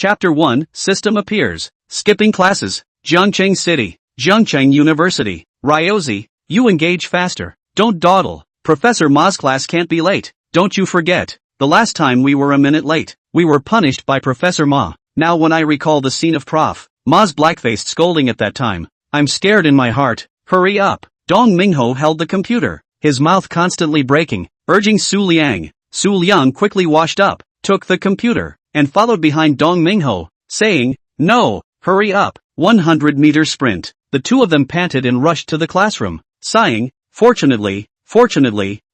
Chapter 1, System appears. Skipping classes. Zhengcheng City. Zhengcheng University. Ryozi, you engage faster. Don't dawdle. Professor Ma's class can't be late. Don't you forget. The last time we were a minute late, we were punished by Professor Ma. Now when I recall the scene of Prof. Ma's black-faced scolding at that time, I'm scared in my heart. Hurry up. Dong Mingho held the computer, his mouth constantly breaking, urging Su Liang. Su Liang quickly washed up, took the computer, and followed behind Dong Mingho, saying, "No, hurry up." 100-meter sprint. The two of them panted and rushed to the classroom, sighing, Fortunately,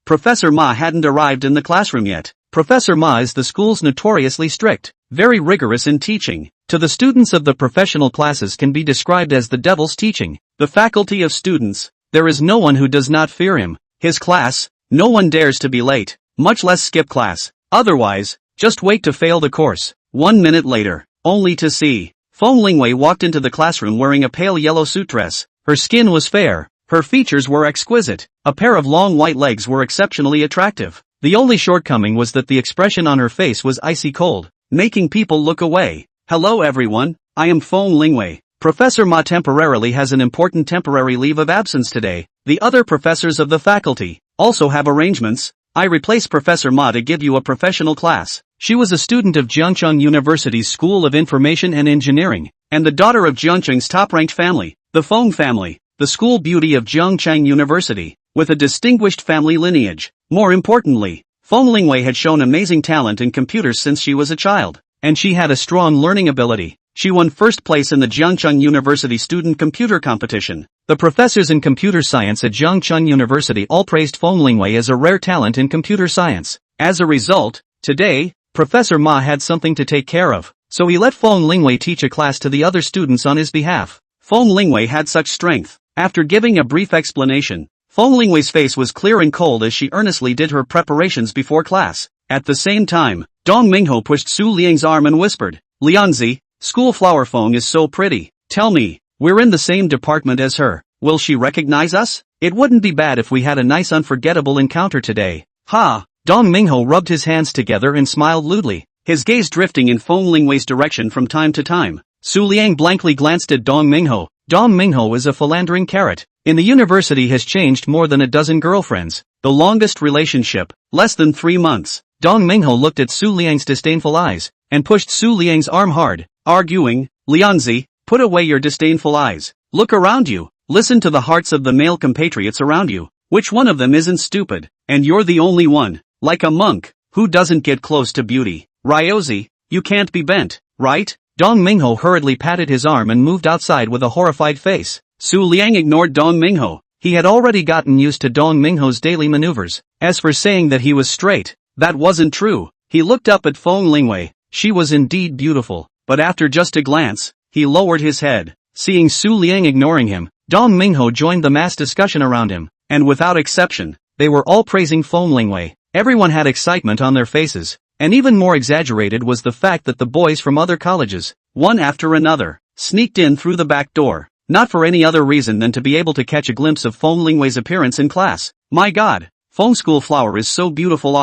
Professor Ma hadn't arrived in the classroom yet. Professor Ma is the school's notoriously strict, very rigorous in teaching. To the students of the professional classes can be described as the devil's teaching. The faculty of students, there is no one who does not fear him. His class, no one dares to be late, much less skip class. Otherwise, just wait to fail the course. 1 minute later, only to see Feng Lingwei walked into the classroom wearing a pale yellow suit dress. Her skin was fair, her features were exquisite, a pair of long white legs were exceptionally attractive. The only shortcoming was that the expression on her face was icy cold, making people look away. Hello everyone, I am Feng Lingwei. Professor Ma temporarily has an important temporary leave of absence today. The other professors of the faculty also have arrangements. I replace Professor Ma to give you a professional class. She was a student of Zhengcheng University's School of Information and Engineering, and the daughter of Zhengcheng's top-ranked family, the Feng family, the school beauty of Zhengcheng University, with a distinguished family lineage. More importantly, Feng Lingwei had shown amazing talent in computers since she was a child, and she had a strong learning ability. She won first place in the Zhengcheng University student computer competition. The professors in computer science at Zhengcheng University all praised Feng Lingwei as a rare talent in computer science. As a result, today, Professor Ma had something to take care of, so he let Feng Lingwei teach a class to the other students on his behalf. Feng Lingwei had such strength. After giving a brief explanation, Feng Lingwei's face was clear and cold as she earnestly did her preparations before class. At the same time, Dong Mingho pushed Su Liang's arm and whispered, "Lianzi, school flower Feng is so pretty. Tell me, we're in the same department as her. Will she recognize us? It wouldn't be bad if we had a nice unforgettable encounter today." Ha! Dong Mingho rubbed his hands together and smiled lewdly, his gaze drifting in Feng Lingwei's direction from time to time. Su Liang blankly glanced at Dong Mingho. Dong Mingho is a philandering carrot. In the university has changed more than a dozen girlfriends. The longest relationship, less than 3 months. Dong Mingho looked at Su Liang's disdainful eyes, and pushed Su Liang's arm hard, arguing, "Lianzi, put away your disdainful eyes. Look around you. Listen to the hearts of the male compatriots around you. Which one of them isn't stupid? And you're the only one, like a monk, who doesn't get close to beauty. Ryozi, you can't be bent, right?" Dong Mingho hurriedly patted his arm and moved outside with a horrified face. Su Liang ignored Dong Mingho. He had already gotten used to Dong Mingho's daily maneuvers. As for saying that he was straight, that wasn't true. He looked up at Feng Lingwei. She was indeed beautiful, but after just a glance, he lowered his head. Seeing Su Liang ignoring him, Dong Mingho joined the mass discussion around him, and without exception, they were all praising Feng Lingwei. Everyone had excitement on their faces, and even more exaggerated was the fact that the boys from other colleges, one after another, sneaked in through the back door, not for any other reason than to be able to catch a glimpse of Feng Lingwei's appearance in class. My God, Feng School Flower is so beautiful.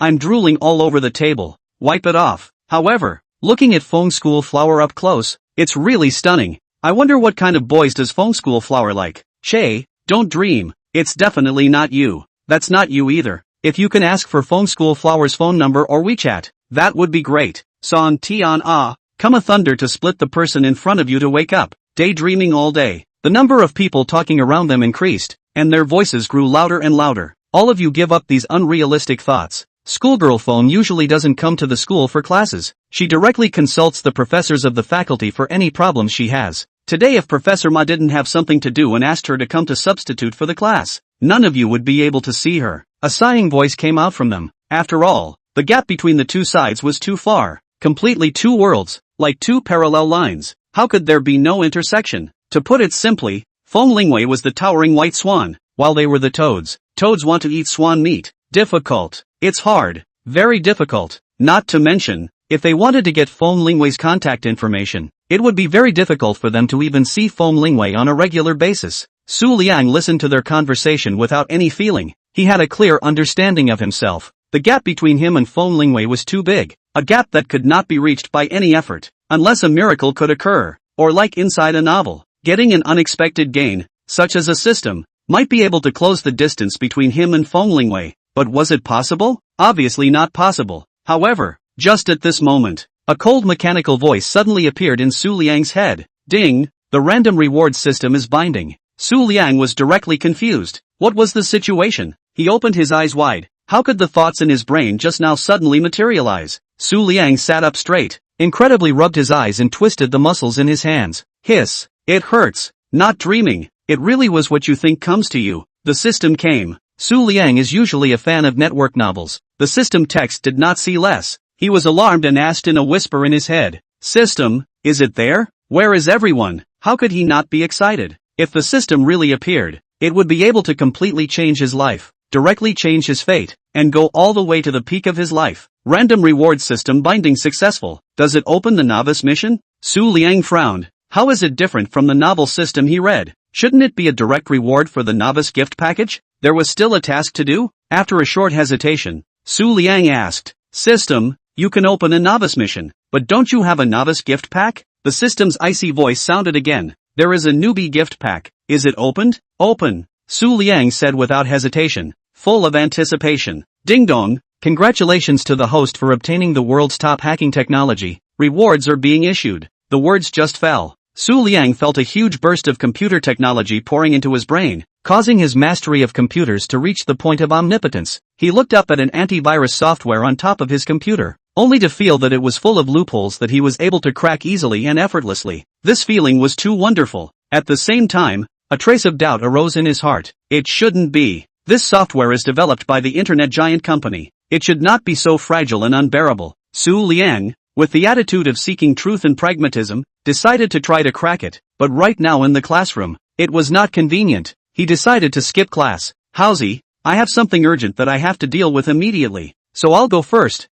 I'm drooling all over the table. Wipe it off. However, looking at Feng School Flower up close, it's really stunning. I wonder what kind of boys does Feng School Flower like? Che, don't dream. It's definitely not you. That's not you either. If you can ask for Feng School Flower's phone number or WeChat, that would be great. San Tian come a thunder to split the person in front of you to wake up, daydreaming all day. The number of people talking around them increased, and their voices grew louder and louder. All of you give up these unrealistic thoughts. Schoolgirl Feng usually doesn't come to the school for classes. She directly consults the professors of the faculty for any problems she has. Today if Professor Ma didn't have something to do and asked her to come to substitute for the class, none of you would be able to see her. A sighing voice came out from them. After all, the gap between the two sides was too far. Completely two worlds, like two parallel lines. How could there be no intersection? To put it simply, Feng Lingwei was the towering white swan, while they were the toads. Toads want to eat swan meat. Difficult. It's hard. Very difficult. Not to mention, if they wanted to get Feng Lingwei's contact information, it would be very difficult for them to even see Feng Lingwei on a regular basis. Su Liang listened to their conversation without any feeling. He had a clear understanding of himself. The gap between him and Feng Lingwei was too big, a gap that could not be reached by any effort. unless a miracle could occur, or like inside a novel, getting an unexpected gain, such as a system, might be able to close the distance between him and Feng Lingwei. But was it possible? Obviously not possible. However, just at this moment, a cold mechanical voice suddenly appeared in Su Liang's head. Ding! The random reward system is binding. Su Liang was directly confused. What was the situation? He opened his eyes wide. How could the thoughts in his brain just now suddenly materialize? Su Liang sat up straight, incredibly rubbed his eyes and twisted the muscles in his hands. Hiss! It hurts. Not dreaming. It really was what you think comes to you. The system came. Su Liang is usually a fan of network novels. The system text did not see less. He was alarmed and asked in a whisper in his head. System, is it there? Where is everyone? How could he not be excited? If the system really appeared, it would be able to completely change his life, directly change his fate, and go all the way to the peak of his life. Random reward system binding successful. Does it open the novice mission? Su Liang frowned. How is it different from the novel system he read? Shouldn't it be a direct reward for the novice gift package? There was still a task to do? After a short hesitation, Su Liang asked, System, you can open a novice mission, but don't you have a novice gift pack? The system's icy voice sounded again. There is a newbie gift pack. Is it opened? Open, Su Liang said without hesitation, full of anticipation. Ding dong, congratulations to the host for obtaining the world's top hacking technology. Rewards are being issued. The words just fell. Su Liang felt a huge burst of computer technology pouring into his brain, causing his mastery of computers to reach the point of omnipotence. He looked up at an antivirus software on top of his computer, only to feel that it was full of loopholes that he was able to crack easily and effortlessly. This feeling was too wonderful. At the same time, a trace of doubt arose in his heart. It shouldn't be. This software is developed by the internet giant company. It should not be so fragile and unbearable. Su Liang, with the attitude of seeking truth and pragmatism, decided to try to crack it, but right now in the classroom, it was not convenient. He decided to skip class. Howsy, I have something urgent that I have to deal with immediately, so I'll go first.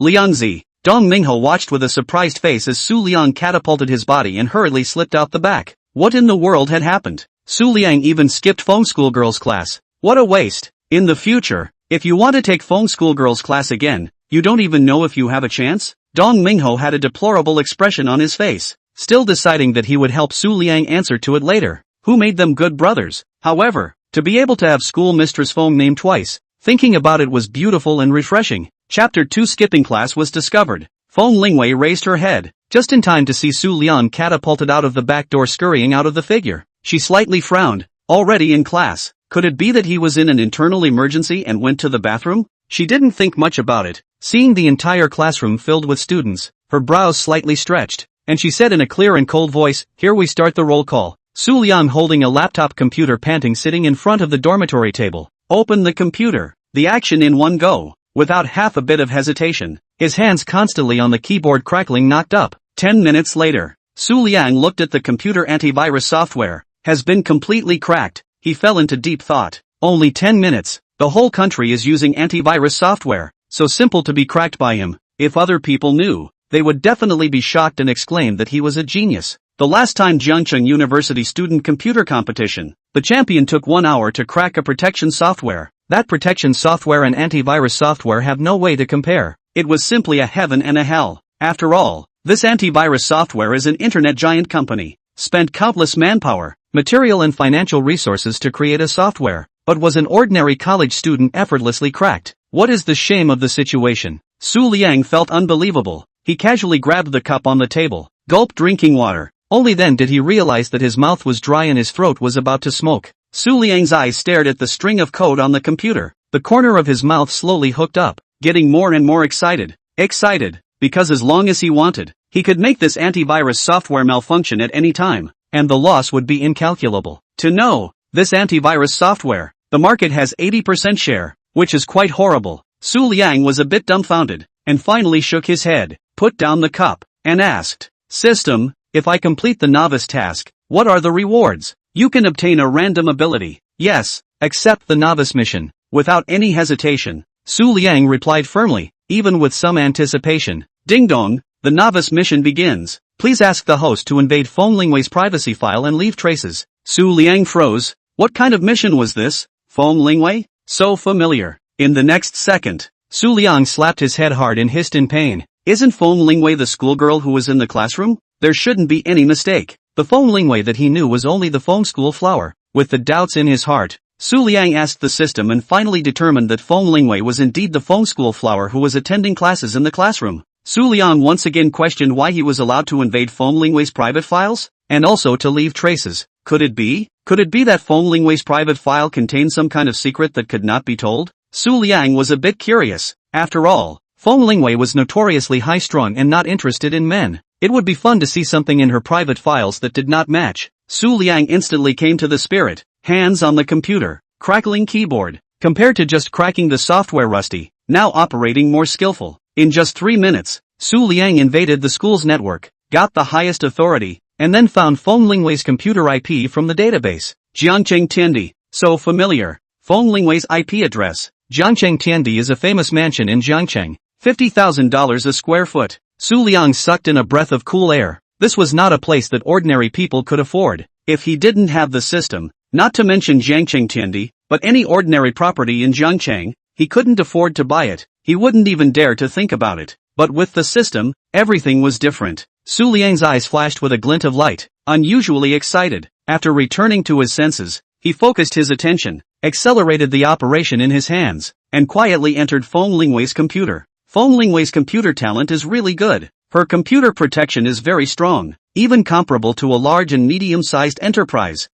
Liangzi. Dong Mingho watched with a surprised face as Su Liang catapulted his body and hurriedly slipped out the back. What in the world had happened? Su Liang even skipped Feng Schoolgirl's class. What a waste. In the future, if you want to take Feng Schoolgirl's class again, you don't even know if you have a chance? Dong Mingho had a deplorable expression on his face, still deciding that he would help Su Liang answer to it later. Who made them good brothers? However, to be able to have school mistress Feng named twice, thinking about it was beautiful and refreshing. Chapter 2 Skipping class was discovered. Feng Lingwei raised her head, just in time to see Su Liang catapulted out of the back door scurrying out of the figure. She slightly frowned. Already in class, could it be that he was in an internal emergency and went to the bathroom? She didn't think much about it, seeing the entire classroom filled with students. Her brows slightly stretched, and she said in a clear and cold voice, Here we start the roll call. Su Liang holding a laptop computer panting sitting in front of the dormitory table. Open the computer. The action in one go. Without half a bit of hesitation, his hands constantly on the keyboard crackling knocked up. 10 minutes later, Su Liang looked at the computer antivirus software. Has been completely cracked. He fell into deep thought. Only 10 minutes. The whole country is using antivirus software, so simple to be cracked by him. If other people knew, they would definitely be shocked and exclaim that he was a genius. The last time Jiangcheng University student computer competition, the champion took 1 hour to crack a protection software. That protection software and antivirus software have no way to compare. It was simply a heaven and a hell. After all, this antivirus software is an internet giant company. Spent countless manpower, material and financial resources to create a software, but was an ordinary college student effortlessly cracked. What is the shame of the situation? Su Liang felt unbelievable. He casually grabbed the cup on the table, gulped drinking water. Only then did he realize that his mouth was dry and his throat was about to smoke. Su Liang's eyes stared at the string of code on the computer. The corner of his mouth slowly hooked up, getting more and more excited. Excited, because as long as he wanted, he could make this antivirus software malfunction at any time, and the loss would be incalculable. To know, this antivirus software, the market has 80% share, which is quite horrible. Su Liang was a bit dumbfounded, and finally shook his head, put down the cup, and asked, System, if I complete the novice task, what are the rewards? You can obtain a random ability. Yes, accept the novice mission. Without any hesitation, Su Liang replied firmly, even with some anticipation. Ding dong, the novice mission begins. Please ask the host to invade Feng Lingwei's privacy file and leave traces. Su Liang froze. What kind of mission was this? Feng Lingwei? So familiar. In the next second, Su Liang slapped his head hard and hissed in pain. Isn't Feng Lingwei the schoolgirl who was in the classroom? There shouldn't be any mistake. The Feng Lingwei that he knew was only the Feng school flower. With the doubts in his heart, Liang asked the system and finally determined that Feng Lingwei was indeed the Feng school flower who was attending classes in the classroom. Liang once again questioned why he was allowed to invade Feng Lingwei's private files, and also to leave traces. Could it be that Feng Lingwei's private file contained some kind of secret that could not be told? Liang was a bit curious. After all, Feng Lingwei was notoriously high-strung and not interested in men. It would be fun to see something in her private files that did not match. Liang instantly came to the spirit, hands on the computer, crackling keyboard. Compared to just cracking the software rusty, now operating more skillful. In just 3 minutes, Liang invaded the school's network, got the highest authority, and then found Feng Lingwei's computer IP from the database. Jiangcheng Tiandi, so familiar. Feng Lingwei's IP address. Jiangcheng Tiandi is a famous mansion in Jiangcheng. $50,000 a square foot. Liang sucked in a breath of cool air. This was not a place that ordinary people could afford. If he didn't have the system, not to mention Jiangcheng Tiandi, but any ordinary property in Jiangcheng, he couldn't afford to buy it. He wouldn't even dare to think about it. But with the system, everything was different. Liang's eyes flashed with a glint of light, unusually excited. After returning to his senses, he focused his attention, accelerated the operation in his hands, and quietly entered Feng Lingwei's computer. Feng Lingwei's computer talent is really good. Her computer protection is very strong, even comparable to a large and medium-sized enterprise.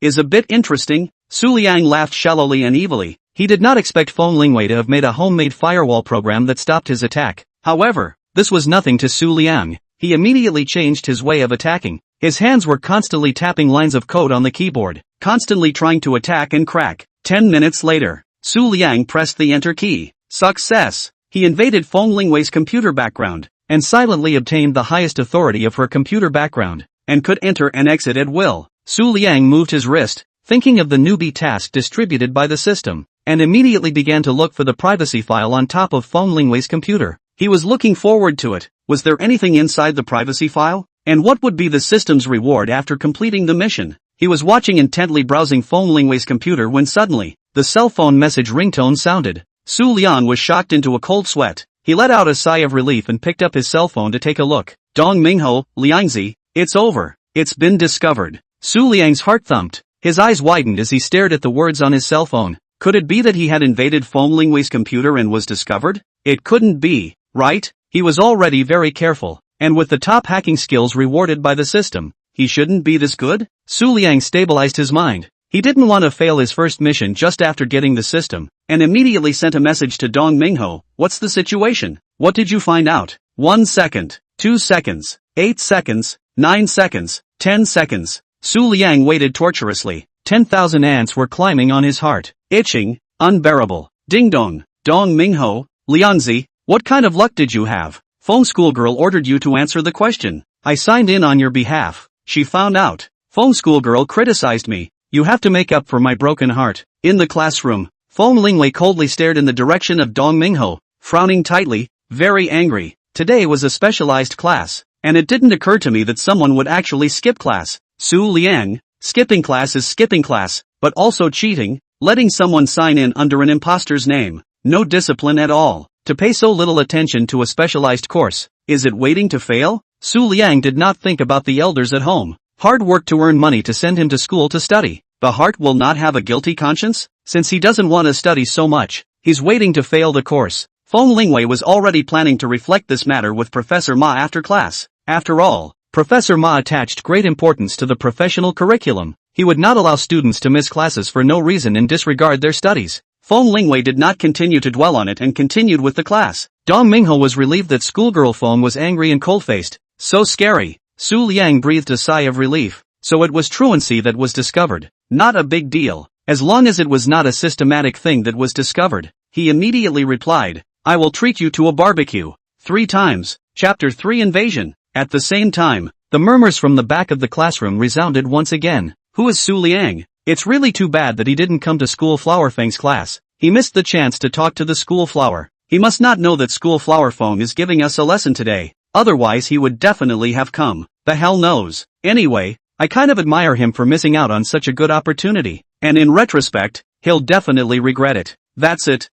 Is a bit interesting. Liang laughed shallowly and evilly. He did not expect Feng Lingwei to have made a homemade firewall program that stopped his attack. However, this was nothing to Liang. He immediately changed his way of attacking. His hands were constantly tapping lines of code on the keyboard, constantly trying to attack and crack. 10 minutes later, Liang pressed the enter key. Success! He invaded Feng Lingwei's computer background, and silently obtained the highest authority of her computer background, and could enter and exit at will. Liang moved his wrist, thinking of the newbie task distributed by the system, and immediately began to look for the privacy file on top of Feng Lingwei's computer. He was looking forward to it. Was there anything inside the privacy file? And what would be the system's reward after completing the mission? He was watching intently browsing Feng Lingwei's computer when suddenly, the cell phone message ringtone sounded. Liang was shocked into a cold sweat. He let out a sigh of relief and picked up his cell phone to take a look. Dong Mingho, Liangzi, it's over. It's been discovered. Liang's heart thumped. His eyes widened as he stared at the words on his cell phone. Could it be that he had invaded Feng Lingwei's computer and was discovered? It couldn't be, right? He was already very careful, and with the top hacking skills rewarded by the system, he shouldn't be this good? Liang stabilized his mind. He didn't want to fail his first mission just after getting the system, and immediately sent a message to Dong Mingho. What's the situation? What did you find out? 1 second, 2 seconds, 8 seconds, 9 seconds, 10 seconds. Liang waited torturously. 10,000 ants were climbing on his heart. Itching, unbearable. Ding dong. Dong Mingho, Liangzi, what kind of luck did you have? Feng schoolgirl ordered you to answer the question. I signed in on your behalf. She found out. Feng schoolgirl criticized me. You have to make up for my broken heart. In the classroom, Feng Lingwei coldly stared in the direction of Dong Mingho, frowning tightly, very angry. Today was a specialized class, and it didn't occur to me that someone would actually skip class. Liang, skipping class is skipping class, but also cheating, letting someone sign in under an imposter's name. No discipline at all. To pay so little attention to a specialized course, is it waiting to fail? Liang did not think about the elders at home. Hard work to earn money to send him to school to study. The heart will not have a guilty conscience? Since he doesn't want to study so much, he's waiting to fail the course. Feng Lingwei was already planning to reflect this matter with Professor Ma after class. After all, Professor Ma attached great importance to the professional curriculum. He would not allow students to miss classes for no reason and disregard their studies. Feng Lingwei did not continue to dwell on it and continued with the class. Dong Mingho was relieved that schoolgirl Feng was angry and cold-faced. So scary. Liang breathed a sigh of relief. So it was truancy that was discovered. Not a big deal, as long as it was not a systematic thing that was discovered. He immediately replied, I will treat you to a barbecue. 3 times. Chapter 3 Invasion. At the same time, the murmurs from the back of the classroom resounded once again. Who is Liang? It's really too bad that he didn't come to School Flower Feng's class. He missed the chance to talk to the school flower. He must not know that School Flower Feng is giving us a lesson today. Otherwise he would definitely have come. The hell knows. Anyway, I kind of admire him for missing out on such a good opportunity. And in retrospect, he'll definitely regret it. That's it.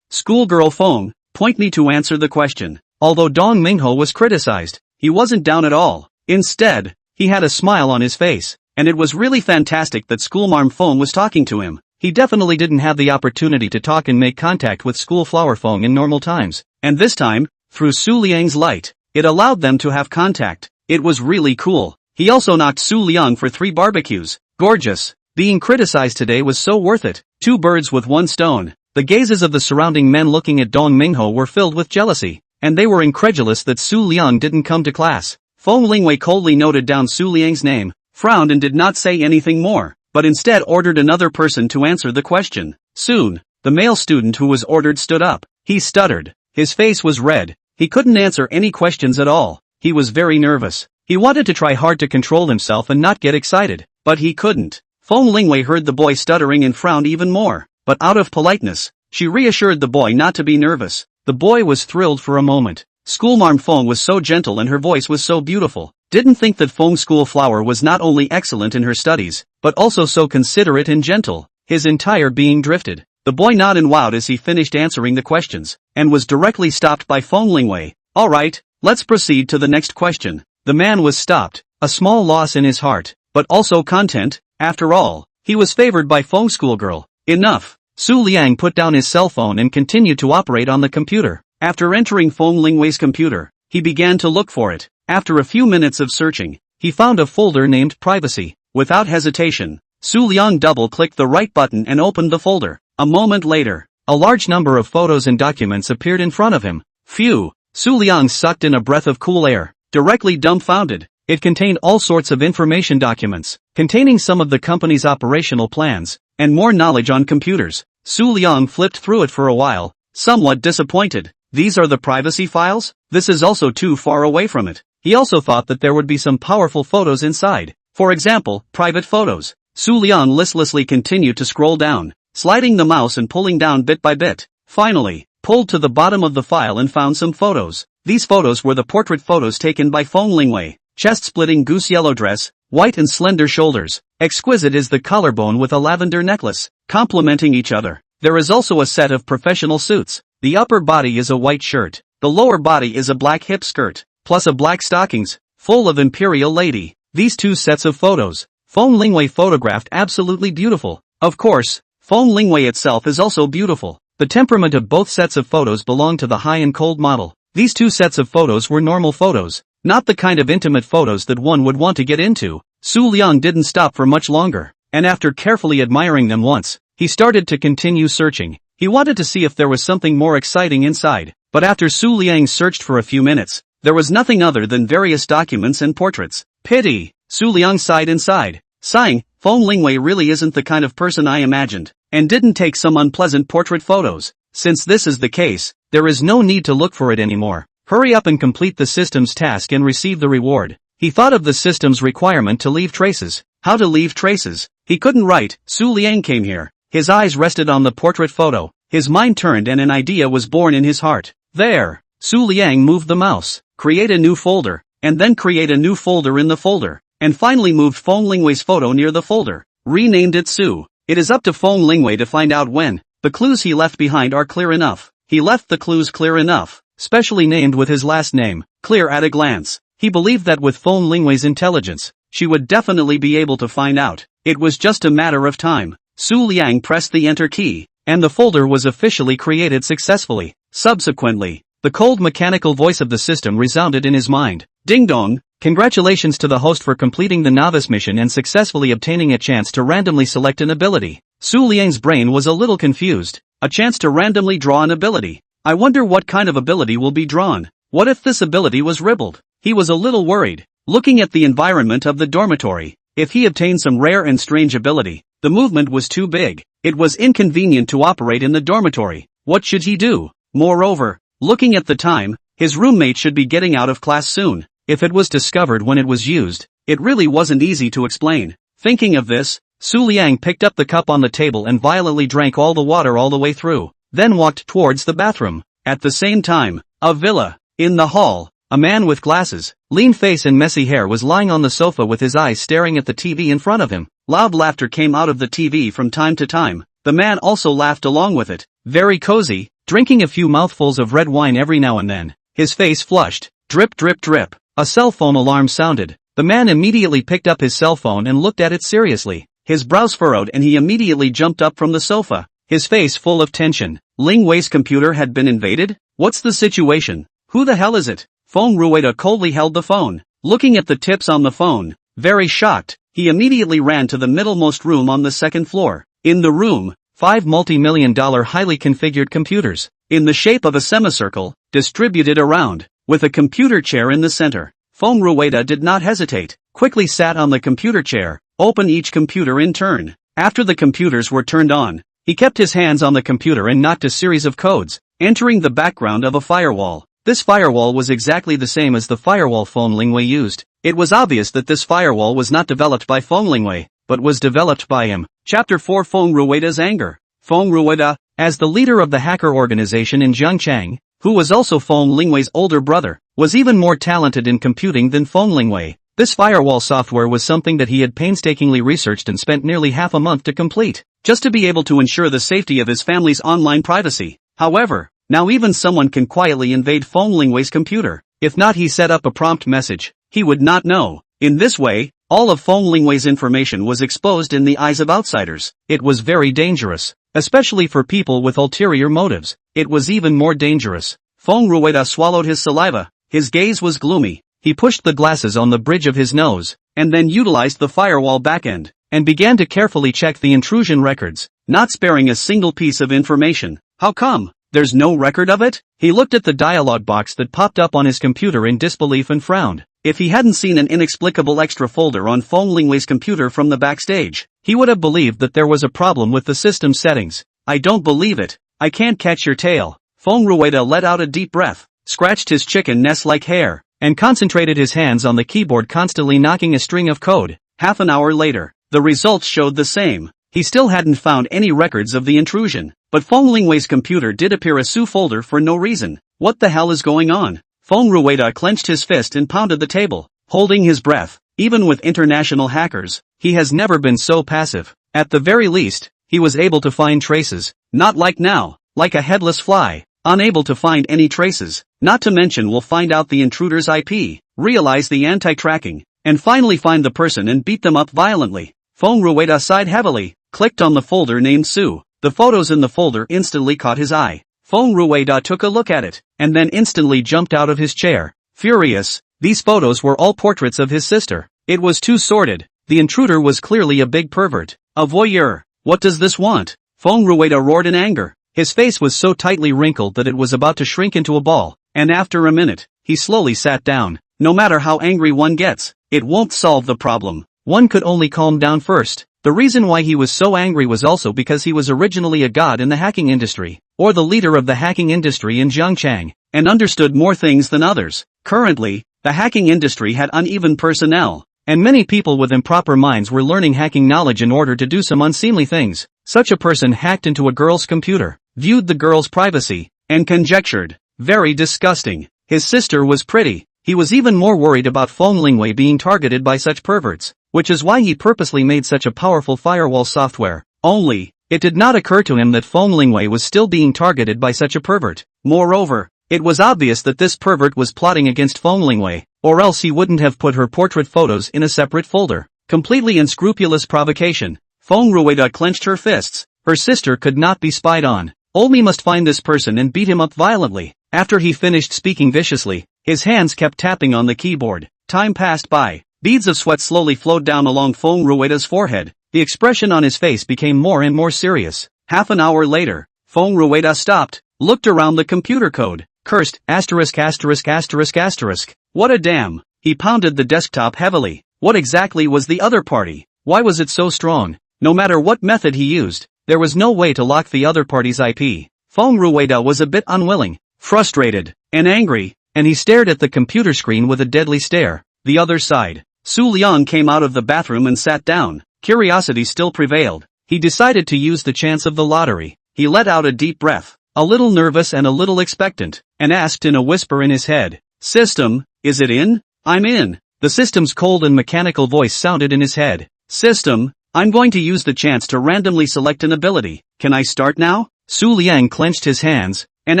Schoolgirl Feng, point me to answer the question. Although Dong Mingho was criticized, he wasn't down at all. Instead, he had a smile on his face, and it was really fantastic that schoolmarm Fong was talking to him. He definitely didn't have the opportunity to talk and make contact with school flower Fong in normal times, and this time, through Su Liang's light, it allowed them to have contact. It was really cool. He also knocked Su Liang for 3 barbecues. Gorgeous. Being criticized today was so worth it. 2 birds with 1 stone. The gazes of the surrounding men looking at Dong Mingho were filled with jealousy, and they were incredulous that Su Liang didn't come to class. Feng Lingwei coldly noted down Su Liang's name, frowned and did not say anything more, but instead ordered another person to answer the question. Soon, the male student who was ordered stood up. He stuttered. His face was red. He couldn't answer any questions at all. He was very nervous. He wanted to try hard to control himself and not get excited, but he couldn't. Feng Lingwei heard the boy stuttering and frowned even more, but out of politeness, she reassured the boy not to be nervous. The boy was thrilled for a moment. Schoolmarm Feng was so gentle and her voice was so beautiful. Didn't think that Feng School Flower was not only excellent in her studies, but also so considerate and gentle. His entire being drifted. The boy nodded and wowed as he finished answering the questions, and was directly stopped by Feng Lingwei. Alright, let's proceed to the next question. The man was stopped, a small loss in his heart, but also content. After all, he was favored by Feng Schoolgirl. Enough. Su Liang put down his cell phone and continued to operate on the computer. After entering Feng Lingwei's computer, he began to look for it. After a few minutes of searching, he found a folder named Privacy. Without hesitation, Su Liang double-clicked the right button and opened the folder. A moment later, a large number of photos and documents appeared in front of him. Phew! Su Liang sucked in a breath of cool air, directly dumbfounded. It contained all sorts of information documents, containing some of the company's operational plans, and more knowledge on computers. Su Liang flipped through it for a while, somewhat disappointed. These are the privacy files? This is also too far away from it. He also thought that there would be some powerful photos inside. For example, private photos. Su Liang listlessly continued to scroll down, sliding the mouse and pulling down bit by bit. Finally, pulled to the bottom of the file and found some photos. These photos were the portrait photos taken by Feng Lingwei. Chest-splitting goose yellow dress, white and slender shoulders. Exquisite is the collarbone with a lavender necklace, complementing each other. There is also a set of professional suits. The upper body is a white shirt. The lower body is a black hip skirt, plus a black stockings, full of imperial lady. These 2 sets of photos, Feng Lingwei photographed absolutely beautiful. Of course, Feng Lingwei itself is also beautiful. The temperament of both sets of photos belong to the high and cold model. These 2 sets of photos were normal photos, not the kind of intimate photos that one would want to get into. Su Liang didn't stop for much longer, and after carefully admiring them once, he started to continue searching. He wanted to see if there was something more exciting inside, but after Su Liang searched for a few minutes, there was nothing other than various documents and portraits. Pity. Su Liang sighed inside, sighing, Feng Lingwei really isn't the kind of person I imagined, and didn't take some unpleasant portrait photos. Since this is the case, there is no need to look for it anymore. Hurry up and complete the system's task and receive the reward. He thought of the system's requirement to leave traces. How to leave traces? He couldn't write. Su Liang came here. His eyes rested on the portrait photo. His mind turned and an idea was born in his heart. There. Su Liang moved the mouse. Create a new folder, and then create a new folder in the folder, and finally moved Feng Lingwei's photo near the folder. Renamed it Su. It is up to Feng Lingwei to find out when. The clues he left behind are clear enough. He left the clues clear enough, specially named with his last name, clear at a glance. He believed that with Feng Lingwei's intelligence, she would definitely be able to find out. It was just a matter of time. Su Liang pressed the enter key, and the folder was officially created successfully. Subsequently, the cold mechanical voice of the system resounded in his mind. Ding dong! Congratulations to the host for completing the novice mission and successfully obtaining a chance to randomly select an ability. Su Liang's brain was a little confused. A chance to randomly draw an ability. I wonder what kind of ability will be drawn. What if this ability was ribbled? He was a little worried. Looking at the environment of the dormitory, if he obtained some rare and strange ability, the movement was too big. It was inconvenient to operate in the dormitory. What should he do? Moreover, looking at the time, his roommate should be getting out of class soon. If it was discovered when it was used, it really wasn't easy to explain. Thinking of this, Su Liang picked up the cup on the table and violently drank all the water all the way through, then walked towards the bathroom. At the same time, a villa. In the hall, a man with glasses, lean face and messy hair was lying on the sofa with his eyes staring at the TV in front of him. Loud laughter came out of the TV from time to time. The man also laughed along with it. Very cozy, drinking a few mouthfuls of red wine every now and then. His face flushed. Drip drip drip. A cell phone alarm sounded. The man immediately picked up his cell phone and looked at it seriously. His brows furrowed and he immediately jumped up from the sofa, his face full of tension. Lingwei's computer had been invaded? What's the situation? Who the hell is it? Fong Rua coldly held the phone, looking at the tips on the phone. Very shocked, he immediately ran to the middlemost room on the second floor. In the room, 5 multi-million-dollar highly configured computers, in the shape of a semicircle, distributed around, with a computer chair in the center. Fong Rua did not hesitate, quickly sat on the computer chair, opened each computer in turn. After the computers were turned on, he kept his hands on the computer and knocked a series of codes, entering the background of a firewall. This firewall was exactly the same as the firewall Feng Lingwei used. It was obvious that this firewall was not developed by Feng Lingwei, but was developed by him. Chapter 4 Fong Rua's anger. Fong Rua, as the leader of the hacker organization in Zhangchang, who was also Feng Lingwei's older brother, was even more talented in computing than Feng Lingwei. This firewall software was something that he had painstakingly researched and spent nearly half a month to complete, just to be able to ensure the safety of his family's online privacy. However, now even someone can quietly invade Feng Lingwei's computer. If not, he set up a prompt message, he would not know. In this way, all of Feng Lingwei's information was exposed in the eyes of outsiders. It was very dangerous, especially for people with ulterior motives. It was even more dangerous. Fong Rua swallowed his saliva, his gaze was gloomy. He pushed the glasses on the bridge of his nose, and then utilized the firewall backend, and began to carefully check the intrusion records, not sparing a single piece of information. How come? There's no record of it? He looked at the dialog box that popped up on his computer in disbelief and frowned. If he hadn't seen an inexplicable extra folder on Feng Lingwei's computer from the backstage, he would have believed that there was a problem with the system settings. I don't believe it. I can't catch your tail. Fong Rua let out a deep breath, scratched his chicken nest-like hair, and concentrated his hands on the keyboard, constantly knocking a string of code. Half an hour later, the results showed the same. He still hadn't found any records of the intrusion, but Feng Lingwei's computer did appear a SU folder for no reason. What the hell is going on? Fong Rua clenched his fist and pounded the table, holding his breath. Even with international hackers, he has never been so passive. At the very least, he was able to find traces, not like now, like a headless fly. Unable to find any traces, not to mention we'll find out the intruder's IP, realize the anti-tracking, and finally find the person and beat them up violently. Fong Rua sighed heavily, clicked on the folder named Su. The photos in the folder instantly caught his eye. Fong Rua took a look at it, and then instantly jumped out of his chair. Furious, these photos were all portraits of his sister. It was too sordid. The intruder was clearly a big pervert. A voyeur. What does this want? Fong Rua roared in anger. His face was so tightly wrinkled that it was about to shrink into a ball, and after a minute, he slowly sat down. No matter how angry one gets, it won't solve the problem. One could only calm down first. The reason why he was so angry was also because he was originally a god in the hacking industry, or the leader of the hacking industry in Zhangchang, and understood more things than others. Currently, the hacking industry had uneven personnel, and many people with improper minds were learning hacking knowledge in order to do some unseemly things. Such a person hacked into a girl's computer, viewed the girl's privacy, and conjectured. Very disgusting. His sister was pretty. He was even more worried about Feng Lingwei being targeted by such perverts, which is why he purposely made such a powerful firewall software. Only, it did not occur to him that Feng Lingwei was still being targeted by such a pervert. Moreover, it was obvious that this pervert was plotting against Feng Lingwei, or else he wouldn't have put her portrait photos in a separate folder. Completely unscrupulous provocation. Fong Rua clenched her fists. Her sister could not be spied on. Olmi must find this person and beat him up violently. After he finished speaking viciously, his hands kept tapping on the keyboard. Time passed by. Beads of sweat slowly flowed down along Fong Rua's forehead. The expression on his face became more and more serious. Half an hour later, Fong Rua stopped, looked around the computer code, cursed, asterisk asterisk asterisk asterisk. What a damn. He pounded the desktop heavily. What exactly was the other party? Why was it so strong? No matter what method he used, there was no way to lock the other party's IP. Fong Rua was a bit unwilling, frustrated, and angry, and he stared at the computer screen with a deadly stare. The other side. Su Liang came out of the bathroom and sat down. Curiosity still prevailed. He decided to use the chance of the lottery. He let out a deep breath, a little nervous and a little expectant, and asked in a whisper in his head, "System, is it in?" "I'm in." The system's cold and mechanical voice sounded in his head. "System, I'm going to use the chance to randomly select an ability. Can I start now?" Su Liang clenched his hands, and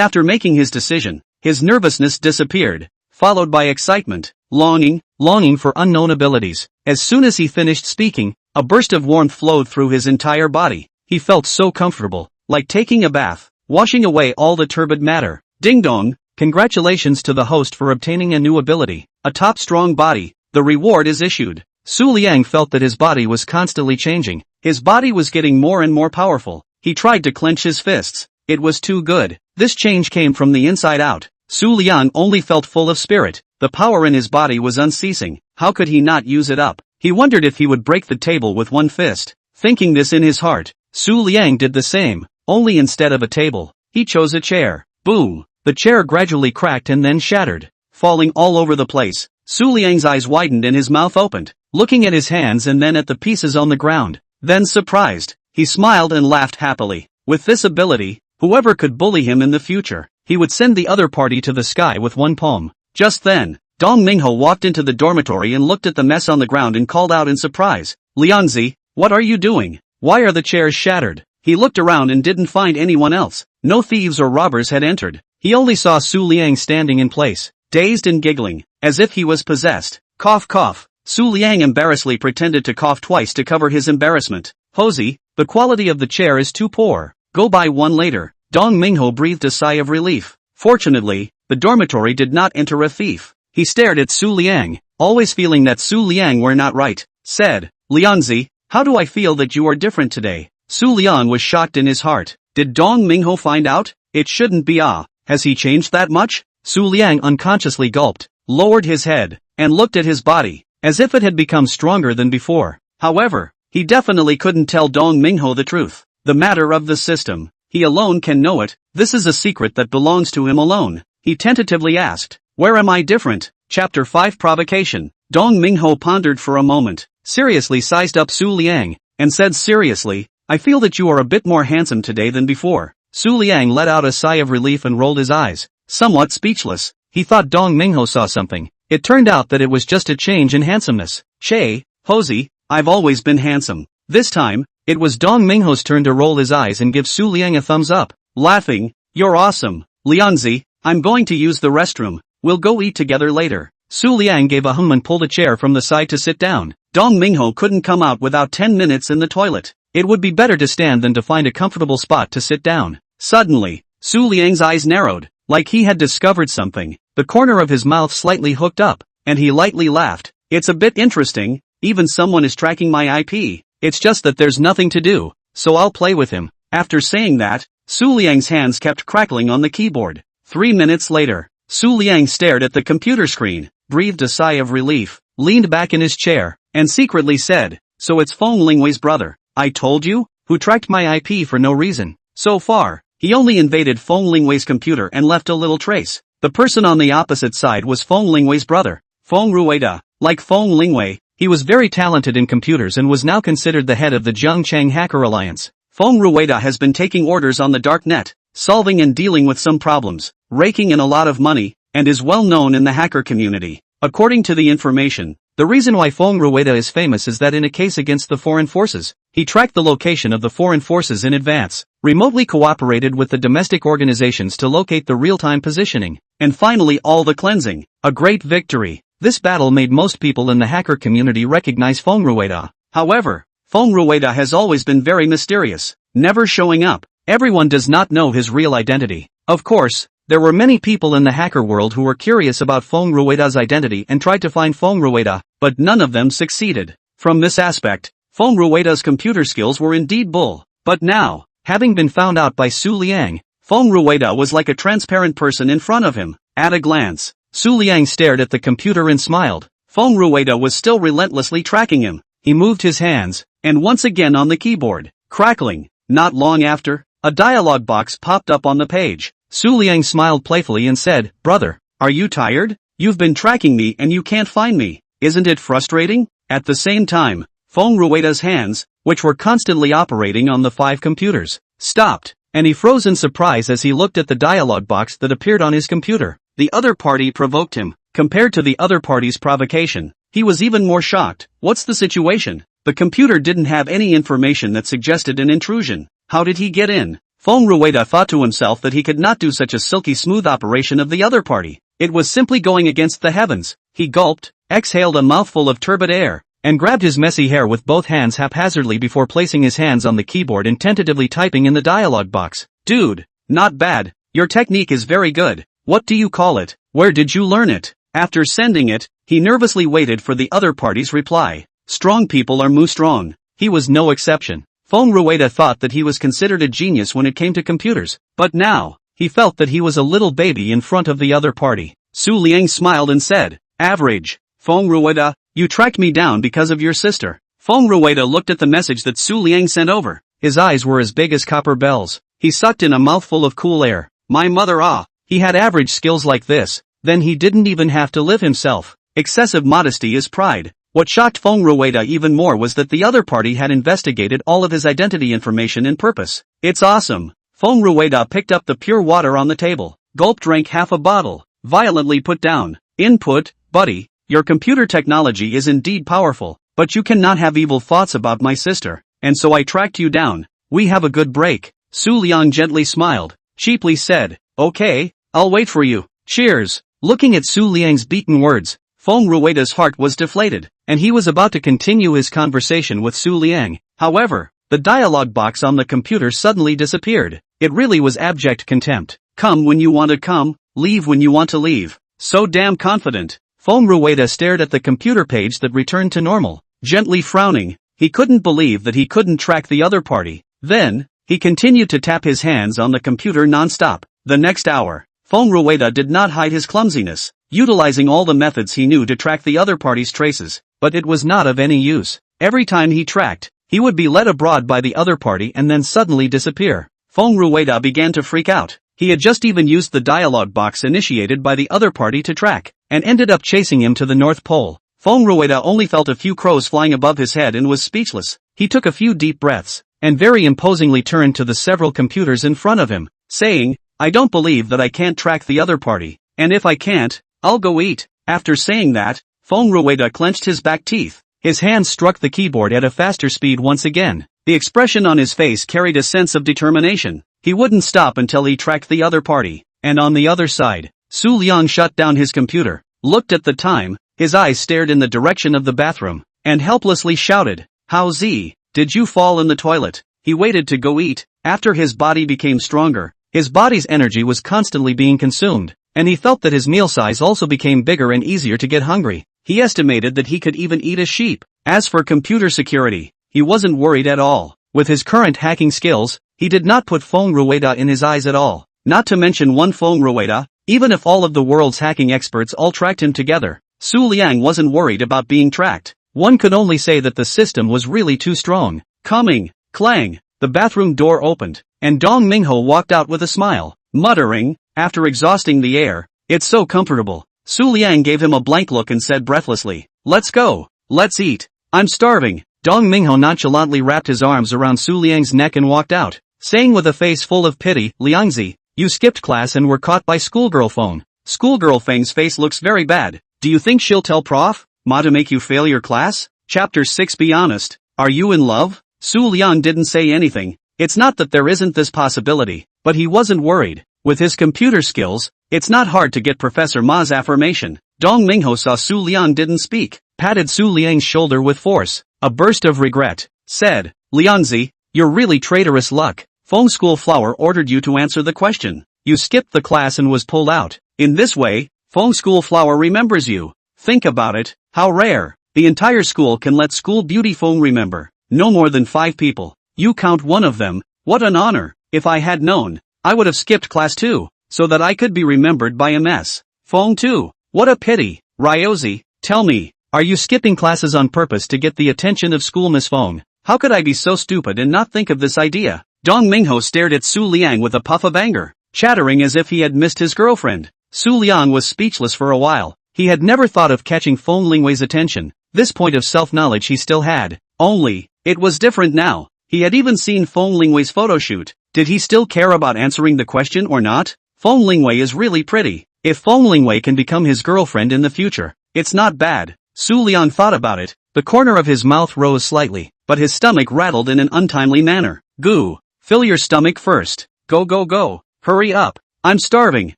after making his decision, his nervousness disappeared, followed by excitement, longing for unknown abilities. As soon as he finished speaking, a burst of warmth flowed through his entire body. He felt so comfortable, like taking a bath, washing away all the turbid matter. Ding dong, congratulations to the host for obtaining a new ability, a top strong body. The reward is issued. Su Liang felt that his body was constantly changing. His body was getting more and more powerful. He tried to clench his fists. It was too good. This change came from the inside out. Su Liang only felt full of spirit. The power in his body was unceasing. How could he not use it up? He wondered if he would break the table with one fist. Thinking this in his heart, Su Liang did the same, only instead of a table, he chose a chair. Boom! The chair gradually cracked and then shattered, falling all over the place. Su Liang's eyes widened and his mouth opened, looking at his hands and then at the pieces on the ground. Then surprised, he smiled and laughed happily. With this ability, whoever could bully him in the future, he would send the other party to the sky with one palm. Just then, Dong Mingho walked into the dormitory and looked at the mess on the ground and called out in surprise, "Liangzi, what are you doing? Why are the chairs shattered?" He looked around and didn't find anyone else. No thieves or robbers had entered. He only saw Su Liang standing in place, dazed and giggling, as if he was possessed. Cough cough. Su Liang embarrassedly pretended to cough twice to cover his embarrassment. "Hosey, the quality of the chair is too poor. Go buy one later." Dong Mingho breathed a sigh of relief. Fortunately, the dormitory did not enter a thief. He stared at Su Liang, always feeling that Su Liang were not right. Said, "Liangzi, how do I feel that you are different today?" Su Liang was shocked in his heart. Did Dong Mingho find out? It shouldn't be. Has he changed that much? Su Liang unconsciously gulped, lowered his head, and looked at his body, as if it had become stronger than before. However, he definitely couldn't tell Dong Mingho the truth. The matter of the system. He alone can know it. This is a secret that belongs to him alone. He tentatively asked, "Where am I different?" Chapter 5 Provocation. Dong Mingho pondered for a moment, seriously sized up Su Liang, and said seriously, "I feel that you are a bit more handsome today than before." Su Liang let out a sigh of relief and rolled his eyes, somewhat speechless. He thought Dong Mingho saw something. It turned out that it was just a change in handsomeness. "Che, Hosey, I've always been handsome." This time, it was Dong Mingho's turn to roll his eyes and give Su Liang a thumbs up, laughing, "You're awesome. Liangzi, I'm going to use the restroom. We'll go eat together later." Su Liang gave a hum and pulled a chair from the side to sit down. Dong Mingho couldn't come out without 10 minutes in the toilet. It would be better to stand than to find a comfortable spot to sit down. Suddenly, Su Liang's eyes narrowed, like he had discovered something. The corner of his mouth slightly hooked up, and he lightly laughed. "It's a bit interesting, even someone is tracking my IP. It's just that there's nothing to do, so I'll play with him." After saying that, Su Liang's hands kept crackling on the keyboard. 3 minutes later, Su Liang stared at the computer screen, breathed a sigh of relief, leaned back in his chair, and secretly said, "So it's Feng Lingwei's brother, I told you, who tracked my IP for no reason. So far, he only invaded Feng Lingwei's computer and left a little trace. The person on the opposite side was Feng Lingwei's brother, Fong Rua. Like Feng Lingwei, he was very talented in computers and was now considered the head of the Zhengcheng Hacker Alliance. Fong Rua has been taking orders on the dark net, solving and dealing with some problems, raking in a lot of money, and is well known in the hacker community. According to the information, the reason why Fong Rua is famous is that in a case against the foreign forces, he tracked the location of the foreign forces in advance, remotely cooperated with the domestic organizations to locate the real-time positioning, and finally all the cleansing. A great victory. This battle made most people in the hacker community recognize Fong Rua. However, Fong Rua has always been very mysterious, never showing up. Everyone does not know his real identity. Of course, there were many people in the hacker world who were curious about Fong Rua's identity and tried to find Fong Rua, but none of them succeeded. From this aspect, Fong Rua's computer skills were indeed bull. But now, having been found out by Su Liang, Fong Rua was like a transparent person in front of him. At a glance, Su Liang stared at the computer and smiled. Fong Rua was still relentlessly tracking him. He moved his hands, and once again on the keyboard, crackling. Not long after, a dialog box popped up on the page. Su Liang smiled playfully and said, "Brother, are you tired? You've been tracking me and you can't find me. Isn't it frustrating?" At the same time, Fong Rua's hands, which were constantly operating on the 5 computers, stopped, and he froze in surprise as he looked at the dialog box that appeared on his computer. The other party provoked him. Compared to the other party's provocation, he was even more shocked. What's the situation? The computer didn't have any information that suggested an intrusion. How did he get in? Fong Rua thought to himself that he could not do such a silky smooth operation of the other party. It was simply going against the heavens. He gulped, exhaled a mouthful of turbid air, and grabbed his messy hair with both hands haphazardly before placing his hands on the keyboard and tentatively typing in the dialog box. Dude, not bad. Your technique is very good. What do you call it? Where did you learn it? After sending it, he nervously waited for the other party's reply. Strong people are moo strong. He was no exception. Fong Rua thought that he was considered a genius when it came to computers, but now, he felt that he was a little baby in front of the other party. Su Liang smiled and said, average. Fong Rua, you tracked me down because of your sister. Fong Rua looked at the message that Su Liang sent over. His eyes were as big as copper bells. He sucked in a mouthful of cool air. My mother he had average skills like this, then he didn't even have to live himself. Excessive modesty is pride. What shocked Fong Rua even more was that the other party had investigated all of his identity information in purpose. It's awesome. Fong Rua picked up the pure water on the table, gulped, drank half a bottle, violently put down. Input, buddy, your computer technology is indeed powerful, but you cannot have evil thoughts about my sister, and so I tracked you down. We have a good break. Su Liang gently smiled, cheaply said, okay, I'll wait for you. Cheers. Looking at Su Liang's beaten words, Fong Rua's heart was deflated, and he was about to continue his conversation with Su Liang. However, the dialog box on the computer suddenly disappeared. It really was abject contempt. Come when you want to come, leave when you want to leave. So damn confident. Fong Rua stared at the computer page that returned to normal, gently frowning. He couldn't believe that he couldn't track the other party. Then, he continued to tap his hands on the computer non-stop. The next hour, Fong Rua did not hide his clumsiness, utilizing all the methods he knew to track the other party's traces, but it was not of any use. Every time he tracked, he would be led abroad by the other party and then suddenly disappear. Fong Rua began to freak out. He had just even used the dialog box initiated by the other party to track, and ended up chasing him to the North Pole. Fong Rua only felt a few crows flying above his head and was speechless. He took a few deep breaths, and very imposingly turned to the several computers in front of him, saying, I don't believe that I can't track the other party, and if I can't, I'll go eat. After saying that, Fong Rua clenched his back teeth. His hands struck the keyboard at a faster speed once again. The expression on his face carried a sense of determination. He wouldn't stop until he tracked the other party. And on the other side, Su Liang shut down his computer, looked at the time, his eyes stared in the direction of the bathroom, and helplessly shouted, How did you fall in the toilet? He waited to go eat. After his body became stronger, his body's energy was constantly being consumed, and he felt that his meal size also became bigger and easier to get hungry. He estimated that he could even eat a sheep. As for computer security, he wasn't worried at all. With his current hacking skills, he did not put Fong Rua in his eyes at all. Not to mention one Fong Rua, even if all of the world's hacking experts all tracked him together, Su Liang wasn't worried about being tracked. One could only say that the system was really too strong. Coming, clang, the bathroom door opened, and Dong Mingho walked out with a smile, muttering, after exhausting the air, it's so comfortable. Su Liang gave him a blank look and said breathlessly, let's go, let's eat. I'm starving. Dong Mingho nonchalantly wrapped his arms around Su Liang's neck and walked out, saying with a face full of pity, Liangzi, you skipped class and were caught by schoolgirl Feng. Schoolgirl Feng's face looks very bad. Do you think she'll tell Prof. Ma to make you fail your class? Chapter 6. Be honest, are you in love? Su Liang didn't say anything. It's not that there isn't this possibility, but he wasn't worried. With his computer skills, it's not hard to get Professor Ma's affirmation. Dong Mingho saw Su Liang didn't speak, patted Su Liang's shoulder with force. A burst of regret, said, Liangzi, you're really traitorous luck. Feng School Flower ordered you to answer the question. You skipped the class and was pulled out. In this way, Feng School Flower remembers you. Think about it, how rare. The entire school can let School Beauty Feng remember. No more than 5 people. You count one of them. What an honor. If I had known, I would have skipped class too, so that I could be remembered by MS. Feng too. What a pity. Ryozi, tell me, are you skipping classes on purpose to get the attention of School Miss Feng? How could I be so stupid and not think of this idea? Dong Mingho stared at Su Liang with a puff of anger, chattering as if he had missed his girlfriend. Su Liang was speechless for a while. He had never thought of catching Feng Lingwei's attention. This point of self-knowledge he still had. Only, it was different now. He had even seen Feng Lingwei's photo shoot. Did he still care about answering the question or not? Feng Lingwei is really pretty. If Feng Lingwei can become his girlfriend in the future, it's not bad. Su Liang thought about it. The corner of his mouth rose slightly, but his stomach rattled in an untimely manner. Goo. Fill your stomach first. Go go go, hurry up, I'm starving.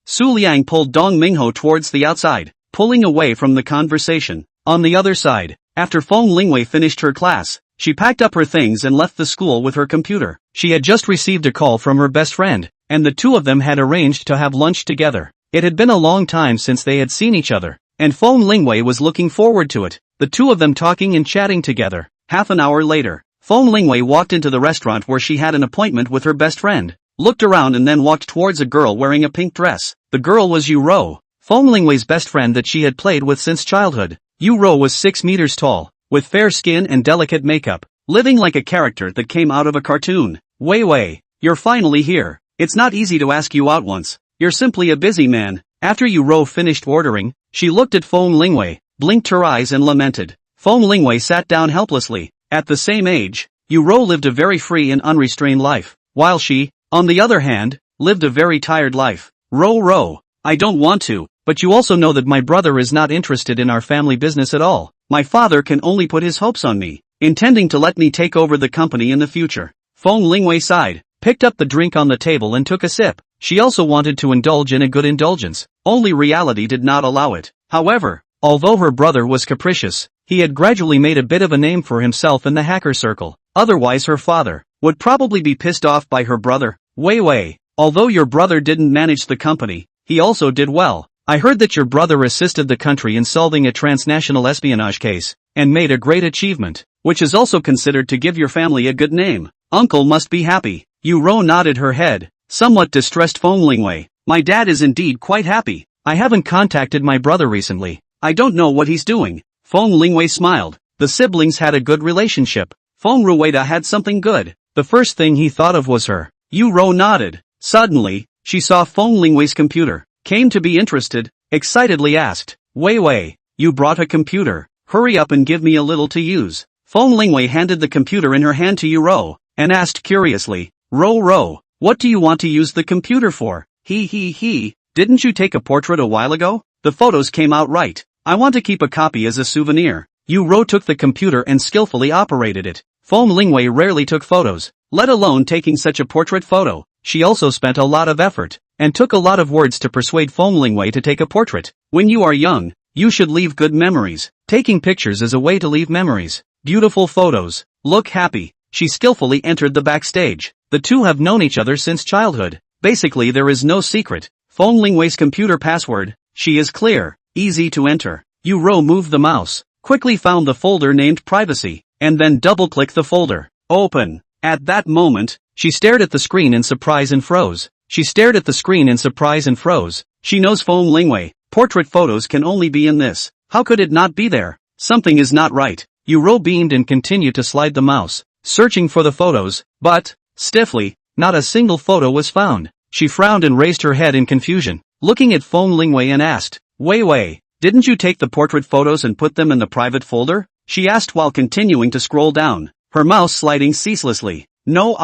Su Liang pulled Dong Mingho towards the outside, pulling away from the conversation. On the other side, after Feng Lingwei finished her class, she packed up her things and left the school with her computer. She had just received a call from her best friend, and the two of them had arranged to have lunch together. It had been a long time since they had seen each other, and Feng Lingwei was looking forward to it, the two of them talking and chatting together. Half an hour later, Feng Lingwei walked into the restaurant where she had an appointment with her best friend, looked around and then walked towards a girl wearing a pink dress. The girl was Yu Ro, Feng Lingwei's best friend that she had played with since childhood. Yu Ro was 6 meters tall, with fair skin and delicate makeup, living like a character that came out of a cartoon. Wei, you're finally here. It's not easy to ask you out once. You're simply a busy man. After Yu Ro finished ordering, she looked at Feng Lingwei, blinked her eyes and lamented. Feng Lingwei sat down helplessly. At the same age, Yu Ro lived a very free and unrestrained life, while she, on the other hand, lived a very tired life. Ro, I don't want to, but you also know that my brother is not interested in our family business at all. My father can only put his hopes on me, intending to let me take over the company in the future. Feng Lingwei sighed, picked up the drink on the table and took a sip. She also wanted to indulge in a good indulgence, only reality did not allow it. However, although her brother was capricious, he had gradually made a bit of a name for himself in the hacker circle. Otherwise her father would probably be pissed off by her brother. Wei, although your brother didn't manage the company, he also did well. I heard that your brother assisted the country in solving a transnational espionage case, and made a great achievement, which is also considered to give your family a good name. Uncle must be happy. Yu Ro nodded her head, somewhat distressed. Feng Lingwei, my dad is indeed quite happy. I haven't contacted my brother recently. I don't know what he's doing. Feng Lingwei smiled. The siblings had a good relationship. Feng Rua had something good. The first thing he thought of was her. Yu Ro nodded. Suddenly, she saw Feng Lingwei's computer, came to be interested, excitedly asked, Wei, you brought a computer. Hurry up and give me a little to use. Feng Lingwei handed the computer in her hand to Yu Ro, and asked curiously, Ro, what do you want to use the computer for? He, didn't you take a portrait a while ago? The photos came out right. I want to keep a copy as a souvenir. Yu Ro took the computer and skillfully operated it. Feng Lingwei rarely took photos, let alone taking such a portrait photo. She also spent a lot of effort, and took a lot of words to persuade Feng Lingwei to take a portrait. When you are young, you should leave good memories. Taking pictures is a way to leave memories. Beautiful photos. Look happy. She skillfully entered the backstage. The two have known each other since childhood. Basically there is no secret. Feng Lingwei's computer password. She is clear, easy to enter. Yu Ro moved the mouse, quickly found the folder named Privacy, and then double-click the folder. Open. At that moment, she stared at the screen in surprise and froze. She knows Feng Lingwei. Portrait photos can only be in this. How could it not be there? Something is not right. Yu Ro beamed and continued to slide the mouse, searching for the photos, but, stiffly, not a single photo was found. She frowned and raised her head in confusion, looking at Feng Lingwei and asked, Wei, didn't you take the portrait photos and put them in the private folder? She asked while continuing to scroll down, her mouse sliding ceaselessly. No,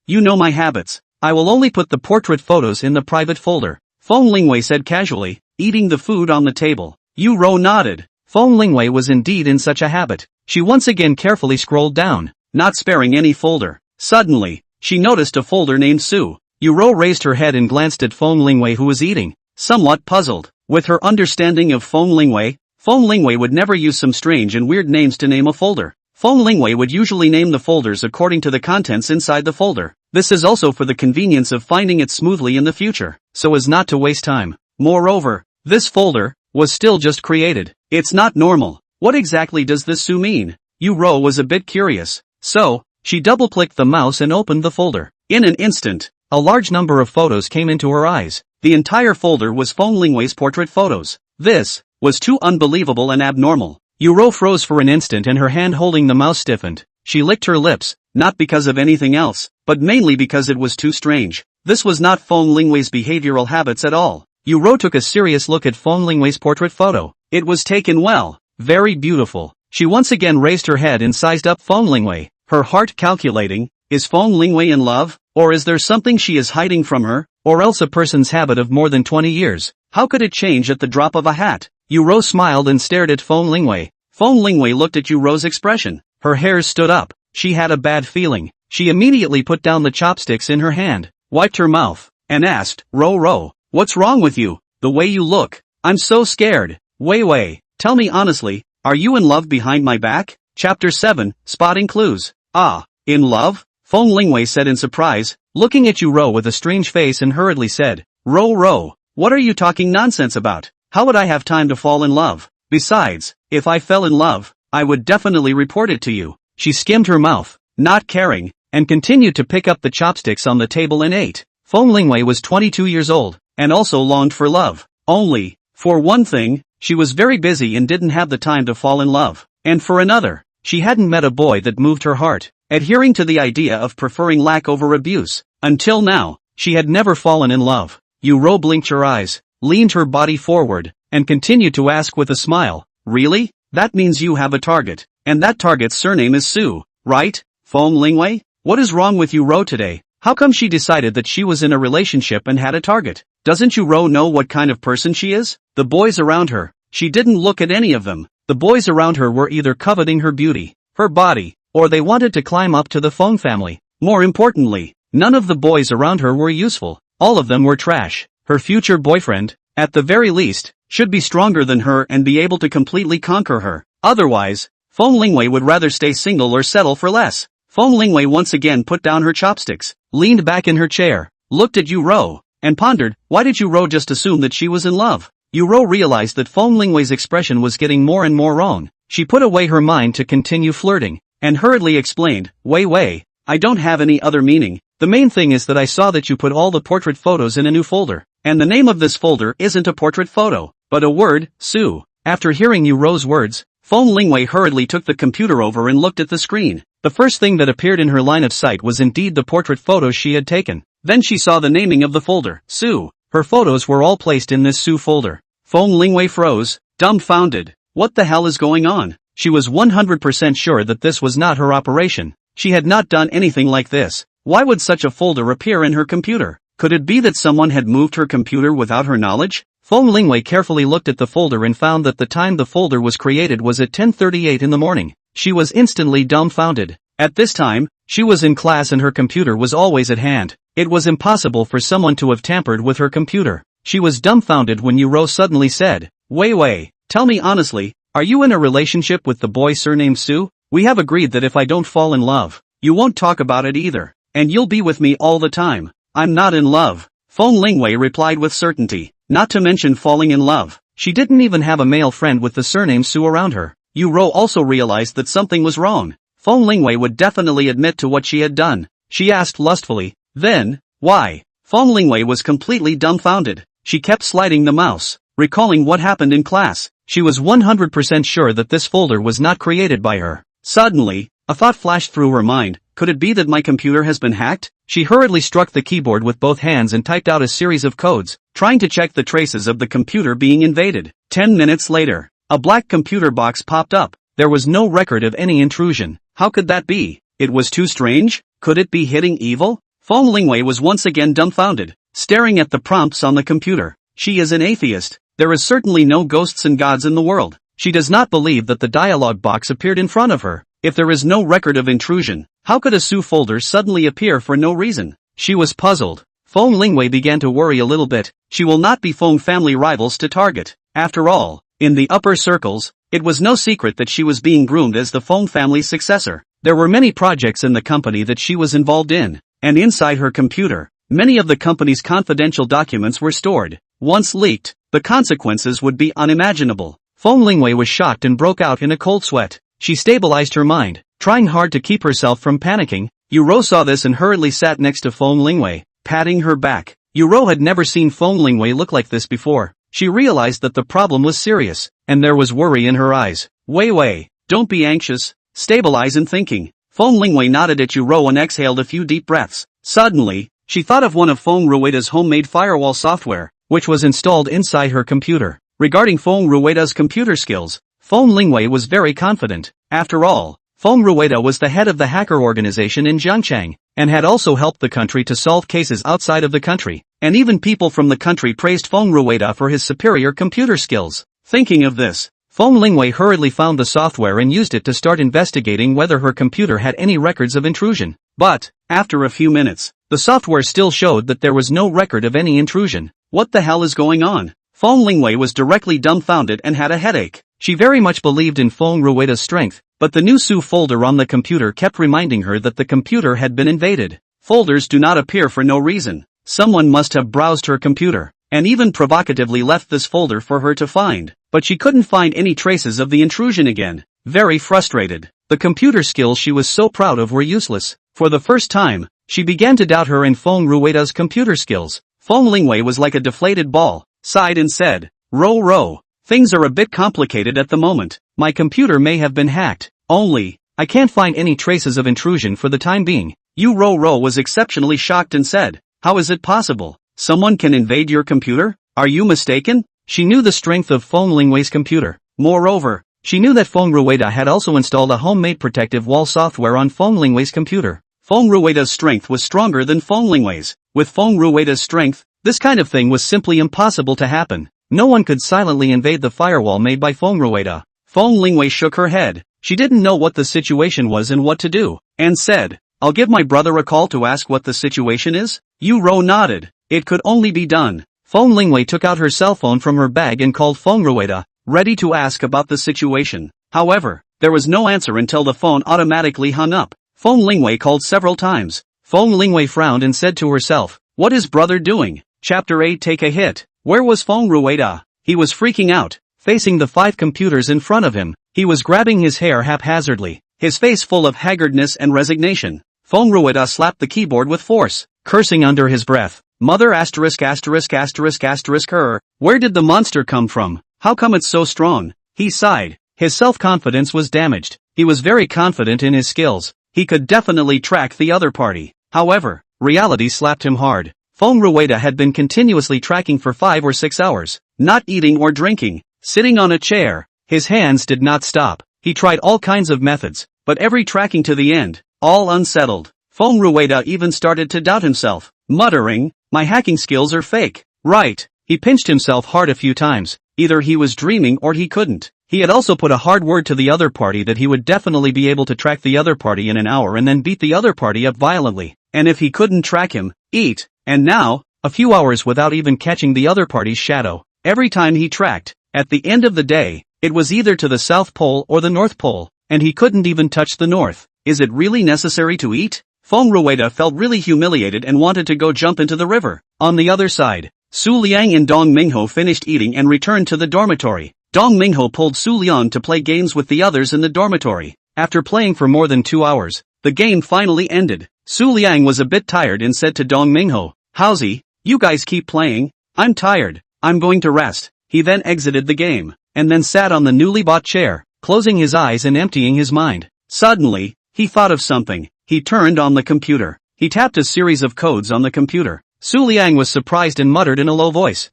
you know my habits. I will only put the portrait photos in the private folder, Feng Lingwei said casually, eating the food on the table. Yu Ro nodded. Feng Lingwei was indeed in such a habit. She once again carefully scrolled down, not sparing any folder. Suddenly, she noticed a folder named Su. Yu Ro raised her head and glanced at Feng Lingwei who was eating, somewhat puzzled. With her understanding of Feng Lingwei would never use some strange and weird names to name a folder. Feng Lingwei would usually name the folders according to the contents inside the folder. This is also for the convenience of finding it smoothly in the future, so as not to waste time. Moreover, this folder was still just created. It's not normal. What exactly does this Su mean? Yu Ro was a bit curious. So, she double-clicked the mouse and opened the folder. In an instant, a large number of photos came into her eyes. The entire folder was Feng Lingwei's portrait photos. This was too unbelievable and abnormal. Yu Ro froze for an instant and her hand holding the mouse stiffened. She licked her lips, not because of anything else, but mainly because it was too strange. This was not Feng Lingwei's behavioral habits at all. Yu Ro took a serious look at Feng Lingwei's portrait photo. It was taken well, very beautiful. She once again raised her head and sized up Feng Lingwei, her heart calculating, is Feng Lingwei in love, or is there something she is hiding from her, or else a person's habit of more than 20 years? How could it change at the drop of a hat? Yu Ro smiled and stared at Feng Lingwei. Feng Lingwei looked at Yu Ro's expression. Her hairs stood up. She had a bad feeling. She immediately put down the chopsticks in her hand. wiped her mouth, and asked, Ro, what's wrong with you? The way you look. I'm so scared. Wei, tell me honestly, are you in love behind my back? Chapter 7, Spotting Clues. Ah, in love? Feng Lingwei said in surprise, looking at Ro with a strange face, and hurriedly said, Ro, what are you talking nonsense about? How would I have time to fall in love? Besides, if I fell in love, I would definitely report it to you. She skimmed her mouth, not caring, and continued to pick up the chopsticks on the table and ate. Feng Lingwei was 22 years old, and also longed for love. Only, for one thing, she was very busy and didn't have the time to fall in love. And for another, she hadn't met a boy that moved her heart, adhering to the idea of preferring lack over abuse. Until now, she had never fallen in love. Ro blinked her eyes, leaned her body forward, and continued to ask with a smile, really? That means you have a target, and that target's surname is Su, right? Feng Lingwei? What is wrong with Ro today? How come she decided that she was in a relationship and had a target? Doesn't Ro know what kind of person she is? The boys around her, she didn't look at any of them. The boys around her were either coveting her beauty, her body, or they wanted to climb up to the Feng family. More importantly, none of the boys around her were useful. All of them were trash. Her future boyfriend, at the very least, should be stronger than her and be able to completely conquer her. Otherwise, Feng Lingwei would rather stay single or settle for less. Feng Lingwei once again put down her chopsticks, leaned back in her chair, looked at Ro, and pondered, why did Ro just assume that she was in love? Ro realized that Feng Lingwei's expression was getting more and more wrong. She put away her mind to continue flirting, and hurriedly explained, Wei, I don't have any other meaning. The main thing is that I saw that you put all the portrait photos in a new folder, and the name of this folder isn't a portrait photo, but a word, Su. After hearing Ro's words, Feng Lingwei hurriedly took the computer over and looked at the screen. The first thing that appeared in her line of sight was indeed the portrait photos she had taken. Then she saw the naming of the folder, Su. Her photos were all placed in this Su folder. Feng Lingwei froze, dumbfounded. What the hell is going on? She was 100% sure that this was not her operation. She had not done anything like this. Why would such a folder appear in her computer? Could it be that someone had moved her computer without her knowledge? Feng Lingwei carefully looked at the folder and found that the time the folder was created was at 10:38 in the morning. She was instantly dumbfounded. At this time, she was in class and her computer was always at hand. It was impossible for someone to have tampered with her computer. She was dumbfounded when Ro suddenly said, Wei, tell me honestly, are you in a relationship with the boy surnamed Su? We have agreed that if I don't fall in love, you won't talk about it either, and you'll be with me all the time. I'm not in love. Feng Lingwei replied with certainty, not to mention falling in love. She didn't even have a male friend with the surname Su around her. Ro also realized that something was wrong. Feng Lingwei would definitely admit to what she had done. She asked lustfully, then, why? Feng Lingwei was completely dumbfounded. She kept sliding the mouse, recalling what happened in class. She was 100% sure that this folder was not created by her. Suddenly, a thought flashed through her mind. Could it be that my computer has been hacked? She hurriedly struck the keyboard with both hands and typed out a series of codes, trying to check the traces of the computer being invaded. 10 minutes later, a black computer box popped up. There was no record of any intrusion. How could that be? It was too strange? Could it be hitting evil? Feng Lingwei was once again dumbfounded, staring at the prompts on the computer. She is an atheist. There is certainly no ghosts and gods in the world. She does not believe that the dialog box appeared in front of her. If there is no record of intrusion, how could a Su folder suddenly appear for no reason? She was puzzled. Feng Lingwei began to worry a little bit. She will not be Feng family rivals to target. After all, in the upper circles, it was no secret that she was being groomed as the Feng family's successor. There were many projects in the company that she was involved in, and inside her computer, many of the company's confidential documents were stored. Once leaked, the consequences would be unimaginable. Feng Lingwei was shocked and broke out in a cold sweat. She stabilized her mind, trying hard to keep herself from panicking. Ro saw this and hurriedly sat next to Feng Lingwei, patting her back. Ro had never seen Feng Lingwei look like this before. She realized that the problem was serious, and there was worry in her eyes. Wei, don't be anxious. Stabilize and thinking. Feng Lingwei nodded at Ro and exhaled a few deep breaths. Suddenly, she thought of one of Feng Rua's homemade firewall software, which was installed inside her computer. Regarding Feng Rua's computer skills, Feng Lingwei was very confident. After all, Feng Rua was the head of the hacker organization in Zhangchang, and had also helped the country to solve cases outside of the country, and even people from the country praised Feng Rua for his superior computer skills. Thinking of this, Feng Lingwei hurriedly found the software and used it to start investigating whether her computer had any records of intrusion. But, after a few minutes, the software still showed that there was no record of any intrusion. What the hell is going on? Feng Lingwei was directly dumbfounded and had a headache. She very much believed in Fong Rua's strength, but the new Su folder on the computer kept reminding her that the computer had been invaded. Folders do not appear for no reason. Someone must have browsed her computer, and even provocatively left this folder for her to find. But she couldn't find any traces of the intrusion again. Very frustrated, the computer skills she was so proud of were useless. For the first time, she began to doubt her and Fong Rua's computer skills. Feng Lingwei was like a deflated ball, sighed and said, Row. Things are a bit complicated at the moment. My computer may have been hacked. Only, I can't find any traces of intrusion for the time being. Row was exceptionally shocked and said, how is it possible? Someone can invade your computer? Are you mistaken? She knew the strength of Feng Lingwei's computer. Moreover, she knew that Fong Rua had also installed a homemade protective wall software on Feng Lingwei's computer. Fong Rua's strength was stronger than Feng Lingwei's. With Fong Rua's strength, this kind of thing was simply impossible to happen. No one could silently invade the firewall made by Fong Rua. Feng Lingwei shook her head. She didn't know what the situation was and what to do, and said, I'll give my brother a call to ask what the situation is. Ro nodded. It could only be done. Feng Lingwei took out her cell phone from her bag and called Fong Rua, ready to ask about the situation. However, there was no answer until the phone automatically hung up. Feng Lingwei called several times. Feng Lingwei frowned and said to herself, what is brother doing? Chapter 8 Take a hit. Where was Fong Rua? He was freaking out, facing the 5 computers in front of him. He was grabbing his hair haphazardly, his face full of haggardness and resignation. Fong Rua slapped the keyboard with force, cursing under his breath. Mother *********. Where did the monster come from? How come it's so strong? He sighed. His self-confidence was damaged. He was very confident in his skills. He could definitely track the other party. However, reality slapped him hard. Fong Rua had been continuously tracking for 5 or 6 hours, not eating or drinking, sitting on a chair. His hands did not stop. He tried all kinds of methods, but every tracking to the end, all unsettled. Fong Rua even started to doubt himself, muttering, my hacking skills are fake. Right. He pinched himself hard a few times. Either he was dreaming or he couldn't. He had also put a hard word to the other party that he would definitely be able to track the other party in an hour and then beat the other party up violently. And if he couldn't track him, eat. And now, a few hours without even catching the other party's shadow. Every time he tracked, at the end of the day, it was either to the South Pole or the North Pole, and he couldn't even touch the North. Is it really necessary to eat? Fong Rua felt really humiliated and wanted to go jump into the river. On the other side, Su Liang and Dong Mingho finished eating and returned to the dormitory. Dong Mingho pulled Su Liang to play games with the others in the dormitory. After playing for more than 2 hours, the game finally ended. Su Liang was a bit tired and said to Dong Mingho, Howsy, you guys keep playing? I'm tired. I'm going to rest. He then exited the game, and then sat on the newly bought chair, closing his eyes and emptying his mind. Suddenly, he thought of something. He turned on the computer. He tapped a series of codes on the computer. Su Liang was surprised and muttered in a low voice,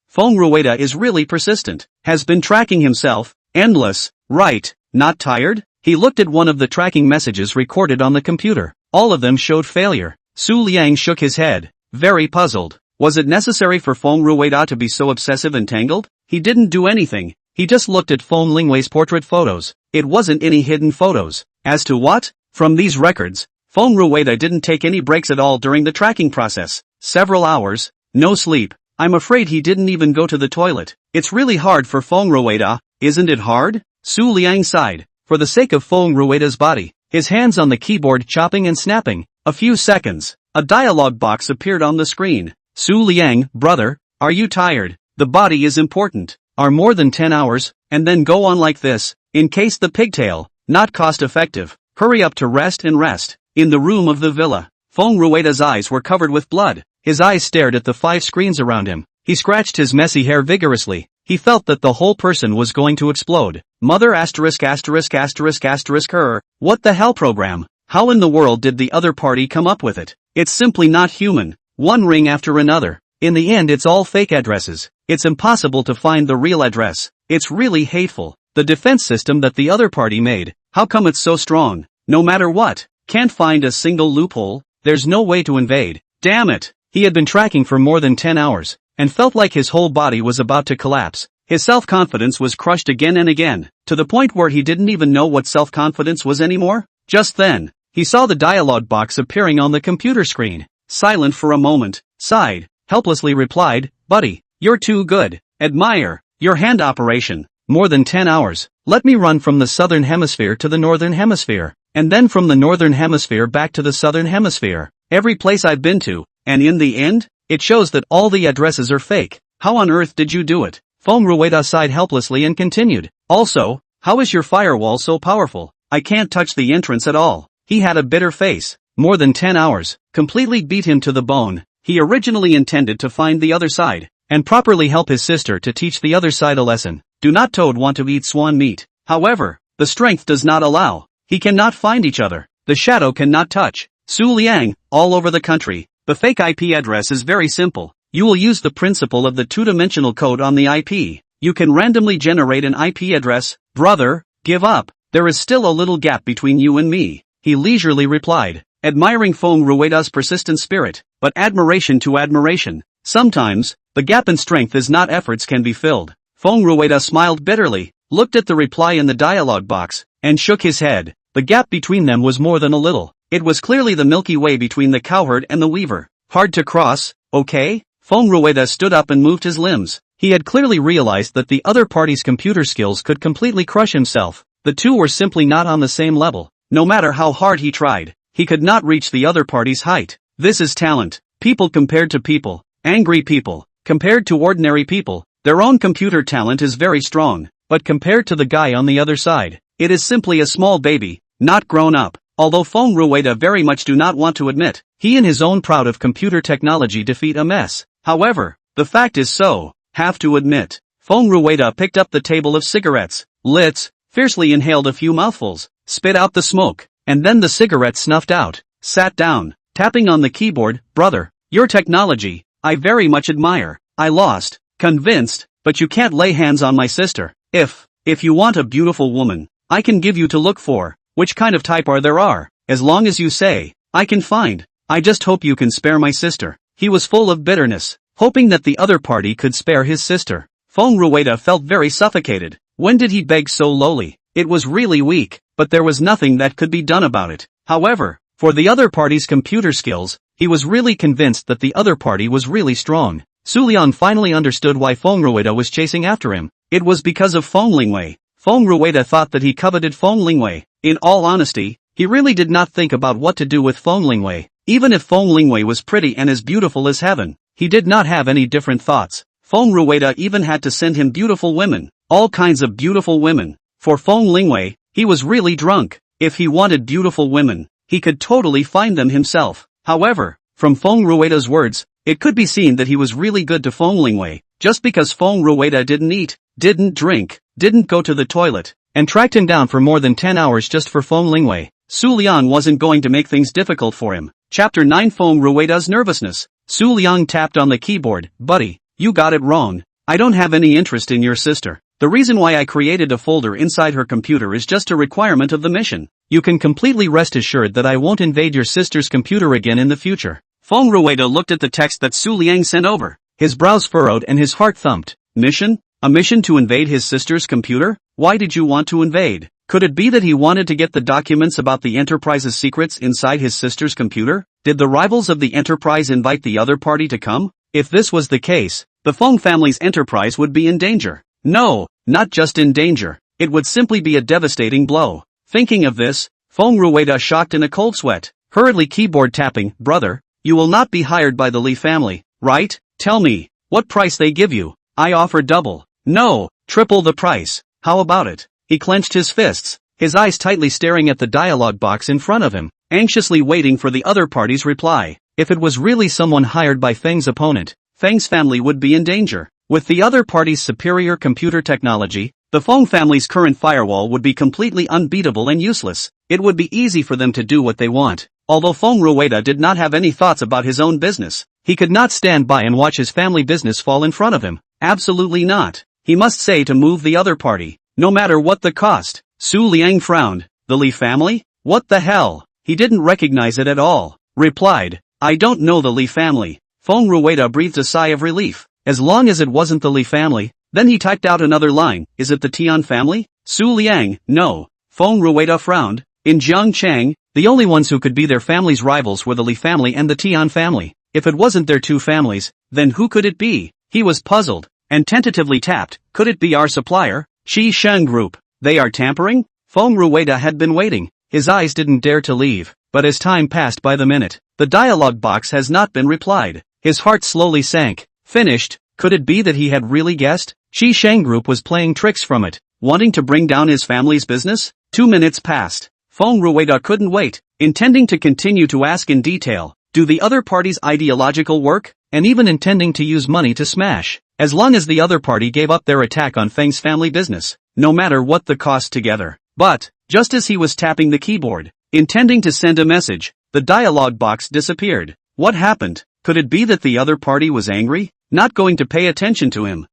Fong Rua is really persistent. Has been tracking himself. Endless. Right. Not tired? He looked at one of the tracking messages recorded on the computer. All of them showed failure. Su Liang shook his head, very puzzled. Was it necessary for Fong Rua to be so obsessive and tangled? He didn't do anything. He just looked at Feng Lingwei's portrait photos. It wasn't any hidden photos. As to what? From these records, Fong Rua didn't take any breaks at all during the tracking process. Several hours, no sleep. I'm afraid he didn't even go to the toilet. It's really hard for Fong Rua, isn't it hard? Su Liang sighed, for the sake of Fong Rua's body, his hands on the keyboard chopping and snapping. A few seconds, a dialog box appeared on the screen. Su Liang, brother, are you tired? The body is important. Are more than 10 hours, and then go on like this, in case the pigtail, not cost effective. Hurry up to rest and rest. In the room of the villa, Fong Rua's eyes were covered with blood. His eyes stared at the 5 screens around him. He scratched his messy hair vigorously. He felt that the whole person was going to explode. Mother *********. What the hell program? How in the world did the other party come up with it? It's simply not human. One ring after another. In the end it's all fake addresses. It's impossible to find the real address. It's really hateful. The defense system that the other party made, how come it's so strong? No matter what, can't find a single loophole, there's no way to invade. Damn it! He had been tracking for more than 10 hours, and felt like his whole body was about to collapse. His self-confidence was crushed again and again, to the point where he didn't even know what self-confidence was anymore. Just then, he saw the dialog box appearing on the computer screen. silent for a moment, sighed, helplessly replied, buddy, you're too good. Admire your hand operation. More than 10 hours. Let me run from the southern hemisphere to the northern hemisphere, and then from the northern hemisphere back to the southern hemisphere. Every place I've been to, and in the end, it shows that all the addresses are fake. How on earth did you do it? Fong Rua sighed helplessly and continued. Also, how is your firewall so powerful? I can't touch the entrance at all. He had a bitter face. More than 10 hours. Completely beat him to the bone. He originally intended to find the other side, and properly help his sister to teach the other side a lesson. Do not toad want to eat swan meat. However, the strength does not allow. He cannot find each other. The shadow cannot touch. Su Liang, all over the country. The fake IP address is very simple. You will use the principle of the two-dimensional code on the IP. You can randomly generate an IP address. Brother, give up. There is still a little gap between you and me. He leisurely replied, admiring Fong Rueda's persistent spirit, but admiration to admiration. Sometimes, the gap in strength is not efforts can be filled. Fong Rua smiled bitterly, looked at the reply in the dialogue box, and shook his head. The gap between them was more than a little. It was clearly the Milky Way between the cowherd and the weaver. Hard to cross, okay? Fong Rua stood up and moved his limbs. He had clearly realized that the other party's computer skills could completely crush himself. The two were simply not on the same level. No matter how hard he tried, he could not reach the other party's height. This is talent. People compared to people. Angry people. Compared to ordinary people. Their own computer talent is very strong, but compared to the guy on the other side, it is simply a small baby, not grown up. Although Fong Rua very much do not want to admit, he and his own proud of computer technology defeat a mess. However, the fact is so, have to admit. Fong Rua picked up the table of cigarettes, lit, fiercely inhaled a few mouthfuls, spit out the smoke, and then the cigarette snuffed out, sat down, tapping on the keyboard. Brother, your technology, I very much admire. I lost. Convinced, but you can't lay hands on my sister. If you want a beautiful woman, I can give you to look for. Which kind of type are there are? As long as you say, I can find. I just hope you can spare my sister. He was full of bitterness, hoping that the other party could spare his sister. Fong Rua felt very suffocated. When did he beg so lowly? It was really weak, but there was nothing that could be done about it. However, for the other party's computer skills, he was really convinced that the other party was really strong. Su Liang finally understood why Fong Rua was chasing after him. It was because of Feng Lingwei. Fong Rua thought that he coveted Feng Lingwei. In all honesty, he really did not think about what to do with Feng Lingwei. Even if Feng Lingwei was pretty and as beautiful as heaven, he did not have any different thoughts. Fong Rua even had to send him beautiful women. All kinds of beautiful women. For Feng Lingwei, he was really drunk. If he wanted beautiful women, he could totally find them himself. However, from Fong Rueda's words, it could be seen that he was really good to Feng Lingwei, just because Fong Rua didn't eat, didn't drink, didn't go to the toilet, and tracked him down for more than 10 hours just for Feng Lingwei. Su Liang wasn't going to make things difficult for him. Chapter 9 Fong Rueda's nervousness. Su Liang tapped on the keyboard. Buddy, you got it wrong. I don't have any interest in your sister. The reason why I created a folder inside her computer is just a requirement of the mission. You can completely rest assured that I won't invade your sister's computer again in the future. Fong Rua looked at the text that Su Liang sent over. His brows furrowed and his heart thumped. Mission? A mission to invade his sister's computer? Why did you want to invade? Could it be that he wanted to get the documents about the Enterprise's secrets inside his sister's computer? Did the rivals of the Enterprise invite the other party to come? If this was the case, the Fong family's enterprise would be in danger. No, not just in danger. It would simply be a devastating blow. Thinking of this, Fong Rua shocked in a cold sweat, hurriedly keyboard tapping. Brother, you will not be hired by the Li family, right? Tell me, what price they give you? I offer double. No, triple the price. How about it? He clenched his fists, his eyes tightly staring at the dialogue box in front of him, anxiously waiting for the other party's reply. If it was really someone hired by Feng's opponent, Feng's family would be in danger. With the other party's superior computer technology, the Fong family's current firewall would be completely unbeatable and useless. It would be easy for them to do what they want. Although Fong Rua did not have any thoughts about his own business, he could not stand by and watch his family business fall in front of him. Absolutely not. He must say to move the other party, no matter what the cost. Su Liang frowned. The Li family? What the hell? He didn't recognize it at all. Replied, I don't know the Li family. Fong Rua breathed a sigh of relief. As long as it wasn't the Li family, then he typed out another line. Is it the Tian family? Su Liang, no. Fong Rua frowned. In Jiangchang, The only ones who could be their family's rivals were the Li family and the Tian family. If it wasn't their two families, then who could it be? He was puzzled, and tentatively tapped. Could it be our supplier? Qi Sheng Group. They are tampering? Feng Rua had been waiting. His eyes didn't dare to leave, but as time passed by the minute, the dialogue box has not been replied. His heart slowly sank. Finished. Could it be that he had really guessed? Qi Sheng Group was playing tricks from it, wanting to bring down his family's business? 2 minutes passed. Fong Rua couldn't wait, intending to continue to ask in detail, do the other party's ideological work? And even intending to use money to smash, as long as the other party gave up their attack on Feng's family business, no matter what the cost together. But, just as he was tapping the keyboard, intending to send a message, the dialogue box disappeared. What happened? Could it be that the other party was angry? Not going to pay attention to him?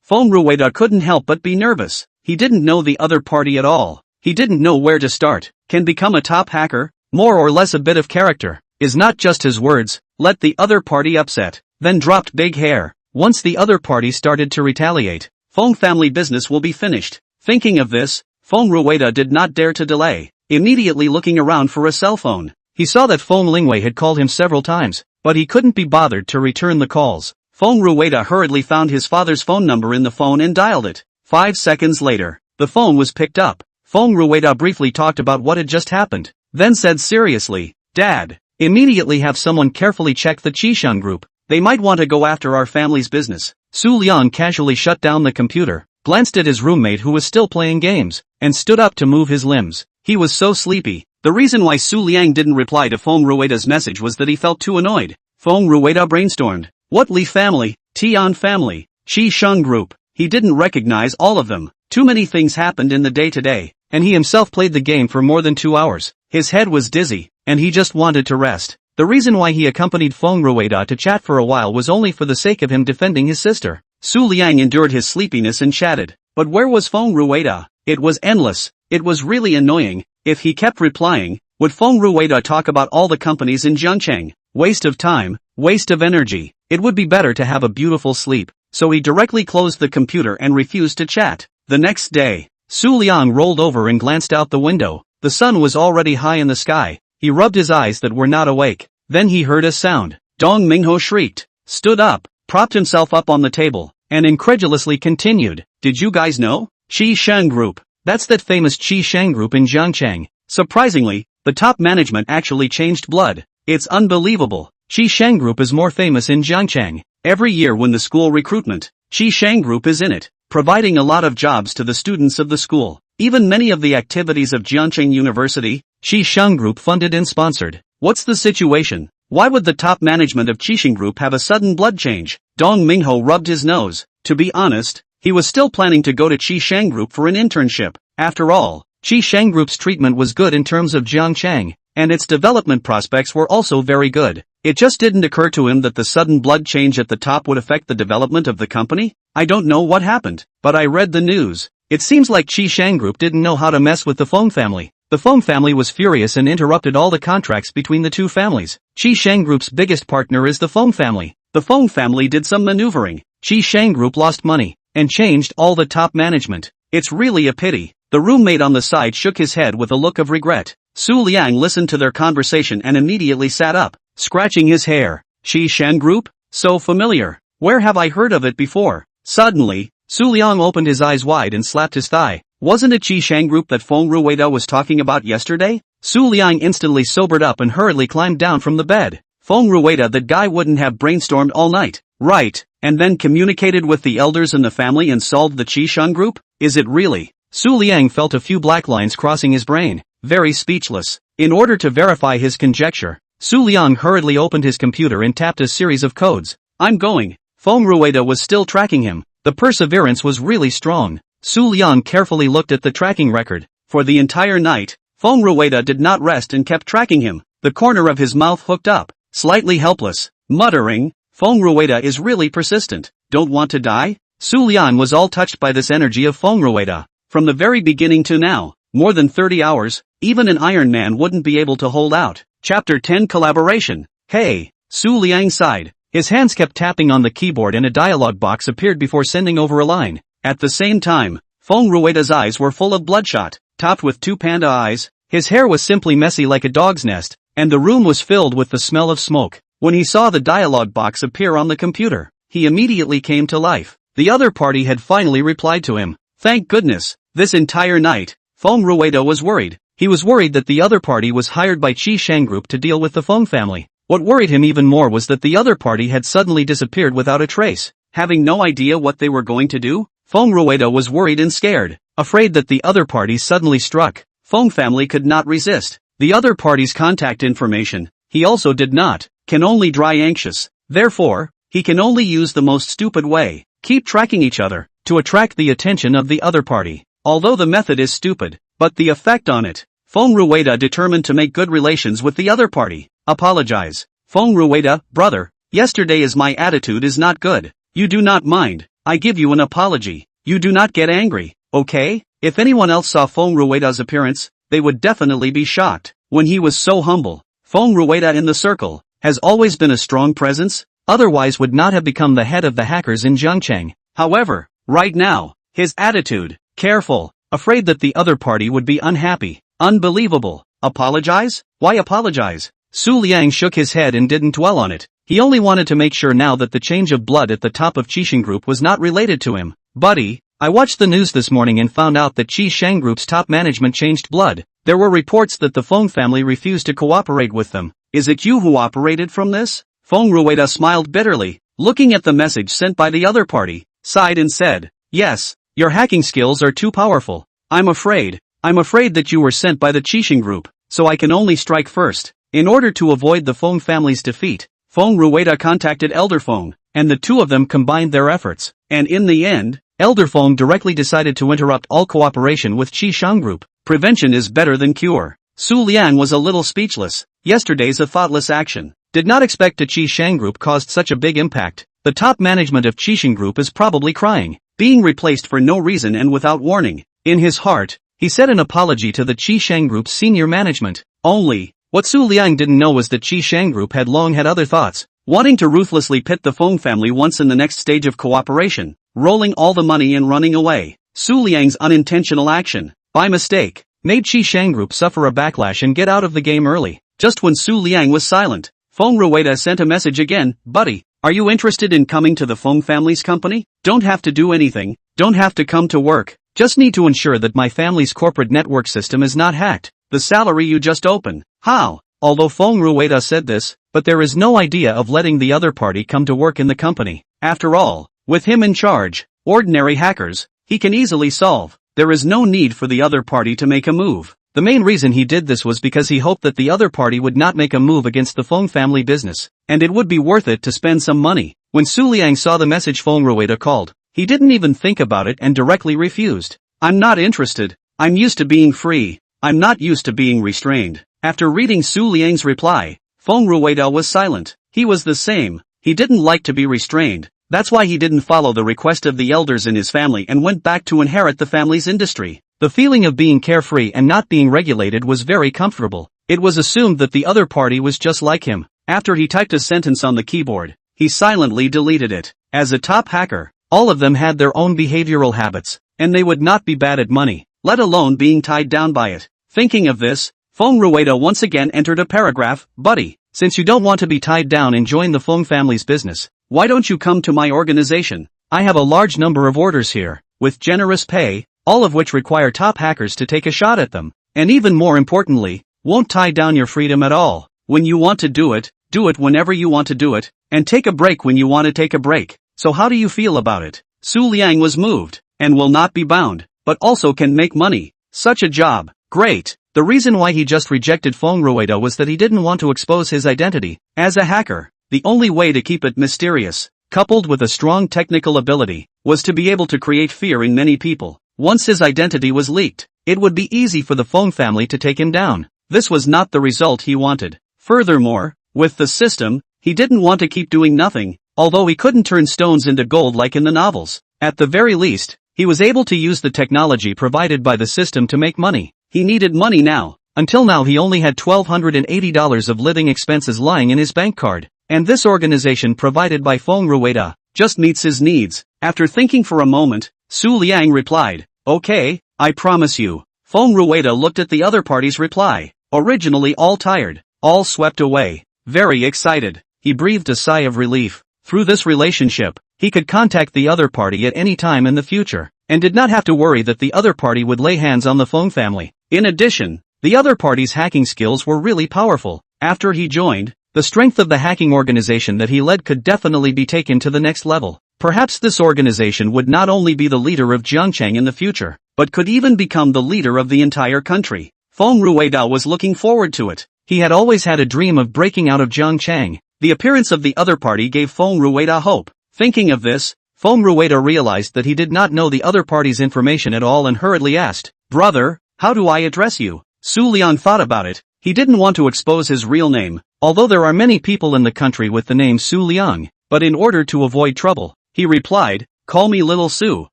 Fong Rua couldn't help but be nervous. He didn't know the other party at all. He didn't know where to start. Can become a top hacker, more or less a bit of character, is not just his words, let the other party upset, then dropped big hair. Once the other party started to retaliate, Fong family business will be finished. Thinking of this, Fong Rua did not dare to delay, immediately looking around for a cell phone. He saw that Feng Lingwei had called him several times, but he couldn't be bothered to return the calls. Fong Rua hurriedly found his father's phone number in the phone and dialed it. 5 seconds later, the phone was picked up. Fong Rua briefly talked about what had just happened, then said seriously, Dad, immediately have someone carefully check the Qisheng Group. They might want to go after our family's business. Liang casually shut down the computer, glanced at his roommate who was still playing games, and stood up to move his limbs. He was so sleepy. The reason why Liang didn't reply to Fong Rua's message was that he felt too annoyed. Fong Rua brainstormed. What Li family, Tian family, Qisheng Group? He didn't recognize all of them. Too many things happened in the day-to-day, and he himself played the game for more than 2 hours. His head was dizzy, and he just wanted to rest. The reason why he accompanied Fong Rua to chat for a while was only for the sake of him defending his sister. Liang endured his sleepiness and chatted. But where was Fong Rua? It was endless. It was really annoying. If he kept replying, would Fong Rua talk about all the companies in Zhangcheng? Waste of time, waste of energy. It would be better to have a beautiful sleep. So he directly closed the computer and refused to chat. The next day, Liang rolled over and glanced out the window. The sun was already high in the sky. He rubbed his eyes that were not awake. Then he heard a sound. Dong Mingho shrieked, stood up, propped himself up on the table, and incredulously continued. Did you guys know? Qi Sheng Group. That's that famous Qi Sheng Group in Zhangcheng. Surprisingly, the top management actually changed blood. It's unbelievable. Qi Sheng Group is more famous in Zhangcheng. Every year when the school recruitment, Qi Sheng Group is in it, providing a lot of jobs to the students of the school. Even many of the activities of Jiangcheng University, Qi Sheng Group funded and sponsored. What's the situation? Why would the top management of Qisheng Group have a sudden blood change? Dong Mingho rubbed his nose. To be honest, he was still planning to go to Qisheng Group for an internship. After all, Qisheng Group's treatment was good in terms of Jiangcheng, and its development prospects were also very good. It just didn't occur to him that the sudden blood change at the top would affect the development of the company. I don't know what happened, but I read the news. It seems like Qisheng Group didn't know how to mess with the Feng family. The Feng family was furious and interrupted all the contracts between the two families. Qisheng Group's biggest partner is the Feng family. The Feng family did some maneuvering. Qisheng Group lost money, and changed all the top management. It's really a pity. The roommate on the side shook his head with a look of regret. Liang listened to their conversation and immediately sat up, scratching his hair. Qisheng Group? So familiar. Where have I heard of it before? Suddenly, Liang opened his eyes wide and slapped his thigh. Wasn't it Qisheng Group that Feng Rua was talking about yesterday? Liang instantly sobered up and hurriedly climbed down from the bed. Feng Rua, that guy wouldn't have brainstormed all night, right? And then communicated with the elders in the family and solved the Qisheng Group? Is it really? Liang felt a few black lines crossing his brain, very speechless. In order to verify his conjecture, Liang hurriedly opened his computer and tapped a series of codes. I'm going. Feng Rua was still tracking him. The perseverance was really strong. Liang carefully looked at the tracking record. For the entire night, Feng Rua did not rest and kept tracking him, the corner of his mouth hooked up, slightly helpless, muttering, Feng Rua is really persistent. Don't want to die? Liang was all touched by this energy of Feng Rua. From the very beginning to now, more than 30 hours, even an Iron Man wouldn't be able to hold out. Chapter 10 Collaboration. Hey, Liang sighed. His hands kept tapping on the keyboard and a dialog box appeared before sending over a line. At the same time, Feng Rua's eyes were full of bloodshot, topped with two panda eyes. His hair was simply messy like a dog's nest, and the room was filled with the smell of smoke. When he saw the dialogue box appear on the computer, he immediately came to life. The other party had finally replied to him. Thank goodness. This entire night, Fong Rua was worried. He was worried that the other party was hired by Qi Shang Group to deal with the Feng family. What worried him even more was that the other party had suddenly disappeared without a trace. Having no idea what they were going to do, Fong Rua was worried and scared, afraid that the other party suddenly struck. Feng family could not resist the other party's contact information. He also did not, can only dry anxious. Therefore, he can only use the most stupid way, keep tracking each other, to attract the attention of the other party. Although the method is stupid, but the effect on it. Fong Rua determined to make good relations with the other party. Apologize. Fong Rua, brother, yesterday my attitude is not good. You do not mind, I give you an apology. You do not get angry, okay? If anyone else saw Fong Rua's appearance, they would definitely be shocked. When he was so humble, Fong Rua in the circle has always been a strong presence, otherwise would not have become the head of the hackers in Zhongcheng. However, right now, his attitude, careful, afraid that the other party would be unhappy, unbelievable. Apologize? Why apologize? Su Liang shook his head and didn't dwell on it. He only wanted to make sure now that the change of blood at the top of Qisheng Group was not related to him. Buddy, I watched the news this morning and found out that Qi Shang Group's top management changed blood. There were reports that the Feng family refused to cooperate with them. Is it you who operated from this? Fong Rua smiled bitterly, looking at the message sent by the other party, sighed and said, yes, your hacking skills are too powerful. I'm afraid that you were sent by the Qisheng Group, so I can only strike first. In order to avoid the Feng family's defeat, Fong Rua contacted Elder Feng, and the two of them combined their efforts. And in the end, Elder Feng directly decided to interrupt all cooperation with Qi Shang Group. Prevention is better than cure. Su Liang was a little speechless. Yesterday's a thoughtless action. Did not expect a Qi Shang Group caused such a big impact. The top management of Qisheng Group is probably crying, being replaced for no reason and without warning. In his heart, he said an apology to the Qi Shang Group's senior management. Only, what Su Liang didn't know was that Qi Shang Group had long had other thoughts, wanting to ruthlessly pit the Feng family once in the next stage of cooperation, rolling all the money and running away. Su Liang's unintentional action, by mistake, made Qi Shang Group suffer a backlash and get out of the game early. Just when Su Liang was silent, Fong Rua sent a message again. Buddy, are you interested in coming to the Feng family's company? Don't have to do anything, don't have to come to work, just need to ensure that my family's corporate network system is not hacked. The salary you just open. How? Although Fong Rua said this, but there is no idea of letting the other party come to work in the company. After all, with him in charge, ordinary hackers, he can easily solve. There is no need for the other party to make a move. The main reason he did this was because he hoped that the other party would not make a move against the Feng family business, and it would be worth it to spend some money. When Su Liang saw the message Fong Rua called, he didn't even think about it and directly refused. I'm not interested. I'm used to being free. I'm not used to being restrained. After reading Su Liang's reply, Fong Rua was silent. He was the same. He didn't like to be restrained. That's why he didn't follow the request of the elders in his family and went back to inherit the family's industry. The feeling of being carefree and not being regulated was very comfortable. It was assumed that the other party was just like him. After he typed a sentence on the keyboard, he silently deleted it. As a top hacker, all of them had their own behavioral habits, and they would not be bad at money, let alone being tied down by it. Thinking of this, Fong Rua once again entered a paragraph. Buddy, since you don't want to be tied down and join the Feng family's business, why don't you come to my organization? I have a large number of orders here, with generous pay, all of which require top hackers to take a shot at them, and even more importantly, won't tie down your freedom at all. When you want to do it whenever you want to do it, and take a break when you want to take a break. So how do you feel about it? Su Liang was moved, and will not be bound, but also can make money. Such a job, great. The reason why he just rejected Fong Rua was that he didn't want to expose his identity. As a hacker, the only way to keep it mysterious, coupled with a strong technical ability, was to be able to create fear in many people. Once his identity was leaked, it would be easy for the Feng family to take him down. This was not the result he wanted. Furthermore, with the system, he didn't want to keep doing nothing, although he couldn't turn stones into gold like in the novels. At the very least, he was able to use the technology provided by the system to make money. He needed money now. Until now he only had $1,280 of living expenses lying in his bank card, and this organization provided by Fong Rua just meets his needs. After thinking for a moment, Su Liang replied, okay, I promise you. Fong Rua looked at the other party's reply. Originally all tired, all swept away, very excited. He breathed a sigh of relief. Through this relationship, he could contact the other party at any time in the future, and did not have to worry that the other party would lay hands on the Fong family. In addition, the other party's hacking skills were really powerful. After he joined, the strength of the hacking organization that he led could definitely be taken to the next level. Perhaps this organization would not only be the leader of Jiangcheng in the future, but could even become the leader of the entire country. Feng Rua was looking forward to it. He had always had a dream of breaking out of Jiangcheng. The appearance of the other party gave Feng Rua hope. Thinking of this, Feng Rua realized that he did not know the other party's information at all and hurriedly asked, "Brother, how do I address you?" Liang thought about it. He didn't want to expose his real name, although there are many people in the country with the name Liang, but in order to avoid trouble, he replied, "Call me Little Su."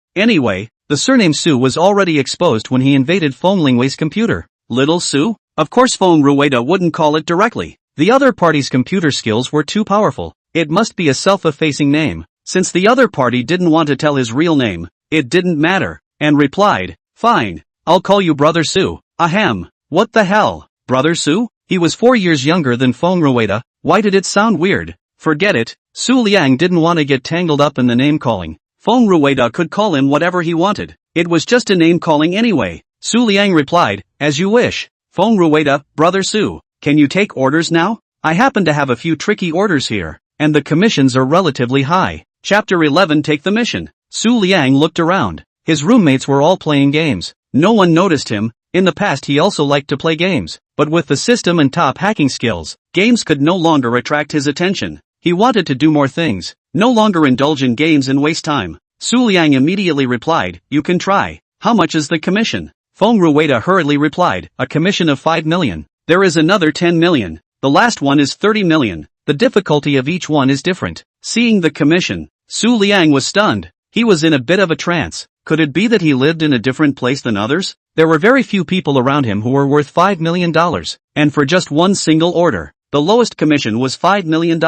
Anyway, the surname Su was already exposed when he invaded Feng Lingwei's computer. Little Su? Of course Feng Rua wouldn't call it directly. The other party's computer skills were too powerful. It must be a self-effacing name. Since the other party didn't want to tell his real name, it didn't matter, and replied, "Fine, I'll call you Brother Su." Ahem, what the hell, Brother Su? He was 4 years younger than Feng Rua. Why did it sound weird? Forget it. Liang didn't want to get tangled up in the name-calling. Feng Rua could call him whatever he wanted. It was just a name-calling anyway. Liang replied, "As you wish." Feng Rua, "Brother Su, can you take orders now? I happen to have a few tricky orders here, and the commissions are relatively high." Chapter 11 Take the Mission. Liang looked around. His roommates were all playing games. No one noticed him. In the past he also liked to play games, but with the system and top hacking skills, games could no longer attract his attention. He wanted to do more things, no longer indulge in games and waste time. Liang immediately replied, "You can try. How much is the commission?" Feng Rua hurriedly replied, "A commission of 5 million. There is another 10 million. The last one is 30 million. The difficulty of each one is different." Seeing the commission, Liang was stunned. He was in a bit of a trance. Could it be that he lived in a different place than others? There were very few people around him who were worth $5 million, and for just one single order, the lowest commission was $5 million.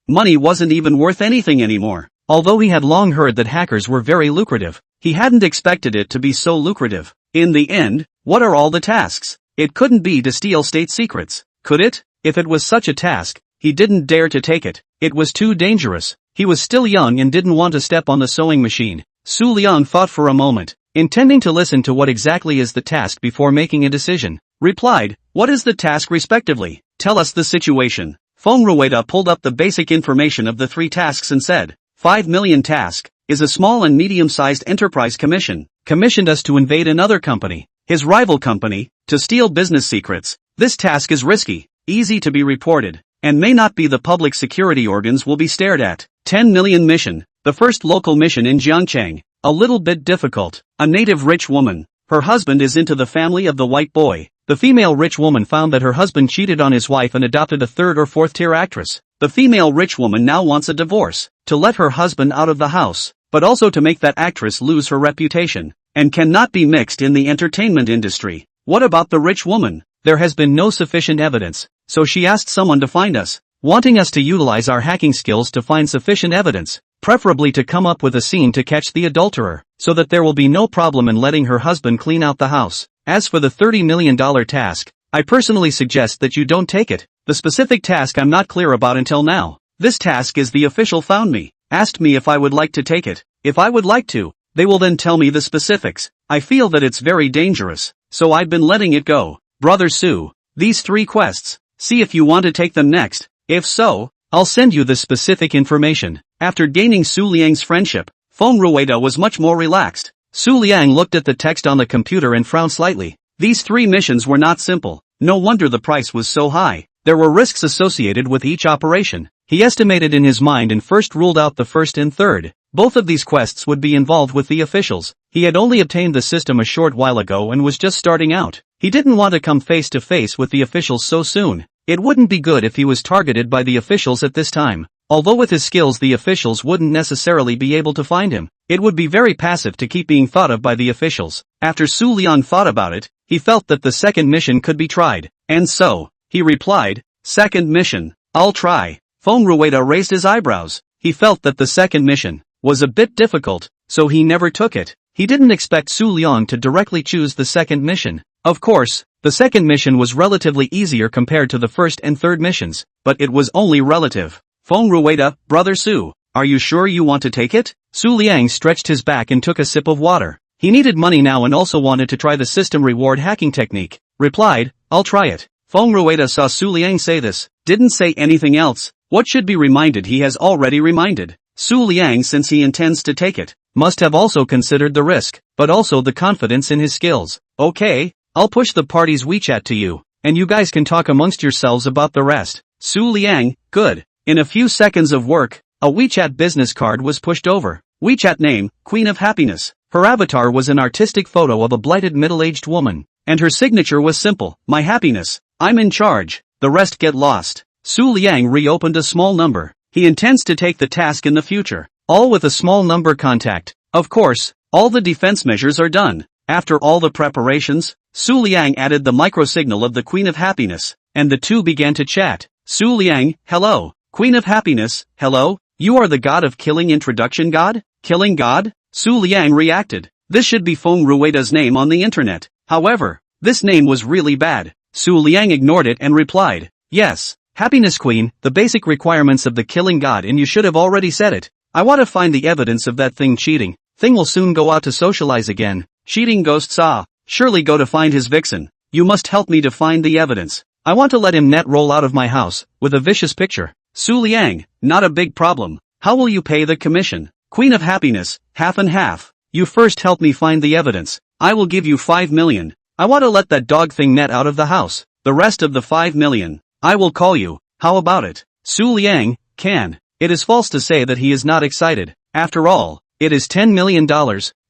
Money wasn't even worth anything anymore. Although he had long heard that hackers were very lucrative, he hadn't expected it to be so lucrative. In the end, what are all the tasks? It couldn't be to steal state secrets, could it? If it was such a task, he didn't dare to take it. It was too dangerous. He was still young and didn't want to step on the sewing machine. Liang thought for a moment, intending to listen to what exactly is the task before making a decision. Replied, "What is the task respectively? Tell us the situation." Feng Rua pulled up the basic information of the 3 tasks and said, 5 million task is a small and medium-sized enterprise commission, commissioned us to invade another company, his rival company, to steal business secrets. This task is risky, easy to be reported, and may not be the public security organs will be stared at. 10 million mission, the first local mission in Jiangcheng, a little bit difficult. A native rich woman, her husband is into the family of the white boy. The female rich woman found that her husband cheated on his wife and adopted a 3rd or 4th tier actress. The female rich woman now wants a divorce, to let her husband out of the house, but also to make that actress lose her reputation, and cannot be mixed in the entertainment industry. What about the rich woman? There has been no sufficient evidence, so she asked someone to find us, wanting us to utilize our hacking skills to find sufficient evidence, preferably to come up with a scene to catch the adulterer, so that there will be no problem in letting her husband clean out the house. As for the $30 million task, I personally suggest that you don't take it. The specific task I'm not clear about until now. This task is the official found me, asked me if I would like to take it. If I would like to, they will then tell me the specifics. I feel that it's very dangerous, so I've been letting it go. Brother Su, these 3 quests, see if you want to take them next. If so, I'll send you the specific information. After gaining Liang's friendship, Feng Rua was much more relaxed. Liang looked at the text on the computer and frowned slightly. These 3 missions were not simple. No wonder the price was so high. There were risks associated with each operation. He estimated in his mind and first ruled out the 1st and 3rd. Both of these quests would be involved with the officials. He had only obtained the system a short while ago and was just starting out. He didn't want to come face to face with the officials so soon. It wouldn't be good if he was targeted by the officials at this time. Although with his skills the officials wouldn't necessarily be able to find him, it would be very passive to keep being thought of by the officials. After Liang thought about it, he felt that the 2nd mission could be tried. And so, he replied, 2nd mission, I'll try. Feng Rua raised his eyebrows. He felt that the 2nd mission was a bit difficult, so he never took it. He didn't expect Liang to directly choose the 2nd mission. Of course, the second mission was relatively easier compared to the first and third missions, but it was only relative. Fong Rua, brother Su, are you sure you want to take it? Su Liang stretched his back and took a sip of water. He needed money now and also wanted to try the system reward hacking technique. Replied, I'll try it. Fong Rua saw Su Liang say this, didn't say anything else. What should be reminded he has already reminded. Su Liang, since he intends to take it, must have also considered the risk, but also the confidence in his skills. Okay, I'll push the party's WeChat to you, and you guys can talk amongst yourselves about the rest. Su Liang, good. In a few seconds of work, a WeChat business card was pushed over. WeChat name, Queen of Happiness. Her avatar was an artistic photo of a blighted middle-aged woman, and her signature was simple, my happiness. I'm in charge, the rest get lost. Su Liang reopened a small number. He intends to take the task in the future, all with a small number contact. Of course, all the defense measures are done. After all the preparations, Su Liang added the micro-signal of the Queen of Happiness, and the two began to chat. Su Liang, hello. Queen of Happiness, hello. You are the god of killing introduction god? Killing god? Su Liang reacted. This should be Fong Rua's name on the internet. However, this name was really bad. Su Liang ignored it and replied, yes. Happiness Queen, the basic requirements of the killing god, and you should have already said it. I want to find the evidence of that thing cheating. Thing will soon go out to socialize again. Cheating ghost saw. Surely go to find his vixen. You must help me to find the evidence. I want to let him net roll out of my house, with a vicious picture. Su Liang, not a big problem. How will you pay the commission? Queen of Happiness, half and half. You first help me find the evidence. I will give you 5 million. I want to let that dog thing net out of the house. The rest of the 5 million. I will call you. How about it? Su Liang, can. It is false to say that he is not excited. After all, it is $10 million,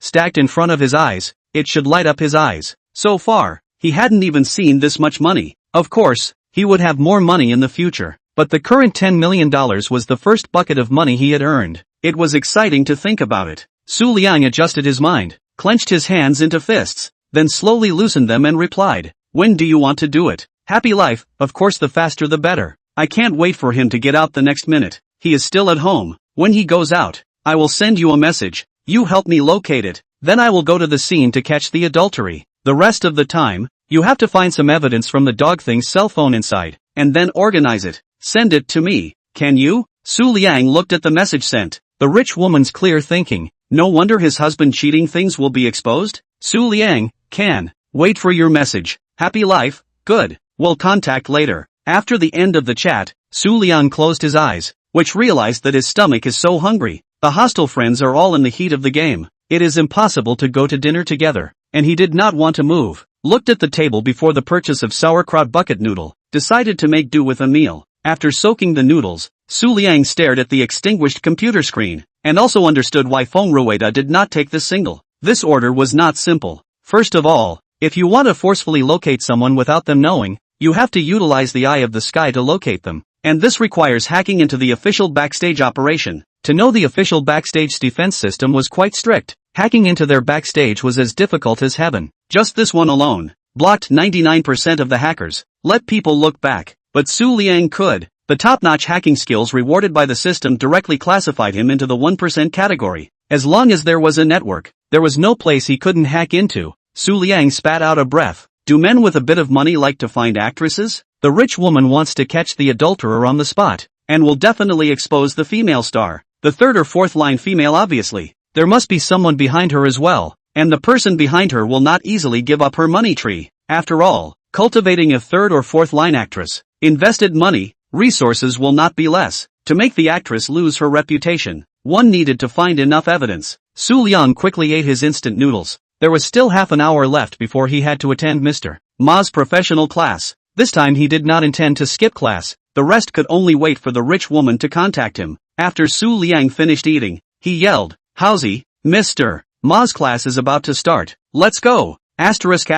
stacked in front of his eyes. It should light up his eyes. So far, he hadn't even seen this much money. Of course, he would have more money in the future. But the current $10 million was the first bucket of money he had earned. It was exciting to think about it. Su Liang adjusted his mind, clenched his hands into fists, then slowly loosened them and replied, when do you want to do it? Happy life, of course, the faster the better. I can't wait for him to get out the next minute. He is still at home. When he goes out, I will send you a message. You help me locate it. Then I will go to the scene to catch the adultery. The rest of the time, you have to find some evidence from the dog thing's cell phone inside, and then organize it. Send it to me. Can you? Su Liang looked at the message sent. The rich woman's clear thinking. No wonder his husband cheating things will be exposed. Su Liang, can. Wait for your message. Happy life. Good. We'll contact later. After the end of the chat, Su Liang closed his eyes, which realized that his stomach is so hungry. The hostile friends are all in the heat of the game. It is impossible to go to dinner together, and he did not want to move. Looked at the table before the purchase of sauerkraut bucket noodle, decided to make do with a meal. After soaking the noodles, Su Liang stared at the extinguished computer screen, and also understood why Fong Rua did not take this single. This order was not simple. First of all, if you want to forcefully locate someone without them knowing, you have to utilize the eye of the sky to locate them. And this requires hacking into the official backstage operation. To know the official backstage defense system was quite strict. Hacking into their backstage was as difficult as heaven. Just this one alone blocked 99% of the hackers. Let people look back. But Su Liang could. The top-notch hacking skills rewarded by the system directly classified him into the 1% category. As long as there was a network, there was no place he couldn't hack into. Su Liang spat out a breath. Do men with a bit of money like to find actresses? The rich woman wants to catch the adulterer on the spot, and will definitely expose the female star. The third or fourth line female obviously. There must be someone behind her as well, and the person behind her will not easily give up her money tree. After all, cultivating a third or fourth line actress, invested money, resources will not be less. To make the actress lose her reputation, one needed to find enough evidence. Su Liang quickly ate his instant noodles. There was still half an hour left before he had to attend Mr. Ma's professional class. This time he did not intend to skip class. The rest could only wait for the rich woman to contact him. After Su Liang finished eating, he yelled, "Howsy, Mr. Ma's class is about to start. Let's go!" Asterisk.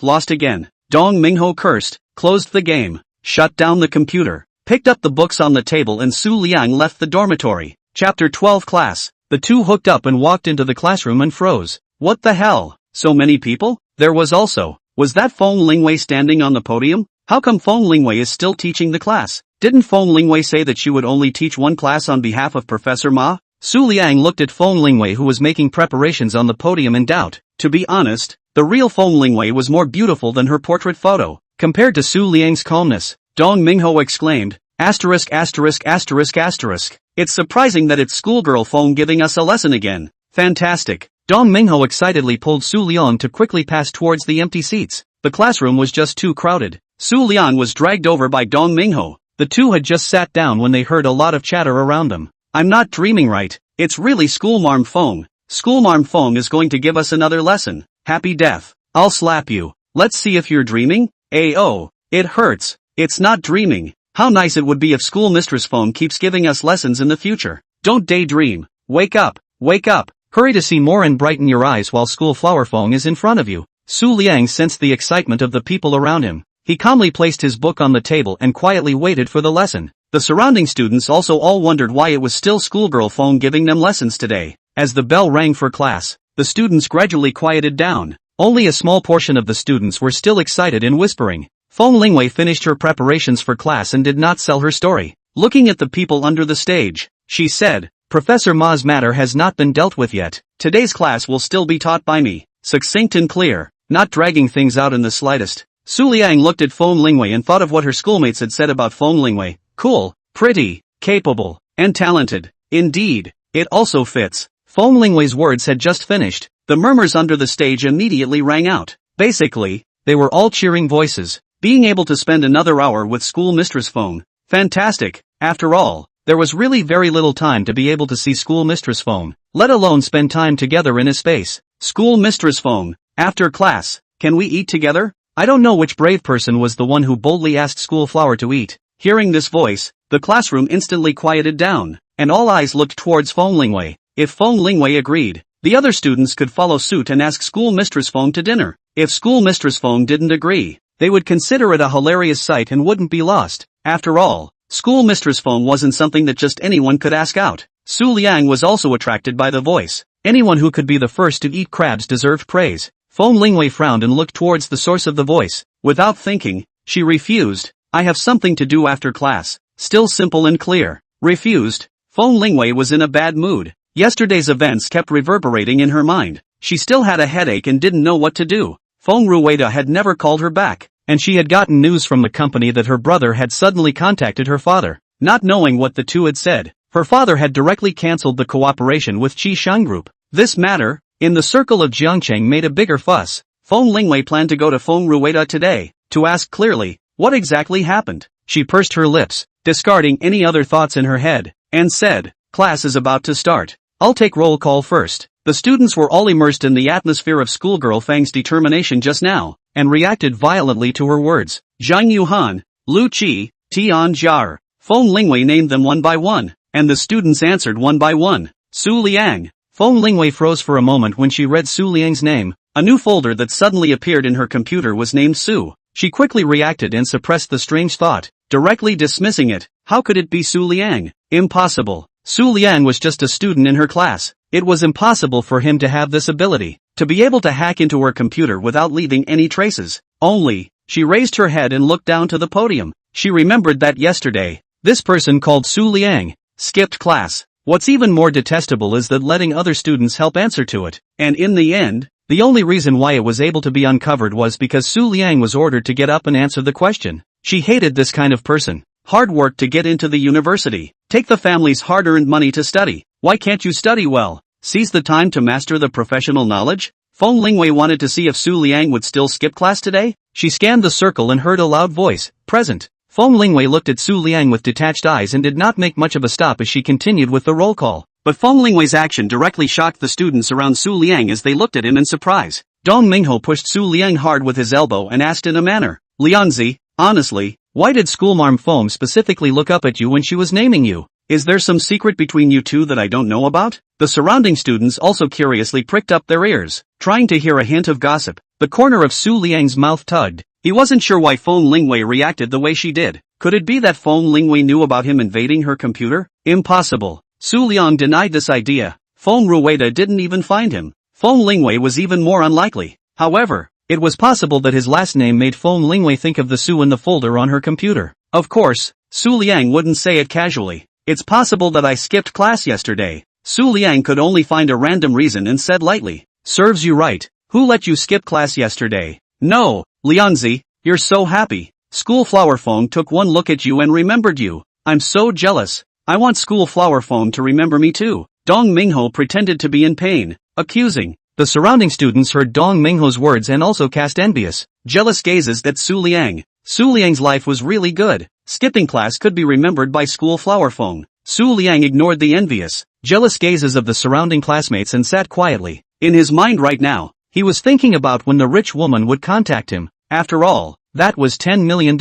Lost again. Dong Mingho cursed, closed the game, shut down the computer, picked up the books on the table, and Su Liang left the dormitory. Chapter 12 Class. The two hooked up and walked into the classroom and froze. What the hell? So many people? There was that Feng Lingwei standing on the podium? How come Feng Lingwei is still teaching the class? Didn't Feng Lingwei say that she would only teach one class on behalf of Professor Ma? Su Liang looked at Feng Lingwei, who was making preparations on the podium, in doubt. To be honest, the real Feng Lingwei was more beautiful than her portrait photo. Compared to Su Liang's calmness, Dong Mingho exclaimed, asterisk asterisk asterisk asterisk. It's surprising that it's schoolgirl Feng giving us a lesson again. Fantastic. Dong Mingho excitedly pulled Su Liang to quickly pass towards the empty seats. The classroom was just too crowded. Su Liang was dragged over by Dong Mingho. The two had just sat down when they heard a lot of chatter around them. I'm not dreaming, right? It's really Schoolmarm Feng. Schoolmarm Feng is going to give us another lesson. Happy death. I'll slap you. Let's see if you're dreaming. Oh, it hurts. It's not dreaming. How nice it would be if Schoolmistress Feng keeps giving us lessons in the future. Don't daydream. Wake up. Wake up. Hurry to see more and brighten your eyes while Schoolflower Feng is in front of you. Su Liang sensed the excitement of the people around him. He calmly placed his book on the table and quietly waited for the lesson. The surrounding students also all wondered why it was still schoolgirl Feng giving them lessons today. As the bell rang for class, the students gradually quieted down. Only a small portion of the students were still excited and whispering. Feng Lingwei finished her preparations for class and did not sell her story. Looking at the people under the stage, she said, Professor Ma's matter has not been dealt with yet. Today's class will still be taught by me. Succinct and clear, not dragging things out in the slightest. Su Liang looked at Feng Lingwei and thought of what her schoolmates had said about Feng Lingwei. Cool, pretty, capable, and talented. Indeed, it also fits. Feng Lingwei's words had just finished. The murmurs under the stage immediately rang out. Basically, they were all cheering voices. Being able to spend another hour with Schoolmistress Feng. Fantastic. After all, there was really very little time to be able to see Schoolmistress Feng, let alone spend time together in a space. Schoolmistress Feng, after class, can we eat together? I don't know which brave person was the one who boldly asked Schoolflower to eat. Hearing this voice, the classroom instantly quieted down, and all eyes looked towards Feng Lingwei. If Feng Lingwei agreed, the other students could follow suit and ask Schoolmistress Feng to dinner. If Schoolmistress Feng didn't agree, they would consider it a hilarious sight and wouldn't be lost. After all, Schoolmistress Feng wasn't something that just anyone could ask out. Su Liang was also attracted by the voice. Anyone who could be the first to eat crabs deserved praise. Feng Lingwei frowned and looked towards the source of the voice. Without thinking, she refused. I have something to do after class. Still simple and clear. Refused. Feng Lingwei was in a bad mood. Yesterday's events kept reverberating in her mind. She still had a headache and didn't know what to do. Feng Rua had never called her back, and she had gotten news from the company that her brother had suddenly contacted her father. Not knowing what the two had said, her father had directly cancelled the cooperation with Qi Shang Group. This matter, in the circle of Jiangcheng, made a bigger fuss. Feng Lingwei planned to go to Feng Rua today, to ask clearly, what exactly happened. She pursed her lips, discarding any other thoughts in her head, and said, class is about to start. I'll take roll call first. The students were all immersed in the atmosphere of schoolgirl Feng's determination just now, and reacted violently to her words. Zhang Yuhan, Lu Qi, Tian Jiar. Feng Lingwei named them one by one, and the students answered one by one. Su Liang. Feng Lingwei froze for a moment when she read Su Liang's name. A new folder that suddenly appeared in her computer was named Su. She quickly reacted and suppressed the strange thought, directly dismissing it. How could it be Su Liang? Impossible. Su Liang was just a student in her class. It was impossible for him to have this ability, to be able to hack into her computer without leaving any traces. Only, she raised her head and looked down to the podium. She remembered that yesterday, this person called Su Liang skipped class. What's even more detestable is that letting other students help answer to it. And in the end, the only reason why it was able to be uncovered was because Su Liang was ordered to get up and answer the question. She hated this kind of person. Hard work to get into the university. Take the family's hard-earned money to study. Why can't you study well? Seize the time to master the professional knowledge? Feng Lingwei wanted to see if Su Liang would still skip class today. She scanned the circle and heard a loud voice, present. Feng Lingwei looked at Su Liang with detached eyes and did not make much of a stop as she continued with the roll call. But Feng Lingwei's action directly shocked the students around Su Liang as they looked at him in surprise. Dong Mingho pushed Su Liang hard with his elbow and asked in a manner, Lianzi, honestly, why did Schoolmarm Feng specifically look up at you when she was naming you? Is there some secret between you two that I don't know about? The surrounding students also curiously pricked up their ears, trying to hear a hint of gossip. The corner of Su Liang's mouth tugged. He wasn't sure why Feng Lingwei reacted the way she did. Could it be that Feng Lingwei knew about him invading her computer? Impossible. Su Liang denied this idea. Feng Rua didn't even find him. Feng Lingwei was even more unlikely. However, it was possible that his last name made Feng Lingwei think of the Su in the folder on her computer. Of course, Su Liang wouldn't say it casually. It's possible that I skipped class yesterday. Su Liang could only find a random reason and said lightly, "Serves you right. Who let you skip class yesterday?" "No, Liangzi, you're so happy. School Flower Phone took one look at you and remembered you. I'm so jealous. I want School Flower Phone to remember me too." Dong Mingho pretended to be in pain, accusing. The surrounding students heard Dong Mingho's words and also cast envious, jealous gazes at Su Liang. Su Liang's life was really good. Skipping class could be remembered by School Flower Phone. Su Liang ignored the envious, jealous gazes of the surrounding classmates and sat quietly. In his mind right now, he was thinking about when the rich woman would contact him. After all, that was $10 million.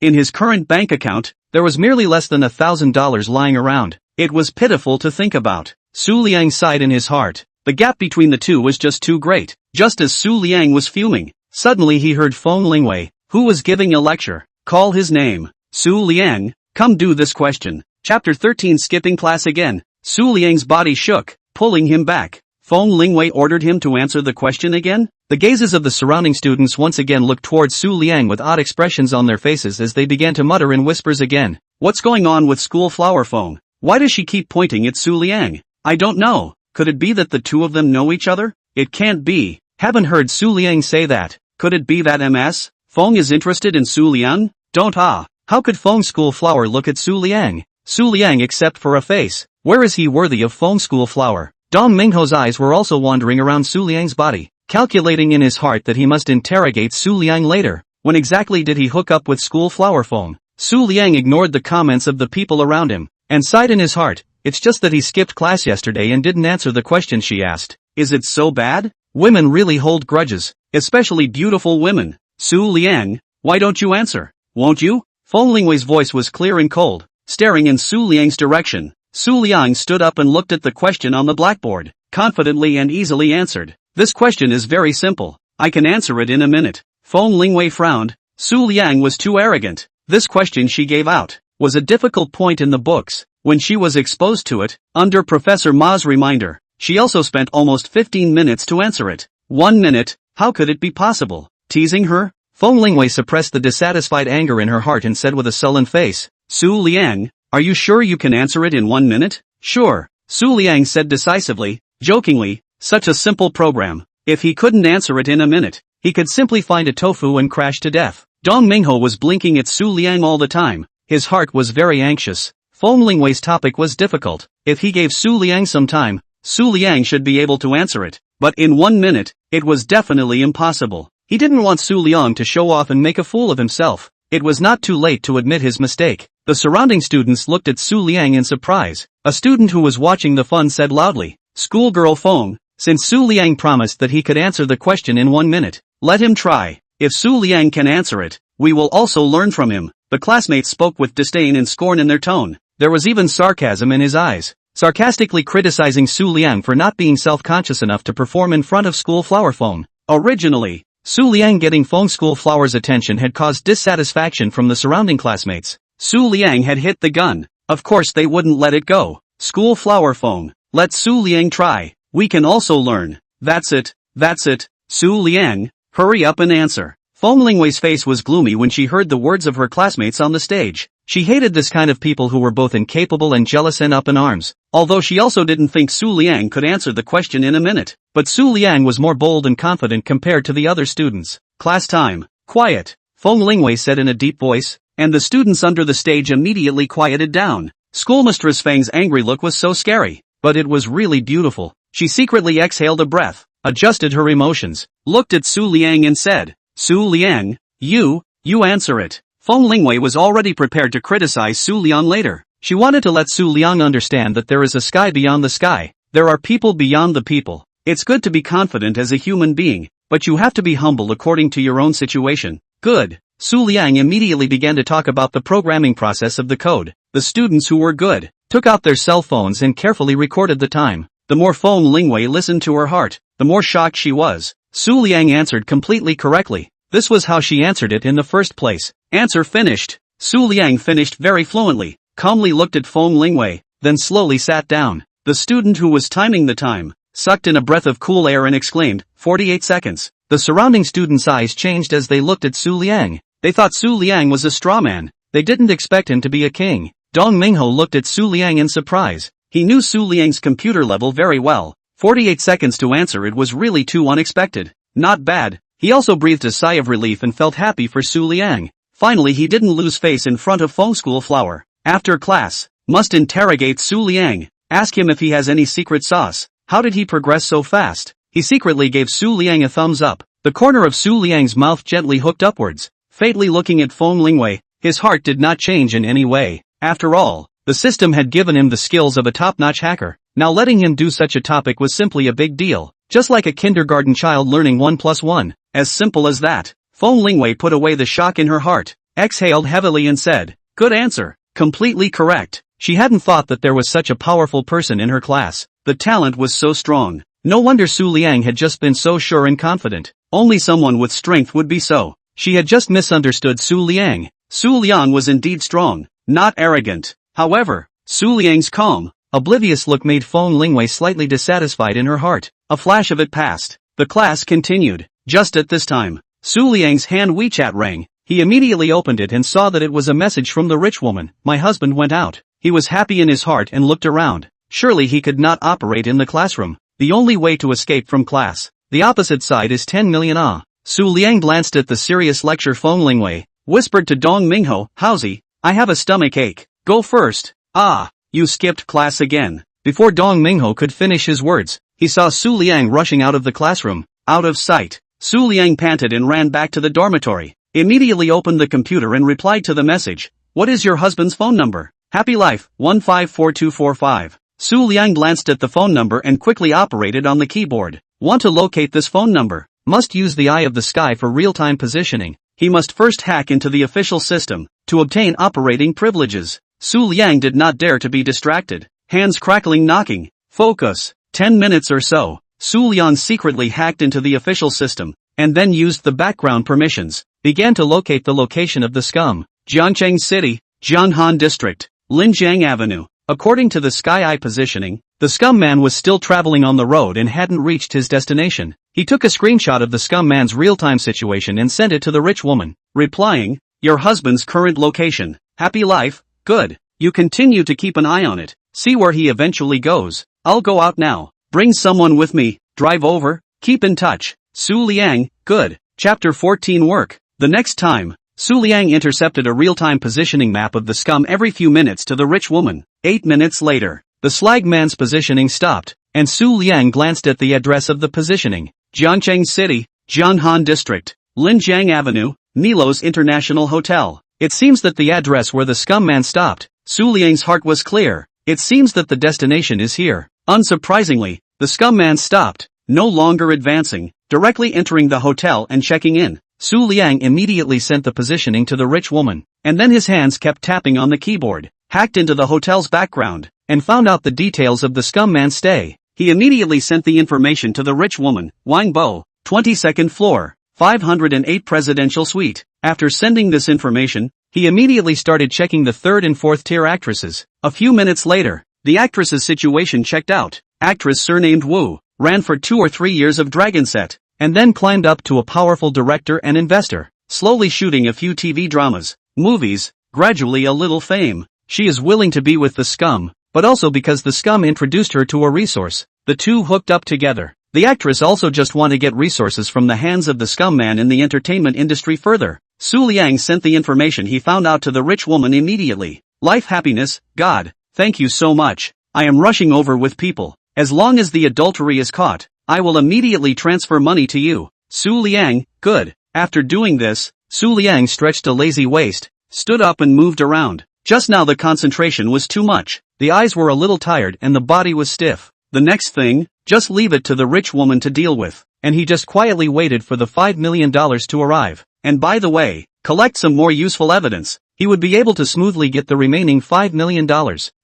In his current bank account, there was merely less than $1,000 lying around. It was pitiful to think about. Su Liang sighed in his heart. The gap between the two was just too great. Just as Su Liang was fuming, suddenly he heard Feng Lingwei, who was giving a lecture, call his name. "Su Liang, come do this question." Chapter 13 Skipping class again. Su Liang's body shook, pulling him back. Feng Lingwei ordered him to answer the question again. The gazes of the surrounding students once again looked towards Su Liang with odd expressions on their faces as they began to mutter in whispers again. "What's going on with School Flower Phone? Why does she keep pointing at Su Liang? I don't know. Could it be that the two of them know each other? It can't be. Haven't heard Su Liang say that. Could it be that Ms. Feng is interested in Su Liang? Don't How could Feng School Flower look at Su Liang? Su Liang except for a face. Where is he worthy of Feng School Flower?" Dong Mingho's eyes were also wandering around Su Liang's body, calculating in his heart that he must interrogate Su Liang later. When exactly did he hook up with School Flower Phone? Su Liang ignored the comments of the people around him, and sighed in his heart. It's just that he skipped class yesterday and didn't answer the question she asked. Is it so bad? Women really hold grudges, especially beautiful women. Su Liang, why don't you answer? Won't you? Feng Lingwei's voice was clear and cold, staring in Su Liang's direction. Su Liang stood up and looked at the question on the blackboard, confidently and easily answered. "This question is very simple. I can answer it in a minute." Feng Lingwei frowned. Su Liang was too arrogant. This question she gave out was a difficult point in the books. When she was exposed to it, under Professor Ma's reminder, she also spent almost 15 minutes to answer it. 1 minute, how could it be possible? Teasing her? Feng Lingwei suppressed the dissatisfied anger in her heart and said with a sullen face, "Su Liang, are you sure you can answer it in 1 minute?" "Sure," Su Liang said decisively, jokingly, such a simple program. If he couldn't answer it in a minute, he could simply find a tofu and crash to death. Dong Mingho was blinking at Su Liang all the time. His heart was very anxious. Feng Lingwei's topic was difficult. If he gave Su Liang some time, Su Liang should be able to answer it. But in 1 minute, it was definitely impossible. He didn't want Su Liang to show off and make a fool of himself. It was not too late to admit his mistake. The surrounding students looked at Su Liang in surprise. A student who was watching the fun said loudly, "Schoolgirl Feng, since Su Liang promised that he could answer the question in 1 minute, let him try. If Su Liang can answer it, we will also learn from him." The classmates spoke with disdain and scorn in their tone. There was even sarcasm in his eyes, sarcastically criticizing Su Liang for not being self-conscious enough to perform in front of School Flower Phone. Originally, Su Liang getting Feng School Flower's attention had caused dissatisfaction from the surrounding classmates. Su Liang had hit the gun. Of course they wouldn't let it go. "School Flower Phone, let Su Liang try. We can also learn." That's it. Su Liang, hurry up and answer." Feng Lingwei's face was gloomy when she heard the words of her classmates on the stage. She hated this kind of people who were both incapable and jealous and up in arms. Although she also didn't think Su Liang could answer the question in a minute. But Su Liang was more bold and confident compared to the other students. "Class time. Quiet," Feng Lingwei said in a deep voice, and the students under the stage immediately quieted down. Schoolmistress Feng's angry look was so scary, but it was really beautiful. She secretly exhaled a breath, adjusted her emotions, looked at Su Liang and said, "Su Liang, you answer it." Feng Lingwei was already prepared to criticize Su Liang later. She wanted to let Su Liang understand that there is a sky beyond the sky. There are people beyond the people. It's good to be confident as a human being, but you have to be humble according to your own situation. Good. Su Liang immediately began to talk about the programming process of the code. The students who were good took out their cell phones and carefully recorded the time. The more Feng Lingwei listened to her heart, the more shocked she was. Su Liang answered completely correctly. This was how she answered it in the first place. Answer finished. Su Liang finished very fluently, calmly looked at Feng Lingwei, then slowly sat down. The student who was timing the time sucked in a breath of cool air and exclaimed, 48 seconds. The surrounding students' eyes changed as they looked at Su Liang. They thought Su Liang was a straw man. They didn't expect him to be a king. Dong Mingho looked at Su Liang in surprise. He knew Su Liang's computer level very well. 48 seconds to answer it was really too unexpected. Not bad. He also breathed a sigh of relief and felt happy for Su Liang. Finally he didn't lose face in front of Feng School Flower. After class, must interrogate Su Liang. Ask him if he has any secret sauce. How did he progress so fast? He secretly gave Su Liang a thumbs up. The corner of Su Liang's mouth gently hooked upwards. Fatally looking at Feng Lingwei, his heart did not change in any way. After all, the system had given him the skills of a top-notch hacker. Now letting him do such a topic was simply a big deal. Just like a kindergarten child learning 1 plus 1. As simple as that. Feng Lingwei put away the shock in her heart, exhaled heavily and said, "Good answer. Completely correct." She hadn't thought that there was such a powerful person in her class. The talent was so strong. No wonder Su Liang had just been so sure and confident. Only someone with strength would be so. She had just misunderstood Su Liang. Su Liang was indeed strong, not arrogant. However, Su Liang's calm, oblivious look made Feng Lingwei slightly dissatisfied in her heart. A flash of it passed. The class continued. Just at this time, Su Liang's hand WeChat rang. He immediately opened it and saw that it was a message from the rich woman. "My husband went out." He was happy in his heart and looked around. Surely he could not operate in the classroom. The only way to escape from class. The opposite side is 10 million ah. Su Liang glanced at the serious lecture Feng Lingwei, whispered to Dong Mingho, "Howsy? I have a stomach ache. Go first." "Ah, you skipped class again." Before Dong Mingho could finish his words, he saw Su Liang rushing out of the classroom, out of sight. Su Liang panted and ran back to the dormitory, immediately opened the computer and replied to the message. "What is your husband's phone number?" "Happy Life, 154245. Su Liang glanced at the phone number and quickly operated on the keyboard. Want to locate this phone number? Must use the eye of the sky for real-time positioning. He must first hack into the official system, to obtain operating privileges. Su Liang did not dare to be distracted. Hands crackling knocking. Focus. 10 minutes or so. Su Liang secretly hacked into the official system, and then used the background permissions, began to locate the location of the scum. Jiangcheng City, Jianghan District, Linjiang Avenue. According to the Sky Eye positioning, the scum man was still traveling on the road and hadn't reached his destination. He took a screenshot of the scum man's real-time situation and sent it to the rich woman, replying, "Your husband's current location. Happy Life, good. You continue to keep an eye on it. See where he eventually goes. I'll go out now. Bring someone with me. Drive over. Keep in touch. Su Liang, good." Chapter 14 Work. The next time, Su Liang intercepted a real-time positioning map of the scum every few minutes to the rich woman. 8 minutes later, the slag man's positioning stopped, and Su Liang glanced at the address of the positioning. Jiangcheng City, Jianghan District, Linjiang Avenue, Nilo's International Hotel. It seems that the address where the scum man stopped. Su Liang's heart was clear. It seems that the destination is here. Unsurprisingly, the scum man stopped, no longer advancing, directly entering the hotel and checking in. Su Liang immediately sent the positioning to the rich woman, and then his hands kept tapping on the keyboard, hacked into the hotel's background, and found out the details of the scum man's stay. He immediately sent the information to the rich woman, Wang Bo, 22nd floor, 508 presidential suite. After sending this information, he immediately started checking the 3rd and 4th tier actresses. A few minutes later, the actress's situation checked out. Actress surnamed Wu, ran for 2 or 3 years of Dragon Set, and then climbed up to a powerful director and investor, slowly shooting a few TV dramas, movies, gradually a little fame. She is willing to be with the scum, but also because the scum introduced her to a resource. The two hooked up together. The actress also just want to get resources from the hands of the scum man in the entertainment industry further. Su Liang sent the information he found out to the rich woman immediately. "Life happiness, God, thank you so much. I am rushing over with people. As long as the adultery is caught, I will immediately transfer money to you." Su Liang, good. After doing this, Su Liang stretched a lazy waist, stood up and moved around. Just now the concentration was too much. The eyes were a little tired and the body was stiff. The next thing, just leave it to the rich woman to deal with. And he just quietly waited for the $5 million to arrive. And by the way, collect some more useful evidence. He would be able to smoothly get the remaining $5 million.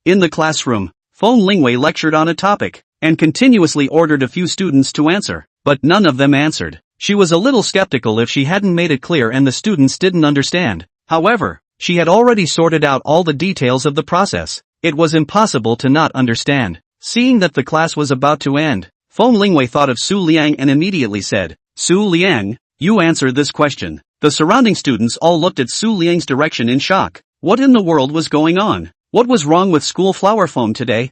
In the classroom, Feng Lingwei lectured on a topic, and continuously ordered a few students to answer, but none of them answered. She was a little skeptical if she hadn't made it clear and the students didn't understand. However, she had already sorted out all the details of the process. It was impossible to not understand. Seeing that the class was about to end, Feng Lingwei thought of Su Liang and immediately said, "Su Liang, you answer this question." The surrounding students all looked at Su Liang's direction in shock. What in the world was going on? What was wrong with school flower foam today?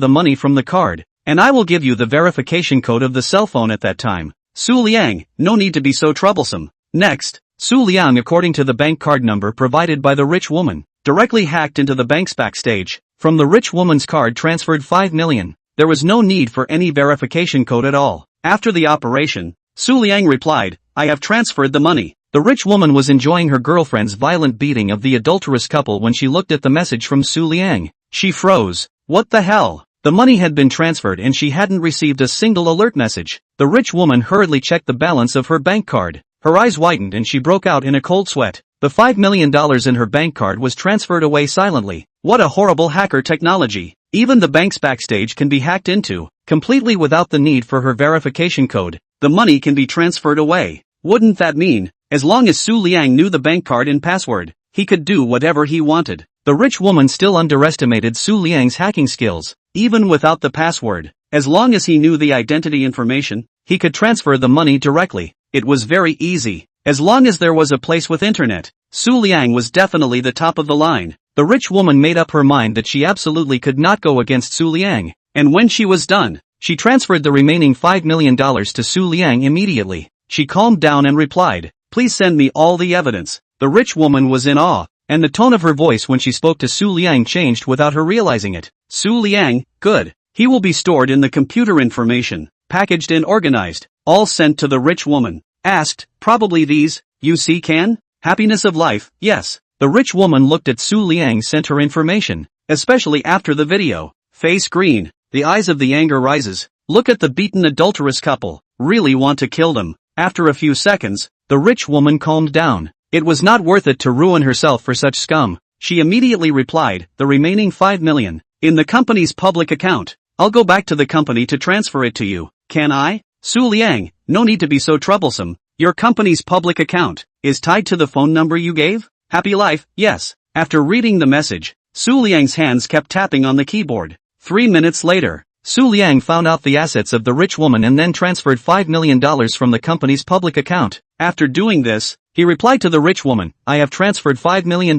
the money from the card, and I will give you the verification code of the cell phone at that time. Su Liang, no need to be so troublesome. Next, Su Liang, according to the bank card number provided by the rich woman, directly hacked into the bank's backstage. From the rich woman's card transferred 5 million. There was no need for any verification code at all. After the operation, Su Liang replied, I have transferred the money. The rich woman was enjoying her girlfriend's violent beating of the adulterous couple when she looked at the message from Su Liang. She froze. What the hell? The money had been transferred and she hadn't received a single alert message. The rich woman hurriedly checked the balance of her bank card. Her eyes widened and she broke out in a cold sweat. The $5 million in her bank card was transferred away silently. What a horrible hacker technology. Even the bank's backstage can be hacked into, completely without the need for her verification code. The money can be transferred away. Wouldn't that mean, as long as Su Liang knew the bank card and password, he could do whatever he wanted? The rich woman still underestimated Su Liang's hacking skills. Even without the password, as long as he knew the identity information, he could transfer the money directly. It was very easy. As long as there was a place with internet, Su Liang was definitely the top of the line. The rich woman made up her mind that she absolutely could not go against Su Liang, and when she was done, she transferred the remaining $5 million to Su Liang immediately. She calmed down and replied, please send me all the evidence. The rich woman was in awe, and the tone of her voice when she spoke to Su Liang changed without her realizing it. Su Liang, good. He will be stored in the computer information, packaged and organized, all sent to the rich woman. Asked, probably these, you see can? Happiness of life, yes. The rich woman looked at Su Liang sent her information, especially after the video. Face green, the eyes of the anger rises. Look at the beaten adulterous couple, really want to kill them. After a few seconds, the rich woman calmed down. It was not worth it to ruin herself for such scum. She immediately replied, the remaining 5 million, in the company's public account. I'll go back to the company to transfer it to you. Can I? Su Liang, no need to be so troublesome. Your company's public account is tied to the phone number you gave? Happy life, yes. After reading the message, Su Liang's hands kept tapping on the keyboard. 3 minutes later, Su Liang found out the assets of the rich woman and then transferred $5 million from the company's public account. After doing this, he replied to the rich woman, I have transferred $5 million.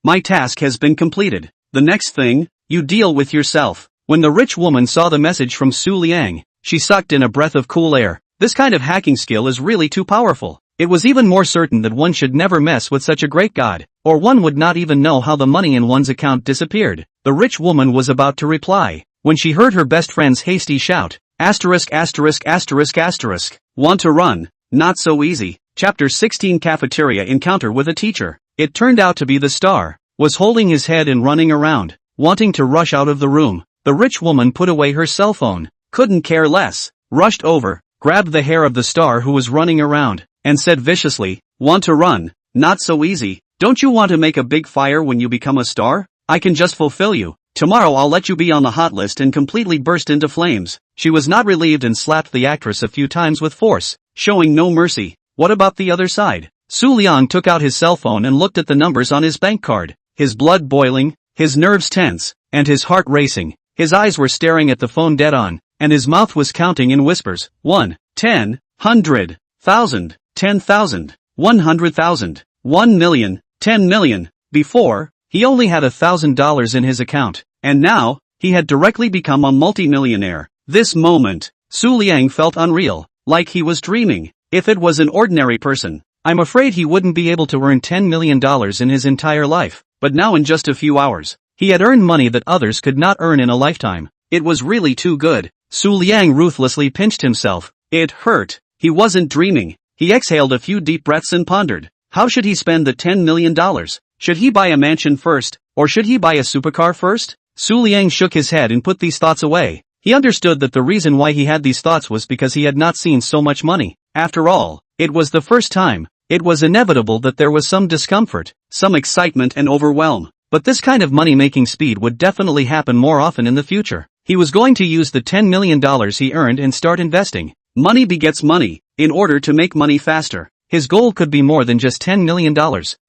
My task has been completed. The next thing, you deal with yourself. When the rich woman saw the message from Su Liang, she sucked in a breath of cool air. This kind of hacking skill is really too powerful. It was even more certain that one should never mess with such a great god, or one would not even know how the money in one's account disappeared. The rich woman was about to reply, when she heard her best friend's hasty shout, asterisk asterisk asterisk asterisk. Want to run? Not so easy. Chapter 16 Cafeteria Encounter with a Teacher. It turned out to be the star, was holding his head and running around, wanting to rush out of the room. The rich woman put away her cell phone, couldn't care less, rushed over, grabbed the hair of the star who was running around, and said viciously, want to run? Not so easy. Don't you want to make a big fire when you become a star? I can just fulfill you. Tomorrow I'll let you be on the hot list and completely burst into flames. She was not relieved and slapped the actress a few times with force, showing no mercy. What about the other side? Su Liang took out his cell phone and looked at the numbers on his bank card, his blood boiling, his nerves tense, and his heart racing. His eyes were staring at the phone dead on, and his mouth was counting in whispers. 1, 10, 100, 1,000, 10,000, 100,000, 1 million, 10 million. Before, he only had $1,000 in his account, and now, he had directly become a multimillionaire. This moment, Su Liang felt unreal, like he was dreaming. If it was an ordinary person, I'm afraid he wouldn't be able to earn $10 million in his entire life, but now in just a few hours, he had earned money that others could not earn in a lifetime. It was really too good. Su Liang ruthlessly pinched himself. It hurt. He wasn't dreaming. He exhaled a few deep breaths and pondered. How should he spend the $10 million? Should he buy a mansion first, or should he buy a supercar first? Su Liang shook his head and put these thoughts away. He understood that the reason why he had these thoughts was because he had not seen so much money. After all, it was the first time. It was inevitable that there was some discomfort, some excitement and overwhelm. But this kind of money-making speed would definitely happen more often in the future. He was going to use the $10 million he earned and start investing. Money begets money, in order to make money faster. His goal could be more than just $10 million.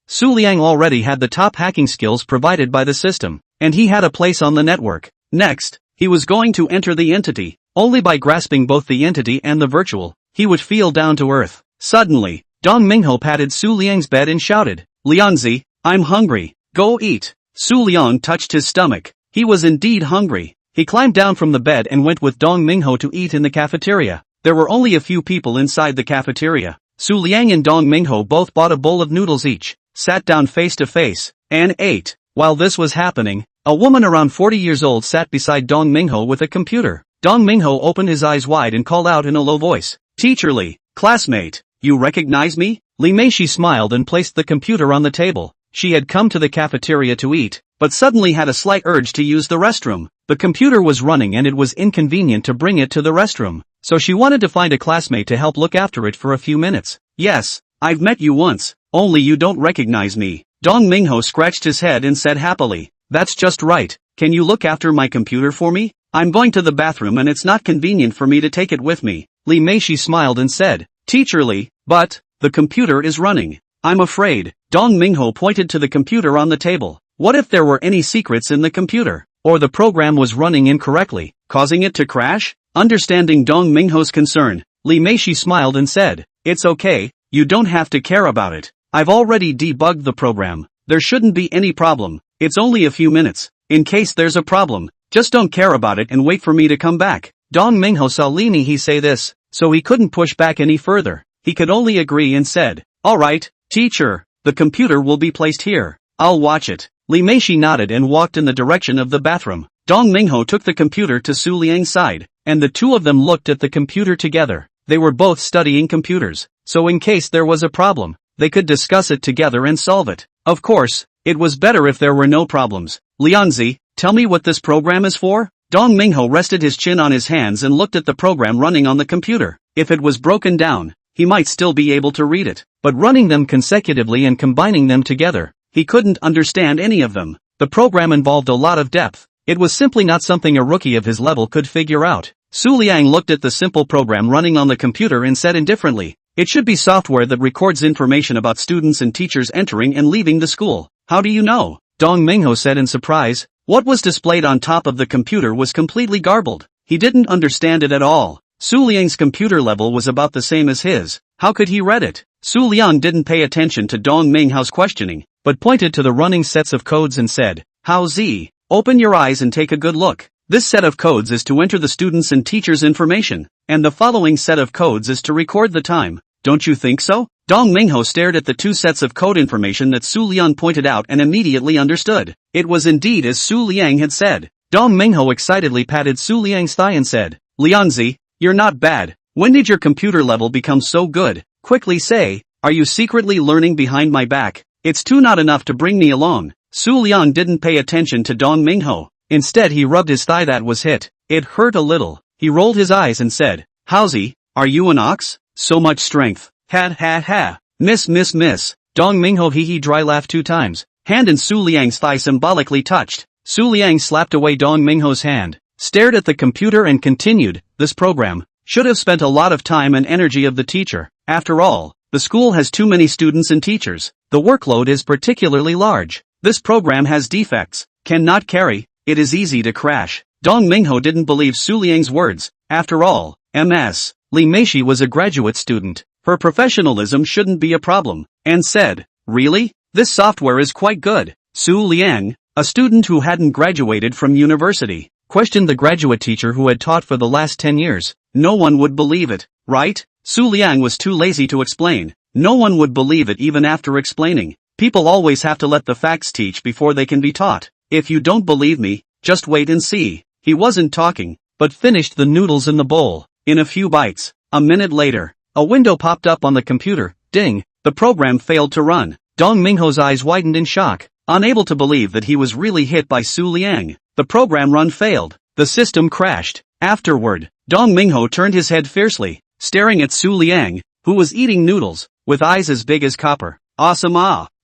Su Liang already had the top hacking skills provided by the system, and he had a place on the network. Next, he was going to enter the entity. Only by grasping both the entity and the virtual, he would feel down to earth. Suddenly, Dong Mingho patted Su Liang's bed and shouted, Liangzi, I'm hungry. Go eat. Su Liang touched his stomach. He was indeed hungry. He climbed down from the bed and went with Dong Mingho to eat in the cafeteria. There were only a few people inside the cafeteria. Su Liang and Dong Mingho both bought a bowl of noodles each, sat down face to face, and ate. While this was happening, a woman around 40 years old sat beside Dong Mingho with a computer. Dong Mingho opened his eyes wide and called out in a low voice, Teacher Li, classmate, you recognize me? Li Meishi smiled and placed the computer on the table. She had come to the cafeteria to eat, but suddenly had a slight urge to use the restroom. The computer was running and it was inconvenient to bring it to the restroom, so she wanted to find a classmate to help look after it for a few minutes. Yes, I've met you once, only you don't recognize me. Dong Mingho scratched his head and said happily, That's just right. Can you look after my computer for me? I'm going to the bathroom and it's not convenient for me to take it with me. Li Meishi smiled and said, Teacher Li, but, the computer is running. I'm afraid. Dong Mingho pointed to the computer on the table. What if there were any secrets in the computer? Or the program was running incorrectly, causing it to crash? Understanding Dong Mingho's concern, Li Meishi smiled and said, It's okay, you don't have to care about it. I've already debugged the program. There shouldn't be any problem. It's only a few minutes. In case there's a problem, just don't care about it and wait for me to come back. Dong Mingho saw Li Meishi say this, so he couldn't push back any further. He could only agree and said, Alright, teacher. The computer will be placed here. I'll watch it. Li Meishi nodded and walked in the direction of the bathroom. Dong Mingho took the computer to Su Liang's side, and the two of them looked at the computer together. They were both studying computers, so in case there was a problem, they could discuss it together and solve it. Of course, it was better if there were no problems. Liangzi, tell me what this program is for? Dong Mingho rested his chin on his hands and looked at the program running on the computer. If it was broken down, he might still be able to read it, but running them consecutively and combining them together, he couldn't understand any of them. The program involved a lot of depth. It was simply not something a rookie of his level could figure out. Su Liang looked at the simple program running on the computer and said indifferently, "It should be software that records information about students and teachers entering and leaving the school." "How do you know?" Dong Mingho said in surprise. What was displayed on top of the computer was completely garbled. He didn't understand it at all. Su Liang's computer level was about the same as his. How could he read it? Su Liang didn't pay attention to Dong Mingho's questioning, but pointed to the running sets of codes and said, "How Z? Open your eyes and take a good look. This set of codes is to enter the students' and teachers' information, and the following set of codes is to record the time. Don't you think so?" Dong Mingho stared at the two sets of code information that Su Liang pointed out and immediately understood. It was indeed as Su Liang had said. Dong Mingho excitedly patted Su Liang's thigh and said, "Liangzi, you're not bad. When did your computer level become so good? Quickly say, are you secretly learning behind my back? It's too not enough to bring me along." Su Liang didn't pay attention to Dong Mingho. Instead he rubbed his thigh that was hit. It hurt a little. He rolled his eyes and said, "Howzy, are you an ox? So much strength. Ha ha ha. Miss. Dong Mingho hee dry laughed 2 times. Hand in Su Liang's thigh symbolically touched. Su Liang slapped away Dong Mingho's hand, stared at the computer and continued, "This program should have spent a lot of time and energy of the teacher. After all, the school has too many students and teachers. The workload is particularly large. This program has defects, cannot carry, it is easy to crash." Dong Mingho didn't believe Su Liang's words. After all, Ms. Li Meishi was a graduate student. Her professionalism shouldn't be a problem, and said, "Really? This software is quite good." Su Liang, a student who hadn't graduated from university, questioned the graduate teacher who had taught for the last 10 years. No one would believe it, right? Su Liang was too lazy to explain. No one would believe it even after explaining. People always have to let the facts teach before they can be taught. If you don't believe me, just wait and see. He wasn't talking, but finished the noodles in the bowl. In a few bites. A minute later, a window popped up on the computer. Ding! The program failed to run. Dong Mingho's eyes widened in shock, unable to believe that he was really hit by Su Liang. The program run failed. The system crashed. Afterward, Dong Mingho turned his head fiercely, staring at Su Liang, who was eating noodles, with eyes as big as copper. "Awesome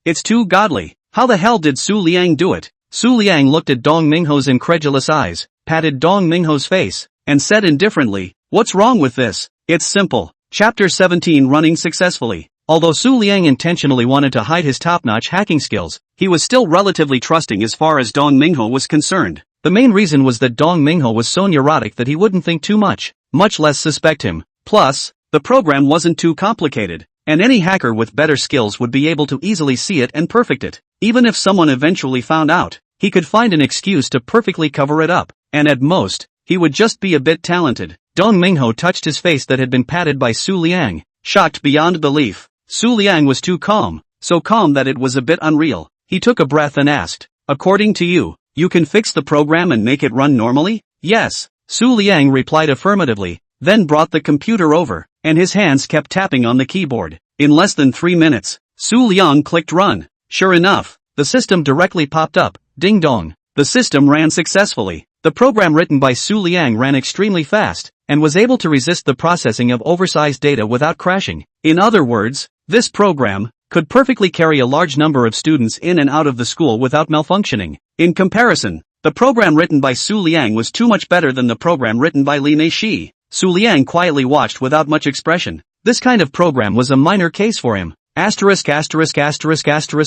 it's too godly. How the hell did Su Liang do it?" Su Liang looked at Dong Mingho's incredulous eyes, patted Dong Mingho's face, and said indifferently, "What's wrong with this? It's simple." Chapter 17 running successfully. Although Su Liang intentionally wanted to hide his top-notch hacking skills, he was still relatively trusting as far as Dong Mingho was concerned. The main reason was that Dong Mingho was so neurotic that he wouldn't think too much less suspect him. Plus, the program wasn't too complicated, and any hacker with better skills would be able to easily see it and perfect it. Even if someone eventually found out, he could find an excuse to perfectly cover it up, and at most, he would just be a bit talented. Dong Mingho touched his face that had been patted by Su Liang, shocked beyond belief. Su Liang was too calm, so calm that it was a bit unreal. He took a breath and asked, "According to you, you can fix the program and make it run normally?" "Yes." Su Liang replied affirmatively, then brought the computer over, and his hands kept tapping on the keyboard. In less than 3 minutes, Su Liang clicked run. Sure enough, the system directly popped up. Ding dong. The system ran successfully. The program written by Su Liang ran extremely fast, and was able to resist the processing of oversized data without crashing. In other words, this program could perfectly carry a large number of students in and out of the school without malfunctioning. In comparison, the program written by Su Liang was too much better than the program written by Li Meishi. Su Liang quietly watched without much expression. This kind of program was a minor case for him.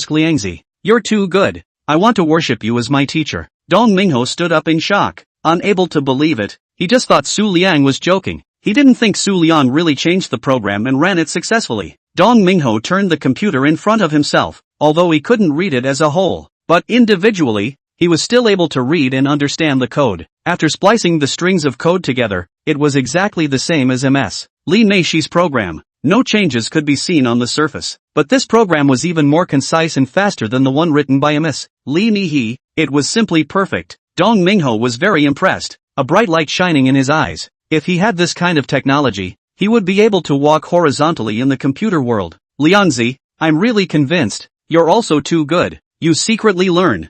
Liangzi. You're too good. I want to worship you as my teacher. Dong Mingho stood up in shock, unable to believe it. He just thought Su Liang was joking. He didn't think Su Liang really changed the program and ran it successfully. Dong Mingho turned the computer in front of himself, although he couldn't read it as a whole. But individually, he was still able to read and understand the code. After splicing the strings of code together, it was exactly the same as Ms. Li Meishi's program. No changes could be seen on the surface. But this program was even more concise and faster than the one written by Ms. Li Nihe. It was simply perfect. Dong Mingho was very impressed, a bright light shining in his eyes. If he had this kind of technology, he would be able to walk horizontally in the computer world. Liangzi, I'm really convinced. You're also too good. You secretly learn.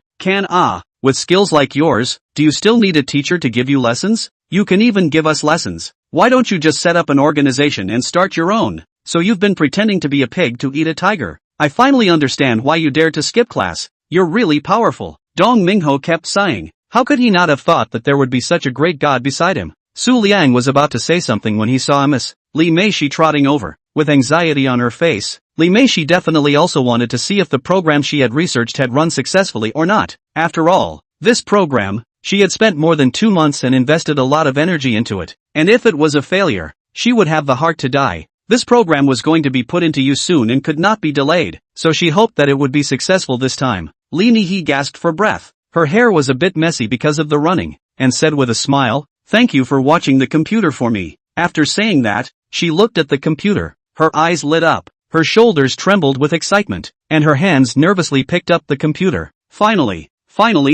With skills like yours, do you still need a teacher to give you lessons? You can even give us lessons. Why don't you just set up an organization and start your own? So you've been pretending to be a pig to eat a tiger. I finally understand why you dared to skip class. You're really powerful. Dong Mingho kept sighing. How could he not have thought that there would be such a great god beside him? Su Liang was about to say something when he saw Ms. Li Meishi trotting over. With anxiety on her face, Li Meishi definitely also wanted to see if the program she had researched had run successfully or not. After all, this program, she had spent more than 2 months and invested a lot of energy into it. And if it was a failure, she would have the heart to die. This program was going to be put into use soon and could not be delayed, so she hoped that it would be successful this time. Li Nihe gasped for breath. Her hair was a bit messy because of the running, and said with a smile, "Thank you for watching the computer for me." After saying that, she looked at the computer. Her eyes lit up, her shoulders trembled with excitement, and her hands nervously picked up the computer. Finally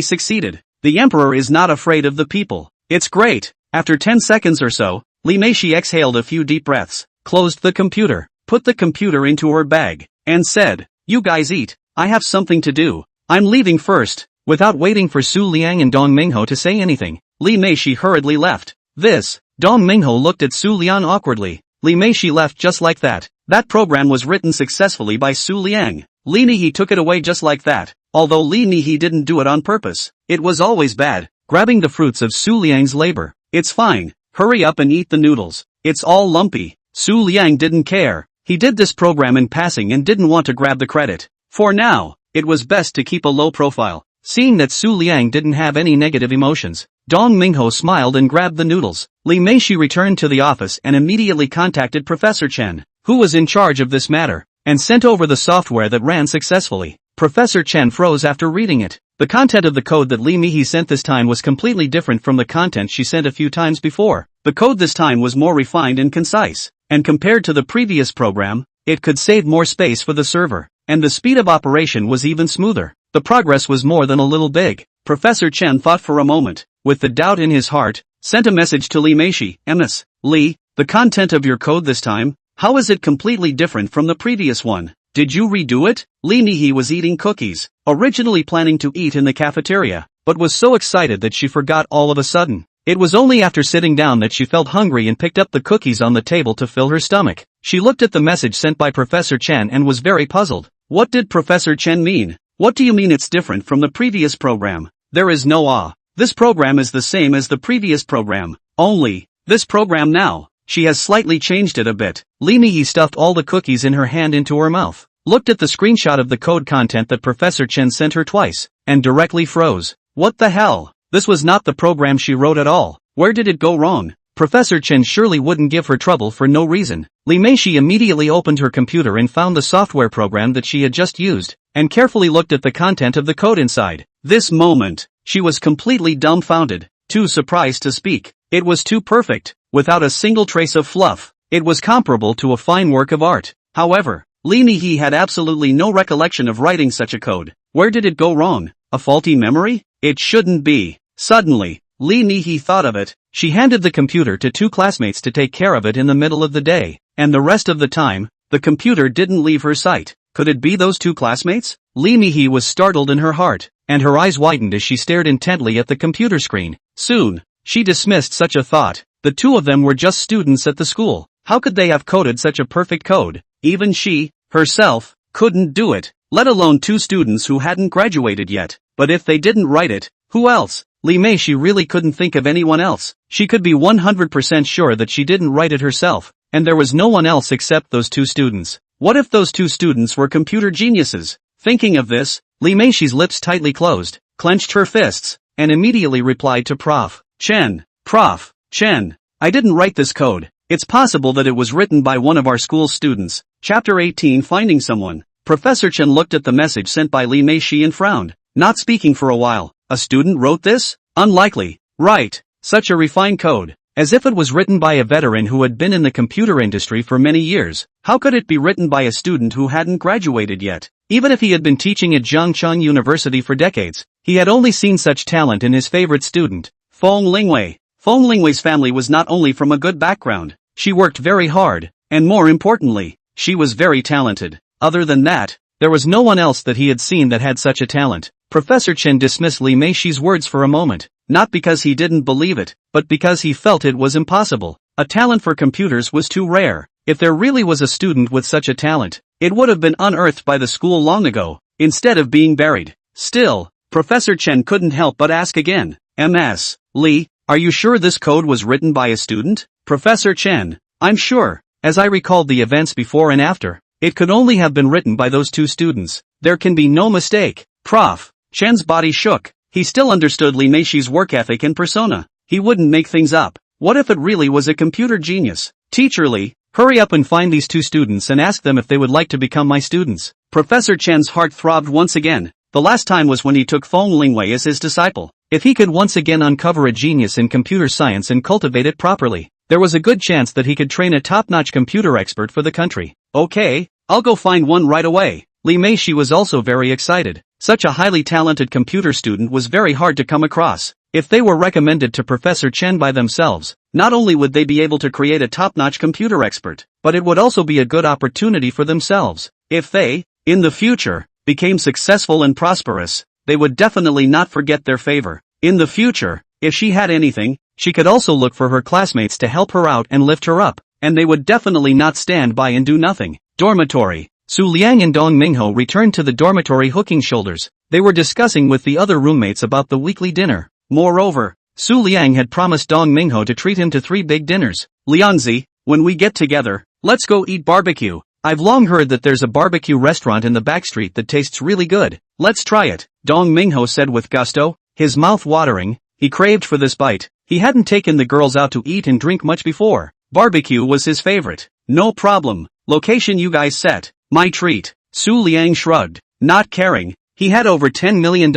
succeeded. The emperor is not afraid of the people. It's great. After 10 seconds or so, Li Meishi exhaled a few deep breaths, closed the computer, put the computer into her bag, and said, "You guys eat. I have something to do. I'm leaving first." Without waiting for Su Liang and Dong Mingho to say anything, Li Meishi hurriedly left. Dong Mingho looked at Su Liang awkwardly. Li Meishi left just like that. That program was written successfully by Su Liang. Li Nihe took it away just like that. Although Li Nihe didn't do it on purpose, it was always bad, grabbing the fruits of Su Liang's labor. "It's fine. Hurry up and eat the noodles. It's all lumpy." Su Liang didn't care. He did this program in passing and didn't want to grab the credit. For now, it was best to keep a low profile. Seeing that Su Liang didn't have any negative emotions, Dong Mingho smiled and grabbed the noodles. Li Meishi returned to the office and immediately contacted Professor Chen, who was in charge of this matter, and sent over the software that ran successfully. Professor Chen froze after reading it. The content of the code that Li Nihe sent this time was completely different from the content she sent a few times before. The code this time was more refined and concise, and compared to the previous program, it could save more space for the server, and the speed of operation was even smoother. The progress was more than a little big. Professor Chen thought for a moment, with the doubt in his heart, sent a message to Li Meishi. "Ms. Li, the content of your code this time, how is it completely different from the previous one? Did you redo it?" Li Nihe was eating cookies, originally planning to eat in the cafeteria, but was so excited that she forgot all of a sudden. It was only after sitting down that she felt hungry and picked up the cookies on the table to fill her stomach. She looked at the message sent by Professor Chen and was very puzzled. What did Professor Chen mean? What do you mean it's different from the previous program? There is no This program is the same as the previous program. Only, this program now, she has slightly changed it a bit. Li Nihe stuffed all the cookies in her hand into her mouth, looked at the screenshot of the code content that Professor Chen sent her twice, and directly froze. What the hell? This was not the program she wrote at all. Where did it go wrong? Professor Chen surely wouldn't give her trouble for no reason. Li Meishi immediately opened her computer and found the software program that she had just used, and carefully looked at the content of the code inside. This moment, she was completely dumbfounded, too surprised to speak. It was too perfect, without a single trace of fluff. It was comparable to a fine work of art. However, Li Nihe had absolutely no recollection of writing such a code. Where did it go wrong? A faulty memory? It shouldn't be. Suddenly, Li Nihe thought of it. She handed the computer to 2 classmates to take care of it in the middle of the day, and the rest of the time, the computer didn't leave her sight. Could it be those 2 classmates? Li Nihe was startled in her heart, and her eyes widened as she stared intently at the computer screen. Soon, she dismissed such a thought. The 2 of them were just students at the school. How could they have coded such a perfect code? Even she, herself, couldn't do it, let alone 2 students who hadn't graduated yet. But if they didn't write it, who else? Li Meishi really couldn't think of anyone else. She could be 100% sure that she didn't write it herself, and there was no one else except those 2 students. What if those 2 students were computer geniuses? Thinking of this, Li Meishi's lips tightly closed, clenched her fists, and immediately replied to Prof. Chen. "Prof. Chen, I didn't write this code. It's possible that it was written by one of our school's students." Chapter 18 Finding Someone. Professor Chen looked at the message sent by Li Meishi and frowned, not speaking for a while. A student wrote this? Unlikely. Right. Such a refined code. as if it was written by a veteran who had been in the computer industry for many years. How could it be written by a student who hadn't graduated yet? Even if he had been teaching at Zhangcheng University for decades, he had only seen such talent in his favorite student, Feng Lingwei. Feng Lingwei's family was not only from a good background, she worked very hard, and more importantly, she was very talented. Other than that, there was no one else that he had seen that had such a talent. Professor Chen dismissed Li Meixi's words for a moment, not because he didn't believe it, but because he felt it was impossible. A talent for computers was too rare. If there really was a student with such a talent, it would have been unearthed by the school long ago, instead of being buried. Still, Professor Chen couldn't help but ask again, "Ms. Li, are you sure this code was written by a student?" "Professor Chen, I'm sure. As I recalled the events before and after, it could only have been written by those two students. There can be no mistake." "Prof." Chen's body shook. He still understood Li Meixi's work ethic and persona. He wouldn't make things up. What if it really was a computer genius? "Teacher Li, hurry up and find these two students and ask them if they would like to become my students." Professor Chen's heart throbbed once again. The last time was when he took Feng Lingwei as his disciple. If he could once again uncover a genius in computer science and cultivate it properly, there was a good chance that he could train a top-notch computer expert for the country. "Okay, I'll go find one right away." Li Meixi was also very excited. Such a highly talented computer student was very hard to come across. If they were recommended to Professor Chen by themselves, not only would they be able to create a top-notch computer expert, but it would also be a good opportunity for themselves. If they, in the future, became successful and prosperous, they would definitely not forget their favor. In the future, if she had anything, she could also look for her classmates to help her out and lift her up, and they would definitely not stand by and do nothing. Dormitory. Su Liang and Dong Mingho returned to the dormitory hooking shoulders. They were discussing with the other roommates about the weekly dinner. Moreover, Su Liang had promised Dong Mingho to treat him to 3 big dinners. "Liangzi, when we get together, let's go eat barbecue. I've long heard that there's a barbecue restaurant in the backstreet that tastes really good. Let's try it," Dong Mingho said with gusto, his mouth watering. He craved for this bite. He hadn't taken the girls out to eat and drink much before. Barbecue was his favorite. "No problem. Location you guys set. My treat." Su Liang shrugged, not caring. He had over $10 million.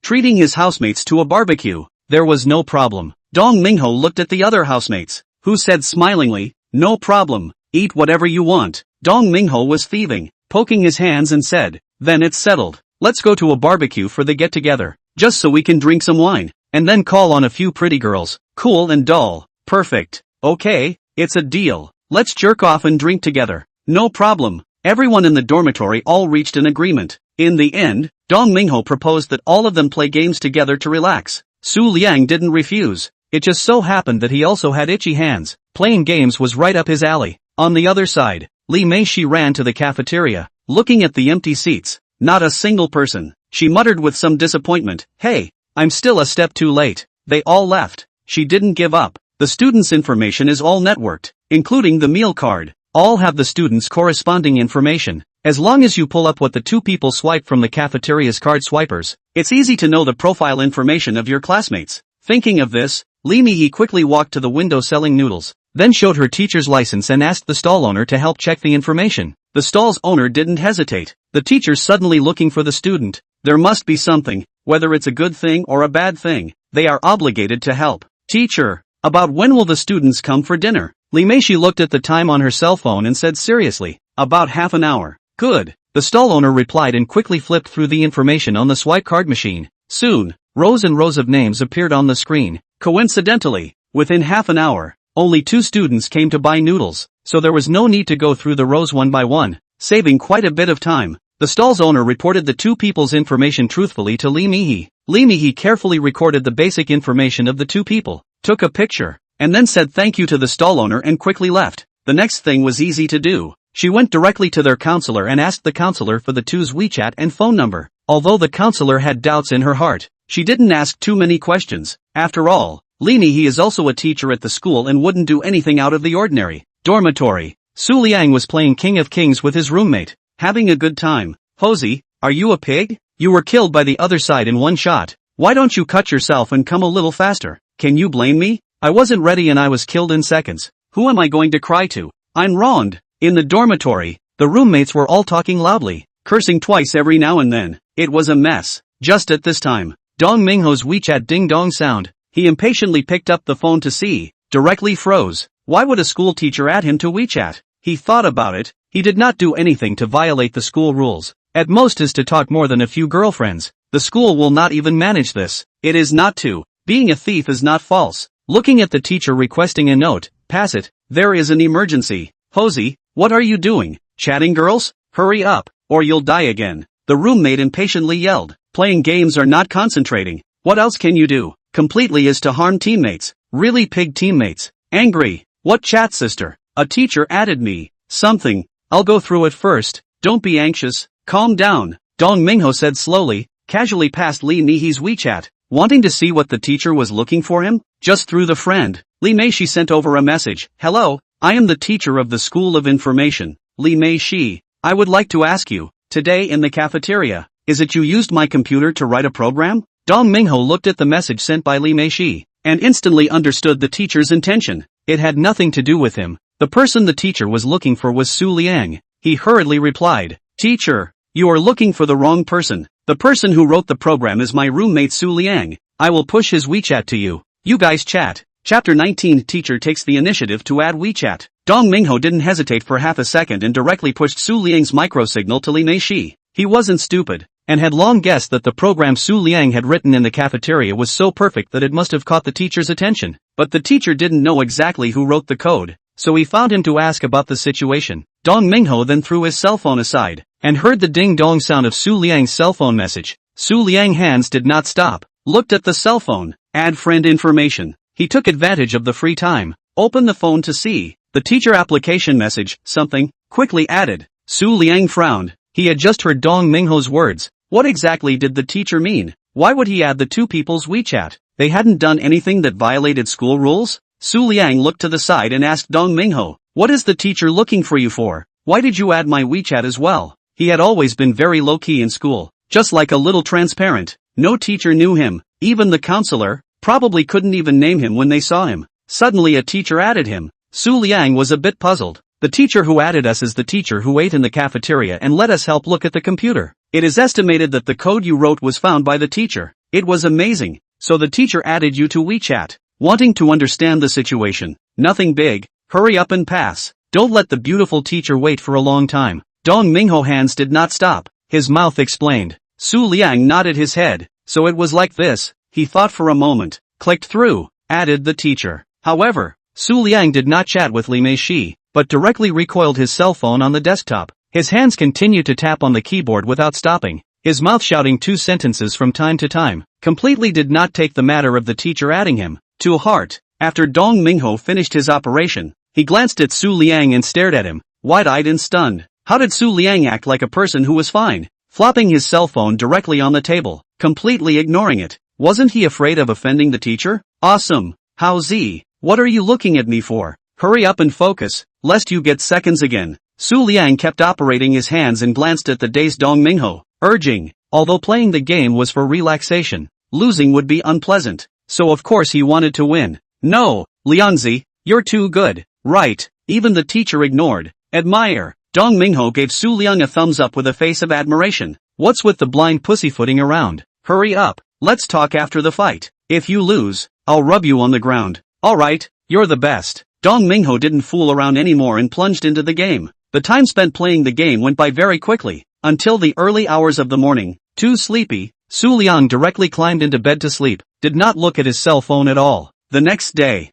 Treating his housemates to a barbecue, there was no problem. Dong Mingho looked at the other housemates, who said smilingly, "No problem. Eat whatever you want." Dong Mingho was thieving, poking his hands and said, "Then it's settled. Let's go to a barbecue for the get-together, just so we can drink some wine, and then call on a few pretty girls, cool and dull." "Perfect. Okay, it's a deal. Let's jerk off and drink together." "No problem." Everyone in the dormitory all reached an agreement. In the end, Dong Mingho proposed that all of them play games together to relax. Su Liang didn't refuse. It just so happened that he also had itchy hands. Playing games was right up his alley. On the other side, Li Meixi ran to the cafeteria, looking at the empty seats. Not a single person. She muttered with some disappointment, "Hey, I'm still a step too late." They all left. She didn't give up. The students' information is all networked, including the meal card. All have the students' corresponding information. As long as you pull up what the two people swipe from the cafeteria's card swipers, it's easy to know the profile information of your classmates. Thinking of this, Li Meiyi quickly walked to the window selling noodles, then showed her teacher's license and asked the stall owner to help check the information. The stall's owner didn't hesitate. The teacher's suddenly looking for the student. There must be something, whether it's a good thing or a bad thing. They are obligated to help. "Teacher, about when will the students come for dinner?" Li Meishi looked at the time on her cell phone and said seriously, "About half an hour." "Good," the stall owner replied and quickly flipped through the information on the swipe card machine. Soon, rows and rows of names appeared on the screen. Coincidentally, within half an hour, only 2 students came to buy noodles, so there was no need to go through the rows one by one, saving quite a bit of time. The stall's owner reported the 2 people's information truthfully to Li Meiyi. Li Meiyi carefully recorded the basic information of the 2 people, took a picture, and then said thank you to the stall owner and quickly left. The next thing was easy to do. She went directly to their counselor and asked the counselor for the 2's WeChat and phone number. Although the counselor had doubts in her heart, she didn't ask too many questions. After all, Li Meiyi is also a teacher at the school and wouldn't do anything out of the ordinary. Dormitory. Su Liang was playing King of Kings with his roommate, having a good time. "Hosey, are you a pig? You were killed by the other side in one shot. Why don't you cut yourself and come a little faster?" "Can you blame me? I wasn't ready and I was killed in seconds. Who am I going to cry to? I'm wronged." In the dormitory, the roommates were all talking loudly, cursing twice every now and then. It was a mess. Just at this time, Dong Mingho's WeChat ding-dong sound. He impatiently picked up the phone to see directly froze. Why would a school teacher add him to WeChat? He thought about it. He did not do anything to violate the school rules. At most is to talk more than a few girlfriends. The school will not even manage this. It is not to. Being a thief is not false. Looking at the teacher requesting a note, pass it. There is an emergency. Hosey, what are you doing? Chatting girls? Hurry up, or you'll die again. The roommate impatiently yelled. Playing games or not concentrating. What else can you do? Completely is to harm teammates. Really pig teammates. Angry. What chat sister? A teacher added me. Something. I'll go through it first. Don't be anxious. Calm down. Dong Mingho said slowly, casually past Li Nihi's WeChat. Wanting to see what the teacher was looking for him? Just through the friend. Li Meishi sent over a message. Hello, I am the teacher of the School of Information. Li Meishi. I would like to ask you, today in the cafeteria, is it you used my computer to write a program? Dong Mingho looked at the message sent by Li Meishi, and instantly understood the teacher's intention. It had nothing to do with him. The person the teacher was looking for was Su Liang. He hurriedly replied, Teacher, you are looking for the wrong person. The person who wrote the program is my roommate Su Liang. I will push his WeChat to you. You guys chat. Chapter 19 Teacher takes the initiative to add WeChat. Dong Mingho didn't hesitate for half a second and directly pushed Su Liang's microsignal to Li Meishi. He wasn't stupid, and had long guessed that the program Su Liang had written in the cafeteria was so perfect that it must have caught the teacher's attention. But the teacher didn't know exactly who wrote the code, so he found him to ask about the situation. Dong Mingho then threw his cell phone aside, and heard the ding-dong sound of Su Liang's cell phone message. Su Liang's hands did not stop, looked at the cell phone, add friend information. He took advantage of the free time, opened the phone to see the teacher application message, something, quickly added. Su Liang frowned. He had just heard Dong Mingho's words. What exactly did the teacher mean? Why would he add the two people's WeChat? They hadn't done anything that violated school rules? Su Liang looked to the side and asked Dong Mingho, what is the teacher looking for you for? Why did you add my WeChat as well? He had always been very low-key in school, just like a little transparent. No teacher knew him, even the counselor, probably couldn't even name him when they saw him. Suddenly a teacher added him. Su Liang was a bit puzzled. The teacher who added us is the teacher who ate in the cafeteria and let us help look at the computer. It is estimated that the code you wrote was found by the teacher. It was amazing. So the teacher added you to WeChat. Wanting to understand the situation. Nothing big. Hurry up and pass. Don't let the beautiful teacher wait for a long time. Dong Mingho hands did not stop. His mouth explained. Su Liang nodded his head. So it was like this. He thought for a moment. Clicked through. Added the teacher. However, Su Liang did not chat with Li Meishi, but directly recoiled his cell phone on the desktop. His hands continued to tap on the keyboard without stopping, his mouth shouting two sentences from time to time. Completely did not take the matter of the teacher adding him to heart. After Dong Mingho finished his operation, he glanced at Su Liang and stared at him, wide-eyed and stunned. How did Su Liang act like a person who was fine? Flopping his cell phone directly on the table, completely ignoring it. Wasn't he afraid of offending the teacher? Awesome. How Z? What are you looking at me for? Hurry up and focus, lest you get seconds again. Su Liang kept operating his hands and glanced at the dazed Dong Mingho, urging, although playing the game was for relaxation, losing would be unpleasant, so of course he wanted to win. No, Liangzi, you're too good. Right, even the teacher ignored. Admire. Dong Mingho gave Su Liang a thumbs up with a face of admiration. What's with the blind pussyfooting around? Hurry up, let's talk after the fight. If you lose, I'll rub you on the ground. Alright, you're the best. Dong Mingho didn't fool around anymore and plunged into the game. The time spent playing the game went by very quickly, until the early hours of the morning. Too sleepy, Su Liang directly climbed into bed to sleep, did not look at his cell phone at all. The next day,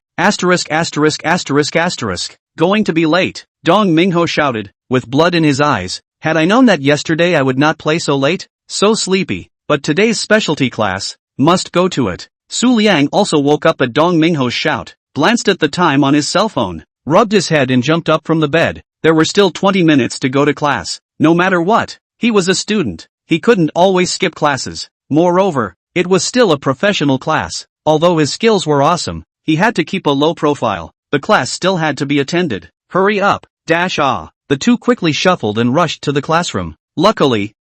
going to be late, Dong Mingho shouted, with blood in his eyes. Had I known that yesterday I would not play so late? So sleepy, but today's specialty class, must go to it. Su Liang also woke up at Dong Mingho's shout, glanced at the time on his cell phone, rubbed his head and jumped up from the bed. There were still 20 minutes to go to class. No matter what, he was a student. He couldn't always skip classes. Moreover, it was still a professional class. Although his skills were awesome, he had to keep a low profile. The class still had to be attended. Hurry up, The two quickly shuffled and rushed to the classroom. Luckily,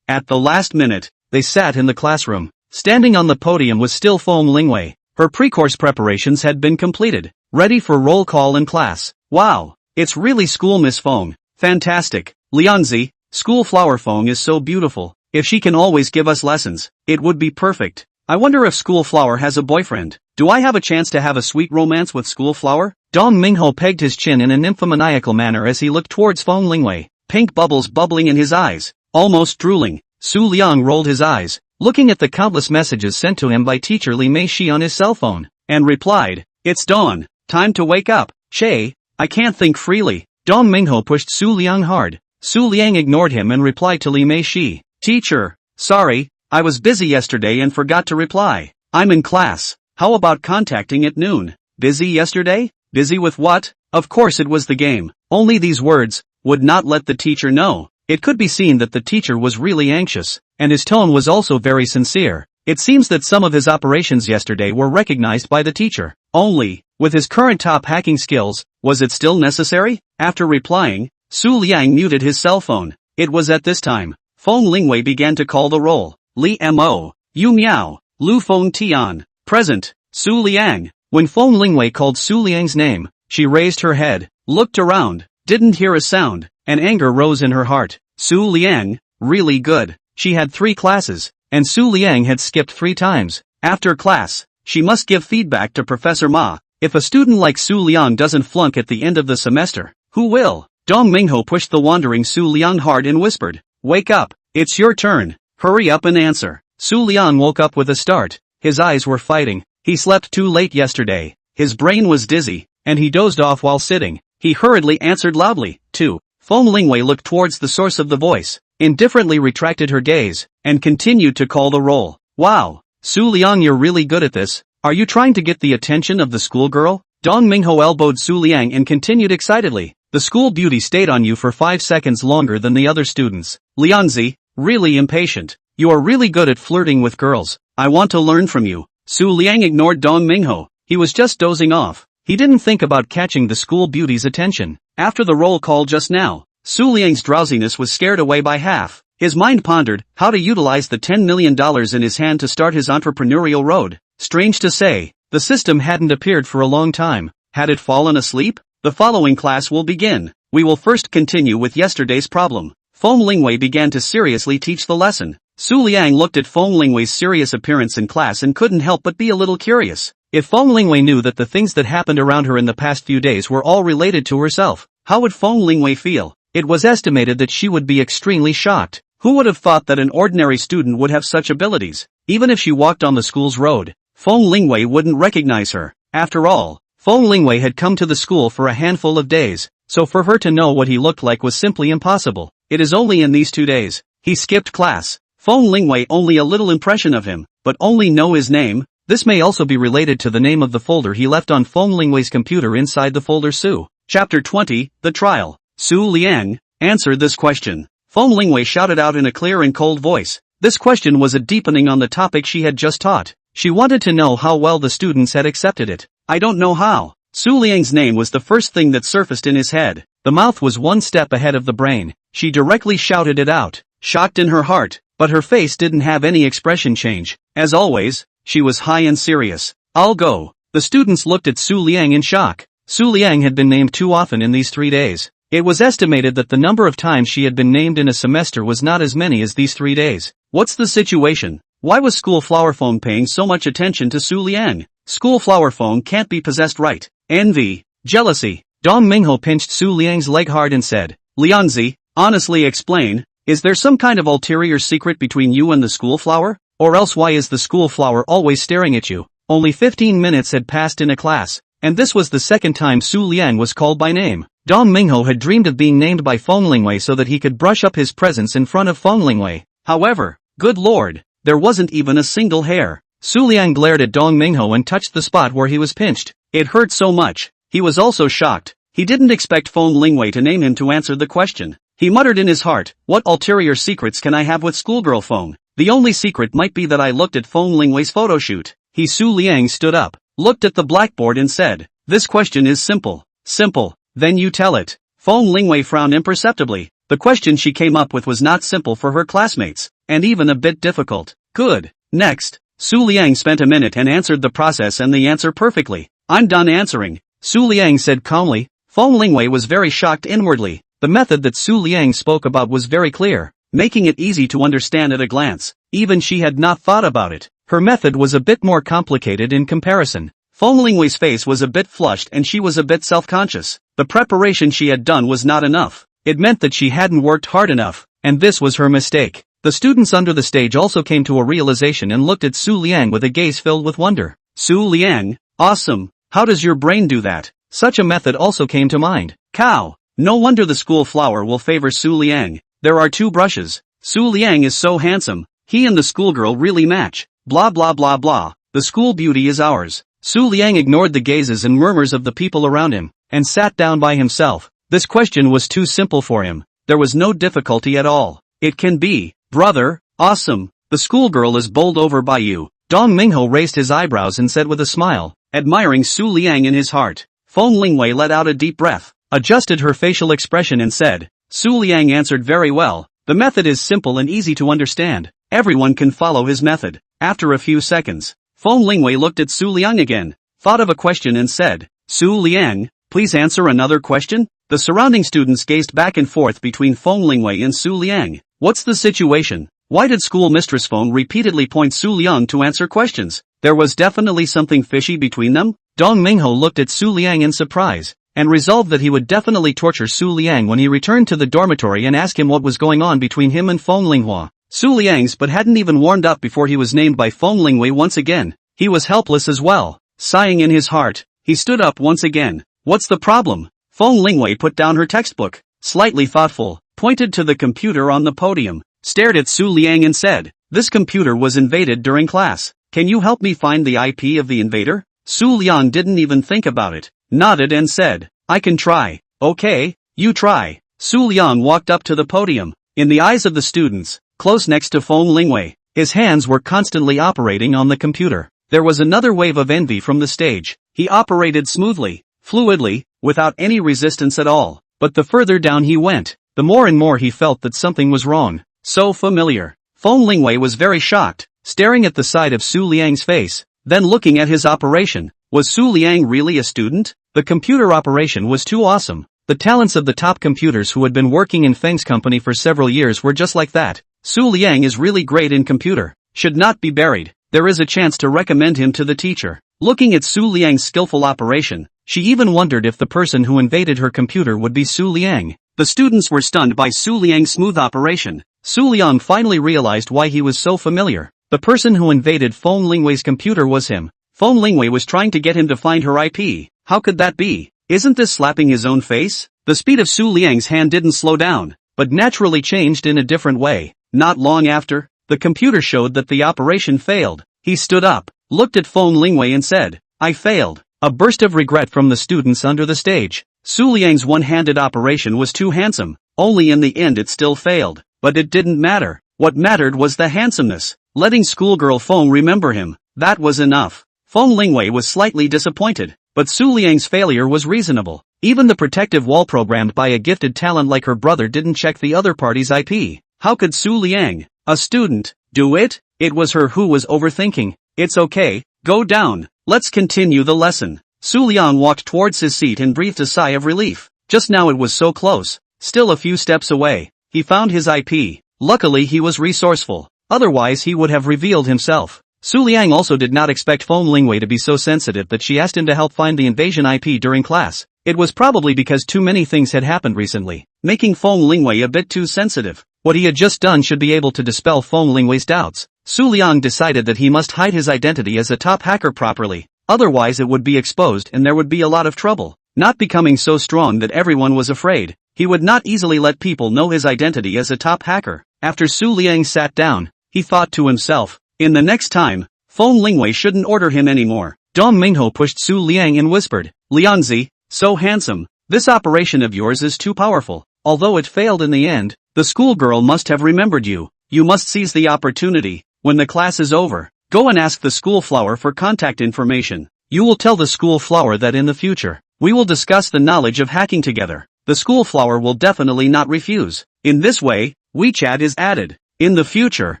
at the last minute, they sat in the classroom. Standing on the podium was still Feng Lingwei. Her pre-course preparations had been completed. Ready for roll call in class. Wow, it's really school Miss Feng. Fantastic. Liangzi, school flower Feng is so beautiful. If she can always give us lessons, it would be perfect. I wonder if School Flower has a boyfriend. Do I have a chance to have a sweet romance with School Flower? Dong Mingho pegged his chin in a nymphomaniacal manner as he looked towards Feng Lingwei, pink bubbles bubbling in his eyes. Almost drooling, Su Liang rolled his eyes, looking at the countless messages sent to him by teacher Li Meishi on his cell phone, and replied, "It's dawn. Time to wake up. Che, I can't think freely." Dong Mingho pushed Su Liang hard. Su Liang ignored him and replied to Li Meishi, "Teacher, sorry, I was busy yesterday and forgot to reply. I'm in class. How about contacting at noon?" Busy yesterday? Busy with what? Of course it was the game. Only these words would not let the teacher know. It could be seen that the teacher was really anxious, and his tone was also very sincere. It seems that some of his operations yesterday were recognized by the teacher. Only, with his current top hacking skills, was it still necessary? After replying, Su Liang muted his cell phone. It was at this time, Feng Lingwei began to call the roll. Li Mo, Yu Miao, Lu Feng Tian, present, Su Liang. When Feng Lingwei called Su Liang's name, she raised her head, looked around, didn't hear a sound, and anger rose in her heart. Su Liang, really good. She had 3 classes, and Su Liang had skipped 3 times. After class, she must give feedback to Professor Ma. If a student like Su Liang doesn't flunk at the end of the semester, who will? Dong Mingho pushed the wandering Su Liang hard and whispered, "Wake up, it's your turn. Hurry up and answer." Su Liang woke up with a start. His eyes were fighting. He slept too late yesterday. His brain was dizzy, and he dozed off while sitting. He hurriedly answered loudly, "2." Feng Lingwei looked towards the source of the voice, indifferently retracted her gaze, and continued to call the roll. "Wow, Su Liang, you're really good at this. Are you trying to get the attention of the schoolgirl?" Dong Mingho elbowed Su Liang and continued excitedly. "The school beauty stayed on you for 5 seconds longer than the other students. Liangzi, really impatient. You are really good at flirting with girls. I want to learn from you." Su Liang ignored Dong Mingho. He was just dozing off. He didn't think about catching the school beauty's attention. After the roll call just now, Su Liang's drowsiness was scared away by half. His mind pondered how to utilize the $10 million in his hand to start his entrepreneurial road. Strange to say, the system hadn't appeared for a long time. Had it fallen asleep? The following class will begin. We will first continue with yesterday's problem. Feng Lingwei began to seriously teach the lesson. Su Liang looked at Feng Lingwei's serious appearance in class and couldn't help but be a little curious. If Feng Lingwei knew that the things that happened around her in the past few days were all related to herself, how would Feng Lingwei feel? It was estimated that she would be extremely shocked. Who would have thought that an ordinary student would have such abilities? Even if she walked on the school's road, Feng Lingwei wouldn't recognize her. After all, Feng Lingwei had come to the school for a handful of days, so for her to know what he looked like was simply impossible. It is only in these 2 days. He skipped class. Feng Lingwei only a little impression of him, but only know his name. This may also be related to the name of the folder he left on Feng Lingwei's computer inside the folder Su. Chapter 20, The Trial. Su Liang, answer this question. Feng Lingwei shouted out in a clear and cold voice. This question was a deepening on the topic she had just taught. She wanted to know how well the students had accepted it. "I don't know how." Su Liang's name was the first thing that surfaced in his head. The mouth was one step ahead of the brain. She directly shouted it out, shocked in her heart, but her face didn't have any expression change. As always, she was high and serious. "I'll go." The students looked at Su Liang in shock. Su Liang had been named too often in these 3 days. It was estimated that the number of times she had been named in a semester was not as many as these 3 days. What's the situation? Why was School Flower Phone paying so much attention to Su Liang? School Flower Phone can't be possessed, right? Envy, jealousy. Dong Mingho pinched Su Liang's leg hard and said, "Liangzi, honestly explain, is there some kind of ulterior secret between you and the School Flower? Or else why is the School Flower always staring at you?" Only 15 minutes had passed in a class, and this was the second time Su Liang was called by name. Dong Mingho had dreamed of being named by Feng Lingwei so that he could brush up his presence in front of Feng Lingwei. However, good lord, there wasn't even a single hair. Su Liang glared at Dong Mingho and touched the spot where he was pinched. It hurt so much. He was also shocked. He didn't expect Feng Lingwei to name him to answer the question. He muttered in his heart, "What ulterior secrets can I have with schoolgirl Feng? The only secret might be that I looked at Feng Lingwei's photo shoot." Su Liang stood up, looked at the blackboard and said, "This question is simple." "Simple? Then you tell it." Feng Lingwei frowned imperceptibly. The question she came up with was not simple for her classmates, and even a bit difficult. Good. Next. Su Liang spent a minute and answered the process and the answer perfectly. "I'm done answering," Su Liang said calmly. Feng Lingwei was very shocked inwardly. The method that Su Liang spoke about was very clear. making it easy to understand at a glance. Even she had not thought about it. Her method was a bit more complicated in comparison. Feng Lingwei's face was a bit flushed and she was a bit self-conscious. The preparation she had done was not enough. It meant that she hadn't worked hard enough, and this was her mistake. The students under the stage also came to a realization and looked at Su Liang with a gaze filled with wonder. Su Liang, awesome, how does your brain do that? Such a method also came to mind. Cow, no wonder the school flower will favor Su Liang. There are 2 brushes. Su Liang is so handsome, he and the schoolgirl really match. Blah blah blah blah, the school beauty is ours. Su Liang ignored the gazes and murmurs of the people around him, and sat down by himself. This question was too simple for him. There was no difficulty at all. It can be, brother, awesome, the schoolgirl is bowled over by you. Dong Mingho raised his eyebrows and said with a smile, admiring Su Liang in his heart. Feng Lingwei let out a deep breath, adjusted her facial expression and said, Su Liang answered very well. The method is simple and easy to understand. Everyone can follow his method. After a few seconds, Feng Lingwei looked at Su Liang again, thought of a question and said, Su Liang, please answer another question? The surrounding students gazed back and forth between Feng Lingwei and Su Liang. What's the situation? Why did school mistress Feng repeatedly point Su Liang to answer questions? There was definitely something fishy between them? Dong Mingho looked at Su Liang in surprise, and resolved that he would definitely torture Su Liang when he returned to the dormitory and ask him what was going on between him and Feng Lingwei. Su Liang's but hadn't even warmed up before he was named by Feng Lingwei once again. He was helpless as well. Sighing in his heart, he stood up once again. What's the problem? Feng Lingwei put down her textbook, slightly thoughtful, pointed to the computer on the podium, stared at Su Liang and said, this computer was invaded during class. Can you help me find the IP of the invader? Su Liang didn't even think about it, nodded and said, I can try. Okay, you try. Su Liang walked up to the podium. In the eyes of the students, close next to Feng Lingwei, his hands were constantly operating on the computer. There was another wave of envy from the stage. He operated smoothly, fluidly, without any resistance at all. But the further down he went, the more and more he felt that something was wrong. So familiar. Feng Lingwei was very shocked, staring at the side of Su Liang's face, then looking at his operation. Was Su Liang really a student? The computer operation was too awesome. The talents of the top computers who had been working in Feng's company for several years were just like that. Su Liang is really great in computer. Should not be buried. There is a chance to recommend him to the teacher. Looking at Su Liang's skillful operation, she even wondered if the person who invaded her computer would be Su Liang. The students were stunned by Su Liang's smooth operation. Su Liang finally realized why he was so familiar. The person who invaded Feng Lingwei's computer was him. Feng Lingwei was trying to get him to find her IP. How could that be? Isn't this slapping his own face? The speed of Su Liang's hand didn't slow down, but naturally changed in a different way. Not long after, the computer showed that the operation failed. He stood up, looked at Feng Lingwei and said, I failed. A burst of regret from the students under the stage. Su Liang's one-handed operation was too handsome. Only in the end it still failed. But it didn't matter. What mattered was the handsomeness. Letting schoolgirl Feng remember him. That was enough. Feng Lingwei was slightly disappointed, but Su Liang's failure was reasonable. Even the protective wall programmed by a gifted talent like her brother didn't check the other party's IP. How could Su Liang, a student, do it? It was her who was overthinking. It's okay, go down. Let's continue the lesson. Su Liang walked towards his seat and breathed a sigh of relief. Just now it was so close. Still a few steps away. He found his IP. Luckily he was resourceful. Otherwise he would have revealed himself. Su Liang also did not expect Feng Lingwei to be so sensitive that she asked him to help find the invasion IP during class. It was probably because too many things had happened recently, making Feng Lingwei a bit too sensitive. What he had just done should be able to dispel Feng Lingwei's doubts. Su Liang decided that he must hide his identity as a top hacker properly, otherwise it would be exposed and there would be a lot of trouble. Not becoming so strong that everyone was afraid, he would not easily let people know his identity as a top hacker. After Su Liang sat down, he thought to himself, in the next time, Feng Lingwei shouldn't order him anymore. Dong Mingho pushed Su Liang and whispered, Liangzi, so handsome, this operation of yours is too powerful. Although it failed in the end, the schoolgirl must have remembered you. You must seize the opportunity. When the class is over, go and ask the school flower for contact information. You will tell the school flower that in the future, we will discuss the knowledge of hacking together. The school flower will definitely not refuse. In this way, WeChat is added. In the future,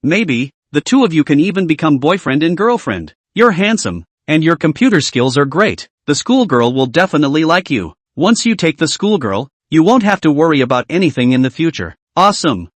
maybe, the two of you can even become boyfriend and girlfriend. You're handsome, and your computer skills are great. The schoolgirl will definitely like you. Once you take the schoolgirl, you won't have to worry about anything in the future. Awesome.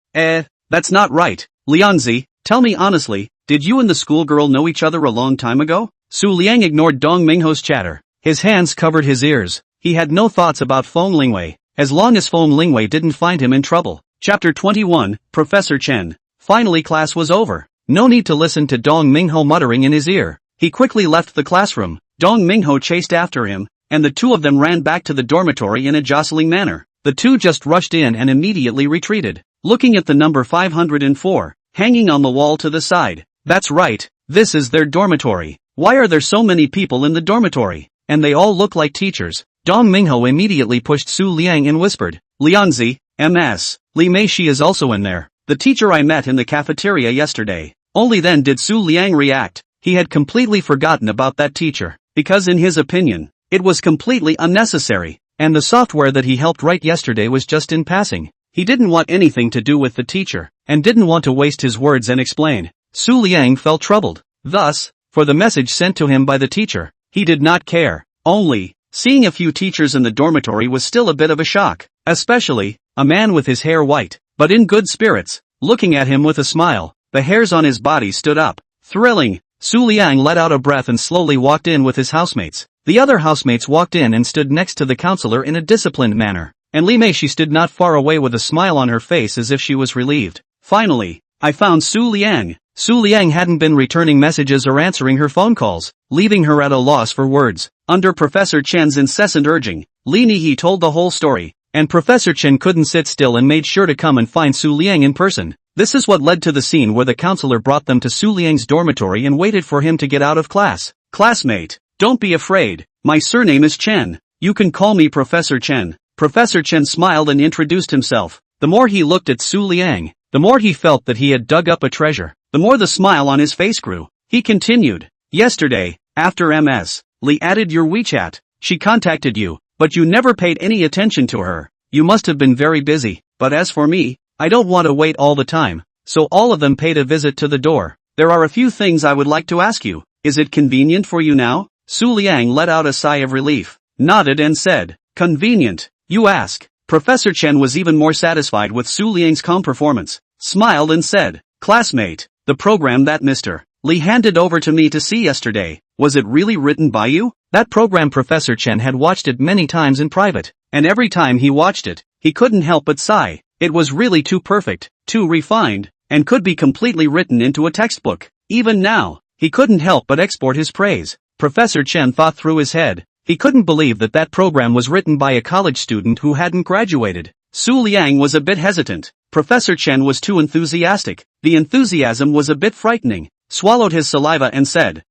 That's not right. Liangzi, tell me honestly, did you and the schoolgirl know each other a long time ago? Su Liang ignored Dong Mingho's chatter. His hands covered his ears. He had no thoughts about Feng Lingwei, as long as Feng Lingwei didn't find him in trouble. Chapter 21, Professor Chen. Finally class was over. No need to listen to Dong Mingho muttering in his ear. He quickly left the classroom. Dong Mingho chased after him, and the two of them ran back to the dormitory in a jostling manner. The two just rushed in and immediately retreated, looking at the number 504, hanging on the wall to the side. That's right, this is their dormitory. Why are there so many people in the dormitory? And they all look like teachers. Dong Mingho immediately pushed Su Liang and whispered, Liangzi, MS. Li Meishi is also in there. The teacher I met in the cafeteria yesterday. Only then did Su Liang react. He had completely forgotten about that teacher, because in his opinion, it was completely unnecessary, and the software that he helped write yesterday was just in passing. He didn't want anything to do with the teacher, and didn't want to waste his words and explain. Su Liang felt troubled. Thus, for the message sent to him by the teacher, he did not care. Only, seeing a few teachers in the dormitory was still a bit of a shock, especially, a man with his hair white, but in good spirits, looking at him with a smile. The hairs on his body stood up. Thrilling. Su Liang let out a breath and slowly walked in with his housemates. The other housemates walked in and stood next to the counselor in a disciplined manner, and Li Meishi stood not far away with a smile on her face as if she was relieved. Finally, I found Su Liang. Su Liang hadn't been returning messages or answering her phone calls, leaving her at a loss for words. Under Professor Chen's incessant urging, Li Nihi told the whole story, and Professor Chen couldn't sit still and made sure to come and find Su Liang in person. This is what led to the scene where the counselor brought them to Su Liang's dormitory and waited for him to get out of class. Classmate, don't be afraid. My surname is Chen. You can call me Professor Chen. Professor Chen smiled and introduced himself. The more he looked at Su Liang, the more he felt that he had dug up a treasure. The more the smile on his face grew. He continued. Yesterday, after MS. Li added your WeChat. She contacted you, but you never paid any attention to her. You must have been very busy. But as for me, I don't want to wait all the time. So all of them paid a visit to the door. There are a few things I would like to ask you. Is it convenient for you now? Su Liang let out a sigh of relief, nodded and said, convenient, you ask. Professor Chen was even more satisfied with Su Liang's calm performance, smiled and said, classmate, the program that Mr. Li handed over to me to see yesterday, was it really written by you? That program Professor Chen had watched it many times in private, and every time he watched it, he couldn't help but sigh. It was really too perfect, too refined, and could be completely written into a textbook. Even now, he couldn't help but export his praise. Professor Chen thought through his head. He couldn't believe that that program was written by a college student who hadn't graduated. Su Liang was a bit hesitant. Professor Chen was too enthusiastic. The enthusiasm was a bit frightening. Swallowed his saliva and said,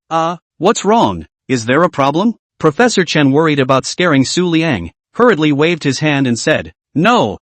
what's wrong? Is there a problem? Professor Chen, worried about scaring Su Liang, hurriedly waved his hand and said, No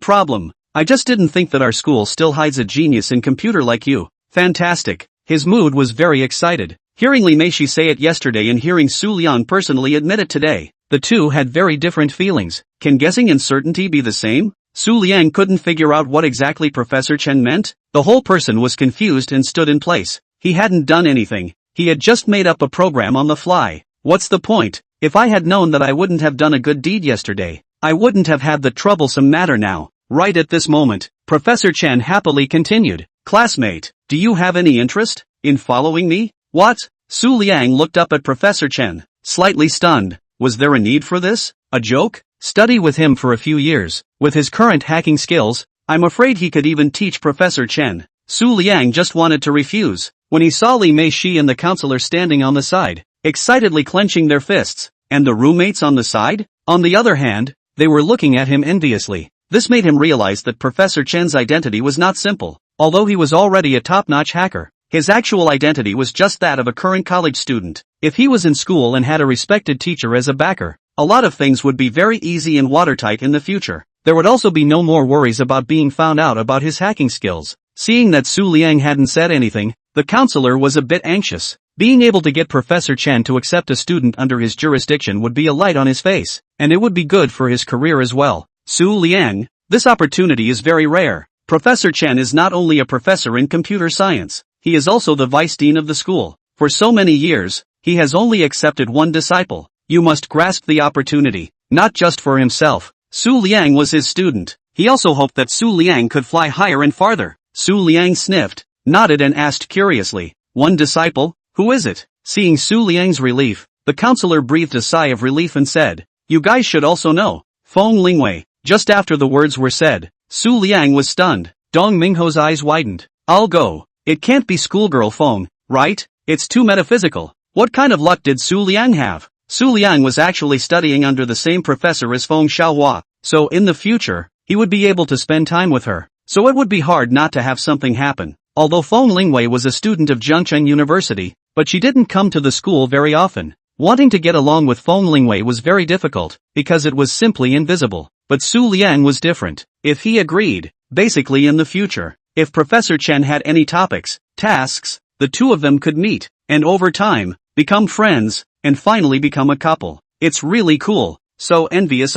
problem. I just didn't think that our school still hides a genius in computer like you. Fantastic. His mood was very excited. Hearing Li Meishi say it yesterday and hearing Su Liang personally admit it today, the two had very different feelings. Can guessing and certainty be the same? Su Liang couldn't figure out what exactly Professor Chen meant. The whole person was confused and stood in place. He hadn't done anything. He had just made up a program on the fly. What's the point? If I had known that I wouldn't have done a good deed yesterday, I wouldn't have had the troublesome matter now. Right at this moment, Professor Chen happily continued, classmate, do you have any interest in following me? What? Su Liang looked up at Professor Chen, slightly stunned. Was there a need for this? A joke? Study with him for a few years. With his current hacking skills, I'm afraid he could even teach Professor Chen. Su Liang just wanted to refuse, when he saw Li Meishi and the counselor standing on the side, excitedly clenching their fists, and the roommates on the side? On the other hand, they were looking at him enviously. This made him realize that Professor Chen's identity was not simple. Although he was already a top-notch hacker, his actual identity was just that of a current college student. If he was in school and had a respected teacher as a backer, a lot of things would be very easy and watertight in the future. There would also be no more worries about being found out about his hacking skills. Seeing that Su Liang hadn't said anything, the counselor was a bit anxious. Being able to get Professor Chen to accept a student under his jurisdiction would be a light on his face, and it would be good for his career as well. Su Liang, this opportunity is very rare. Professor Chen is not only a professor in computer science, he is also the vice dean of the school. For so many years, he has only accepted one disciple. You must grasp the opportunity, not just for himself, Su Liang was his student. He also hoped that Su Liang could fly higher and farther. Su Liang sniffed, nodded and asked curiously, "One disciple? Who is it?" Seeing Su Liang's relief, the counselor breathed a sigh of relief and said, "You guys should also know. Feng Lingwei." Just after the words were said, Su Liang was stunned. Dong Mingho's eyes widened. "I'll go. It can't be schoolgirl Feng, right? It's too metaphysical." What kind of luck did Su Liang have? Su Liang was actually studying under the same professor as Feng Xiaohua, so in the future, he would be able to spend time with her. So it would be hard not to have something happen. Although Feng Lingwei was a student of Jiangcheng University, but she didn't come to the school very often. Wanting to get along with Feng Lingwei was very difficult, because it was simply invisible. But Su Liang was different. If he agreed, basically in the future, if Professor Chen had any topics, tasks, the two of them could meet, and over time, become friends, and finally become a couple. It's really cool. So envious.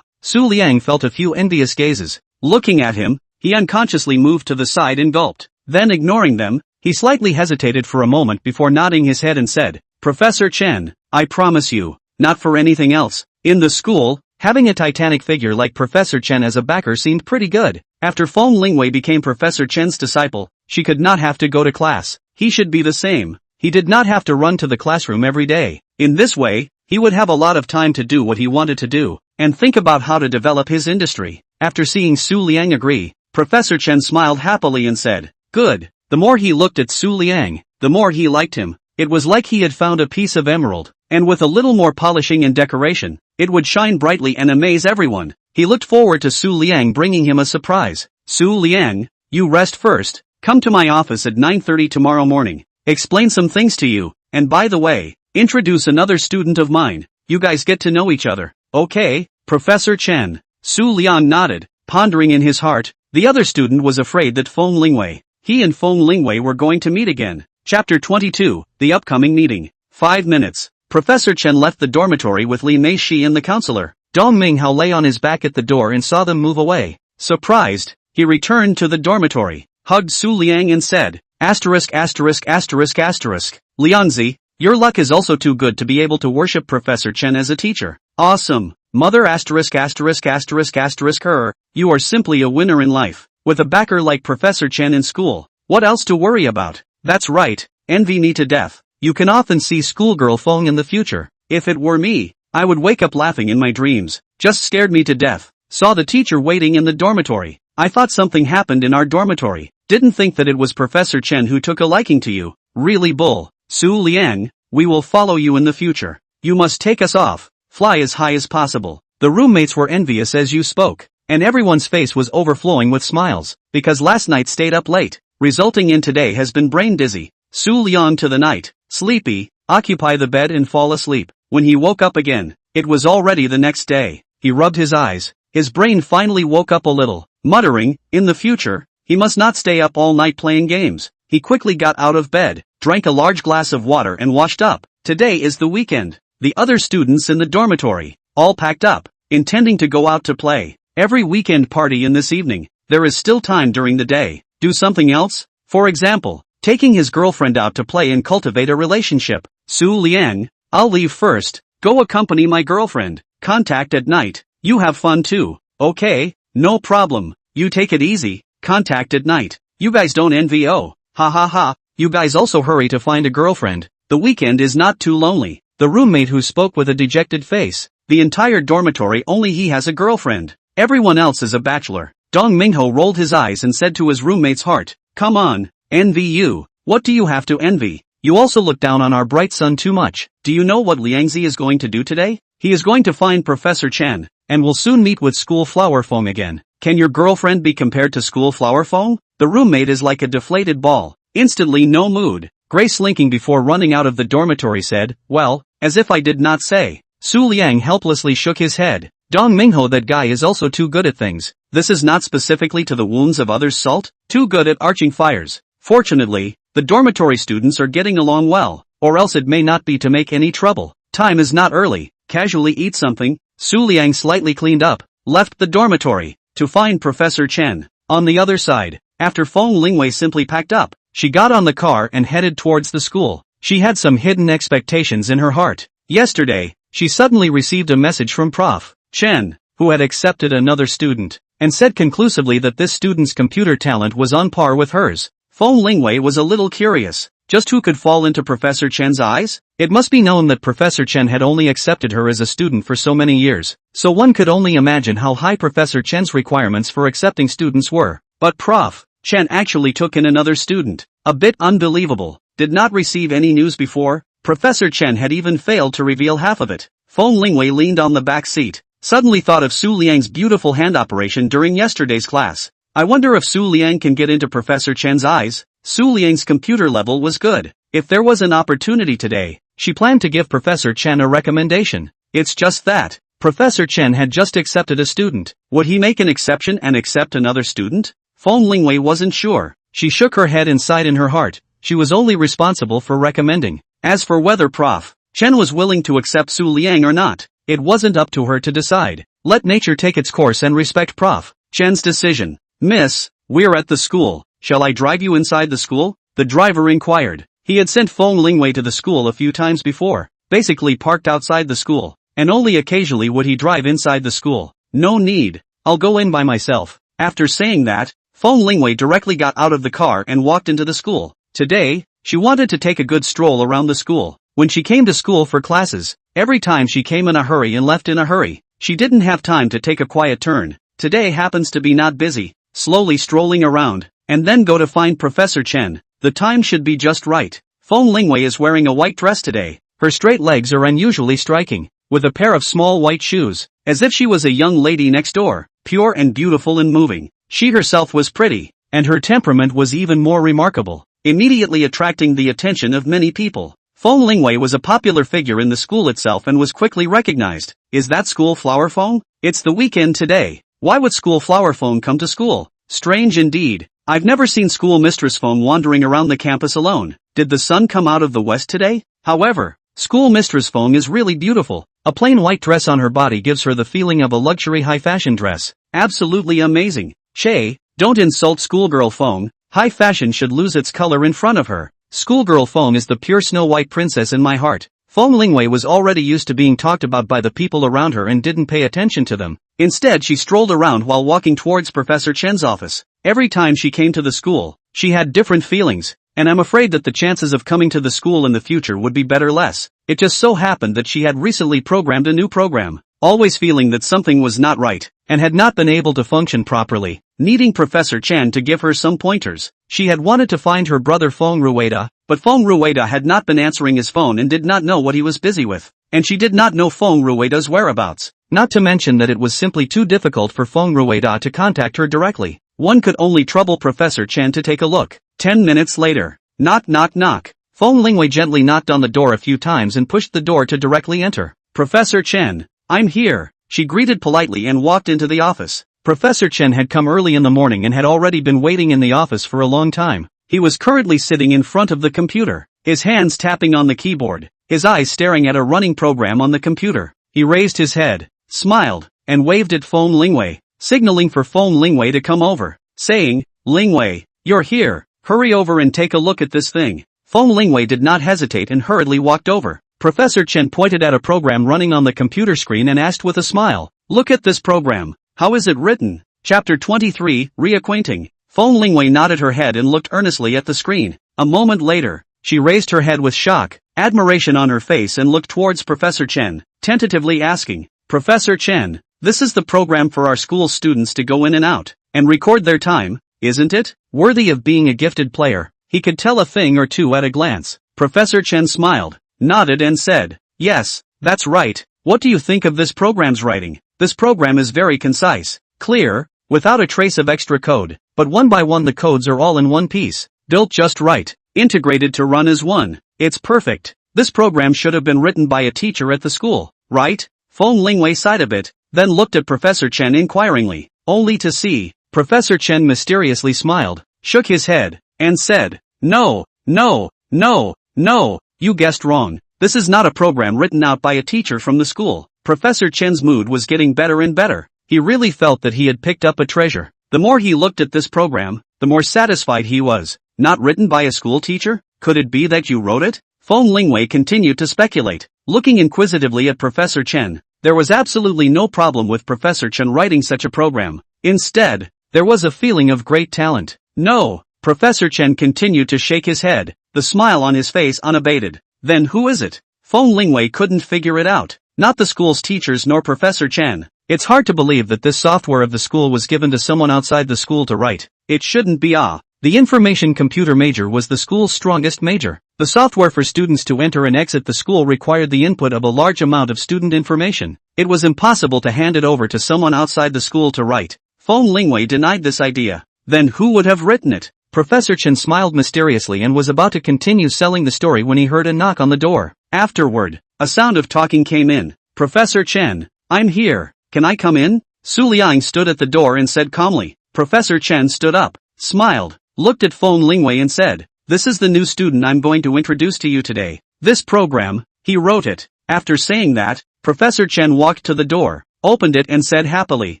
Su Liang felt a few envious gazes. Looking at him, he unconsciously moved to the side and gulped. Then ignoring them, he slightly hesitated for a moment before nodding his head and said, "Professor Chen, I promise you, not for anything else." In the school, having a titanic figure like Professor Chen as a backer seemed pretty good. After Feng Lingwei became Professor Chen's disciple, she could not have to go to class. He should be the same. He did not have to run to the classroom every day. In this way, he would have a lot of time to do what he wanted to do, and think about how to develop his industry. After seeing Su Liang agree, Professor Chen smiled happily and said, "Good." The more he looked at Su Liang, the more he liked him. It was like he had found a piece of emerald, and with a little more polishing and decoration, it would shine brightly and amaze everyone. He looked forward to Su Liang bringing him a surprise. "Su Liang, you rest first. Come to my office at 9:30 tomorrow morning. Explain some things to you, and by the way, introduce another student of mine. You guys get to know each other, okay, Professor Chen?" Su Liang nodded, pondering in his heart. The other student was afraid that Feng Lingwei, he and Feng Lingwei were going to meet again. Chapter 22, The Upcoming Meeting. 5 minutes. Professor Chen left the dormitory with Li Meishi and the counselor. Dong Minghao lay on his back at the door and saw them move away. Surprised, he returned to the dormitory, hugged Su Liang and said, *********. Liangzi, your luck is also too good to be able to worship Professor Chen as a teacher. Awesome. Mother ********. You are simply a winner in life. With a backer like Professor Chen in school, what else to worry about? That's right, envy me to death. You can often see schoolgirl Feng in the future. If it were me, I would wake up laughing in my dreams. Just scared me to death. Saw the teacher waiting in the dormitory. I thought something happened in our dormitory. Didn't think that it was Professor Chen who took a liking to you. Really bull. Su Liang, we will follow you in the future. You must take us off. Fly as high as possible." The roommates were envious as you spoke, and everyone's face was overflowing with smiles, because last night stayed up late, resulting in today has been brain dizzy. Su Liang to the night, sleepy, occupy the bed and fall asleep. When he woke up again, it was already the next day. He rubbed his eyes. His brain finally woke up a little, muttering, in the future, he must not stay up all night playing games. He quickly got out of bed, drank a large glass of water and washed up. Today is the weekend. The other students in the dormitory, all packed up, intending to go out to play. Every weekend party in this evening. There is still time during the day. Do something else? For example, taking his girlfriend out to play and cultivate a relationship. Su Liang, I'll leave first. Go accompany my girlfriend. Contact at night. You have fun too. Okay, no problem. You take it easy. Contact at night. You guys don't envy. Oh, ha ha ha. You guys also hurry to find a girlfriend. The weekend is not too lonely. The roommate who spoke with a dejected face. The entire dormitory only he has a girlfriend. Everyone else is a bachelor. Dong Mingho rolled his eyes and said to his roommate's heart, "Come on, envy you. What do you have to envy? You also look down on our bright son too much. Do you know what Liangzi is going to do today? He is going to find Professor Chen, and will soon meet with School Flower Feng again. Can your girlfriend be compared to School Flower Feng? The roommate is like a deflated ball. Instantly no mood." Grace slinking before running out of the dormitory said, "Well, as if I did not say." Su Liang helplessly shook his head. Dong Mingho, that guy is also too good at things. This is not specifically to the wounds of others' salt? Too good at arching fires. Fortunately, the dormitory students are getting along well, or else it may not be to make any trouble. Time is not early. Casually eat something. Su Liang slightly cleaned up, left the dormitory, to find Professor Chen. On the other side, after Feng Lingwei simply packed up, she got on the car and headed towards the school. She had some hidden expectations in her heart. Yesterday, she suddenly received a message from Prof. Chen. who had accepted another student, and said conclusively that this student's computer talent was on par with hers. Feng Lingwei was a little curious. Just who could fall into Professor Chen's eyes? It must be known that Professor Chen had only accepted her as a student for so many years, so one could only imagine how high Professor Chen's requirements for accepting students were. But Prof. Chen actually took in another student. A bit unbelievable. Did not receive any news before? Professor Chen had even failed to reveal half of it. Feng Lingwei leaned on the back seat. Suddenly thought of Su Liang's beautiful hand operation during yesterday's class. I wonder if Su Liang can get into Professor Chen's eyes. Su Liang's computer level was good. If there was an opportunity today, she planned to give Professor Chen a recommendation. It's just that Professor Chen had just accepted a student. Would he make an exception and accept another student? Feng Lingwei wasn't sure. She shook her head and sighed in her heart. She was only responsible for recommending. As for whether Prof. Chen was willing to accept Su Liang or not, it wasn't up to her to decide. Let nature take its course and respect Prof. Chen's decision. Miss, we're at the school. Shall I drive you inside the school? The driver inquired. He had sent Feng Lingwei to the school a few times before, basically parked outside the school, and only occasionally would he drive inside the school. No need. I'll go in by myself. After saying that, Feng Lingwei directly got out of the car and walked into the school. Today, she wanted to take a good stroll around the school. When she came to school for classes, every time she came in a hurry and left in a hurry. She didn't have time to take a quiet turn. Today happens to be not busy. Slowly strolling around, and then go to find Professor Chen. The time should be just right. Feng Lingwei is wearing a white dress today. Her straight legs are unusually striking, with a pair of small white shoes, as if she was a young lady next door, pure and beautiful and moving. She herself was pretty, and her temperament was even more remarkable, immediately attracting the attention of many people. Feng Lingwei was a popular figure in the school itself and was quickly recognized. Is that school flower Feng? It's the weekend today. Why would school flower Feng come to school? Strange indeed. I've never seen school mistress Feng wandering around the campus alone. Did the sun come out of the west today? However, school mistress Feng is really beautiful. A plain white dress on her body gives her the feeling of a luxury high-fashion dress. Absolutely amazing. Che, don't insult schoolgirl Feng. High fashion should lose its color in front of her. Schoolgirl Feng is the pure Snow White princess in my heart. Feng Lingwei was already used to being talked about by the people around her and didn't pay attention to them. Instead, she strolled around while walking towards Professor Chen's office. Every time she came to the school, she had different feelings, and I'm afraid that the chances of coming to the school in the future would be better less. It just so happened that she had recently programmed a new program, always feeling that something was not right, and had not been able to function properly, needing Professor Chen to give her some pointers. She had wanted to find her brother Fong Rua, but Fong Rua had not been answering his phone and did not know what he was busy with, and she did not know Fong Rua's whereabouts. Not to mention that it was simply too difficult for Fong Rua to contact her directly. One could only trouble Professor Chen to take a look. 10 minutes later. Knock knock knock. Feng Lingwei gently knocked on the door a few times and pushed the door to directly enter. Professor Chen, I'm here. She greeted politely and walked into the office. Professor Chen had come early in the morning and had already been waiting in the office for a long time. He was currently sitting in front of the computer, his hands tapping on the keyboard, his eyes staring at a running program on the computer. He raised his head, smiled, and waved at Feng Lingwei, signaling for Feng Lingwei to come over, saying, Lingwei, you're here, hurry over and take a look at this thing. Feng Lingwei did not hesitate and hurriedly walked over. Professor Chen pointed at a program running on the computer screen and asked with a smile, look at this program. How is it written? Chapter 23, Reacquainting. Feng Lingwei nodded her head and looked earnestly at the screen. A moment later, she raised her head with shock, admiration on her face and looked towards Professor Chen, tentatively asking, Professor Chen, this is the program for our school students to go in and out, and record their time, isn't it? Worthy of being a gifted player, he could tell a thing or two at a glance. Professor Chen smiled, nodded and said, yes, that's right. What do you think of this program's writing? This program is very concise, clear, without a trace of extra code, but one by one the codes are all in one piece, built just right, integrated to run as one. It's perfect. This program should have been written by a teacher at the school, right? Feng Lingwei sighed a bit, then looked at Professor Chen inquiringly, only to see, Professor Chen mysteriously smiled, shook his head, and said, no, no, no, no, you guessed wrong. This is not a program written out by a teacher from the school. Professor Chen's mood was getting better and better. He really felt that he had picked up a treasure. The more he looked at this program, the more satisfied he was. Not written by a school teacher? Could it be that you wrote it? Feng Lingwei continued to speculate, looking inquisitively at Professor Chen. There was absolutely no problem with Professor Chen writing such a program. Instead, there was a feeling of great talent. No, Professor Chen continued to shake his head, the smile on his face unabated. Then who is it? Feng Lingwei couldn't figure it out. Not the school's teachers nor Professor Chen. It's hard to believe that this software of the school was given to someone outside the school to write. It shouldn't be. The information computer major was the school's strongest major. The software for students to enter and exit the school required the input of a large amount of student information. It was impossible to hand it over to someone outside the school to write. Feng Lingwei denied this idea. Then who would have written it? Professor Chen smiled mysteriously and was about to continue selling the story when he heard a knock on the door. Afterward, a sound of talking came in. Professor Chen, I'm here. Can I come in? Liang stood at the door and said calmly. Professor Chen stood up, smiled, looked at Feng Lingwei and said, this is the new student I'm going to introduce to you today. This program, he wrote it. After saying that, Professor Chen walked to the door, opened it and said happily,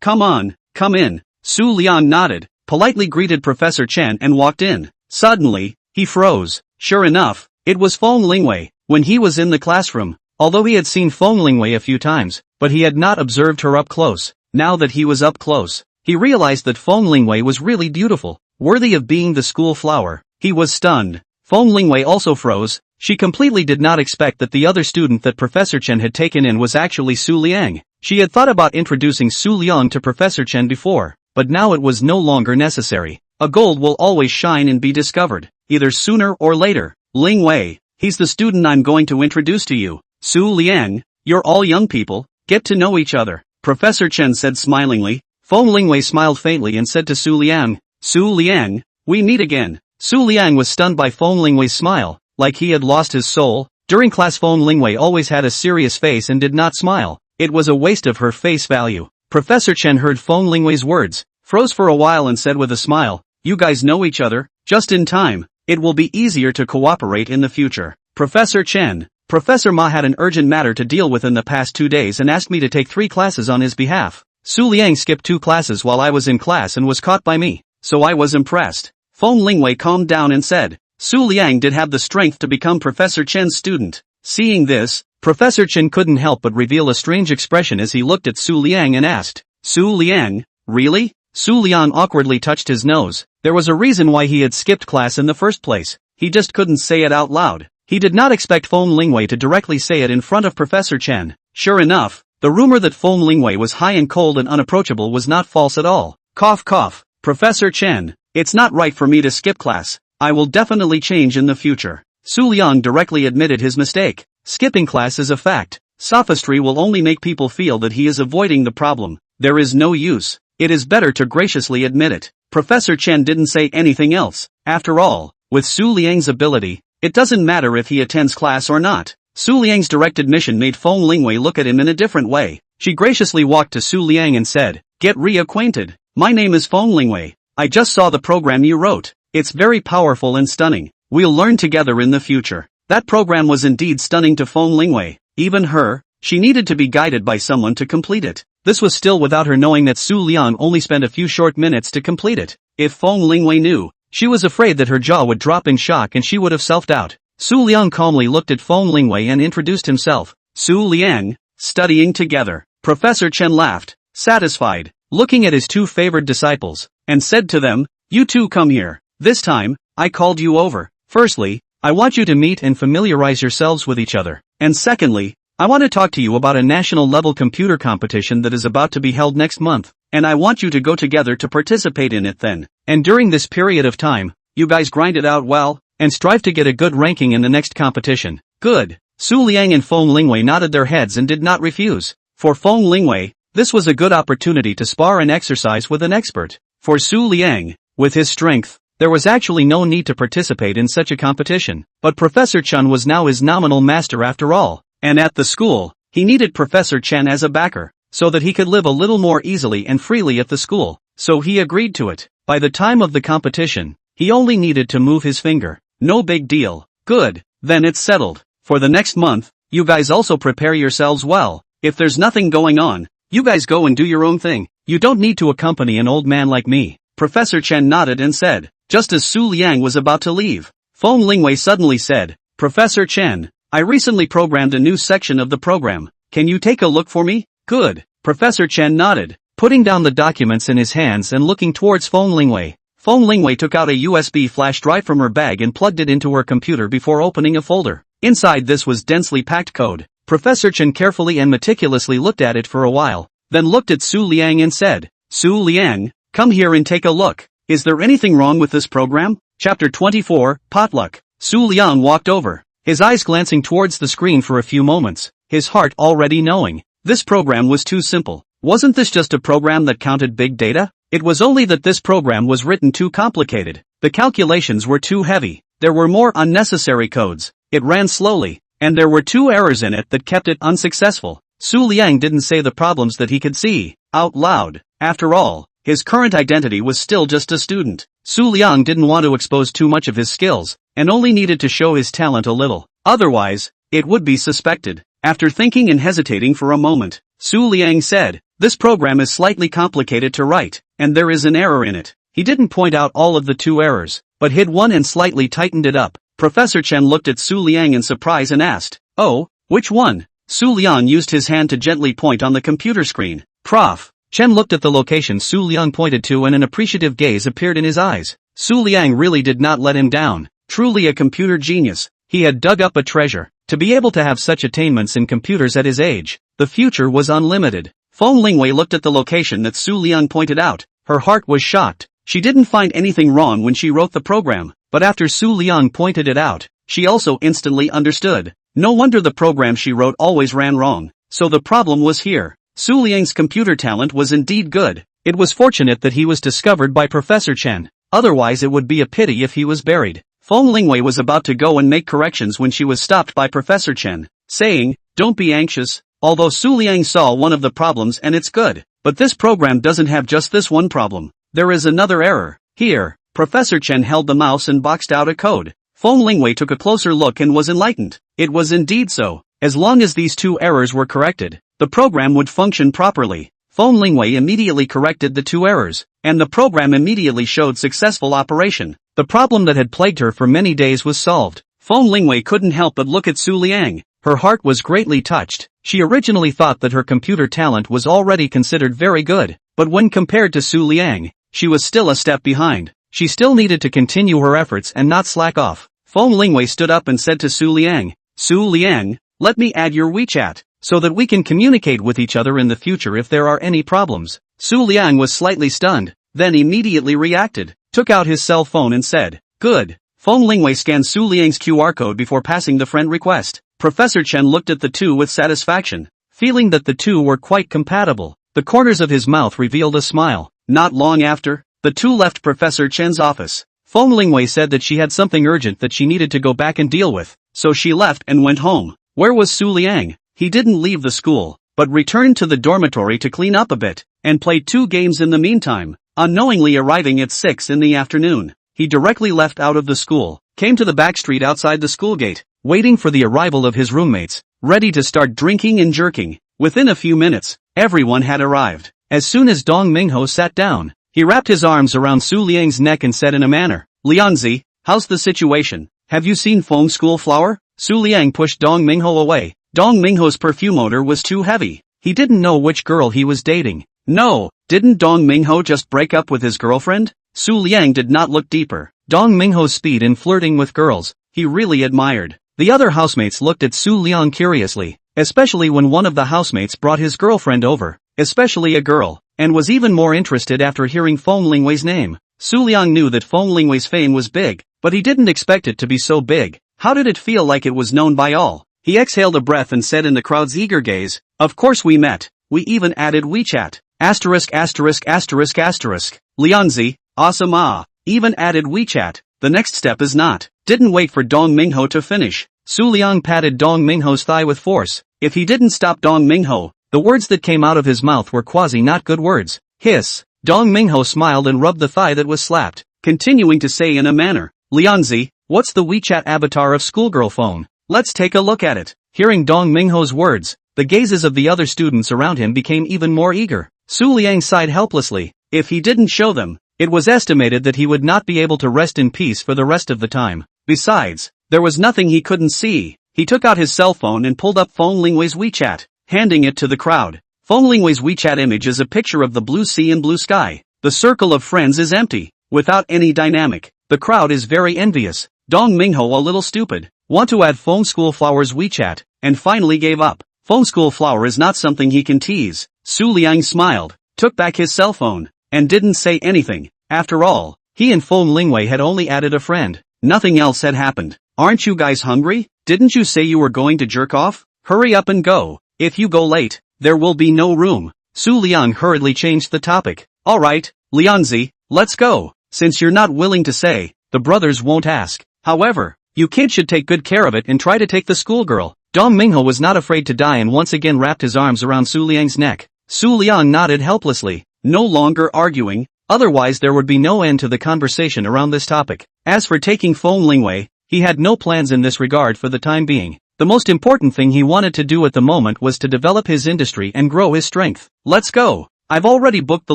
come on, come in. Liang nodded, politely greeted Professor Chen and walked in. Suddenly, he froze. Sure enough, it was Feng Lingwei. When he was in the classroom, although he had seen Feng Lingwei a few times, but he had not observed her up close. Now that he was up close, he realized that Feng Lingwei was really beautiful, worthy of being the school flower. He was stunned. Feng Lingwei also froze. She completely did not expect that the other student that Professor Chen had taken in was actually Liang. She had thought about introducing Liang to Professor Chen before, but now it was no longer necessary. A gold will always shine and be discovered, either sooner or later. Lingwei, he's the student I'm going to introduce to you. Liang, you're all young people, get to know each other, Professor Chen said smilingly. Feng Lingwei smiled faintly and said to Liang, Liang, we meet again. Liang was stunned by Feng Lingwei's smile, like he had lost his soul. During class Feng Lingwei always had a serious face and did not smile. It was a waste of her face value. Professor Chen heard Feng Lingwei's words, froze for a while and said with a smile, you guys know each other, just in time. It will be easier to cooperate in the future. Professor Chen, Professor Ma had an urgent matter to deal with in the past 2 days and asked me to take 3 classes on his behalf. Liang skipped 2 classes while I was in class and was caught by me, so I was impressed. Feng Lingwei calmed down and said, Liang did have the strength to become Professor Chen's student. Seeing this, Professor Chen couldn't help but reveal a strange expression as he looked at Liang and asked, Liang, really? Liang awkwardly touched his nose. There was a reason why he had skipped class in the first place. He just couldn't say it out loud. He did not expect Feng Lingwei to directly say it in front of Professor Chen. Sure enough, the rumor that Feng Lingwei was high and cold and unapproachable was not false at all. Cough cough. Professor Chen, it's not right for me to skip class. I will definitely change in the future. Liang directly admitted his mistake. Skipping class is a fact. Sophistry will only make people feel that he is avoiding the problem. There is no use. It is better to graciously admit it. Professor Chen didn't say anything else. After all, with Liang's ability, it doesn't matter if he attends class or not. Liang's direct admission made Feng Lingwei look at him in a different way. She graciously walked to Liang and said, get reacquainted. My name is Feng Lingwei. I just saw the program you wrote. It's very powerful and stunning. We'll learn together in the future. That program was indeed stunning to Feng Lingwei. Even her, she needed to be guided by someone to complete it. This was still without her knowing that Liang only spent a few short minutes to complete it. If Feng Lingwei knew, she was afraid that her jaw would drop in shock and she would have self-doubt. Liang calmly looked at Feng Lingwei and introduced himself. Liang, studying together. Professor Chen laughed, satisfied, looking at his 2 favored disciples, and said to them, you 2 come here. This time, I called you over. Firstly, I want you to meet and familiarize yourselves with each other. And secondly, I want to talk to you about a national-level computer competition that is about to be held next month, and I want you to go together to participate in it then. And during this period of time, you guys grind it out well, and strive to get a good ranking in the next competition. Good. Liang and Feng Lingwei nodded their heads and did not refuse. For Feng Lingwei, this was a good opportunity to spar and exercise with an expert. For Liang, with his strength, there was actually no need to participate in such a competition. But Professor Chen was now his nominal master after all. And at the school, he needed Professor Chen as a backer, so that he could live a little more easily and freely at the school. So he agreed to it. By the time of the competition, he only needed to move his finger. No big deal. Good. Then it's settled. For the next month, you guys also prepare yourselves well. If there's nothing going on, you guys go and do your own thing. You don't need to accompany an old man like me. Professor Chen nodded and said, just as Liang was about to leave. Feng Lingwei suddenly said, Professor Chen, I recently programmed a new section of the program. Can you take a look for me? Good. Professor Chen nodded, putting down the documents in his hands and looking towards Feng Lingwei. Feng Lingwei took out a USB flash drive from her bag and plugged it into her computer before opening a folder. Inside this was densely packed code. Professor Chen carefully and meticulously looked at it for a while, then looked at Su Liang and said, Su Liang, come here and take a look. Is there anything wrong with this program? Chapter 24, Potluck. Su Liang walked over, his eyes glancing towards the screen for a few moments, his heart already knowing. This program was too simple. Wasn't this just a program that counted big data? It was only that this program was written too complicated. The calculations were too heavy. There were more unnecessary codes. It ran slowly, and there were 2 errors in it that kept it unsuccessful. Su Liang didn't say the problems that he could see out loud. After all, his current identity was still just a student. Su Liang didn't want to expose too much of his skills, and only needed to show his talent a little. Otherwise, it would be suspected. After thinking and hesitating for a moment, Su Liang said, this program is slightly complicated to write, and there is an error in it. He didn't point out all of the 2 errors, but hid one and slightly tightened it up. Professor Chen looked at Su Liang in surprise and asked, oh, which one? Su Liang used his hand to gently point on the computer screen. Prof. Chen looked at the location Su Liang pointed to and an appreciative gaze appeared in his eyes. Su Liang really did not let him down. Truly a computer genius. He had dug up a treasure. To be able to have such attainments in computers at his age, the future was unlimited. Feng Lingwei looked at the location that Su Liang pointed out. Her heart was shocked. She didn't find anything wrong when she wrote the program, but after Su Liang pointed it out, she also instantly understood. No wonder the program she wrote always ran wrong. So the problem was here. Su Liang's computer talent was indeed good. It was fortunate that he was discovered by Professor Chen. Otherwise it would be a pity if he was buried. Feng Lingwei was about to go and make corrections when she was stopped by Professor Chen, saying, don't be anxious. Although Su Liang saw one of the problems and it's good, but this program doesn't have just this one problem. There is another error. Here, Professor Chen held the mouse and boxed out a code. Feng Lingwei took a closer look and was enlightened. It was indeed so. As long as these 2 errors were corrected, the program would function properly. Feng Lingwei immediately corrected the 2 errors, and the program immediately showed successful operation. The problem that had plagued her for many days was solved. Feng Lingwei couldn't help but look at Su Liang. Her heart was greatly touched. She originally thought that her computer talent was already considered very good, but when compared to Su Liang, she was still a step behind. She still needed to continue her efforts and not slack off. Feng Lingwei stood up and said to Su Liang, Su Liang, let me add your WeChat, so that we can communicate with each other in the future if there are any problems. Su Liang was slightly stunned, then immediately reacted, took out his cell phone and said, good. Feng Lingwei scanned Su Liang's QR code before passing the friend request. Professor Chen looked at the 2 with satisfaction, feeling that the 2 were quite compatible. The corners of his mouth revealed a smile. Not long after, the 2 left Professor Chen's office. Feng Lingwei said that she had something urgent that she needed to go back and deal with, so she left and went home. Where was Su Liang? He didn't leave the school, but returned to the dormitory to clean up a bit, and played 2 games in the meantime, unknowingly arriving at 6 in the afternoon. He directly left out of the school, came to the back street outside the school gate, waiting for the arrival of his roommates, ready to start drinking and jerking. Within a few minutes, everyone had arrived. As soon as Dong Mingho sat down, he wrapped his arms around Su Liang's neck and said in a manner, Liangzi, how's the situation? Have you seen Feng School Flower? Su Liang pushed Dong Mingho away. Dong Mingho's perfume odor was too heavy. He didn't know which girl he was dating. No, didn't Dong Mingho just break up with his girlfriend? Su Liang did not look deeper. Dong Mingho's speed in flirting with girls, he really admired. The other housemates looked at Su Liang curiously, especially when one of the housemates brought his girlfriend over, especially a girl, and was even more interested after hearing Feng Lingwei's name. Su Liang knew that Feng Lingwei's fame was big, but he didn't expect it to be so big. How did it feel like it was known by all? He exhaled a breath and said in the crowd's eager gaze, of course we met. We even added WeChat. Asterisk asterisk asterisk asterisk. Liangzi, awesome ah. Even added WeChat. The next step is not. Didn't wait for Dong Mingho to finish. Su Liang patted Dong Mingho's thigh with force. If he didn't stop Dong Mingho, the words that came out of his mouth were quasi not good words. Hiss. Dong Mingho smiled and rubbed the thigh that was slapped, continuing to say in a manner, Liangzi, what's the WeChat avatar of schoolgirl phone? Let's take a look at it. Hearing Dong Mingho's words, the gazes of the other students around him became even more eager. Su Liang sighed helplessly. If he didn't show them, it was estimated that he would not be able to rest in peace for the rest of the time. Besides, there was nothing he couldn't see. He took out his cell phone and pulled up Feng Lingwei's WeChat. handing it to the crowd. Feng Lingwei's WeChat image is a picture of the blue sea and blue sky. The circle of friends is empty, without any dynamic. The crowd is very envious. Dong Mingho a little stupid. Want to add Feng Schoolflower's WeChat, and finally gave up. Feng Schoolflower is not something he can tease. Su Liang smiled, took back his cell phone, and didn't say anything. After all, he and Feng Lingwei had only added a friend. Nothing else had happened. Aren't you guys hungry? Didn't you say you were going to jerk off? Hurry up and go. If you go late, there will be no room. Su Liang hurriedly changed the topic. Alright, Liangzi, let's go. Since you're not willing to say, the brothers won't ask. However, you kids should take good care of it and try to take the schoolgirl. Dong Mingho was not afraid to die and once again wrapped his arms around Su Liang's neck. Su Liang nodded helplessly, no longer arguing, otherwise there would be no end to the conversation around this topic. As for taking Feng Lingwei, he had no plans in this regard for the time being. The most important thing he wanted to do at the moment was to develop his industry and grow his strength. Let's go. I've already booked the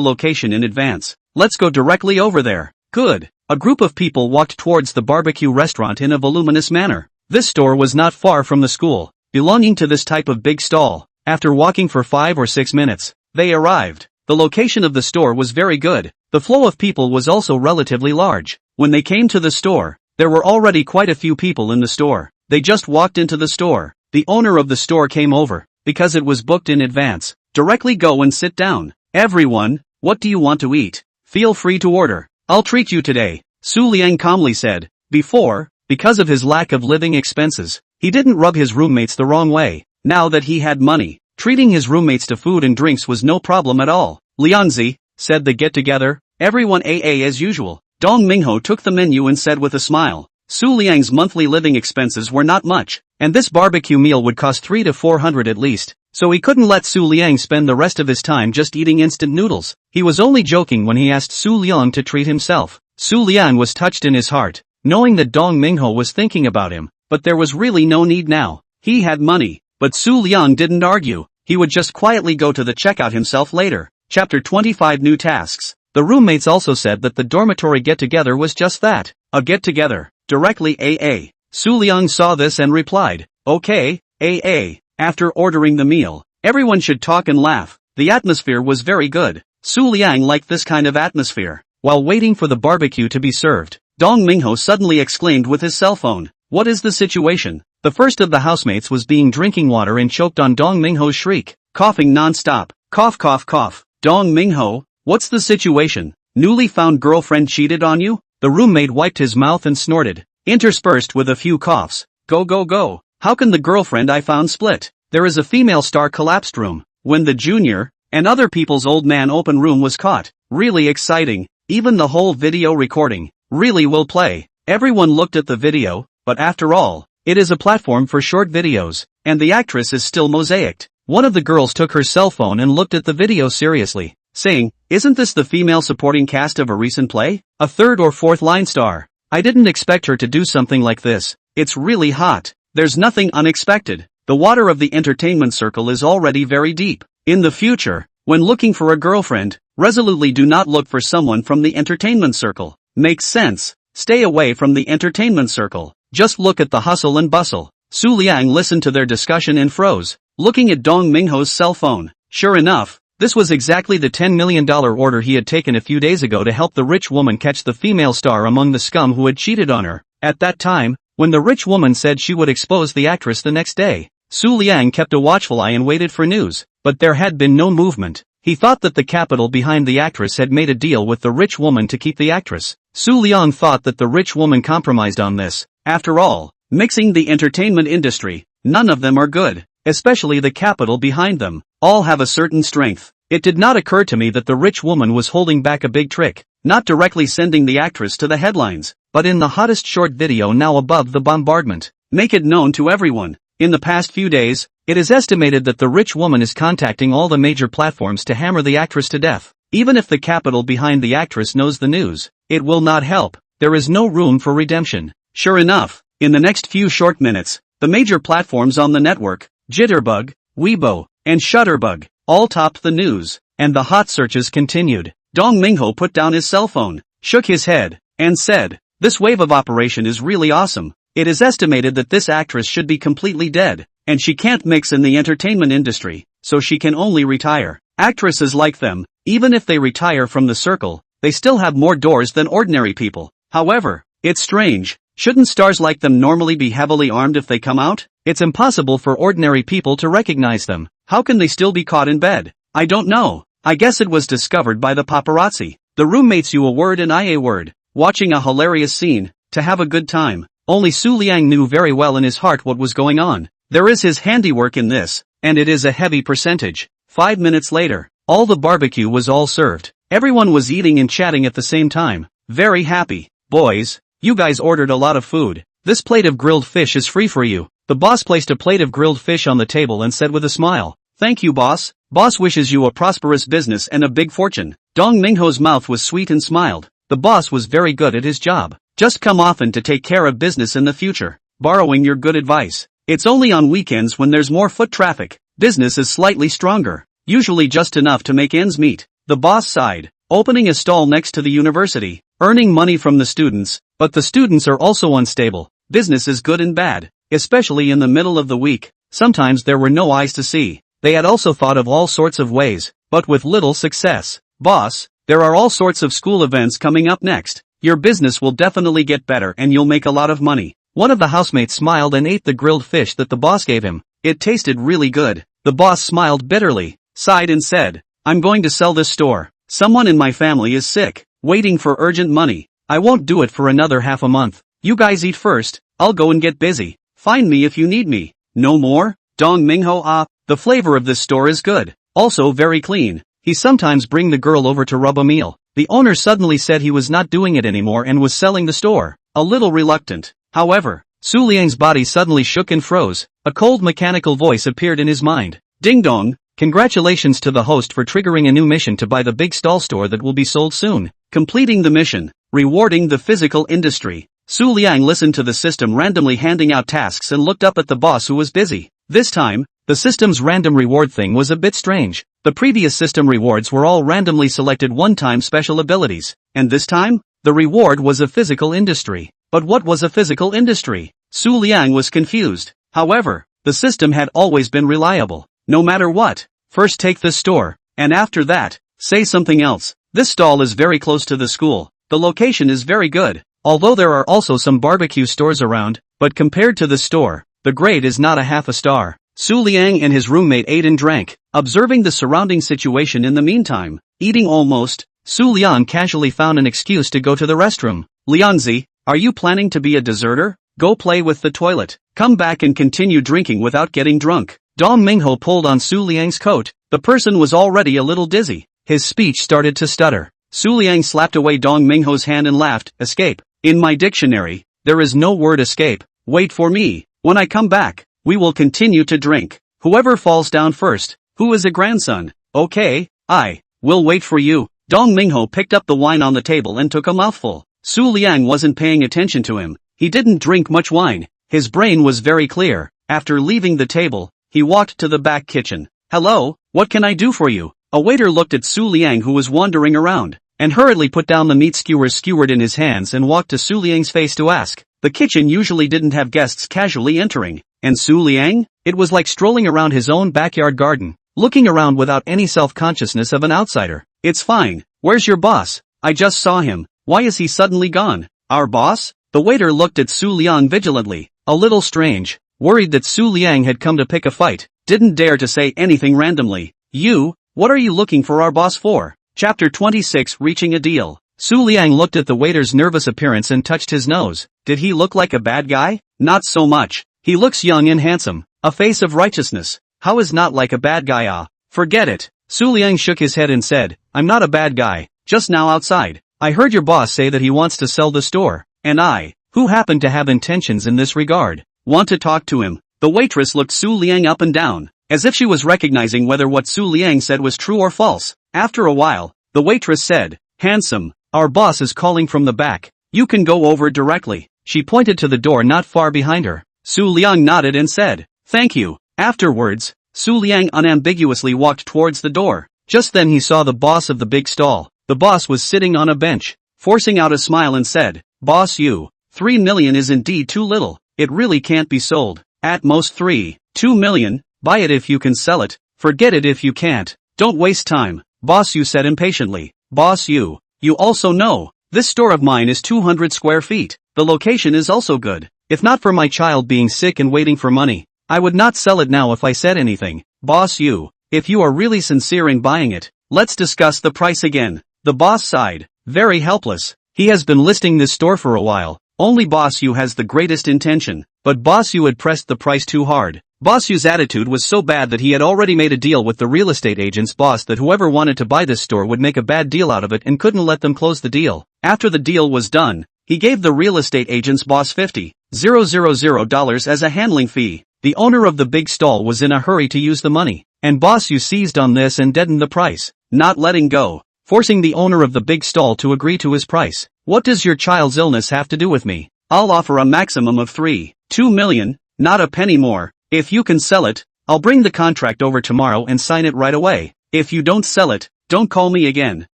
location in advance. Let's go directly over there. Good. A group of people walked towards the barbecue restaurant in a voluminous manner. This store was not far from the school, belonging to this type of big stall. After walking for 5 or 6 minutes, they arrived. The location of the store was very good. The flow of people was also relatively large. When they came to the store, there were already quite a few people in the store. They just walked into the store. The owner of the store came over, because it was booked in advance. Directly go and sit down. Everyone, what do you want to eat? Feel free to order. I'll treat you today, Su Liang calmly said. Before, because of his lack of living expenses, he didn't rub his roommates the wrong way. Now that he had money, treating his roommates to food and drinks was no problem at all. Liangzi, said the get-together, everyone AA as usual. Dong Mingho took the menu and said with a smile, Su Liang's monthly living expenses were not much, and this barbecue meal would cost 300 to 400 at least, so he couldn't let Su Liang spend the rest of his time just eating instant noodles. He was only joking when he asked Su Liang to treat himself. Su Liang was touched in his heart, knowing that Dong Mingho was thinking about him, but there was really no need now. He had money, but Su Liang didn't argue. He would just quietly go to the checkout himself later. Chapter 25 New Tasks. The roommates also said that the dormitory get-together was just that, a get-together. Directly AA. Su Liang saw this and replied, okay, AA. After ordering the meal, everyone should talk and laugh. The atmosphere was very good. Su Liang liked this kind of atmosphere. While waiting for the barbecue to be served, Dong Mingho suddenly exclaimed with his cell phone, what is the situation? The first of the housemates was drinking water and choked on Dong Mingho's shriek, coughing non-stop. Cough cough cough. Dong Mingho, what's the situation? Newly found girlfriend cheated on you? The roommate wiped his mouth and snorted, interspersed with a few coughs. Go go go. How can the girlfriend I found split? There is a female star collapsed room. When the junior, and other people's old man open room was caught. Really exciting. Even the whole video recording, really will play. Everyone looked at the video, but after all, it is a platform for short videos, and the actress is still mosaicked. One of the girls took her cell phone and looked at the video seriously, saying, isn't this the female supporting cast of a recent play? A third or fourth line star. I didn't expect her to do something like this. It's really hot. There's nothing unexpected. The water of the entertainment circle is already very deep. In the future, when looking for a girlfriend, resolutely do not look for someone from the entertainment circle. Makes sense. Stay away from the entertainment circle. Just look at the hustle and bustle. Su Liang listened to their discussion and froze, looking at Dong Mingho's cell phone. Sure enough, this was exactly the $10 million order he had taken a few days ago to help the rich woman catch the female star among the scum who had cheated on her. At that time, when the rich woman said she would expose the actress the next day, Su Liang kept a watchful eye and waited for news, but there had been no movement. He thought that the capital behind the actress had made a deal with the rich woman to keep the actress. Su Liang thought that the rich woman compromised on this. After all, mixing the entertainment industry, none of them are good, especially the capital behind them. All have a certain strength. It did not occur to me that the rich woman was holding back a big trick, not directly sending the actress to the headlines, but in the hottest short video now above the bombardment. Make it known to everyone. In the past few days, it is estimated that the rich woman is contacting all the major platforms to hammer the actress to death. Even if the capital behind the actress knows the news, it will not help. There is no room for redemption. Sure enough, in the next few short minutes, the major platforms on the network, Jitterbug, Weibo, and Shutterbug, all topped the news, and the hot searches continued. Dong Mingho put down his cell phone, shook his head, and said, this wave of operation is really awesome. It is estimated that this actress should be completely dead, and she can't mix in the entertainment industry, so she can only retire. Actresses like them, even if they retire from the circle, they still have more doors than ordinary people. However, it's strange, shouldn't stars like them normally be heavily armed if they come out? It's impossible for ordinary people to recognize them. How can they still be caught in bed? I don't know. I guess it was discovered by the paparazzi. The roommates you a word and I a word, watching a hilarious scene, to have a good time. Only Su Liang knew very well in his heart what was going on. There is his handiwork in this, and it is a heavy percentage. 5 minutes later, all the barbecue was all served. Everyone was eating and chatting at the same time. Very happy. Boys, you guys ordered a lot of food. This plate of grilled fish is free for you. The boss placed a plate of grilled fish on the table and said with a smile, "Thank you, boss. Boss wishes you a prosperous business and a big fortune." Dong Mingho's mouth was sweet and smiled. The boss was very good at his job. Just come often to take care of business in the future. Borrowing your good advice. It's only on weekends when there's more foot traffic. Business is slightly stronger. Usually just enough to make ends meet. The boss sighed. Opening a stall next to the university. Earning money from the students, but the students are also unstable. Business is good and bad, especially in the middle of the week. Sometimes there were no eyes to see. They had also thought of all sorts of ways, but with little success. Boss, there are all sorts of school events coming up next. Your business will definitely get better and you'll make a lot of money. One of the housemates smiled and ate the grilled fish that the boss gave him. It tasted really good. The boss smiled bitterly, sighed and said, "I'm going to sell this store. Someone in my family is sick, waiting for urgent money. I won't do it for another half a month. You guys eat first, I'll go and get busy. Find me if you need me." No more? Dong Mingho, the flavor of this store is good. Also very clean. He sometimes bring the girl over to rub a meal. The owner suddenly said he was not doing it anymore and was selling the store. A little reluctant. However, Su Liang's body suddenly shook and froze. A cold mechanical voice appeared in his mind. Ding dong, congratulations to the host for triggering a new mission to buy the big stall store that will be sold soon. Completing the mission. Rewarding the physical industry. Su Liang listened to the system randomly handing out tasks and looked up at the boss who was busy. This time, the system's random reward thing was a bit strange. The previous system rewards were all randomly selected one-time special abilities, and this time, the reward was a physical industry. But what was a physical industry? Su Liang was confused. However, the system had always been reliable. No matter what, first take the store, and after that, say something else. This stall is very close to the school. The location is very good, although there are also some barbecue stores around, but compared to the store, the grade is not a half a star. Su Liang and his roommate ate and drank, observing the surrounding situation in the meantime. Eating almost, Su Liang casually found an excuse to go to the restroom. Liangzi, are you planning to be a deserter? Go play with the toilet. Come back and continue drinking without getting drunk. Dong Mingho pulled on Su Liang's coat. The person was already a little dizzy. His speech started to stutter. Su Liang slapped away Dong Mingho's hand and laughed. Escape. In my dictionary, there is no word escape. Wait for me. When I come back, we will continue to drink. Whoever falls down first. Who is a grandson? Okay, I will wait for you. Dong Mingho picked up the wine on the table and took a mouthful. Su Liang wasn't paying attention to him. He didn't drink much wine. His brain was very clear. After leaving the table, he walked to the back kitchen. Hello, what can I do for you? A waiter looked at Su Liang who was wandering around, and hurriedly put down the meat skewers skewered in his hands and walked to Su Liang's face to ask. The kitchen usually didn't have guests casually entering, and Su Liang? It was like strolling around his own backyard garden, looking around without any self-consciousness of an outsider. It's fine. Where's your boss? I just saw him. Why is he suddenly gone? Our boss? The waiter looked at Su Liang vigilantly, a little strange, worried that Su Liang had come to pick a fight, didn't dare to say anything randomly. You, what are you looking for our boss for? Chapter 26 Reaching a Deal. Su Liang looked at the waiter's nervous appearance and touched his nose. Did he look like a bad guy? Not so much. He looks young and handsome, a face of righteousness. How is not like a bad guy? Forget it. Su Liang shook his head and said, I'm not a bad guy, just now outside. I heard your boss say that he wants to sell the store, and I, who happen to have intentions in this regard, want to talk to him. The waitress looked Su Liang up and down, as if she was recognizing whether what Su Liang said was true or false. After a while, the waitress said, Handsome, our boss is calling from the back. You can go over directly. She pointed to the door not far behind her. Su Liang nodded and said, Thank you. Afterwards, Su Liang unambiguously walked towards the door. Just then he saw the boss of the big stall. The boss was sitting on a bench, forcing out a smile and said, Boss, you, 3 million is indeed too little. it really can't be sold. At most 2 million, buy it if you can sell it, forget it if you can't. Don't waste time, boss Yu said impatiently. Boss Yu, you also know, this store of mine is 200 square feet, the location is also good. If not for my child being sick and waiting for money, I would not sell it now if I said anything. Boss Yu, if you are really sincere in buying it, let's discuss the price again. The boss sighed, very helpless. He has been listing this store for a while. Only Boss Yu has the greatest intention, but Boss Yu had pressed the price too hard. Boss Yu's attitude was so bad that he had already made a deal with the real estate agent's boss that whoever wanted to buy this store would make a bad deal out of it and couldn't let them close the deal. After the deal was done, he gave the real estate agent's boss $50,000 as a handling fee. The owner of the big stall was in a hurry to use the money, and Boss Yu seized on this and deadened the price, not letting go, forcing the owner of the big stall to agree to his price. What does your child's illness have to do with me? I'll offer a maximum of 2 million, not a penny more. If you can sell it, I'll bring the contract over tomorrow and sign it right away. If you don't sell it, don't call me again.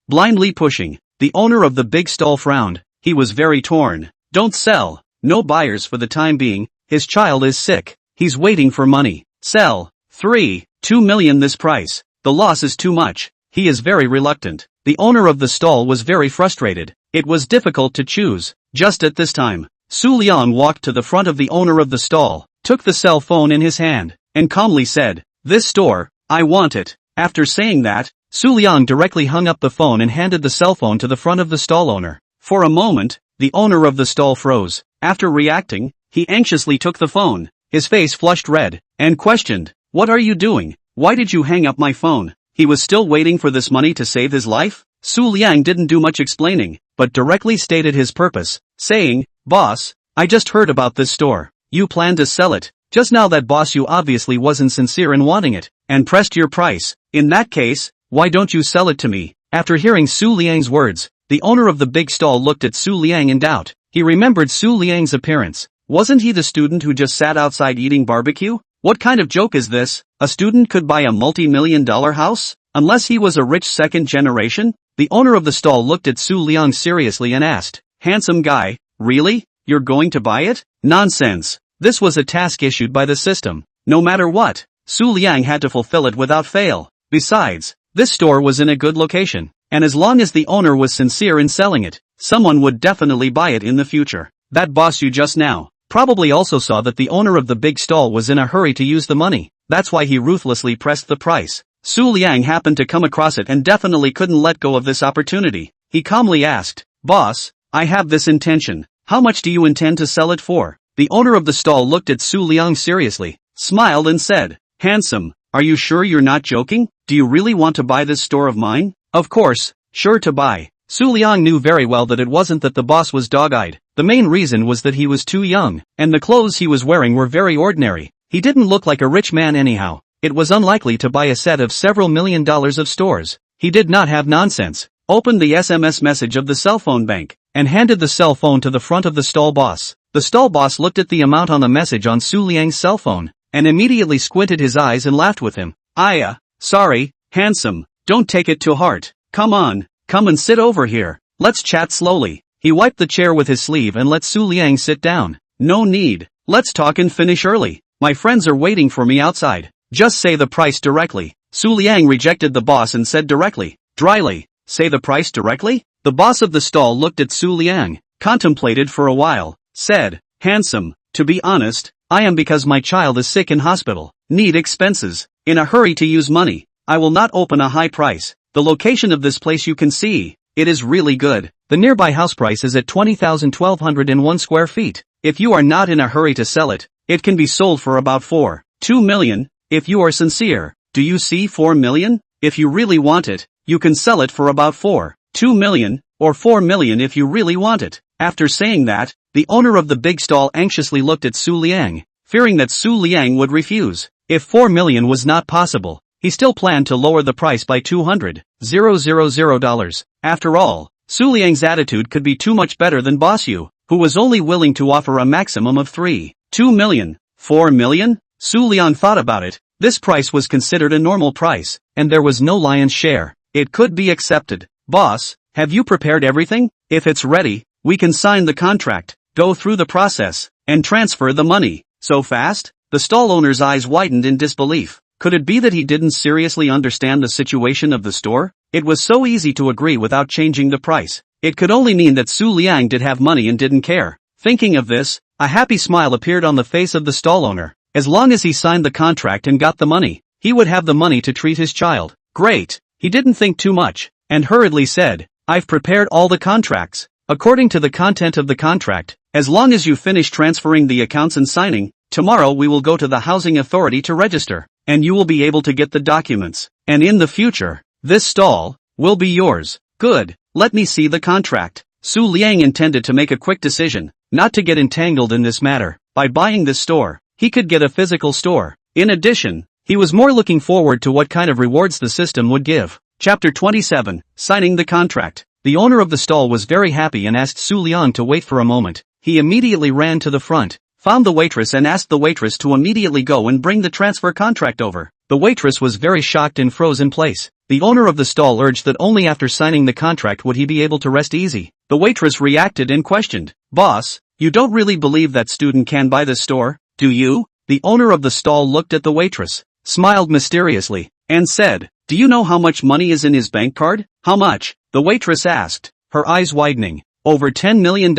Blindly pushing, the owner of the big stall frowned. He was very torn. Don't sell. No buyers for the time being. His child is sick. He's waiting for money. Sell. 2 million this price. The loss is too much. He is very reluctant. The owner of the stall was very frustrated. It was difficult to choose. Just at this time, Liang walked to the front of the owner of the stall, took the cell phone in his hand, and calmly said, "This store, I want it." After saying that, Liang directly hung up the phone and handed the cell phone to the front of the stall owner. For a moment, the owner of the stall froze. After reacting, he anxiously took the phone. His face flushed red, and questioned, "What are you doing? Why did you hang up my phone?" He was still waiting for this money to save his life? Liang didn't do much explaining, but directly stated his purpose, saying, "Boss, I just heard about this store. You plan to sell it." Just now that Boss Yu obviously wasn't sincere in wanting it, and pressed your price. "In that case, why don't you sell it to me?" After hearing Liang's words, the owner of the big stall looked at Liang in doubt. He remembered Liang's appearance. Wasn't he the student who just sat outside eating barbecue? What kind of joke is this? A student could buy a multi-million-dollar house? Unless he was a rich second generation? The owner of the stall looked at Liang seriously and asked, "Handsome guy, really? You're going to buy it?" Nonsense. This was a task issued by the system. No matter what, Liang had to fulfill it without fail. Besides, this store was in a good location, and as long as the owner was sincere in selling it, someone would definitely buy it in the future. That Boss Yu just now probably also saw that the owner of the big stall was in a hurry to use the money. That's why he ruthlessly pressed the price. Liang happened to come across it and definitely couldn't let go of this opportunity. He calmly asked, "Boss, I have this intention. How much do you intend to sell it for?" The owner of the stall looked at Liang seriously, smiled and said, "Handsome, are you sure you're not joking? Do you really want to buy this store of mine?" "Of course, sure to buy." Liang knew very well that it wasn't that the boss was dog-eyed. The main reason was that he was too young, and the clothes he was wearing were very ordinary. He didn't look like a rich man anyhow. It was unlikely to buy a set of several $1 million of stores. He did not have nonsense. Opened the SMS message of the cell phone bank, and handed the cell phone to the front of the stall boss. The stall boss looked at the amount on the message on Liang's cell phone, and immediately squinted his eyes and laughed with him. Sorry, handsome, don't take it to heart. Come on, come and sit over here. Let's chat slowly." He wiped the chair with his sleeve and let Liang sit down. "No need. Let's talk and finish early. My friends are waiting for me outside. Just say the price directly." Liang rejected the boss and said dryly, "Say the price directly?" The boss of the stall looked at Liang, contemplated for a while, said, "Handsome, to be honest, I am because my child is sick in hospital, need expenses, in a hurry to use money. I will not open a high price. The location of this place you can see, it is really good. The nearby house price is at 20,1201 square feet. If you are not in a hurry to sell it, it can be sold for about 2 million, if you are sincere. Do you see 4 million? If you really want it, you can sell it for about 2 million, or 4 million if you really want it." After saying that, the owner of the big stall anxiously looked at Liang, fearing that Liang would refuse. If 4 million was not possible, he still planned to lower the price by $200,000. After all, Liang's attitude could be too much better than Boss Yu, who was only willing to offer a maximum of 2 million. 4 million? Liang thought about it. This price was considered a normal price, and there was no lion's share. It could be accepted. "Boss, have you prepared everything? If it's ready, we can sign the contract." go through the process, and transfer the money. So fast? The stall owner's eyes widened in disbelief. Could it be that he didn't seriously understand the situation of the store? It was so easy to agree without changing the price. It could only mean that Su Liang did have money and didn't care. Thinking of this, a happy smile appeared on the face of the stall owner. As long as he signed the contract and got the money, he would have the money to treat his child. Great! He didn't think too much, and hurriedly said, "I've prepared all the contracts. According to the content of the contract, as long as you finish transferring the accounts and signing, tomorrow we will go to the housing authority to register, and you will be able to get the documents. And in the future, this stall will be yours." Good, let me see the contract. Su Liang intended to make a quick decision, not to get entangled in this matter. By buying this store, he could get a physical store. In addition, he was more looking forward to what kind of rewards the system would give. Chapter 27, Signing the Contract. The owner of the stall was very happy and asked Su Liang to wait for a moment. He immediately ran to the front, found the waitress and asked the waitress to immediately go and bring the transfer contract over. The waitress was very shocked and froze in place. The owner of the stall urged that only after signing the contract would he be able to rest easy. The waitress reacted and questioned, "Boss, you don't really believe that student can buy this store, do you?" The owner of the stall looked at the waitress, smiled mysteriously, and said, "Do you know how much money is in his bank card?" "How much?" the waitress asked, her eyes widening. "Over $10 million.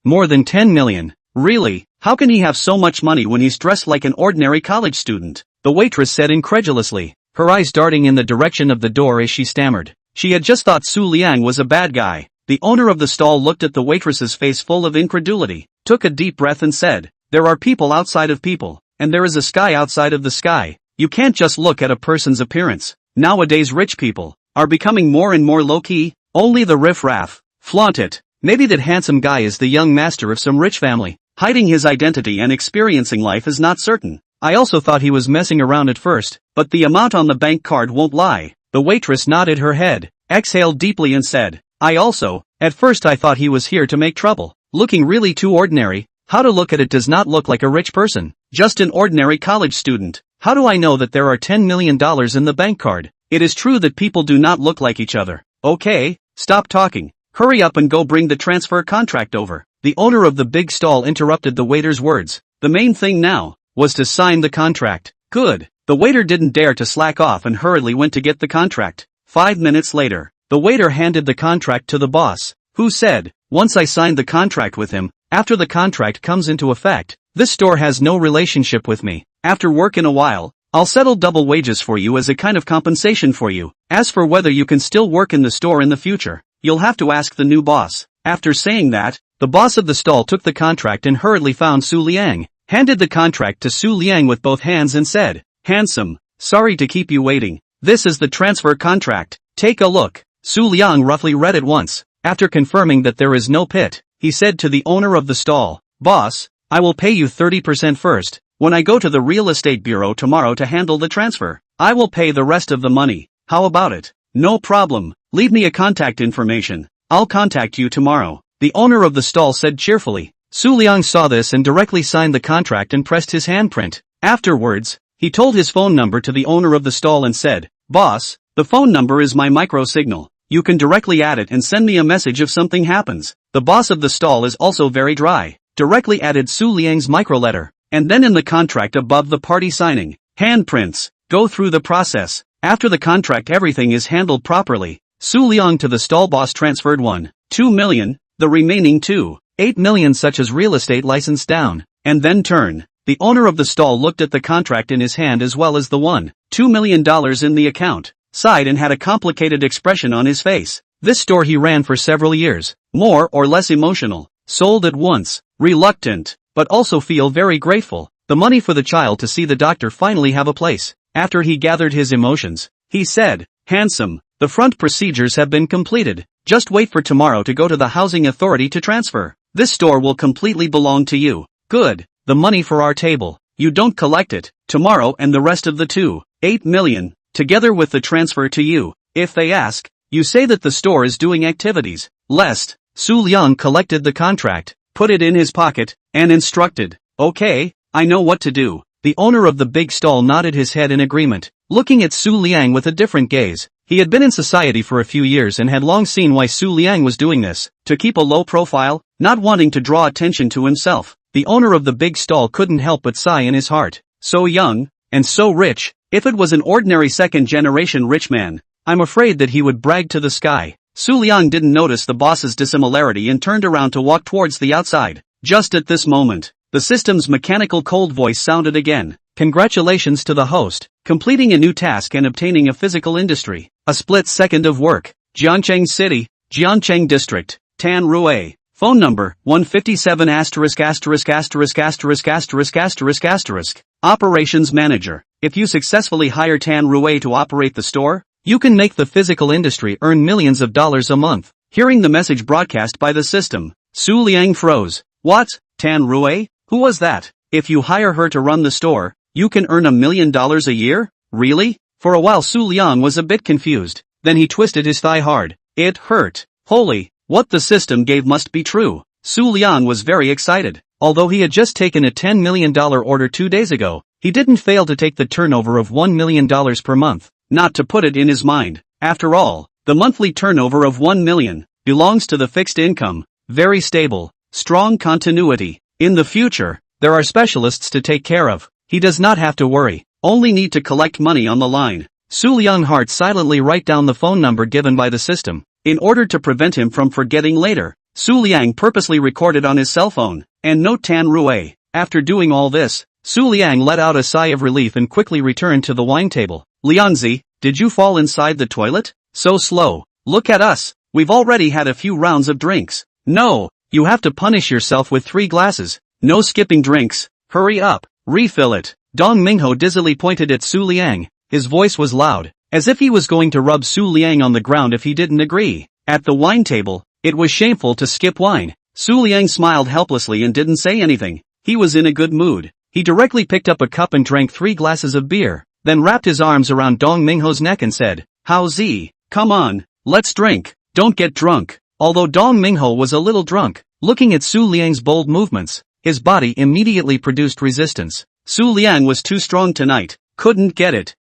More than 10 million. Really? How can he have so much money when he's dressed like an ordinary college student?" the waitress said incredulously, her eyes darting in the direction of the door as she stammered. She had just thought Su Liang was a bad guy. The owner of the stall looked at the waitress's face full of incredulity, took a deep breath and said, "There are people outside of people, and there is a sky outside of the sky. You can't just look at a person's appearance. Nowadays rich people are becoming more and more low-key, only the riff-raff flaunt it. Maybe that handsome guy is the young master of some rich family, hiding his identity and experiencing life is not certain. I also thought he was messing around at first, but the amount on the bank card won't lie." The waitress nodded her head, exhaled deeply and said, At first I thought he was here to make trouble, looking really too ordinary. How to look at it does not look like a rich person, just an ordinary college student. How do I know that there are $10 million in the bank card? It is true that people do not look like each other. Okay, stop talking. Hurry up and go bring the transfer contract over. The owner of the big stall interrupted the waiter's words. The main thing now was to sign the contract. Good. The waiter didn't dare to slack off and hurriedly went to get the contract. 5 minutes later, the waiter handed the contract to the boss, who said, "Once I signed the contract with him, after the contract comes into effect, this store has no relationship with me. After work in a while, I'll settle double wages for you as a kind of compensation for you. As for whether you can still work in the store in the future, you'll have to ask the new boss." After saying that, the boss of the stall took the contract and hurriedly found Su Liang, handed the contract to Su Liang with both hands and said, "Handsome, sorry to keep you waiting. This is the transfer contract. Take a look." Su Liang roughly read it once. After confirming that there is no pit, he said to the owner of the stall, "Boss, I will pay you 30% first. When I go to the real estate bureau tomorrow to handle the transfer, I will pay the rest of the money. How about it?" "No problem. Leave me a contact information. I'll contact you tomorrow," the owner of the stall said cheerfully. Su Liang saw this and directly signed the contract and pressed his handprint. Afterwards, he told his phone number to the owner of the stall and said, "Boss, the phone number is my micro signal. You can directly add it and send me a message if something happens." The boss of the stall is also very dry. Directly added Su Liang's microletter, and then in the contract above the party signing, handprints, go through the process. After the contract everything is handled properly. Su Liang to the stall boss transferred 1.2 million, the remaining 2.8 million such as real estate license down, and then turn. The owner of the stall looked at the contract in his hand as well as the $1.2 million in the account, sighed and had a complicated expression on his face. This store he ran for several years, more or less emotional, sold at once, reluctant, but also feel very grateful. The money for the child to see the doctor finally have a place. After he gathered his emotions, he said, "Handsome, the front procedures have been completed. Just wait for tomorrow to go to the housing authority to transfer. This store will completely belong to you." "Good. The money for our table. You don't collect it tomorrow and the rest of the 2.8 million, together with the transfer to you. If they ask, you say that the store is doing activities." Lest, Su Liang collected the contract, put it in his pocket, and instructed, "Okay, I know what to do." The owner of the big stall nodded his head in agreement, looking at Su Liang with a different gaze. He had been in society for a few years and had long seen why Su Liang was doing this, to keep a low profile, not wanting to draw attention to himself. The owner of the big stall couldn't help but sigh in his heart. So young, and so rich. If it was an ordinary second-generation rich man, I'm afraid that he would brag to the sky. Su Liang didn't notice the boss's dissimilarity and turned around to walk towards the outside. Just at this moment, the system's mechanical cold voice sounded again. Congratulations to the host, completing a new task and obtaining a physical industry. A split second of work. Jiangcheng City, Jiangcheng District, Tan Rue. Phone number, 157 ******************************************************************************************************************************************************************************************************************************************̈ If you successfully hire Tan Rue to operate the store, you can make the physical industry earn millions of dollars a month. Hearing the message broadcast by the system, Su Liang froze. What? Tan Rue? Who was that? If you hire her to run the store, you can earn $1 million a year? Really? For a while Su Liang was a bit confused, then he twisted his thigh hard. It hurt. Holy, what the system gave must be true. Su Liang was very excited. Although he had just taken a $10 million order 2 days ago, he didn't fail to take the turnover of $1 million per month, not to put it in his mind. After all, the monthly turnover of 1 million belongs to the fixed income, very stable, strong continuity. In the future, there are specialists to take care of. He does not have to worry, only need to collect money on the line. Su Liang heart silently write down the phone number given by the system. In order to prevent him from forgetting later, Su Liang purposely recorded on his cell phone, and note Tan Rue. After doing all this, Su Liang let out a sigh of relief and quickly returned to the wine table. Liangzi, did you fall inside the toilet? So slow. Look at us. We've already had a few rounds of drinks. No, you have to punish yourself with 3 glasses. No skipping drinks. Hurry up. Refill it. Dong Mingho dizzily pointed at Su Liang. His voice was loud, as if he was going to rub Su Liang on the ground if he didn't agree. At the wine table, it was shameful to skip wine. Su Liang smiled helplessly and didn't say anything. He was in a good mood. He directly picked up a cup and drank 3 glasses of beer, then wrapped his arms around Dong Mingho's neck and said, "How's-y? Come on, let's drink. Don't get drunk." Although Dong Mingho was a little drunk, looking at Su Liang's bold movements, his body immediately produced resistance. Su Liang was too strong tonight. Couldn't get it.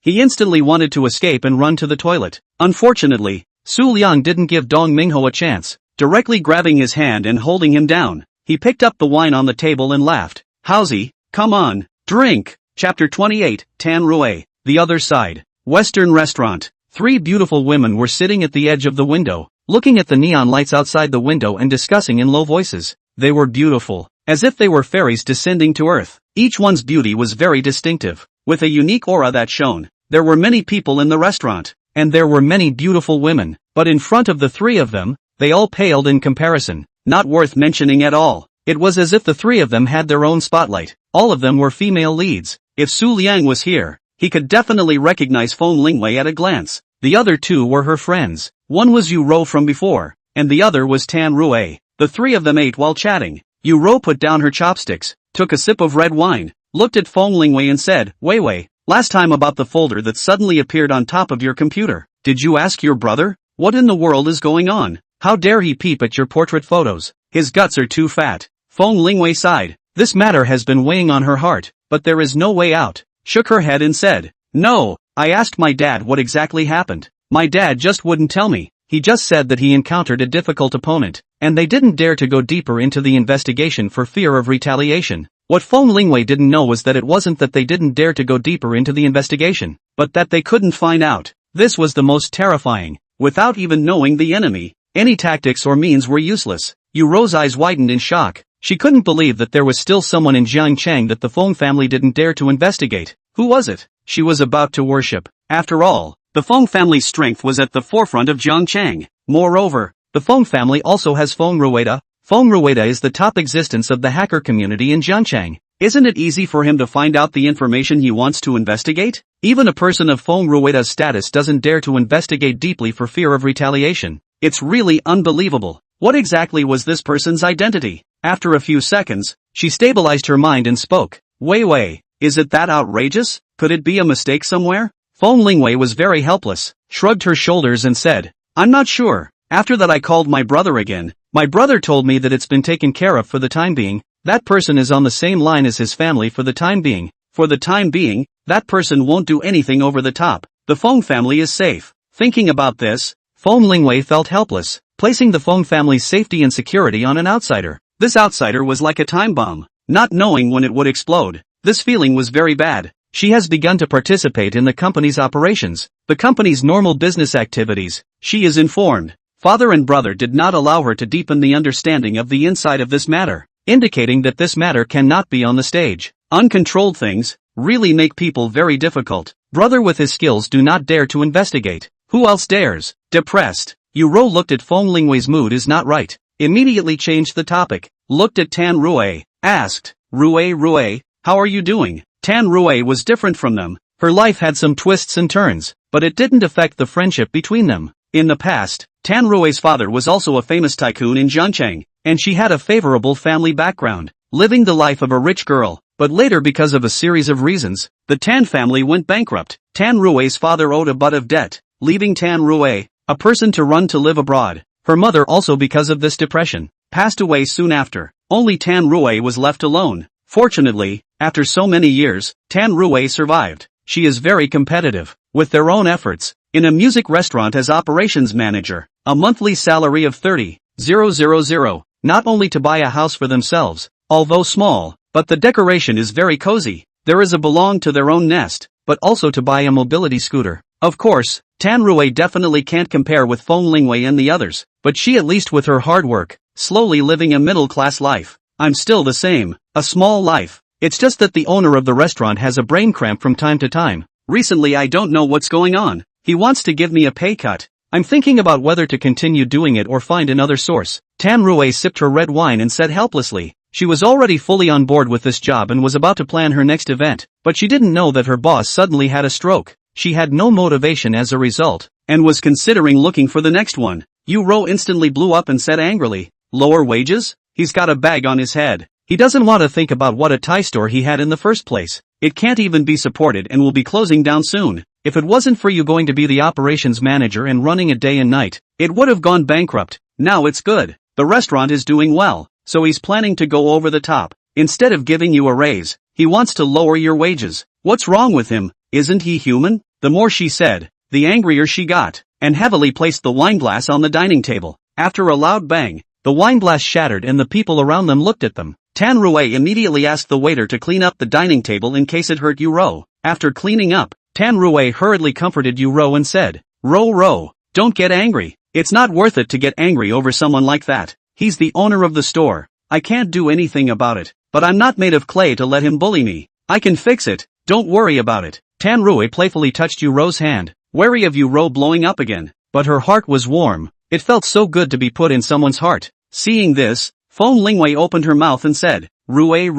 He instantly wanted to escape and run to the toilet. Unfortunately, Su Liang didn't give Dong Mingho a chance. Directly grabbing his hand and holding him down, he picked up the wine on the table and laughed. "How's-y? Come on, drink." Chapter 28, Tan Rue. The other side. Western restaurant. 3 beautiful women were sitting at the edge of the window, looking at the neon lights outside the window and discussing in low voices. They were beautiful, as if they were fairies descending to earth. Each one's beauty was very distinctive, with a unique aura that shone. There were many people in the restaurant, and there were many beautiful women, but in front of the 3 of them, they all paled in comparison. Not worth mentioning at all. It was as if the 3 of them had their own spotlight. All of them were female leads. If Su Liang was here, he could definitely recognize Feng Lingwei at a glance. The other 2 were her friends. One was Yu Rou from before, and the other was Tan Rue. The 3 of them ate while chatting. Yu Rou put down her chopsticks, took a sip of red wine, looked at Feng Lingwei and said, Wei, last time about the folder that suddenly appeared on top of your computer. Did you ask your brother? What in the world is going on? How dare he peep at your portrait photos? His guts are too fat. Feng Lingwei sighed. This matter has been weighing on her heart, but there is no way out. Shook her head and said, No, I asked my dad what exactly happened. My dad just wouldn't tell me. He just said that he encountered a difficult opponent, and they didn't dare to go deeper into the investigation for fear of retaliation. What Feng Lingwei didn't know was that it wasn't that they didn't dare to go deeper into the investigation, but that they couldn't find out. This was the most terrifying. Without even knowing the enemy, any tactics or means were useless. Yu Rou's eyes widened in shock. She couldn't believe that there was still someone in Jiangcheng that the Feng family didn't dare to investigate. Who was it? She was about to worship. After all, the Feng family's strength was at the forefront of Jiangcheng. Moreover, the Feng family also has Feng Rua. Feng Rua is the top existence of the hacker community in Jiangcheng. Isn't it easy for him to find out the information he wants to investigate? Even a person of Feng Rua's status doesn't dare to investigate deeply for fear of retaliation. It's really unbelievable. What exactly was this person's identity? After a few seconds, she stabilized her mind and spoke. Wei, is it that outrageous? Could it be a mistake somewhere? Feng Lingwei was very helpless, shrugged her shoulders and said, I'm not sure. After that I called my brother again. My brother told me that it's been taken care of for the time being. That person is on the same line as his family for the time being. For the time being, that person won't do anything over the top. The Feng family is safe. Thinking about this, Feng Lingwei felt helpless, placing the Feng family's safety and security on an outsider. This outsider was like a time bomb, not knowing when it would explode. This feeling was very bad. She has begun to participate in the company's operations, the company's normal business activities. She is informed. Father and brother did not allow her to deepen the understanding of the inside of this matter, indicating that this matter cannot be on the stage. Uncontrolled things really make people very difficult. Brother with his skills do not dare to investigate. Who else dares? Depressed, Yuro looked at Feng Lingwei's mood is not right. Immediately changed the topic, looked at Tan Rue, asked, Rue, how are you doing? Tan Rue was different from them. Her life had some twists and turns, but it didn't affect the friendship between them. In the past, Tan Rue's father was also a famous tycoon in Zhangcheng, and she had a favorable family background, living the life of a rich girl. But later, because of a series of reasons, the Tan family went bankrupt. Tan Rue's father owed a butt of debt, leaving Tan Rue, a person to run to live abroad. Her mother, also because of this depression, passed away soon after. Only Tan Rue was left alone. Fortunately, after so many years, Tan Rue survived. She is very competitive, with their own efforts, in a music restaurant as operations manager, a monthly salary of 30,000, not only to buy a house for themselves, although small, but the decoration is very cozy. There is a belong to their own nest, but also to buy a mobility scooter. Of course, Tan Rue definitely can't compare with Feng Lingwei and the others, but she, at least with her hard work, slowly living a middle-class life. I'm still the same, a small life. It's just that the owner of the restaurant has a brain cramp from time to time. Recently I don't know what's going on. He wants to give me a pay cut. I'm thinking about whether to continue doing it or find another source. Tan Rue sipped her red wine and said helplessly. She was already fully on board with this job and was about to plan her next event, but she didn't know that her boss suddenly had a stroke. She had no motivation as a result, and was considering looking for the next one. Yuro instantly blew up and said angrily, lower wages? He's got a bag on his head. He doesn't want to think about what a Thai store he had in the first place. It can't even be supported and will be closing down soon. If it wasn't for you going to be the operations manager and running it day and night, it would have gone bankrupt. Now it's good. The restaurant is doing well, so he's planning to go over the top. Instead of giving you a raise, he wants to lower your wages. What's wrong with him? Isn't he human? The more she said, the angrier she got, and heavily placed the wineglass on the dining table. After a loud bang, the wineglass shattered and the people around them looked at them. Tan Rue immediately asked the waiter to clean up the dining table in case it hurt Yuro. After cleaning up, Tan Rue hurriedly comforted Yuro and said, Ro, don't get angry. It's not worth it to get angry over someone like that. He's the owner of the store. I can't do anything about it, but I'm not made of clay to let him bully me. I can fix it, don't worry about it. Tan Rue playfully touched Yuro's hand, wary of Yuro blowing up again, but her heart was warm. It felt so good to be put in someone's heart. Seeing this, Feng Lingwei opened her mouth and said, Rue,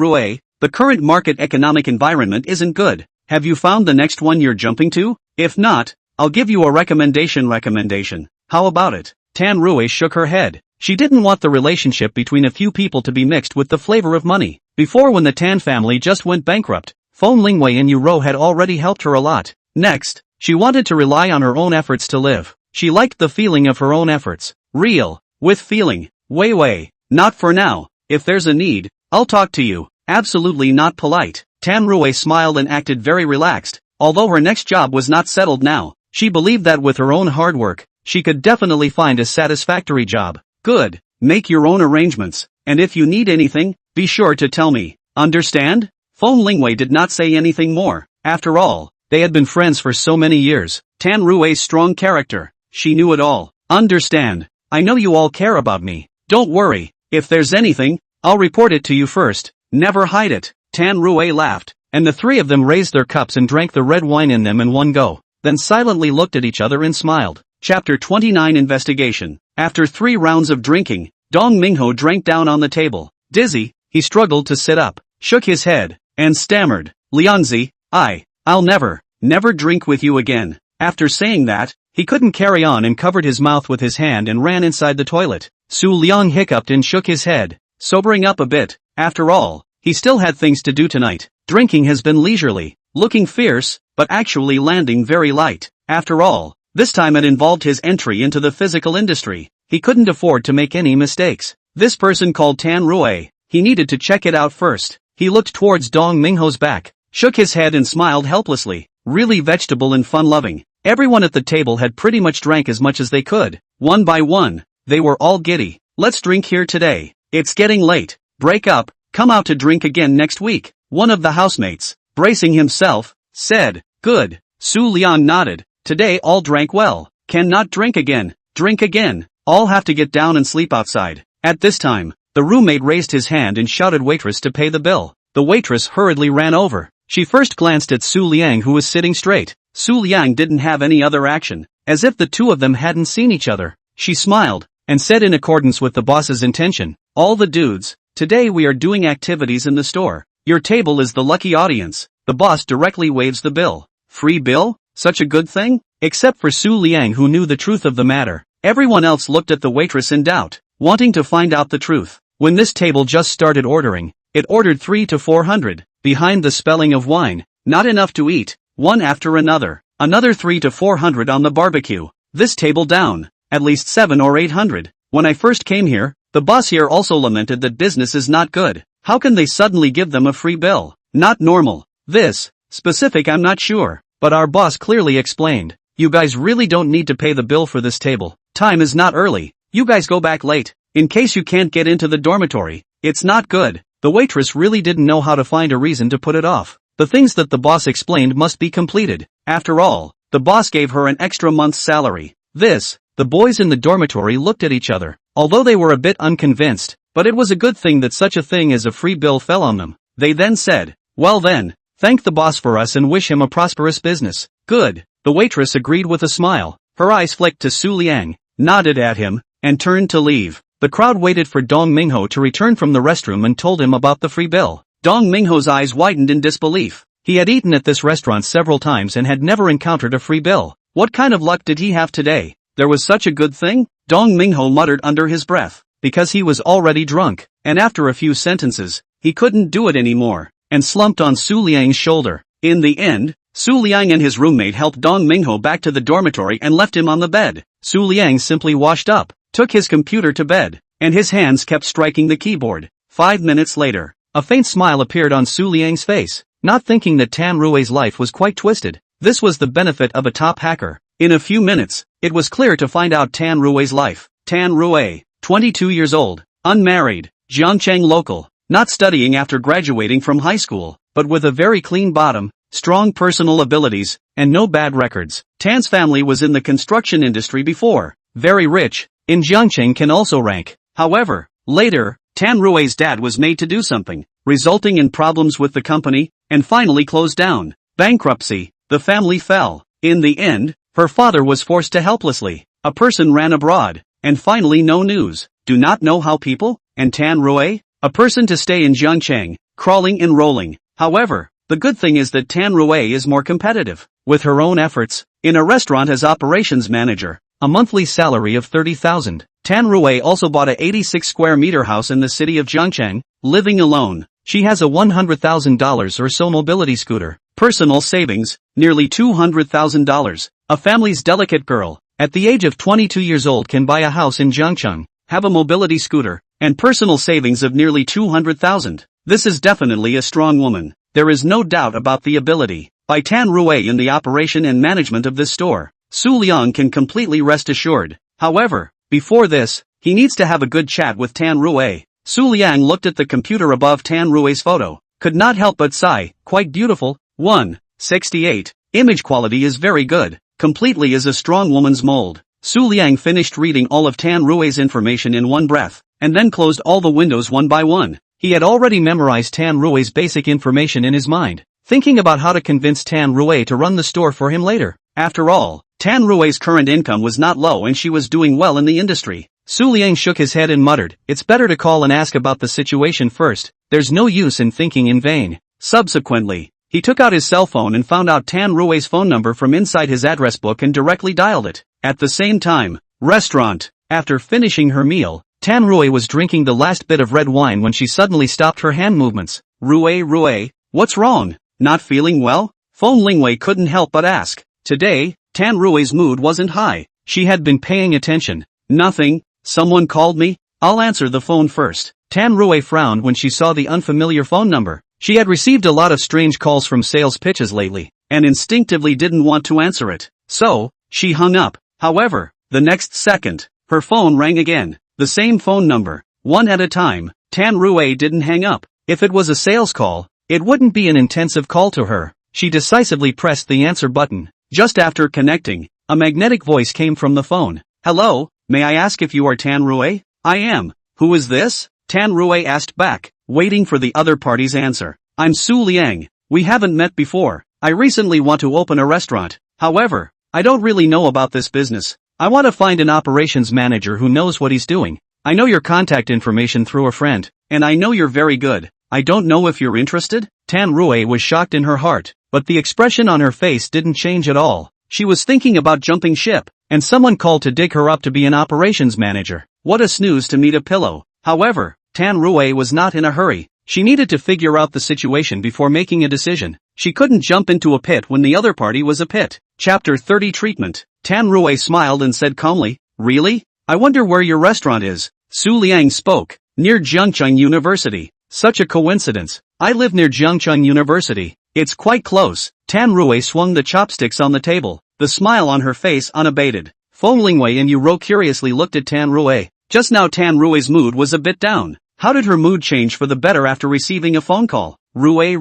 the current market economic environment isn't good. Have you found the next one you're jumping to? If not, I'll give you a recommendation. How about it? Tan Rue shook her head. She didn't want the relationship between a few people to be mixed with the flavor of money. Before, when the Tan family just went bankrupt, Feng Lingwei and Yuro had already helped her a lot. Next, she wanted to rely on her own efforts to live. She liked the feeling of her own efforts. Real, with feeling. Wei, not for now. If there's a need, I'll talk to you. Absolutely not polite. Tan Rue smiled and acted very relaxed. Although her next job was not settled now, she believed that with her own hard work, she could definitely find a satisfactory job. Good. Make your own arrangements, and if you need anything, be sure to tell me. Understand? Feng Lingwei did not say anything more. After all, they had been friends for so many years. Tan Rue's strong character. She knew it all. Understand. I know you all care about me. Don't worry. If there's anything, I'll report it to you first. Never hide it. Tan Rue laughed, and the three of them raised their cups and drank the red wine in them in one go, then silently looked at each other and smiled. Chapter 29 Investigation. After 3 rounds of drinking, Dong Mingho drank down on the table. Dizzy, he struggled to sit up, shook his head, and stammered, Liangzi, I'll never drink with you again. After saying that, he couldn't carry on and covered his mouth with his hand and ran inside the toilet. Su Liang hiccuped and shook his head, sobering up a bit. After all, he still had things to do tonight. Drinking has been leisurely, looking fierce, but actually landing very light. After all, this time it involved his entry into the physical industry. He couldn't afford to make any mistakes. This person called Tan Rue. He needed to check it out first. He looked towards Dong Mingho's back, shook his head and smiled helplessly. Really vegetable and fun-loving. Everyone at the table had pretty much drank as much as they could. One by one, they were all giddy. Let's drink here today. It's getting late. Break up, come out to drink again next week. One of the housemates, bracing himself, said. Good. Su Liang nodded. Today all drank well. Cannot drink again. Drink again. All have to get down and sleep outside. At this time, the roommate raised his hand and shouted waitress to pay the bill. The waitress hurriedly ran over. She first glanced at Su Liang who was sitting straight. Su Liang didn't have any other action, as if the two of them hadn't seen each other. She smiled, and said in accordance with the boss's intention, all the dudes, today we are doing activities in the store. Your table is the lucky audience. The boss directly waves the bill. Free bill? Such a good thing? Except for Su Liang who knew the truth of the matter. Everyone else looked at the waitress in doubt, wanting to find out the truth. When this table just started ordering, it ordered 300 to 400, behind the spelling of wine, not enough to eat, one after another, another 300 to 400 on the barbecue. This table down, at least 700 or 800. When I first came here, the boss here also lamented that business is not good. How can they suddenly give them a free bill? Not normal. This, specific I'm not sure, but our boss clearly explained. You guys really don't need to pay the bill for this table. Time is not early. You guys go back late. In case you can't get into the dormitory. It's not good. The waitress really didn't know how to find a reason to put it off. The things that the boss explained must be completed. After all, the boss gave her an extra month's salary. The boys in the dormitory looked at each other, although they were a bit unconvinced, but it was a good thing that such a thing as a free bill fell on them. They then said, well then, thank the boss for us and wish him a prosperous business. Good. The waitress agreed with a smile. Her eyes flicked to Su Liang, nodded at him, and turned to leave. The crowd waited for Dong Mingho to return from the restroom and told him about the free bill. Dong Mingho's eyes widened in disbelief. He had eaten at this restaurant several times and had never encountered a free bill. What kind of luck did he have today? There was such a good thing? Dong Mingho muttered under his breath, because he was already drunk, and after a few sentences, he couldn't do it anymore, and slumped on Su Liang's shoulder. In the end, Su Liang and his roommate helped Dong Mingho back to the dormitory and left him on the bed. Su Liang simply washed up, took his computer to bed, and his hands kept striking the keyboard. 5 minutes later, a faint smile appeared on Su Liang's face, not thinking that Tan Rui's life was quite twisted. This was the benefit of a top hacker. In a few minutes, it was clear to find out Tan Rui's life. Tan Rui, 22 years old, unmarried, Jiangcheng local, not studying after graduating from high school, but with a very clean bottom, strong personal abilities, and no bad records. Tan's family was in the construction industry before. Very rich, in Jiangcheng can also rank. However, later, Tan Rui's dad was made to do something, resulting in problems with the company, and finally closed down. Bankruptcy, the family fell. In the end, her father was forced to helplessly. A person ran abroad, and finally no news. Do not know how people, and Tan Rui, a person to stay in Jiangcheng, crawling and rolling. However, the good thing is that Tan Rui is more competitive, with her own efforts, in a restaurant as operations manager, a monthly salary of 30,000. Tan Rui also bought a 86 square meter house in the city of Jiangcheng, living alone. She has a $100,000 or so mobility scooter. Personal savings, nearly $200,000. A family's delicate girl, at the age of 22 years old can buy a house in Jiangcheng, have a mobility scooter, and personal savings of nearly 200,000. This is definitely a strong woman. There is no doubt about the ability by Tan Rui in the operation and management of this store. Su Liang can completely rest assured. However, before this, he needs to have a good chat with Tan Rui. Su Liang looked at the computer above Tan Rui's photo, could not help but sigh. Quite beautiful. 168. Image quality is very good. Completely is a strong woman's mold. Su Liang finished reading all of Tan Rui's information in one breath, and then closed all the windows one by one. He had already memorized Tan Rui's basic information in his mind, thinking about how to convince Tan Rui to run the store for him later. After all, Tan Rui's current income was not low and she was doing well in the industry. Su Liang shook his head and muttered, it's better to call and ask about the situation first. There's no use in thinking in vain. Subsequently, he took out his cell phone and found out Tan Rui's phone number from inside his address book and directly dialed it. At the same time, restaurant. After finishing her meal, Tan Rui was drinking the last bit of red wine when she suddenly stopped her hand movements. Rui, what's wrong? Not feeling well? Feng Lingwei couldn't help but ask. Today, Tan Rui's mood wasn't high. She had been paying attention. Nothing. Someone called me? I'll answer the phone first. Tan Rui frowned when she saw the unfamiliar phone number. She had received a lot of strange calls from sales pitches lately, and instinctively didn't want to answer it. So, she hung up. However, the next second, her phone rang again. The same phone number. One at a time. Tan Rui didn't hang up. If it was a sales call, it wouldn't be an intensive call to her. She decisively pressed the answer button. Just after connecting, a magnetic voice came from the phone. Hello, may I ask if you are Tan Rui? I am. Who is this? Tan Rui asked back, waiting for the other party's answer. I'm Su Liang. We haven't met before. I recently want to open a restaurant. However, I don't really know about this business. I want to find an operations manager who knows what he's doing. I know your contact information through a friend, and I know you're very good. I don't know if you're interested? Tan Rui was shocked in her heart, but the expression on her face didn't change at all. She was thinking about jumping ship, and someone called to dig her up to be an operations manager. What a snooze to meet a pillow. However, Tan Rui was not in a hurry. She needed to figure out the situation before making a decision. She couldn't jump into a pit when the other party was a pit. Chapter 30 Treatment. Tan Rui smiled and said calmly, Really? I wonder where your restaurant is. Su Liang spoke. Near Jiangcheng University. Such a coincidence. I live near Jiangcheng University. It's quite close. Tan Rui swung the chopsticks on the table, the smile on her face unabated. Feng Lingwei and Yuro curiously looked at Tan Rui. Just now Tan Rui's mood was a bit down. How did her mood change for the better after receiving a phone call? Rui,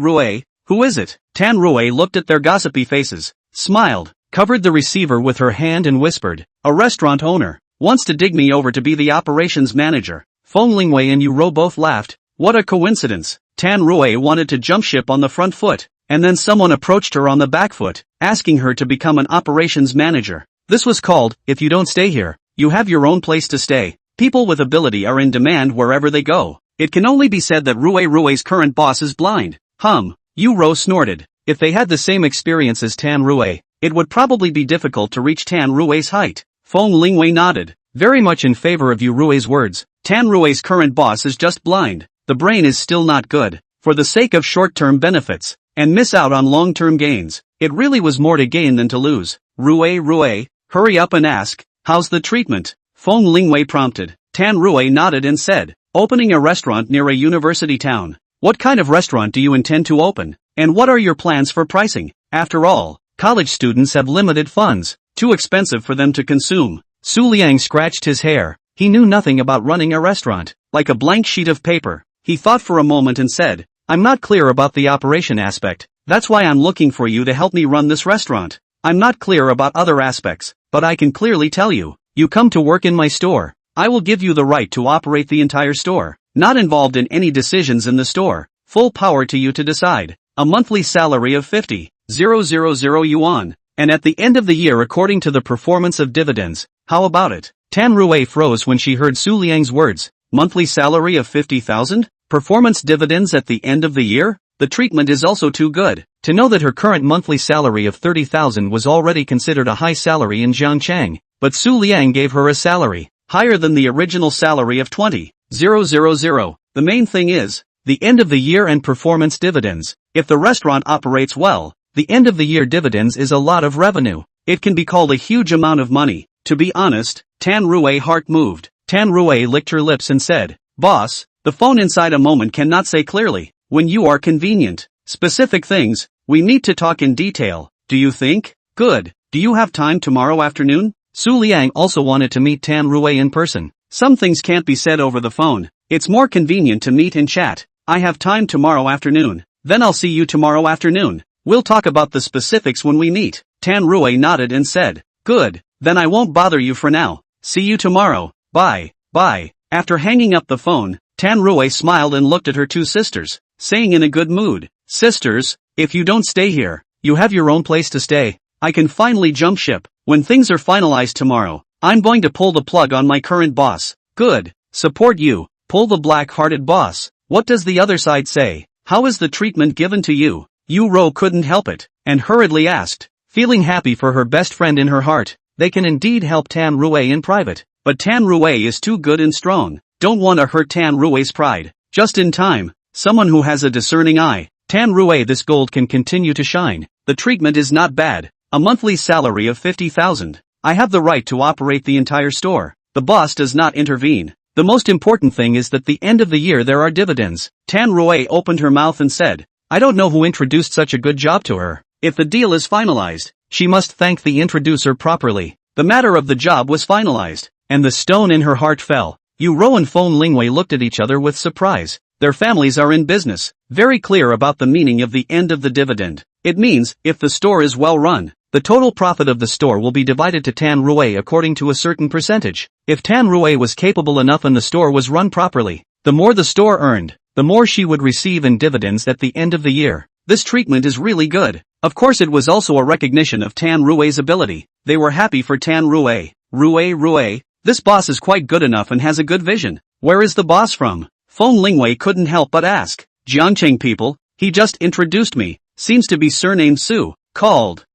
who is it? Tan Rui looked at their gossipy faces, smiled, covered the receiver with her hand and whispered, a restaurant owner, wants to dig me over to be the operations manager. Feng Lingwei and Yuro both laughed. What a coincidence. Tan Rui wanted to jump ship on the front foot, and then someone approached her on the back foot, asking her to become an operations manager. This was called, if you don't stay here, you have your own place to stay. People with ability are in demand wherever they go. It can only be said that Rui's current boss is blind. Yuro snorted. If they had the same experience as Tan Rui, it would probably be difficult to reach Tan Rui's height. Feng Lingwei nodded, very much in favor of Yurui's words. Tan Rui's current boss is just blind. The brain is still not good. For the sake of short-term benefits, and miss out on long-term gains, it really was more to gain than to lose. Rui, hurry up and ask, how's the treatment? Feng Lingwei prompted. Tan Rui nodded and said, opening a restaurant near a university town. What kind of restaurant do you intend to open? And what are your plans for pricing? After all, college students have limited funds, too expensive for them to consume. Su Liang scratched his hair. He knew nothing about running a restaurant. Like a blank sheet of paper, he thought for a moment and said, I'm not clear about the operation aspect. That's why I'm looking for you to help me run this restaurant. I'm not clear about other aspects, but I can clearly tell you. You come to work in my store. I will give you the right to operate the entire store. Not involved in any decisions in the store. Full power to you to decide. A monthly salary of 50,000 yuan. And at the end of the year according to the performance of dividends. How about it? Tan Rui froze when she heard Su Liang's words. Monthly salary of 50,000? Performance dividends at the end of the year? The treatment is also too good. To know that her current monthly salary of 30,000 was already considered a high salary in Jiangcheng. But Su Liang gave her a salary, higher than the original salary of 20,000. The main thing is, the end of the year and performance dividends. If the restaurant operates well, the end of the year dividends is a lot of revenue. It can be called a huge amount of money. To be honest, Tan Rui's heart moved. Tan Rui licked her lips and said, Boss, the phone inside a moment cannot say clearly. When you are convenient, specific things, we need to talk in detail. Do you think? Good. Do you have time tomorrow afternoon? Su Liang also wanted to meet Tan Rui in person. Some things can't be said over the phone. It's more convenient to meet and chat. I have time tomorrow afternoon. Then I'll see you tomorrow afternoon. We'll talk about the specifics when we meet. Tan Rui nodded and said, Good. Then I won't bother you for now. See you tomorrow. Bye. After hanging up the phone, Tan Rui smiled and looked at her two sisters, saying in a good mood, Sisters, if you don't stay here, you have your own place to stay. I can finally jump ship. When things are finalized tomorrow, I'm going to pull the plug on my current boss. Good. Support you. Pull the black-hearted boss. What does the other side say? How is the treatment given to you? Yuro couldn't help it, and hurriedly asked, feeling happy for her best friend in her heart. They can indeed help Tan Rui in private, but Tan Rui is too good and strong. Don't want to hurt Tan Rui's pride. Just in time. Someone who has a discerning eye. Tan Rui, this gold can continue to shine. The treatment is not bad. A monthly salary of 50,000. I have the right to operate the entire store. The boss does not intervene. The most important thing is that the end of the year there are dividends. Tan Rui opened her mouth and said, I don't know who introduced such a good job to her. If the deal is finalized, She must thank the introducer properly. The matter of the job was finalized, and the stone in her heart fell. Yu and Feng Lingwei looked at each other with surprise. Their families are in business, very clear about the meaning of the end of the dividend. It means, if the store is well run, the total profit of the store will be divided to Tan Rui according to a certain percentage. If Tan Rui was capable enough and the store was run properly, the more the store earned, the more she would receive in dividends at the end of the year. This treatment is really good. Of course it was also a recognition of Tan Rui's ability. They were happy for Tan Rui. Rui, this boss is quite good enough and has a good vision. Where is the boss from? Feng Lingwei couldn't help but ask. Jiangcheng people, he just introduced me, seems to be surnamed Su, called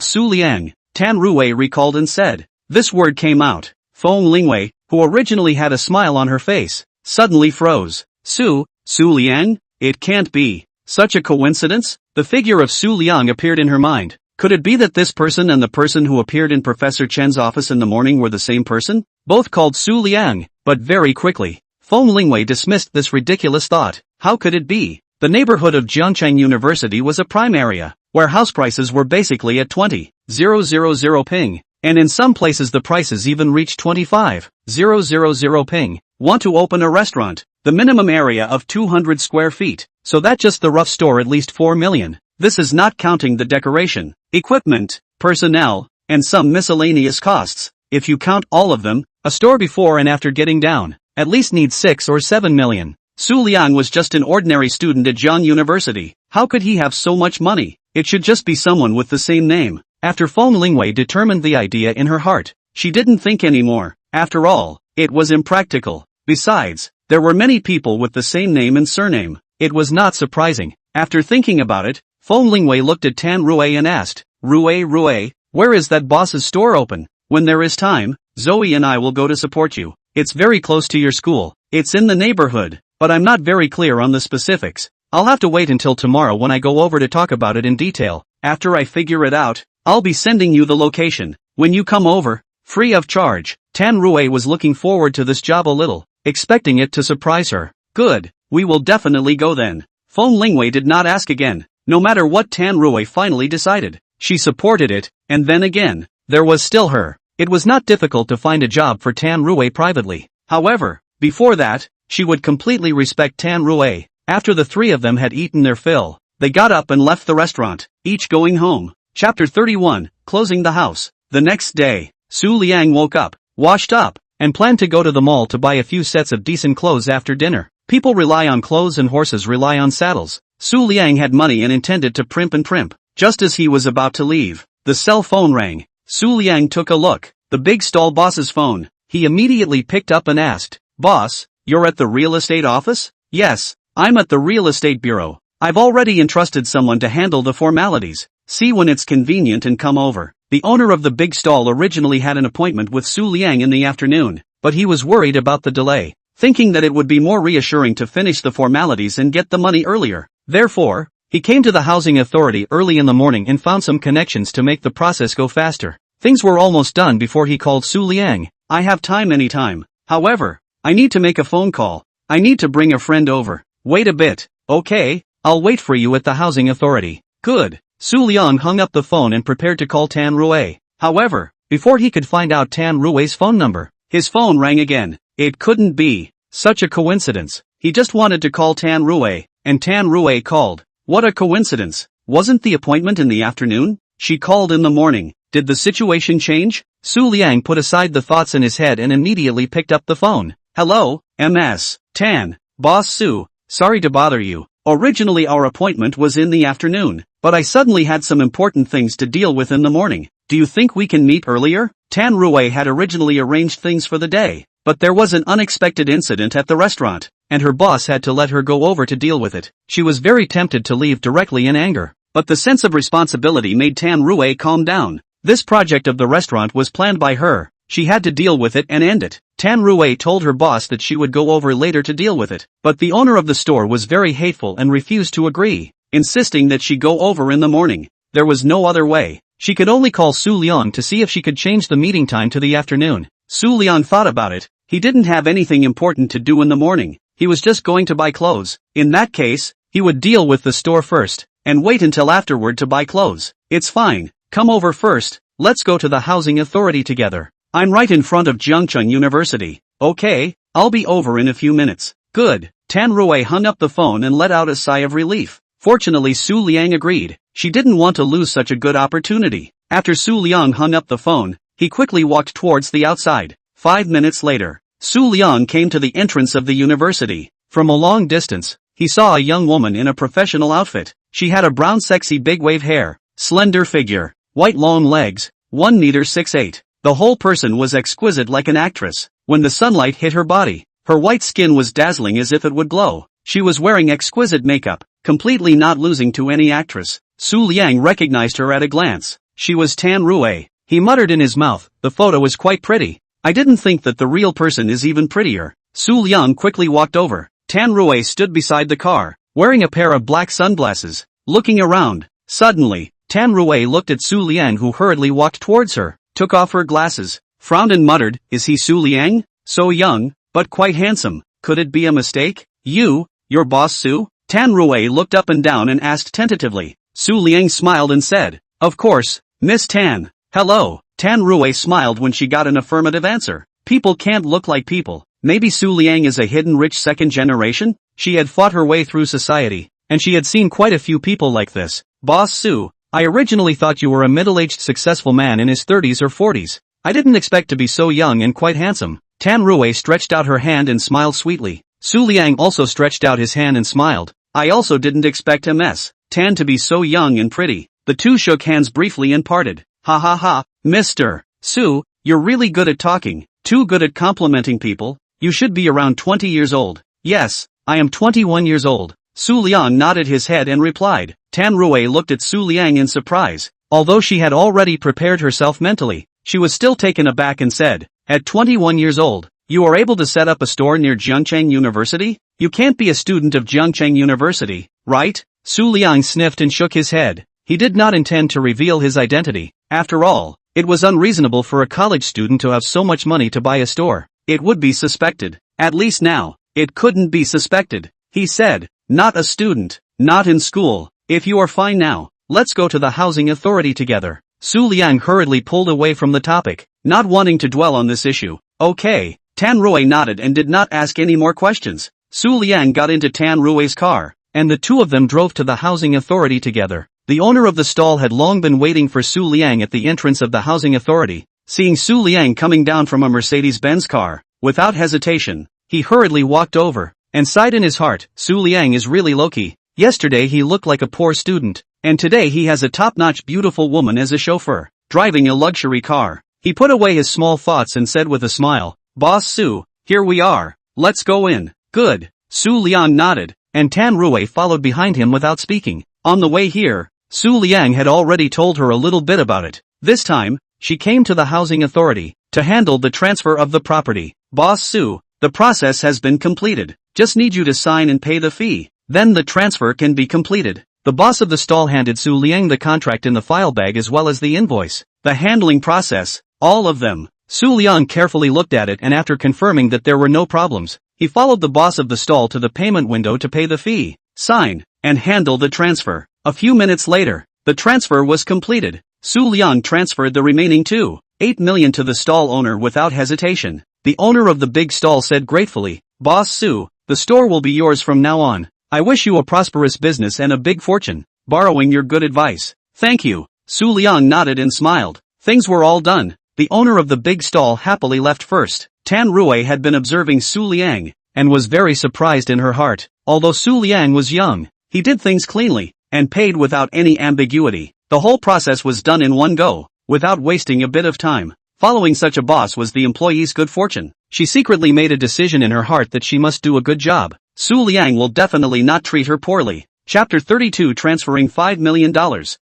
Su Liang. Tan Rui recalled and said. This word came out. Feng Lingwei, who originally had a smile on her face, suddenly froze. Su Liang? It can't be. Such a coincidence? The figure of Su Liang appeared in her mind. Could it be that this person and the person who appeared in Professor Chen's office in the morning were the same person? Both called Su Liang, but very quickly. Feng Lingwei dismissed this ridiculous thought. How could it be? The neighborhood of Jiangcheng University was a prime area, where house prices were basically at 20,000 ping, and in some places the prices even reached 25,000 ping. Want to open a restaurant? The minimum area of 200 square feet, so that just the rough store at least 4 million. This is not counting the decoration, equipment, personnel, and some miscellaneous costs. If you count all of them, a store before and after getting down, at least needs 6 or 7 million. Su Liang was just an ordinary student at Jiang University. How could he have so much money? It should just be someone with the same name. After Feng Lingwei determined the idea in her heart, she didn't think anymore. After all, it was impractical. Besides, there were many people with the same name and surname. It was not surprising. After thinking about it, Feng Lingwei looked at Tan Rui and asked, Rui, where is that boss's store open? When there is time, Zoe and I will go to support you. It's very close to your school. It's in the neighborhood, but I'm not very clear on the specifics. I'll have to wait until tomorrow when I go over to talk about it in detail. After I figure it out, I'll be sending you the location. When you come over, free of charge. Tan Rui was looking forward to this job a little, expecting it to surprise her. Good, we will definitely go then. Feng Lingwei did not ask again. No matter what Tan Rui finally decided, she supported it, and then again, there was still her. It was not difficult to find a job for Tan Rui privately. However, before that, she would completely respect Tan Rui. After the three of them had eaten their fill, they got up and left the restaurant, each going home. Chapter 31, Closing the House. The next day, Su Liang woke up, washed up, and planned to go to the mall to buy a few sets of decent clothes after dinner. People rely on clothes and horses rely on saddles. Su Liang had money and intended to primp. Just as he was about to leave, the cell phone rang. Su Liang took a look. The big stall boss's phone. He immediately picked up and asked, Boss, you're at the real estate office? Yes, I'm at the real estate bureau. I've already entrusted someone to handle the formalities. See when it's convenient and come over. The owner of the big stall originally had an appointment with Su Liang in the afternoon, but he was worried about the delay, thinking that it would be more reassuring to finish the formalities and get the money earlier. Therefore, he came to the housing authority early in the morning and found some connections to make the process go faster. Things were almost done before he called Su Liang. I have time anytime. However, I need to make a phone call. I need to bring a friend over. Wait a bit. Okay, I'll wait for you at the housing authority. Good. Su Liang hung up the phone and prepared to call Tan Rui. However, before he could find out Tan Rui's phone number, his phone rang again. It couldn't be such a coincidence. He just wanted to call Tan Rui, and Tan Rui called. What a coincidence. Wasn't the appointment in the afternoon? She called in the morning. Did the situation change? Su Liang put aside the thoughts in his head and immediately picked up the phone. Hello, MS. Tan. Boss Su. Sorry to bother you. Originally our appointment was in the afternoon, but I suddenly had some important things to deal with in the morning. Do you think we can meet earlier? Tan Rui had originally arranged things for the day, but there was an unexpected incident at the restaurant, and her boss had to let her go over to deal with it. She was very tempted to leave directly in anger, but the sense of responsibility made Tan Rui calm down. This project of the restaurant was planned by her. She had to deal with it and end it. Tan Rui told her boss that she would go over later to deal with it, but the owner of the store was very hateful and refused to agree, insisting that she go over in the morning. There was no other way. She could only call Su Liang to see if she could change the meeting time to the afternoon. Su Liang thought about it. He didn't have anything important to do in the morning. He was just going to buy clothes. In that case, he would deal with the store first, and wait until afterward to buy clothes. It's fine. Come over first, let's go to the housing authority together. I'm right in front of Jiangcheng University. Okay, I'll be over in a few minutes. Good. Tan Rui hung up the phone and let out a sigh of relief. Fortunately Su Liang agreed. She didn't want to lose such a good opportunity. After Su Liang hung up the phone, he quickly walked towards the outside. 5 minutes later, Su Liang came to the entrance of the university. From a long distance, he saw a young woman in a professional outfit. She had a brown sexy big wave hair, slender figure, white long legs, 1 meter 6'8". The whole person was exquisite like an actress. When the sunlight hit her body, her white skin was dazzling as if it would glow. She was wearing exquisite makeup, completely not losing to any actress. Su Liang recognized her at a glance. She was Tan Rui. He muttered in his mouth, the photo is quite pretty. I didn't think that the real person is even prettier. Su Liang quickly walked over. Tan Rui stood beside the car, wearing a pair of black sunglasses, looking around. Suddenly, Tan Rui looked at Su Liang who hurriedly walked towards her, took off her glasses, frowned and muttered, is he Su Liang? So young, but quite handsome. Could it be a mistake? Your boss Su? Tan Rui looked up and down and asked tentatively. Su Liang smiled and said, of course, Miss Tan. Hello. Tan Rui smiled when she got an affirmative answer. People can't look like people. Maybe Su Liang is a hidden rich second generation? She had fought her way through society, and she had seen quite a few people like this. Boss Su, I originally thought you were a middle-aged successful man in his 30s or 40s. I didn't expect to be so young and quite handsome. Tan Rui stretched out her hand and smiled sweetly. Su Liang also stretched out his hand and smiled. I also didn't expect Ms. Tan to be so young and pretty. The two shook hands briefly and parted. Ha ha ha, Mr. Su, you're really good at talking, too good at complimenting people. You should be around 20 years old. Yes, I am 21 years old. Su Liang nodded his head and replied. Tan Rui looked at Su Liang in surprise. Although she had already prepared herself mentally, she was still taken aback and said, at 21 years old, you are able to set up a store near Jiangcheng University? You can't be a student of Jiangcheng University, right? Su Liang sniffed and shook his head. He did not intend to reveal his identity. After all, it was unreasonable for a college student to have so much money to buy a store. It would be suspected. At least now, it couldn't be suspected. He said, not a student, not in school. If you are fine now, let's go to the housing authority together. Su Liang hurriedly pulled away from the topic, not wanting to dwell on this issue. Okay. Tan Rui nodded and did not ask any more questions. Su Liang got into Tan Rui's car, and the two of them drove to the housing authority together. The owner of the stall had long been waiting for Su Liang at the entrance of the housing authority. Seeing Su Liang coming down from a Mercedes-Benz car, without hesitation, he hurriedly walked over, and sighed in his heart, Su Liang is really low-key. Yesterday he looked like a poor student, and today he has a top-notch beautiful woman as a chauffeur, driving a luxury car. He put away his small thoughts and said with a smile, Boss Su, here we are, let's go in. Good. Su Liang nodded, and Tan Rui followed behind him without speaking. On the way here, Su Liang had already told her a little bit about it. This time, she came to the housing authority, to handle the transfer of the property. Boss Su, the process has been completed. Just need you to sign and pay the fee. Then the transfer can be completed. The boss of the stall handed Su Liang the contract in the file bag as well as the invoice. The handling process, all of them. Su Liang carefully looked at it and after confirming that there were no problems, he followed the boss of the stall to the payment window to pay the fee, sign, and handle the transfer. A few minutes later, the transfer was completed. Su Liang transferred the remaining 2.8 million to the stall owner without hesitation. The owner of the big stall said gratefully, Boss Su, the store will be yours from now on. I wish you a prosperous business and a big fortune. Borrowing your good advice. Thank you. Su Liang nodded and smiled. Things were all done. The owner of the big stall happily left first. Tan Rui had been observing Su Liang, and was very surprised in her heart. Although Su Liang was young, he did things cleanly, and paid without any ambiguity. The whole process was done in one go, without wasting a bit of time. Following such a boss was the employee's good fortune. She secretly made a decision in her heart that she must do a good job. Su Liang will definitely not treat her poorly. Chapter 32 Transferring $5 million.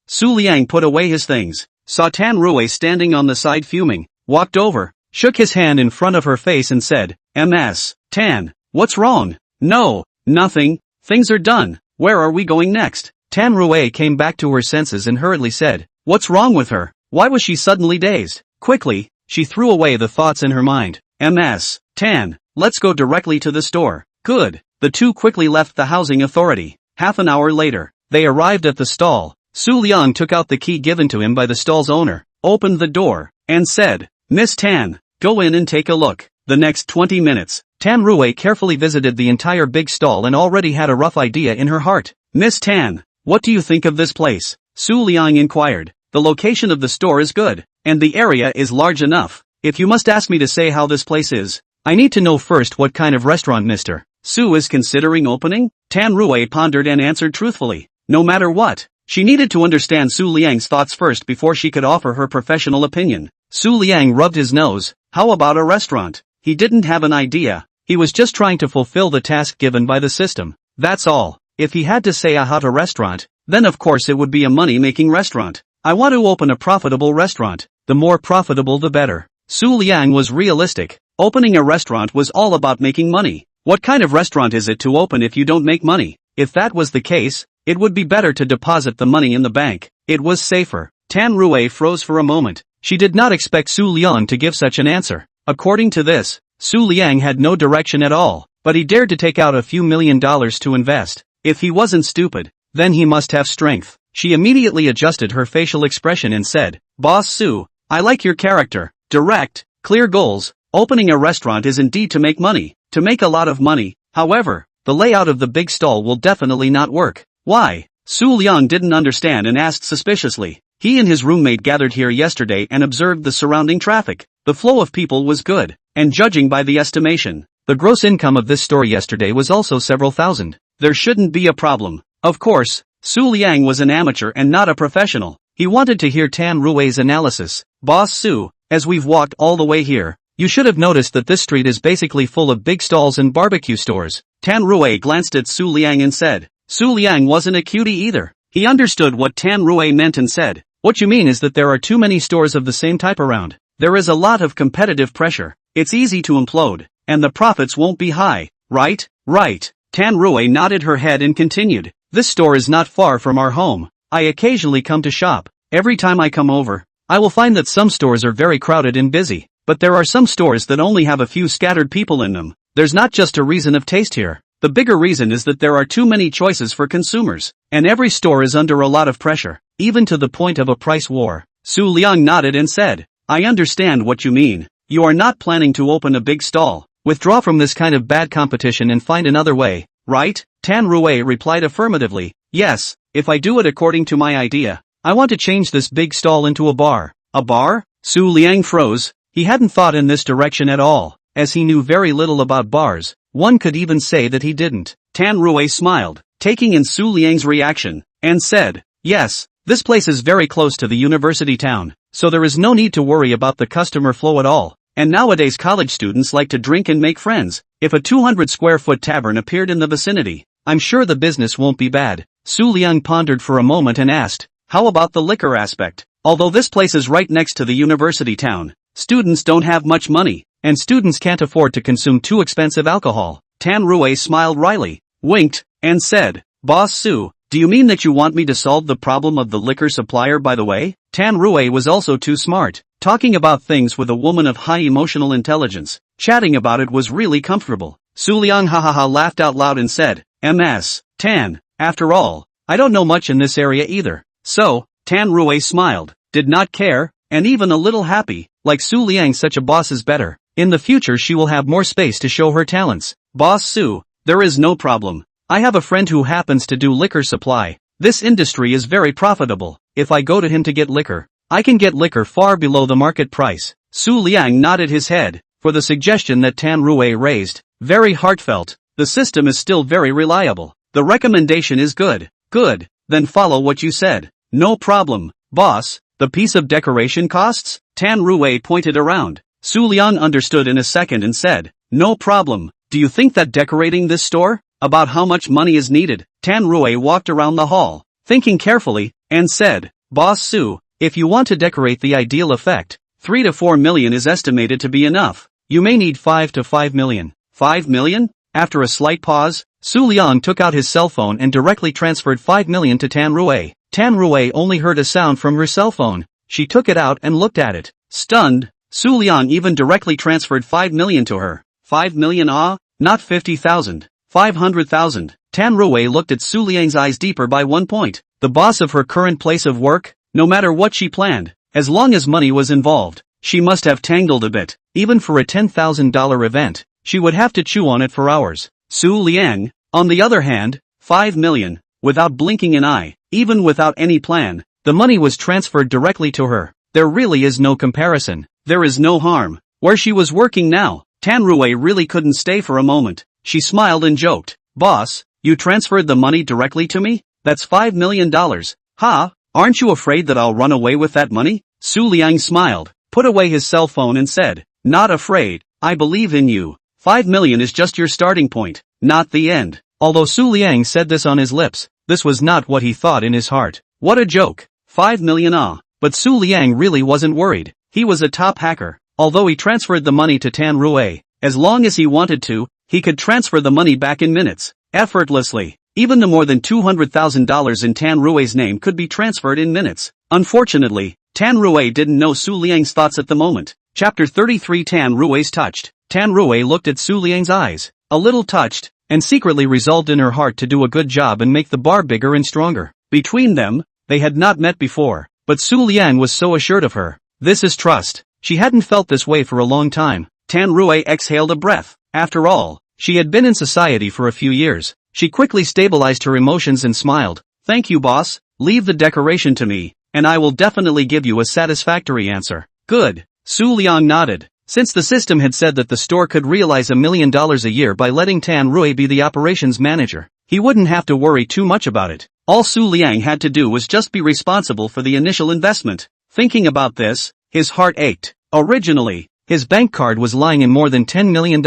Su Liang put away his things, saw Tan Rui standing on the side fuming, walked over, shook his hand in front of her face and said, Ms. Tan, what's wrong? No, nothing, things are done, where are we going next? Tan Rui came back to her senses and hurriedly said, what's wrong with her? Why was she suddenly dazed? Quickly, she threw away the thoughts in her mind. Ms. Tan, let's go directly to the store. Good. The two quickly left the housing authority. Half an hour later, they arrived at the stall. Su Liang took out the key given to him by the stall's owner, opened the door, and said, "Miss Tan, go in and take a look." The next 20 minutes, Tan Rui carefully visited the entire big stall and already had a rough idea in her heart. "Miss Tan, what do you think of this place?" Su Liang inquired. "The location of the store is good, and the area is large enough. If you must ask me to say how this place is, I need to know first what kind of restaurant Mr. Su is considering opening?" Tan Rui pondered and answered truthfully. No matter what, she needed to understand Su Liang's thoughts first before she could offer her professional opinion. Su Liang rubbed his nose. How about a restaurant? He didn't have an idea. He was just trying to fulfill the task given by the system. That's all. If he had to say how to restaurant, then of course it would be a money-making restaurant. "I want to open a profitable restaurant. The more profitable the better." Su Liang was realistic. Opening a restaurant was all about making money. What kind of restaurant is it to open if you don't make money? If that was the case, it would be better to deposit the money in the bank. It was safer. Tan Rui froze for a moment. She did not expect Su Liang to give such an answer. According to this, Su Liang had no direction at all, but he dared to take out a few $1,000,000 to invest. If he wasn't stupid, then he must have strength. She immediately adjusted her facial expression and said, "Boss Su, I like your character. Direct, clear goals. Opening a restaurant is indeed to make money, to make a lot of money. However, the layout of the big stall will definitely not work." "Why?" Su Liang didn't understand and asked suspiciously. He and his roommate gathered here yesterday and observed the surrounding traffic. The flow of people was good, and judging by the estimation, the gross income of this store yesterday was also several thousand. There shouldn't be a problem. Of course, Su Liang was an amateur and not a professional. He wanted to hear Tan Rui's analysis. "Boss Su, as we've walked all the way here, you should have noticed that this street is basically full of big stalls and barbecue stores." Tan Rui glanced at Su Liang and said. Su Liang wasn't a cutie either. He understood what Tan Rui meant and said, "What you mean is that there are too many stores of the same type around. There is a lot of competitive pressure. It's easy to implode, and the profits won't be high, right?" "Right." Tan Rui nodded her head and continued. "This store is not far from our home. I occasionally come to shop. Every time I come over, I will find that some stores are very crowded and busy, but there are some stores that only have a few scattered people in them. There's not just a reason of taste here. The bigger reason is that there are too many choices for consumers, and every store is under a lot of pressure, even to the point of a price war." Su Liang nodded and said, "I understand what you mean. You are not planning to open a big stall, withdraw from this kind of bad competition and find another way, right?" Tan Rui replied affirmatively. "Yes, if I do it according to my idea. I want to change this big stall into a bar." "A bar?" Su Liang froze. He hadn't thought in this direction at all, as he knew very little about bars. One could even say that he didn't. Tan Rui smiled, taking in Su Liang's reaction, and said, "Yes, this place is very close to the university town, so there is no need to worry about the customer flow at all. And nowadays college students like to drink and make friends. If a 200 square foot tavern appeared in the vicinity, I'm sure the business won't be bad." Su Liang pondered for a moment and asked, "How about the liquor aspect? Although this place is right next to the university town, students don't have much money, and students can't afford to consume too expensive alcohol." Tan Rui smiled wryly, winked, and said, "Boss Su, do you mean that you want me to solve the problem of the liquor supplier by the way?" Tan Rui was also too smart. Talking about things with a woman of high emotional intelligence, chatting about it was really comfortable. Su Liang laughed out loud and said, "Ms. Tan, after all, I don't know much in this area either." So, Tan Rui smiled, did not care, and even a little happy, like Su Liang such a boss is better. In the future she will have more space to show her talents. "Boss Su, there is no problem. I have a friend who happens to do liquor supply. This industry is very profitable. If I go to him to get liquor, I can get liquor far below the market price." Su Liang nodded his head, for the suggestion that Tan Rui raised. Very heartfelt. The system is still very reliable. The recommendation is good. "Good, then follow what you said." "No problem, boss. The piece of decoration costs?" Tan Rui pointed around. Su Liang understood in a second and said, "No problem. Do you think that decorating this store? About how much money is needed?" Tan Rui walked around the hall, thinking carefully, and said, "Boss Su, if you want to decorate the ideal effect, 3 to 4 million is estimated to be enough. You may need 5 to 5 million. 5 million? After a slight pause, Su Liang took out his cell phone and directly transferred 5 million to Tan Rui. Tan Rui only heard a sound from her cell phone. She took it out and looked at it. Stunned, Su Liang even directly transferred 5 million to her. 5 million? Ah, not 50,000. 500,000. Tan Rui looked at Su Liang's eyes deeper by 1 point. The boss of her current place of work? No matter what she planned, as long as money was involved, she must have tangled a bit. Even for a $10,000 event, she would have to chew on it for hours. Su Liang, on the other hand, 5 million, without blinking an eye, even without any plan, the money was transferred directly to her. There really is no comparison. There is no harm. Where she was working now, Tan Rui really couldn't stay for a moment. She smiled and joked. Boss, you transferred the money directly to me? That's $5 million. Ha, aren't you afraid that I'll run away with that money? Su Liang smiled, put away his cell phone and said, not afraid, I believe in you. 5 million is just your starting point, not the end. Although Su Liang said this on his lips, this was not what he thought in his heart. What a joke. 5 million But Su Liang really wasn't worried. He was a top hacker. Although he transferred the money to Tan Rui, as long as he wanted to, he could transfer the money back in minutes, effortlessly. Even the more than $200,000 in Tan Rui's name could be transferred in minutes. Unfortunately, Tan Rui didn't know Su Liang's thoughts at the moment. Chapter 33 Tan Rui's touched. Tan Rui looked at Su Liang's eyes, a little touched, and secretly resolved in her heart to do a good job and make the bar bigger and stronger. Between them, they had not met before, but Su Liang was so assured of her. This is trust. She hadn't felt this way for a long time. Tan Rui exhaled a breath. After all, she had been in society for a few years. She quickly stabilized her emotions and smiled. Thank you, boss. Leave the decoration to me, and I will definitely give you a satisfactory answer. Good. Su Liang nodded. Since the system had said that the store could realize $1 million a year by letting Tan Rui be the operations manager, he wouldn't have to worry too much about it. All Su Liang had to do was just be responsible for the initial investment. Thinking about this, his heart ached. Originally, his bank card was lying in more than $10 million.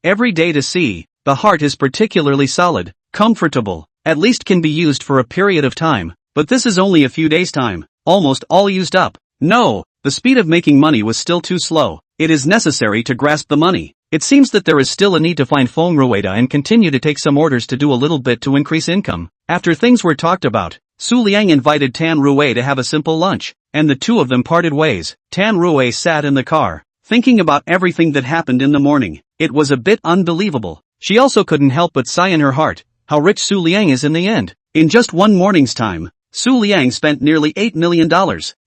Every day to see, the heart is particularly solid, comfortable, at least can be used for a period of time, but this is only a few days' time, almost all used up. No, the speed of making money was still too slow. It is necessary to grasp the money. It seems that there is still a need to find Fong Rua and continue to take some orders to do a little bit to increase income. After things were talked about, Su Liang invited Tan Rui to have a simple lunch, and the two of them parted ways. Tan Rui sat in the car, thinking about everything that happened in the morning. It was a bit unbelievable. She also couldn't help but sigh in her heart, how rich Su Liang is in the end. In just one morning's time, Su Liang spent nearly $8 million.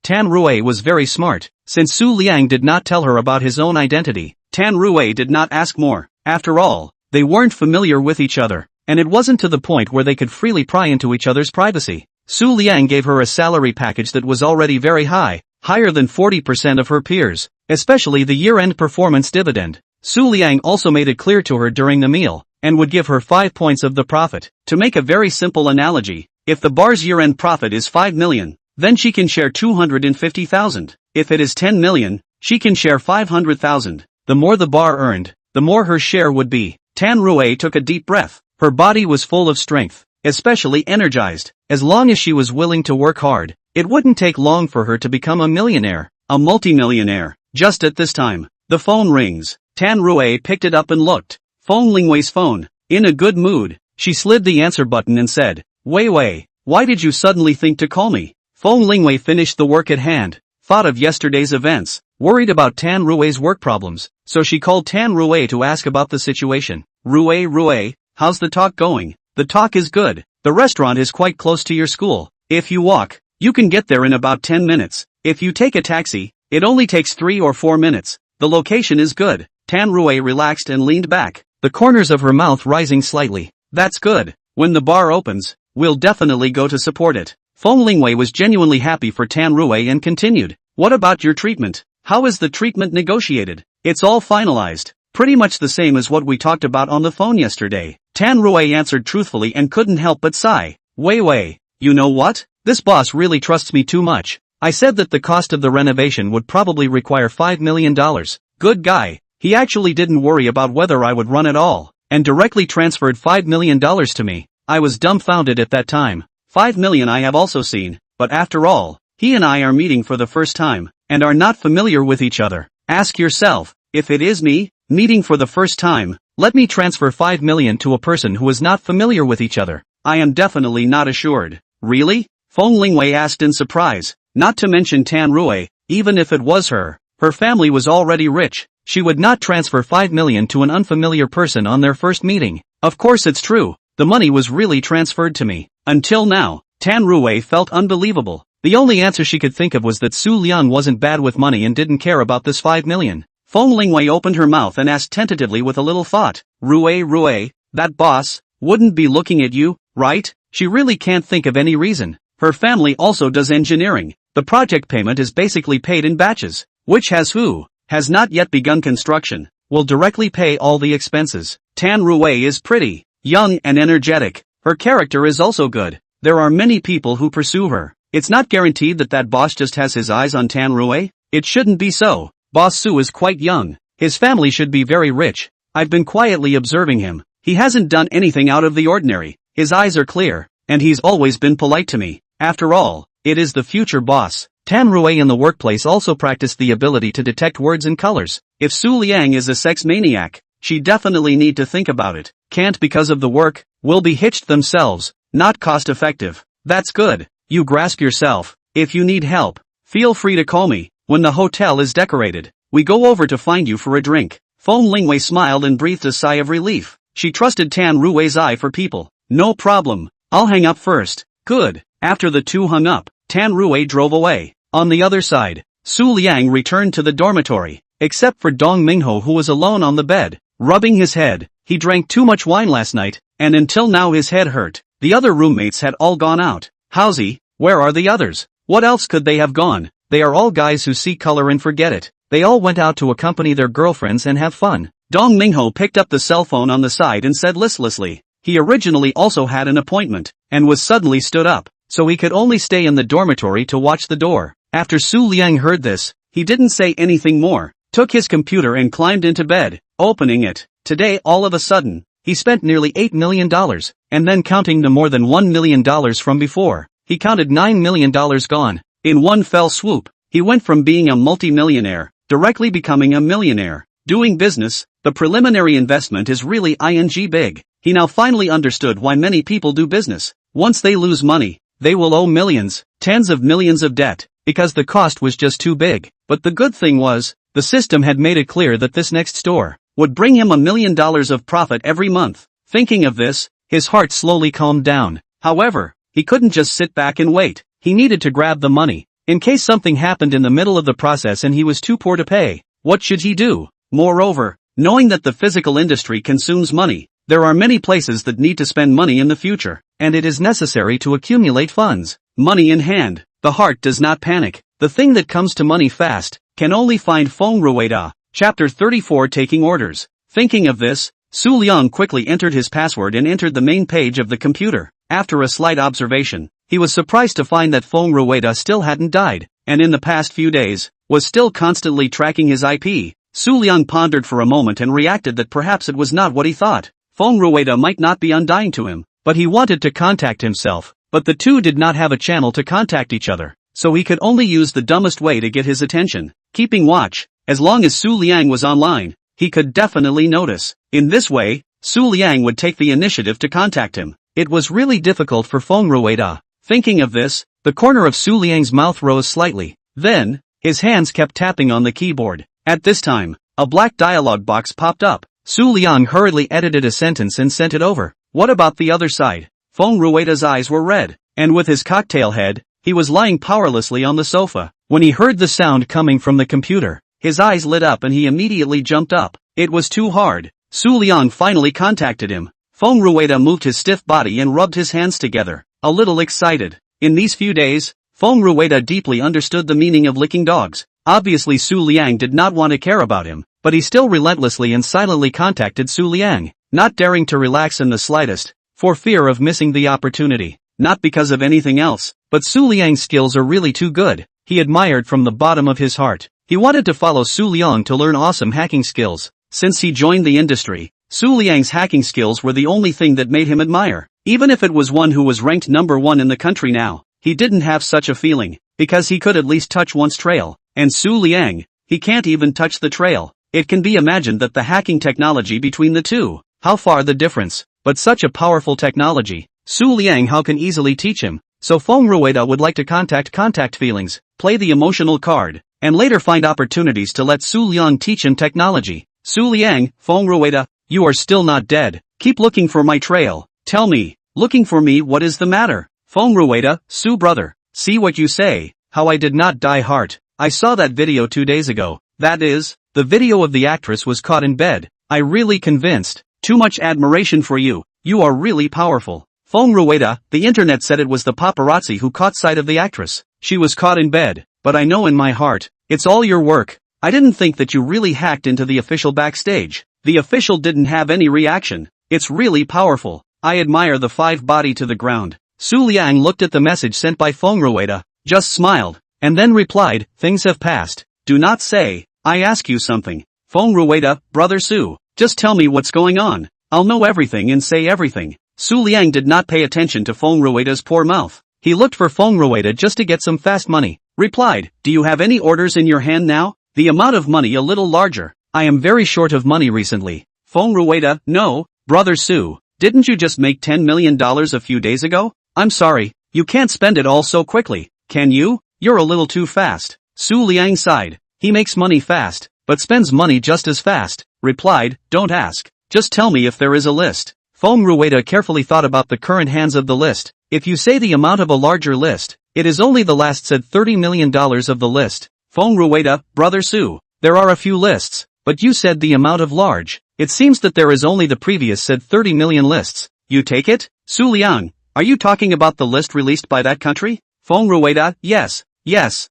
Tan Rui was very smart. Since Su Liang did not tell her about his own identity, Tan Rui did not ask more. After all, they weren't familiar with each other, and it wasn't to the point where they could freely pry into each other's privacy. Su Liang gave her a salary package that was already very high, higher than 40% of her peers, especially the year-end performance dividend. Su Liang also made it clear to her during the meal, and would give her 5 points of the profit. To make a very simple analogy, if the bar's year-end profit is 5 million, then she can share 250,000. If it is 10 million, she can share 500,000. The more the bar earned, the more her share would be. Tan Rui took a deep breath. Her body was full of strength, especially energized. As long as she was willing to work hard, it wouldn't take long for her to become a millionaire, a multimillionaire. Just at this time, the phone rings. Tan Rui picked it up and looked. Feng Lingwei's phone. In a good mood, she slid the answer button and said, Wei, why did you suddenly think to call me? Feng Lingwei finished the work at hand, thought of yesterday's events, worried about Tan Rui's work problems, so she called Tan Rui to ask about the situation. Rui, how's the talk going? The talk is good. The restaurant is quite close to your school. If you walk, you can get there in about 10 minutes. If you take a taxi, it only takes 3 or 4 minutes. The location is good. Tan Rui relaxed and leaned back, the corners of her mouth rising slightly. That's good. When the bar opens, we'll definitely go to support it. Feng Lingwei was genuinely happy for Tan Rui and continued. What about your treatment? How is the treatment negotiated? It's all finalized. Pretty much the same as what we talked about on the phone yesterday. Tan Rui answered truthfully and couldn't help but sigh. Wei, you know what? This boss really trusts me too much. I said that the cost of the renovation would probably require $5 million. Good guy. He actually didn't worry about whether I would run at all, and directly transferred $5 million to me. I was dumbfounded at that time. 5 million I have also seen, but after all, he and I are meeting for the first time, and are not familiar with each other. Ask yourself, if it is me, meeting for the first time, let me transfer 5 million to a person who is not familiar with each other. I am definitely not assured. Really? Feng Lingwei asked in surprise. Not to mention Tan Rui, even if it was her family was already rich. She would not transfer 5 million to an unfamiliar person on their first meeting. Of course it's true, the money was really transferred to me. Until now, Tan Ruwei felt unbelievable. The only answer she could think of was that Su Liang wasn't bad with money and didn't care about this 5 million. Feng Lingwei opened her mouth and asked tentatively with a little thought, Ruwei, that boss wouldn't be looking at you, right? She really can't think of any reason. Her family also does engineering. The project payment is basically paid in batches, which who has not yet begun construction, will directly pay all the expenses. Tan Ruwei is pretty, young and energetic. Her character is also good. There are many people who pursue her. It's not guaranteed that that boss just has his eyes on Tan Ruwei. It shouldn't be so. Boss Su is quite young. His family should be very rich. I've been quietly observing him. He hasn't done anything out of the ordinary. His eyes are clear, and he's always been polite to me. After all, it is the future boss. Tan Ruwei in the workplace also practiced the ability to detect words and colors. If Su Liang is a sex maniac, she definitely need to think about it. Can't because of the work, will be hitched themselves, not cost effective. That's good. You grasp yourself. If you need help, feel free to call me. When the hotel is decorated, we go over to find you for a drink. Feng Lingwei smiled and breathed a sigh of relief. She trusted Tan Ruwei's eye for people. No problem. I'll hang up first. Good. After the two hung up, Tan Ruwei drove away. On the other side, Su Liang returned to the dormitory, except for Dong Mingho who was alone on the bed, rubbing his head. He drank too much wine last night, and until now his head hurt. The other roommates had all gone out. Howsy, where are the others? What else could they have gone? They are all guys who see color and forget it. They all went out to accompany their girlfriends and have fun. Dong Mingho picked up the cell phone on the side and said listlessly. He originally also had an appointment, and was suddenly stood up, so he could only stay in the dormitory to watch the door. After Su Liang heard this, he didn't say anything more, took his computer and climbed into bed, opening it. Today all of a sudden, he spent nearly $8 million, and then counting the more than $1 million from before, he counted $9 million gone. In one fell swoop, he went from being a multi-millionaire, directly becoming a millionaire. Doing business, the preliminary investment is really big. He now finally understood why many people do business. Once they lose money, they will owe millions, tens of millions of debt, because the cost was just too big. But the good thing was, the system had made it clear that this next store would bring him $1 million of profit every month. Thinking of this, his heart slowly calmed down. However, he couldn't just sit back and wait. He needed to grab the money, in case something happened in the middle of the process and he was too poor to pay. What should he do? Moreover, knowing that the physical industry consumes money, there are many places that need to spend money in the future, and it is necessary to accumulate funds. Money in hand, the heart does not panic. The thing that comes to money fast, can only find Feng Rua. Chapter 34 Taking Orders. Thinking of this, Su Liang quickly entered his password and entered the main page of the computer. After a slight observation, he was surprised to find that Feng Rua still hadn't died, and in the past few days, was still constantly tracking his IP. Su Liang pondered for a moment and reacted that perhaps it was not what he thought. Feng Rua might not be undying to him, but he wanted to contact himself, but the two did not have a channel to contact each other, so he could only use the dumbest way to get his attention, keeping watch. As long as Su Liang was online, he could definitely notice. In this way, Su Liang would take the initiative to contact him. It was really difficult for Feng Rua. Thinking of this, the corner of Su Liang's mouth rose slightly. Then, his hands kept tapping on the keyboard. At this time, a black dialog box popped up. Su Liang hurriedly edited a sentence and sent it over. What about the other side? Feng Rua's eyes were red, and with his cocktail head, he was lying powerlessly on the sofa. When he heard the sound coming from the computer, his eyes lit up and he immediately jumped up. It was too hard. Su Liang finally contacted him. Feng Rua moved his stiff body and rubbed his hands together, a little excited. In these few days, Feng Rua deeply understood the meaning of licking dogs. Obviously Su Liang did not want to care about him, but he still relentlessly and silently contacted Su Liang, not daring to relax in the slightest, for fear of missing the opportunity. Not because of anything else, but Su Liang's skills are really too good. He admired from the bottom of his heart. He wanted to follow Su Liang to learn awesome hacking skills. Since he joined the industry, Su Liang's hacking skills were the only thing that made him admire. Even if it was one who was ranked number 1 in the country now, he didn't have such a feeling, because he could at least touch one's trail. And Su Liang, he can't even touch the trail. It can be imagined that the hacking technology between the two, how far the difference, but such a powerful technology, Su Liang how can easily teach him. So Feng Rua would like to contact feelings, play the emotional card, and later find opportunities to let Su Liang teach him technology. Su Liang, Feng Rua, you are still not dead. Keep looking for my trail. Tell me, looking for me, what is the matter? Fong Rua, Su brother, see what you say, how I did not die heart. I saw that video 2 days ago, that is, the video of the actress was caught in bed. I really convinced. Too much admiration for you, you are really powerful. Fong Rua, the internet said it was the paparazzi who caught sight of the actress. She was caught in bed, but I know in my heart, it's all your work. I didn't think that you really hacked into the official backstage. The official didn't have any reaction. It's really powerful. I admire the 5 body to the ground. Su Liang looked at the message sent by Fong Rua, just smiled, and then replied, things have passed. Do not say, I ask you something. Fong Rua, brother Su, just tell me what's going on. I'll know everything and say everything. Su Liang did not pay attention to Fong Rua's poor mouth. He looked for Fong Rua just to get some fast money. Replied, do you have any orders in your hand now? The amount of money a little larger. I am very short of money recently. Fong Rua, no, brother Su, didn't you just make $10 million a few days ago? I'm sorry, you can't spend it all so quickly, can you? You're a little too fast. Su Liang sighed. He makes money fast, but spends money just as fast. Replied, don't ask. Just tell me if there is a list. Fong Rua carefully thought about the current hands of the list. If you say the amount of a larger list, it is only the last said $30 million of the list. Fong Rua, brother Su, there are a few lists, but you said the amount of large. It seems that there is only the previous said 30 million lists. You take it? Su Liang, are you talking about the list released by that country? Fong Rua, yes, that's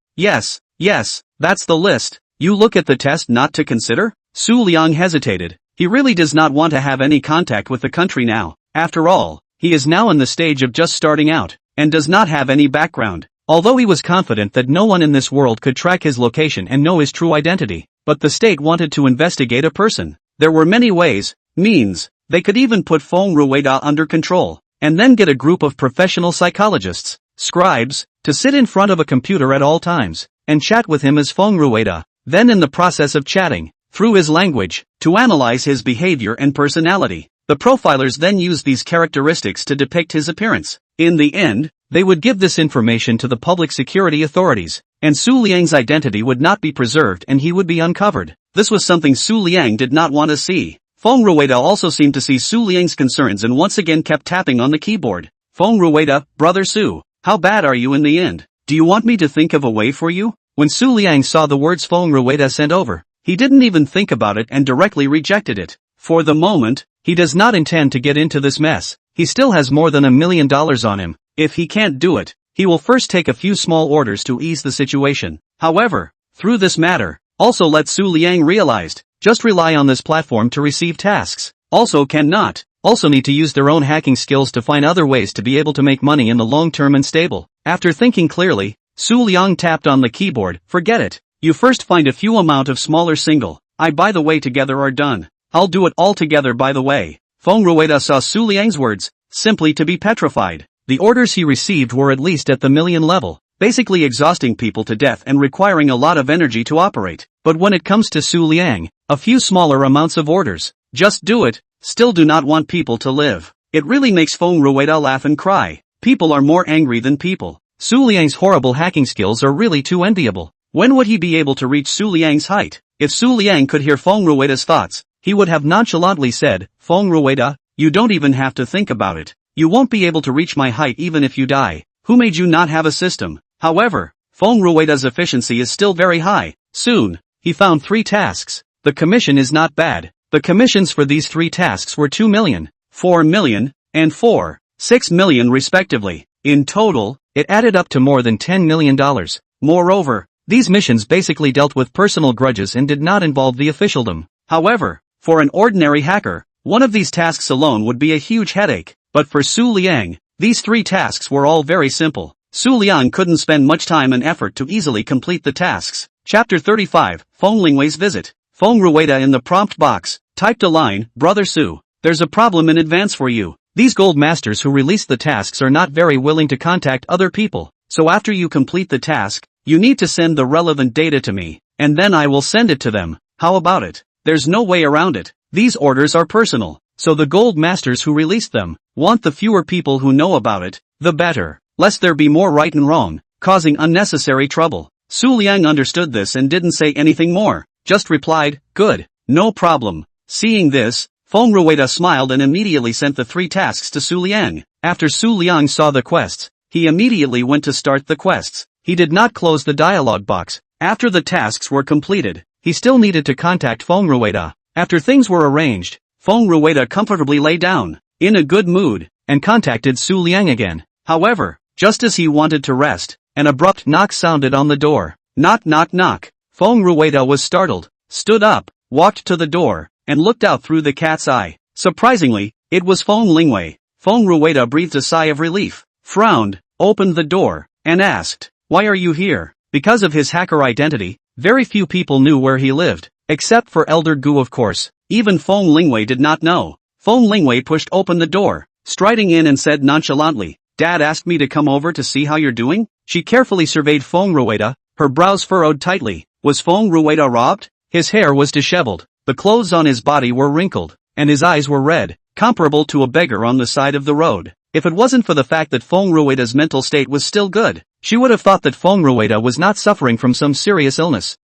the list. You look at the test not to consider? Su Liang hesitated. He really does not want to have any contact with the country now. After all, he is now in the stage of just starting out, and does not have any background. Although he was confident that no one in this world could track his location and know his true identity, but the state wanted to investigate a person. There were many ways, means. They could even put Fong Rua under control, and then get a group of professional psychologists, scribes, to sit in front of a computer at all times, and chat with him as Fong Rua. Then in the process of chatting, through his language, to analyze his behavior and personality, the profilers then use these characteristics to depict his appearance. In the end, they would give this information to the public security authorities, and Su Liang's identity would not be preserved and he would be uncovered. This was something Su Liang did not want to see. Fong Rua also seemed to see Su Liang's concerns and once again kept tapping on the keyboard. Fong Rua, brother Su, how bad are you in the end? Do you want me to think of a way for you? When Su Liang saw the words Fong Rua sent over, he didn't even think about it and directly rejected it. For the moment, he does not intend to get into this mess. He still has more than $1 million on him. If he can't do it, he will first take a few small orders to ease the situation. However, through this matter, also let Su Liang realized, just rely on this platform to receive tasks. Also need to use their own hacking skills to find other ways to be able to make money in the long term and stable. After thinking clearly, Su Liang tapped on the keyboard, forget it. You first find a few amount of smaller single. By the way together are done. I'll do it all together by the way. Fong Rua saw Su Liang's words, simply to be petrified. The orders he received were at least at the million level, basically exhausting people to death and requiring a lot of energy to operate. But when it comes to Su Liang, a few smaller amounts of orders, just do it, still do not want people to live. It really makes Fong Rua laugh and cry. People are more angry than people. Su Liang's horrible hacking skills are really too enviable. When would he be able to reach Su Liang's height? If Su Liang could hear Fong Rua's thoughts, he would have nonchalantly said, Fong Rua, you don't even have to think about it. You won't be able to reach my height even if you die. Who made you not have a system? However, Fong Rua's efficiency is still very high. Soon, he found 3 tasks. The commission is not bad. The commissions for these 3 tasks were 2 million, 4 million, and 6 million respectively. In total, it added up to more than $10 million. Moreover, these missions basically dealt with personal grudges and did not involve the officialdom. However, for an ordinary hacker, one of these tasks alone would be a huge headache. But for Su Liang, these 3 tasks were all very simple. Su Liang couldn't spend much time and effort to easily complete the tasks. Chapter 35, Feng Lingwei's visit. Fong Rua in the prompt box, typed a line, Brother Su, there's a problem in advance for you. These gold masters who release the tasks are not very willing to contact other people. So after you complete the task, you need to send the relevant data to me, and then I will send it to them. How about it? There's no way around it. These orders are personal. So the gold masters who released them want the fewer people who know about it, the better, lest there be more right and wrong, causing unnecessary trouble. Su Liang understood this and didn't say anything more, just replied, good, no problem. Seeing this, Fong Rua smiled and immediately sent the 3 tasks to Su Liang. After Su Liang saw the quests, he immediately went to start the quests. He did not close the dialog box. After the tasks were completed, he still needed to contact Fong Rua. After things were arranged, Fong Rua comfortably lay down, in a good mood, and contacted Su Liang again. However, just as he wanted to rest, an abrupt knock sounded on the door. Knock knock knock. Fong Rua was startled, stood up, walked to the door, and looked out through the cat's eye. Surprisingly, it was Feng Lingwei. Fong Rua breathed a sigh of relief, frowned, opened the door, and asked, "Why are you here?" Because of his hacker identity, very few people knew where he lived, except for Elder Gu of course. Even Feng Lingwei did not know. Feng Lingwei pushed open the door, striding in and said nonchalantly, "Dad asked me to come over to see how you're doing?" She carefully surveyed Fong Rua, her brows furrowed tightly. Was Fong Rua robbed? His hair was disheveled, the clothes on his body were wrinkled, and his eyes were red, comparable to a beggar on the side of the road. If it wasn't for the fact that Fong Rua's mental state was still good, she would have thought that Fong Rua was not suffering from some serious illness.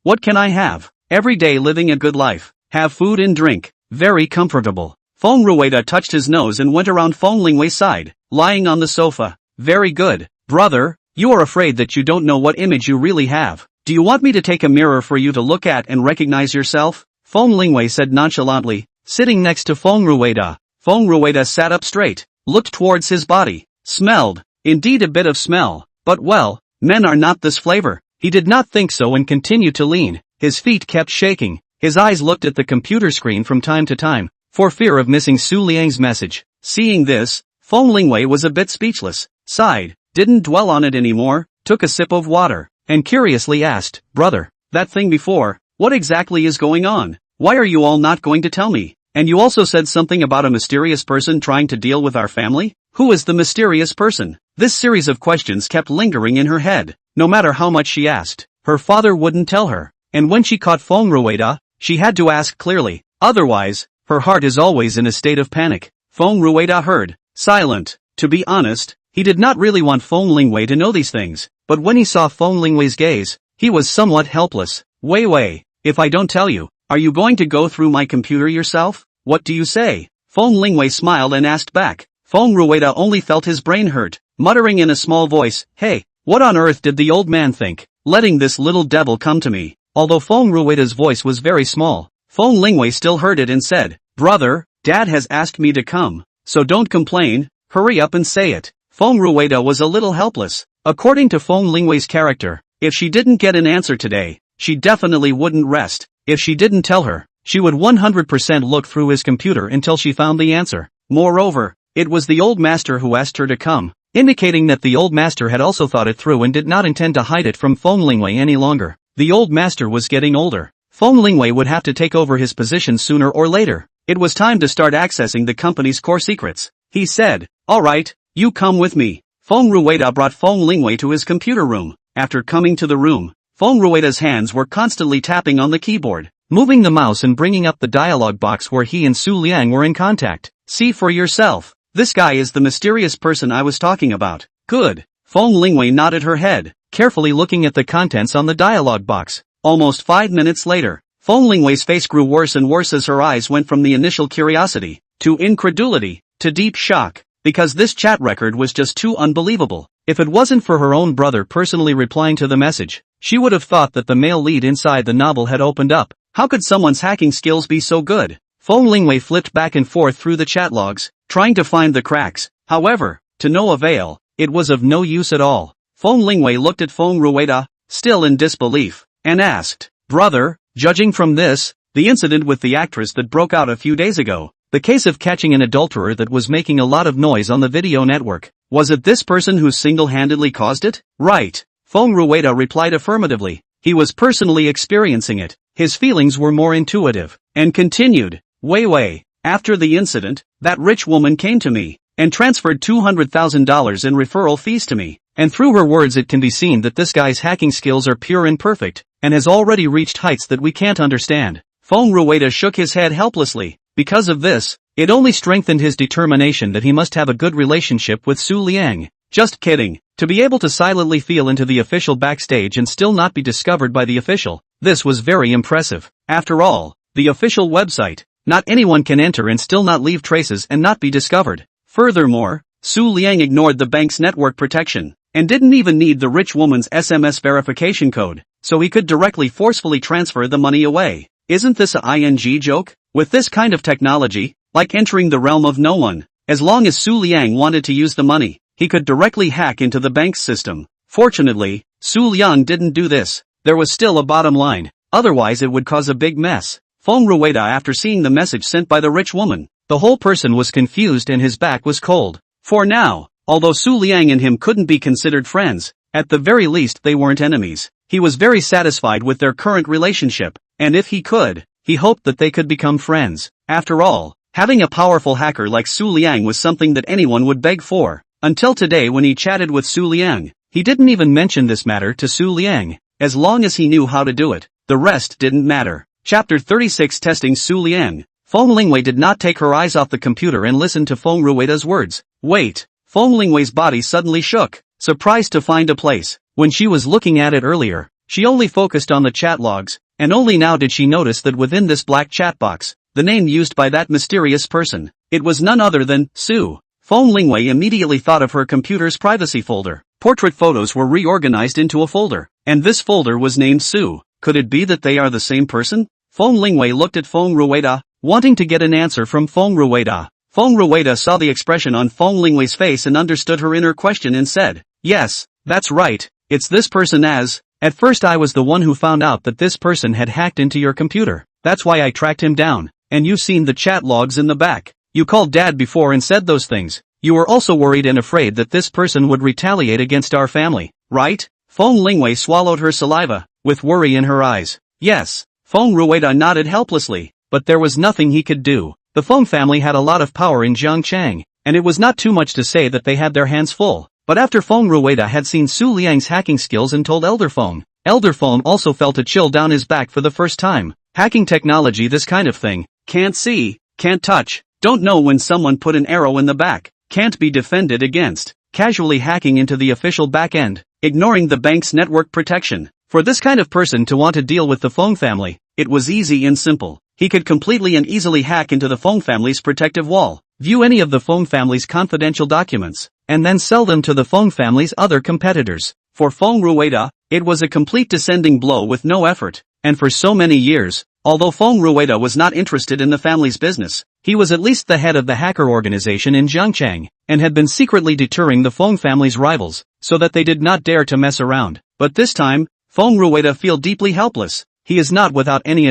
What can I have? Every day living a good life. Have food and drink. Very comfortable. Fong Rua touched his nose and went around Feng Lingwei's side, lying on the sofa. Very good. Brother, you are afraid that you don't know what image you really have. Do you want me to take a mirror for you to look at and recognize yourself? Feng Lingwei said nonchalantly, sitting next to Fong Rua. Fong Rua sat up straight, looked towards his body, smelled, indeed a bit of smell, but well, men are not this flavor. He did not think so and continued to lean. His feet kept shaking. His eyes looked at the computer screen from time to time, for fear of missing Su Liang's message. Seeing this, Feng Lingwei was a bit speechless, sighed, didn't dwell on it anymore, took a sip of water, and curiously asked, "Brother, that thing before, what exactly is going on? Why are you all not going to tell me? And you also said something about a mysterious person trying to deal with our family? Who is the mysterious person?" This series of questions kept lingering in her head. No matter how much she asked, her father wouldn't tell her, and when she caught Fong Rua, she had to ask clearly, otherwise, her heart is always in a state of panic. Fong Rua heard, silent. To be honest, he did not really want Feng Lingwei to know these things, but when he saw Feng Lingwei's gaze, he was somewhat helpless. Wei, if I don't tell you, are you going to go through my computer yourself? What do you say? Feng Lingwei smiled and asked back. Fong Rua only felt his brain hurt, muttering in a small voice, "Hey, what on earth did the old man think, letting this little devil come to me?" Although Fong Rua's voice was very small, Feng Lingwei still heard it and said, "Brother, Dad has asked me to come, so don't complain, hurry up and say it." Fong Rua was a little helpless. According to Feng Lingwei's character, if she didn't get an answer today, she definitely wouldn't rest. If she didn't tell her, she would 100% look through his computer until she found the answer. Moreover, it was the old master who asked her to come, indicating that the old master had also thought it through and did not intend to hide it from Feng Lingwei any longer. The old master was getting older. Feng Lingwei would have to take over his position sooner or later. It was time to start accessing the company's core secrets. He said, "Alright, you come with me." Feng Rua brought Feng Lingwei to his computer room. After coming to the room, Feng Rua's hands were constantly tapping on the keyboard, moving the mouse and bringing up the dialog box where he and Su Liang were in contact. "See for yourself. This guy is the mysterious person I was talking about." "Good." Feng Lingwei nodded her head, carefully looking at the contents on the dialog box. Almost 5 minutes later, Feng Lingwei's face grew worse and worse as her eyes went from the initial curiosity, to incredulity, to deep shock, because this chat record was just too unbelievable. If it wasn't for her own brother personally replying to the message, she would have thought that the male lead inside the novel had opened up. How could someone's hacking skills be so good? Feng Lingwei flipped back and forth through the chat logs, trying to find the cracks. However, to no avail, it was of no use at all. Feng Lingwei looked at Fong Rua, still in disbelief, and asked, "Brother, judging from this, the incident with the actress that broke out a few days ago, the case of catching an adulterer that was making a lot of noise on the video network, was it this person who single-handedly caused it?" "Right." Fong Rua replied affirmatively. He was personally experiencing it. His feelings were more intuitive, and continued, Wei, after the incident, that rich woman came to me, and transferred $200,000 in referral fees to me, and through her words it can be seen that this guy's hacking skills are pure and perfect, and has already reached heights that we can't understand. Fong Rua shook his head helplessly. Because of this, it only strengthened his determination that he must have a good relationship with Su Liang. Just kidding. To be able to silently feel into the official backstage and still not be discovered by the official, this was very impressive. After all, the official website, Not anyone can enter and still not leave traces and not be discovered. Furthermore, Su Liang ignored the bank's network protection, and didn't even need the rich woman's SMS verification code, so he could directly forcefully transfer the money away. Isn't this a ING joke? With this kind of technology, like entering the realm of no one, as long as Su Liang wanted to use the money, he could directly hack into the bank's system. Fortunately, Su Liang didn't do this. There was still a bottom line, otherwise it would cause a big mess. Fong Rua, after seeing the message sent by the rich woman, the whole person was confused and his back was cold. For now, although Su Liang and him couldn't be considered friends, at the very least they weren't enemies. He was very satisfied with their current relationship, and if he could, he hoped that they could become friends. After all, having a powerful hacker like Su Liang was something that anyone would beg for. Until today when he chatted with Su Liang, he didn't even mention this matter to Su Liang. As long as he knew how to do it, the rest didn't matter. Chapter 36 Testing Su Liang. Feng Lingwei did not take her eyes off the computer and listened to Feng Rua's words. Wait. Feng Lingwei's body suddenly shook, surprised to find a place. When she was looking at it earlier, she only focused on the chat logs, and only now did she notice that within this black chat box, the name used by that mysterious person, it was none other than Su. Feng Lingwei immediately thought of her computer's privacy folder. Portrait photos were reorganized into a folder, and this folder was named Su. Could it be that they are the same person? Feng Lingwei looked at Feng Rua, wanting to get an answer from Feng Rua. Feng Rua saw the expression on Feng Lingwei's face and understood her inner question and said, yes, that's right, it's this person as. At first I was the one who found out that this person had hacked into your computer. That's why I tracked him down, and you've seen the chat logs in the back. You called Dad before and said those things. You were also worried and afraid that this person would retaliate against our family, right? Feng Lingwei swallowed her saliva, with worry in her eyes. Yes. Feng Rua nodded helplessly, but there was nothing he could do. The Feng family had a lot of power in Jiangchang, and it was not too much to say that they had their hands full. But after Feng Rua had seen Su Liang's hacking skills and told Elder Feng also felt a chill down his back for the first time. Hacking technology, this kind of thing. Can't see, can't touch, don't know when someone put an arrow in the back, can't be defended against, casually hacking into the official back end, ignoring the bank's network protection. For this kind of person to want to deal with the Feng family, it was easy and simple. He could completely and easily hack into the Feng family's protective wall, view any of the Feng family's confidential documents, and then sell them to the Feng family's other competitors. For Feng Rua, it was a complete descending blow with no effort, and for so many years, although Feng Rua was not interested in the family's business, he was at least the head of the hacker organization in Jiangchang, and had been secretly deterring the Feng family's rivals, so that they did not dare to mess around. But this time, Feng Rua feels deeply helpless. He is not without any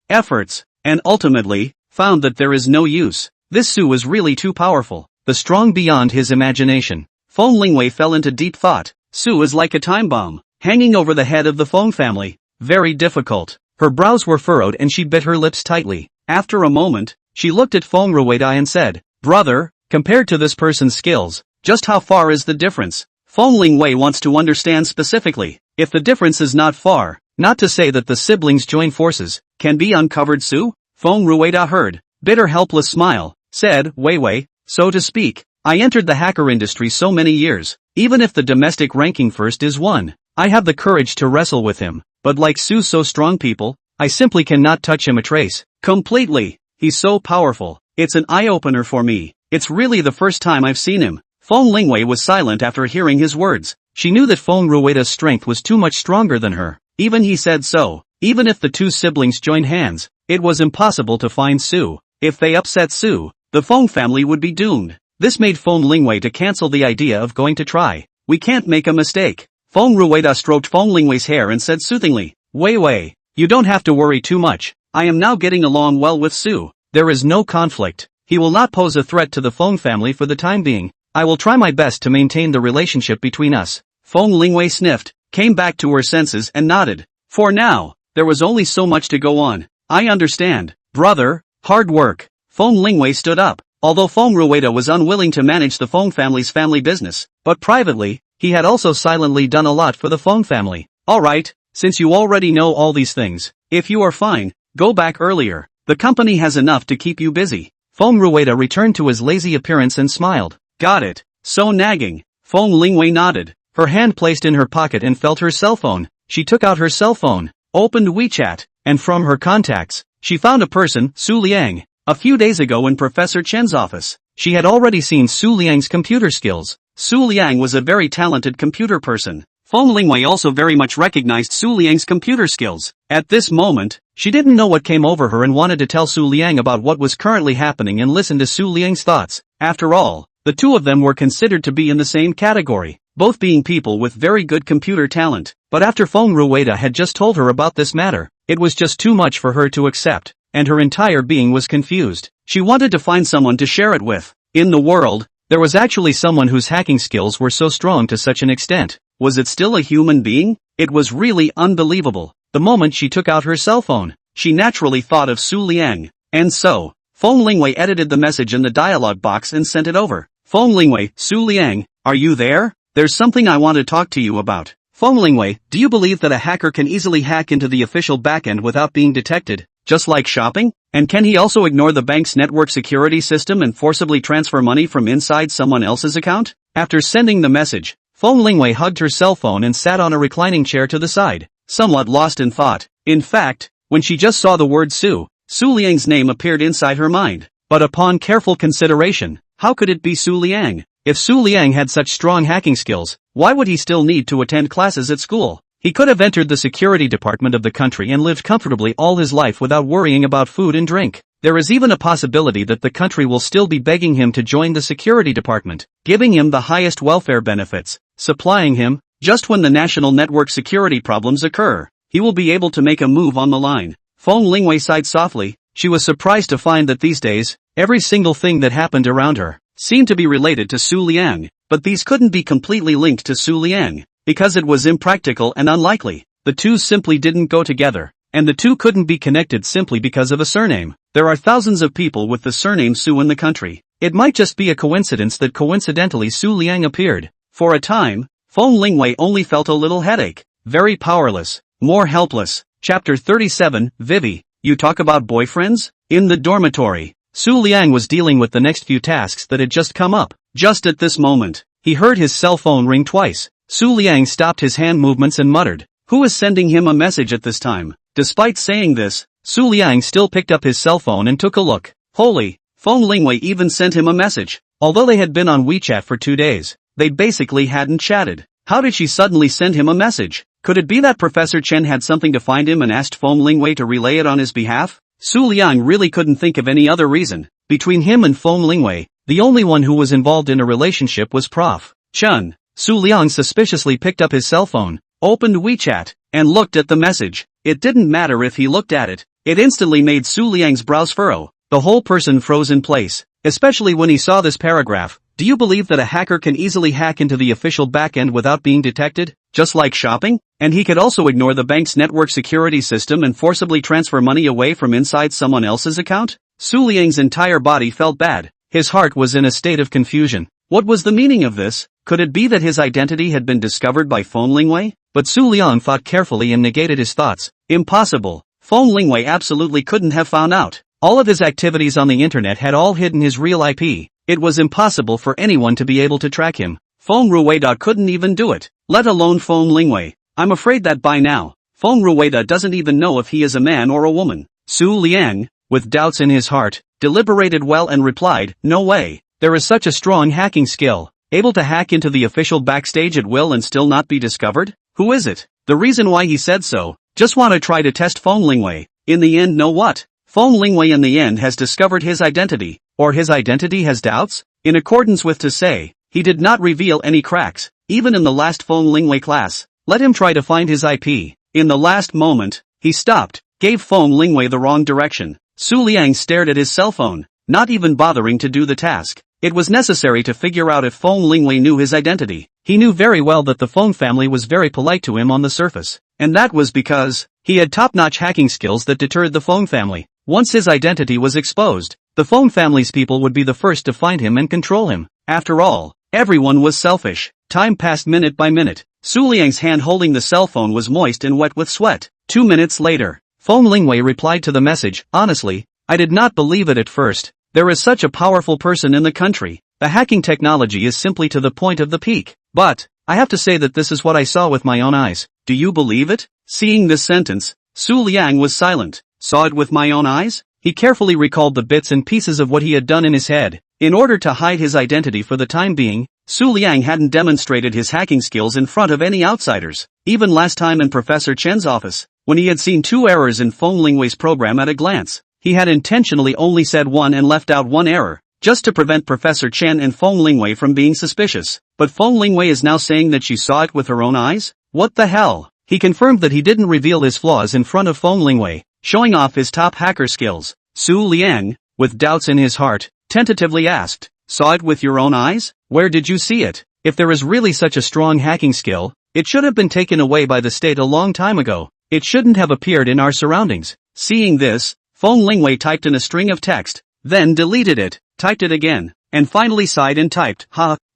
efforts, and ultimately, found that there is no use. This Su was really too powerful, the strong beyond his imagination. Feng Lingwei fell into deep thought. Su is like a time bomb, hanging over the head of the Feng family. Very difficult. Her brows were furrowed and she bit her lips tightly. After a moment, she looked at Feng Rua and said, brother, compared to this person's skills, just how far is the difference? Feng Lingwei wants to understand specifically. If the difference is not far, not to say that the siblings join forces, can be uncovered. Su? Feng Rua heard, bitter helpless smile, said, Wei, so to speak, I entered the hacker industry so many years, even if the domestic ranking first is one, I have the courage to wrestle with him, but like Su's so strong people, I simply cannot touch him a trace, completely, he's so powerful, it's an eye-opener for me, it's really the first time I've seen him. Feng Lingwei was silent after hearing his words. She knew that Feng Rua's strength was too much stronger than her. Even he said so. Even if the two siblings joined hands, it was impossible to find Su. If they upset Su, the Feng family would be doomed. This made Feng Lingwei to cancel the idea of going to try. We can't make a mistake. Feng Rua stroked Feng Lingwei's hair and said soothingly, Wei, you don't have to worry too much. I am now getting along well with Su. There is no conflict. He will not pose a threat to the Feng family for the time being. I will try my best to maintain the relationship between us. Feng Lingwei sniffed, came back to her senses and nodded. For now, there was only so much to go on. I understand, brother, hard work. Feng Lingwei stood up. Although Feng Rua was unwilling to manage the Feng family's family business, but privately, he had also silently done a lot for the Feng family. Alright, since you already know all these things, if you are fine, go back earlier. The company has enough to keep you busy. Feng Rua returned to his lazy appearance and smiled. Got it. So nagging. Feng Lingwei nodded, her hand placed in her pocket and felt her cell phone. She took out her cell phone, opened WeChat, and from her contacts, she found a person, Su Liang. A few days ago in Professor Chen's office, she had already seen Su Liang's computer skills. Su Liang was a very talented computer person. Feng Lingwei also very much recognized Su Liang's computer skills. At this moment, she didn't know what came over her and wanted to tell Su Liang about what was currently happening and listen to Su Liang's thoughts. After all, the two of them were considered to be in the same category, both being people with very good computer talent. But after Fong Rua had just told her about this matter, it was just too much for her to accept, and her entire being was confused. She wanted to find someone to share it with. In the world, there was actually someone whose hacking skills were so strong to such an extent. Was it still a human being? It was really unbelievable. The moment she took out her cell phone, she naturally thought of Su Liang. And so, Feng Lingwei edited the message in the dialog box and sent it over. Feng Lingwei, Su Liang, are you there? There's something I want to talk to you about. Feng Lingwei, do you believe that a hacker can easily hack into the official backend without being detected, just like shopping? And can he also ignore the bank's network security system and forcibly transfer money from inside someone else's account? After sending the message, Feng Lingwei hugged her cell phone and sat on a reclining chair to the side, somewhat lost in thought. In fact, when she just saw the word Su Liang's name appeared inside her mind. But upon careful consideration, how could it be Su Liang? If Su Liang had such strong hacking skills, why would he still need to attend classes at school? He could have entered the security department of the country and lived comfortably all his life without worrying about food and drink. There is even a possibility that the country will still be begging him to join the security department, giving him the highest welfare benefits, supplying him, just when the national network security problems occur. He will be able to make a move on the line. Feng Lingwei sighed softly. She was surprised to find that these days, every single thing that happened around her seemed to be related to Su Liang, but these couldn't be completely linked to Su Liang, because it was impractical and unlikely. The two simply didn't go together, and the two couldn't be connected simply because of a surname. There are thousands of people with the surname Su in the country. It might just be a coincidence that coincidentally Su Liang appeared. For a time, Feng Lingwei only felt a little headache. Very powerless, more helpless. Chapter 37, Vivi, you talk about boyfriends? In the dormitory, Su Liang was dealing with the next few tasks that had just come up. Just at this moment, he heard his cell phone ring twice. Su Liang stopped his hand movements and muttered, "Who is sending him a message at this time?" Despite saying this, Su Liang still picked up his cell phone and took a look. Holy, Feng Lingwei even sent him a message. Although they had been on WeChat for 2 days, they basically hadn't chatted. How did she suddenly send him a message? Could it be that Professor Chen had something to find him and asked Feng Lingwei to relay it on his behalf? Su Liang really couldn't think of any other reason. Between him and Feng Lingwei, the only one who was involved in a relationship was Prof. Chen. Su Liang suspiciously picked up his cell phone, opened WeChat, and looked at the message. It didn't matter if he looked at it. It instantly made Su Liang's brows furrow. The whole person froze in place, especially when he saw this paragraph. Do you believe that a hacker can easily hack into the official backend without being detected, just like shopping? And he could also ignore the bank's network security system and forcibly transfer money away from inside someone else's account? Su Liang's entire body felt bad. His heart was in a state of confusion. What was the meaning of this? Could it be that his identity had been discovered by Feng Lingwei? But Su Liang thought carefully and negated his thoughts. Impossible. Feng Lingwei absolutely couldn't have found out. All of his activities on the internet had all hidden his real IP. It was impossible for anyone to be able to track him. Feng Rua couldn't even do it, let alone Feng Lingwei. I'm afraid that by now, Feng Rua doesn't even know if he is a man or a woman. Su Liang, with doubts in his heart, deliberated well and replied, "No way. There is such a strong hacking skill, able to hack into the official backstage at will and still not be discovered? Who is it?" The reason why he said so, just want to try to test Feng Lingwei. In the end, know what? Feng Lingwei in the end has discovered his identity, or his identity has doubts? In accordance with to say, he did not reveal any cracks, even in the last Feng Lingwei class. Let him try to find his IP. In the last moment, he stopped, gave Feng Lingwei the wrong direction. Su Liang stared at his cell phone, not even bothering to do the task. It was necessary to figure out if Feng Lingwei knew his identity. He knew very well that the Feng family was very polite to him on the surface, and that was because he had top-notch hacking skills that deterred the Feng family. Once his identity was exposed, the Feng family's people would be the first to find him and control him. After all, everyone was selfish. Time passed minute by minute. Su Liang's hand holding the cell phone was moist and wet with sweat. 2 minutes later, Feng Lingwei replied to the message, "Honestly, I did not believe it at first. There is such a powerful person in the country. The hacking technology is simply to the point of the peak. But, I have to say that this is what I saw with my own eyes. Do you believe it?" Seeing this sentence, Su Liang was silent. Saw it with my own eyes? He carefully recalled the bits and pieces of what he had done in his head. In order to hide his identity for the time being, Liang hadn't demonstrated his hacking skills in front of any outsiders. Even last time in Professor Chen's office, when he had seen 2 errors in Feng Lingwei's program at a glance, he had intentionally only said one and left out 1 error, just to prevent Professor Chen and Feng Lingwei from being suspicious. But Feng Lingwei is now saying that she saw it with her own eyes? What the hell? He confirmed that he didn't reveal his flaws in front of Feng Lingwei, showing off his top hacker skills. Liang, with doubts in his heart, tentatively asked, "Saw it with your own eyes? Where did you see it? If there is really such a strong hacking skill, it should have been taken away by the state a long time ago. It shouldn't have appeared in our surroundings." Seeing this, Feng Lingwei typed in a string of text, then deleted it, typed it again, and finally sighed and typed,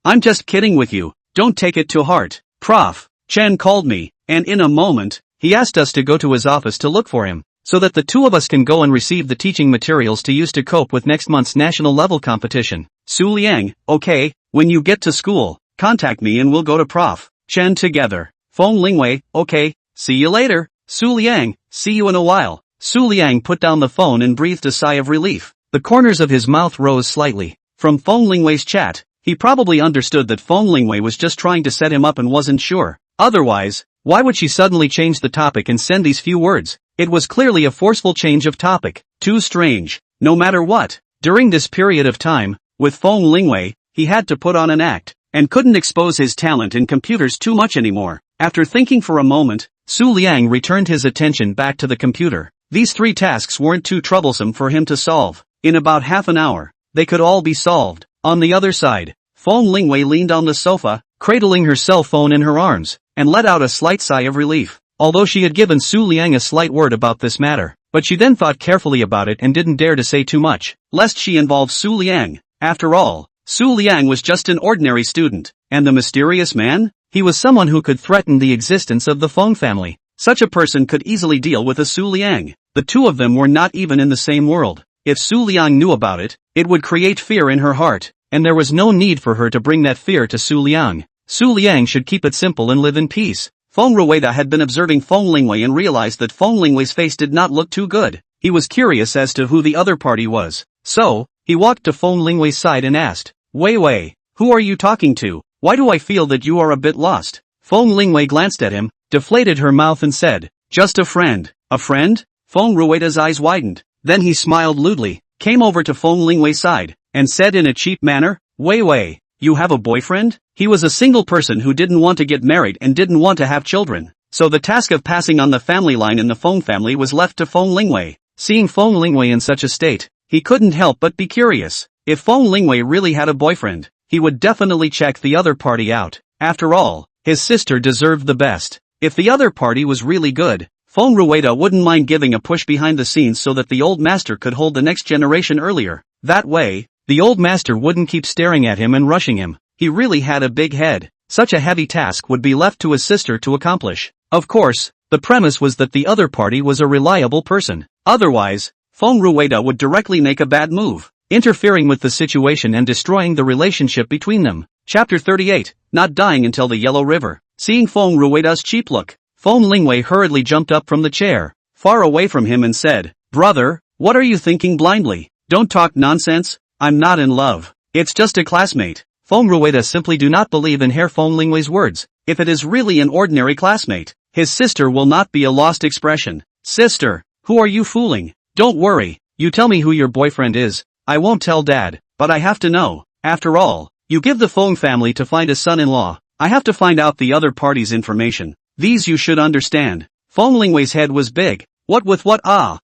I'm just kidding with you, don't take it to heart. Prof. Chen called me, and in a moment, he asked us to go to his office to look for him, so that the 2 of us can go and receive the teaching materials to use to cope with next month's national level competition. Liang, okay, when you get to school, contact me and we'll go to Prof. Chen together. Feng Lingwei, okay, see you later. Liang, see you in a while. Liang put down the phone and breathed a sigh of relief. The corners of his mouth rose slightly. From Feng Lingwei's chat, he probably understood that Feng Lingwei was just trying to set him up and wasn't sure. Otherwise, why would she suddenly change the topic and send these few words? It was clearly a forceful change of topic. Too strange. No matter what, during this period of time, with Feng Lingwei, he had to put on an act, and couldn't expose his talent in computers too much anymore. After thinking for a moment, Liang returned his attention back to the computer. These 3 tasks weren't too troublesome for him to solve. In about half an hour, they could all be solved. On the other side, Feng Lingwei leaned on the sofa, cradling her cell phone in her arms, and let out a slight sigh of relief. Although she had given Liang a slight word about this matter, but she then thought carefully about it and didn't dare to say too much, lest she involve Liang. After all, Liang was just an ordinary student, and the mysterious man? He was someone who could threaten the existence of the Feng family. Such a person could easily deal with a Liang. The 2 of them were not even in the same world. If Liang knew about it, it would create fear in her heart, and there was no need for her to bring that fear to Liang. Liang should keep it simple and live in peace. Feng Rua had been observing Feng Lingwei and realized that Feng Lingwei's face did not look too good. He was curious as to who the other party was. So, he walked to Feng Lingwei's side and asked, Wei, who are you talking to? Why do I feel that you are a bit lost? Feng Lingwei glanced at him, deflated her mouth and said, just a friend. A friend? Feng Rua's eyes widened. Then he smiled lewdly, came over to Feng Lingwei's side, and said in a cheap manner, Wei, you have a boyfriend? He was a single person who didn't want to get married and didn't want to have children. So the task of passing on the family line in the Feng family was left to Feng Lingwei. Seeing Feng Lingwei in such a state, he couldn't help but be curious. If Feng Lingwei really had a boyfriend, he would definitely check the other party out. After all, his sister deserved the best. If the other party was really good, Feng Rua wouldn't mind giving a push behind the scenes so that the old master could hold the next generation earlier. That way, the old master wouldn't keep staring at him and rushing him. He really had a big head. Such a heavy task would be left to his sister to accomplish. Of course, the premise was that the other party was a reliable person. Otherwise, Feng Rua would directly make a bad move, interfering with the situation and destroying the relationship between them. Chapter 38, Not Dying Until the Yellow River. Seeing Feng Rua's cheap look, Feng Lingwei hurriedly jumped up from the chair, far away from him and said, Brother, what are you thinking blindly? Don't talk nonsense, I'm not in love. It's just a classmate. Feng Rua simply do not believe in Herr Feng Lingwei's words. If it is really an ordinary classmate, his sister will not be a lost expression. Sister, who are you fooling? Don't worry, you tell me who your boyfriend is. I won't tell Dad, but I have to know. After all, you give the Feng family to find a son-in-law. I have to find out the other party's information. These you should understand. Feng Lingwei's head was big. What with what?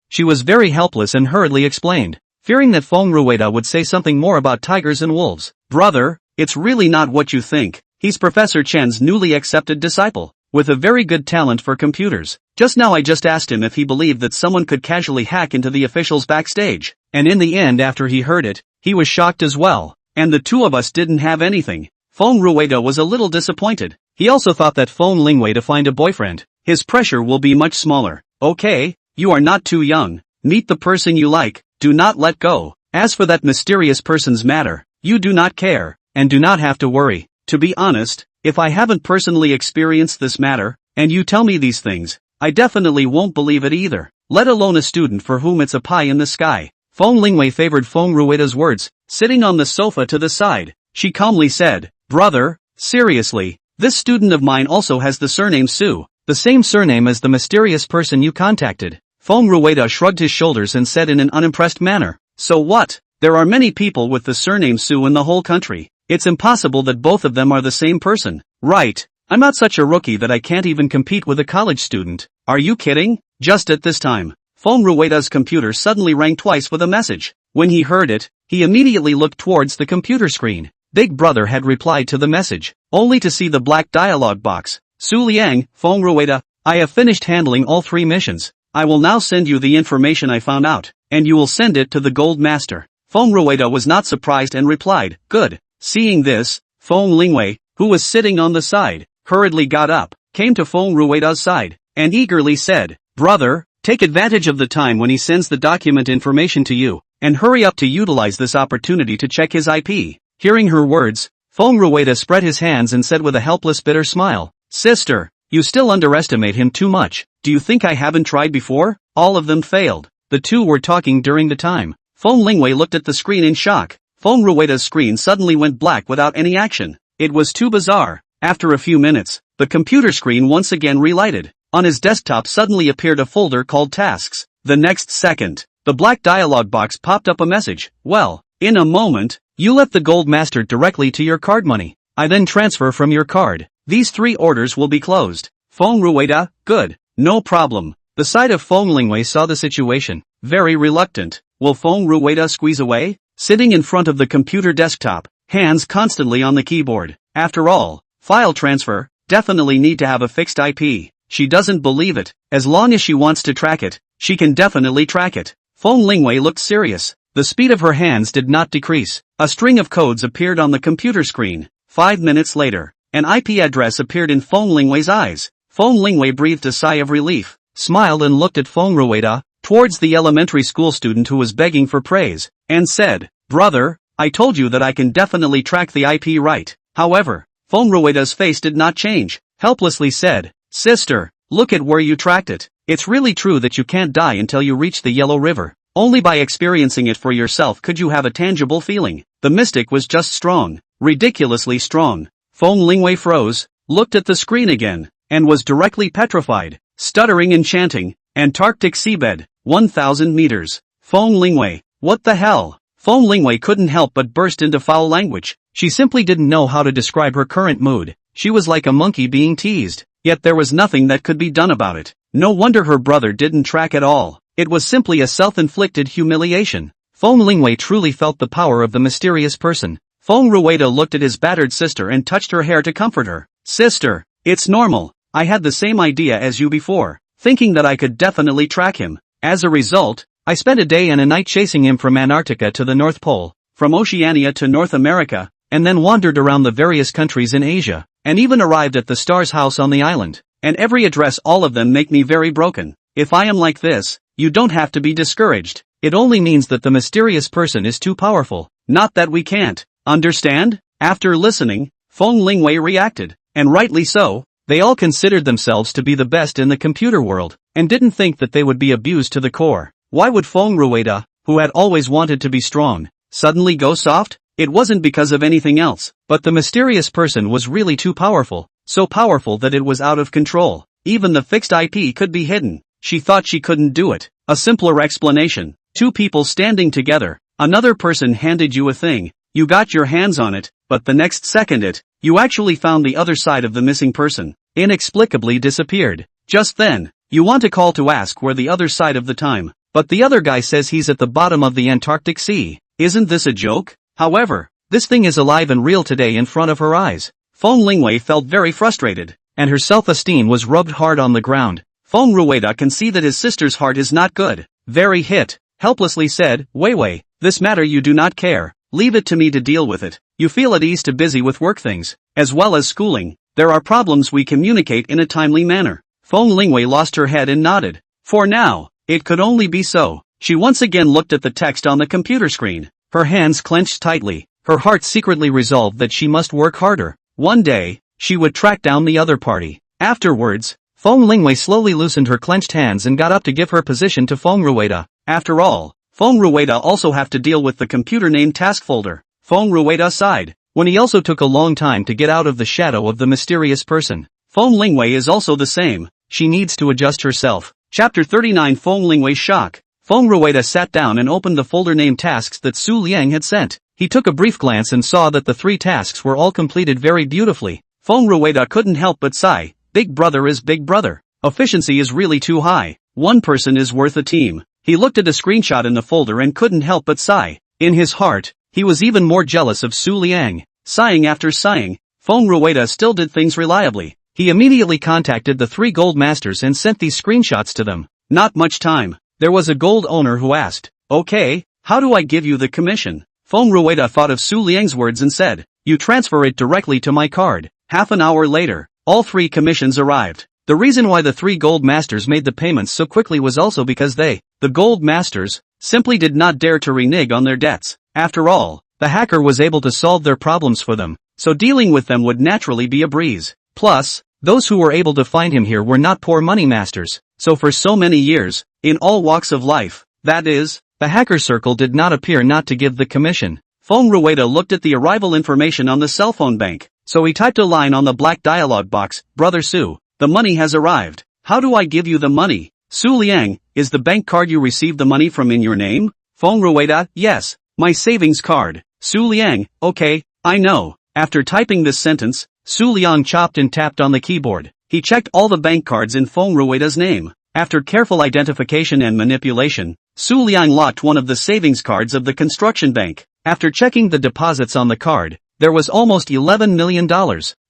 She was very helpless and hurriedly explained, fearing that Feng Rua would say something more about tigers and wolves. Brother, it's really not what you think. He's Professor Chen's newly accepted disciple, with a very good talent for computers. Just now I just asked him if he believed that someone could casually hack into the officials backstage, and in the end after he heard it, he was shocked as well, and the 2 of us didn't have anything. Feng Rua was a little disappointed. He also thought that Feng Lingwei to find a boyfriend, his pressure will be much smaller. Okay, you are not too young. Meet the person you like, do not let go. As for that mysterious person's matter, you do not care, and do not have to worry. To be honest, if I haven't personally experienced this matter, and you tell me these things, I definitely won't believe it either. let alone a student for whom it's a pie in the sky. Feng Lingwei favored Fong Rua's words. Sitting on the sofa to the side, she calmly said, "Brother, seriously, this student of mine also has the surname Su, the same surname as the mysterious person you contacted." Fong Rua shrugged his shoulders and said in an unimpressed manner, "So what? There are many people with the surname Su in the whole country. It's impossible that both of them are the same person, right? I'm not such a rookie that I can't even compete with a college student. Are you kidding?" Just at this time, Fong Rua's computer suddenly rang twice with a message. When he heard it, he immediately looked towards the computer screen. Big Brother had replied to the message, only to see the black dialog box. "Su Liang, Fong Rua, I have finished handling all 3 missions. I will now send you the information I found out, and you will send it to the Gold Master." Fong Rua was not surprised and replied, "Good." Seeing this, Feng Lingwei, who was sitting on the side, hurriedly got up, came to Fong Rua's side, and eagerly said, "Brother, take advantage of the time when he sends the document information to you, and hurry up to utilize this opportunity to check his IP." Hearing her words, Fong Rua spread his hands and said with a helpless bitter smile, "Sister, you still underestimate him too much. Do you think I haven't tried before?" All of them failed. The two were talking during the time. Feng Lingwei looked at the screen in shock. Fong Rua's screen suddenly went black without any action. It was too bizarre. After a few minutes, the computer screen once again relighted. On his desktop suddenly appeared a folder called Tasks. The next second, the black dialog box popped up a message. "Well, in a moment, you left the Gold Master directly to your card money. I then transfer from your card. These 3 orders will be closed." Fong Rua, "Good, no problem." The side of Feng Lingwei saw the situation, very reluctant. Will Fong Rua squeeze away? Sitting in front of the computer desktop, hands constantly on the keyboard. After all, file transfer, definitely need to have a fixed IP. She doesn't believe it. As long as she wants to track it, she can definitely track it. Feng Lingwei looked serious. The speed of her hands did not decrease. A string of codes appeared on the computer screen. 5 minutes later, an IP address appeared in Feng Lingwei's eyes. Feng Lingwei breathed a sigh of relief, smiled and looked at Fong Rua, towards the elementary school student who was begging for praise, and said, "Brother, I told you that I can definitely track the IP right." However, Fong Rua's face did not change, helplessly said, "Sister, look at where you tracked it. It's really true that you can't die until you reach the Yellow River. Only by experiencing it for yourself could you have a tangible feeling." The mystic was just strong, ridiculously strong. Feng Lingwei froze, looked at the screen again, and was directly petrified, stuttering and chanting, "Antarctic seabed, 1,000 meters. Feng Lingwei, what the hell?" Feng Lingwei couldn't help but burst into foul language. She simply didn't know how to describe her current mood. She was like a monkey being teased, yet there was nothing that could be done about it. No wonder her brother didn't track at all. It was simply a self-inflicted humiliation. Feng Lingwei truly felt the power of the mysterious person. Fong Rua looked at his battered sister and touched her hair to comfort her. "Sister, it's normal. I had the same idea as you before, thinking that I could definitely track him. As a result, I spent a day and a night chasing him from Antarctica to the North Pole, from Oceania to North America, and then wandered around the various countries in Asia, and even arrived at the star's house on the island. And every address, all of them make me very broken. If I am like this, you don't have to be discouraged. It only means that the mysterious person is too powerful, not that we can't. Understand?" After listening, Feng Lingwei reacted, and rightly so. They all considered themselves to be the best in the computer world, and didn't think that they would be abused to the core. Why would Fong Rua, who had always wanted to be strong, suddenly go soft? It wasn't because of anything else, but the mysterious person was really too powerful, so powerful that it was out of control. Even the fixed IP could be hidden. She thought she couldn't do it. A simpler explanation. 2 people standing together, another person handed you a thing, you got your hands on it, but the next second you actually found the other side of the missing person, inexplicably disappeared. Just then, you want to call to ask where the other side of the time, but the other guy says he's at the bottom of the Antarctic Sea. Isn't this a joke? However, this thing is alive and real today in front of her eyes. Feng Lingwei felt very frustrated, and her self-esteem was rubbed hard on the ground. Fong Rua can see that his sister's heart is not good. Very hit, helplessly said, Wei, this matter you do not care. Leave it to me to deal with it. You feel at ease too busy with work things, as well as schooling. There are problems we communicate in a timely manner. Feng Lingwei lost her head and nodded. For now, it could only be so. She once again looked at the text on the computer screen. Her hands clenched tightly. Her heart secretly resolved that she must work harder. One day, she would track down the other party. Afterwards, Feng Lingwei slowly loosened her clenched hands and got up to give her position to Fong Rua. After all, Fong Rua also have to deal with the computer name task folder. Fong Rua sighed, when he also took a long time to get out of the shadow of the mysterious person. Feng Lingwei is also the same, she needs to adjust herself. Chapter 39 Feng Lingwei's shock. Fong Rua sat down and opened the folder named tasks that Su Liang had sent. He took a brief glance and saw that the 3 tasks were all completed very beautifully. Fong Rua couldn't help but sigh, big brother is big brother. Efficiency is really too high. One person is worth a team. He looked at a screenshot in the folder and couldn't help but sigh. In his heart, he was even more jealous of Su Liang. Sighing after sighing, Fong Rua still did things reliably. He immediately contacted the 3 gold masters and sent these screenshots to them. Not much time. There was a gold owner who asked, okay, how do I give you the commission? Fong Rua thought of Su Liang's words and said, you transfer it directly to my card. Half an hour later, all 3 commissions arrived. The reason why the 3 gold masters made the payments so quickly was also because they, the gold masters, simply did not dare to renege on their debts. After all, the hacker was able to solve their problems for them, so dealing with them would naturally be a breeze. Plus, those who were able to find him here were not poor money masters, so for so many years, in all walks of life, that is, the hacker circle did not appear not to give the commission. Fong Rua looked at the arrival information on the cell phone bank, so he typed a line on the black dialog box, Brother Su, the money has arrived. How do I give you the money? Su Liang, is the bank card you received the money from in your name? Fong Rua, yes, my savings card. Su Liang, okay, I know. After typing this sentence, Su Liang chopped and tapped on the keyboard. He checked all the bank cards in Fong Rua's name. After careful identification and manipulation, Su Liang locked one of the savings cards of the construction bank. After checking the deposits on the card, there was almost $11 million,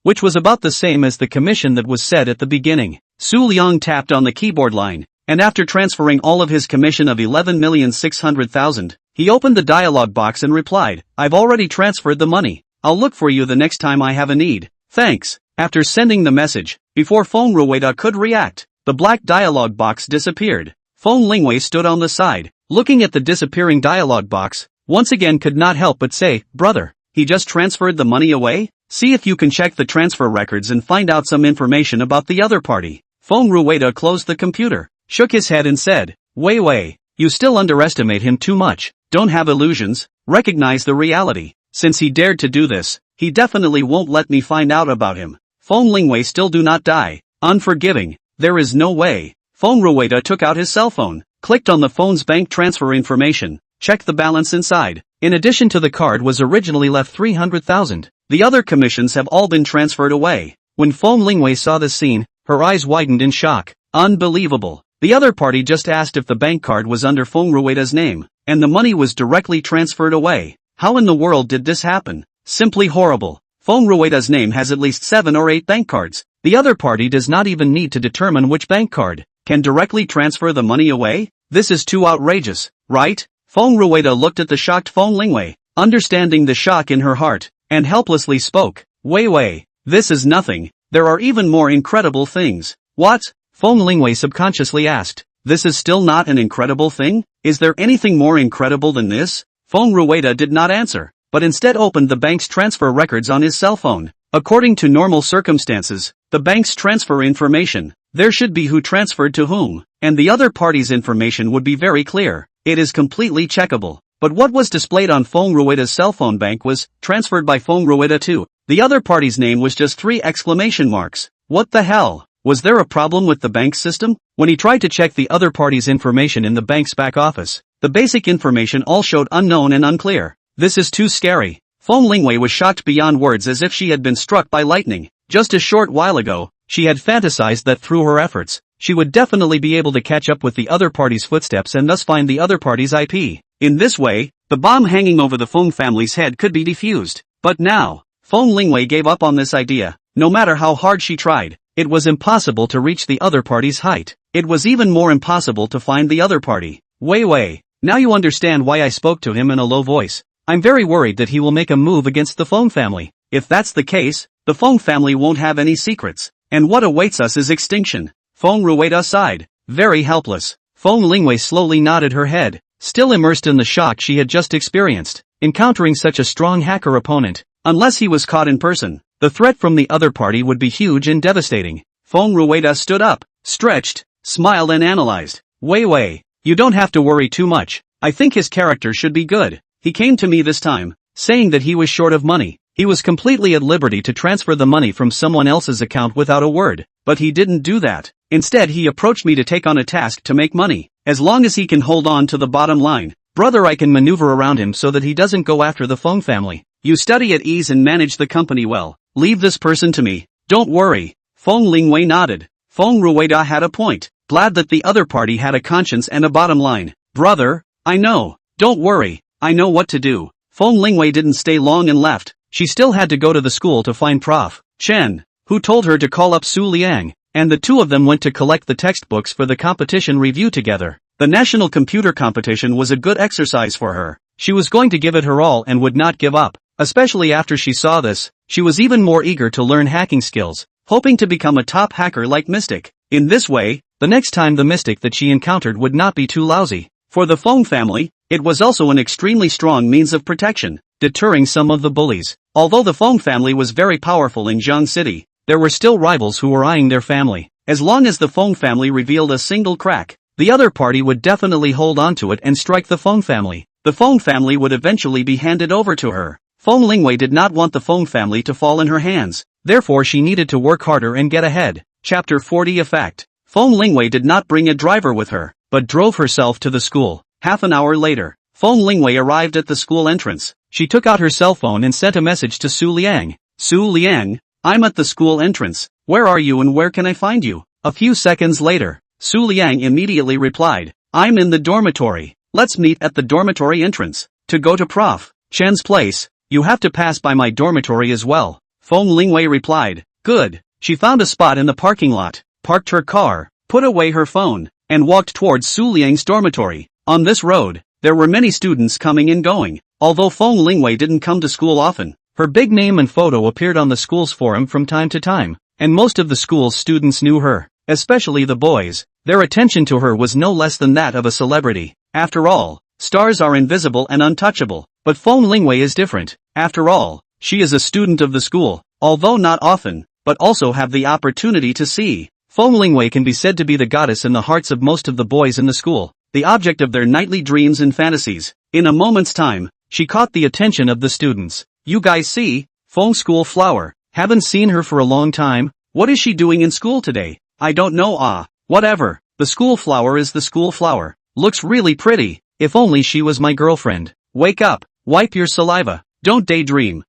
which was about the same as the commission that was said at the beginning. Su Liang tapped on the keyboard line, and after transferring all of his commission of $11,600,000, he opened the dialog box and replied, I've already transferred the money. I'll look for you the next time I have a need. Thanks. After sending the message, before Fong Rua could react, the black dialog box disappeared. Feng Lingwei stood on the side, looking at the disappearing dialog box, once again could not help but say, brother, he just transferred the money away? See if you can check the transfer records and find out some information about the other party. Fong Rua closed the computer, shook his head and said, Wei, you still underestimate him too much. Don't have illusions, recognize the reality. Since he dared to do this, he definitely won't let me find out about him. Feng Lingwei still do not die. Unforgiving. There is no way. Fong Rua took out his cell phone, clicked on the phone's bank transfer information, checked the balance inside. In addition to the card was originally left 300,000. The other commissions have all been transferred away. When Feng Lingwei saw this scene, her eyes widened in shock. Unbelievable. The other party just asked if the bank card was under Fong Rua's name, and the money was directly transferred away. How in the world did this happen? Simply horrible. Fong Rua's name has at least 7 or 8 bank cards. The other party does not even need to determine which bank card can directly transfer the money away? This is too outrageous, right? Fong Rua looked at the shocked Feng Lingwei, understanding the shock in her heart, and helplessly spoke. Wei, this is nothing. There are even more incredible things. What? Feng Lingwei subconsciously asked. This is still not an incredible thing? Is there anything more incredible than this? Fong Rua did not answer, but instead opened the bank's transfer records on his cell phone. According to normal circumstances, the bank's transfer information, there should be who transferred to whom, and the other party's information would be very clear. It is completely checkable. But what was displayed on Fong Rua's cell phone bank was transferred by Fong Rua too. The other party's name was just 3 exclamation marks. What the hell? Was there a problem with the bank system? When he tried to check the other party's information in the bank's back office, the basic information all showed unknown and unclear. This is too scary. Feng Lingwei was shocked beyond words as if she had been struck by lightning. Just a short while ago, she had fantasized that through her efforts, she would definitely be able to catch up with the other party's footsteps and thus find the other party's IP. In this way, the bomb hanging over the Feng family's head could be defused. But now, Feng Lingwei gave up on this idea. No matter how hard she tried, it was impossible to reach the other party's height. It was even more impossible to find the other party. Wei, now you understand why I spoke to him in a low voice. I'm very worried that he will make a move against the Feng family. If that's the case, the Feng family won't have any secrets, and what awaits us is extinction. Feng Rua sighed, very helpless. Feng Lingwei slowly nodded her head, still immersed in the shock she had just experienced, encountering such a strong hacker opponent. Unless he was caught in person, the threat from the other party would be huge and devastating. Fong Rua stood up, stretched, smiled and analyzed. Wei, you don't have to worry too much. I think his character should be good. He came to me this time, saying that he was short of money. He was completely at liberty to transfer the money from someone else's account without a word, but he didn't do that. Instead he approached me to take on a task to make money. As long as he can hold on to the bottom line, brother, I can maneuver around him so that he doesn't go after the Feng family. You study at ease and manage the company well. Leave this person to me. Don't worry. Feng Lingwei nodded. Fong Rua had a point. Glad that the other party had a conscience and a bottom line. Brother, I know. Don't worry. I know what to do. Feng Lingwei didn't stay long and left. She still had to go to the school to find Prof. Chen, who told her to call up Liang, and the two of them went to collect the textbooks for the competition review together. The national computer competition was a good exercise for her. She was going to give it her all and would not give up. Especially after she saw this, she was even more eager to learn hacking skills, hoping to become a top hacker like Mystic. In this way, the next time the Mystic that she encountered would not be too lousy. For the Feng family, it was also an extremely strong means of protection, deterring some of the bullies. Although the Feng family was very powerful in Jiang City, there were still rivals who were eyeing their family. As long as the Feng family revealed a single crack, the other party would definitely hold on to it and strike the Feng family. The Feng family would eventually be handed over to her. Feng Lingwei did not want the Feng family to fall in her hands, therefore she needed to work harder and get ahead. Chapter 40 Effect. Feng Lingwei did not bring a driver with her, but drove herself to the school. Half an hour later, Feng Lingwei arrived at the school entrance. She took out her cell phone and sent a message to Liang. Liang, I'm at the school entrance. Where are you and where can I find you? A few seconds later, Liang immediately replied, I'm in the dormitory. Let's meet at the dormitory entrance. To go to Prof. Chen's place, you have to pass by my dormitory as well. Feng Lingwei replied, good. She found a spot in the parking lot, parked her car, put away her phone, and walked towards Liang's dormitory. On this road, there were many students coming and going. Although Feng Lingwei didn't come to school often, her big name and photo appeared on the school's forum from time to time, and most of the school's students knew her, especially the boys. Their attention to her was no less than that of a celebrity. After all, stars are invisible and untouchable, but Feng Lingwei is different. After all, she is a student of the school, although not often, but also have the opportunity to see. Feng Lingwei can be said to be the goddess in the hearts of most of the boys in the school, the object of their nightly dreams and fantasies. In a moment's time, she caught the attention of the students. You guys see, Feng School Flower. Haven't seen her for a long time. What is she doing in school today? I don't know. Whatever. The school flower is the school flower. Looks really pretty. If only she was my girlfriend. Wake up. Wipe your saliva. Don't daydream.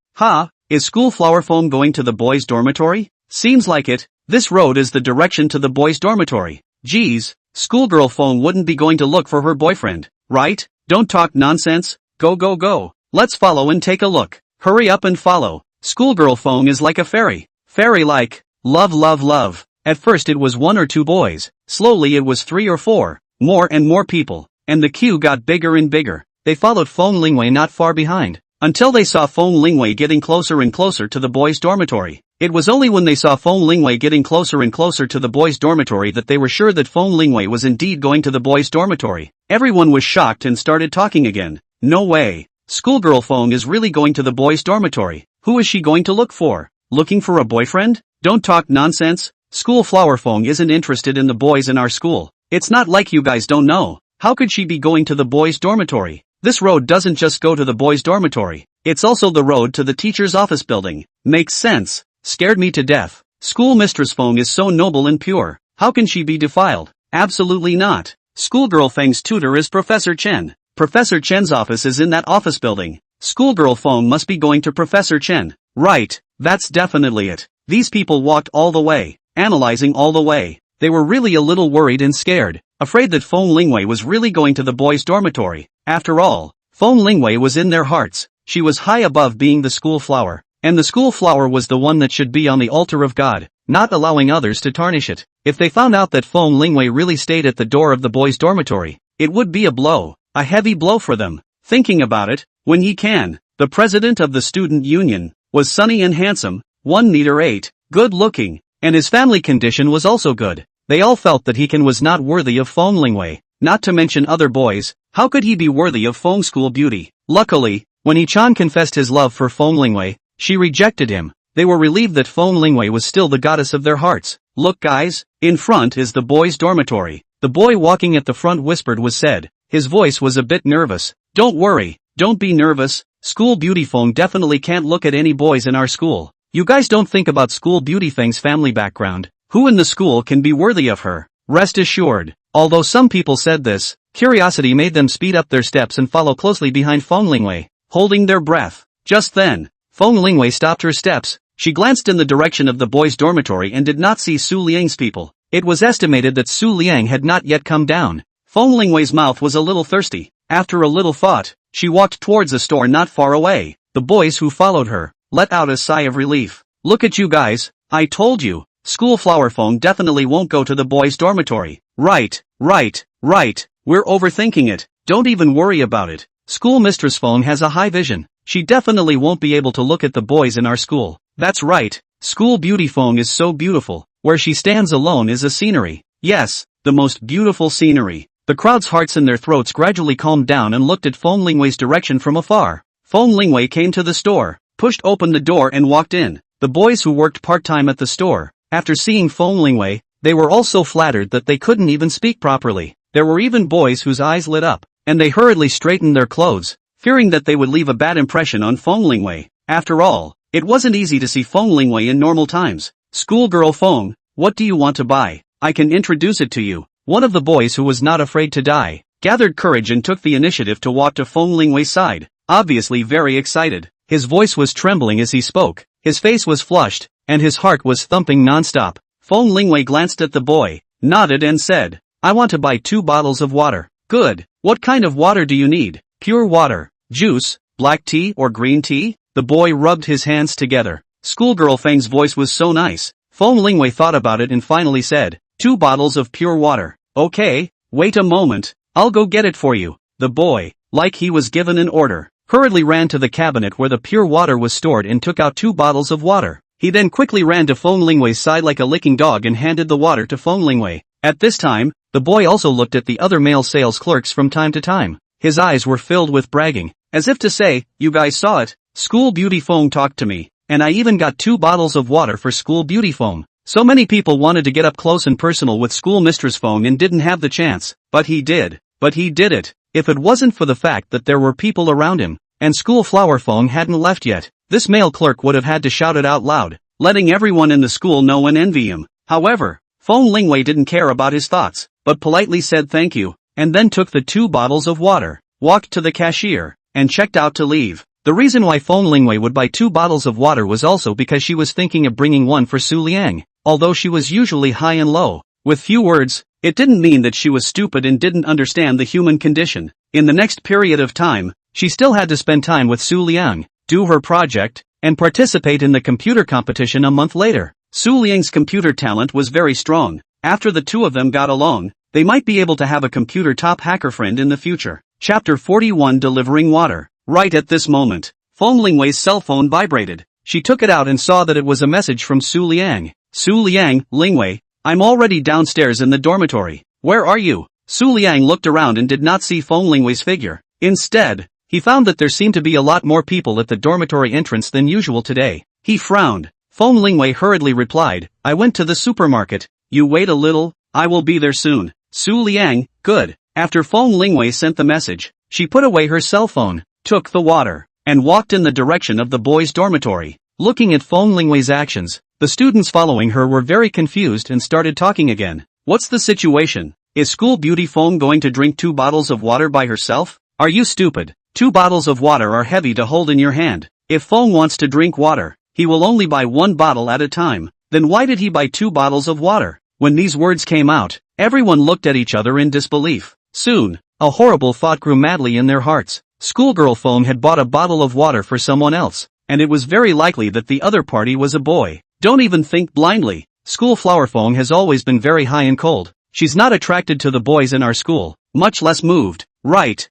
Is school flower Feng going to the boys' dormitory? Seems like it. This road is the direction to the boys' dormitory. Geez, schoolgirl Feng wouldn't be going to look for her boyfriend, right? Don't talk nonsense. Go. Let's follow and take a look. Hurry up and follow. Schoolgirl Feng is like a fairy. Fairy-like. Love. At first it was 1 or 2 boys. Slowly it was 3 or 4. More and more people. And the queue got bigger and bigger. They followed Feng Lingwei not far behind, until they saw Feng Lingwei getting closer and closer to the boys' dormitory. It was only when they saw Feng Lingwei getting closer and closer to the boys' dormitory that they were sure that Feng Lingwei was indeed going to the boys' dormitory. Everyone was shocked and started talking again. No way. Schoolgirl Feng is really going to the boys' dormitory. Who is she going to look for? Looking for a boyfriend? Don't talk nonsense. School flower Feng isn't interested in the boys in our school. It's not like you guys don't know. How could she be going to the boys' dormitory? This road doesn't just go to the boys' dormitory. It's also the road to the teacher's office building. Makes sense. Scared me to death. School Mistress Feng is so noble and pure. How can she be defiled? Absolutely not. Schoolgirl Feng's tutor is Professor Chen. Professor Chen's office is in that office building. Schoolgirl Feng must be going to Professor Chen. Right, that's definitely it. These people walked all the way, analyzing all the way. They were really a little worried and scared, afraid that Feng Lingwei was really going to the boys' dormitory. After all, Feng Lingwei was in their hearts. She was high above being the school flower, and the school flower was the one that should be on the altar of God, not allowing others to tarnish it. If they found out that Feng Lingwei really stayed at the door of the boys' dormitory, it would be a blow, a heavy blow for them. Thinking about it, when Yi Kan, the president of the student union, was sunny and handsome, 1 meter 8, good looking, and his family condition was also good. They all felt that Yi Kan was not worthy of Feng Lingwei, not to mention other boys. How could he be worthy of Feng school beauty? Luckily, when Yi Chan confessed his love for Feng Lingwei, she rejected him. They were relieved that Feng Lingwei was still the goddess of their hearts. Look guys, in front is the boys' dormitory. The boy walking at the front whispered was said. His voice was a bit nervous. Don't worry, don't be nervous. School beauty Feng definitely can't look at any boys in our school. You guys don't think about school beauty Feng's family background. Who in the school can be worthy of her? Rest assured. Although some people said this, curiosity made them speed up their steps and follow closely behind Feng Lingwei, holding their breath. Just then, Feng Lingwei stopped her steps. She glanced in the direction of the boys' dormitory and did not see Su Liang's people. It was estimated that Su Liang had not yet come down. Feng Lingwei's mouth was a little thirsty. After a little thought, she walked towards a store not far away. The boys who followed her let out a sigh of relief. Look at you guys, I told you. School flower Feng definitely won't go to the boys' dormitory. Right. We're overthinking it. Don't even worry about it. School Mistress Feng has a high vision. She definitely won't be able to look at the boys in our school. That's right. School beauty Feng is so beautiful. Where she stands alone is a scenery. Yes, the most beautiful scenery. The crowd's hearts in their throats gradually calmed down and looked at Feng Lingwei's direction from afar. Feng Lingwei came to the store, pushed open the door and walked in. The boys who worked part-time at the store, after seeing Feng Lingwei, they were all so flattered that they couldn't even speak properly. There were even boys whose eyes lit up, and they hurriedly straightened their clothes, fearing that they would leave a bad impression on Feng Lingwei. After all, it wasn't easy to see Feng Lingwei in normal times. Schoolgirl Feng, what do you want to buy? I can introduce it to you. One of the boys who was not afraid to die, gathered courage and took the initiative to walk to Feng Lingwei's side, obviously very excited. His voice was trembling as he spoke, his face was flushed, and his heart was thumping non-stop. Feng Lingwei glanced at the boy, nodded and said, I want to buy 2 bottles of water. Good. What kind of water do you need? Pure water, juice, black tea or green tea? The boy rubbed his hands together. Schoolgirl Feng's voice was so nice. Feng Lingwei thought about it and finally said, 2 bottles of pure water. Okay, wait a moment, I'll go get it for you. The boy, like he was given an order, hurriedly ran to the cabinet where the pure water was stored and took out 2 bottles of water. He then quickly ran to Feng Lingwei's side like a licking dog and handed the water to Feng Lingwei. At this time, the boy also looked at the other male sales clerks from time to time. His eyes were filled with bragging, as if to say, you guys saw it, School Beauty Feng talked to me, and I even got 2 bottles of water for School Beauty Feng. So many people wanted to get up close and personal with School Mistress Feng and didn't have the chance, but he did it. If it wasn't for the fact that there were people around him, and School Flower Feng hadn't left yet, this male clerk would have had to shout it out loud, letting everyone in the school know and envy him. However, Feng Lingwei didn't care about his thoughts, but politely said thank you, and then took the 2 bottles of water, walked to the cashier, and checked out to leave. The reason why Feng Lingwei would buy 2 bottles of water was also because she was thinking of bringing one for Su Liang, although she was usually high and low. With few words, it didn't mean that she was stupid and didn't understand the human condition. In the next period of time, she still had to spend time with Su Liang, do her project, and participate in the computer competition a month later. Su Liang's computer talent was very strong. After the two of them got along, they might be able to have a computer top hacker friend in the future. Chapter 41 Delivering Water. Right at this moment, Feng Lingwei's cell phone vibrated. She took it out and saw that it was a message from Su Liang. Su Liang, Lingwei, I'm already downstairs in the dormitory. Where are you? Su Liang looked around and did not see Feng Lingwei's figure. Instead, he found that there seemed to be a lot more people at the dormitory entrance than usual today. He frowned. Feng Lingwei hurriedly replied, I went to the supermarket. You wait a little, I will be there soon. Su Liang, good. After Feng Lingwei sent the message, she put away her cell phone, took the water, and walked in the direction of the boys' dormitory. Looking at Feng Lingwei's actions, the students following her were very confused and started talking again. What's the situation? Is School Beauty Feng going to drink 2 bottles of water by herself? Are you stupid? 2 bottles of water are heavy to hold in your hand. If Feng wants to drink water, he will only buy 1 bottle at a time. Then why did he buy 2 bottles of water? When these words came out, everyone looked at each other in disbelief. Soon, a horrible thought grew madly in their hearts. Schoolgirl Feng had bought a bottle of water for someone else, and it was very likely that the other party was a boy. Don't even think blindly. School Flower Feng has always been very high and cold. She's not attracted to the boys in our school, much less moved. Right.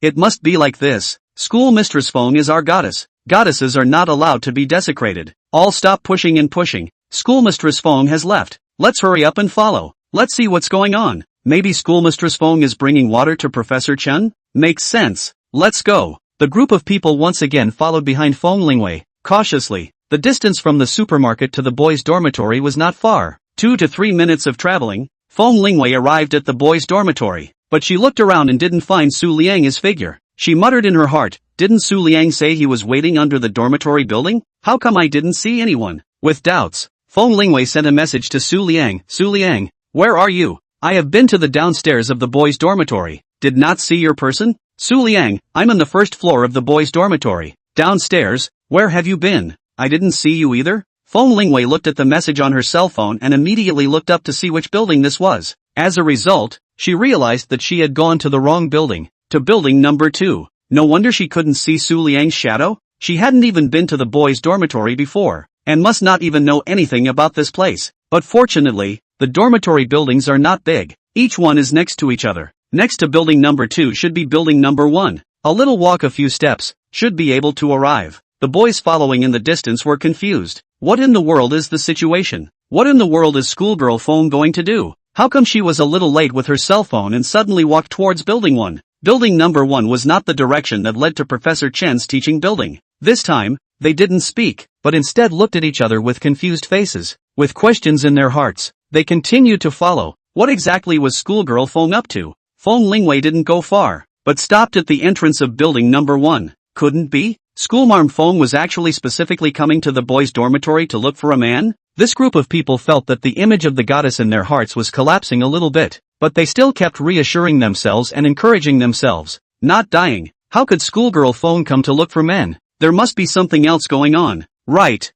It must be like this. School Mistress Feng is our goddess. Goddesses are not allowed to be desecrated. All stop pushing and pushing. Schoolmistress Feng has left. Let's hurry up and follow. Let's see what's going on. Maybe Schoolmistress Feng is bringing water to Professor Chen? Makes sense. Let's go. The group of people once again followed behind Feng Lingwei, cautiously. The distance from the supermarket to the boys' dormitory was not far. 2 to 3 minutes of traveling. Feng Lingwei arrived at the boys' dormitory, but she looked around and didn't find Su Liang's figure. She muttered in her heart, didn't Su Liang say he was waiting under the dormitory building? How come I didn't see anyone? With doubts, Feng Lingwei sent a message to Su Liang. Su Liang, where are you? I have been to the downstairs of the boys' dormitory. Did not see your person? Su Liang, I'm on the first floor of the boys' dormitory. Downstairs? Where have you been? I didn't see you either. Feng Lingwei looked at the message on her cell phone and immediately looked up to see which building this was. As a result, she realized that she had gone to the wrong building, to building number 2. No wonder she couldn't see Su Liang's shadow. She hadn't even been to the boys' dormitory before, and must not even know anything about this place. But fortunately, the dormitory buildings are not big. Each one is next to each other. Next to building number 2 should be building number 1. A little walk, a few steps, should be able to arrive. The boys following in the distance were confused. What in the world is the situation? What in the world is schoolgirl Feng going to do? How come she was a little late with her cell phone and suddenly walked towards building 1? Building number 1 was not the direction that led to Professor Chen's teaching building. This time, they didn't speak, but instead looked at each other with confused faces. With questions in their hearts, they continued to follow. What exactly was schoolgirl Feng up to? Feng Lingwei didn't go far, but stopped at the entrance of building number 1. Couldn't be? Schoolmarm Feng was actually specifically coming to the boys' dormitory to look for a man? This group of people felt that the image of the goddess in their hearts was collapsing a little bit, but they still kept reassuring themselves and encouraging themselves. Not dying. How could schoolgirl Feng come to look for men? There must be something else going on. Right.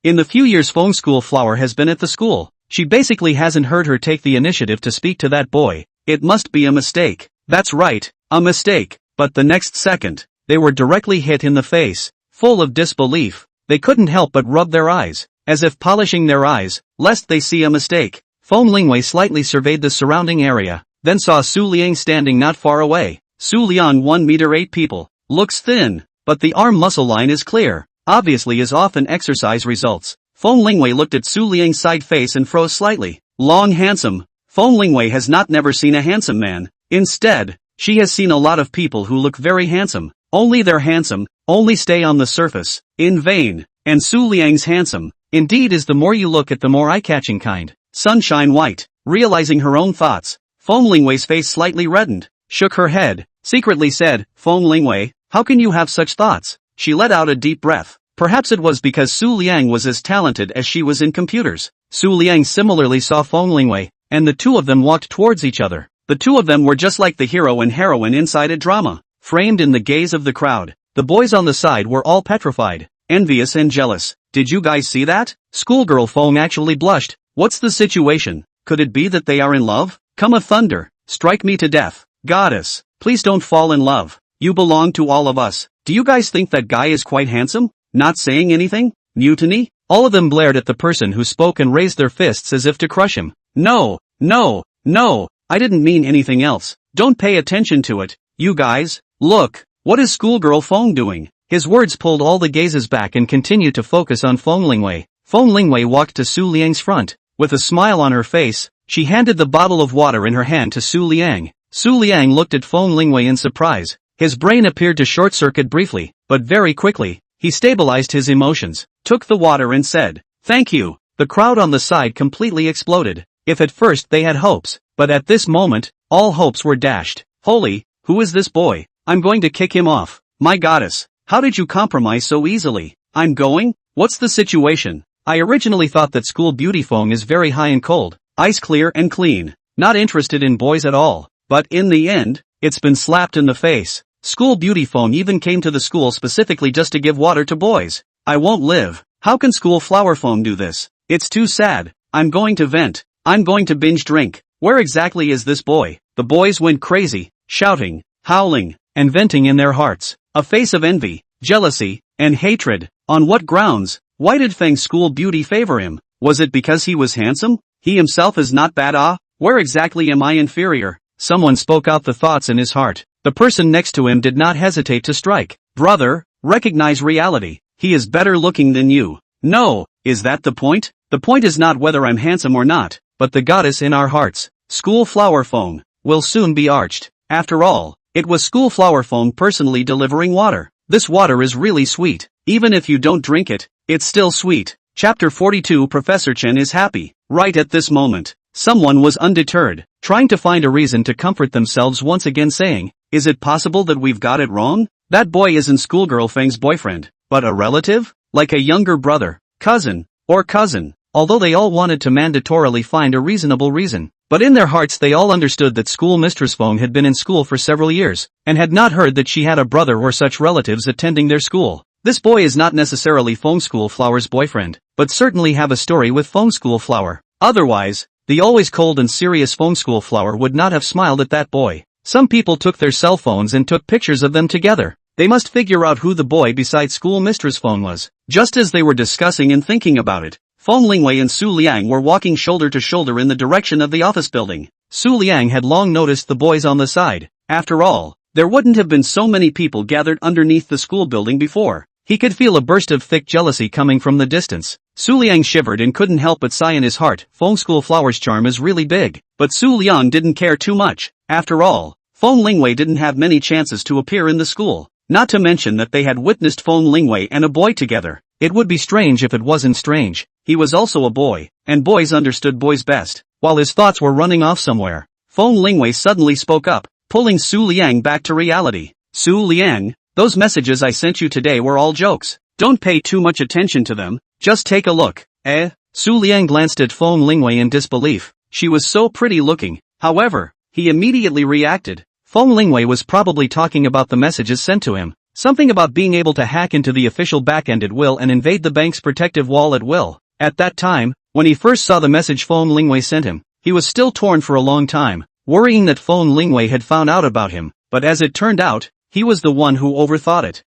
In the few years Feng's school flower has been at the school, she basically hasn't heard her take the initiative to speak to that boy. It must be a mistake. That's right, a mistake. But the next second, they were directly hit in the face. Full of disbelief, they couldn't help but rub their eyes, as if polishing their eyes, lest they see a mistake. Feng Lingwei slightly surveyed the surrounding area, then saw Su Liang standing not far away. Su Liang 1 meter 8 people, looks thin, but the arm muscle line is clear, obviously as often exercise results. Feng Lingwei looked at Su Liang's side face and froze slightly. Long handsome. Feng Lingwei has not never seen a handsome man. Instead, she has seen a lot of people who look very handsome. Only they're handsome, only stay on the surface. In vain. And Su Liang's handsome, indeed, is the more you look at the more eye-catching kind. Sunshine white. Realizing her own thoughts, Feng Lingwei's face slightly reddened, shook her head, secretly said, Feng Lingwei, how can you have such thoughts? She let out a deep breath. Perhaps it was because Su Liang was as talented as she was in computers. Su Liang similarly saw Feng Lingwei, and the two of them walked towards each other. The two of them were just like the hero and heroine inside a drama, framed in the gaze of the crowd. The boys on the side were all petrified, envious and jealous. Did you guys see that? Schoolgirl Feng actually blushed. What's the situation? Could it be that they are in love? Come of thunder, strike me to death. Goddess, please don't fall in love. You belong to all of us. Do you guys think that guy is quite handsome? Not saying anything? Mutiny? All of them glared at the person who spoke and raised their fists as if to crush him. No, I didn't mean anything else. Don't pay attention to it. You guys, look, what is schoolgirl Feng doing? His words pulled all the gazes back and continued to focus on Feng Lingwei. Feng Lingwei walked to Su Liang's front. With a smile on her face, she handed the bottle of water in her hand to Su Liang. Su Liang looked at Feng Lingwei in surprise. His brain appeared to short-circuit briefly, but very quickly, he stabilized his emotions, took the water and said, thank you. The crowd on the side completely exploded. If at first they had hopes, but at this moment, all hopes were dashed. Holy, who is this boy? I'm going to kick him off. My goddess, how did you compromise so easily? I'm going? What's the situation? I originally thought that school beauty Feng is very high and cold, ice clear and clean, not interested in boys at all, but in the end, it's been slapped in the face. School beauty Feng even came to the school specifically just to give water to boys. I won't live. How can school flower Feng do this? It's too sad. I'm going to vent. I'm going to binge drink. Where exactly is this boy? The boys went crazy, shouting, howling, and venting in their hearts. A face of envy, jealousy, and hatred. On what grounds? Why did Feng's school beauty favor him? Was it because he was handsome? He himself is not bad. Where exactly am I inferior? Someone spoke out the thoughts in his heart. The person next to him did not hesitate to strike. Brother, recognize reality. He is better looking than you. No, is that the point? The point is not whether I'm handsome or not, but the goddess in our hearts. School flower Feng will soon be arched. After all, it was school flower Feng personally delivering water. This water is really sweet. Even if you don't drink it, it's still sweet. Chapter 42 Professor Chen is happy. Right at this moment, someone was undeterred, trying to find a reason to comfort themselves once again saying, is it possible that we've got it wrong? That boy isn't schoolgirl Feng's boyfriend, but a relative? Like a younger brother, cousin, or cousin. Although they all wanted to mandatorily find a reasonable reason. But in their hearts they all understood that school mistress Feng had been in school for several years, and had not heard that she had a brother or such relatives attending their school. This boy is not necessarily Feng Schoolflower's boyfriend, but certainly have a story with Feng Schoolflower. Otherwise, the always cold and serious Feng Schoolflower would not have smiled at that boy. Some people took their cell phones and took pictures of them together. They must figure out who the boy beside school mistress Feng was. Just as they were discussing and thinking about it, Feng Lingwei and Su Liang were walking shoulder to shoulder in the direction of the office building. Su Liang had long noticed the boys on the side. After all, there wouldn't have been so many people gathered underneath the school building before. He could feel a burst of thick jealousy coming from the distance. Su Liang shivered and couldn't help but sigh in his heart. Feng Schoolflower's charm is really big. But Su Liang didn't care too much. After all, Feng Lingwei didn't have many chances to appear in the school. Not to mention that they had witnessed Feng Lingwei and a boy together. It would be strange if it wasn't strange. He was also a boy, and boys understood boys best. While his thoughts were running off somewhere, Feng Lingwei suddenly spoke up, pulling Su Liang back to reality. Su Liang, those messages I sent you today were all jokes. Don't pay too much attention to them, just take a look. Su Liang glanced at Feng Lingwei in disbelief. She was so pretty looking. However, he immediately reacted. Feng Lingwei was probably talking about the messages sent to him. Something about being able to hack into the official backend at will and invade the bank's protective wall at will. At that time, when he first saw the message Feng Lingwei sent him, he was still torn for a long time, worrying that Feng Lingwei had found out about him. But as it turned out, he was the one who overthought it.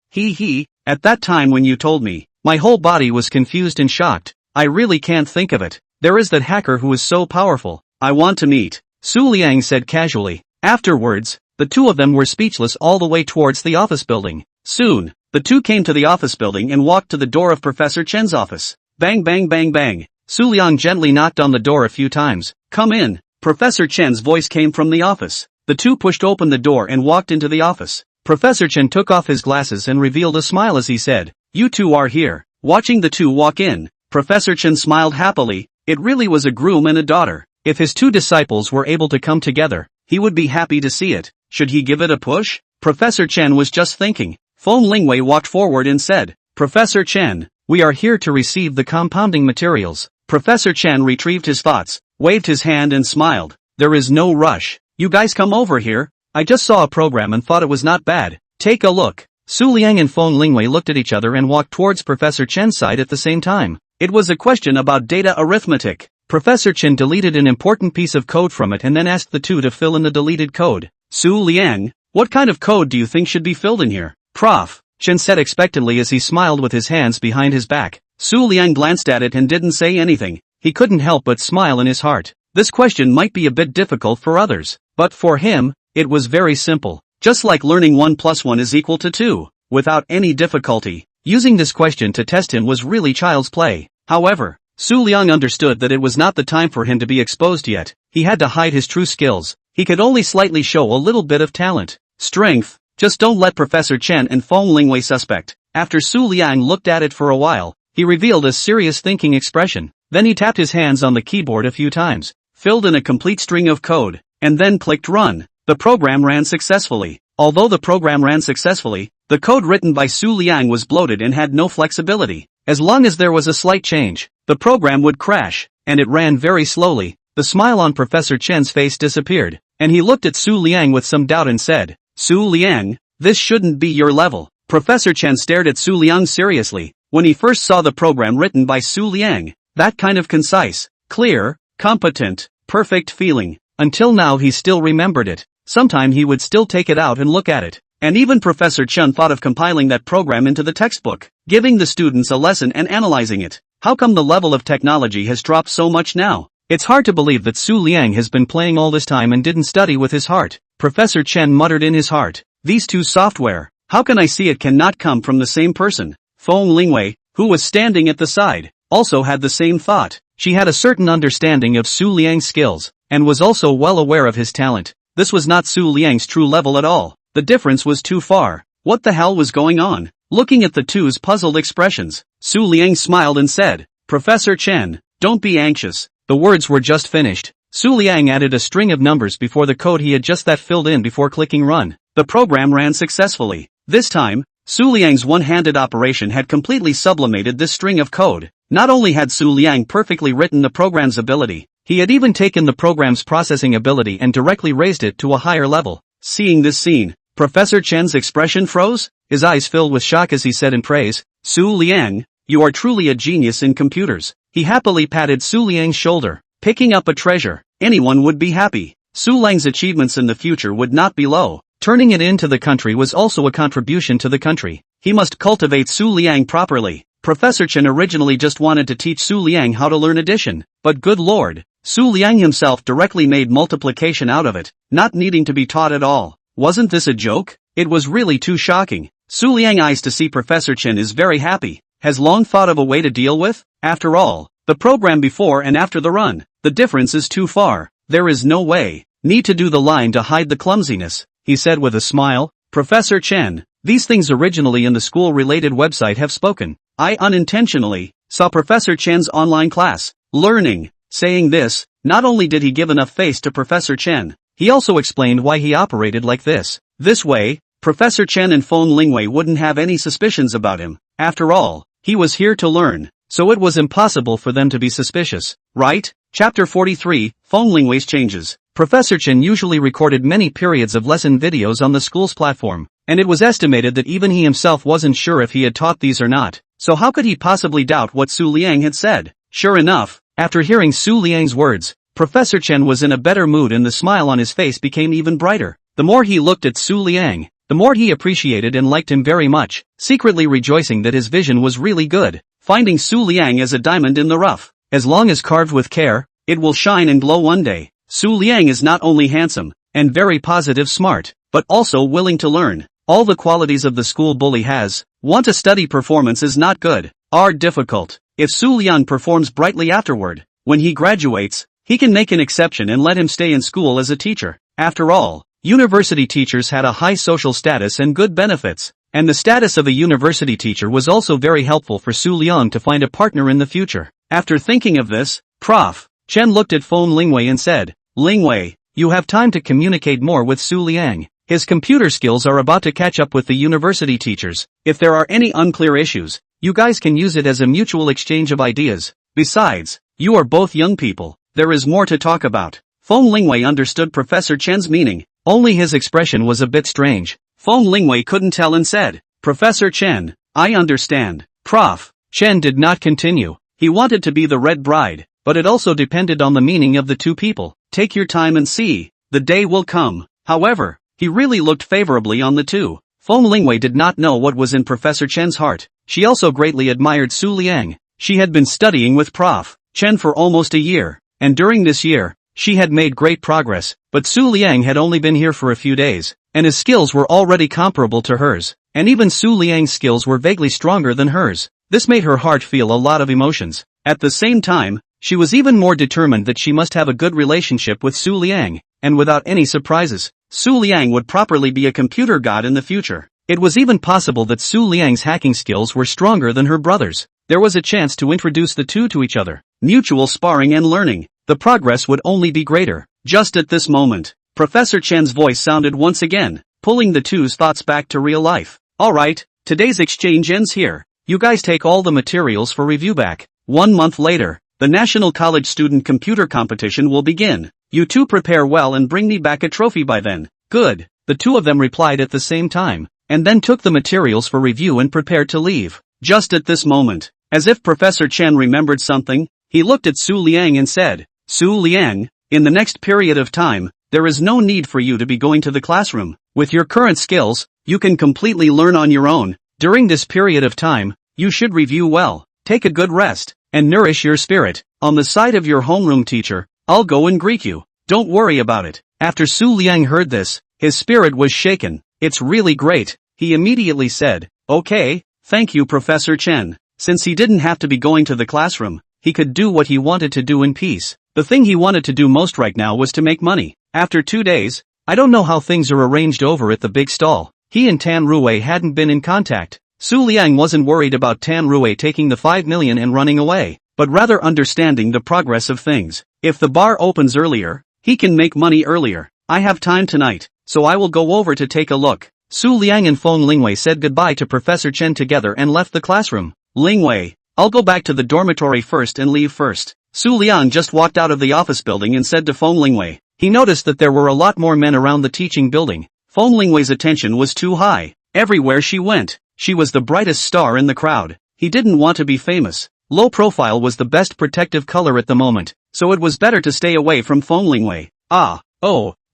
At that time when you told me, my whole body was confused and shocked. I really can't think of it. There is that hacker who is so powerful. I want to meet. Su Liang said casually. Afterwards, the two of them were speechless all the way towards the office building. Soon, the two came to the office building and walked to the door of Professor Chen's office. Bang bang bang bang. Su Liang gently knocked on the door a few times. Come in. Professor Chen's voice came from the office. The two pushed open the door and walked into the office. Professor Chen took off his glasses and revealed a smile as he said, "You two are here." Watching the two walk in, Professor Chen smiled happily. It really was a groom and a daughter. If his two disciples were able to come together, he would be happy to see it. Should he give it a push? Professor Chen was just thinking. Feng Lingwei walked forward and said, "Professor Chen, we are here to receive the compounding materials." Professor Chen retrieved his thoughts, waved his hand and smiled. "There is no rush. You guys come over here. I just saw a program and thought it was not bad. Take a look." Su Liang and Feng Lingwei looked at each other and walked towards Professor Chen's side at the same time. It was a question about data arithmetic. Professor Chen deleted an important piece of code from it and then asked the two to fill in the deleted code. "Su Liang, what kind of code do you think should be filled in here?" "Prof," Chen said expectantly as he smiled with his hands behind his back. Su Liang glanced at it and didn't say anything. He couldn't help but smile in his heart. This question might be a bit difficult for others, but for him, it was very simple. Just like learning 1 + 1 is equal to 2, without any difficulty. Using this question to test him was really child's play. However, Su Liang understood that it was not the time for him to be exposed yet. He had to hide his true skills. He could only slightly show a little bit of talent. Strength. Just don't let Professor Chen and Feng Lingwei suspect. After Su Liang looked at it for a while, he revealed a serious thinking expression. Then he tapped his hands on the keyboard a few times, filled in a complete string of code, and then clicked run. The program ran successfully. Although the program ran successfully, the code written by Su Liang was bloated and had no flexibility. As long as there was a slight change, the program would crash, and it ran very slowly. The smile on Professor Chen's face disappeared, and he looked at Su Liang with some doubt and said, "Su Liang, this shouldn't be your level." Professor Chen stared at Su Liang seriously. When he first saw the program written by Su Liang, that kind of concise, clear, competent, perfect feeling, until now he still remembered it. Sometime he would still take it out and look at it. And even Professor Chen thought of compiling that program into the textbook, giving the students a lesson and analyzing it. How come the level of technology has dropped so much now? It's hard to believe that Su Liang has been playing all this time and didn't study with his heart. Professor Chen muttered in his heart. These two software, how can I see it cannot come from the same person? Feng Lingwei, who was standing at the side, also had the same thought. She had a certain understanding of Su Liang's skills, and was also well aware of his talent. This was not Su Liang's true level at all. The difference was too far. What the hell was going on? Looking at the two's puzzled expressions, Su Liang smiled and said, Professor Chen, don't be anxious. The words were just finished. Su Liang added a string of numbers before the code he had just that filled in before clicking run. The program ran successfully. This time, Su Liang's one-handed operation had completely sublimated this string of code. Not only had Su Liang perfectly written the program's ability, he had even taken the program's processing ability and directly raised it to a higher level. Seeing this scene, Professor Chen's expression froze, his eyes filled with shock as he said in praise, Su Liang, you are truly a genius in computers. He happily patted Su Liang's shoulder. Picking up a treasure, anyone would be happy. Su Liang's achievements in the future would not be low. Turning it into the country was also a contribution to the country. He must cultivate Su Liang properly. Professor Chen originally just wanted to teach Su Liang how to learn addition, but good lord, Su Liang himself directly made multiplication out of it, not needing to be taught at all. Wasn't this a joke? It was really too shocking. Su Liang eyes to see Professor Chen is very happy, has long thought of a way to deal with. After all, the program before and after the run, the difference is too far. There is no way. Need to do the line to hide the clumsiness, he said with a smile. Professor Chen, these things originally in the school-related website have spoken. I unintentionally saw Professor Chen's online class, Learning. Saying this, not only did he give enough face to Professor Chen, he also explained why he operated like this. This way, Professor Chen and Feng Lingwei wouldn't have any suspicions about him. After all, he was here to learn, so it was impossible for them to be suspicious, right? Chapter 43, Feng Lingwei's changes. Professor Chen usually recorded many periods of lesson videos on the school's platform, and it was estimated that even he himself wasn't sure if he had taught these or not, so how could he possibly doubt what Su Liang had said? Sure enough, after hearing Su Liang's words, Professor Chen was in a better mood and the smile on his face became even brighter. The more he looked at Su Liang, the more he appreciated and liked him very much, secretly rejoicing that his vision was really good, finding Su Liang as a diamond in the rough. As long as carved with care, it will shine and glow one day. Su Liang is not only handsome, and very positive smart, but also willing to learn. All the qualities of the school bully has. Want to study performance is not good, are difficult. If Su Liang performs brightly afterward, when he graduates, he can make an exception and let him stay in school as a teacher. After all, university teachers had a high social status and good benefits, and the status of a university teacher was also very helpful for Su Liang to find a partner in the future. After thinking of this, Prof. Chen looked at Feng Lingwei and said, Lingwei, you have time to communicate more with Su Liang. His computer skills are about to catch up with the university teachers. If there are any unclear issues, you guys can use it as a mutual exchange of ideas. Besides, you are both young people. There is more to talk about. Feng Lingwei understood Professor Chen's meaning, only his expression was a bit strange. Feng Lingwei couldn't tell and said, Professor Chen, I understand. Prof. Chen did not continue. He wanted to be the red bride, but it also depended on the meaning of the two people. Take your time and see. The day will come. However, he really looked favorably on the two. Feng Lingwei did not know what was in Professor Chen's heart. She also greatly admired Su Liang. She had been studying with Prof. Chen for almost a year, and during this year, she had made great progress, but Su Liang had only been here for a few days, and his skills were already comparable to hers, and even Su Liang's skills were vaguely stronger than hers. This made her heart feel a lot of emotions. At the same time, she was even more determined that she must have a good relationship with Su Liang, and without any surprises, Su Liang would properly be a computer god in the future. It was even possible that Su Liang's hacking skills were stronger than her brother's. There was a chance to introduce the two to each other. Mutual sparring and learning. The progress would only be greater. Just at this moment, Professor Chen's voice sounded once again, pulling the two's thoughts back to real life. Alright, today's exchange ends here. You guys take all the materials for review back. 1 month later, the National College Student Computer Competition will begin. You two prepare well and bring me back a trophy by then. Good. The two of them replied at the same time, and then took the materials for review and prepared to leave. Just at this moment, as if Professor Chen remembered something, he looked at Su Liang and said, Su Liang, in the next period of time, there is no need for you to be going to the classroom. With your current skills, you can completely learn on your own. During this period of time, you should review well, take a good rest, and nourish your spirit. On the side of your homeroom teacher, I'll go and greet you. Don't worry about it. After Su Liang heard this, his spirit was shaken. It's really great, he immediately said. Okay, thank you Professor Chen. Since he didn't have to be going to the classroom, he could do what he wanted to do in peace. The thing he wanted to do most right now was to make money. After 2 days, I don't know how things are arranged over at the big stall. He and Tan Rui hadn't been in contact. Su Liang wasn't worried about Tan Rui taking the 5 million and running away, but rather understanding the progress of things. If the bar opens earlier, he can make money earlier. I have time tonight, so I will go over to take a look. Su Liang and Feng Lingwei said goodbye to Professor Chen together and left the classroom. Lingwei, I'll go back to the dormitory first and leave first. Su Liang just walked out of the office building and said to Feng Lingwei. He noticed that there were a lot more men around the teaching building. Feng Lingwei's attention was too high. Everywhere she went, she was the brightest star in the crowd. He didn't want to be famous. Low profile was the best protective color at the moment, so it was better to stay away from Feng Lingwei.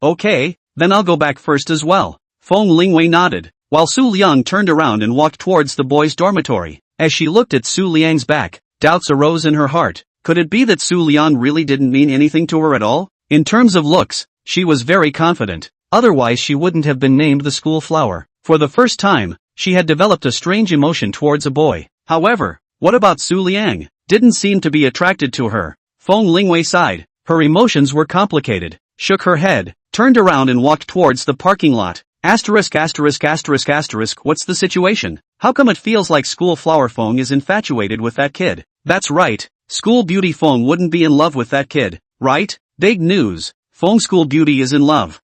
Okay, then I'll go back first as well. Feng Lingwei nodded, while Su Liang turned around and walked towards the boys' dormitory. As she looked at Su Liang's back, doubts arose in her heart. Could it be that Su Liang really didn't mean anything to her at all? In terms of looks, she was very confident, otherwise she wouldn't have been named the school flower. For the first time, she had developed a strange emotion towards a boy. However, what about Su Liang? Didn't seem to be attracted to her. Feng Lingwei sighed. Her emotions were complicated, shook her head, turned around and walked towards the parking lot. What's the situation? How come it feels like school flower Feng is infatuated with that kid? That's right, school beauty Feng wouldn't be in love with that kid, right? Big news. Feng school beauty is in love.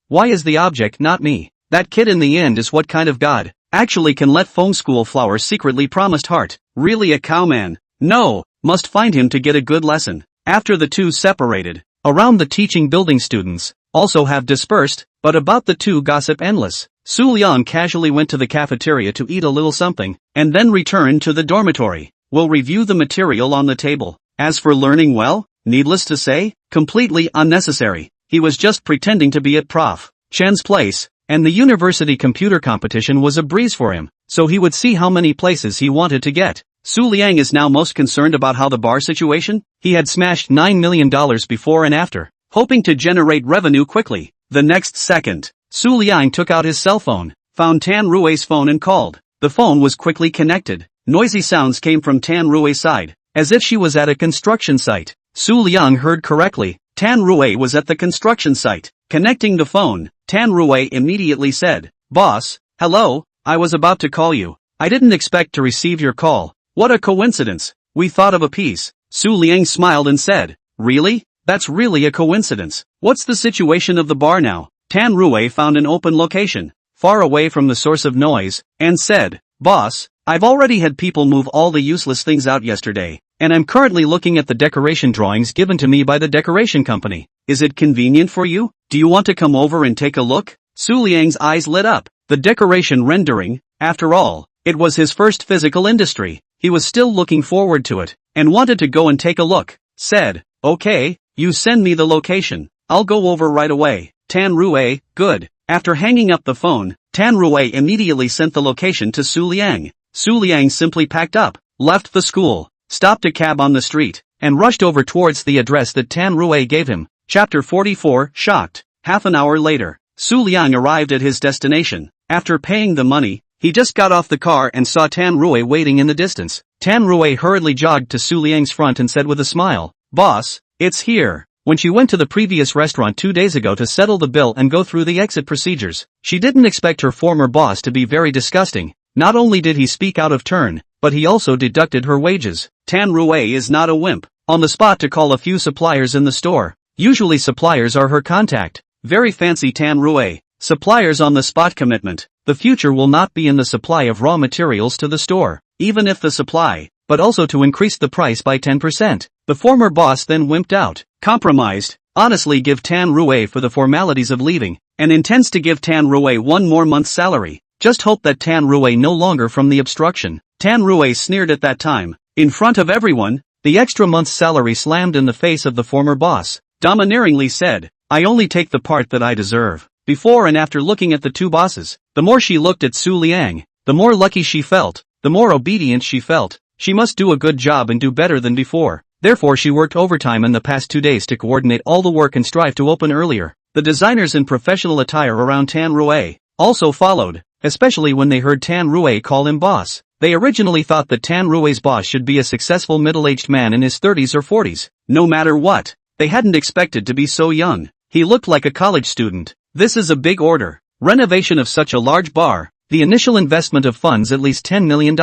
Why is the object not me? That kid in the end is what kind of god actually can let Feng school flower secretly promised heart? Really a cowman? No, must find him to get a good lesson. After the two separated, around the teaching building students also have dispersed, but about the two gossip endless. Su Liang casually went to the cafeteria to eat a little something, and then returned to the dormitory. We'll review the material on the table. As for learning well, needless to say, completely unnecessary. He was just pretending to be at Prof. Chen's place, and the university computer competition was a breeze for him, so he would see how many places he wanted to get. Su Liang is now most concerned about how the bar situation. He had smashed $9 million before and after, hoping to generate revenue quickly. The next second, Su Liang took out his cell phone, found Tan Rui's phone and called. The phone was quickly connected. Noisy sounds came from Tan Rui's side, as if she was at a construction site. Su Liang heard correctly. Tan Rui was at the construction site. Connecting the phone, Tan Rui immediately said, "Boss, hello, I was about to call you. I didn't expect to receive your call. What a coincidence. We thought of a piece." Su Liang smiled and said, "Really? That's really a coincidence. What's the situation of the bar now?" Tan Rui found an open location, far away from the source of noise, and said, "Boss, I've already had people move all the useless things out yesterday, and I'm currently looking at the decoration drawings given to me by the decoration company. Is it convenient for you? Do you want to come over and take a look?" Su Liang's eyes lit up. The decoration rendering, after all, it was his first physical industry. He was still looking forward to it, and wanted to go and take a look. Said, "Okay, you send me the location. I'll go over right away." Tan Rui, good. After hanging up the phone, Tan Rui immediately sent the location to Su Liang. Su Liang simply packed up, left the school, stopped a cab on the street, and rushed over towards the address that Tan Rui gave him. Chapter 44, Shocked. Half an hour later, Su Liang arrived at his destination. After paying the money, he just got off the car and saw Tan Rui waiting in the distance. Tan Rui hurriedly jogged to Su Liang's front and said with a smile, "Boss, it's here." When she went to the previous restaurant 2 days ago to settle the bill and go through the exit procedures, she didn't expect her former boss to be very disgusting. Not only did he speak out of turn, but he also deducted her wages. Tan Rui is not a wimp. On the spot to call a few suppliers in the store. Usually suppliers are her contact. Very fancy Tan Rui. Suppliers on the spot commitment. The future will not be in the supply of raw materials to the store, even if the supply, but also to increase the price by 10%. The former boss then wimped out, compromised, honestly give Tan Rui for the formalities of leaving, and intends to give Tan Rui 1 more month's salary. Just hope that Tan Rui no longer from the obstruction. Tan Rui sneered at that time. In front of everyone, the extra month's salary slammed in the face of the former boss. Domineeringly said, "I only take the part that I deserve." Before and after looking at the two bosses, the more she looked at Su Liang, the more lucky she felt, the more obedient she felt. She must do a good job and do better than before. Therefore she worked overtime in the past 2 days to coordinate all the work and strive to open earlier. The designers in professional attire around Tan Rui also followed, especially when they heard Tan Rui call him boss. They originally thought that Tan Rui's boss should be a successful middle-aged man in his 30s or 40s. No matter what, they hadn't expected to be so young. He looked like a college student. "This is a big order. Renovation of such a large bar, the initial investment of funds at least $10 million.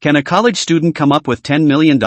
Can a college student come up with $10 million?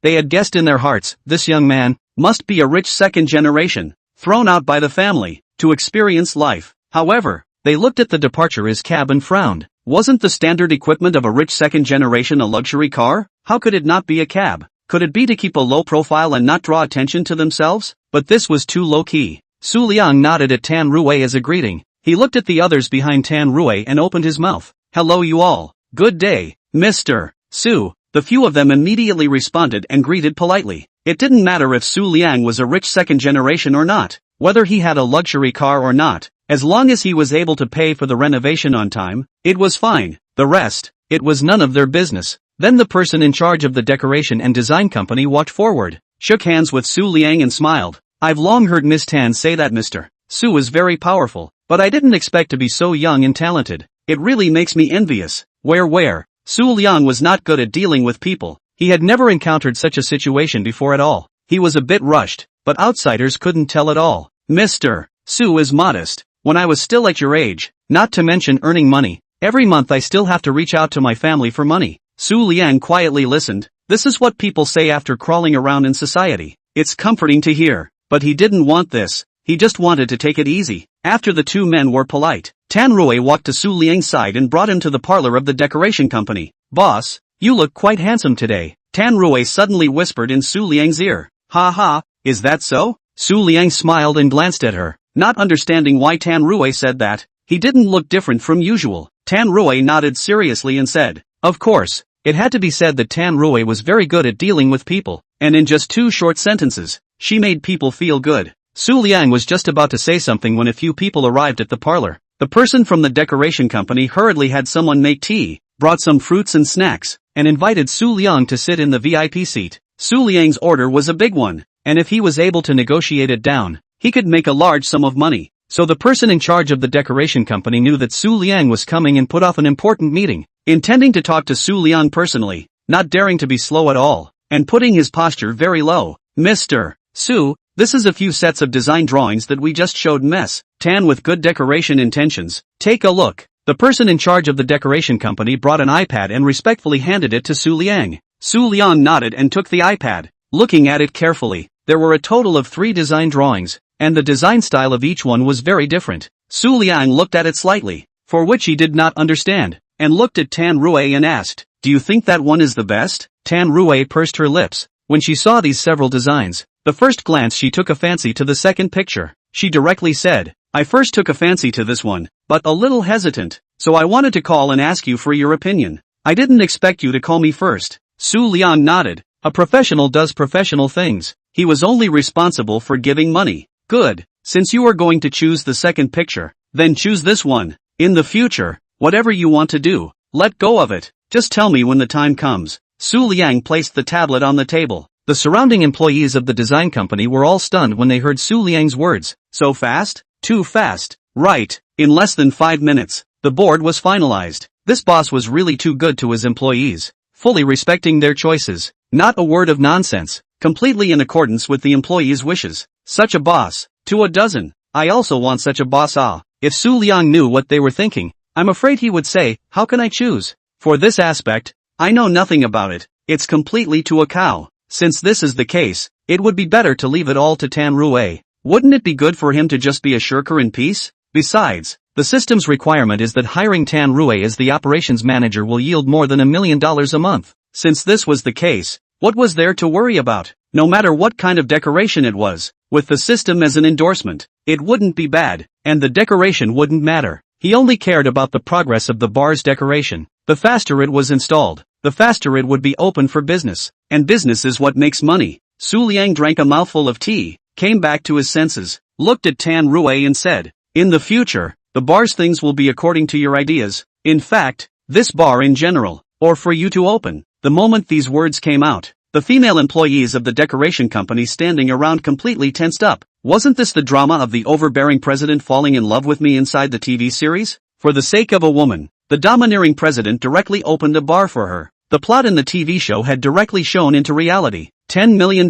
They had guessed in their hearts, this young man must be a rich second generation, thrown out by the family, to experience life. However, they looked at the departure his cab and frowned. Wasn't the standard equipment of a rich second generation a luxury car? How could it not be a cab? Could it be to keep a low profile and not draw attention to themselves? But this was too low-key. Su Liang nodded at Tan Rui as a greeting. He looked at the others behind Tan Rui and opened his mouth. Hello you all. Good day, Mr. Su. The few of them immediately responded and greeted politely. It didn't matter if Su Liang was a rich second generation or not, whether he had a luxury car or not, as long as he was able to pay for the renovation on time, it was fine. The rest, it was none of their business. Then the person in charge of the decoration and design company walked forward, shook hands with Su Liang and smiled. I've long heard Miss Tan say that Mr. Su is very powerful, but I didn't expect to be so young and talented. It really makes me envious. Where? Su Liang was not good at dealing with people. He had never encountered such a situation before at all. He was a bit rushed, but outsiders couldn't tell at all. Mr. Su is modest. When I was still at your age, not to mention earning money, every month I still have to reach out to my family for money. Su Liang quietly listened. This is what people say after crawling around in society. It's comforting to hear, but he didn't want this. He just wanted to take it easy. After the two men were polite, Tan Rui walked to Su Liang's side and brought him to the parlor of the decoration company. Boss, you look quite handsome today. Tan Rui suddenly whispered in Su Liang's ear. Ha ha, is that so? Su Liang smiled and glanced at her, not understanding why Tan Rui said that. He didn't look different from usual. Tan Rui nodded seriously and said, of course. It had to be said that Tan Rui was very good at dealing with people, and in just 2 short sentences, she made people feel good. Su Liang was just about to say something when a few people arrived at the parlor. The person from the decoration company hurriedly had someone make tea, brought some fruits and snacks, and invited Su Liang to sit in the VIP seat. Su Liang's order was a big one, and if he was able to negotiate it down, he could make a large sum of money. So the person in charge of the decoration company knew that Su Liang was coming and put off an important meeting, intending to talk to Su Liang personally, not daring to be slow at all, and putting his posture very low. Mr. Su, this is a few sets of design drawings that we just showed Ms. Tan with good decoration intentions. Take a look. The person in charge of the decoration company brought an iPad and respectfully handed it to Su Liang. Su Liang nodded and took the iPad, looking at it carefully. There were a total of 3 design drawings, and the design style of each one was very different. Su Liang looked at it slightly, for which he did not understand, and looked at Tan Rui and asked, do you think that one is the best? Tan Rui pursed her lips. When she saw these several designs, the first glance she took a fancy to the second picture. She directly said, I first took a fancy to this one, but a little hesitant, so I wanted to call and ask you for your opinion. I didn't expect you to call me first. Su Liang nodded. A professional does professional things. He was only responsible for giving money. Good. Since you are going to choose the second picture, then choose this one. In the future, whatever you want to do, let go of it. Just tell me when the time comes. Su Liang placed the tablet on the table. The surrounding employees of the design company were all stunned when they heard Su Liang's words. So fast? Too fast. Right. In less than 5 minutes, the board was finalized. This boss was really too good to his employees, fully respecting their choices. Not a word of nonsense, completely in accordance with the employees' wishes. Such a boss, to a dozen. I also want such a boss. If Su Liang knew what they were thinking, I'm afraid he would say, how can I choose? For this aspect, I know nothing about it. It's completely to a cow. Since this is the case, it would be better to leave it all to Tan Rui. Wouldn't it be good for him to just be a shirker in peace? Besides, the system's requirement is that hiring Tan Rui as the operations manager will yield more than $1 million a month. Since this was the case, what was there to worry about? No matter what kind of decoration it was, with the system as an endorsement, it wouldn't be bad, and the decoration wouldn't matter. He only cared about the progress of the bar's decoration. The faster it was installed, the faster it would be open for business, and business is what makes money. Su Liang drank a mouthful of tea, came back to his senses, looked at Tan Rui and said, in the future, the bar's things will be according to your ideas. In fact, this bar in general, or for you to open. The moment these words came out, the female employees of the decoration company standing around completely tensed up. Wasn't this the drama of the overbearing president falling in love with me inside the TV series? For the sake of a woman, the domineering president directly opened a bar for her. The plot in the TV show had directly shown into reality. $10 million,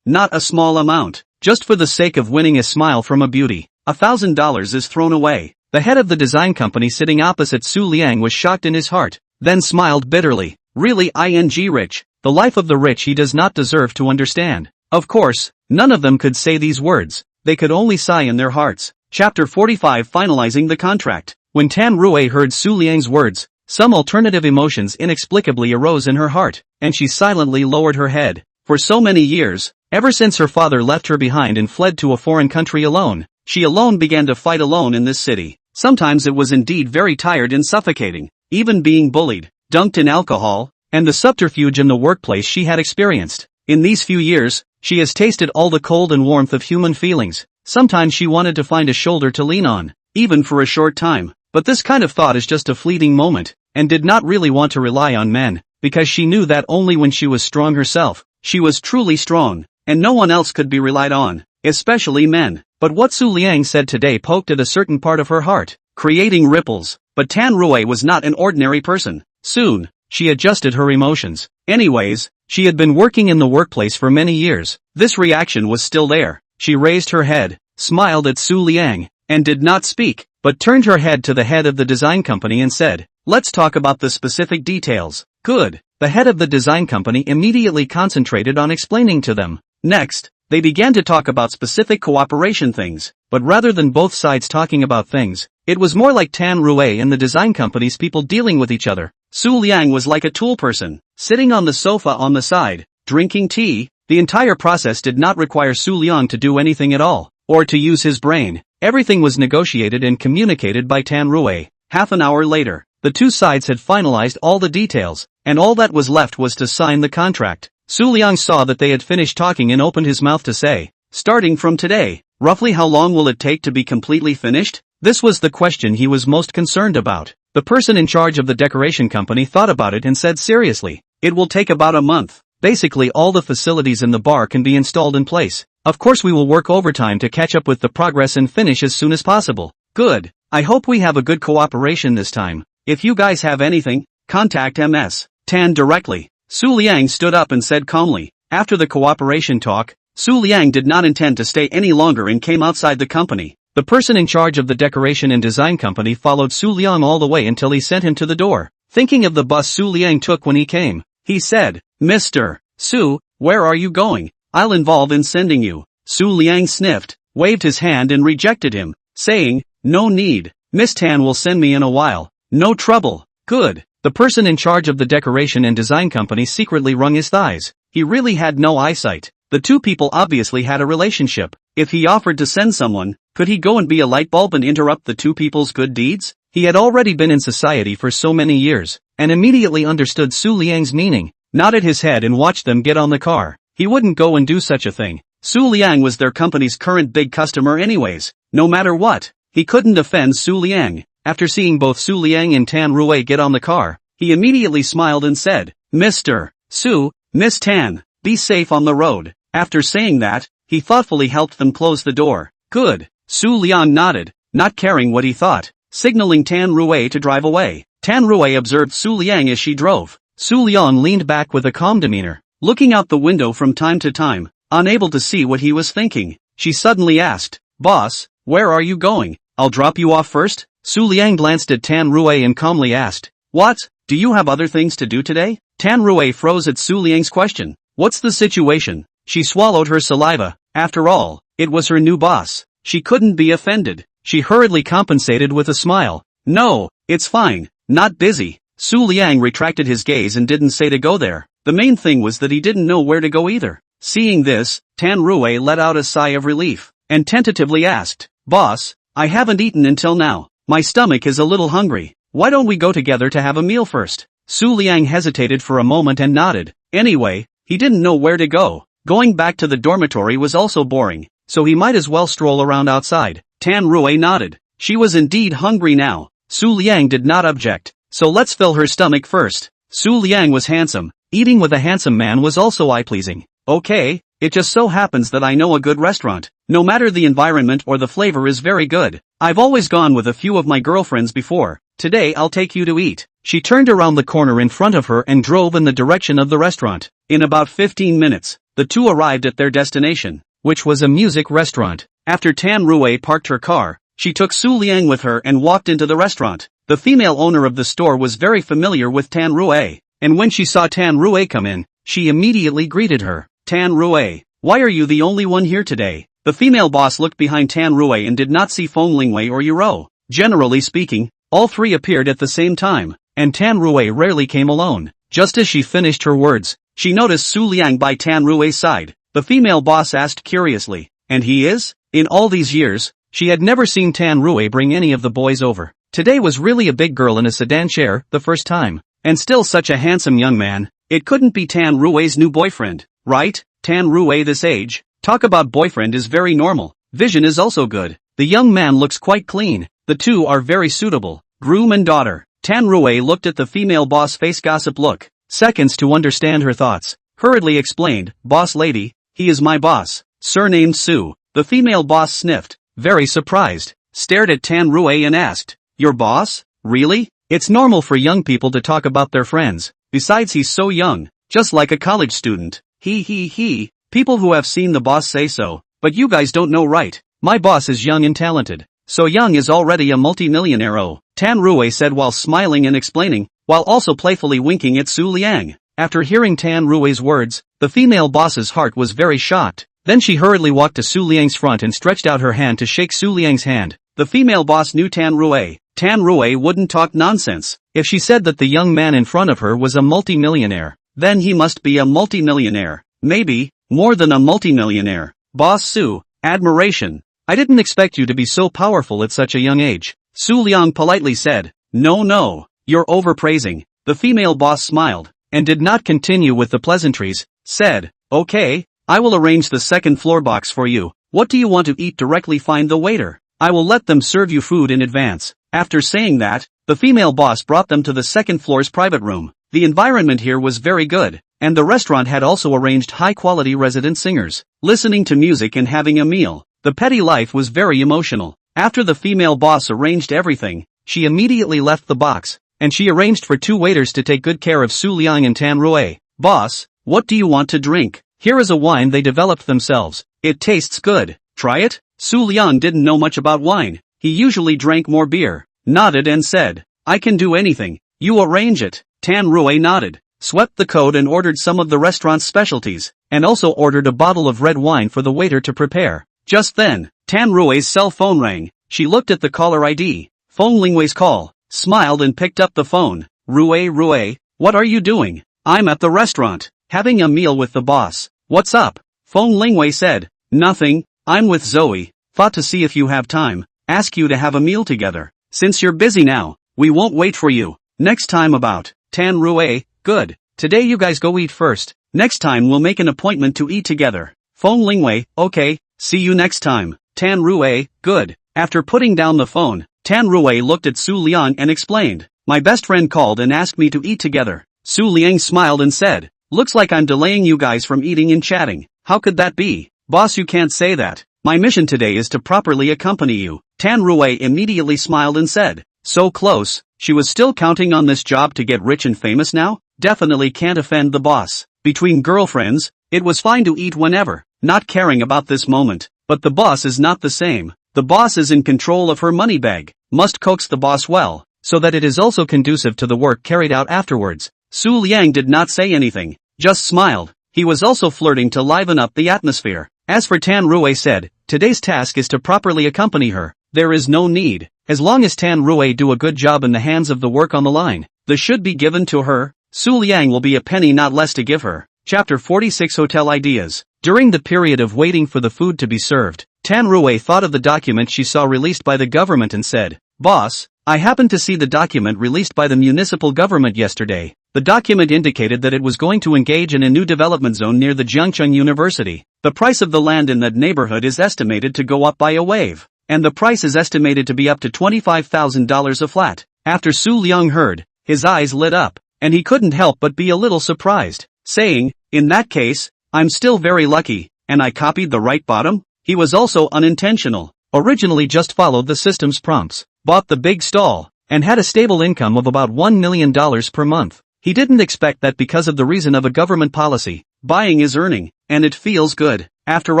not a small amount. Just for the sake of winning a smile from a beauty, $1,000 is thrown away. The head of the design company sitting opposite Su Liang was shocked in his heart, then smiled bitterly. Really rich, the life of the rich he does not deserve to understand. Of course, none of them could say these words, they could only sigh in their hearts. Chapter 45 Finalizing the Contract. When Tan Rui heard Su Liang's words, some alternative emotions inexplicably arose in her heart, and she silently lowered her head. For so many years, ever since her father left her behind and fled to a foreign country alone, she alone began to fight alone in this city. Sometimes it was indeed very tired and suffocating, even being bullied, dunked in alcohol, and the subterfuge in the workplace she had experienced. In these few years, she has tasted all the cold and warmth of human feelings. Sometimes she wanted to find a shoulder to lean on, even for a short time, but this kind of thought is just a fleeting moment, and did not really want to rely on men, because she knew that only when she was strong herself, she was truly strong, and no one else could be relied on, especially men. But what Su Liang said today poked at a certain part of her heart, creating ripples. But Tan Rui was not an ordinary person. Soon, she adjusted her emotions. Anyways, she had been working in the workplace for many years. This reaction was still there. She raised her head, smiled at Su Liang, and did not speak, but turned her head to the head of the design company and said, "Let's talk about the specific details." Good. The head of the design company immediately concentrated on explaining to them. Next, they began to talk about specific cooperation things, but rather than both sides talking about things, it was more like Tan Rui and the design company's people dealing with each other. Su Liang was like a tool person, sitting on the sofa on the side, drinking tea. The entire process did not require Su Liang to do anything at all, or to use his brain. Everything was negotiated and communicated by Tan Rui. Half an hour later, the two sides had finalized all the details, and all that was left was to sign the contract. Su Liang saw that they had finished talking and opened his mouth to say, "Starting from today, roughly how long will it take to be completely finished?" This was the question he was most concerned about. The person in charge of the decoration company thought about it and said seriously, "It will take about a month. Basically all the facilities in the bar can be installed in place. Of course we will work overtime to catch up with the progress and finish as soon as possible." Good. I hope we have a good cooperation this time. If you guys have anything, contact Ms. Tan directly. Su Liang stood up and said calmly. After the cooperation talk, Su Liang did not intend to stay any longer and came outside the company. The person in charge of the decoration and design company followed Su Liang all the way until he sent him to the door. Thinking of the bus Su Liang took when he came, he said, "Mr. Su, where are you going? I'll involve in sending you." Su Liang sniffed, waved his hand and rejected him, saying, "No need. Miss Tan will send me in a while. No trouble." Good. The person in charge of the decoration and design company secretly wrung his thighs. He really had no eyesight. The two people obviously had a relationship. If he offered to send someone, could he go and be a light bulb and interrupt the two people's good deeds? He had already been in society for so many years, and immediately understood Su Liang's meaning, nodded his head and watched them get on the car. He wouldn't go and do such a thing. Su Liang was their company's current big customer anyways. No matter what, he couldn't offend Su Liang. After seeing both Su Liang and Tan Rui get on the car, he immediately smiled and said, "Mr. Su, Miss Tan, be safe on the road." After saying that, he thoughtfully helped them close the door. Good. Su Liang nodded, not caring what he thought, signaling Tan Rui to drive away. Tan Rui observed Su Liang as she drove. Su Liang leaned back with a calm demeanor, looking out the window from time to time, unable to see what he was thinking. She suddenly asked, "Boss, where are you going? I'll drop you off first." Su Liang glanced at Tan Rui and calmly asked, "What? Do you have other things to do today?" Tan Rui froze at Su Liang's question. What's the situation? She swallowed her saliva. After all, it was her new boss. She couldn't be offended. She hurriedly compensated with a smile. "No, it's fine, not busy." Su Liang retracted his gaze and didn't say to go there. The main thing was that he didn't know where to go either. Seeing this, Tan Rui let out a sigh of relief, and tentatively asked, "Boss, I haven't eaten until now. My stomach is a little hungry. Why don't we go together to have a meal first?" Su Liang hesitated for a moment and nodded. Anyway, he didn't know where to go. Going back to the dormitory was also boring, so he might as well stroll around outside. Tan Rui nodded. She was indeed hungry now. Su Liang did not object. "So let's fill her stomach first." Su Liang was handsome. Eating with a handsome man was also eye-pleasing. "Okay, it just so happens that I know a good restaurant. No matter the environment or the flavor is very good. I've always gone with a few of my girlfriends before. Today I'll take you to eat." She turned around the corner in front of her and drove in the direction of the restaurant. In about 15 minutes, the two arrived at their destination, which was a music restaurant. After Tan Rui parked her car, she took Su Liang with her and walked into the restaurant. The female owner of the store was very familiar with Tan Rue, and when she saw Tan Rue come in, she immediately greeted her. Tan Rue, why are you the only one here today? The female boss looked behind Tan Rue and did not see Feng Lingwei or Yuro. Generally speaking, all three appeared at the same time, and Tan Rue rarely came alone. Just as she finished her words, she noticed Su Liang by Tan Rue's side. The female boss asked curiously, and he is? In all these years, she had never seen Tan Rue bring any of the boys over. Today was really a big girl in a sedan chair, the first time. And still such a handsome young man. It couldn't be Tan Rue's new boyfriend, right? Tan Rue this age? Talk about boyfriend is very normal. Vision is also good. The young man looks quite clean. The two are very suitable. Groom and daughter. Tan Rue looked at the female boss face gossip look. Seconds to understand her thoughts. Hurriedly explained, boss lady, he is my boss. Surnamed Su. The female boss sniffed. Very surprised. Stared at Tan Rue and asked, your boss? Really? It's normal for young people to talk about their friends. Besides he's so young. Just like a college student. He. People who have seen the boss say so. But you guys don't know right. My boss is young and talented. So young is already a multi-millionaire. Oh, Tan Rue said while smiling and explaining, while also playfully winking at Su Liang. After hearing Tan Rue's words, the female boss's heart was very shocked. Then she hurriedly walked to Su Liang's front and stretched out her hand to shake Su Liang's hand. The female boss knew Tan Rue. Tan Rue wouldn't talk nonsense. If she said that the young man in front of her was a multi-millionaire, then he must be a multi-millionaire. Maybe, more than a multi-millionaire. Boss Su, admiration. I didn't expect you to be so powerful at such a young age. Su Liang politely said, no, you're overpraising. The female boss smiled, and did not continue with the pleasantries, said, okay, I will arrange the second floor box for you. What do you want to eat? Directly find the waiter. I will let them serve you food in advance. After saying that, the female boss brought them to the second floor's private room. The environment here was very good, and the restaurant had also arranged high-quality resident singers, listening to music and having a meal. The petty life was very emotional. After the female boss arranged everything, she immediately left the box, and she arranged for 2 waiters to take good care of Su Liang and Tan Rue. Boss, what do you want to drink? Here is a wine they developed themselves. It tastes good. Try it? Su Liang didn't know much about wine. He usually drank more beer. Nodded and said, I can do anything. You arrange it. Tan Rue nodded, swept the code and ordered some of the restaurant's specialties, and also ordered a bottle of red wine for the waiter to prepare. Just then, Tan Rue's cell phone rang. She looked at the caller ID, Feng Lingwei's call, smiled and picked up the phone. Rue, what are you doing? I'm at the restaurant, having a meal with the boss. What's up? Feng Lingwei said, nothing, I'm with Zoe, thought to see if you have time, ask you to have a meal together. Since you're busy now, we won't wait for you. Next time about. Tan Rue, good. Today you guys go eat first. Next time we'll make an appointment to eat together. Feng Lingwei, okay, see you next time. Tan Rue, good. After putting down the phone, Tan Rue looked at Su Liang and explained, my best friend called and asked me to eat together. Su Liang smiled and said, looks like I'm delaying you guys from eating and chatting. How could that be? Boss, you can't say that. My mission today is to properly accompany you. Tan Rue immediately smiled and said, so close. She was still counting on this job to get rich and famous now? Definitely can't offend the boss. Between girlfriends, it was fine to eat whenever, not caring about this moment. But the boss is not the same. The boss is in control of her money bag, must coax the boss well, so that it is also conducive to the work carried out afterwards. Su Liang did not say anything, just smiled. He was also flirting to liven up the atmosphere. As for Tan Rue said, today's task is to properly accompany her. There is no need. As long as Tan Rue do a good job in the hands of the work on the line, the should be given to her. Su Liang will be a penny not less to give her. Chapter 46 Hotel Ideas. During the period of waiting for the food to be served, Tan Rue thought of the document she saw released by the government and said, boss, I happened to see the document released by the municipal government yesterday. The document indicated that it was going to engage in a new development zone near the Jiangcheng University. The price of the land in that neighborhood is estimated to go up by a wave, and the price is estimated to be up to $25,000 a flat. After Su Liang heard, his eyes lit up, and he couldn't help but be a little surprised, saying, in that case, I'm still very lucky, and I copied the right bottom? He was also unintentional, originally just followed the system's prompts, bought the big stall, and had a stable income of about $1 million per month. He didn't expect that because of the reason of a government policy, buying is earning, and it feels good. After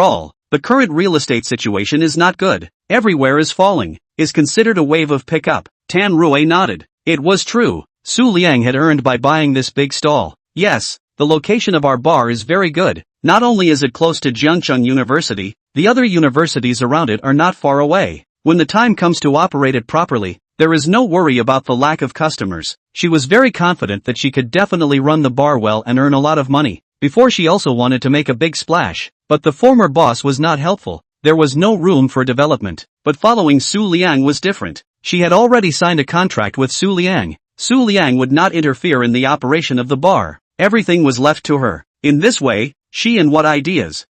all, the current real estate situation is not good. everywhere is falling, is considered a wave of pickup. Tan Rui nodded. It was true. Su Liang had earned by buying this big stall. Yes, the location of our bar is very good. Not only is it close to Jiangcheng University, the other universities around it are not far away. When the time comes to operate it properly, there is no worry about the lack of customers. She was very confident that she could definitely run the bar well and earn a lot of money. Before she also wanted to make a big splash, but the former boss was not helpful. There was no room for development. But following Su Liang was different. She had already signed a contract with Su Liang. Su Liang would not interfere in the operation of the bar. Everything was left to her. In this way, she and what ideas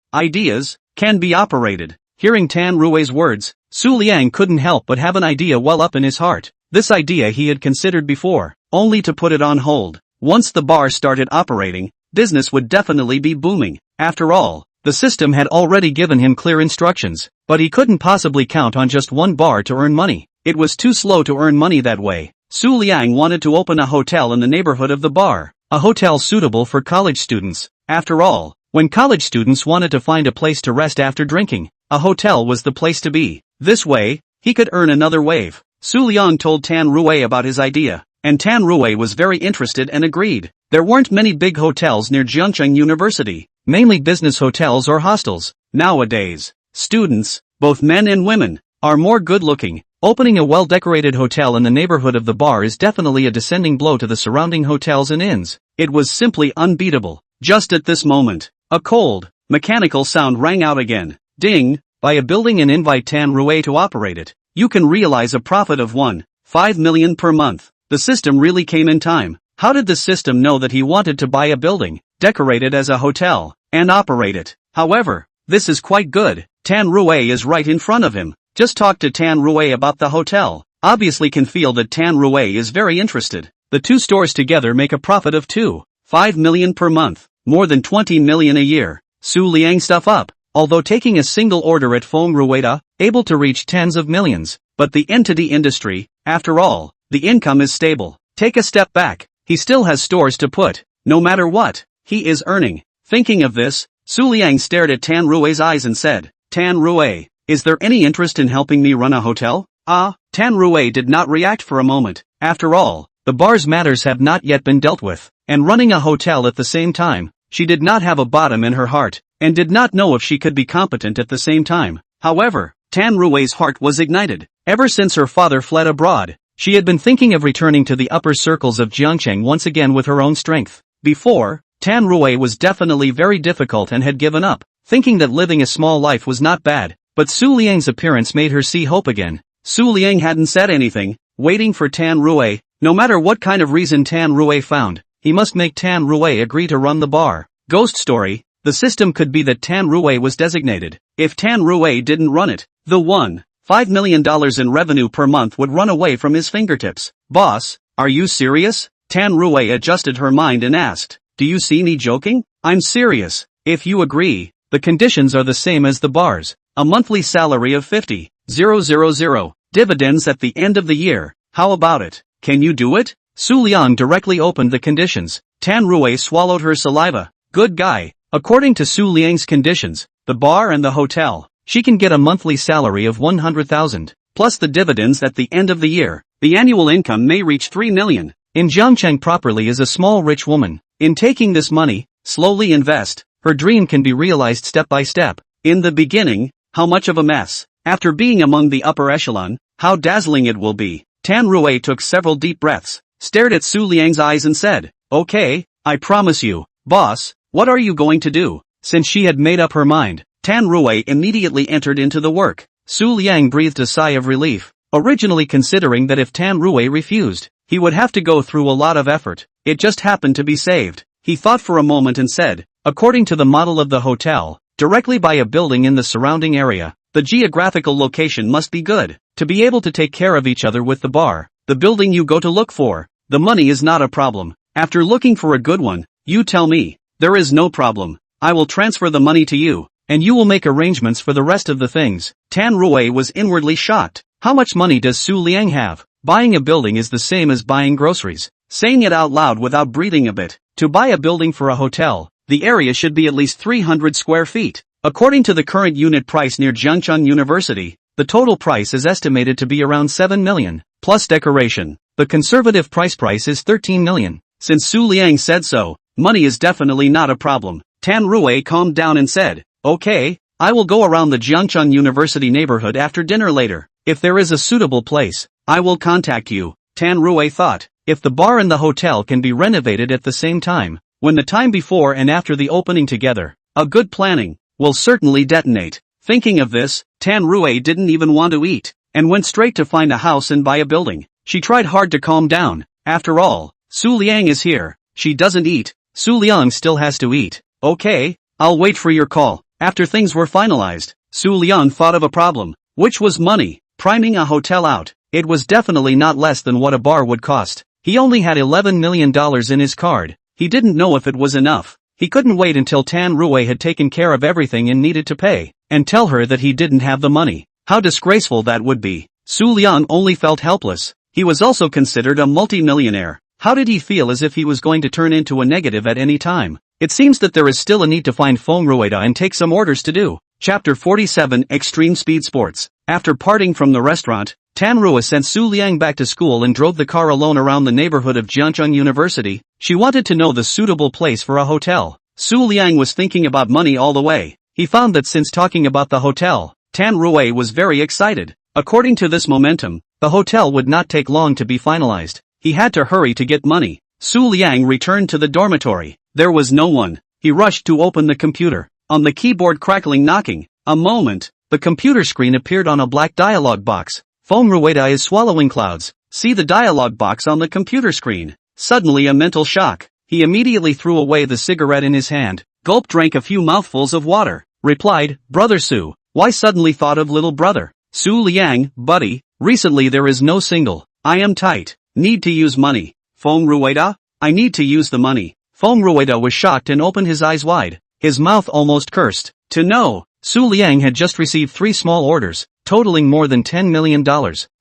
can be operated. Hearing Tan Rui's words, Su Liang couldn't help but have an idea well up in his heart. This idea he had considered before, only to put it on hold. Once the bar started operating, business would definitely be booming. After all, the system had already given him clear instructions, but he couldn't possibly count on just one bar to earn money. It was too slow to earn money that way. Su Liang wanted to open a hotel in the neighborhood of the bar, a hotel suitable for college students. After all, when college students wanted to find a place to rest after drinking, a hotel was the place to be. This way, he could earn another wave. Su Liang told Tan Rui about his idea, and Tan Rui was very interested and agreed. There weren't many big hotels near Jiangcheng University, mainly business hotels or hostels. Nowadays, students, both men and women, are more good-looking. Opening a well-decorated hotel in the neighborhood of the bar is definitely a descending blow to the surrounding hotels and inns. It was simply unbeatable. Just at this moment, a cold, mechanical sound rang out again. Ding! Buy a building and invite Tan Rui to operate it. You can realize a profit of 1.5 million per month. The system really came in time. How did the system know that he wanted to buy a building, decorate it as a hotel, and operate it? However, this is quite good. Tan Rui is right in front of him. Just talk to Tan Rui about the hotel. Obviously can feel that Tan Rui is very interested. The two stores together make a profit of 2.5 million per month, more than 20 million a year. Su Liang stuff up. Although taking a single order at Fong Rua, able to reach tens of millions, but the entity industry, after all, the income is stable. Take a step back, he still has stores to put, no matter what, he is earning. Thinking of this, Su Liang stared at Tan Rui's eyes and said, Tan Rui, is there any interest in helping me run a hotel? Tan Rui did not react for a moment. After all, the bar's matters have not yet been dealt with, and running a hotel at the same time, she did not have a bottom in her heart, and did not know if she could be competent at the same time. However, Tan Rui's heart was ignited. Ever since her father fled abroad, she had been thinking of returning to the upper circles of Jiangcheng once again with her own strength. Before, Tan Rui was definitely very difficult and had given up, thinking that living a small life was not bad, but Su Liang's appearance made her see hope again. Su Liang hadn't said anything, waiting for Tan Rui. No matter what kind of reason Tan Rui found, he must make Tan Rui agree to run the bar. Ghost story. The system could be that Tan Rui was designated. If Tan Rui didn't run it, the $1.5 million in revenue per month would run away from his fingertips. Boss, are you serious? Tan Rui adjusted her mind and asked, do you see me joking? I'm serious. If you agree, the conditions are the same as the bar's. A monthly salary of 50,000. Dividends at the end of the year. How about it? Can you do it? Su Liang directly opened the conditions. Tan Rui swallowed her saliva. Good guy. According to Su Liang's conditions, the bar and the hotel, she can get a monthly salary of 100,000, plus the dividends at the end of the year. The annual income may reach 3 million. In Jiangcheng properly is a small rich woman. In taking this money, slowly invest, her dream can be realized step by step. In the beginning, how much of a mess. After being among the upper echelon, how dazzling it will be. Tan Rui took several deep breaths, stared at Su Liang's eyes and said, okay, I promise you, boss. What are you going to do? Since she had made up her mind, Tan Rui immediately entered into the work. Su Liang breathed a sigh of relief, originally considering that if Tan Rui refused, he would have to go through a lot of effort. It just happened to be saved. He thought for a moment and said, according to the model of the hotel, directly by a building in the surrounding area, the geographical location must be good, to be able to take care of each other with the bar, the building you go to look for. The money is not a problem. After looking for a good one, you tell me. There is no problem. I will transfer the money to you, and you will make arrangements for the rest of the things. Tan Rui was inwardly shocked. How much money does Su Liang have? Buying a building is the same as buying groceries. Saying it out loud without breathing a bit. To buy a building for a hotel, the area should be at least 300 square feet. According to the current unit price near Jiangcheng University, The total price is estimated to be around 7 million, plus decoration. The conservative price is 13 million. Since Su Liang said so, money is definitely not a problem. Tan Rui calmed down and said, okay, I will go around the Jiangcheng University neighborhood after dinner later. If there is a suitable place, I will contact you. Tan Rui thought, if the bar and the hotel can be renovated at the same time, when the time before and after the opening together, a good planning will certainly detonate. Thinking of this, Tan Rui didn't even want to eat, and went straight to find a house and buy a building. She tried hard to calm down. After all, Su Liang is here. She doesn't eat. Su Liang still has to eat. Okay, I'll wait for your call. After things were finalized, Su Liang thought of a problem, which was money. Priming a hotel out, it was definitely not less than what a bar would cost. He only had $11 million in his card. He didn't know if it was enough. He couldn't wait until Tan Rui had taken care of everything and needed to pay, and tell her that he didn't have the money. How disgraceful that would be. Su Liang only felt helpless. He was also considered a multi-millionaire. How did he feel as if he was going to turn into a negative at any time? It seems that there is still a need to find Fong Rua and take some orders to do. Chapter 47 Extreme Speed Sports. After parting from the restaurant, Tan Rua sent Su Liang back to school and drove the car alone around the neighborhood of Jiangcheng University. She wanted to know the suitable place for a hotel. Su Liang was thinking about money all the way. He found that since talking about the hotel, Tan Rui was very excited. According to this momentum, the hotel would not take long to be finalized. He had to hurry to get money. Su Liang returned to the dormitory. There was no one. He rushed to open the computer. On the keyboard crackling knocking. A moment, the computer screen appeared on a black dialog box. Fong Rua is swallowing clouds. See the dialog box on the computer screen. Suddenly a mental shock. He immediately threw away the cigarette in his hand, gulped, drank a few mouthfuls of water, replied, Brother Su, why suddenly thought of little brother? Su Liang, buddy, recently there is no single. I am tight. Need to use money. Fong Rua, I need to use the money. Fong Rua was shocked and opened his eyes wide. His mouth almost cursed. To know, Su Liang had just received 3 small orders, totaling more than $10 million,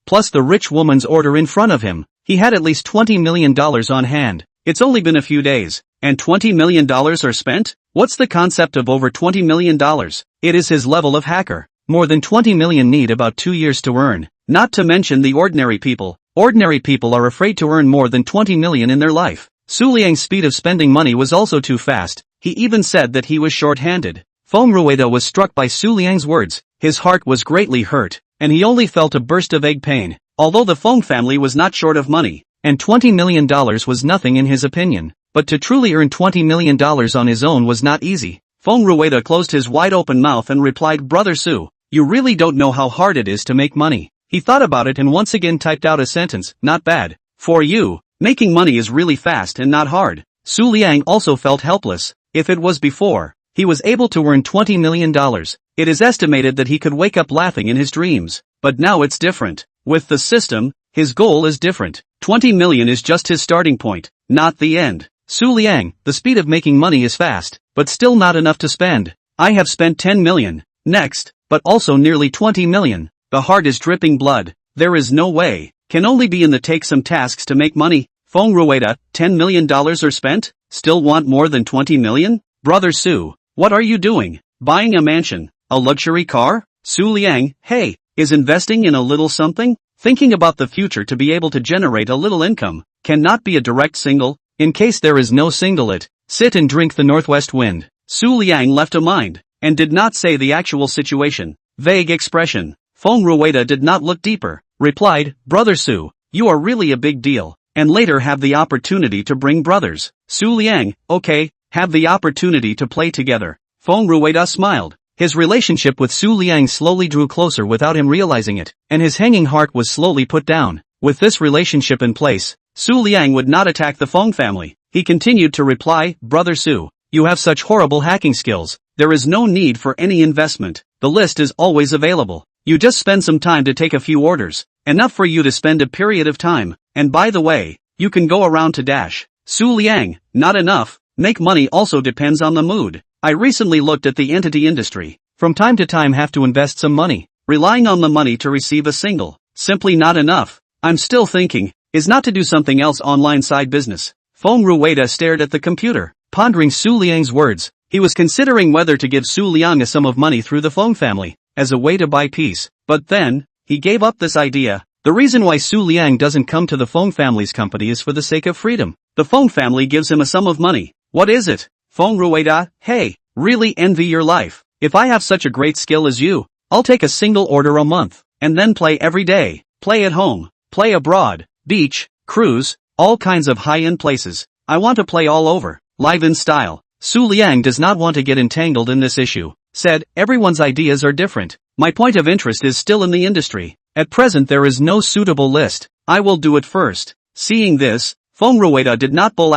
plus the rich woman's order in front of him. He had at least $20 million on hand. It's only been a few days, and $20 million are spent? What's the concept of over $20 million? It is his level of hacker. More than 20 million need about 2 years to earn. Not to mention the ordinary people. Ordinary people are afraid to earn more than 20 million in their life. Su Liang's speed of spending money was also too fast. He even said that he was short-handed. Fong Rua was struck by Su Liang's words. His heart was greatly hurt, and he only felt a burst of egg pain. Although the Fong family was not short of money, and $20 million was nothing in his opinion, but to truly earn $20 million on his own was not easy. Fong Rua closed his wide-open mouth and replied, Brother Su, you really don't know how hard it is to make money. He thought about it and once again typed out a sentence, not bad. For you, making money is really fast and not hard. Su Liang also felt helpless. If it was before, he was able to earn $20 million. It is estimated that he could wake up laughing in his dreams. But now it's different. With the system, his goal is different. 20 million is just his starting point, not the end. Su Liang, the speed of making money is fast, but still not enough to spend. I have spent 10 million. Next, but also nearly 20 million. The heart is dripping blood. There is no way. Can only be in the take some tasks to make money. Fong Rua, $10 million are spent? Still want more than 20 million? Brother Su, what are you doing? Buying a mansion? A luxury car? Su Liang, hey, is investing in a little something? Thinking about the future to be able to generate a little income, cannot be a direct single. In case there is no single it, sit and drink the northwest wind. Su Liang left a mind, and did not say the actual situation. Vague expression. Fong Rua did not look deeper, replied, Brother Su, you are really a big deal, and later have the opportunity to bring brothers. Su Liang, okay, have the opportunity to play together. Fong Rua smiled. His relationship with Su Liang slowly drew closer without him realizing it, and his hanging heart was slowly put down. With this relationship in place, Su Liang would not attack the Fong family. He continued to reply, Brother Su, you have such horrible hacking skills. There is no need for any investment. The list is always available. You just spend some time to take a few orders. Enough for you to spend a period of time. And by the way, you can go around to dash. Su Liang, not enough. Make money also depends on the mood. I recently looked at the entity industry. From time to time have to invest some money. Relying on the money to receive a single. Simply not enough. I'm still thinking, is not to do something else online side business. Fong Rua stared at the computer, pondering Su Liang's words. He was considering whether to give Su Liang a sum of money through the Fong family, as a way to buy peace, but then, he gave up this idea. The reason why Su Liang doesn't come to the Feng family's company is for the sake of freedom. The Feng family gives him a sum of money. What is it? Fong Rua, hey, really envy your life. If I have such a great skill as you, I'll take a single order a month, and then play every day, play at home, play abroad, beach, cruise, all kinds of high-end places. I want to play all over, live in style. Su Liang does not want to get entangled in this issue. Said, everyone's ideas are different. My point of interest is still in the industry. At present there is no suitable list. I will do it first. Seeing this, Fong Rua did not bowl *****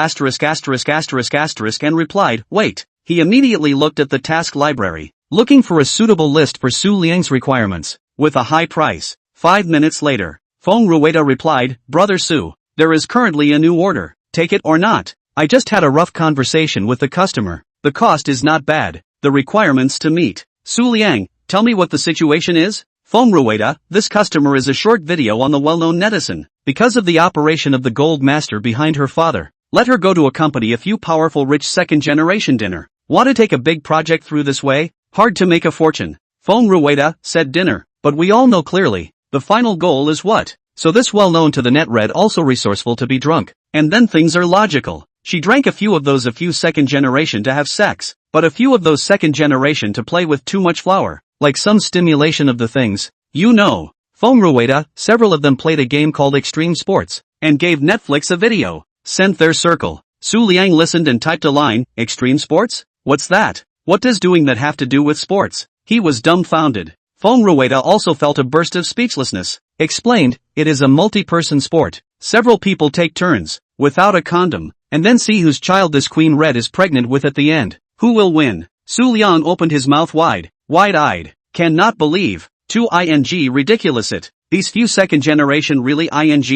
and replied, wait. He immediately looked at the task library, looking for a suitable list for Su Liang's requirements, with a high price. 5 minutes later, Fong Rua replied, Brother Su, there is currently a new order, take it or not. I just had a rough conversation with the customer. The cost is not bad, the requirements to meet. Su Liang, tell me what the situation is? Fong Rua, this customer is a short video on the well-known netizen. Because of the operation of the gold master behind her father, let her go to accompany a few powerful rich second-generation dinner. Want to take a big project through this way? Hard to make a fortune. Fong Rua said dinner, but we all know clearly, the final goal is what? So this well-known to the net read also resourceful to be drunk, and then things are logical. She drank a few second generation to have sex, but a few of those second generation to play with too much flour, like some stimulation of the things. You know, Fong Rua, several of them played a game called Extreme Sports, and gave Netflix a video, sent their circle. Su Liang listened and typed a line, Extreme Sports? What's that? What does doing that have to do with sports? He was dumbfounded. Fong Rua also felt a burst of speechlessness. Explained, it is a multi-person sport. Several people take turns, without a condom, and then see whose child this Queen Red is pregnant with at the end. Who will win? Su Liang opened his mouth wide-eyed. Cannot believe. Ridiculous it. These few second generation really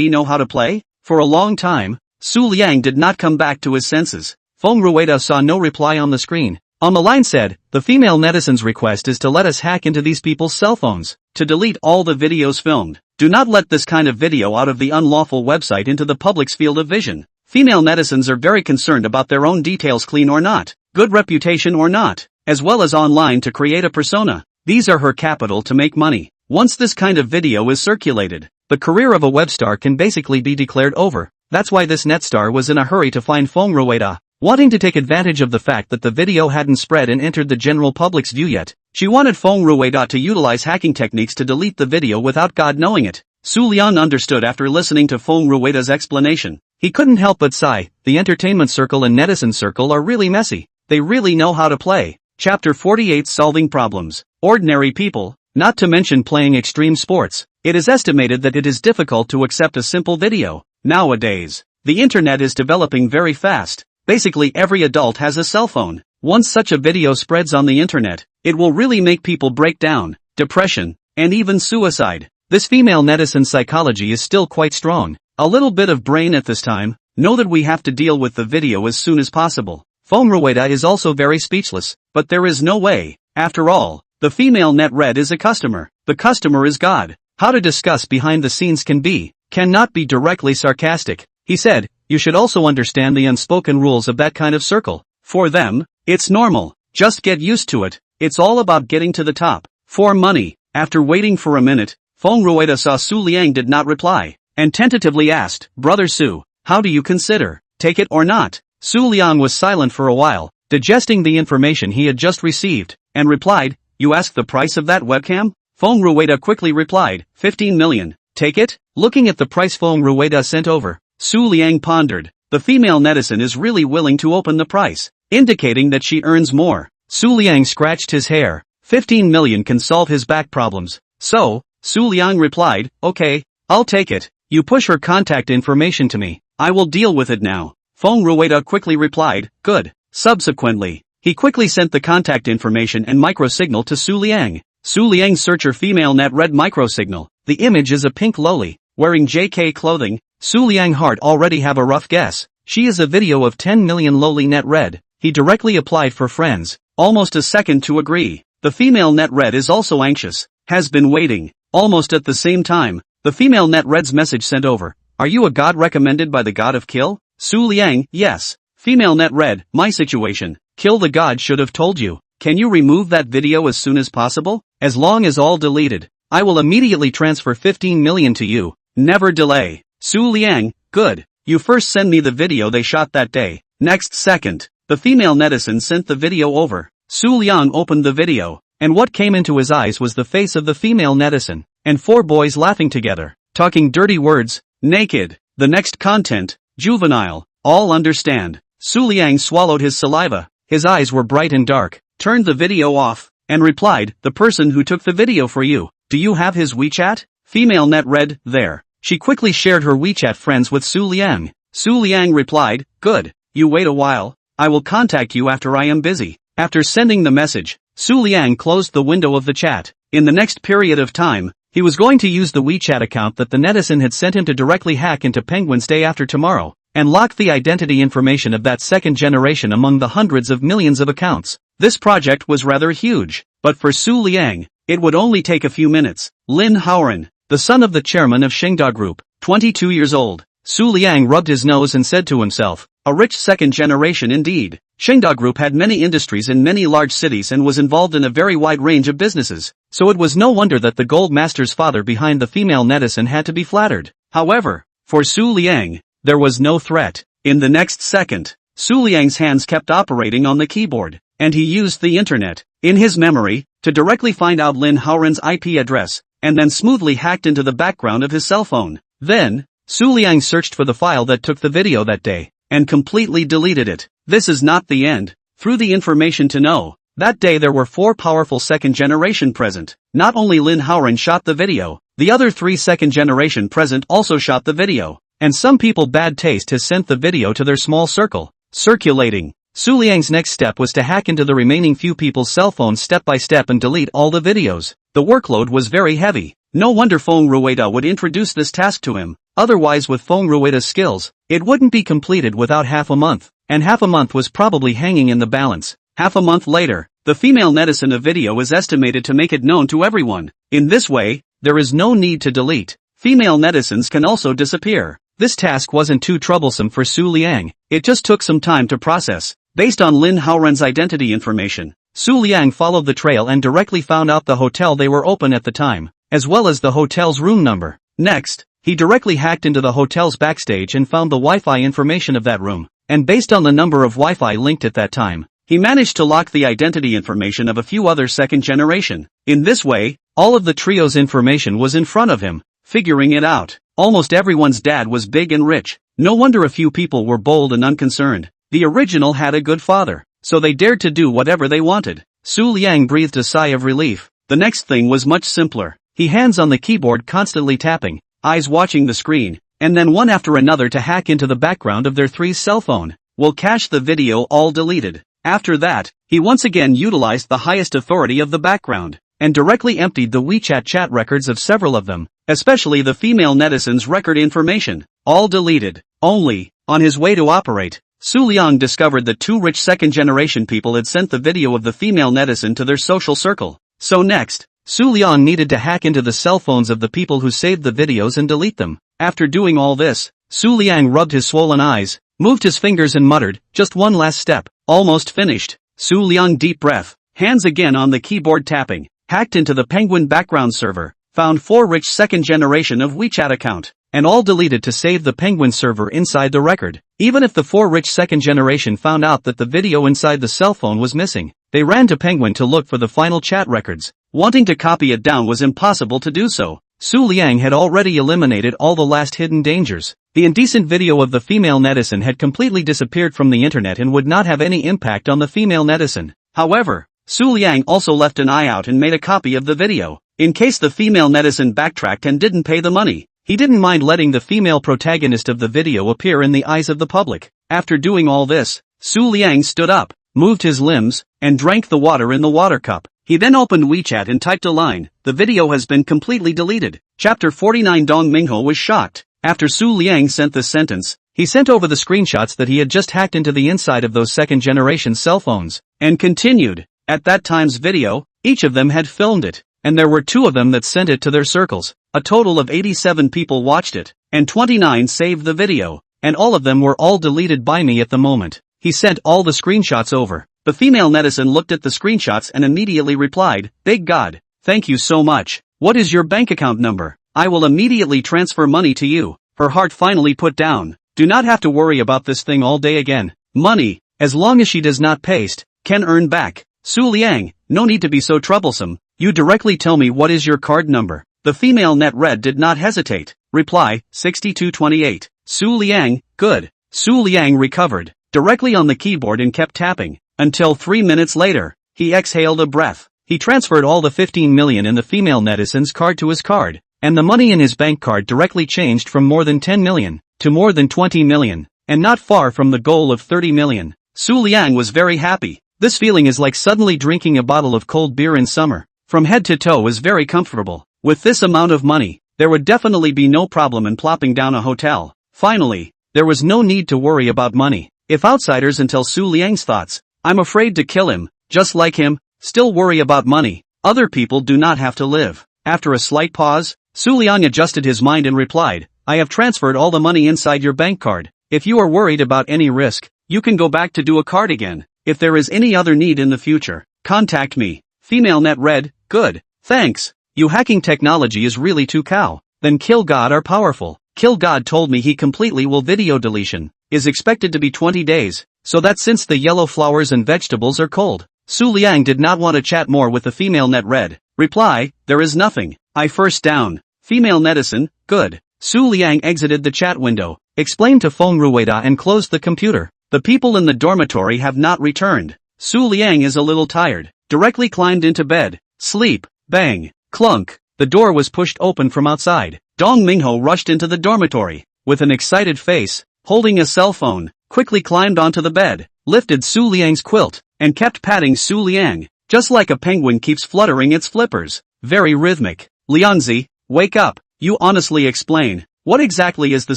know how to play? For a long time, Su Liang did not come back to his senses. Fong Rua saw no reply on the screen. On the line said, the female netizen's request is to let us hack into these people's cell phones, to delete all the videos filmed. Do not let this kind of video out of the unlawful website into the public's field of vision. Female netizens are very concerned about their own details clean or not, good reputation or not, as well as online to create a persona. These are her capital to make money. Once this kind of video is circulated, the career of a web star can basically be declared over. That's why this net star was in a hurry to find Fong Rua. Wanting to take advantage of the fact that the video hadn't spread and entered the general public's view yet, she wanted Fong Rua to utilize hacking techniques to delete the video without God knowing it. Su Liang understood after listening to Fong Rua's explanation. He couldn't help but sigh. The entertainment circle and netizen circle are really messy. They really know how to play. Chapter 48 Solving Problems. Ordinary people, not to mention playing extreme sports. It is estimated that it is difficult to accept a simple video. Nowadays, the internet is developing very fast. Basically every adult has a cell phone. Once such a video spreads on the internet, it will really make people break down, depression, and even suicide. This female netizen psychology is still quite strong. A little bit of brain at this time. Know that we have to deal with the video as soon as possible. Fong Rua is also very speechless, but there is no way. After all, the female net read is a customer. The customer is God. How to discuss behind the scenes cannot be directly sarcastic. He said, you should also understand the unspoken rules of that kind of circle. For them, it's normal. Just get used to it. It's all about getting to the top. For money. After waiting for a minute, Fong Rua saw Su Liang did not reply, and tentatively asked, Brother Su, how do you consider? Take it or not? Su Liang was silent for a while, digesting the information he had just received, and replied, you asked the price of that webcam? Fong Rua quickly replied, 15 million. Take it? Looking at the price Fong Rua sent over, Su Liang pondered. The female netizen is really willing to open the price, indicating that she earns more. Su Liang scratched his hair. 15 million can solve his back problems. So, Su Liang replied, okay, I'll take it. You push her contact information to me. I will deal with it now. Fong Rua quickly replied, good. Subsequently, he quickly sent the contact information and microsignal to Su Liang. Su Liang's searcher female net read microsignal. The image is a pink loli, wearing JK clothing. Su Liang heart already have a rough guess. She is a video of 10 million loli net read. He directly applied for friends. Almost a second to agree. The female net read is also anxious. Has been waiting. Almost at the same time, the female net read's message sent over. Are you a god recommended by the god of kill? Su Liang, yes. Female net read, my situation. Kill the god should have told you. can you remove that video as soon as possible? As long as all deleted, I will immediately transfer 15 million to you. Never delay. Su Liang, good. You first send me the video they shot that day. Next second, the female netizen sent the video over. Su Liang opened the video, and what came into his eyes was the face of the female netizen, and 4 boys laughing together, talking dirty words, naked. The next content, juvenile, all understand. Su Liang swallowed his saliva, his eyes were bright and dark, turned the video off, and replied, the person who took the video for you, do you have his WeChat? Female net read, there. She quickly shared her WeChat friends with Su Liang. Su Liang replied, good, you wait a while, I will contact you after I am busy. After sending the message, Su Liang closed the window of the chat. In the next period of time, he was going to use the WeChat account that the netizen had sent him to directly hack into Penguin's day after tomorrow, and lock the identity information of that second generation among the hundreds of millions of accounts. This project was rather huge, but for Su Liang, it would only take a few minutes. Lin Haoran, the son of the chairman of Shengda Group, 22 years old. Su Liang rubbed his nose and said to himself, a rich second generation indeed. Shengda Group had many industries in many large cities and was involved in a very wide range of businesses, so it was no wonder that the gold master's father behind the female netizen had to be flattered. However, for Su Liang, there was no threat. In the next second, Su Liang's hands kept operating on the keyboard, and he used the internet, in his memory, to directly find out Lin Haoran's IP address, and then smoothly hacked into the background of his cell phone. Then, Su Liang searched for the file that took the video that day, and completely deleted it. This is not the end. Through the information to know, that day there were 4 powerful second generation present. Not only Lin Haoran shot the video, the other 3 second generation present also shot the video, and some people bad taste has sent the video to their small circle, circulating. Su Liang's next step was to hack into the remaining few people's cell phones step by step and delete all the videos. The workload was very heavy. No wonder Fong Rua would introduce this task to him. Otherwise, with Fong Rua's skills, it wouldn't be completed without half a month, and half a month was probably hanging in the balance. Half a month later, the female netizen of video is estimated to make it known to everyone. In this way, there is no need to delete. Female netizens can also disappear. This task wasn't too troublesome for Su Liang, it just took some time to process. Based on Lin Haoran's identity information, Su Liang followed the trail and directly found out the hotel they were open at the time, as well as the hotel's room number. Next, he directly hacked into the hotel's backstage and found the Wi-Fi information of that room, and based on the number of Wi-Fi linked at that time, he managed to lock the identity information of a few other second generation. In this way, all of the trio's information was in front of him, figuring it out. Almost everyone's dad was big and rich. No wonder a few people were bold and unconcerned. The original had a good father, so they dared to do whatever they wanted. Su Liang breathed a sigh of relief. The next thing was much simpler. He hands on the keyboard constantly tapping, eyes watching the screen, and then one after another to hack into the background of their 3's cell phone. Will cache the video all deleted. After that, he once again utilized the highest authority of the background, and directly emptied the WeChat chat records of several of them, especially the female netizen's record information, all deleted. Only, on his way to operate, Su Liang discovered that 2 rich second-generation people had sent the video of the female netizen to their social circle. So next, Su Liang needed to hack into the cell phones of the people who saved the videos and delete them. After doing all this, Su Liang rubbed his swollen eyes, moved his fingers and muttered, just one last step, almost finished. Su Liang deep breath, hands again on the keyboard tapping, hacked into the Penguin background server, found 4 rich second generation of WeChat account, and all deleted to save the Penguin server inside the record. Even if the 4 rich second generation found out that the video inside the cell phone was missing, they ran to Penguin to look for the final chat records. Wanting to copy it down was impossible to do so. Su Liang had already eliminated all the last hidden dangers. The indecent video of the female netizen had completely disappeared from the internet and would not have any impact on the female netizen. However, Su Liang also left an eye out and made a copy of the video, in case the female netizen backtracked and didn't pay the money. He didn't mind letting the female protagonist of the video appear in the eyes of the public. After doing all this, Su Liang stood up, moved his limbs, and drank the water in the water cup. He then opened WeChat and typed a line, the video has been completely deleted. Chapter 49. Dong Mingho was shocked. After Su Liang sent this sentence, he sent over the screenshots that he had just hacked into the inside of those second-generation cell phones, and continued. At that time's video, each of them had filmed it, and there were 2 of them that sent it to their circles. A total of 87 people watched it, and 29 saved the video, and all of them were all deleted by me at the moment. He sent all the screenshots over. The female netizen looked at the screenshots and immediately replied, "Big God, thank you so much. What is your bank account number? I will immediately transfer money to you." Her heart finally put down. Do not have to worry about this thing all day again. Money, as long as she does not paste, can earn back. Su Liang, no need to be so troublesome. You directly tell me what is your card number. The female net red did not hesitate. Reply, 6228. Su Liang, good. Su Liang recovered, directly on the keyboard and kept tapping, until 3 minutes later, he exhaled a breath. He transferred all the 15 million in the female netizen's card to his card, and the money in his bank card directly changed from more than 10 million, to more than 20 million, and not far from the goal of 30 million. Su Liang was very happy. This feeling is like suddenly drinking a bottle of cold beer in summer. From head to toe is very comfortable. With this amount of money, there would definitely be no problem in plopping down a hotel. Finally, there was no need to worry about money. If outsiders until Su Liang's thoughts, I'm afraid to kill him, just like him, still worry about money. Other people do not have to live. After a slight pause, Su Liang adjusted his mind and replied, I have transferred all the money inside your bank card. If you are worried about any risk, you can go back to do a card again. If there is any other need in the future, contact me. Female net red, good, thanks. You hacking technology is really too cow. Then Kill God are powerful. Kill God told me he completely will video deletion. Is expected to be 20 days, so that since the yellow flowers and vegetables are cold. Su Liang did not want to chat more with the female net red. Reply, there is nothing. I first down. Female netizen, good. Su Liang exited the chat window, explained to Fong Rua and closed the computer. The people in the dormitory have not returned. Su Liang is a little tired. Directly climbed into bed. Sleep. Bang. Clunk. The door was pushed open from outside. Dong Mingho rushed into the dormitory. With an excited face, holding a cell phone, quickly climbed onto the bed, lifted Su Liang's quilt, and kept patting Su Liang, just like a penguin keeps fluttering its flippers. Very rhythmic. Liangzi, wake up. You honestly explain. What exactly is the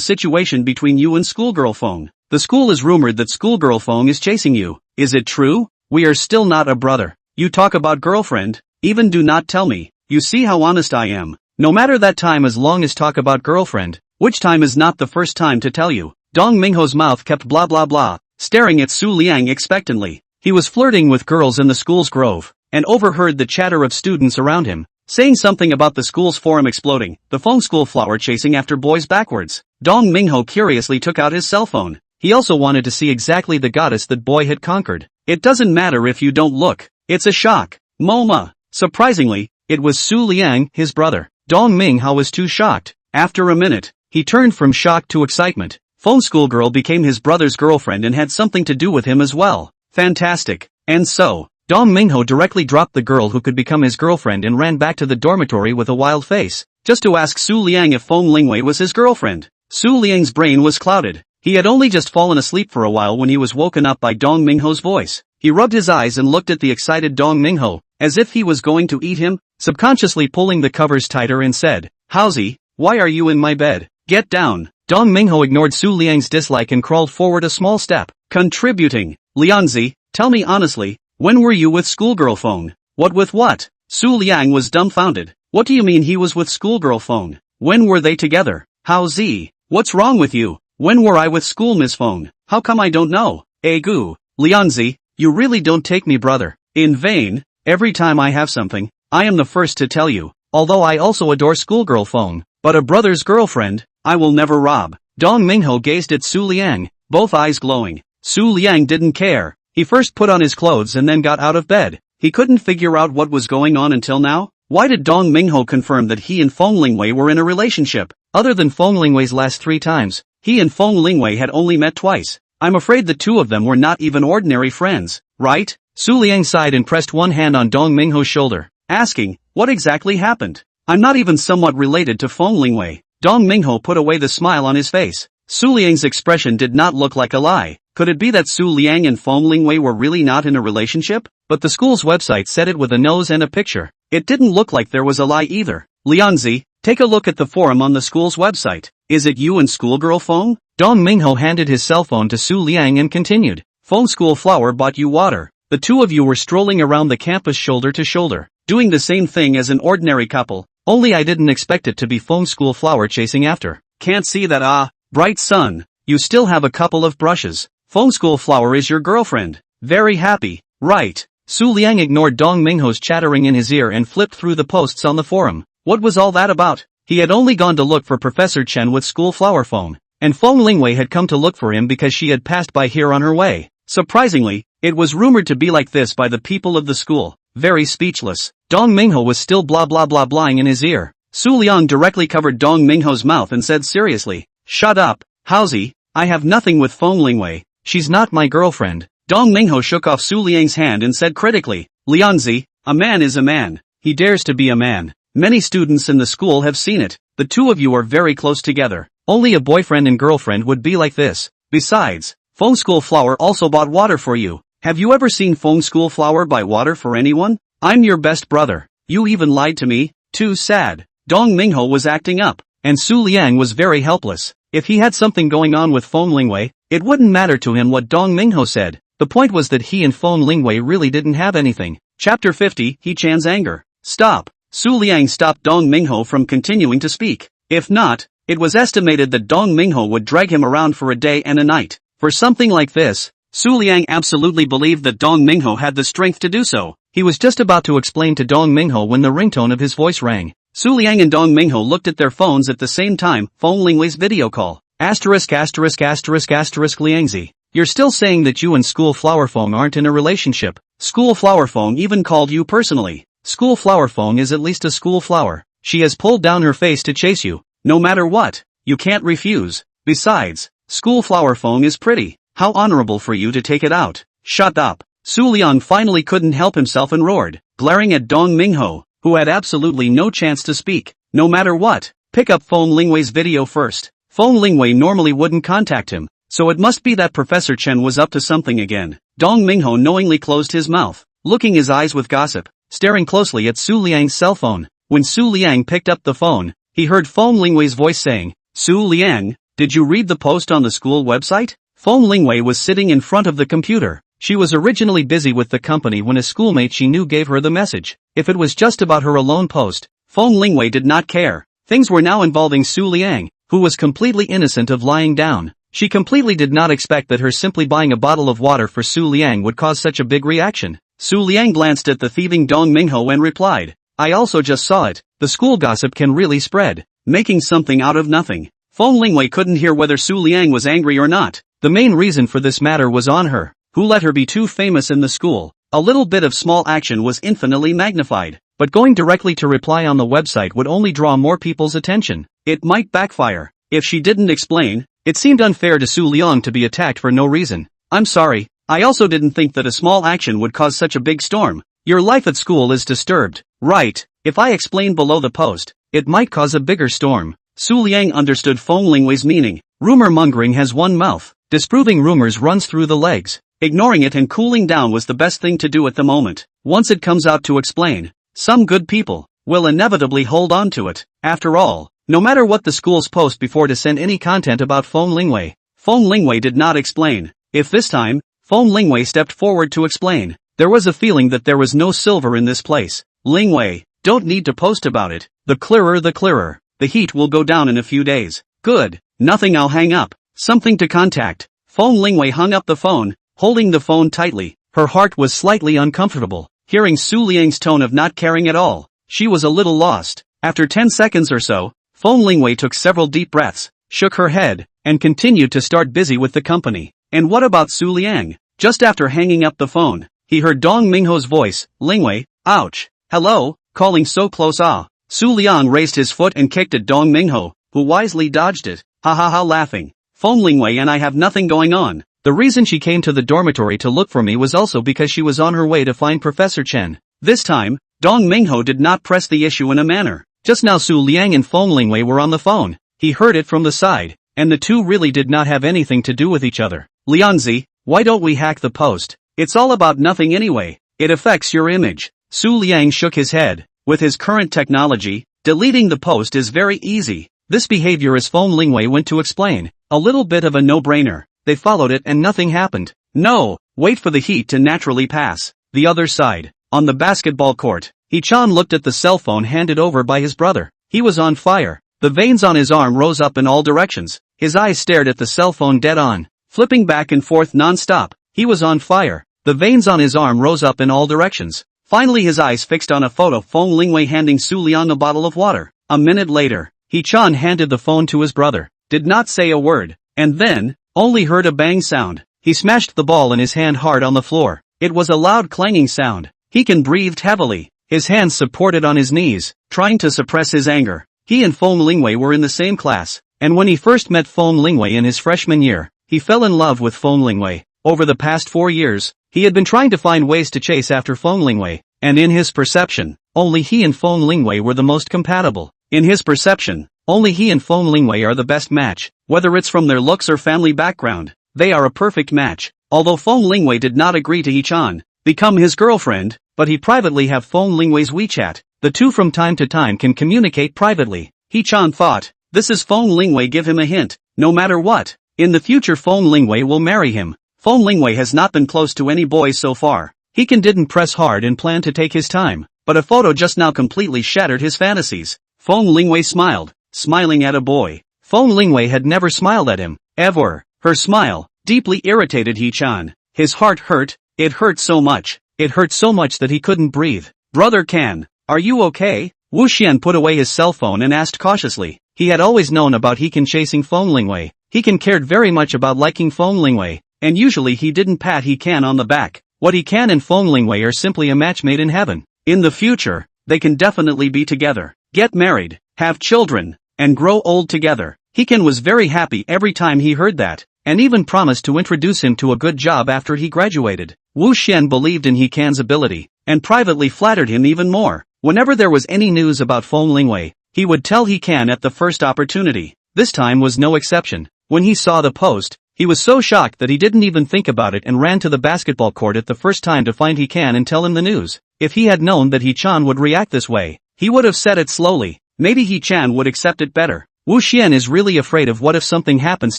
situation between you and schoolgirl Feng? The school is rumored that schoolgirl Feng is chasing you. Is it true? We are still not a brother. You talk about girlfriend, even do not tell me. You see how honest I am. No matter that time as long as talk about girlfriend, which time is not the first time to tell you. Dong Mingho's mouth kept blah blah blah, staring at Su Liang expectantly. He was flirting with girls in the school's grove, and overheard the chatter of students around him, saying something about the school's forum exploding, the Feng school flower chasing after boys backwards. Dong Mingho curiously took out his cell phone. He also wanted to see exactly the goddess that boy had conquered. It doesn't matter if you don't look. It's a shock. MoMA. Surprisingly, it was Su Liang, his brother. Dong Mingho was too shocked. After a minute, he turned from shock to excitement. Feng schoolgirl became his brother's girlfriend and had something to do with him as well. Fantastic. And so, Dong Mingho directly dropped the girl who could become his girlfriend and ran back to the dormitory with a wild face, just to ask Su Liang if Feng Lingwei was his girlfriend. Su Liang's brain was clouded. He had only just fallen asleep for a while when he was woken up by Dong Mingho's voice. He rubbed his eyes and looked at the excited Dong Mingho, as if he was going to eat him, subconsciously pulling the covers tighter and said, Howsy, why are you in my bed? Get down. Dong Mingho ignored Su Liang's dislike and crawled forward a small step, contributing. Liangzi, tell me honestly, when were you with schoolgirl Feng? What with what? Su Liang was dumbfounded. What do you mean he was with schoolgirl Feng? When were they together? Howzy? What's wrong with you? When were I with school Miss Feng? How come I don't know? Egu. Liangzi, you really don't take me brother. In vain, every time I have something, I am the first to tell you, although I also adore schoolgirl Feng, but a brother's girlfriend, I will never rob. Dong Mingho gazed at Su Liang, both eyes glowing. Su Liang didn't care. He first put on his clothes and then got out of bed. He couldn't figure out what was going on until now. Why did Dong Mingho confirm that he and Feng Lingwei were in a relationship? Other than Feng Lingwei's last 3 times, he and Feng Lingwei had only met twice. I'm afraid the two of them were not even ordinary friends, right? Su Liang sighed and pressed one hand on Dong Mingho's shoulder, asking, what exactly happened? I'm not even somewhat related to Feng Lingwei. Dong Mingho put away the smile on his face. Su Liang's expression did not look like a lie. Could it be that Su Liang and Feng Lingwei were really not in a relationship? But the school's website said it with a nose and a picture. It didn't look like there was a lie either. Liangzi, take a look at the forum on the school's website. Is it you and schoolgirl Feng? Dong Mingho handed his cell phone to Su Liang and continued. Feng school flower bought you water. The two of you were strolling around the campus shoulder to shoulder, doing the same thing as an ordinary couple, only I didn't expect it to be Feng school flower chasing after. Can't see that bright sun. You still have a couple of brushes. Feng school flower is your girlfriend. Very happy. Right. Su Liang ignored Dong Mingho's chattering in his ear and flipped through the posts on the forum. What was all that about? He had only gone to look for Professor Chen with school flower phone, and Feng Lingwei had come to look for him because she had passed by here on her way. Surprisingly, it was rumored to be like this by the people of the school. Very speechless, Dong Mingho was still blah blah blah blahing in his ear. Su Liang directly covered Dong Mingho's mouth and said seriously, "Shut up, Howsy, I have nothing with Feng Lingwei, she's not my girlfriend." Dong Mingho shook off Su Liang's hand and said critically, "Liangzi, a man is a man. He dares to be a man. Many students in the school have seen it. The two of you are very close together. Only a boyfriend and girlfriend would be like this. Besides, Feng School Flower also bought water for you. Have you ever seen Feng School Flower buy water for anyone? I'm your best brother. You even lied to me." Too sad. Dong Mingho was acting up, and Su Liang was very helpless. If he had something going on with Feng Lingwei, it wouldn't matter to him what Dong Mingho said. The point was that he and Feng Lingwei really didn't have anything. Chapter 50, He Chan's Anger. Stop. Su Liang stopped Dong Mingho from continuing to speak. If not, it was estimated that Dong Mingho would drag him around for a day and a night. For something like this, Su Liang absolutely believed that Dong Mingho had the strength to do so. He was just about to explain to Dong Mingho when the ringtone of his voice rang. Su Liang and Dong Mingho looked at their phones at the same time. Feng Lingwei's video call. Asterisk asterisk asterisk asterisk Liangzi. You're still saying that you and School Flower Feng aren't in a relationship. School Flower Feng even called you personally. School Flower Feng is at least a school flower. She has pulled down her face to chase you. No matter what, you can't refuse. Besides, School Flower Feng is pretty. How honorable for you to take it out. Shut up. Su Liang finally couldn't help himself and roared, glaring at Dong Mingho, who had absolutely no chance to speak. No matter what, pick up Feng Lingwei's video first. Feng Lingwei normally wouldn't contact him, so it must be that Professor Chen was up to something again. Dong Mingho knowingly closed his mouth, looking his eyes with gossip, staring closely at Su Liang's cell phone. When Su Liang picked up the phone, he heard Feng Lingwei's voice saying, "Su Liang, did you read the post on the school website?" Feng Lingwei was sitting in front of the computer. She was originally busy with the company when a schoolmate she knew gave her the message. If it was just about her alone post, Feng Lingwei did not care. Things were now involving Su Liang, who was completely innocent of lying down. She completely did not expect that her simply buying a bottle of water for Su Liang would cause such a big reaction. Su Liang glanced at the thieving Dong Mingho and replied, "I also just saw it. The school gossip can really spread, making something out of nothing." Feng Lingwei couldn't hear whether Su Liang was angry or not. The main reason for this matter was on her. Who let her be too famous in the school? A little bit of small action was infinitely magnified, but going directly to reply on the website would only draw more people's attention. It might backfire. If she didn't explain, it seemed unfair to Su Liang to be attacked for no reason. "I'm sorry, I also didn't think that a small action would cause such a big storm. Your life at school is disturbed, right? If I explain below the post, it might cause a bigger storm." Su Liang understood Feng Lingwei's meaning. Rumor mongering has one mouth. Disproving rumors runs through the legs. Ignoring it and cooling down was the best thing to do at the moment. Once it comes out to explain, some good people will inevitably hold on to it. After all, no matter what the schools post before to send any content about Feng Lingwei, Feng Lingwei did not explain. If this time, Feng Lingwei stepped forward to explain, there was a feeling that there was no silver in this place. "Lingwei, don't need to post about it. The clearer the clearer. The heat will go down in a few days." "Good, nothing, I'll hang up. Something to contact." Feng Lingwei hung up the phone, holding the phone tightly. Her heart was slightly uncomfortable. Hearing Su Liang's tone of not caring at all, she was a little lost. After 10 seconds or so, Feng Lingwei took several deep breaths, shook her head, and continued to start busy with the company. And what about Su Liang? Just after hanging up the phone, he heard Dong Mingho's voice, "Lingwei, ouch. Hello, calling so close ah." Su Liang raised his foot and kicked at Dong Mingho, who wisely dodged it. "Ha ha ha," laughing. "Feng Lingwei and I have nothing going on. The reason she came to the dormitory to look for me was also because she was on her way to find Professor Chen." This time, Dong Mingho did not press the issue in a manner. Just now Su Liang and Feng Lingwei were on the phone. He heard it from the side, and the two really did not have anything to do with each other. "Liangzi, why don't we hack the post? It's all about nothing anyway. It affects your image." Su Liang shook his head. With his current technology, deleting the post is very easy. This behavior, as Feng Lingwei went to explain, a little bit of a no-brainer. They followed it and nothing happened. "No, wait for the heat to naturally pass." The other side, on the basketball court, He-chan looked at the cell phone handed over by his brother. He was on fire. The veins on his arm rose up in all directions. His eyes stared at the cell phone dead on, flipping back and forth non-stop. He was on fire. The veins on his arm rose up in all directions. Finally his eyes fixed on a photo Feng Lingwei handing Su Liang a bottle of water. A minute later, He-chan handed the phone to his brother, did not say a word, and then, only heard a bang sound. He smashed the ball in his hand hard on the floor. It was a loud clanging sound. He-can breathed heavily, his hands supported on his knees, trying to suppress his anger. He and Feng Lingwei were in the same class, and when he first met Feng Lingwei in his freshman year, he fell in love with Feng Lingwei. Over the past 4 years, he had been trying to find ways to chase after Feng Lingwei, and in his perception, only he and Feng Lingwei were the most compatible. In his perception, only he and Feng Lingwei are the best match, whether it's from their looks or family background. They are a perfect match. Although Feng Lingwei did not agree to He-chan become his girlfriend, but he privately have Feng Lingwei's WeChat. The two from time to time can communicate privately. He-chan thought, this is Feng Lingwei, give him a hint. No matter what, in the future Feng Lingwei will marry him. Feng Lingwei has not been close to any boys so far. He didn't press hard and plan to take his time, but a photo just now completely shattered his fantasies. Feng Lingwei smiled, smiling at a boy. Feng Lingwei had never smiled at him, ever. Her smile deeply irritated He-chan. His heart hurt, it hurt so much. It hurt so much that he couldn't breathe. Brother Kan, are you okay? Wu Xian put away his cell phone and asked cautiously. He had always known about He-can chasing Feng Lingwei. He-can cared very much about liking Feng Lingwei, and usually he didn't pat He-can on the back. What He-can and Feng Lingwei are simply a match made in heaven. In the future, they can definitely be together, get married, have children, and grow old together. He-can was very happy every time he heard that, and even promised to introduce him to a good job after he graduated. Wu Xian believed in He-can's ability, and privately flattered him even more. Whenever there was any news about Feng Lingwei, he would tell He-can at the first opportunity. This time was no exception. When he saw the post, he was so shocked that he didn't even think about it and ran to the basketball court at the first time to find He-can and tell him the news. If he had known that He-chan would react this way, he would have said it slowly. Maybe He-chan would accept it better. Wu Xian is really afraid of what if something happens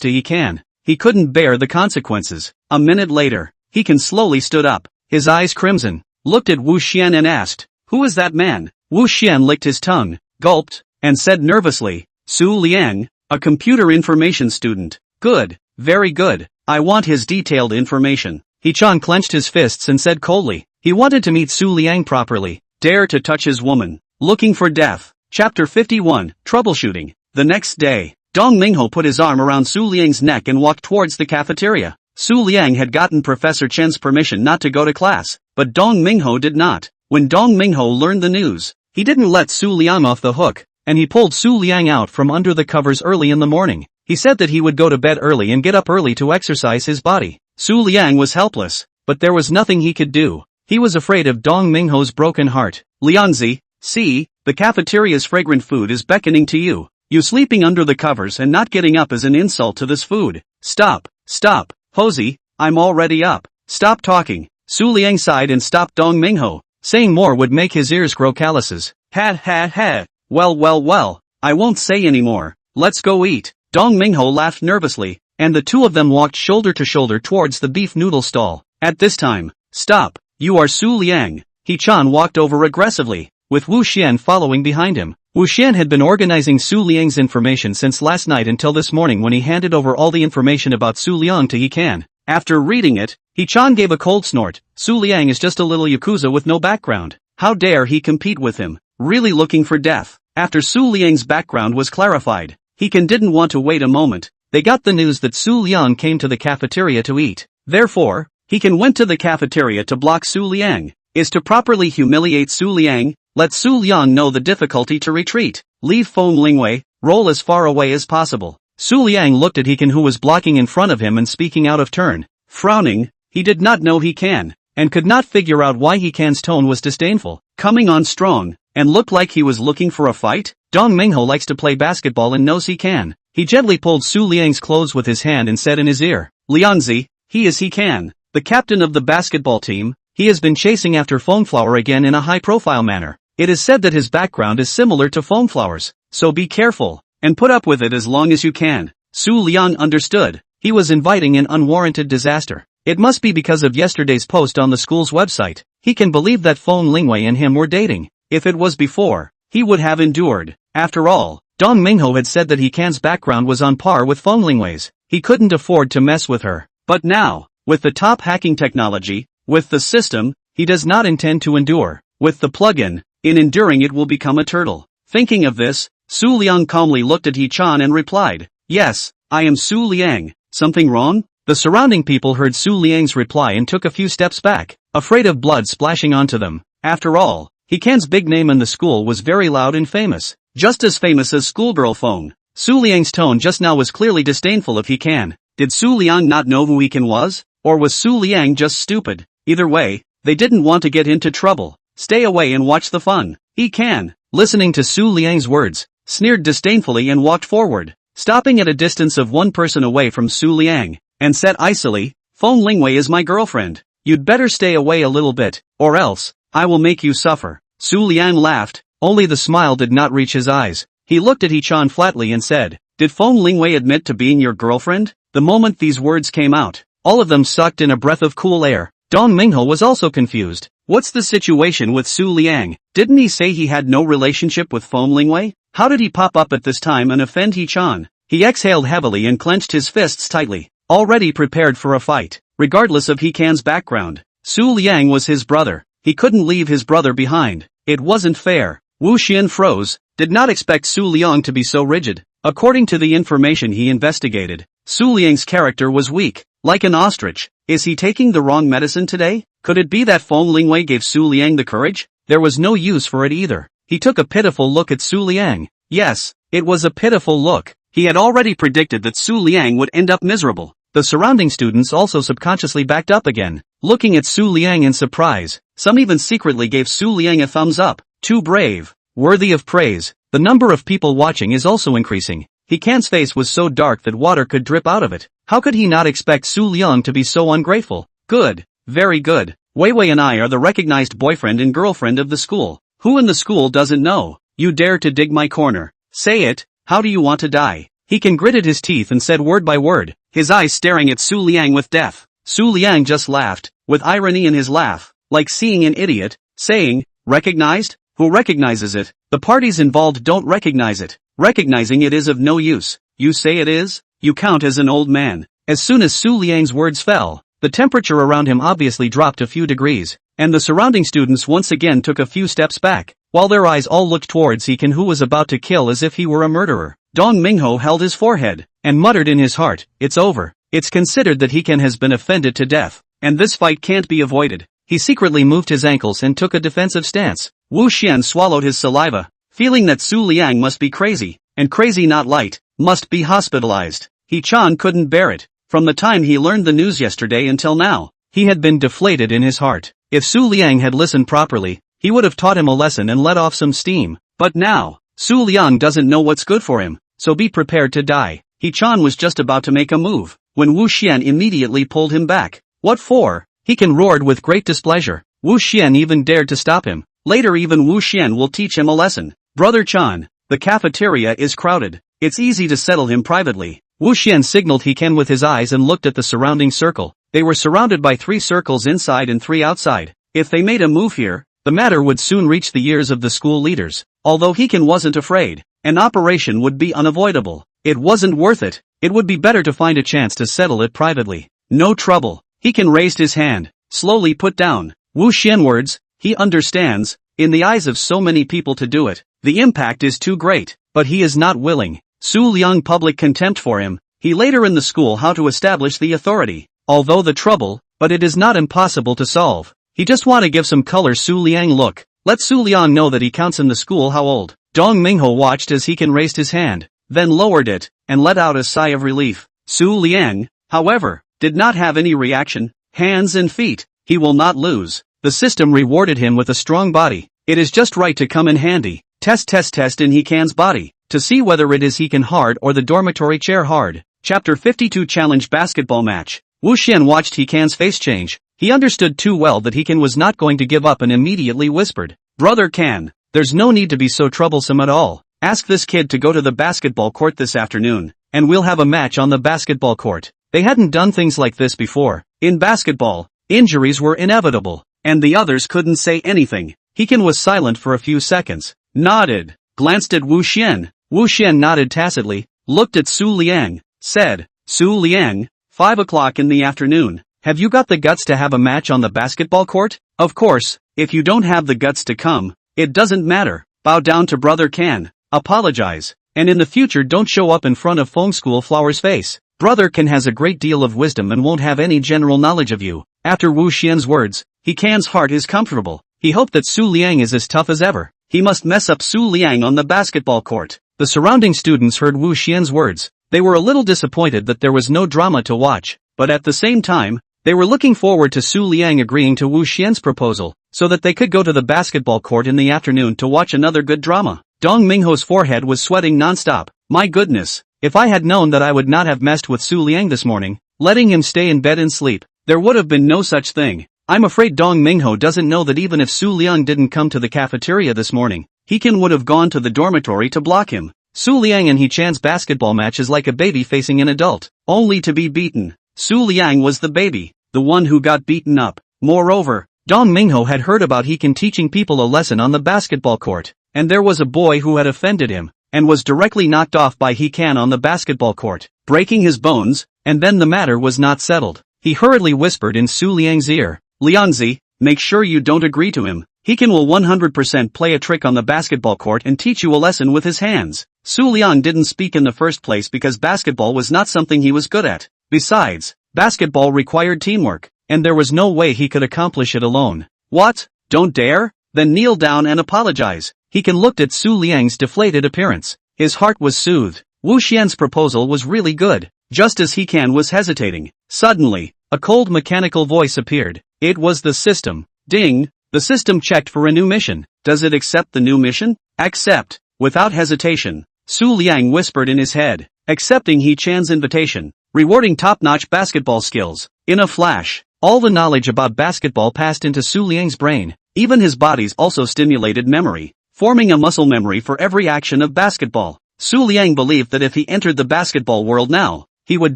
to He-can. He couldn't bear the consequences. A minute later, He-can slowly stood up, his eyes crimson, looked at Wu Xian and asked, who is that man? Wu Xian licked his tongue, gulped, and said nervously, Su Liang, a computer information student. Good, very good, I want his detailed information. He-chan clenched his fists and said coldly, he wanted to meet Su Liang properly, dare to touch his woman, looking for death. Chapter 51, Troubleshooting. The next day, Dong Mingho put his arm around Su Liang's neck and walked towards the cafeteria. Su Liang had gotten Professor Chen's permission not to go to class, but Dong Mingho did not. When Dong Mingho learned the news, he didn't let Su Liang off the hook, and he pulled Su Liang out from under the covers early in the morning. He said that he would go to bed early and get up early to exercise his body. Su Liang was helpless, but there was nothing he could do. He was afraid of Dong Mingho's broken heart. Liangzi, see, the cafeteria's fragrant food is beckoning to you. You sleeping under the covers and not getting up is an insult to this food. Stop, stop, Hosey, I'm already up. Stop talking. Su Liang sighed and stopped Dong Mingho. Saying more would make his ears grow calluses. Ha ha ha. Well, I won't say anymore. Let's go eat. Dong Mingho laughed nervously, and the two of them walked shoulder to shoulder towards the beef noodle stall. At this time, stop, you are Su Liang. He-chan walked over aggressively, with Wu Xian following behind him. Wu Xian had been organizing Su Liang's information since last night until this morning when he handed over all the information about Su Liang to He-can. After reading it, He-chan gave a cold snort. Su Liang is just a little yakuza with no background. How dare he compete with him? Really looking for death. After Su Liang's background was clarified, He-can didn't want to wait a moment. They got the news that Su Liang came to the cafeteria to eat. Therefore, He-can went to the cafeteria to block Su Liang. Is to properly humiliate Su Liang, let Su Liang know the difficulty to retreat. Leave Feng Lingwei, roll as far away as possible. Su Liang looked at He-can who was blocking in front of him and speaking out of turn. Frowning, he did not know He-can, and could not figure out why He-can's tone was disdainful, coming on strong, and looked like he was looking for a fight. Dong Mingho likes to play basketball and knows he can. He gently pulled Su Liang's clothes with his hand and said in his ear, Liangzi, he is He-can, the captain of the basketball team. He has been chasing after Fengflower again in a high-profile manner. It is said that his background is similar to Fengflower's, so be careful, and put up with it as long as you can. Su Liang understood. He was inviting an unwarranted disaster. It must be because of yesterday's post on the school's website. He can believe that Feng Lingwei and him were dating. If it was before, he would have endured. After all, Dong Mingho had said that He-can's background was on par with Feng Lingwei's. He couldn't afford to mess with her. But now, with the top hacking technology, With the system, he does not intend to endure. With the plugin, in enduring it will become a turtle. Thinking of this, Su Liang calmly looked at He-chan and replied, "Yes, I am Su Liang. Something wrong?" The surrounding people heard Su Liang's reply and took a few steps back, afraid of blood splashing onto them. After all, He-can's big name in the school was very loud and famous, just as famous as schoolgirl Fong. Su Liang's tone just now was clearly disdainful of He-can. Did Su Liang not know who He-can was? Or was Su Liang just stupid? Either way, they didn't want to get into trouble. Stay away and watch the fun. He-can, listening to Su Liang's words, sneered disdainfully and walked forward, stopping at a distance of one person away from Su Liang, and said icily, "Feng Lingwei is my girlfriend. You'd better stay away a little bit, or else, I will make you suffer." Su Liang laughed, only the smile did not reach his eyes. He looked at He-chan flatly and said, "Did Feng Lingwei admit to being your girlfriend?" The moment these words came out, all of them sucked in a breath of cool air. Dong Mingho was also confused. What's the situation with Su Liang? Didn't he say he had no relationship with Feng Lingwei? How did he pop up at this time and offend He-chan? He exhaled heavily and clenched his fists tightly, already prepared for a fight. Regardless of He-can's background, Su Liang was his brother. He couldn't leave his brother behind. It wasn't fair. Wu Xian froze, did not expect Su Liang to be so rigid. According to the information he investigated, Su Liang's character was weak, like an ostrich. Is he taking the wrong medicine today? Could it be that Feng Lingwei gave Su Liang the courage? There was no use for it either. He took a pitiful look at Su Liang. Yes, it was a pitiful look. He had already predicted that Su Liang would end up miserable. The surrounding students also subconsciously backed up again, looking at Su Liang in surprise. Some even secretly gave Su Liang a thumbs up. Too brave. Worthy of praise. The number of people watching is also increasing. He-can's face was so dark that water could drip out of it. How could he not expect Su Liang to be so ungrateful? Good. Very good. Wei Wei and I are the recognized boyfriend and girlfriend of the school. Who in the school doesn't know? You dare to dig my corner. Say it. How do you want to die? He-can gritted his teeth and said word by word, his eyes staring at Su Liang with death. Su Liang just laughed, with irony in his laugh, like seeing an idiot, saying, "Recognized? Who recognizes it? The parties involved don't recognize it. Recognizing it is of no use. You say it is? You count as an old man." As soon as Su Liang's words fell, the temperature around him obviously dropped a few degrees, and the surrounding students once again took a few steps back, while their eyes all looked towards He-can, who was about to kill as if he were a murderer. Dong Mingho held his forehead, and muttered in his heart, "It's over. It's considered that He-can has been offended to death, and this fight can't be avoided." He secretly moved his ankles and took a defensive stance. Wu Xian swallowed his saliva, feeling that Su Liang must be crazy, and crazy not light, must be hospitalized. He-chan couldn't bear it. From the time he learned the news yesterday until now, he had been deflated in his heart. If Su Liang had listened properly, he would have taught him a lesson and let off some steam. But now, Su Liang doesn't know what's good for him, so be prepared to die. He-chan was just about to make a move, when Wu Xian immediately pulled him back. What for? He-can roared with great displeasure. Wu Xian even dared to stop him. Later even Wu Xian will teach him a lesson. Brother Chan, the cafeteria is crowded. It's easy to settle him privately. Wu Xian signaled He-can with his eyes and looked at the surrounding circle. They were surrounded by 3 circles inside and 3 outside. If they made a move here, the matter would soon reach the ears of the school leaders. Although He-can wasn't afraid, an operation would be unavoidable. It wasn't worth it. It would be better to find a chance to settle it privately. No trouble. He-can raised his hand, slowly put down. Wu Xian words, he understands, in the eyes of so many people to do it, the impact is too great, but he is not willing. Su Liang public contempt for him. He later in the school how to establish the authority. Although the trouble, but it is not impossible to solve. He just want to give some color. Su Liang look. Let Su Liang know that he counts in the school. How old? Dong Mingho watched as He-can raised his hand, then lowered it, and let out a sigh of relief. Su Liang, however, did not have any reaction. Hands and feet. He will not lose. The system rewarded him with a strong body. It is just right to come in handy. Test in He-can's body, to see whether it is He-can hard or the dormitory chair hard. Chapter 52 Challenge Basketball Match. Wu Xian watched He-can's face change. He understood too well that He-can was not going to give up and immediately whispered, "Brother Can, there's no need to be so troublesome at all. Ask this kid to go to the basketball court this afternoon, and we'll have a match on the basketball court." They hadn't done things like this before. In basketball, injuries were inevitable, and the others couldn't say anything. He-can was silent for a few seconds, nodded, glanced at Wu Xian. Wu Xian nodded tacitly, looked at Su Liang, said, "Su Liang, 5 o'clock in the afternoon, have you got the guts to have a match on the basketball court? Of course, if you don't have the guts to come, it doesn't matter. Bow down to Brother Can, apologize, and in the future don't show up in front of Feng School Flower's face. Brother Can has a great deal of wisdom and won't have any general knowledge of you. After Wu Xian's words, He Can's heart is comfortable. He hoped that Su Liang is as tough as ever. He must mess up Su Liang on the basketball court. The surrounding students heard Wu Xian's words. They were a little disappointed that there was no drama to watch, but at the same time, they were looking forward to Su Liang agreeing to Wu Xian's proposal, so that they could go to the basketball court in the afternoon to watch another good drama. Dong Mingho's forehead was sweating non-stop. My goodness, if I had known that I would not have messed with Su Liang this morning, letting him stay in bed and sleep, there would have been no such thing. I'm afraid Dong Mingho doesn't know that even if Su Liang didn't come to the cafeteria this morning, He Can would have gone to the dormitory to block him. Su Liang and He Chan's basketball match is like a baby facing an adult, only to be beaten. Su Liang was the baby, the one who got beaten up. Moreover, Dong Mingho had heard about He Can teaching people a lesson on the basketball court, and there was a boy who had offended him, and was directly knocked off by He Can on the basketball court, breaking his bones, and then the matter was not settled. He hurriedly whispered in Su Liang's ear, Liangzi, make sure you don't agree to him. He Can will 100% play a trick on the basketball court and teach you a lesson with his hands. Su Liang didn't speak in the first place because basketball was not something he was good at. Besides, basketball required teamwork, and there was no way he could accomplish it alone. What? Don't dare? Then kneel down and apologize. He Can looked at Su Liang's deflated appearance. His heart was soothed. Wu Xian's proposal was really good. Just as He Can was hesitating, suddenly, a cold mechanical voice appeared. It was the system. Ding! The system checked for a new mission. Does it accept the new mission? Accept. Without hesitation, Su Liang whispered in his head, accepting He Chan's invitation, rewarding top-notch basketball skills. In a flash, all the knowledge about basketball passed into Su Liang's brain. Even his bodies also stimulated memory, forming a muscle memory for every action of basketball. Su Liang believed that if he entered the basketball world now, he would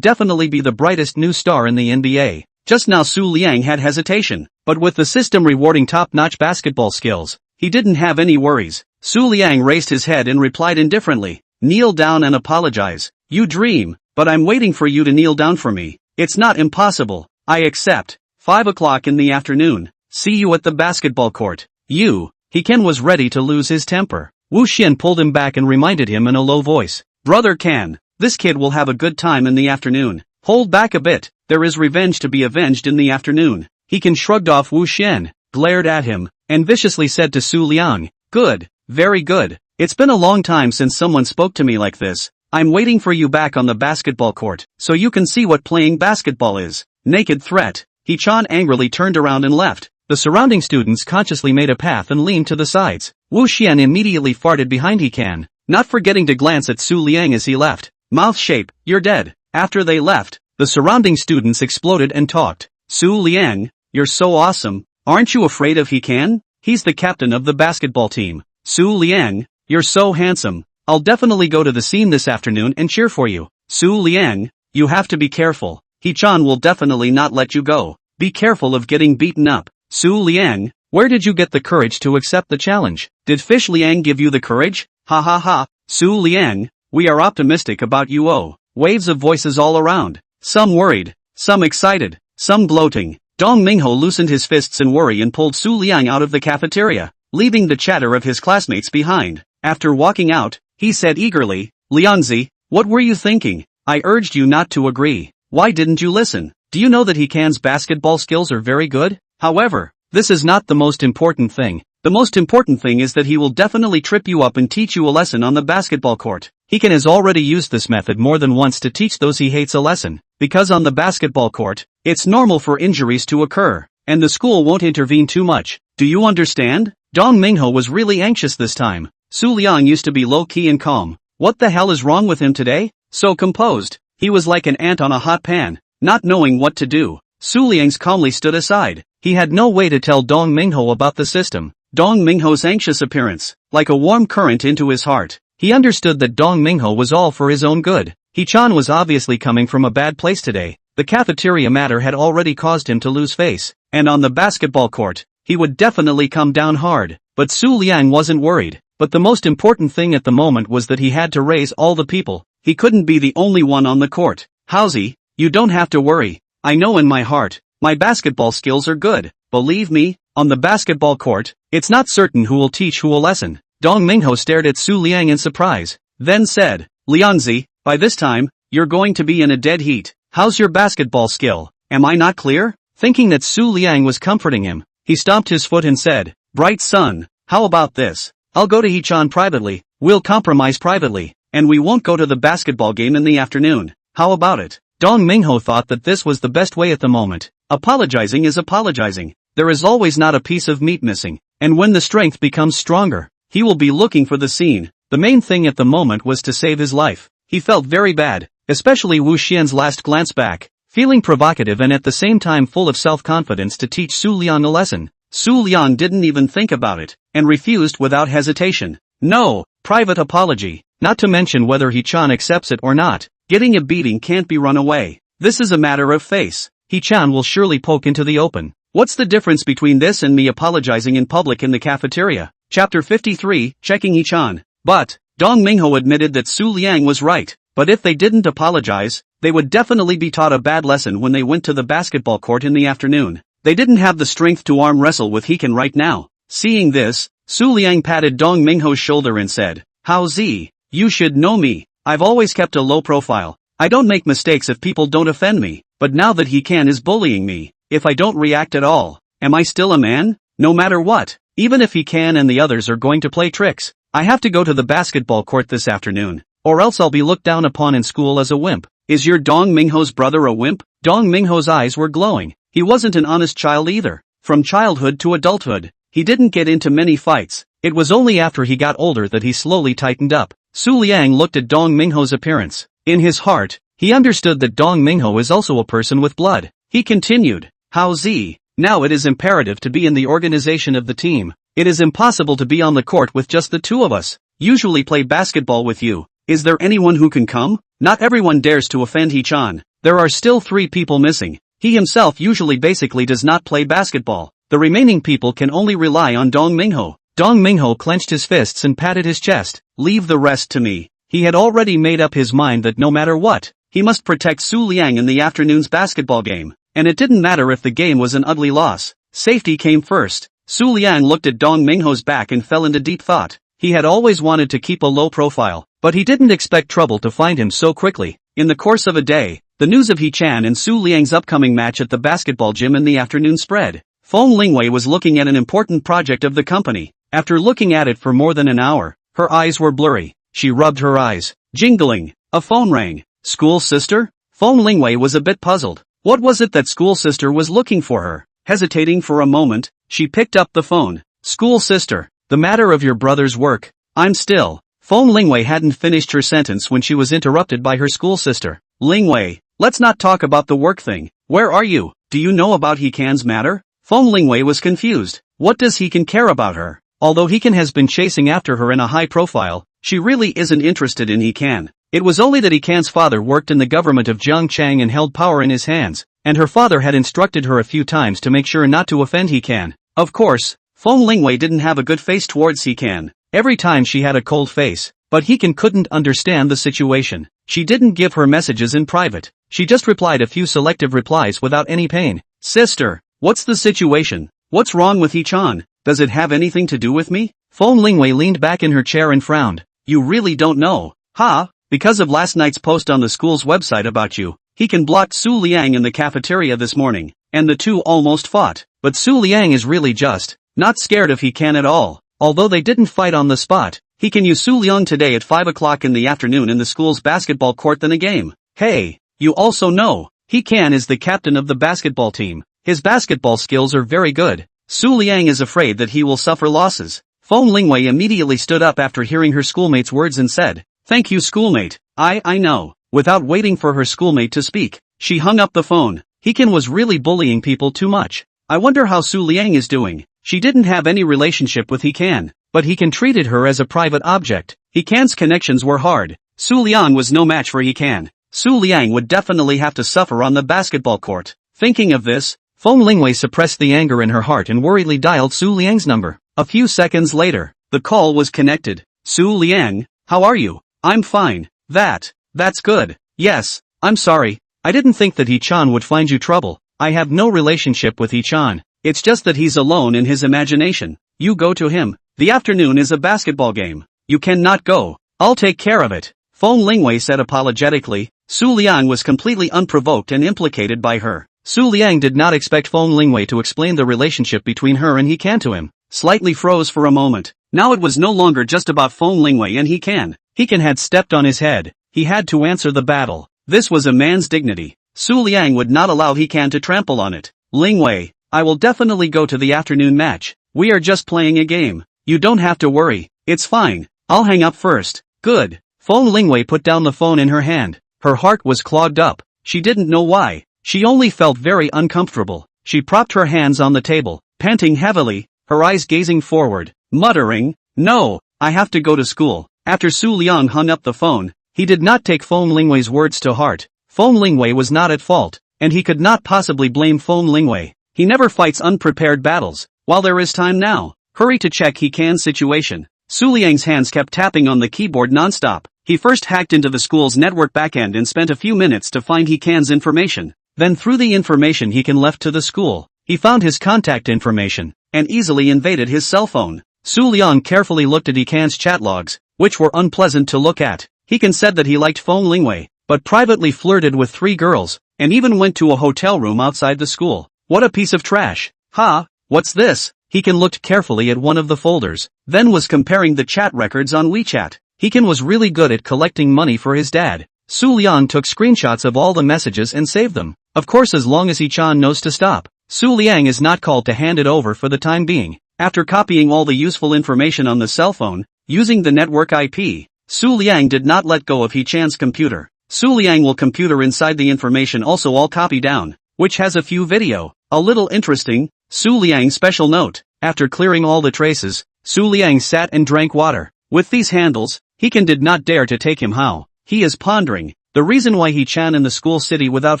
definitely be the brightest new star in the NBA. Just now Su Liang had hesitation, but with the system rewarding top-notch basketball skills, he didn't have any worries. Su Liang raised his head and replied indifferently, kneel down and apologize. You dream, but I'm waiting for you to kneel down for me. It's not impossible. I accept. 5 o'clock in the afternoon. See you at the basketball court. You. He Can was ready to lose his temper. Wu Xian pulled him back and reminded him in a low voice. Brother Can, this kid will have a good time in the afternoon. Hold back a bit. There is revenge to be avenged in the afternoon. He Can shrugged off Wu Xian, glared at him, and viciously said to Su Liang, good, very good. It's been a long time since someone spoke to me like this. I'm waiting for you back on the basketball court, so you can see what playing basketball is. Naked threat. He Chan angrily turned around and left. The surrounding students consciously made a path and leaned to the sides. Wu Xian immediately farted behind He Can, not forgetting to glance at Su Liang as he left. Mouth shape, you're dead. After they left, the surrounding students exploded and talked. Su Liang, you're so awesome. Aren't you afraid of He Can? He's the captain of the basketball team. Su Liang, you're so handsome. I'll definitely go to the scene this afternoon and cheer for you. Su Liang, you have to be careful. He Chan will definitely not let you go. Be careful of getting beaten up. Su Liang, where did you get the courage to accept the challenge? Did Fish Liang give you the courage? Ha ha ha. Su Liang, we are optimistic about you. Oh. Waves of voices all around. Some worried, some excited, some gloating. Dong Mingho loosened his fists in worry and pulled Su Liang out of the cafeteria, leaving the chatter of his classmates behind. After walking out, he said eagerly, Liangzi, what were you thinking? I urged you not to agree. Why didn't you listen? Do you know that He Can's basketball skills are very good? However, this is not the most important thing. The most important thing is that he will definitely trip you up and teach you a lesson on the basketball court. He Can has already used this method more than once to teach those he hates a lesson, because on the basketball court, it's normal for injuries to occur, and the school won't intervene too much. Do you understand? Dong Mingho was really anxious this time. Su Liang used to be low-key and calm. What the hell is wrong with him today? So composed. He was like an ant on a hot pan, not knowing what to do. Su Liang's calmly stood aside. He had no way to tell Dong Mingho about the system. Dong Mingho's anxious appearance, like a warm current into his heart. He understood that Dong Mingho was all for his own good. He Chan was obviously coming from a bad place today. The cafeteria matter had already caused him to lose face, and on the basketball court, he would definitely come down hard. But Su Liang wasn't worried. But the most important thing at the moment was that he had to raise all the people. He couldn't be the only one on the court. Housie, you don't have to worry. I know in my heart, My basketball skills are good. Believe me, on the basketball court, it's not certain who will teach who a lesson. Dong Mingho stared at Su Liang in surprise, then said, Liangzi, by this time, you're going to be in a dead heat. How's your basketball skill? Am I not clear? Thinking that Su Liang was comforting him, he stomped his foot and said, Bright son, how about this? I'll go to Hichan privately, we'll compromise privately, and we won't go to the basketball game in the afternoon. How about it? Dong Mingho thought that this was the best way at the moment. Apologizing is apologizing. There is always not a piece of meat missing, and when the strength becomes stronger, he will be looking for the scene. The main thing at the moment was to save his life. He felt very bad, especially Wu Xian's last glance back, feeling provocative and at the same time full of self-confidence to teach Su Liang a lesson. Su Liang didn't even think about it, and refused without hesitation. No, private apology, not to mention whether Hichan accepts it or not. Getting a beating can't be run away. This is a matter of face. Hichan will surely poke into the open. What's the difference between this and me apologizing in public in the cafeteria? Chapter 53, Checking Hichan. But, Dong Mingho admitted that Su Liang was right, but if they didn't apologize, they would definitely be taught a bad lesson when they went to the basketball court in the afternoon. They didn't have the strength to arm wrestle with Hikan right now. Seeing this, Su Liang patted Dong Mingho's shoulder and said, How Z, you should know me. I've always kept a low profile. I don't make mistakes if people don't offend me, but now that Hikan is bullying me, if I don't react at all, am I still a man? No matter what, even if Hikan and the others are going to play tricks, I have to go to the basketball court this afternoon, or else I'll be looked down upon in school as a wimp. Is your Dong Mingho's brother a wimp? Dong Mingho's eyes were glowing. He wasn't an honest child either. From childhood to adulthood, he didn't get into many fights. It was only after he got older that he slowly tightened up. Su Liang looked at Dong Mingho's appearance. In his heart, he understood that Dong Mingho is also a person with blood. He continued, How Z, now it is imperative to be in the organization of the team. It is impossible to be on the court with just the two of us. Usually play basketball with you. Is there anyone who can come? Not everyone dares to offend Hichan. There are still 3 people missing. He himself usually basically does not play basketball. The remaining people can only rely on Dong Mingho. Dong Mingho clenched his fists and patted his chest. Leave the rest to me. He had already made up his mind that no matter what, he must protect Su Liang in the afternoon's basketball game. And it didn't matter if the game was an ugly loss. Safety came first. Su Liang looked at Dong Mingho's back and fell into deep thought. He had always wanted to keep a low profile, but he didn't expect trouble to find him so quickly. In the course of a day, the news of Hichan and Su Liang's upcoming match at the basketball gym in the afternoon spread. Feng Lingwei was looking at an important project of the company. After looking at it for more than an hour, her eyes were blurry. She rubbed her eyes. Jingling. A phone rang. School sister? Feng Lingwei was a bit puzzled. What was it that school sister was looking for her? Hesitating for a moment, she picked up the phone. School sister, the matter of your brother's work. I'm still. Feng Lingwei hadn't finished her sentence when she was interrupted by her school sister. Lingwei, let's not talk about the work thing. Where are you? Do you know about Hikan's matter? Feng Lingwei was confused. What does Hikan care about her? Although Hikan has been chasing after her in a high profile, she really isn't interested in Hikan. It was only that Hikan's father worked in the government of Jiangchang and held power in his hands, and her father had instructed her a few times to make sure not to offend Hikan. Of course, Feng Lingwei didn't have a good face towards Hikan. Every time she had a cold face, but Hikan couldn't understand the situation. She didn't give her messages in private. She just replied a few selective replies without any pain. Sister, what's the situation? What's wrong with Hichan? Does it have anything to do with me? Feng Lingwei leaned back in her chair and frowned. You really don't know, huh? Because of last night's post on the school's website about you, Hikan blocked Su Liang in the cafeteria this morning, and the two almost fought. But Su Liang is really just not scared of Hikan at all. Although they didn't fight on the spot, Hikan used Su Liang today at 5 o'clock in the afternoon in the school's basketball court than a game. Hey, you also know, Hikan is the captain of the basketball team. His basketball skills are very good. Su Liang is afraid that he will suffer losses. Feng Lingwei immediately stood up after hearing her schoolmate's words and said, Thank you schoolmate, I know. Without waiting for her schoolmate to speak, she hung up the phone. Hikan was really bullying people too much. I wonder how Su Liang is doing. She didn't have any relationship with Hikan, but Hikan treated her as a private object. Hikan's connections were hard. Su Liang was no match for Hikan. Su Liang would definitely have to suffer on the basketball court. Thinking of this, Feng Lingwei suppressed the anger in her heart and worriedly dialed Su Liang's number. A few seconds later, the call was connected. Su Liang, how are you? I'm fine. That's good. Yes, I'm sorry. I didn't think that Hichan would find you trouble. I have no relationship with Ichan. It's just that he's alone in his imagination. You go to him. The afternoon is a basketball game. You cannot go. I'll take care of it. Feng Lingwei said apologetically. Su Liang was completely unprovoked and implicated by her. Su Liang did not expect Feng Lingwei to explain the relationship between her and He Can to him. Slightly froze for a moment. Now it was no longer just about Feng Lingwei and He Can. He Can had stepped on his head. He had to answer the battle. This was a man's dignity. Su Liang would not allow He Can to trample on it. Lingwei, I will definitely go to the afternoon match. We are just playing a game. You don't have to worry. It's fine. I'll hang up first. Good. Feng Lingwei put down the phone in her hand. Her heart was clogged up. She didn't know why. She only felt very uncomfortable. She propped her hands on the table, panting heavily, her eyes gazing forward, muttering, "No, I have to go to school." After Su Liang hung up the phone, he did not take Feng Lingwei's words to heart. Feng Lingwei was not at fault, and he could not possibly blame Feng Lingwei. He never fights unprepared battles. While there is time now, hurry to check He Can's situation. Su Liang's hands kept tapping on the keyboard non-stop. He first hacked into the school's network backend and spent a few minutes to find He Can's information. Then through the information He Can left to the school, he found his contact information, and easily invaded his cell phone. Su Liang carefully looked at He Can's chat logs, which were unpleasant to look at. He Can said that he liked Feng Lingwei, but privately flirted with 3 girls, and even went to a hotel room outside the school. What a piece of trash. Ha, what's this? He Can looked carefully at one of the folders, then was comparing the chat records on WeChat. He Can was really good at collecting money for his dad. Su Liang took screenshots of all the messages and saved them. Of course, as long as Ichan knows to stop. Su Liang is not called to hand it over for the time being. After copying all the useful information on the cell phone, using the network IP, Su Liang did not let go of He Chan's computer. Su Liang will computer inside the information also all copy down, which has a few video. A little interesting. Su Liang special note. After clearing all the traces, Su Liang sat and drank water. With these handles, He Can did not dare to take him how. He is pondering. The reason why He Chan in the school city without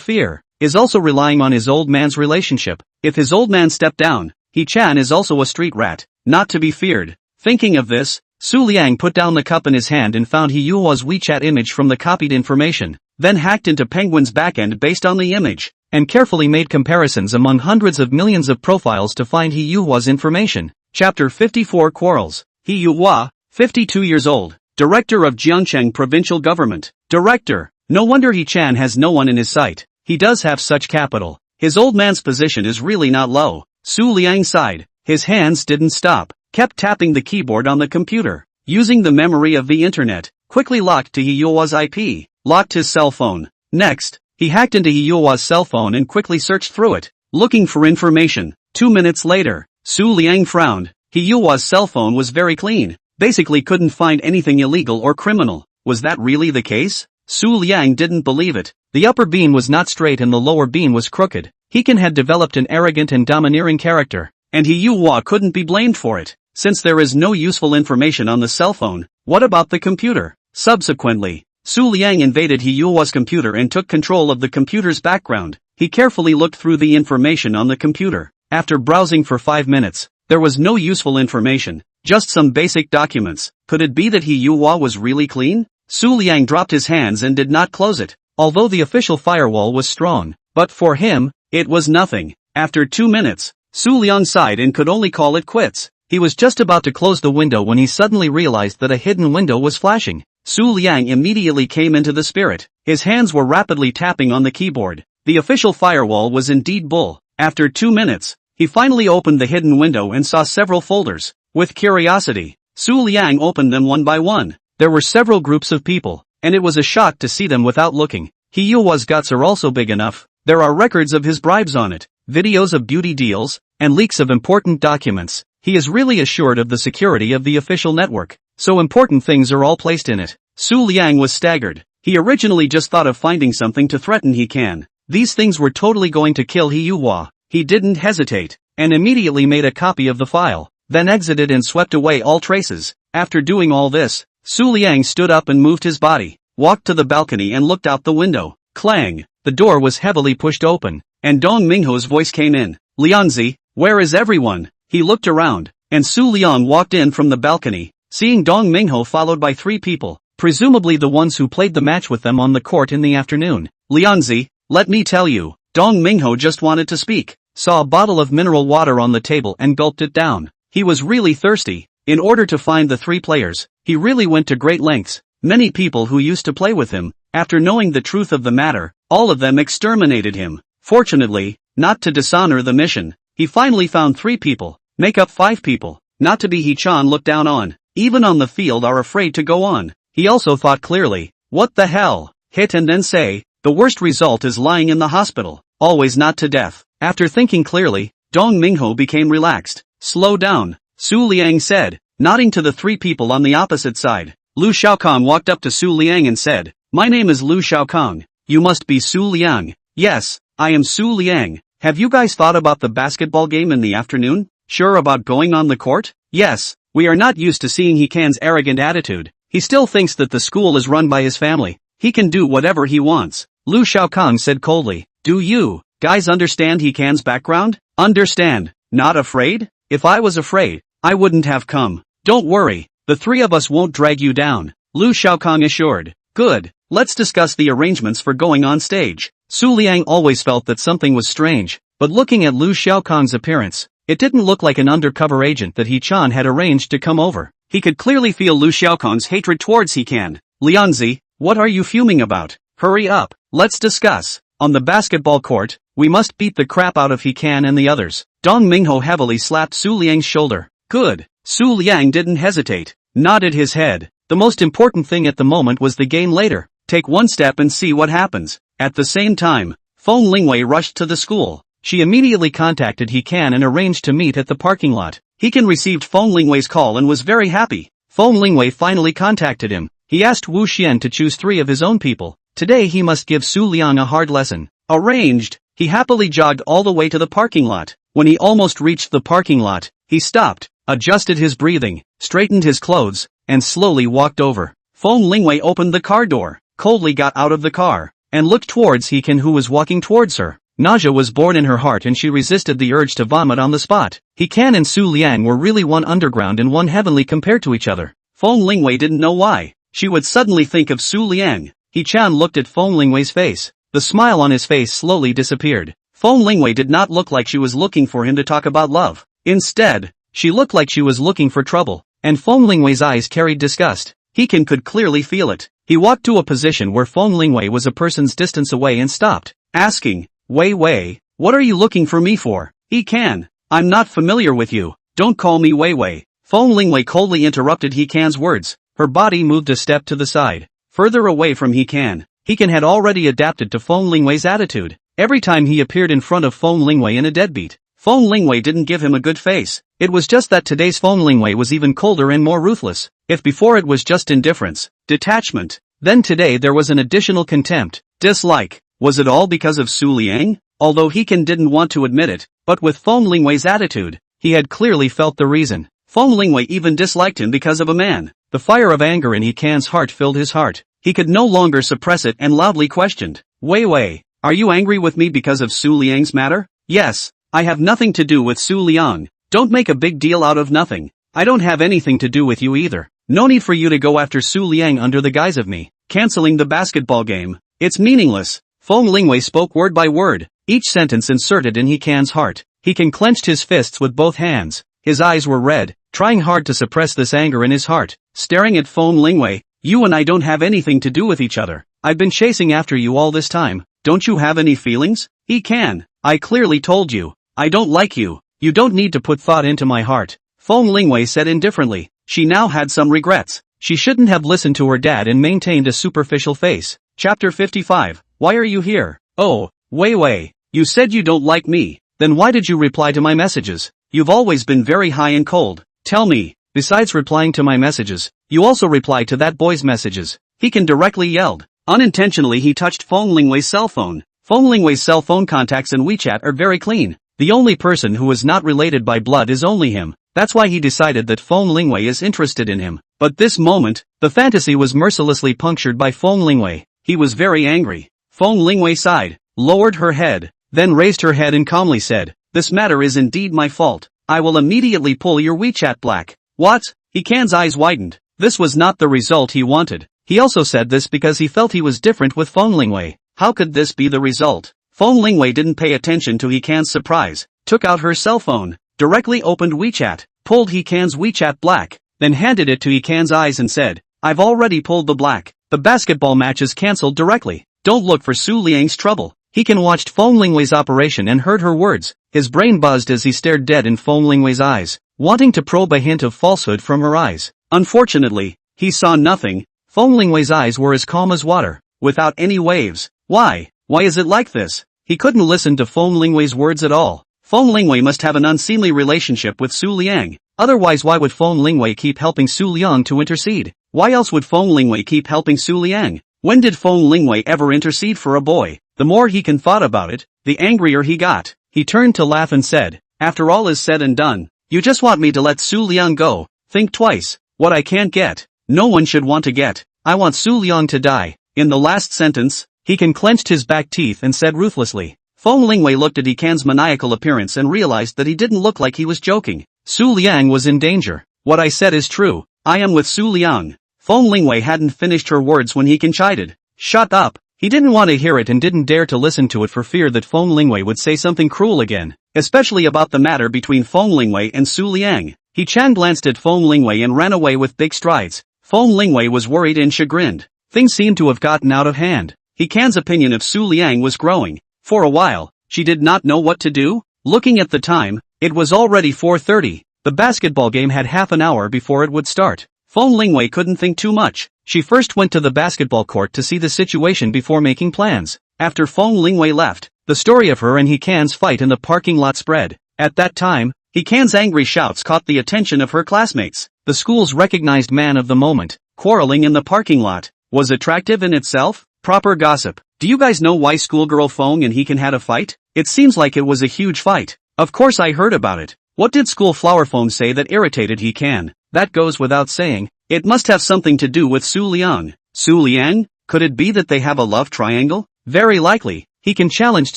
fear is also relying on his old man's relationship. If his old man stepped down, He Chan is also a street rat, not to be feared. Thinking of this, Su Liang put down the cup in his hand and found He Yuhua's WeChat image from the copied information, then hacked into Penguin's backend based on the image, and carefully made comparisons among hundreds of millions of profiles to find He Yuhua's information. Chapter 54 Quarrels. He Yuhua, 52 years old, Director of Jiangcheng Provincial Government. Director. No wonder He Chan has no one in his sight. He does have such capital. His old man's position is really not low. Su Liang sighed. His hands didn't stop, kept tapping the keyboard on the computer. Using the memory of the internet, quickly locked to He Yuhua's IP, locked his cell phone. Next, he hacked into He Yuhua's cell phone and quickly searched through it, looking for information. 2 minutes later, Su Liang frowned. He Yuhua's cell phone was very clean. Basically couldn't find anything illegal or criminal. Was that really the case? Su Liang didn't believe it. The upper beam was not straight and the lower beam was crooked. He Can had developed an arrogant and domineering character, and He Yuhua couldn't be blamed for it. Since there is no useful information on the cell phone, what about the computer? Subsequently, Su Liang invaded He Yuhua's computer and took control of the computer's background. He carefully looked through the information on the computer. After browsing for 5 minutes, there was no useful information, just some basic documents. Could it be that He Yuhua was really clean? Su Liang dropped his hands and did not close it, although the official firewall was strong. But for him, it was nothing. After 2 minutes, Su Liang sighed and could only call it quits. He was just about to close the window when he suddenly realized that a hidden window was flashing. Su Liang immediately came into the spirit. His hands were rapidly tapping on the keyboard. The official firewall was indeed bull. After 2 minutes, he finally opened the hidden window and saw several folders. With curiosity, Su Liang opened them one by one. There were several groups of people, and it was a shock to see them without looking. He Yuhua's guts are also big enough. There are records of his bribes on it, videos of beauty deals, and leaks of important documents. He is really assured of the security of the official network, so important things are all placed in it. Su Liang was staggered. He originally just thought of finding something to threaten He Can. These things were totally going to kill He Yuhua. He didn't hesitate, and immediately made a copy of the file, then exited and swept away all traces. After doing all this, Su Liang stood up and moved his body, walked to the balcony and looked out the window. Clang! The door was heavily pushed open, and Dong Mingho's voice came in. Liangzi, where is everyone? He looked around, and Su Liang walked in from the balcony, seeing Dong Mingho followed by 3 people, presumably the ones who played the match with them on the court in the afternoon. Liangzi, let me tell you, Dong Mingho just wanted to speak, saw a bottle of mineral water on the table and gulped it down. He was really thirsty. In order to find the 3 players, he really went to great lengths. Many people who used to play with him, after knowing the truth of the matter, all of them exterminated him. Fortunately, not to dishonor the mission, he finally found 3 people, make up 5 people, not to be He-chan looked down on, even on the field are afraid to go on. He also thought clearly, what the hell, hit and then say, the worst result is lying in the hospital, always not to death. After thinking clearly, Dong Mingho became relaxed. Slow down, Su Liang said, nodding to the 3 people on the opposite side. Lu Xiaokong walked up to Su Liang and said, my name is Lu Xiaokong. You must be Su Liang. Yes, I am Su Liang. Have you guys thought about the basketball game in the afternoon? Sure about going on the court? Yes, we are not used to seeing He-can's arrogant attitude. He still thinks that the school is run by his family. He can do whatever he wants. Lu Xiaokong said coldly. Do you guys understand He-can's background? Understand. Not afraid? If I was afraid, I wouldn't have come. Don't worry, the 3 of us won't drag you down, Lu Xiaokong assured. Good, let's discuss the arrangements for going on stage. Su Liang always felt that something was strange, but looking at Lu Xiaokong's appearance, it didn't look like an undercover agent that He-chan had arranged to come over. He could clearly feel Lu Xiaokong's hatred towards He-can. Liangzi, what are you fuming about? Hurry up, let's discuss. On the basketball court, we must beat the crap out of He-can and the others. Dong Mingho heavily slapped Su Liang's shoulder. Good. Su Liang didn't hesitate, nodded his head. The most important thing at the moment was the game later. Take one step and see what happens. At the same time, Feng Lingwei rushed to the school. She immediately contacted He-can and arranged to meet at the parking lot. He-can received Feng Lingwei's call and was very happy. Feng Lingwei finally contacted him. He asked Wu Xian to choose 3 of his own people. Today he must give Su Liang a hard lesson. Arranged. He happily jogged all the way to the parking lot. When he almost reached the parking lot, he stopped, adjusted his breathing, straightened his clothes, and slowly walked over. Feng Lingwei opened the car door, coldly got out of the car, and looked towards He-can who was walking towards her. Nausea was born in her heart and she resisted the urge to vomit on the spot. He-can and Su Liang were really one underground and one heavenly compared to each other. Feng Lingwei didn't know why she would suddenly think of Su Liang. He-chan looked at Feng Lingwei's face. The smile on his face slowly disappeared. Feng Lingwei did not look like she was looking for him to talk about love. Instead, she looked like she was looking for trouble, and Feng Lingwei's eyes carried disgust. He-can could clearly feel it. He walked to a position where Feng Lingwei was a person's distance away and stopped, asking, Wei Wei, what are you looking for me for? He-can, I'm not familiar with you, don't call me Wei Wei. Feng Lingwei coldly interrupted He-can's words. Her body moved a step to the side, further away from He-can. He-can had already adapted to Feng Lingwei's attitude. Every time he appeared in front of Feng Lingwei in a deadbeat, Feng Lingwei didn't give him a good face. It was just that today's Feng Lingwei was even colder and more ruthless. If before it was just indifference, detachment, then today there was an additional contempt, dislike. Was it all because of Su Liang? Although He-can didn't want to admit it, but with Feng Lingwei's attitude, he had clearly felt the reason. Feng Lingwei even disliked him because of a man. The fire of anger in He-can's heart filled his heart. He could no longer suppress it and loudly questioned, Wei Wei, are you angry with me because of Su Liang's matter? Yes, I have nothing to do with Su Liang. Don't make a big deal out of nothing. I don't have anything to do with you either. No need for you to go after Su Liang under the guise of me canceling the basketball game. It's meaningless. Feng Lingwei spoke word by word, each sentence inserted in He-can's heart. He-can clenched his fists with both hands. His eyes were red, trying hard to suppress this anger in his heart. Staring at Feng Lingwei, you and I don't have anything to do with each other. I've been chasing after you all this time. Don't you have any feelings? He-can, I clearly told you. I don't like you. You don't need to put thought into my heart. Feng Lingwei said indifferently. She now had some regrets. She shouldn't have listened to her dad and maintained a superficial face. Chapter 55. Why are you here? Oh, Wei Wei. You said you don't like me. Then why did you reply to my messages? You've always been very high and cold. Tell me, besides replying to my messages, you also replied to that boy's messages. He-can directly yelled. Unintentionally he touched Feng Lingwei's cell phone. Feng Lingwei's cell phone contacts in WeChat are very clean. The only person who is not related by blood is only him. That's why he decided that Feng Lingwei is interested in him. But this moment, the fantasy was mercilessly punctured by Feng Lingwei. He was very angry. Feng Lingwei sighed, lowered her head, then raised her head and calmly said, this matter is indeed my fault. I will immediately pull your WeChat black. What? He-can's eyes widened. This was not the result he wanted. He also said this because he felt he was different with Feng Lingwei. How could this be the result? Feng Lingwei didn't pay attention to He Can's surprise, took out her cell phone, directly opened WeChat, pulled He Can's WeChat black, then handed it to He Can's eyes and said, "I've already pulled the black. The basketball match is cancelled directly. Don't look for Su Liang's trouble." He Can watched Feng Lingwei's operation and heard her words. His brain buzzed as he stared dead in Feng Lingwei's eyes, wanting to probe a hint of falsehood from her eyes. Unfortunately, he saw nothing. Feng Lingwei's eyes were as calm as water, without any waves. Why? Why is it like this? He couldn't listen to Feng Lingwei's words at all. Feng Lingwei must have an unseemly relationship with Su Liang. Otherwise, why would Feng Lingwei keep helping Su Liang to intercede? Why else would Feng Lingwei keep helping Su Liang? When did Feng Lingwei ever intercede for a boy? The more He Can thought about it, the angrier he got. He turned to laugh and said, "After all is said and done, you just want me to let Su Liang go. Think twice. What I can't get, no one should want to get. I want Su Liang to die." In the last sentence, He Can clenched his back teeth and said ruthlessly. Feng Lingwei looked at He Can's maniacal appearance and realized that he didn't look like he was joking. Su Liang was in danger. "What I said is true. I am with Su Liang." Feng Lingwei hadn't finished her words when He Can chided. "Shut up." He didn't want to hear it and didn't dare to listen to it for fear that Feng Lingwei would say something cruel again, especially about the matter between Feng Lingwei and Su Liang. Chen glanced at Feng Lingwei and ran away with big strides. Feng Lingwei was worried and chagrined. Things seemed to have gotten out of hand. He Can's opinion of Su Liang was growing. For a while, she did not know what to do. Looking at the time, it was already 4:30. The basketball game had half an hour before it would start. Feng Lingwei couldn't think too much. She first went to the basketball court to see the situation before making plans. After Feng Lingwei left, the story of her and He Can's fight in the parking lot spread. At that time, He Can's angry shouts caught the attention of her classmates. The school's recognized man of the moment, quarreling in the parking lot, was attractive in itself. Proper gossip. Do you guys know why schoolgirl Feng and He Can had a fight? It seems like it was a huge fight. Of course I heard about it. What did school flower Feng say that irritated He Can? That goes without saying. It must have something to do with Su Liang. Su Liang? Could it be that they have a love triangle? Very likely. He Can challenged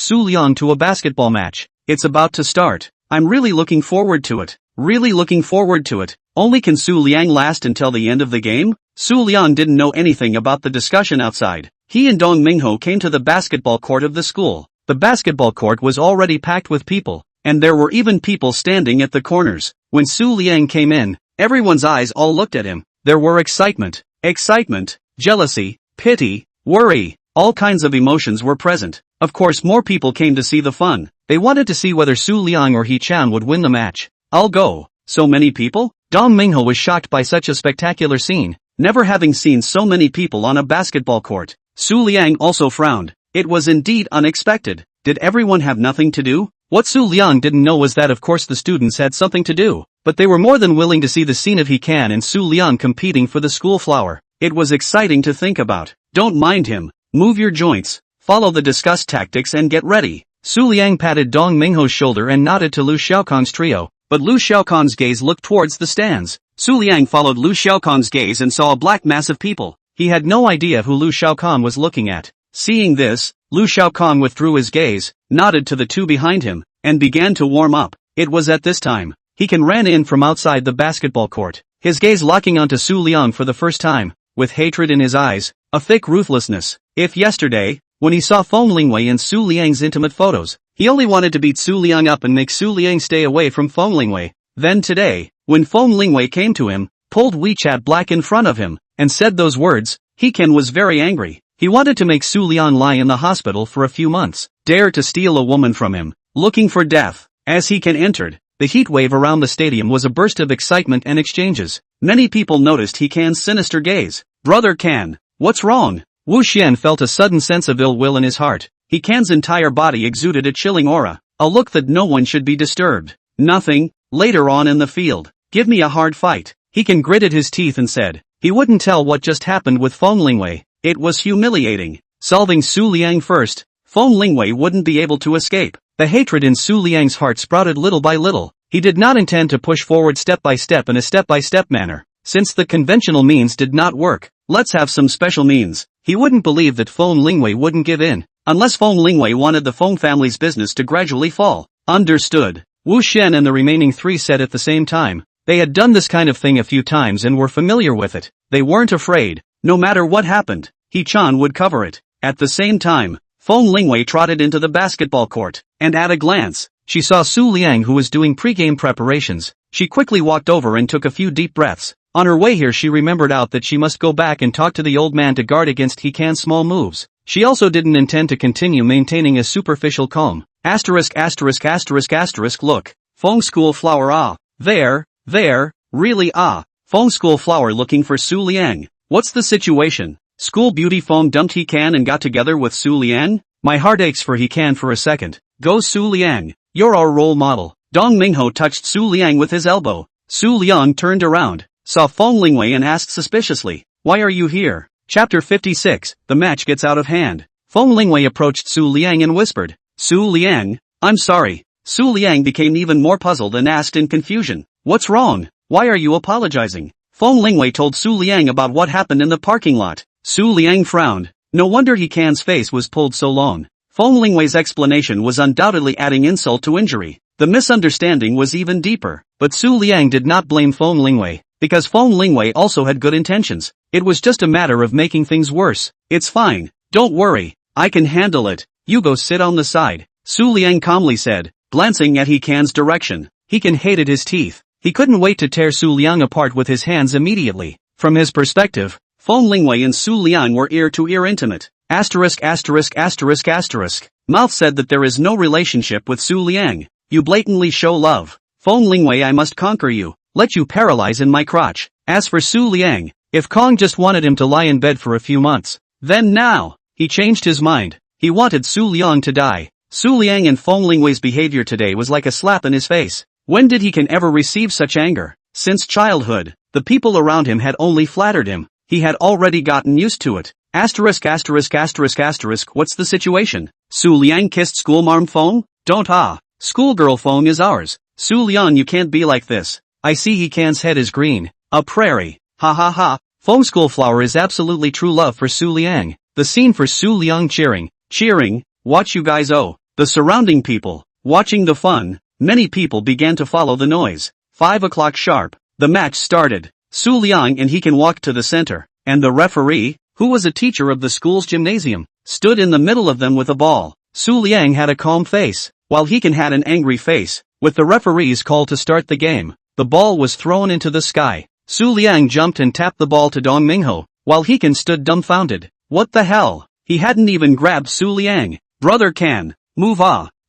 Su Liang to a basketball match. It's about to start. I'm really looking forward to it. Really looking forward to it. Only can Su Liang last until the end of the game? Su Liang didn't know anything about the discussion outside. He and Dong Mingho came to the basketball court of the school. The basketball court was already packed with people, and there were even people standing at the corners. When Su Liang came in, everyone's eyes all looked at him. There were excitement, jealousy, pity, worry, all kinds of emotions were present. Of course more people came to see the fun. They wanted to see whether Su Liang or He Chan would win the match. "I'll go." So many people? Dong Mingho was shocked by such a spectacular scene, never having seen so many people on a basketball court. Su Liang also frowned. It was indeed unexpected. Did everyone have nothing to do? What Su Liang didn't know was that of course the students had something to do, but they were more than willing to see the scene of He Can and Su Liang competing for the school flower. It was exciting to think about. Don't mind him. Move your joints, follow the discussed tactics and get ready. Su Liang patted Dong Mingho's shoulder and nodded to Lu Xiaokong's trio, but Lu Xiaokong's gaze looked towards the stands. Su Liang followed Lu Xiaokong's gaze and saw a black mass of people. He had no idea who Lu Xiaokong was looking at. Seeing this, Lu Xiaokong withdrew his gaze, nodded to the two behind him, and began to warm up. It was at this time, He Can ran in from outside the basketball court, his gaze locking onto Su Liang for the first time, with hatred in his eyes, a thick ruthlessness. If yesterday, when he saw Feng Lingwei and Su Liang's intimate photos, he only wanted to beat Su Liang up and make Su Liang stay away from Feng Lingwei, then today, when Feng Lingwei came to him, pulled WeChat black in front of him, and said those words, He Can was very angry. He wanted to make Su Liang lie in the hospital for a few months, dare to steal a woman from him, looking for death. As He Can entered, the heat wave around the stadium was a burst of excitement and exchanges. Many people noticed He Can's sinister gaze. "Brother Can, what's wrong?" Wu Xian felt a sudden sense of ill will in his heart. He Can's entire body exuded a chilling aura, a look that no one should be disturbed. "Nothing." Later on in the field, "Give me a hard fight." He Can gritted his teeth and said, he wouldn't tell what just happened with Feng Lingwei. It was humiliating. Solving Su Liang first, Feng Lingwei wouldn't be able to escape. The hatred in Su Liang's heart sprouted little by little. He did not intend to push forward step by step in a step-by-step manner. Since the conventional means did not work, let's have some special means. He wouldn't believe that Feng Lingwei wouldn't give in, unless Feng Lingwei wanted the Feng family's business to gradually fall. Understood. Wu Shen and the remaining three said at the same time. They had done this kind of thing a few times and were familiar with it. They weren't afraid. No matter what happened, He Chan would cover it. At the same time, Feng Lingwei trotted into the basketball court, and at a glance, she saw Su Liang who was doing pre-game preparations. She quickly walked over and took a few deep breaths. On her way here she remembered out that she must go back and talk to the old man to guard against Hekan's small moves. She also didn't intend to continue maintaining a superficial calm. Look, Feng School Flower there, really Feng School Flower looking for Su Liang. What's the situation? School beauty Feng dumped Hekan and got together with Su Liang? My heart aches for Hekan for a second. Go Su Liang. You're our role model. Dong Mingho touched Su Liang with his elbow. Su Liang turned around, saw Feng Lingwei and asked suspiciously, "Why are you here?" Chapter 56, The Match Gets Out of Hand. Feng Lingwei approached Su Liang and whispered, "Su Liang, I'm sorry." Su Liang became even more puzzled and asked in confusion, "What's wrong? Why are you apologizing?" Feng Lingwei told Su Liang about what happened in the parking lot. Su Liang frowned. No wonder Hekan's face was pulled so long. Feng Lingwei's explanation was undoubtedly adding insult to injury. The misunderstanding was even deeper, but Su Liang did not blame Feng Lingwei, because Feng Lingwei also had good intentions. It was just a matter of making things worse. "It's fine, don't worry, I can handle it, you go sit on the side," Su Liang calmly said, glancing at Hekan's direction. Hekan hated his teeth. He couldn't wait to tear Su Liang apart with his hands immediately. From his perspective, Feng Lingwei and Su Liang were ear-to-ear intimate. Mouth said that there is no relationship with Su Liang. You blatantly show love. Feng Lingwei, I must conquer you, let you paralyze in my crotch. As for Su Liang, if Kong just wanted him to lie in bed for a few months, then now, he changed his mind. He wanted Su Liang to die. Su Liang and Feng Lingwei's behavior today was like a slap in his face. When did he ever receive such anger? Since childhood, the people around him had only flattered him. He had already gotten used to it. What's the situation? Su Liang kissed schoolmarm Feng? Don't Schoolgirl Feng is ours. Su Liang, you can't be like this. I see Hekan's head is green. A prairie. Ha. Feng School Flower is absolutely true love for Su Liang. The scene for Su Liang cheering, watch you guys the surrounding people, watching the fun, many people began to follow the noise. 5 o'clock sharp, the match started. Su Liang and Hekan walked to the center, and the referee, who was a teacher of the school's gymnasium, stood in the middle of them with a ball. Su Liang had a calm face, while Hekan had an angry face. With the referee's call to start the game, the ball was thrown into the sky. Su Liang jumped and tapped the ball to Dong Mingho, while Hekan stood dumbfounded. What the hell? He hadn't even grabbed Su Liang. Brother can move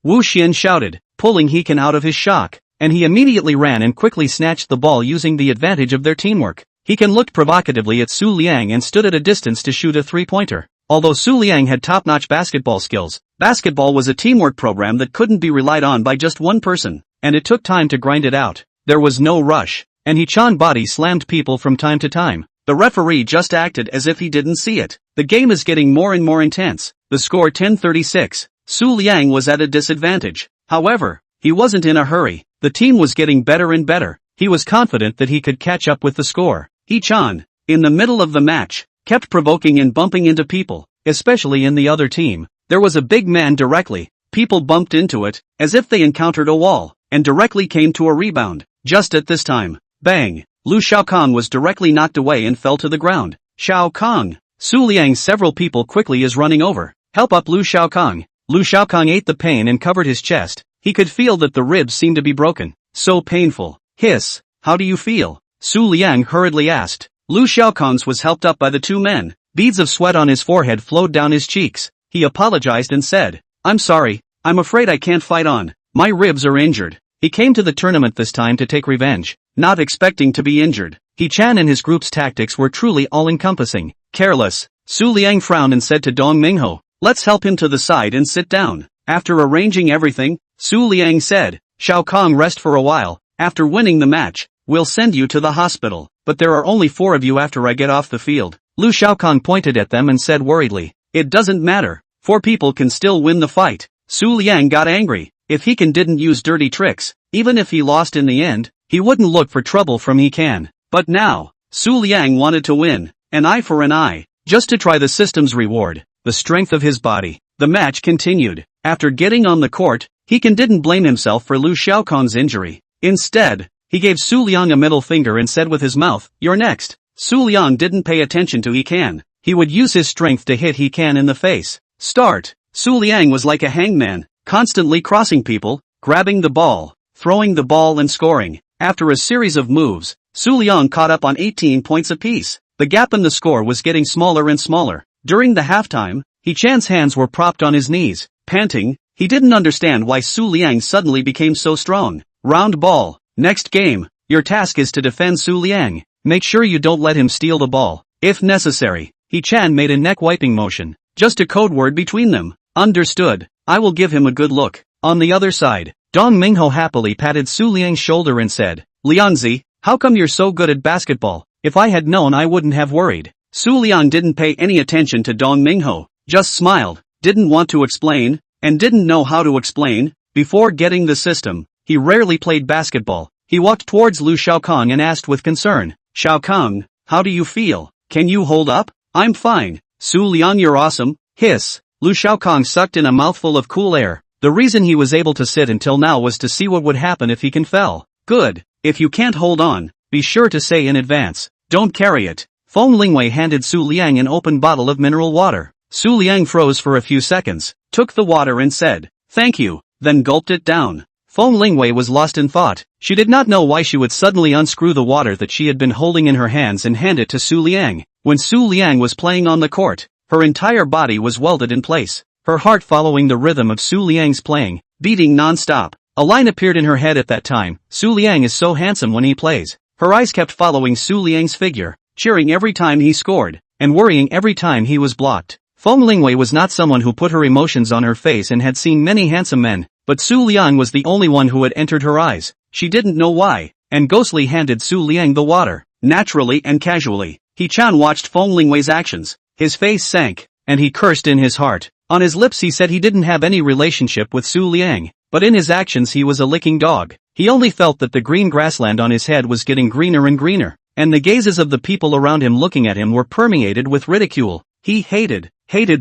Wu Xian shouted, pulling Hekan out of his shock, and he immediately ran and quickly snatched the ball using the advantage of their teamwork. Hekan looked provocatively at Su Liang and stood at a distance to shoot a three-pointer. Although Su Liang had top-notch basketball skills, basketball was a teamwork program that couldn't be relied on by just one person, and it took time to grind it out. There was no rush, and Hechan body slammed people from time to time. The referee just acted as if he didn't see it. The game is getting more and more intense. The score 10-36. Su Liang was at a disadvantage. However, he wasn't in a hurry. The team was getting better and better. He was confident that he could catch up with the score. Hechan, in the middle of the match, kept provoking and bumping into people, especially in the other team. There was a big man directly. People bumped into it, as if they encountered a wall, and directly came to a rebound. Just at this time, bang! Lu Xiaokong was directly knocked away and fell to the ground. Xiaokong! Su Liang, several people quickly is running over. Help up Lu Xiaokong. Lu Xiaokong ate the pain and covered his chest. He could feel that the ribs seemed to be broken. So painful. Hiss. How do you feel? Su Liang hurriedly asked. Lu Xiaokong's was helped up by the two men. Beads of sweat on his forehead flowed down his cheeks. He apologized and said, I'm sorry, I'm afraid I can't fight on. My ribs are injured. He came to the tournament this time to take revenge, not expecting to be injured. Chan and his group's tactics were truly all-encompassing. Careless. Su Liang frowned and said to Dong Mingho, let's help him to the side and sit down. After arranging everything, Su Liang said, Xiaokong, rest for a while. After winning the match, we'll send you to the hospital. But there are only 4 of you after I get off the field. Lu Xiaokong pointed at them and said worriedly, it doesn't matter. 4 people can still win the fight. Su Liang got angry. If Hekan didn't use dirty tricks, even if he lost in the end, he wouldn't look for trouble from Hekan. But now, Su Liang wanted to win, an eye for an eye, just to try the system's reward, the strength of his body. The match continued. After getting on the court, Hekan didn't blame himself for Lu Xiaokong's injury. Instead, he gave Su Liang a middle finger and said with his mouth, you're next. Su Liang didn't pay attention to Hekan. He would use his strength to hit Hekan in the face. Start. Su Liang was like a hangman, constantly crossing people, grabbing the ball, throwing the ball and scoring. After a series of moves, Su Liang caught up on 18 points apiece. The gap in the score was getting smaller and smaller. During the halftime, Chan's hands were propped on his knees, panting. He didn't understand why Su Liang suddenly became so strong. Round ball. Next game. Your task is to defend Su Liang. Make sure you don't let him steal the ball. If necessary. Chan made a neck-wiping motion. Just a code word between them. Understood. I will give him a good look. On the other side, Dong Mingho happily patted Su Liang's shoulder and said, Liangzi, how come you're so good at basketball? If I had known I wouldn't have worried. Su Liang didn't pay any attention to Dong Mingho, just smiled, didn't want to explain, and didn't know how to explain. Before getting the system, he rarely played basketball. He walked towards Lu Xiaokong and asked with concern, Xiaokong, how do you feel? Can you hold up? I'm fine. Su Liang, you're awesome. Hiss. Lu Xiaokong sucked in a mouthful of cool air. The reason he was able to sit until now was to see what would happen if he can fell. Good. If you can't hold on, be sure to say in advance. Don't carry it. Feng Lingwei handed Su Liang an open bottle of mineral water. Su Liang froze for a few seconds, took the water and said, thank you, then gulped it down. Feng Lingwei was lost in thought. She did not know why she would suddenly unscrew the water that she had been holding in her hands and hand it to Su Liang. When Su Liang was playing on the court, her entire body was welded in place, her heart following the rhythm of Su Liang's playing, beating non-stop. A line appeared in her head at that time, Su Liang is so handsome when he plays. Her eyes kept following Su Liang's figure, cheering every time he scored, and worrying every time he was blocked. Feng Lingwei was not someone who put her emotions on her face and had seen many handsome men, but Su Liang was the only one who had entered her eyes. She didn't know why, and ghostly handed Su Liang the water. Naturally and casually, Chan watched Feng Lingwei's actions. His face sank, and he cursed in his heart. On his lips he said he didn't have any relationship with Su Liang, but in his actions he was a licking dog. He only felt that the green grassland on his head was getting greener and greener, and the gazes of the people around him looking at him were permeated with ridicule. He hated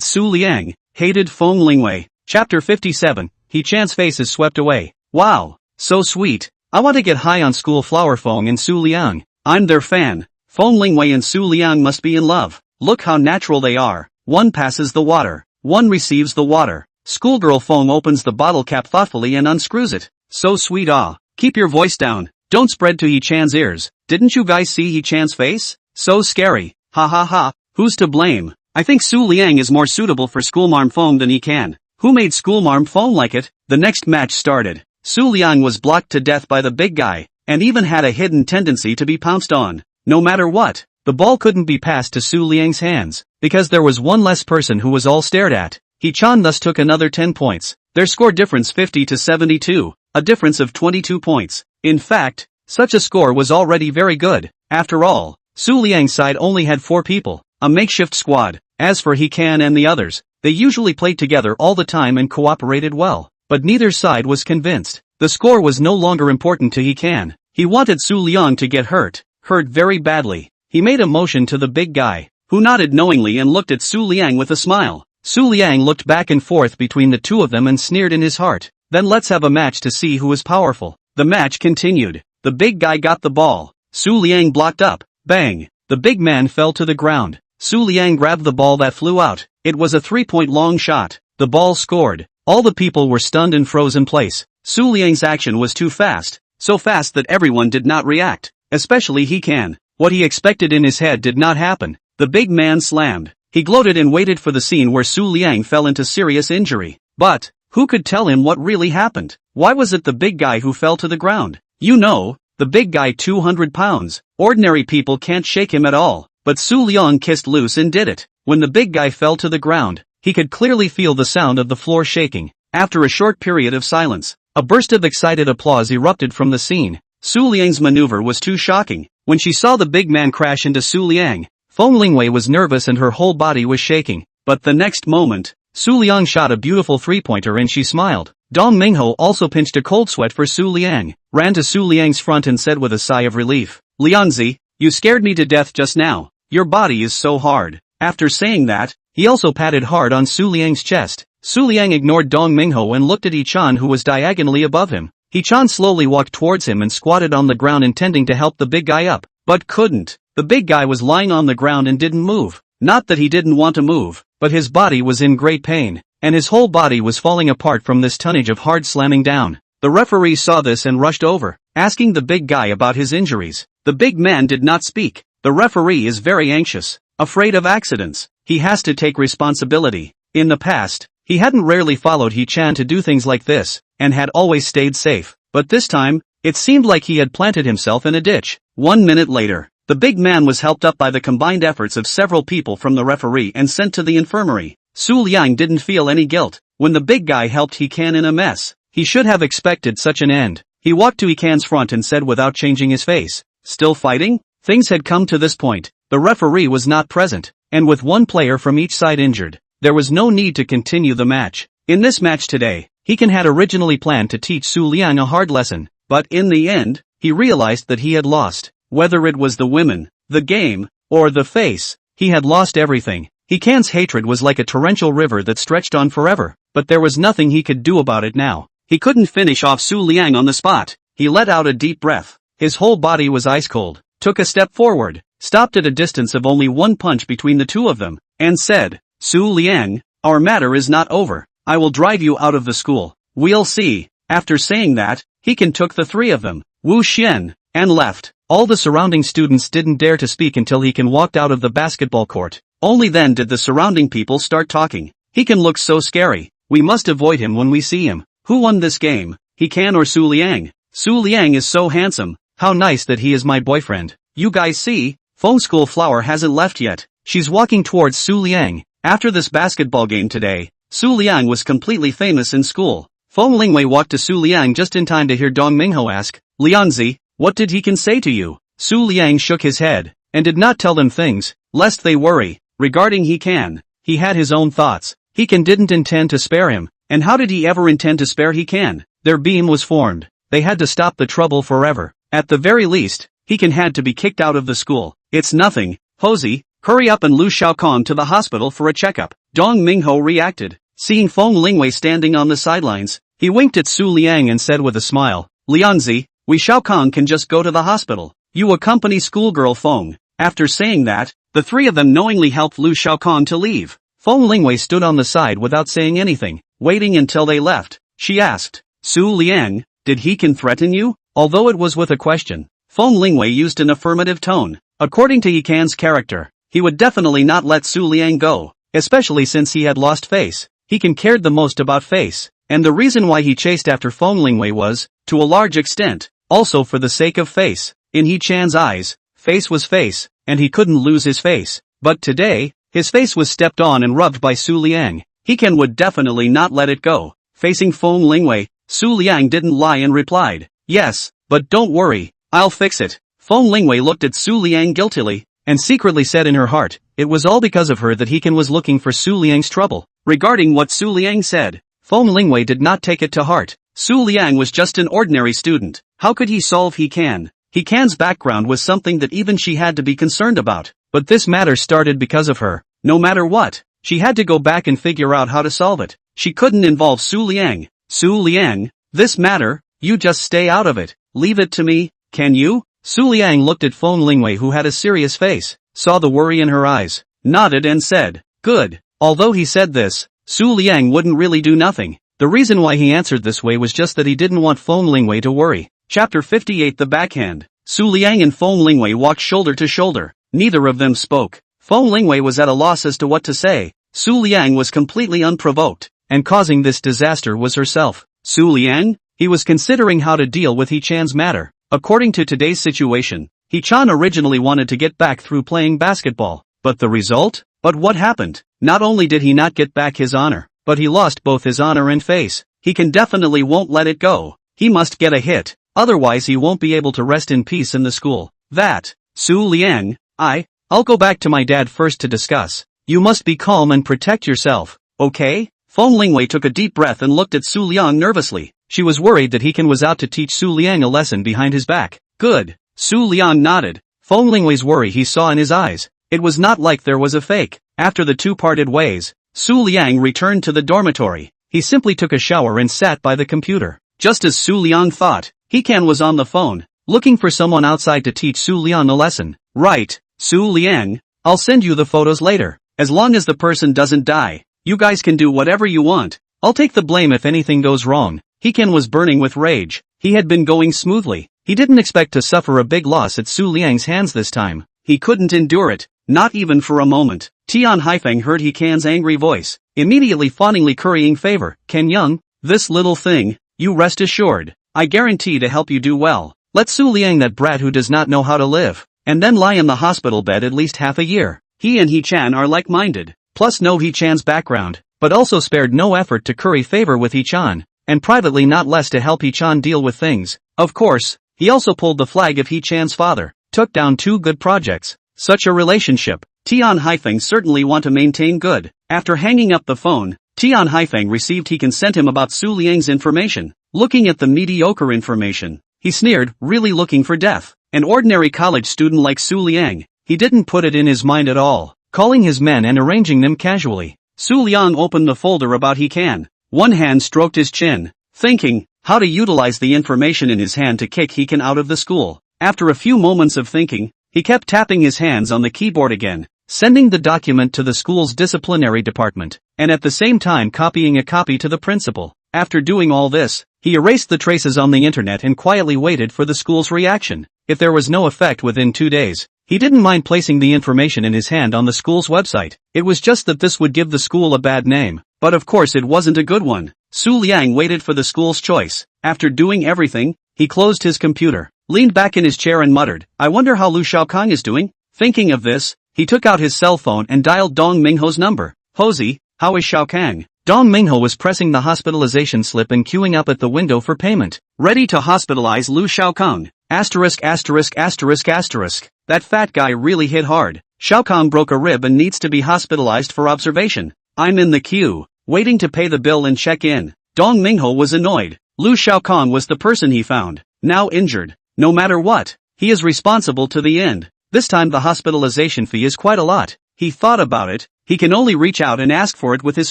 Su Liang, hated Feng Lingwei. Chapter 57, Chan's face is swept away. Wow, so sweet. I want to get high on school flower Feng and Su Liang. I'm their fan. Feng Lingwei and Su Liang must be in love. Look how natural they are. One passes the water. One receives the water. Schoolgirl Feng opens the bottle cap thoughtfully and unscrews it. So sweet. Keep your voice down. Don't spread to Chan's ears. Didn't you guys see Chan's face? So scary. Ha ha ha. Who's to blame? I think Su Liang is more suitable for schoolmarm Feng than he can. Who made schoolmarm Feng like it? The next match started. Su Liang was blocked to death by the big guy, and even had a hidden tendency to be pounced on. No matter what, the ball couldn't be passed to Su Liang's hands, because there was one less person who was all stared at. Chan thus took another 10 points. Their score difference 50 to 72, a difference of 22 points. In fact, such a score was already very good. After all, Su Liang's side only had 4 people, a makeshift squad. As for Chan and the others, they usually played together all the time and cooperated well, but neither side was convinced. The score was no longer important to Chan. He wanted Su Liang to get hurt very badly. He made a motion to the big guy, who nodded knowingly and looked at Su Liang with a smile. Su Liang looked back and forth between the two of them and sneered in his heart. Then let's have a match to see who is powerful. The match continued. The big guy got the ball. Su Liang blocked up. Bang! The big man fell to the ground. Su Liang grabbed the ball that flew out. It was a 3-point long shot. The ball scored. All the people were stunned and froze in place. Su Liang's action was too fast. So fast that everyone did not react. Especially Chan. What he expected in his head did not happen. The big man slammed. He gloated and waited for the scene where Su Liang fell into serious injury. But, who could tell him what really happened? Why was it the big guy who fell to the ground? You know, the big guy 200 pounds. Ordinary people can't shake him at all. But Su Liang kissed loose and did it. When the big guy fell to the ground, he could clearly feel the sound of the floor shaking. After a short period of silence, a burst of excited applause erupted from the scene. Su Liang's maneuver was too shocking. When she saw the big man crash into Su Liang, Feng Lingwei was nervous and her whole body was shaking. But the next moment, Su Liang shot a beautiful 3-pointer and she smiled. Dong Mingho also pinched a cold sweat for Su Liang, ran to Su Liang's front and said with a sigh of relief, Liangzi, you scared me to death just now. Your body is so hard. After saying that, he also patted hard on Su Liang's chest. Su Liang ignored Dong Mingho and looked at Chan who was diagonally above him. Chan slowly walked towards him and squatted on the ground intending to help the big guy up, but couldn't. The big guy was lying on the ground and didn't move. Not that he didn't want to move, but his body was in great pain. and his whole body was falling apart from this tonnage of hard slamming down. The referee saw this and rushed over, asking the big guy about his injuries. The big man did not speak. The referee is very anxious, afraid of accidents. He has to take responsibility. In the past, he hadn't rarely followed He-chan to do things like this, and had always stayed safe. But this time, it seemed like he had planted himself in a ditch. 1 minute later, the big man was helped up by the combined efforts of several people from the referee and sent to the infirmary. Su Liang didn't feel any guilt when the big guy helped He-can in a mess. He should have expected such an end. He walked to He-can's front and said without changing his face, "Still fighting?" Things had come to this point. The referee was not present, and with one player from each side injured, there was no need to continue the match. In this match today, He-can had originally planned to teach Su Liang a hard lesson, but in the end, he realized that he had lost. Whether it was the women, the game, or the face, he had lost everything. He-can's hatred was like a torrential river that stretched on forever, but there was nothing he could do about it now. He couldn't finish off Su Liang on the spot. He let out a deep breath. His whole body was ice cold, took a step forward, stopped at a distance of only one punch between the two of them, and said, "Su Liang, our matter is not over. I will drive you out of the school. We'll see." After saying that, He-can took the three of them, Wu Xian, and left. All the surrounding students didn't dare to speak until He-can walked out of the basketball court. Only then did the surrounding people start talking. He-can looks so scary. We must avoid him when we see him. Who won this game, He-can or Su Liang? Su Liang is so handsome. How nice that he is my boyfriend. You guys see, Feng School Flower hasn't left yet. She's walking towards Su Liang. After this basketball game today, Su Liang was completely famous in school. Feng Lingwei walked to Su Liang just in time to hear Dong Mingho ask, "Liangzi, what did He-can say to you?" Su Liang shook his head, and did not tell them things, lest they worry. Regarding He-can, he had his own thoughts. He-can didn't intend to spare him, and how did he ever intend to spare He-can? Their beam was formed. They had to stop the trouble forever. At the very least, He-can had to be kicked out of the school. It's nothing, Hosey, hurry up and Lu Shaokong to the hospital for a checkup. Dong Mingho reacted. Seeing Feng Lingwei standing on the sidelines, he winked at Su Liang and said with a smile, "Liangzi, we Shaokong can just go to the hospital. You accompany schoolgirl Feng." After saying that, the three of them knowingly helped Lu Shaokong to leave. Feng Lingwei stood on the side without saying anything, waiting until they left. She asked, "Su Liang, did He-can threaten you?" Although it was with a question, Feng Lingwei used an affirmative tone. According to He-can's character, he would definitely not let Su Liang go, especially since he had lost face. He-can cared the most about face, and the reason why he chased after Feng Lingwei was, to a large extent, also for the sake of face. In He-chan's eyes, face was face, and he couldn't lose his face. But today, his face was stepped on and rubbed by Su Liang. He-can would definitely not let it go. Facing Feng Lingwei, Su Liang didn't lie and replied, "Yes, but don't worry, I'll fix it." Feng Lingwei looked at Su Liang guiltily, and secretly said in her heart, it was all because of her that He-can was looking for Su Liang's trouble. Regarding what Su Liang said, Feng Lingwei did not take it to heart. Su Liang was just an ordinary student. How could he solve He-can? He-can's background was something that even she had to be concerned about. But this matter started because of her. No matter what, she had to go back and figure out how to solve it. She couldn't involve Su Liang. "Su Liang, this matter, you just stay out of it. Leave it to me, can you?" Su Liang looked at Feng Lingwei, who had a serious face, saw the worry in her eyes, nodded and said, "Good." Although he said this, Su Liang wouldn't really do nothing. The reason why he answered this way was just that he didn't want Feng Lingwei to worry. Chapter 58 The Backhand. Su Liang and Feng Lingwei walked shoulder to shoulder. Neither of them spoke. Feng Lingwei was at a loss as to what to say. Su Liang was completely unprovoked, and causing this disaster was herself. Su Liang? He was considering how to deal with He-chan's matter. According to today's situation, He-chan originally wanted to get back through playing basketball. But the result? But what happened? Not only did he not get back his honor, but he lost both his honor and face. He-can definitely won't let it go. He must get a hit, otherwise he won't be able to rest in peace in the school. That, Su Liang, I'll go back to my dad first to discuss. You must be calm and protect yourself, okay? Feng Lingwei took a deep breath and looked at Su Liang nervously. She was worried that He-can was out to teach Su Liang a lesson behind his back. Good. Su Liang nodded. Feng Lingwei's worry he saw in his eyes. It was not like there was a fake. After the two parted ways, Su Liang returned to the dormitory. He simply took a shower and sat by the computer. Just as Su Liang thought, He-can was on the phone, looking for someone outside to teach Su Liang a lesson. Right, Su Liang, I'll send you the photos later, as long as the person doesn't die. You guys can do whatever you want. I'll take the blame if anything goes wrong. He-Can was burning with rage. He had been going smoothly. He didn't expect to suffer a big loss at Su Liang's hands this time. He couldn't endure it, not even for a moment. Tian Haifeng heard He-Can's angry voice, immediately fawningly currying favor. Ken Young, this little thing, you rest assured, I guarantee to help you do well. Let Su Liang, that brat who does not know how to live, and then lie in the hospital bed at least half a year. He and He-Chan are like-minded, plus know He-Chan's background, but also spared no effort to curry favor with He-Chan, and privately not less to help He-Chan deal with things. Of course, he also pulled the flag of He-Chan's father, took down 2 good projects. Such a relationship, Tian Haifeng certainly want to maintain good. After hanging up the phone, Tian Haifeng received He-Can sent him about Su Liang's information. Looking at the mediocre information, he sneered, really looking for death. An ordinary college student like Su Liang, he didn't put it in his mind at all, calling his men and arranging them casually. Su Liang opened the folder about He-Can. One hand stroked his chin, thinking how to utilize the information in his hand to kick He-Can out of the school. After a few moments of thinking, he kept tapping his hands on the keyboard again, sending the document to the school's disciplinary department, and at the same time copying a copy to the principal. After doing all this, he erased the traces on the internet and quietly waited for the school's reaction. If there was no effect within 2 days, he didn't mind placing the information in his hand on the school's website. It was just that this would give the school a bad name, but of course it wasn't a good one. Su Liang waited for the school's choice. After doing everything, he closed his computer, leaned back in his chair and muttered, I wonder how Lu Shaokang is doing? Thinking of this, he took out his cell phone and dialed Dong Mingho's number. Hosey, how is Shaokang? Dong Mingho was pressing the hospitalization slip and queuing up at the window for payment. Ready to hospitalize Lu Shaokang. Asterisk asterisk asterisk asterisk. That fat guy really hit hard. Shaokang broke a rib and needs to be hospitalized for observation. I'm in the queue, waiting to pay the bill and check in. Dong Mingho was annoyed. Lu Shaokang was the person he found, now injured. No matter what, he is responsible to the end. This time the hospitalization fee is quite a lot. He thought about it. He can only reach out and ask for it with his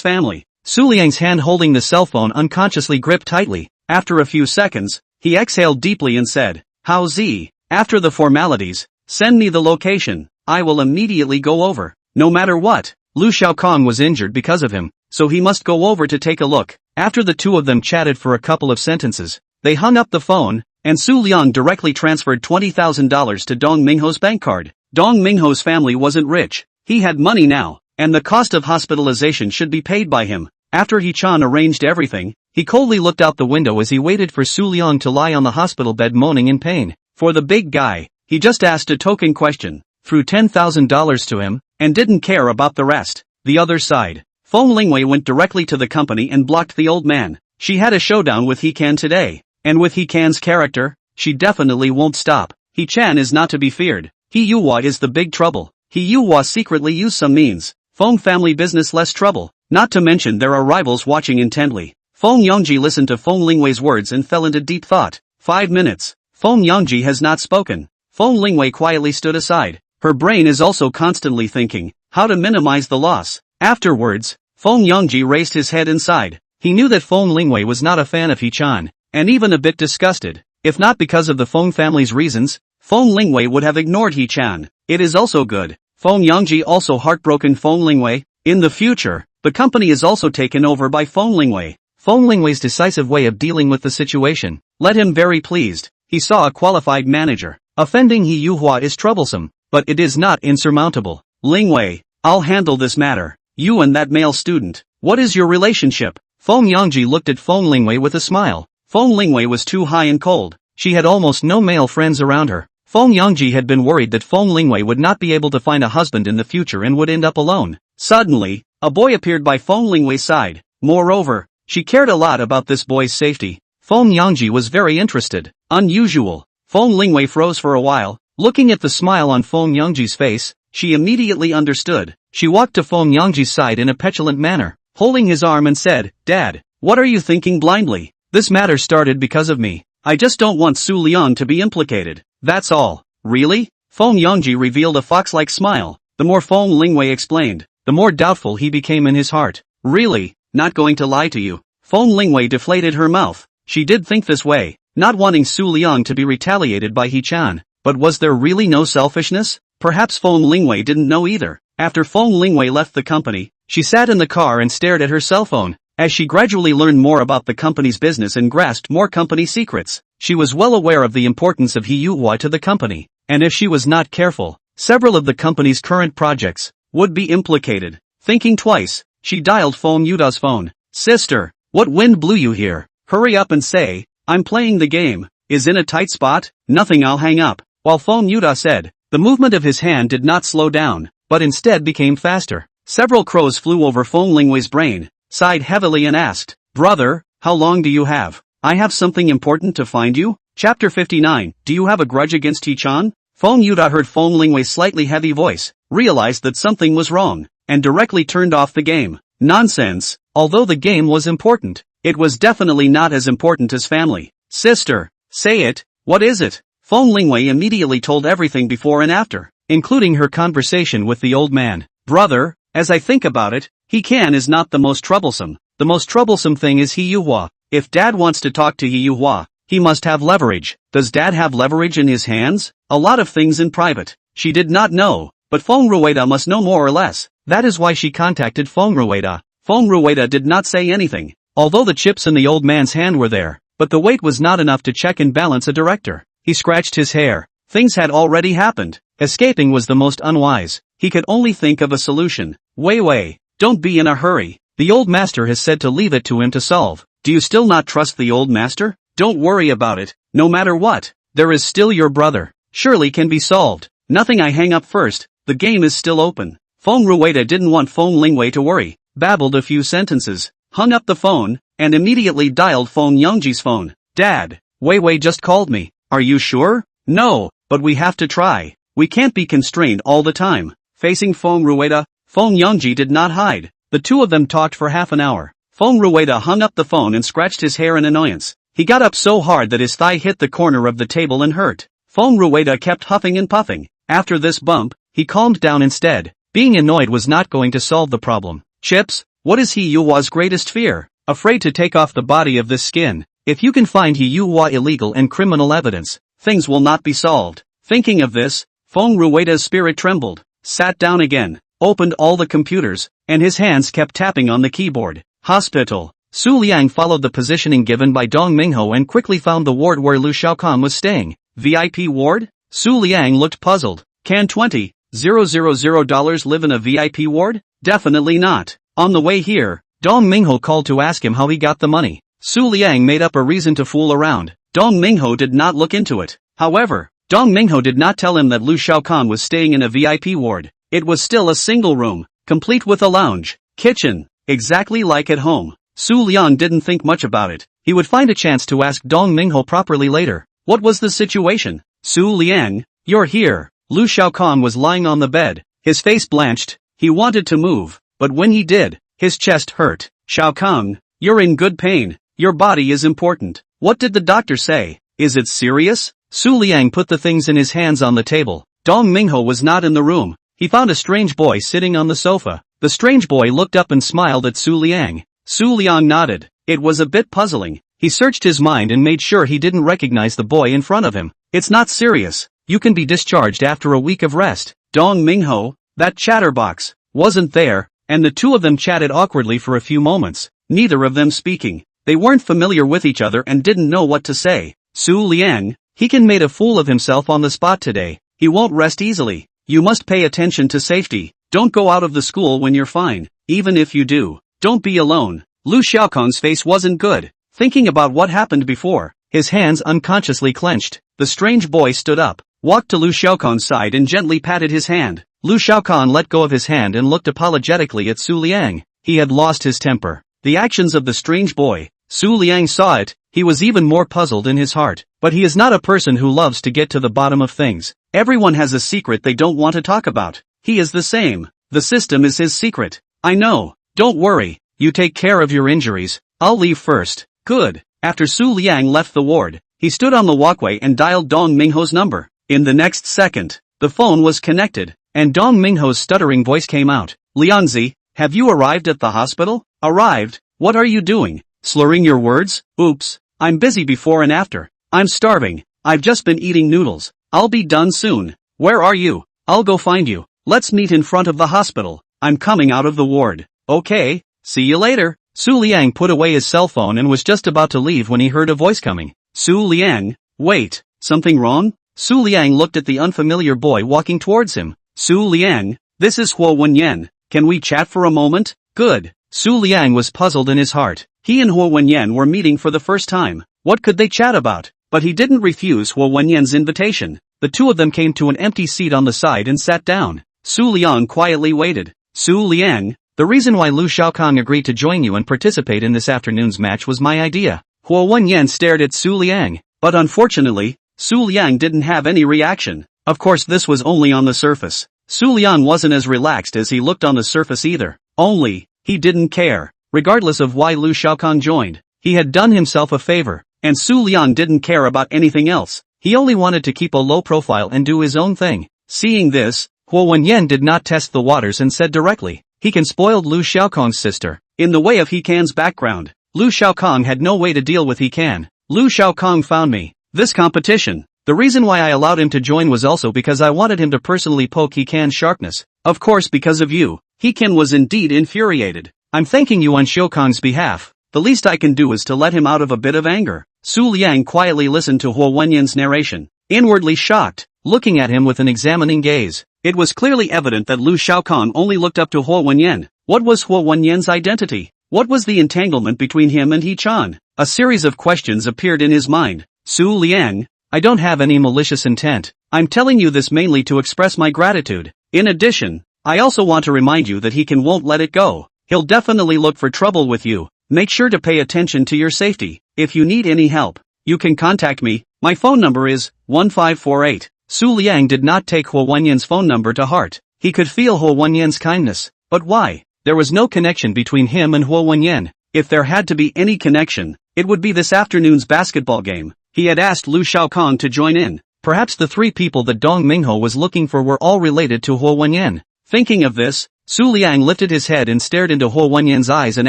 family. Su Liang's hand holding the cell phone unconsciously gripped tightly. After a few seconds, he exhaled deeply and said, How Z? After the formalities, send me the location. I will immediately go over. No matter what, Lu Shaokang was injured because of him, so he must go over to take a look. After the two of them chatted for a couple of sentences, they hung up the phone, and Su Liang directly transferred $20,000 to Dong Mingho's bank card. Dong Mingho's family wasn't rich. He had money now, and the cost of hospitalization should be paid by him. After He-Chan arranged everything, he coldly looked out the window as he waited for Su Liang to lie on the hospital bed moaning in pain. For the big guy, he just asked a token question, threw $10,000 to him, and didn't care about the rest. The other side, Feng Lingwei went directly to the company and blocked the old man. She had a showdown with He-Can today, and with He-Can's character, she definitely won't stop. He-Chan is not to be feared. He-Yuhua is the big trouble. He-Yuhua secretly used some means. Feng family business less trouble. Not to mention there are rivals watching intently. Feng Yongji listened to Feng Lingwei's words and fell into deep thought. 5 minutes. Feng Yongji has not spoken. Feng Lingwei quietly stood aside. Her brain is also constantly thinking how to minimize the loss. Afterwards, Feng Yongji raised his head and sighed. He knew that Feng Lingwei was not a fan of He-Chan, and even a bit disgusted. If not because of the Feng family's reasons, Feng Lingwei would have ignored He-Chan. It is also good. Feng Yongji also heartbroken Feng Lingwei. In the future, the company is also taken over by Feng Lingwei. Feng Lingwei's decisive way of dealing with the situation led him very pleased. He saw a qualified manager. Offending He-Yuhua is troublesome, but it is not insurmountable. Lingwei, I'll handle this matter. You and that male student, what is your relationship? Feng Yongji looked at Feng Lingwei with a smile. Feng Lingwei was too high and cold. She had almost no male friends around her. Feng Yongji had been worried that Feng Lingwei would not be able to find a husband in the future and would end up alone. Suddenly, a boy appeared by Feng Lingwei's side. Moreover, she cared a lot about this boy's safety. Feng Yongji was very interested. Unusual. Feng Lingwei froze for a while. Looking at the smile on Feng Yongji's face, she immediately understood. She walked to Feng Yongji's side in a petulant manner, holding his arm and said, Dad, what are you thinking blindly? This matter started because of me. I just don't want Su Liang to be implicated. That's all. Really? Feng Yongji revealed a fox-like smile. The more Feng Lingwei explained, the more doubtful he became in his heart. Really? Not going to lie to you. Feng Lingwei deflated her mouth. She did think this way, not wanting Su Liang to be retaliated by He-Chan. But was there really no selfishness? Perhaps Feng Lingwei didn't know either. After Feng Lingwei left the company, she sat in the car and stared at her cell phone. As she gradually learned more about the company's business and grasped more company secrets, she was well aware of the importance of Hiyuhua to the company, and if she was not careful, several of the company's current projects would be implicated. Thinking twice, she dialed Feng Yuda's phone. Sister, what wind blew you here? Hurry up and say, I'm playing the game. Is in a tight spot? Nothing, I'll hang up. While Feng Yuda said, the movement of his hand did not slow down, but instead became faster. Several crows flew over Feng Lingwei's brain, sighed heavily and asked, Brother, how long do you have? I have something important to find you. Chapter 59, do you have a grudge against He-chan? Feng Yuda heard Feng Lingwei's slightly heavy voice, realized that something was wrong, and directly turned off the game. Nonsense, although the game was important, it was definitely not as important as family. Sister, say it, what is it? Feng Lingwei immediately told everything before and after, including her conversation with the old man. Brother, as I think about it, He-can is not the most troublesome. The most troublesome thing is Hiyuhua. If Dad wants to talk to Hiyuhua, he must have leverage. Does Dad have leverage in his hands? A lot of things in private. She did not know, but Feng Rua must know more or less. That is why she contacted Feng Rua. Feng Rua did not say anything, although the chips in the old man's hand were there, but the weight was not enough to check and balance a director. He scratched his hair. Things had already happened. Escaping was the most unwise. He could only think of a solution. Wei, don't be in a hurry. The old master has said to leave it to him to solve. Do you still not trust the old master? Don't worry about it. No matter what, there is still your brother. Surely can be solved. Nothing, I hang up first. The game is still open. Feng Rua didn't want Feng Lingwei to worry, babbled a few sentences, hung up the phone, and immediately dialed Feng Yangji's phone. Dad, Wei just called me. Are you sure? No, but we have to try. We can't be constrained all the time. Facing Feng Rua, Feng Yangji did not hide. The two of them talked for half an hour. Feng Rua hung up the phone and scratched his hair in annoyance. He got up so hard that his thigh hit the corner of the table and hurt. Feng Rua kept huffing and puffing. After this bump, he calmed down instead. Being annoyed was not going to solve the problem. Chips, what is Hiyuhua's greatest fear? Afraid to take off the body of this skin. If you can find Hiyuhua illegal and criminal evidence, things will not be solved. Thinking of this, Feng Rua's spirit trembled, sat down again, opened all the computers, and his hands kept tapping on the keyboard. Hospital. Su Liang followed the positioning given by Dong Mingho and quickly found the ward where Lu Xiaokan was staying. VIP ward? Su Liang looked puzzled. Can $20,000 live in a VIP ward? Definitely not. On the way here, Dong Mingho called to ask him how he got the money. Su Liang made up a reason to fool around. Dong Mingho did not look into it. However, Dong Mingho did not tell him that Lu Xiaokan was staying in a VIP ward. It was still a single room, complete with a lounge, kitchen, exactly like at home. Su Liang didn't think much about it. He would find a chance to ask Dong Mingho properly later. What was the situation? Su Liang, you're here. Lu Xiaokan was lying on the bed, his face blanched. He wanted to move, but when he did, his chest hurt. Xiaokan, you're in good pain. Your body is important. What did the doctor say? Is it serious? Su Liang put the things in his hands on the table. Dong Mingho was not in the room. He found a strange boy sitting on the sofa. The strange boy looked up and smiled at Su Liang. Su Liang nodded. It was a bit puzzling. He searched his mind and made sure he didn't recognize the boy in front of him. It's not serious. You can be discharged after a week of rest. Dong Mingho, that chatterbox, wasn't there, and the two of them chatted awkwardly for a few moments, neither of them speaking. They weren't familiar with each other and didn't know what to say. Su Liang, he can made a fool of himself on the spot today. He won't rest easily. You must pay attention to safety. Don't go out of the school when you're fine. Even if you do, don't be alone. Lu Xiaokan's face wasn't good. Thinking about what happened before, his hands unconsciously clenched. The strange boy stood up, walked to Lu Xiaokan's side and gently patted his hand. Lu Xiaokan let go of his hand and looked apologetically at Su Liang. He had lost his temper. The actions of the strange boy, Su Liang saw it. He was even more puzzled in his heart. But he is not a person who loves to get to the bottom of things. Everyone has a secret they don't want to talk about. He is the same. The system is his secret. I know. Don't worry. You take care of your injuries. I'll leave first. Good. After Su Liang left the ward, he stood on the walkway and dialed Dong Mingho's number. In the next second, the phone was connected, and Dong Mingho's stuttering voice came out. Liangzi, have you arrived at the hospital? Arrived? What are you doing? Slurring your words? Oops. I'm busy before and after. I'm starving. I've just been eating noodles. I'll be done soon. Where are you? I'll go find you. Let's meet in front of the hospital. I'm coming out of the ward. Okay, see you later. Su Liang put away his cell phone and was just about to leave when he heard a voice coming. Su Liang, wait, something wrong? Su Liang looked at the unfamiliar boy walking towards him. Su Liang, this is Huo Wenyan. Can we chat for a moment? Good. Su Liang was puzzled in his heart. He and Huo Wenyan were meeting for the first time. What could they chat about? But he didn't refuse Huo Wenyan's invitation. The two of them came to an empty seat on the side and sat down. Su Liang quietly waited. Su Liang, the reason why Lu Shaokong agreed to join you and participate in this afternoon's match was my idea. Huo Wenyan stared at Su Liang, but unfortunately, Su Liang didn't have any reaction. Of course this was only on the surface. Su Liang wasn't as relaxed as he looked on the surface either. Only, he didn't care. Regardless of why Lu Shaokong joined, he had done himself a favor, and Su Liang didn't care about anything else. He only wanted to keep a low profile and do his own thing. Seeing this, Huo Wenyan did not test the waters and said directly, he can spoiled Lu Shaokong's sister. In the way of He Can's background, Lu Shaokong had no way to deal with He Can. Lu Shaokong found me. This competition. The reason why I allowed him to join was also because I wanted him to personally poke He Can's sharpness. Of course because of you. He Can was indeed infuriated. I'm thanking you on Shaokong's behalf. The least I can do is to let him out of a bit of anger. Su Liang quietly listened to Huo Wenyan's narration, inwardly shocked, looking at him with an examining gaze. It was clearly evident that Lu Shaokong only looked up to Huo Wenyan. What was Huo Wenyan's identity? What was the entanglement between him and He Chan? A series of questions appeared in his mind. Su Liang, I don't have any malicious intent. I'm telling you this mainly to express my gratitude. In addition, I also want to remind you that He Can won't let it go. He'll definitely look for trouble with you. Make sure to pay attention to your safety. If you need any help, you can contact me. My phone number is 1548. Su Liang did not take Huo Wenyan's phone number to heart. He could feel Huo Wenyan's kindness. But why? There was no connection between him and Huo Wenyan. If there had to be any connection, it would be this afternoon's basketball game. He had asked Lu Shaokong to join in. Perhaps the three people that Dong Mingho was looking for were all related to Huo Wenyan. Thinking of this, Su Liang lifted his head and stared into Huo Wenyan's eyes and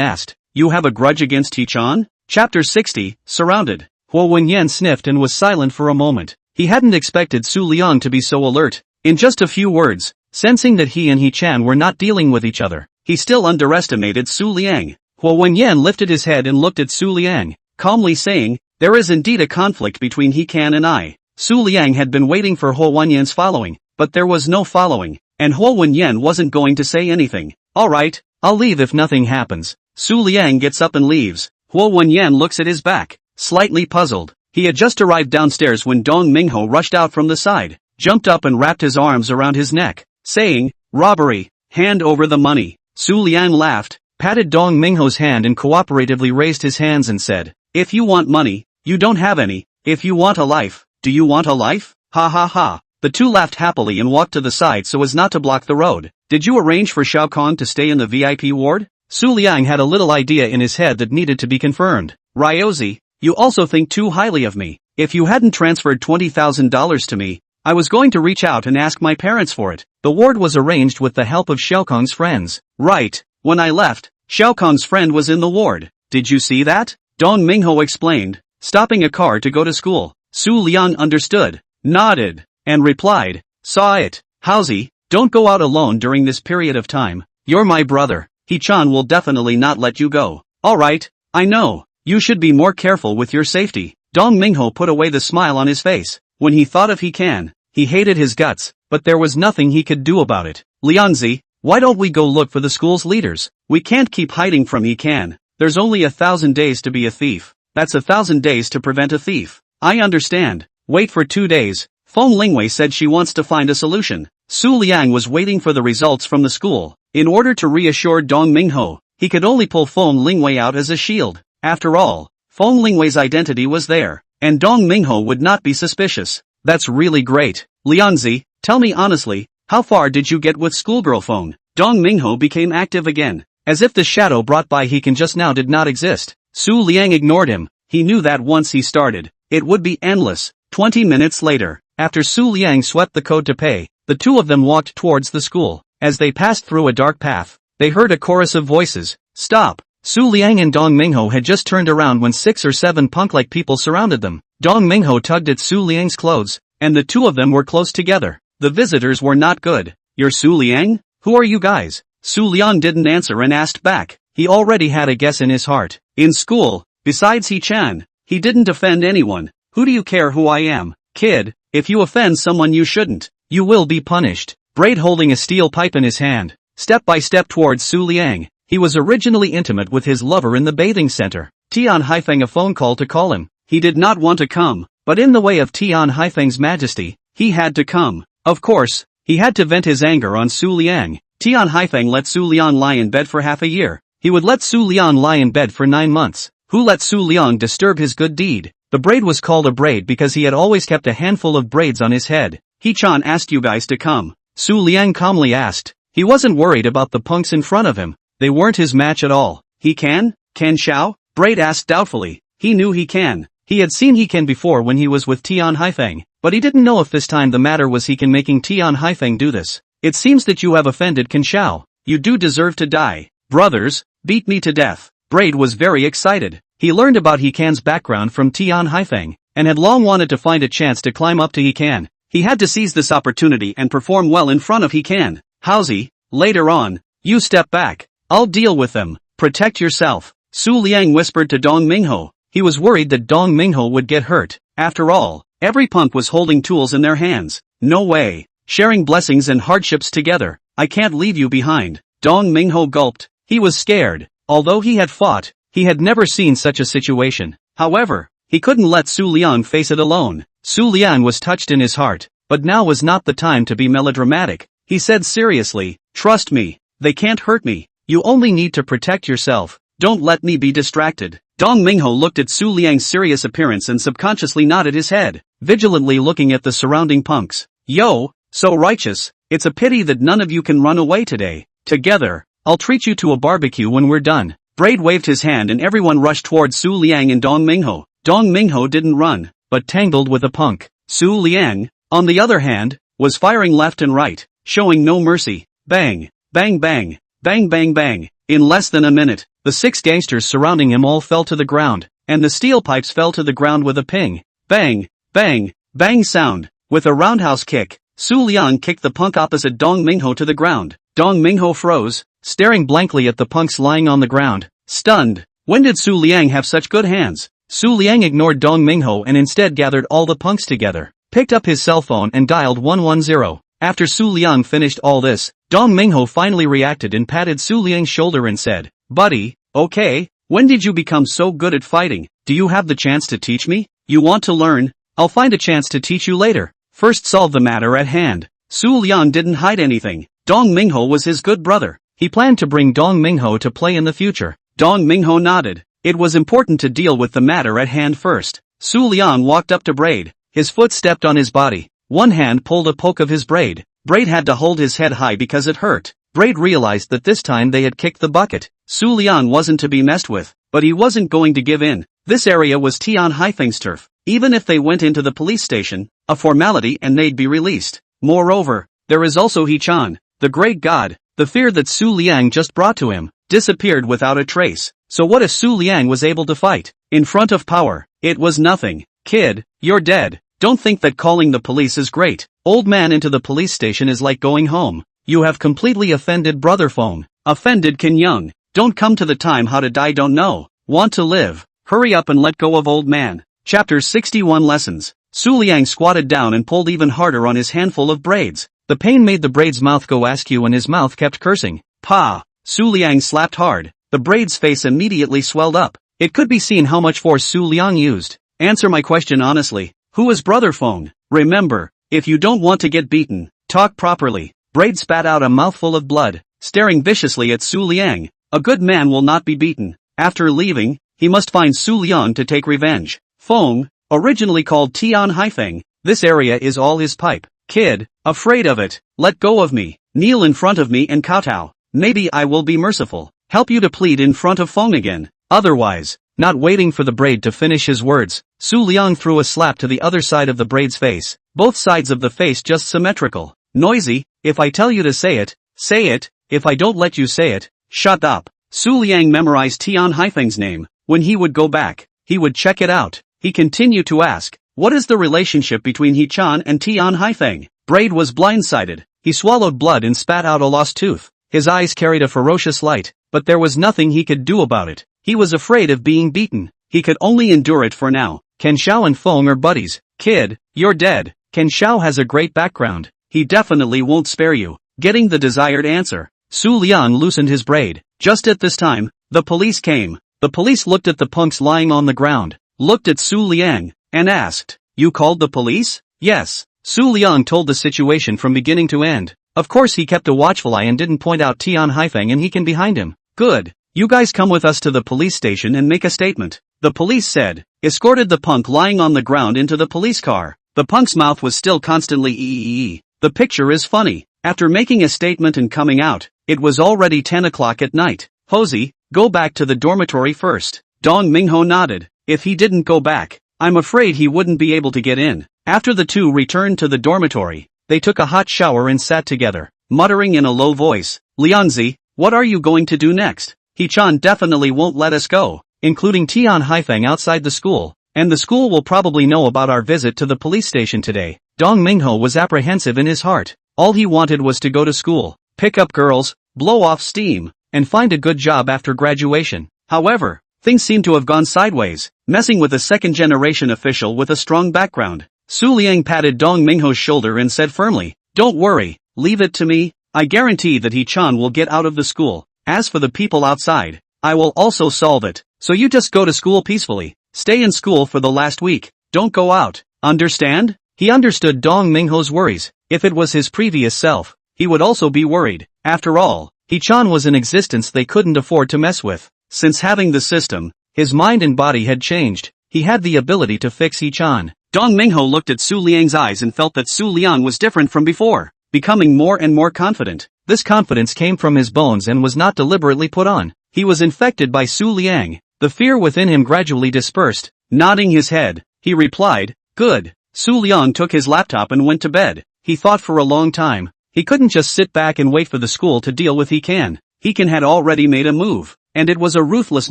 asked, you have a grudge against He Chan? Chapter 60, Surrounded. Huo Wenyan sniffed and was silent for a moment. He hadn't expected Su Liang to be so alert. In just a few words, sensing that he and He Chan were not dealing with each other, he still underestimated Su Liang. Huo Wenyan lifted his head and looked at Su Liang, calmly saying, there is indeed a conflict between He Can and I. Su Liang had been waiting for Huo Wenyan's following, but there was no following, and Huo Wenyan wasn't going to say anything. Alright, I'll leave if nothing happens. Su Liang gets up and leaves. Huo Wenyan looks at his back, slightly puzzled. He had just arrived downstairs when Dong Mingho rushed out from the side, jumped up and wrapped his arms around his neck, saying, robbery, hand over the money. Su Liang laughed, patted Dong Mingho's hand and cooperatively raised his hands and said, if you want money, you don't have any. If you want a life, do you want a life? Ha ha ha. The two laughed happily and walked to the side so as not to block the road. Did you arrange for Shaokong to stay in the VIP ward? Su Liang had a little idea in his head that needed to be confirmed. Ryozi, you also think too highly of me. If you hadn't transferred $20,000 to me, I was going to reach out and ask my parents for it. The ward was arranged with the help of Shaokong's friends. Right, when I left, Shaokong's friend was in the ward. Did you see that? Dong Mingho explained, stopping a car to go to school. Su Liang understood, nodded, and replied, saw it. Howsy, don't go out alone during this period of time. You're my brother. He Chan will definitely not let you go. Alright, I know. You should be more careful with your safety. Dong Mingho put away the smile on his face. When he thought of He Can, he hated his guts, but there was nothing he could do about it. Liangzi, why don't we go look for the school's leaders? We can't keep hiding from He Can. There's only 1,000 days to be a thief. That's 1,000 days to prevent a thief. I understand. Wait for 2 days. Feng Lingwei said she wants to find a solution. Su Liang was waiting for the results from the school. In order to reassure Dong Mingho, he could only pull Feng Lingwei out as a shield. After all, Feng Lingwei's identity was there, and Dong Mingho would not be suspicious. That's really great. Liangzi, tell me honestly, how far did you get with schoolgirl Feng? Dong Mingho became active again, as if the shadow brought by He Can just now did not exist. Su Liang ignored him. He knew that once he started, it would be endless. 20 minutes later, after Su Liang swept the code to pay, the two of them walked towards the school. As they passed through a dark path, they heard a chorus of voices. Stop! Su Liang and Dong Mingho had just turned around when 6 or 7 punk-like people surrounded them. Dong Mingho tugged at Su Liang's clothes, and the two of them were close together. The visitors were not good. You're Su Liang? Who are you guys? Su Liang didn't answer and asked back. He already had a guess in his heart. In school, besides Chen, he didn't offend anyone. Who do you care who I am? Kid, if you offend someone you shouldn't, you will be punished. Braid holding a steel pipe in his hand, step by step towards Su Liang. He was originally intimate with his lover in the bathing center. Tian Haifeng a phone call to call him. He did not want to come, but in the way of Tian Haifeng's majesty, he had to come. Of course, he had to vent his anger on Su Liang. Tian Haifeng let Su Liang lie in bed for half a year. He would let Su Liang lie in bed for 9 months. Who let Su Liang disturb his good deed? The braid was called a braid because he had always kept a handful of braids on his head. He-chan asked you guys to come. Su Liang calmly asked. He wasn't worried about the punks in front of him. They weren't his match at all. He can? Can Xiao? Braid asked doubtfully. He knew he can. He had seen he can before when he was with Tian Haifeng, but he didn't know if this time the matter was he can making Tian Haifeng do this. It seems that you have offended Can Xiao. You do deserve to die. Brothers, beat me to death. Braid was very excited. He learned about He Can's background from Tian Haifeng, and had long wanted to find a chance to climb up to He Can. He had to seize this opportunity and perform well in front of He Can. Howsy, later on, you step back. I'll deal with them. Protect yourself. Su Liang whispered to Dong Mingho. He was worried that Dong Mingho would get hurt. After all, every punk was holding tools in their hands. No way. Sharing blessings and hardships together. I can't leave you behind. Dong Mingho gulped. He was scared. Although he had fought, he had never seen such a situation. However, he couldn't let Su Liang face it alone. Su Liang was touched in his heart, but now was not the time to be melodramatic. He said seriously, trust me, they can't hurt me. You only need to protect yourself. Don't let me be distracted. Dong Mingho looked at Su Liang's serious appearance and subconsciously nodded his head, vigilantly looking at the surrounding punks. Yo, so righteous, it's a pity that none of you can run away today. Together, I'll treat you to a barbecue when we're done. Braid waved his hand and everyone rushed towards Su Liang and Dong Mingho. Dong Mingho didn't run, but tangled with a punk. Su Liang, on the other hand, was firing left and right, showing no mercy. Bang, bang bang, bang bang bang. In less than a minute, the 6 gangsters surrounding him all fell to the ground, and the steel pipes fell to the ground with a ping, bang, bang, bang sound. With a roundhouse kick, Su Liang kicked the punk opposite Dong Mingho to the ground. Dong Mingho froze, staring blankly at the punks lying on the ground, stunned. When did Su Liang have such good hands? Su Liang ignored Dong Mingho and instead gathered all the punks together, picked up his cell phone and dialed 110. After Su Liang finished all this, Dong Mingho finally reacted and patted Su Liang's shoulder and said, buddy, okay, when did you become so good at fighting? Do you have the chance to teach me? You want to learn? I'll find a chance to teach you later. First solve the matter at hand. Su Liang didn't hide anything. Dong Mingho was his good brother. He planned to bring Dong Mingho to play in the future. Dong Mingho nodded. It was important to deal with the matter at hand first. Su Liang walked up to Braid. His foot stepped on his body. One hand pulled a poke of his braid. Braid had to hold his head high because it hurt. Braid realized that this time they had kicked the bucket. Su Liang wasn't to be messed with, but he wasn't going to give in. This area was Tian Haifeng's turf. Even if they went into the police station, a formality and they'd be released. Moreover, there is also He-chan, the great god. The fear that Su Liang just brought to him disappeared without a trace. So what if Su Liang was able to fight? In front of power, it was nothing. Kid, you're dead. Don't think that calling the police is great. Old man into the police station is like going home. You have completely offended brother Fong. Offended Ken Young. Don't come to the time how to die don't know. Want to live. Hurry up and let go of old man. Chapter 61 Lessons. Su Liang squatted down and pulled even harder on his handful of braids. The pain made the braid's mouth go askew and his mouth kept cursing. Pa! Su Liang slapped hard. The braid's face immediately swelled up. It could be seen how much force Su Liang used. Answer my question honestly. Who is brother Fong? Remember, if you don't want to get beaten, talk properly. Braid spat out a mouthful of blood, staring viciously at Su Liang. A good man will not be beaten. After leaving, he must find Su Liang to take revenge. Fong, originally called Tian Haifeng, this area is all his pipe. Kid, afraid of it, let go of me. Kneel in front of me and kowtow. Maybe I will be merciful. Help you to plead in front of Fong again. Otherwise, not waiting for the braid to finish his words, Su Liang threw a slap to the other side of the braid's face. Both sides of the face just symmetrical. Noisy, if I tell you to say it, say it, if I don't let you say it, shut up. Su Liang memorized Tian Haifeng's name. When he would go back, he would check it out. He continued to ask, what is the relationship between He-chan and Tian Haifeng? Braid was blindsided. He swallowed blood and spat out a lost tooth. His eyes carried a ferocious light, but there was nothing he could do about it. He was afraid of being beaten. He could only endure it for now. Ken Xiao and Feng are buddies. Kid, you're dead. Ken Xiao has a great background. He definitely won't spare you. Getting the desired answer, Su Liang loosened his braid. Just at this time, the police came. The police looked at the punks lying on the ground, looked at Su Liang, and asked, "You called the police?" Yes. Su Liang told the situation from beginning to end. Of course he kept a watchful eye and didn't point out Tian Haifeng and Hekin behind him. Good. You guys come with us to the police station and make a statement. The police said, escorted the punk lying on the ground into the police car. The punk's mouth was still constantly ee. The picture is funny. After making a statement and coming out, it was already 10 o'clock at night. Hosey, go back to the dormitory first. Dong Mingho nodded. If he didn't go back, I'm afraid he wouldn't be able to get in. After the two returned to the dormitory, they took a hot shower and sat together, muttering in a low voice, Liangzi, what are you going to do next? He-chan definitely won't let us go, including Tian Haifeng outside the school, and the school will probably know about our visit to the police station today. Dong Mingho was apprehensive in his heart. All he wanted was to go to school, pick up girls, blow off steam, and find a good job after graduation. However, things seemed to have gone sideways, messing with a second-generation official with a strong background. Su Liang patted Dong Mingho's shoulder and said firmly, don't worry, leave it to me. I guarantee that He-chan will get out of the school. As for the people outside, I will also solve it. So you just go to school peacefully. Stay in school for the last week. Don't go out. Understand? He understood Dong Mingho's worries. If it was his previous self, he would also be worried. After all, He-chan was an existence they couldn't afford to mess with. Since having the system, his mind and body had changed. He had the ability to fix He-chan. Dong Mingho looked at Su Liang's eyes and felt that Su Liang was different from before, becoming more and more confident. This confidence came from his bones and was not deliberately put on. He was infected by Su Liang. The fear within him gradually dispersed. Nodding his head, he replied, good. Su Liang took his laptop and went to bed. He thought for a long time. He couldn't just sit back and wait for the school to deal with Hekin. Hekin had already made a move, and it was a ruthless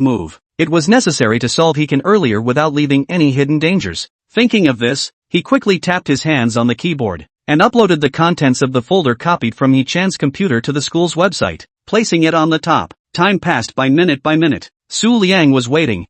move. It was necessary to solve Hekin earlier without leaving any hidden dangers. Thinking of this, he quickly tapped his hands on the keyboard, and uploaded the contents of the folder copied from He-chan's computer to the school's website, placing it on the top. Time passed by minute. Su Liang was waiting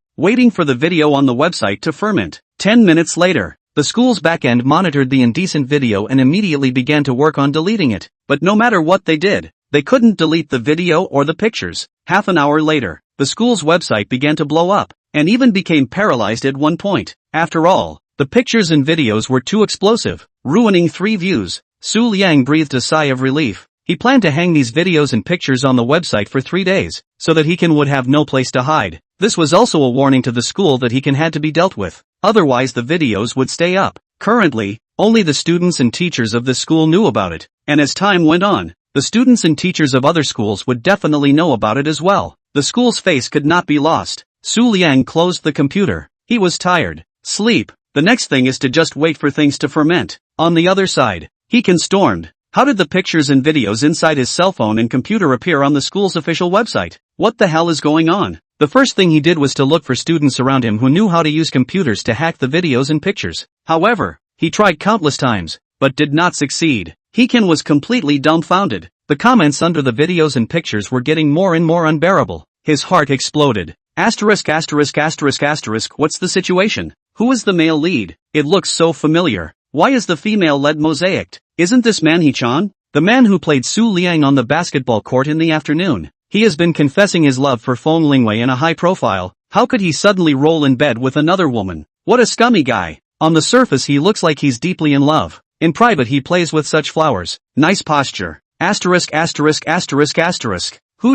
for the video on the website to ferment. 10 minutes later, the school's backend monitored the indecent video and immediately began to work on deleting it. But no matter what they did, they couldn't delete the video or the pictures. Half an hour later, the school's website began to blow up, and even became paralyzed at one point. After all, the pictures and videos were too explosive, ruining 3 views. Su Liang breathed a sigh of relief. He planned to hang these videos and pictures on the website for 3 days, so that Hekin would have no place to hide. This was also a warning to the school that Hekin had to be dealt with, otherwise the videos would stay up. Currently, only the students and teachers of this school knew about it, and as time went on, the students and teachers of other schools would definitely know about it as well. The school's face could not be lost. Su Liang closed the computer. He was tired. Sleep. The next thing is to just wait for things to ferment. On the other side, Hekin stormed. How did the pictures and videos inside his cell phone and computer appear on the school's official website? What the hell is going on? The first thing he did was to look for students around him who knew how to use computers to hack the videos and pictures. However, he tried countless times, but did not succeed. Hekin was completely dumbfounded. The comments under the videos and pictures were getting more and more unbearable. His heart exploded. What's the situation? Who is the male lead? It looks so familiar. Why is the female lead mosaicked? Isn't this man He-chan? The man who played Su Liang on the basketball court in the afternoon. He has been confessing his love for Feng Lingwei in a high profile. How could he suddenly roll in bed with another woman? What a scummy guy. On the surface he looks like he's deeply in love. In private he plays with such flowers. Nice posture. Who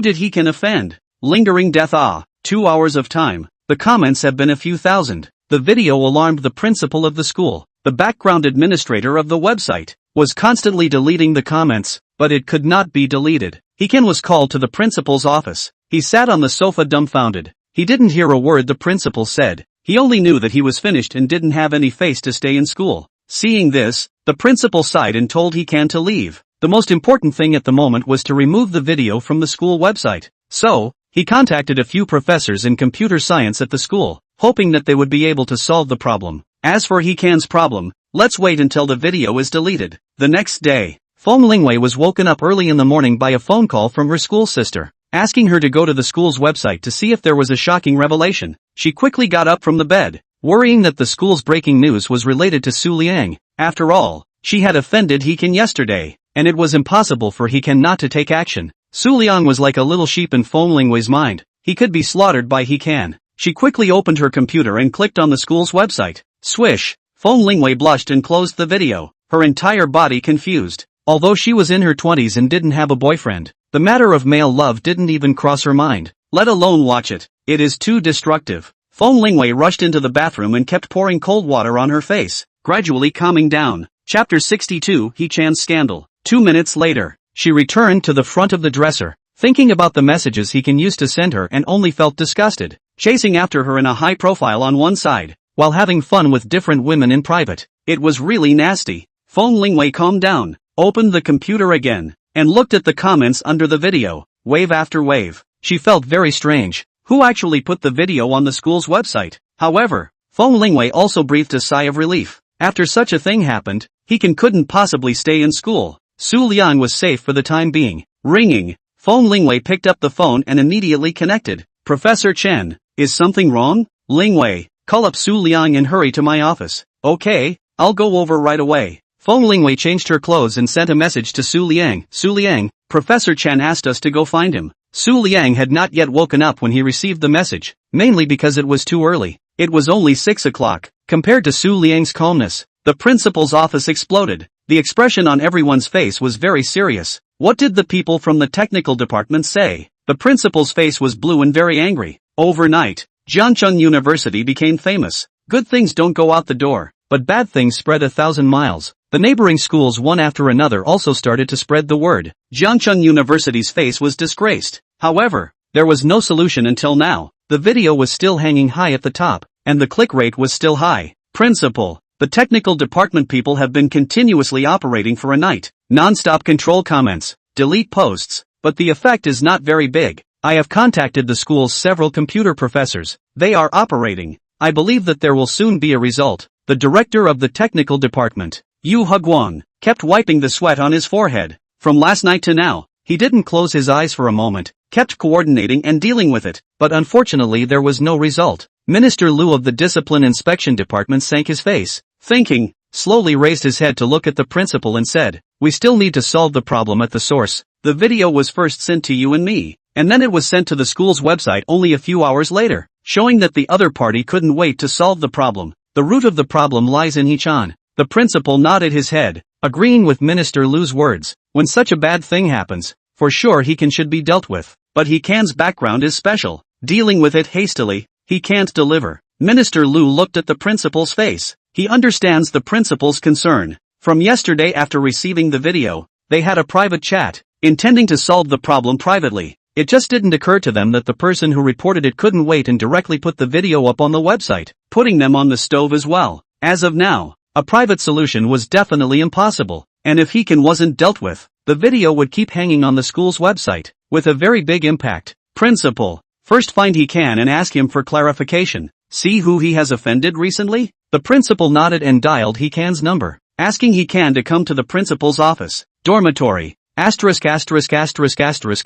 did Hekin offend? Lingering death. 2 hours of time. The comments have been a few thousand. The video alarmed the principal of the school. The background administrator of the website was constantly deleting the comments, but it could not be deleted. Hekin was called to the principal's office. He sat on the sofa dumbfounded. He didn't hear a word the principal said. He only knew that he was finished and didn't have any face to stay in school. Seeing this, the principal sighed and told Hekin to leave. The most important thing at the moment was to remove the video from the school website. So, he contacted a few professors in computer science at the school, hoping that they would be able to solve the problem. As for Hekin's problem, let's wait until the video is deleted. The next day, Feng Lingwei was woken up early in the morning by a phone call from her school sister, asking her to go to the school's website to see if there was a shocking revelation. She quickly got up from the bed, worrying that the school's breaking news was related to Su Liang. After all, she had offended He Can yesterday, and it was impossible for He Can not to take action. Su Liang was like a little sheep in Feng Lingwei's mind. He could be slaughtered by He Can. She quickly opened her computer and clicked on the school's website. Swish! Feng Lingwei blushed and closed the video, her entire body confused. Although she was in her 20s and didn't have a boyfriend, the matter of male love didn't even cross her mind, let alone watch it. It is too destructive. Feng Lingwei rushed into the bathroom and kept pouring cold water on her face, gradually calming down. Chapter 62 He Chan's Scandal. 2 minutes later, she returned to the front of the dresser, thinking about the messages He Can use to send her, and only felt disgusted, chasing after her in a high profile on one side, while having fun with different women in private. It was really nasty. Feng Lingwei calmed down, opened the computer again, and looked at the comments under the video, wave after wave. She felt very strange. Who actually put the video on the school's website? However, Feng Lingwei also breathed a sigh of relief. After such a thing happened, He couldn't possibly stay in school. Su Liang was safe for the time being. Ringing. Feng Lingwei picked up the phone and immediately connected. Professor Chen, is something wrong? Lingwei, call up Su Liang and hurry to my office. Okay, I'll go over right away. Feng Lingwei changed her clothes and sent a message to Su Liang. Su Liang, Professor Chen asked us to go find him. Su Liang had not yet woken up when he received the message, mainly because it was too early. It was only 6 o'clock. Compared to Su Liang's calmness, the principal's office exploded. The expression on everyone's face was very serious. What did the people from the technical department say? The principal's face was blue and very angry. Overnight, Jiangcheng University became famous. Good things don't go out the door, but bad things spread 1,000 miles. The neighboring schools one after another also started to spread the word. Jiangcheng University's face was disgraced. However, there was no solution until now. The video was still hanging high at the top, and the click rate was still high. Principal, the technical department people have been continuously operating for a night. Non-stop control comments, delete posts, but the effect is not very big. I have contacted the school's several computer professors. They are operating. I believe that there will soon be a result. The director of the technical department, Yu Heguang, kept wiping the sweat on his forehead. From last night to now, he didn't close his eyes for a moment, kept coordinating and dealing with it, but unfortunately there was no result. Minister Liu of the Discipline Inspection Department sank his face, thinking, slowly raised his head to look at the principal and said, we still need to solve the problem at the source. The video was first sent to you and me, and then it was sent to the school's website only a few hours later, showing that the other party couldn't wait to solve the problem. The root of the problem lies in He-chan. The principal nodded his head, agreeing with Minister Liu's words. When such a bad thing happens, for sure He-can should be dealt with. But He-can's background is special. Dealing with it hastily, he can't deliver. Minister Liu looked at the principal's face. He understands the principal's concern. From yesterday after receiving the video, they had a private chat, intending to solve the problem privately. It just didn't occur to them that the person who reported it couldn't wait and directly put the video up on the website, putting them on the stove as well. As of now, a private solution was definitely impossible, and if He-can wasn't dealt with, the video would keep hanging on the school's website, with a very big impact. Principal, first find He-can and ask him for clarification. See who he has offended recently? The principal nodded and dialed He-can's number, asking He-can to come to the principal's office. Dormitory.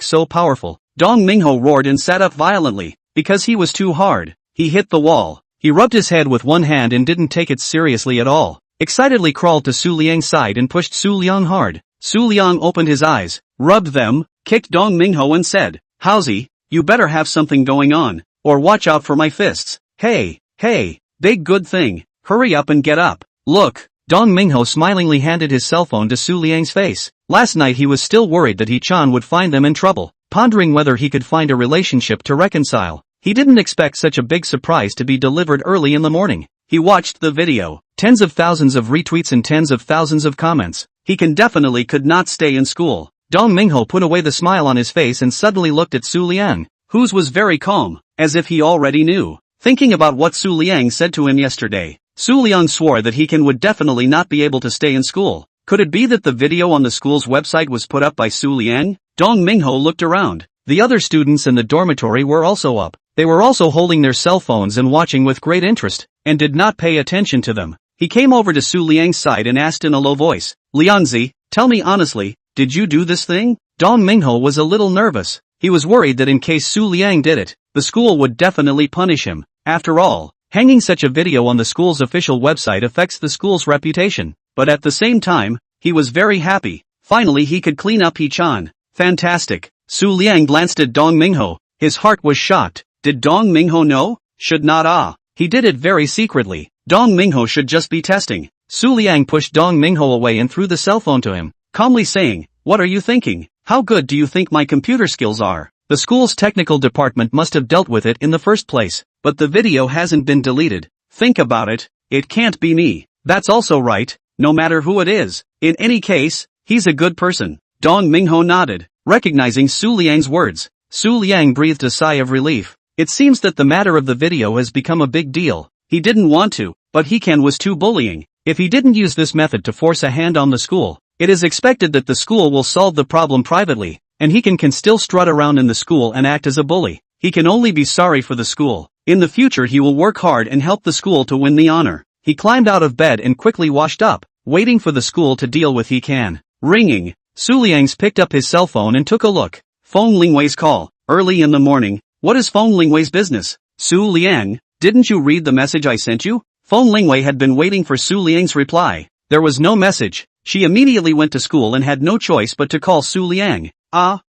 So powerful. Dong Mingho roared and sat up violently, because he was too hard. He hit the wall. He rubbed his head with one hand and didn't take it seriously at all. Excitedly crawled to Su Liang's side and pushed Su Liang hard. Su Liang opened his eyes, rubbed them, kicked Dong Mingho and said, Howsy, you better have something going on, or watch out for my fists. Hey, big good thing, hurry up and get up. Look, Dong Mingho smilingly handed his cell phone to Su Liang's face. Last night he was still worried that He-chan would find them in trouble, pondering whether he could find a relationship to reconcile. He didn't expect such a big surprise to be delivered early in the morning. He watched the video, tens of thousands of retweets and tens of thousands of comments. He-can definitely could not stay in school. Dong Mingho put away the smile on his face and suddenly looked at Su Liang, whose was very calm, as if he already knew. Thinking about what Su Liang said to him yesterday, Su Liang swore that He-can would definitely not be able to stay in school. Could it be that the video on the school's website was put up by Su Liang? Dong Mingho looked around. The other students in the dormitory were also up. They were also holding their cell phones and watching with great interest, and did not pay attention to them. He came over to Su Liang's side and asked in a low voice, Liangzi, Tell me honestly, did you do this thing? Dong Mingho was a little nervous. He was worried that in case Su Liang did it, the school would definitely punish him. After all, hanging such a video on the school's official website affects the school's reputation. But at the same time, he was very happy. Finally he could clean up He-chan. Fantastic. Su Liang glanced at Dong Mingho. His heart was shocked. Did Dong Mingho know? Should not. He did it very secretly. Dong Mingho should just be testing. Su Liang pushed Dong Mingho away and threw the cell phone to him, calmly saying, "What are you thinking? How good do you think my computer skills are?" The school's technical department must have dealt with it in the first place, but the video hasn't been deleted. Think about it, it can't be me. That's also right, no matter who it is. In any case, he's a good person. Dong Mingho nodded, recognizing Su Liang's words. Su Liang breathed a sigh of relief. It seems that the matter of the video has become a big deal. He didn't want to, but He-can was too bullying. If he didn't use this method to force a hand on the school, it is expected that the school will solve the problem privately, and He-can still strut around in the school and act as a bully. He can only be sorry for the school. In the future he will work hard and help the school to win the honor. He climbed out of bed and quickly washed up, waiting for the school to deal with He-can. Ringing. Su Liang's picked up his cell phone and took a look. Feng Lingwei's call. Early in the morning. What is Feng Lingwei's business? Su Liang, didn't you read the message I sent you? Feng Lingwei had been waiting for Su Liang's reply. There was no message. She immediately went to school and had no choice but to call Su Liang.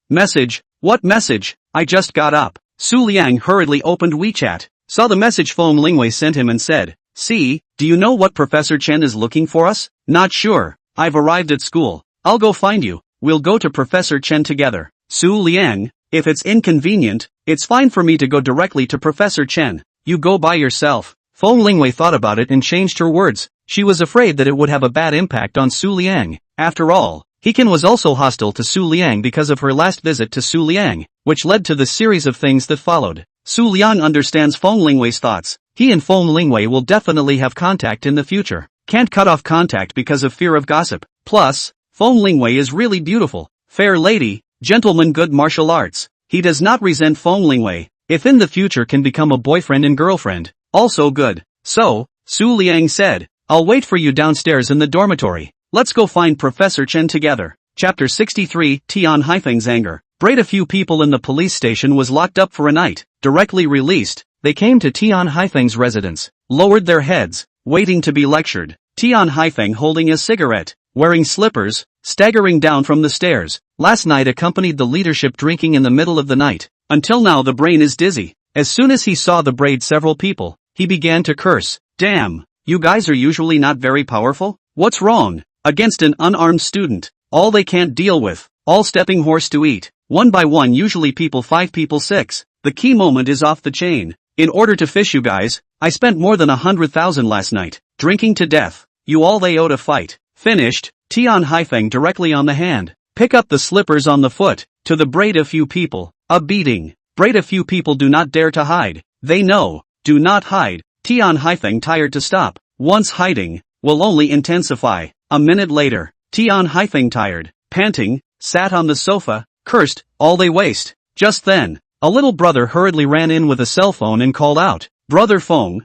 Message. What message? I just got up. Su Liang hurriedly opened WeChat, saw the message Feng Lingwei sent him and said, "See, do you know what Professor Chen is looking for us?" "Not sure. I've arrived at school. I'll go find you. We'll go to Professor Chen together." Su Liang, if it's inconvenient, it's fine for me to go directly to Professor Chen. You go by yourself. Feng Lingwei thought about it and changed her words. She was afraid that it would have a bad impact on Su Liang. After all, He-can was also hostile to Su Liang because of her last visit to Su Liang, which led to the series of things that followed. Su Liang understands Feng Lingwei's thoughts. He and Feng Lingwei will definitely have contact in the future. Can't cut off contact because of fear of gossip. Plus, Feng Lingwei is really beautiful. Fair lady, gentleman, good martial arts. He does not resent Feng Lingwei. If in the future can become a boyfriend and girlfriend, also good. So, Su Liang said, "I'll wait for you downstairs in the dormitory. Let's go find Professor Chen together." Chapter 63, Tian Haifeng's anger. Braid. A few people in the police station was locked up for a night. Directly released, they came to Tian Haifeng's residence, lowered their heads, waiting to be lectured. Tian Haifeng holding a cigarette, wearing slippers, staggering down from the stairs. Last night accompanied the leadership drinking in the middle of the night. Until now the brain is dizzy. As soon as he saw the braid several people, he began to curse. "Damn, you guys are usually not very powerful? What's wrong?" Against an unarmed student, all they can't deal with, all stepping horse to eat. One by one, usually people 5 people 6. The key moment is off the chain. In order to fish you guys, I spent more than 100,000 last night, drinking to death. You all they owe to fight. Finished. Tian Haifeng directly on the hand. Pick up the slippers on the foot. To the braid. A few people. A beating. Braid. A few people do not dare to hide. They know. Do not hide. Tian Haifeng tired to stop. Once hiding, will only intensify. A minute later, Tian Haifeng tired, panting, sat on the sofa, cursed, all they waste. Just then, a little brother hurriedly ran in with a cell phone and called out, Brother Fong,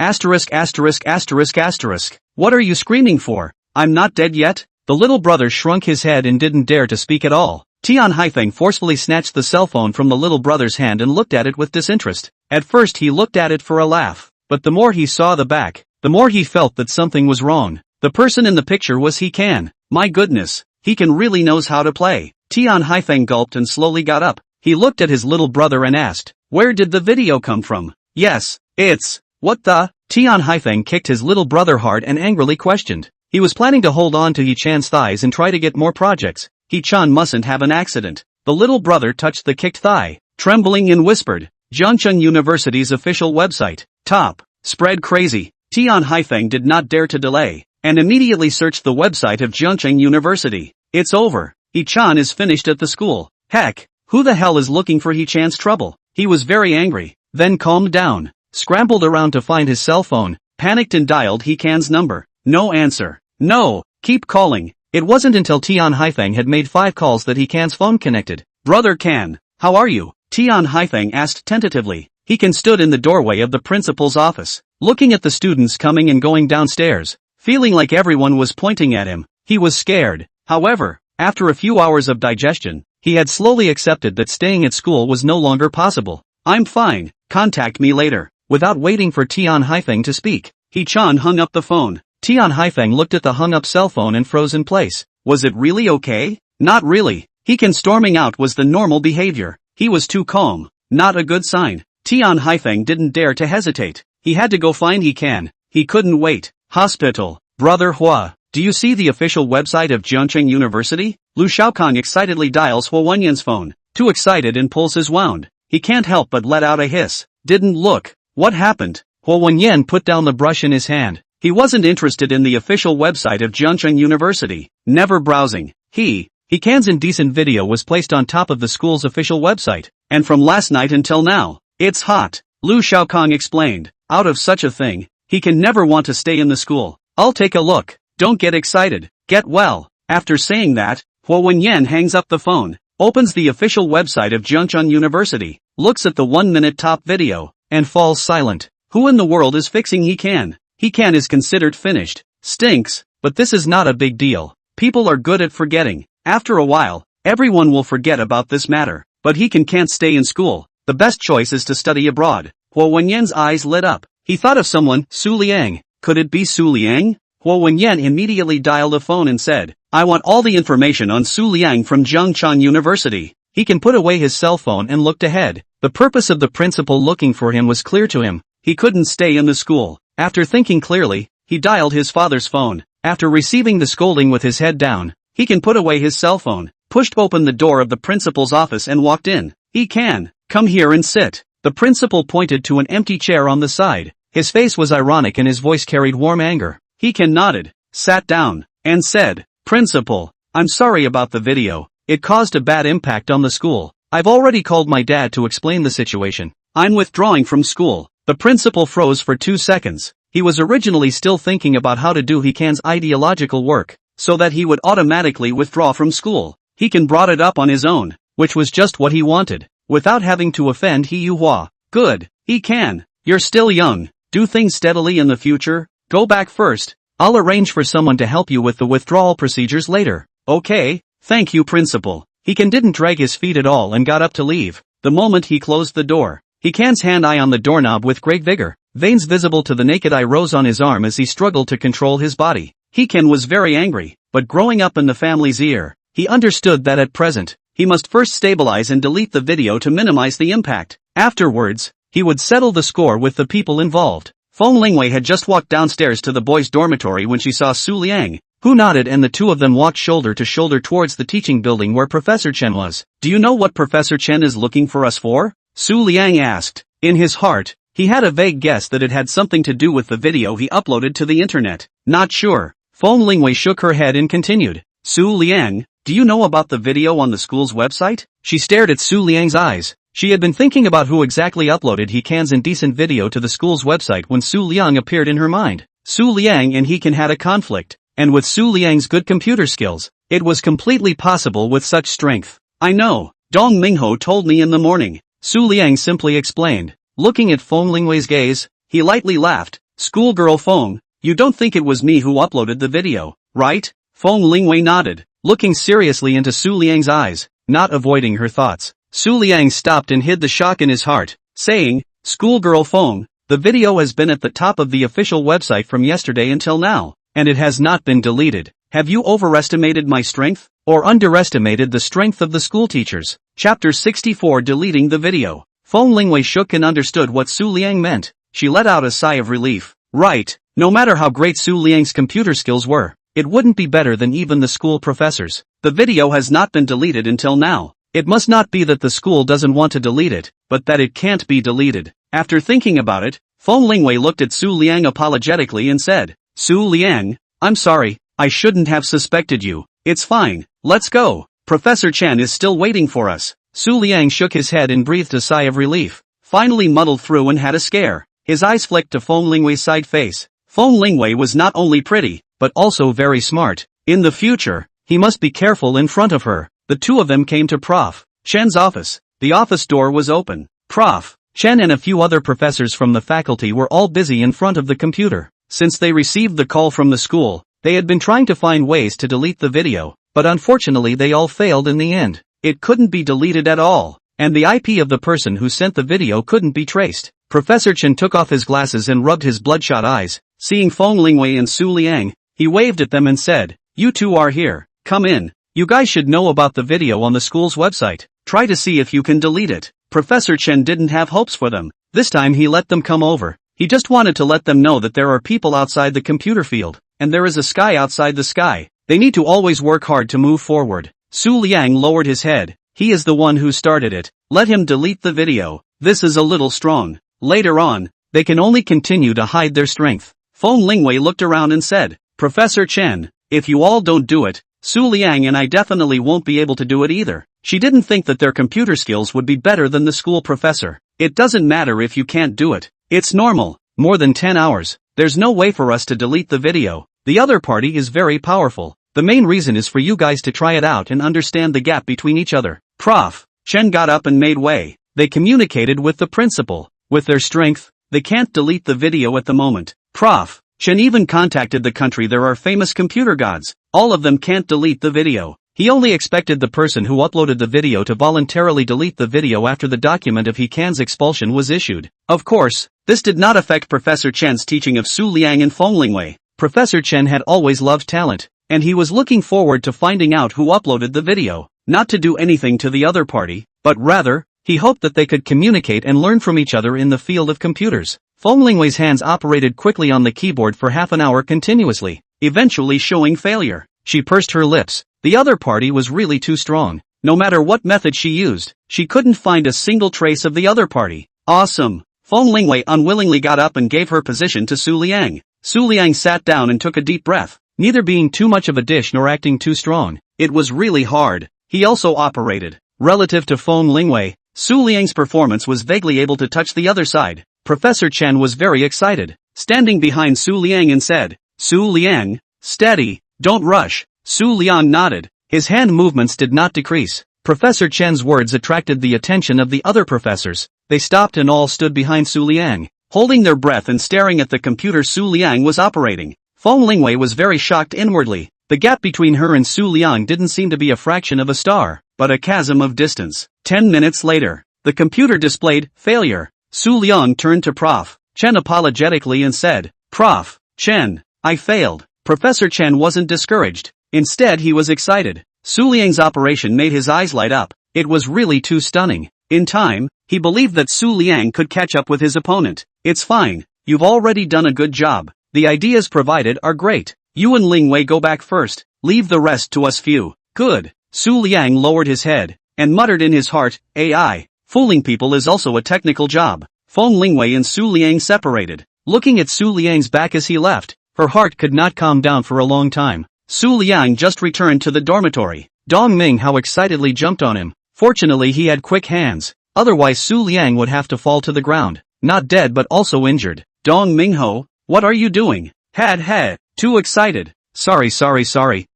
asterisk asterisk asterisk asterisk. What are you screaming for? I'm not dead yet? The little brother shrunk his head and didn't dare to speak at all. Tian Haifeng forcefully snatched the cell phone from the little brother's hand and looked at it with disinterest. At first he looked at it for a laugh, but the more he saw the back, the more he felt that something was wrong. The person in the picture was He-can. My goodness, He-can really knows how to play. Tian Haifeng gulped and slowly got up. He looked at his little brother and asked, "Where did the video come from?" "Yes, it's, what the?" Tian Haifeng kicked his little brother hard and angrily questioned. He was planning to hold on to He-chan's thighs and try to get more projects. He-chan mustn't have an accident. The little brother touched the kicked thigh, trembling and whispered, Jiangcheng University's official website. Top. Spread crazy. Tian Haifeng did not dare to delay, and immediately searched the website of Jiangcheng University. It's over. He-chan is finished at the school. Heck, who the hell is looking for He-chan's trouble? He was very angry, then calmed down, scrambled around to find his cell phone, panicked and dialed He-can's number. No answer. No, keep calling. It wasn't until Tian Haifeng had made 5 calls that He-can's phone connected. Brother Can, how are you? Tian Haifeng asked tentatively. He-can stood in the doorway of the principal's office, looking at the students coming and going downstairs, feeling like everyone was pointing at him. He was scared. However, after a few hours of digestion, he had slowly accepted that staying at school was no longer possible. I'm fine, contact me later. Without waiting for Tian Haifeng to speak, He-chan hung up the phone. Tian Haifeng looked at the hung-up cell phone and froze in place. Was it really okay? Not really. He-can storming out was the normal behavior. He was too calm. Not a good sign. Tian Haifeng didn't dare to hesitate. He had to go find He-can. He couldn't wait. Hospital. Brother Hua, do you see the official website of Jiangcheng University? Lu Shaokang excitedly dials Hua Wenyan's phone. Too excited and pulls his wound. He can't help but let out a hiss. Didn't look. What happened? Hua Wenyan put down the brush in his hand. He wasn't interested in the official website of Jiangcheng University. Never browsing. He-can's indecent video was placed on top of the school's official website. And from last night until now, it's hot. Lu Shaokang explained. Out of such a thing, he can never want to stay in the school. I'll take a look. Don't get excited. Get well. After saying that, Hua Wenyan hangs up the phone, opens the official website of Jiangcheng University, looks at the 1-minute top video, and falls silent. Who in the world is fixing He-can? He-can is considered finished. Stinks, but this is not a big deal. People are good at forgetting. After a while, everyone will forget about this matter. But He-can can't stay in school. The best choice is to study abroad. Hua Wenyan's eyes lit up. He thought of someone, Su Liang. Could it be Su Liang? Hua Wenyan immediately dialed the phone and said, I want all the information on Su Liang from Jiangcheng University. He-can put away his cell phone and looked ahead. The purpose of the principal looking for him was clear to him. He couldn't stay in the school. After thinking clearly, he dialed his father's phone. After receiving the scolding with his head down, He-can put away his cell phone, pushed open the door of the principal's office and walked in. He-can, come here and sit. The principal pointed to an empty chair on the side. His face was ironic and his voice carried warm anger. He-can nodded, sat down, and said, Principal, I'm sorry about the video. It caused a bad impact on the school. I've already called my dad to explain the situation. I'm withdrawing from school. The principal froze for 2 seconds. He was originally still thinking about how to do He-can's ideological work, so that he would automatically withdraw from school. He-can brought it up on his own, which was just what he wanted, without having to offend He-Hua. Good, He-can, you're still young. Do things steadily in the future. Go back first. I'll arrange for someone to help you with the withdrawal procedures later. Okay, thank you principal. He-can didn't drag his feet at all and got up to leave. The moment he closed the door, He-can's hand eye on the doorknob with great vigor. Veins visible to the naked eye rose on his arm as he struggled to control his body. He-can was very angry, but growing up in the family's ear, he understood that at present, he must first stabilize and delete the video to minimize the impact. Afterwards, he would settle the score with the people involved. Feng Lingwei had just walked downstairs to the boys' dormitory when she saw Su Liang, who nodded, and the two of them walked shoulder to shoulder towards the teaching building where Professor Chen was. Do you know what Professor Chen is looking for us for? Su Liang asked. In his heart, he had a vague guess that it had something to do with the video he uploaded to the internet. Not sure. Feng Lingwei shook her head and continued. Su Liang, do you know about the video on the school's website? She stared at Su Liang's eyes. She had been thinking about who exactly uploaded He-can's indecent video to the school's website when Su Liang appeared in her mind. Su Liang and He-can had a conflict, and with Su Liang's good computer skills, it was completely possible with such strength. I know, Dong Mingho told me in the morning, Su Liang simply explained. Looking at Feng Lingwei's gaze, he lightly laughed. Schoolgirl Feng, you don't think it was me who uploaded the video, right? Feng Lingwei nodded, looking seriously into Su Liang's eyes, not avoiding her thoughts. Su Liang stopped and hid the shock in his heart, saying, Schoolgirl Feng, the video has been at the top of the official website from yesterday until now, and it has not been deleted. Have you overestimated my strength, or underestimated the strength of the school teachers? Chapter 64 Deleting the video. Feng Lingwei shook and understood what Su Liang meant. She let out a sigh of relief. Right, no matter how great Su Liang's computer skills were, it wouldn't be better than even the school professors. The video has not been deleted until now. It must not be that the school doesn't want to delete it, but that it can't be deleted. After thinking about it, Feng Lingwei looked at Su Liang apologetically and said, Su Liang, I'm sorry, I shouldn't have suspected you. It's fine, let's go. Professor Chen is still waiting for us. Su Liang shook his head and breathed a sigh of relief. Finally muddled through and had a scare. His eyes flicked to Feng Lingwei's side face. Feng Lingwei was not only pretty, but also very smart. In the future, he must be careful in front of her. The two of them came to Prof. Chen's office. The office door was open. Prof. Chen and a few other professors from the faculty were all busy in front of the computer. Since they received the call from the school, They had been trying to find ways to delete the video, but unfortunately they all failed in the end. It couldn't be deleted at all, and the IP of the person who sent the video couldn't be traced. Professor Chen took off his glasses and rubbed his bloodshot eyes. Seeing Feng Lingwei and Su Liang, he waved at them and said, "You two are here, come in. You guys should know about the video on the school's website. Try to see if you can delete it." Professor Chen didn't have hopes for them. This time he let them come over. He just wanted to let them know that there are people outside the computer field, and there is a sky outside the sky. They need to always work hard to move forward. Su Liang lowered his head. He is the one who started it. Let him delete the video. This is a little strong. Later on, they can only continue to hide their strength. Feng Lingwei looked around and said, "Professor Chen, if you all don't do it, Su Liang and I definitely won't be able to do it either." She didn't think that their computer skills would be better than the school professor. "It doesn't matter if you can't do it. It's normal. More than 10 hours. There's no way for us to delete the video. The other party is very powerful. The main reason is for you guys to try it out and understand the gap between each other." Prof. Chen got up and made way. They communicated with the principal. With their strength, they can't delete the video at the moment. Prof. Chen even contacted the country. There are famous computer gods. All of them can't delete the video. He only expected the person who uploaded the video to voluntarily delete the video after the document of Hekan's expulsion was issued. Of course, this did not affect Professor Chen's teaching of Su Liang and Feng Lingwei. Professor Chen had always loved talent, and he was looking forward to finding out who uploaded the video. Not to do anything to the other party, but rather, he hoped that they could communicate and learn from each other in the field of computers. Feng Lingwei's hands operated quickly on the keyboard for half an hour continuously, eventually showing failure. She pursed her lips. The other party was really too strong. No matter what method she used, she couldn't find a single trace of the other party. Awesome. Feng Lingwei unwillingly got up and gave her position to Su Liang. Su Liang sat down and took a deep breath, neither being too much of a dish nor acting too strong. It was really hard. He also operated. Relative to Feng Lingwei, Su Liang's performance was vaguely able to touch the other side. Professor Chen was very excited, standing behind Su Liang and said, "Su Liang, steady, don't rush." Su Liang nodded. His hand movements did not decrease. Professor Chen's words attracted the attention of the other professors. They stopped and all stood behind Su Liang, holding their breath and staring at the computer Su Liang was operating. Feng Lingwei was very shocked inwardly. The gap between her and Su Liang didn't seem to be a fraction of a star, but a chasm of distance. 10 minutes later, the computer displayed failure. Su Liang turned to Prof. Chen apologetically and said, "Prof. Chen, I failed." Professor Chen wasn't discouraged. Instead he was excited. Su Liang's operation made his eyes light up. It was really too stunning. In time, he believed that Su Liang could catch up with his opponent. "It's fine. You've already done a good job. The ideas provided are great. You and Lingwei go back first. Leave the rest to us few." "Good." Su Liang lowered his head and muttered in his heart, "AI. Fooling people is also a technical job." Feng Lingwei and Su Liang separated. Looking at Su Liang's back as he left, her heart could not calm down for a long time. Su Liang just returned to the dormitory. Dong Minghao excitedly jumped on him. Fortunately he had quick hands, otherwise Su Liang would have to fall to the ground, not dead but also injured. "Dong Minghao, what are you doing?" Had. Too excited. Sorry.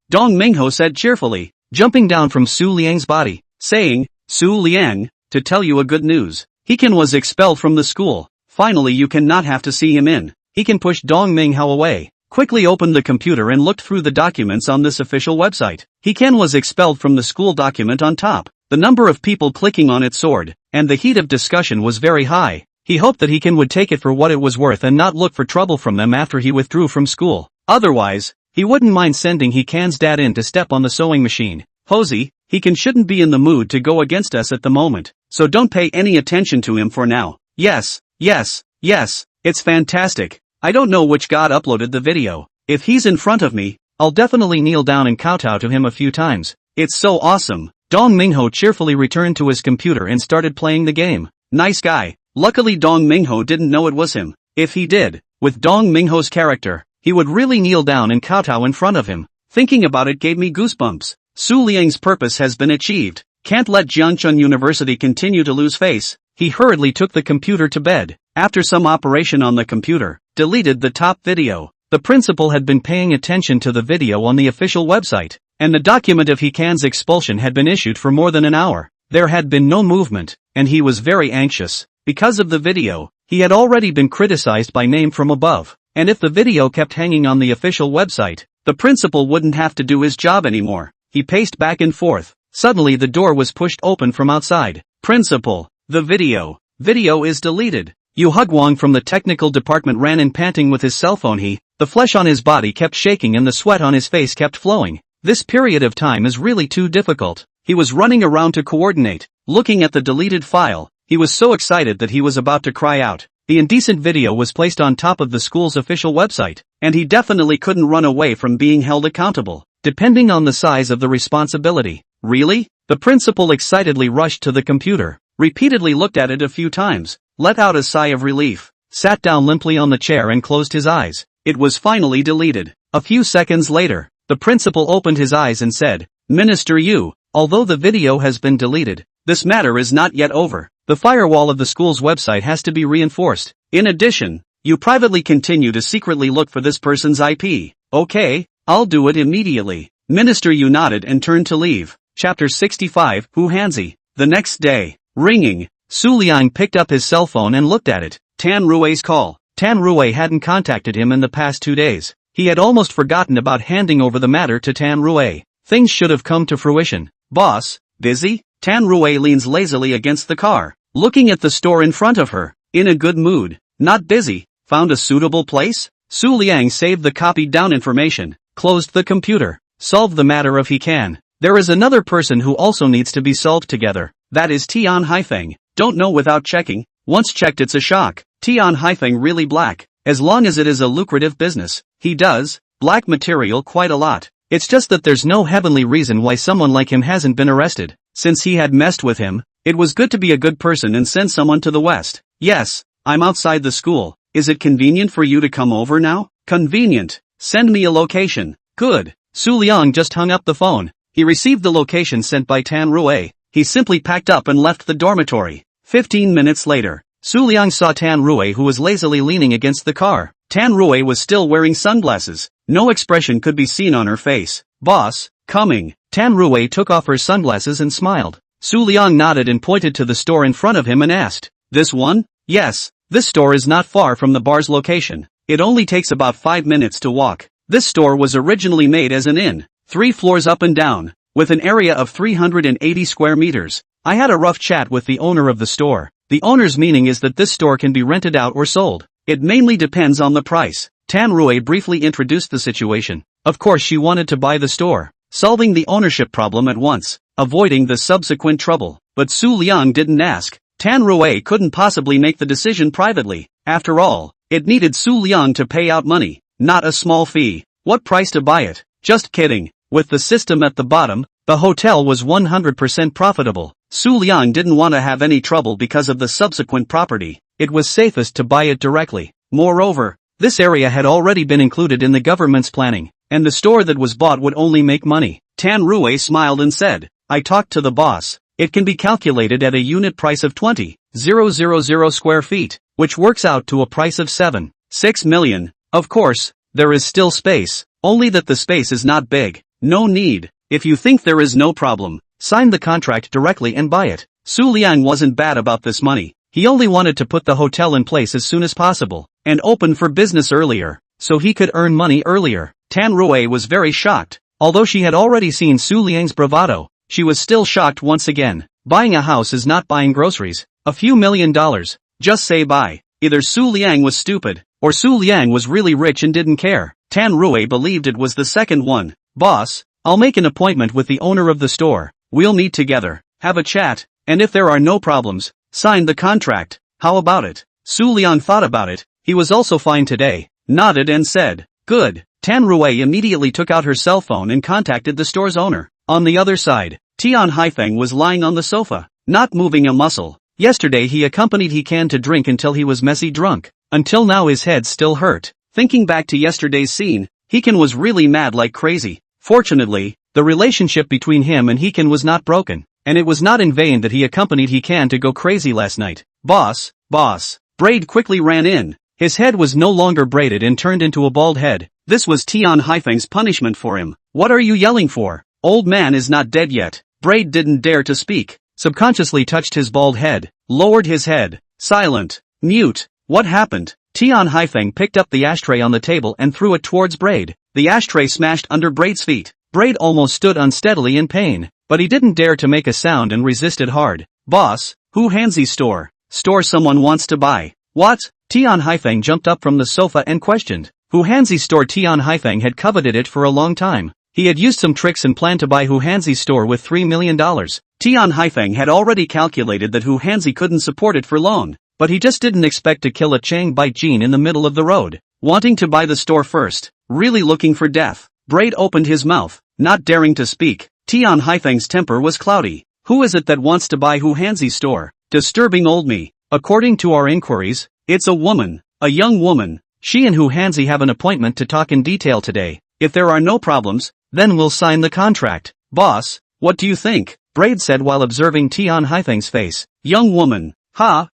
Dong Minghao said cheerfully, jumping down from Su Liang's body, saying, "Su Liang, to tell you a good news. Hekan was expelled from the school. Finally you cannot have to see him in." Hekan pushed Dong Minghao away, quickly opened the computer and looked through the documents on this official website. Hekan was expelled from the school document on top. The number of people clicking on it soared, and the heat of discussion was very high. He hoped that Hekan would take it for what it was worth and not look for trouble from them after he withdrew from school. Otherwise, he wouldn't mind sending Hekan's dad in to step on the sewing machine. "Hosey, Hekan shouldn't be in the mood to go against us at the moment, so don't pay any attention to him for now." Yes, it's fantastic. I don't know which god uploaded the video. If he's in front of me, I'll definitely kneel down and kowtow to him a few times. It's so awesome. Dong Minghao cheerfully returned to his computer and started playing the game. Nice guy. Luckily Dong Minghao didn't know it was him. If he did, with Dong Mingho's character, he would really kneel down and kowtow in front of him. Thinking about it gave me goosebumps. Su Liang's purpose has been achieved. Can't let Jiangcheng University continue to lose face. He hurriedly took the computer to bed. After some operation on the computer, deleted the top video. The principal had been paying attention to the video on the official website, and the document of Hekan's expulsion had been issued for more than an hour. There had been no movement, and he was very anxious. Because of the video, he had already been criticized by name from above, and if the video kept hanging on the official website, the principal wouldn't have to do his job anymore. He paced back and forth. Suddenly the door was pushed open from outside. Principal, the video is deleted. Yu Hugwang from the technical department ran in panting with his cell phone. The flesh on his body kept shaking and the sweat on his face kept flowing. This period of time is really too difficult. He was running around to coordinate, looking at the deleted file. He was so excited that he was about to cry out. The indecent video was placed on top of the school's official website, and he definitely couldn't run away from being held accountable, depending on the size of the responsibility. Really? The principal excitedly rushed to the computer, repeatedly looked at it a few times, let out a sigh of relief, sat down limply on the chair and closed his eyes. It was finally deleted. A few seconds later, the principal opened his eyes and said, Minister Yu, although the video has been deleted, this matter is not yet over. The firewall of the school's website has to be reinforced. In addition, you privately continue to secretly look for this person's IP. Okay, I'll do it immediately. Minister Yu nodded and turned to leave. Chapter 65, Hu Hanzi. The next day, ringing, Su Liang picked up his cell phone and looked at it. Tan Rui's call. Tan Rui hadn't contacted him in the past 2 days. He had almost forgotten about handing over the matter to Tan Rui. Things should have come to fruition. Boss, busy? Tan Rui leans lazily against the car, looking at the store in front of her. In a good mood. Not busy. Found a suitable place? Su Liang saved the copied down information, closed the computer, solved the matter if he can. There is another person who also needs to be solved together. That is Tian Haifeng. Don't know without checking. Once checked it's a shock. Tian Haifeng really black. As long as it is a lucrative business, he does black material quite a lot. It's just that there's no heavenly reason why someone like him hasn't been arrested. Since he had messed with him, it was good to be a good person and send someone to the west. Yes, I'm outside the school. Is it convenient for you to come over now? Convenient. Send me a location. Good. Su Liang just hung up the phone. He received the location sent by Tan Rui. He simply packed up and left the dormitory. 15 minutes later, Su Liang saw Tan Rui who was lazily leaning against the car. Tan Rui was still wearing sunglasses. No expression could be seen on her face. Boss, coming. Tan Rui took off her sunglasses and smiled. Su Liang nodded and pointed to the store in front of him and asked, This one? Yes, this store is not far from the bar's location. It only takes about 5 minutes to walk. This store was originally made as an inn, 3 floors up and down, with an area of 380 square meters. I had a rough chat with the owner of the store. The owner's meaning is that this store can be rented out or sold. It mainly depends on the price. Tan Rui briefly introduced the situation. Of course she wanted to buy the store, solving the ownership problem at once, avoiding the subsequent trouble. But Su Liang didn't ask. Tan Rui couldn't possibly make the decision privately. After all, it needed Su Liang to pay out money, not a small fee. What price to buy it? Just kidding. With the system at the bottom, the hotel was 100% profitable. Su Liang didn't want to have any trouble because of the subsequent property. It was safest to buy it directly. Moreover, this area had already been included in the government's planning, and the store that was bought would only make money. Tan Rui smiled and said, I talked to the boss. It can be calculated at a unit price of 20,000 square feet, which works out to a price of 7.6 million. Of course, there is still space, only that the space is not big. No need. If you think there is no problem, sign the contract directly and buy it. Su Liang wasn't bad about this money. He only wanted to put the hotel in place as soon as possible, and open for business earlier, so he could earn money earlier. Tan Rui was very shocked. Although she had already seen Su Liang's bravado, she was still shocked once again. Buying a house is not buying groceries. A few $1,000,000. Just say buy. Either Su Liang was stupid, or Su Liang was really rich and didn't care. Tan Rui believed it was the second one. Boss, I'll make an appointment with the owner of the store. We'll meet together, have a chat, and if there are no problems, sign the contract. How about it? Su Liang thought about it. He was also fine today, nodded and said, Good. Tan Rui immediately took out her cell phone and contacted the store's owner. On the other side, Tian Haifeng was lying on the sofa, not moving a muscle. Yesterday he accompanied He-Can to drink until he was messy drunk. Until now his head still hurt. Thinking back to yesterday's scene, He-Can was really mad like crazy. Fortunately, the relationship between him and He-Can was not broken, and it was not in vain that he accompanied He-Can to go crazy last night. Boss. Braid quickly ran in. His head was no longer braided and turned into a bald head. This was Tian Haifeng's punishment for him. What are you yelling for? Old man is not dead yet. Braid didn't dare to speak. Subconsciously touched his bald head, lowered his head. Silent. Mute. What happened? Tian Haifeng picked up the ashtray on the table and threw it towards Braid. The ashtray smashed under Braid's feet. Braid almost stood unsteadily in pain, but he didn't dare to make a sound and resisted hard. Boss, Hu Hanzi's store. Store someone wants to buy. What? Tian Haifeng jumped up from the sofa and questioned. Hu Hanzi's store. Tian Haifeng had coveted it for a long time. He had used some tricks and planned to buy Hu Hanzi's store with $3 million. Tian Haifeng had already calculated that Hu Hanzi couldn't support it for long, but he just didn't expect to kill a Chang Bite Jean in the middle of the road. Wanting to buy the store first, really looking for death. Braid opened his mouth, not daring to speak. Tian Haifeng's temper was cloudy. Who is it that wants to buy Hu Hanzi's store? Disturbing old me. According to our inquiries, it's a woman, a young woman. She and Hu Hanzi have an appointment to talk in detail today. If there are no problems, then we'll sign the contract. Boss, what do you think? Braid said while observing Tian Haifeng's face. Young woman.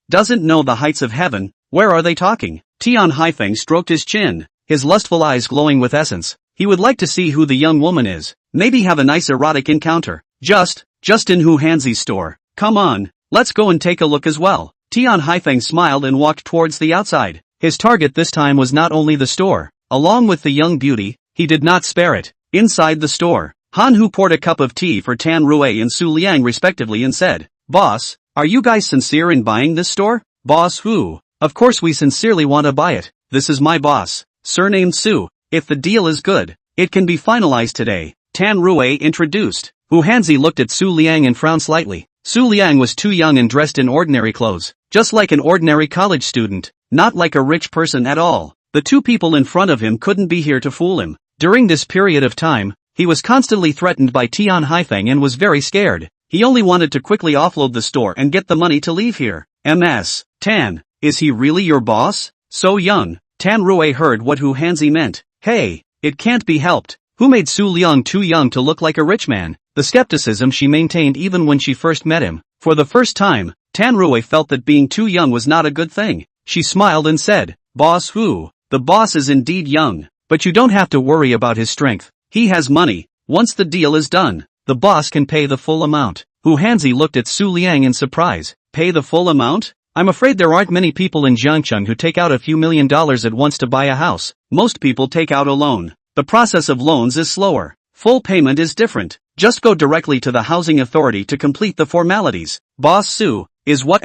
Doesn't know the heights of heaven. Where are they talking? Tian Haifeng stroked his chin, his lustful eyes glowing with essence. He would like to see who the young woman is. Maybe have a nice erotic encounter. Just in Hu Hanzi's store. Come on, let's go and take a look as well. Tian Haifeng smiled and walked towards the outside. His target this time was not only the store. Along with the young beauty, he did not spare it. Inside the store, Han Hu poured a cup of tea for Tan Rui and Su Liang respectively and said, Boss, are you guys sincere in buying this store? Boss Hu, of course we sincerely want to buy it. This is my boss, surnamed Su. If the deal is good, it can be finalized today. Tan Rui introduced. Hu Hanzi looked at Su Liang and frowned slightly. Su Liang was too young and dressed in ordinary clothes, just like an ordinary college student, not like a rich person at all. The two people in front of him couldn't be here to fool him. During this period of time, he was constantly threatened by Tian Haifeng and was very scared. He only wanted to quickly offload the store and get the money to leave here. Tan, is he really your boss? So young. Tan Rui heard what Hu Hanzi meant. Hey, it can't be helped. Who made Su Liang too young to look like a rich man? The skepticism she maintained even when she first met him. For the first time, Tan Rui felt that being too young was not a good thing. She smiled and said, Boss Hu, the boss is indeed young, but you don't have to worry about his strength. He has money. Once the deal is done, the boss can pay the full amount. Hu Hanzi looked at Su Liang in surprise. Pay the full amount? I'm afraid there aren't many people in Jiangcheng who take out a few $1 million at once to buy a house. Most people take out a loan. The process of loans is slower. Full payment is different. Just go directly to the housing authority to complete the formalities. Boss Su, is what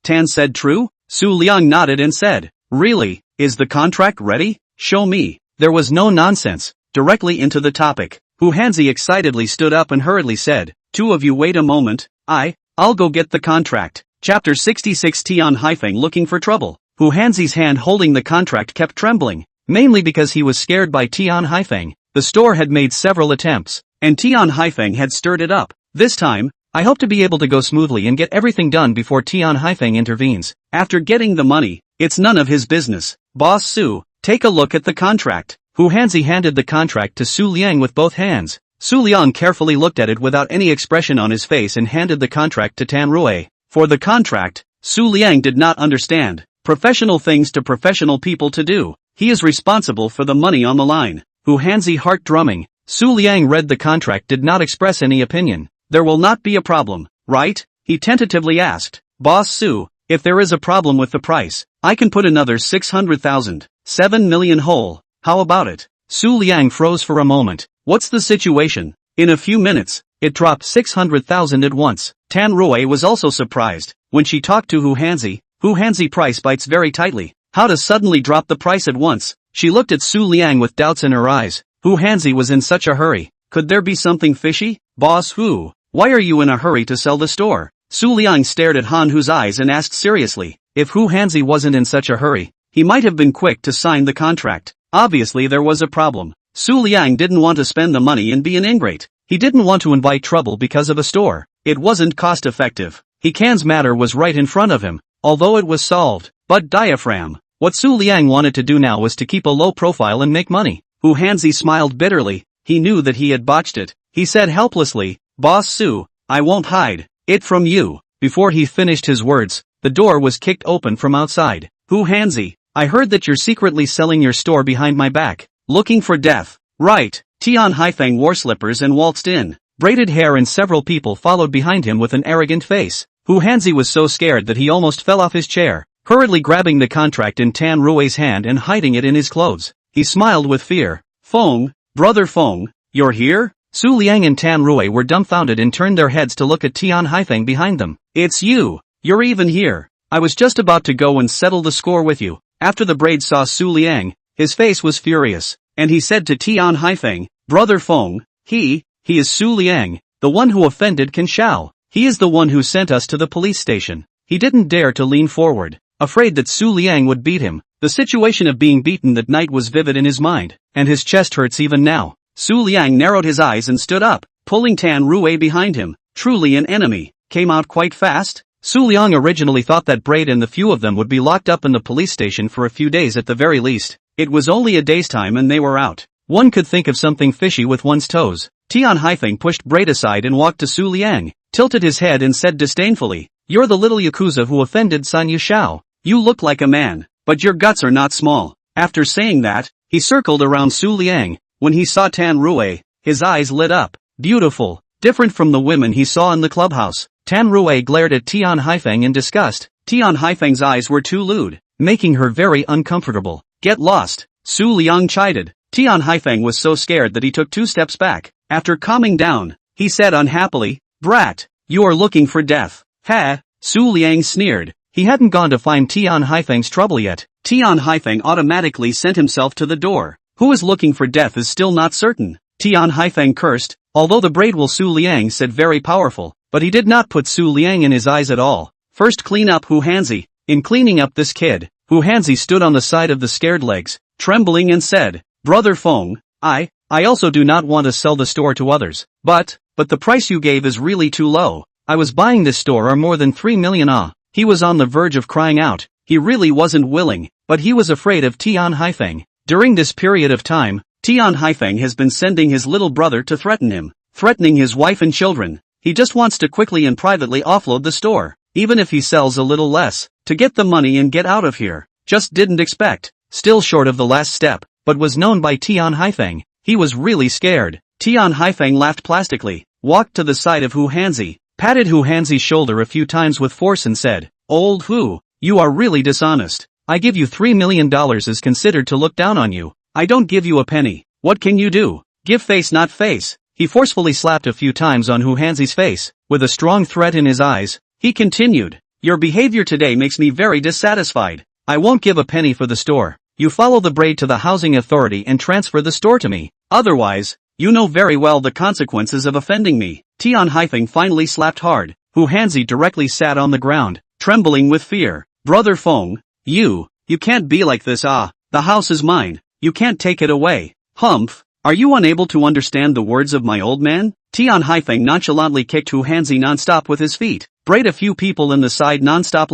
Tan said true? Su Liang nodded and said, Really, is the contract ready? Show me. There was no nonsense. Directly into the topic. Hu Hanzi excitedly stood up and hurriedly said, Two of you wait a moment. I'll go get the contract. Chapter 66. Tian Haifeng looking for trouble. Hu Hanzi's hand holding the contract kept trembling, mainly because he was scared by Tian Haifeng. The store had made several attempts, and Tian Haifeng had stirred it up. This time, I hope to be able to go smoothly and get everything done before Tian Haifeng intervenes. After getting the money, it's none of his business. Boss Su, take a look at the contract. Hu Hanzi handed the contract to Su Liang with both hands. Su Liang carefully looked at it without any expression on his face and handed the contract to Tan Rui. For the contract, Su Liang did not understand. Professional things to professional people to do. He is responsible for the money on the line. Hu Hanzi heart drumming. Su Liang read the contract, did not express any opinion. There will not be a problem, right? He tentatively asked. Boss Su, if there is a problem with the price, I can put another 600,000, 7 million whole. How about it? Su Liang froze for a moment. What's the situation? In a few minutes, it dropped 600,000 at once. Tan Rui was also surprised. When she talked to Hu Hanzi price bites very tightly. How to suddenly drop the price at once? She looked at Su Liang with doubts in her eyes. Hu Hanzi was in such a hurry. Could there be something fishy? Boss Hu, why are you in a hurry to sell the store? Su Liang stared at Han Hu's eyes and asked seriously. If Hu Hanzi wasn't in such a hurry, he might have been quick to sign the contract. Obviously there was a problem. Su Liang didn't want to spend the money and be an ingrate. He didn't want to invite trouble because of a store. It wasn't cost effective. He Can's matter was right in front of him, although it was solved. But diaphragm. What Su Liang wanted to do now was to keep a low profile and make money. Hu Hanzi smiled bitterly. He knew that he had botched it. He said helplessly, Boss Su, I won't hide it from you. Before he finished his words, the door was kicked open from outside. Hu Hanzi, I heard that you're secretly selling your store behind my back. Looking for death. Right. Tian Haifeng wore slippers and waltzed in. Braided hair and several people followed behind him with an arrogant face. Hu Hanzi was so scared that he almost fell off his chair. hurriedly grabbing the contract in Tan Rui's hand and hiding it in his clothes. He smiled with fear. Fong, brother Fong, you're here? Su Liang and Tan Rui were dumbfounded and turned their heads to look at Tian Haifeng behind them. It's you! You're even here! I was just about to go and settle the score with you. After the braid saw Su Liang, his face was furious, and he said to Tian Haifeng, Brother Fong, he is Su Liang, the one who offended Ken Shao. He is the one who sent us to the police station. He didn't dare to lean forward, afraid that Su Liang would beat him. The situation of being beaten that night was vivid in his mind, and his chest hurts even now. Su Liang narrowed his eyes and stood up, pulling Tan Rui behind him. Truly an enemy. Came out quite fast? Su Liang originally thought that Braid and the few of them would be locked up in the police station for a few days at the very least. It was only a day's time and they were out. One could think of something fishy with one's toes. Tian Haifeng pushed Braid aside and walked to Su Liang, tilted his head and said disdainfully, You're the little yakuza who offended San Yushao. You look like a man, but your guts are not small. After saying that, he circled around Su Liang. When he saw Tan Rui, his eyes lit up. Beautiful, different from the women he saw in the clubhouse. Tan Rui glared at Tian Haifeng in disgust. Tian Haifeng's eyes were too lewd, making her very uncomfortable. Get lost, Su Liang chided. Tian Haifeng was so scared that he took 2 steps back. After calming down, he said unhappily, Brat, you are looking for death. Ha, Su Liang sneered. He hadn't gone to find Tian Haifeng's trouble yet. Tian Haifeng automatically sent himself to the door. Who is looking for death is still not certain. Tian Haifeng cursed, although the braid will Su Liang said very powerful, but he did not put Su Liang in his eyes at all. First clean up Hu Hanzi. In cleaning up this kid, Hu Hanzi stood on the side of the scared legs, trembling and said, Brother Fong, I also do not want to sell the store to others, but the price you gave is really too low. I was buying this store are more than 3 million ah. He was on the verge of crying out. He really wasn't willing, but he was afraid of Tian Haifeng. During this period of time, Tian Haifeng has been sending his little brother to threaten him, threatening his wife and children. He just wants to quickly and privately offload the store, even if he sells a little less, to get the money and get out of here. Just didn't expect, still short of the last step, but was known by Tian Haifeng. He was really scared. Tian Haifeng laughed plastically, walked to the side of Hu Hanzi, patted Hu Hanzi's shoulder a few times with force and said, Old Hu, you are really dishonest. I give you $3 million is considered to look down on you. I don't give you a penny. What can you do? Give face not face. He forcefully slapped a few times on Hu Hanzi's face, with a strong threat in his eyes. He continued, Your behavior today makes me very dissatisfied. I won't give a penny for the store. You follow the braid to the housing authority and transfer the store to me. Otherwise, you know very well the consequences of offending me. Tian Haifeng finally slapped hard. Hu Hanzi directly sat on the ground, trembling with fear. Brother Fong, you can't be like this the house is mine. You can't take it away. Humph, are you unable to understand the words of my old man? Tian Haifeng nonchalantly kicked Hu Hanzi nonstop with his feet. Braid a few people in the side nonstop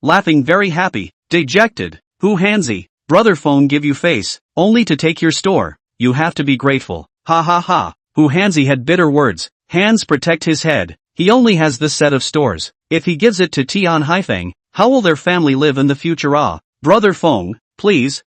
laughing very happy, dejected. Hu Hanzi, Brother Fong give you face, only to take your store. You have to be grateful. Ha ha ha. Hu Hanzi had bitter words. Hands protect his head. He only has this set of stores. If he gives it to Tian Haifeng, how will their family live in the future? Brother Fong, please,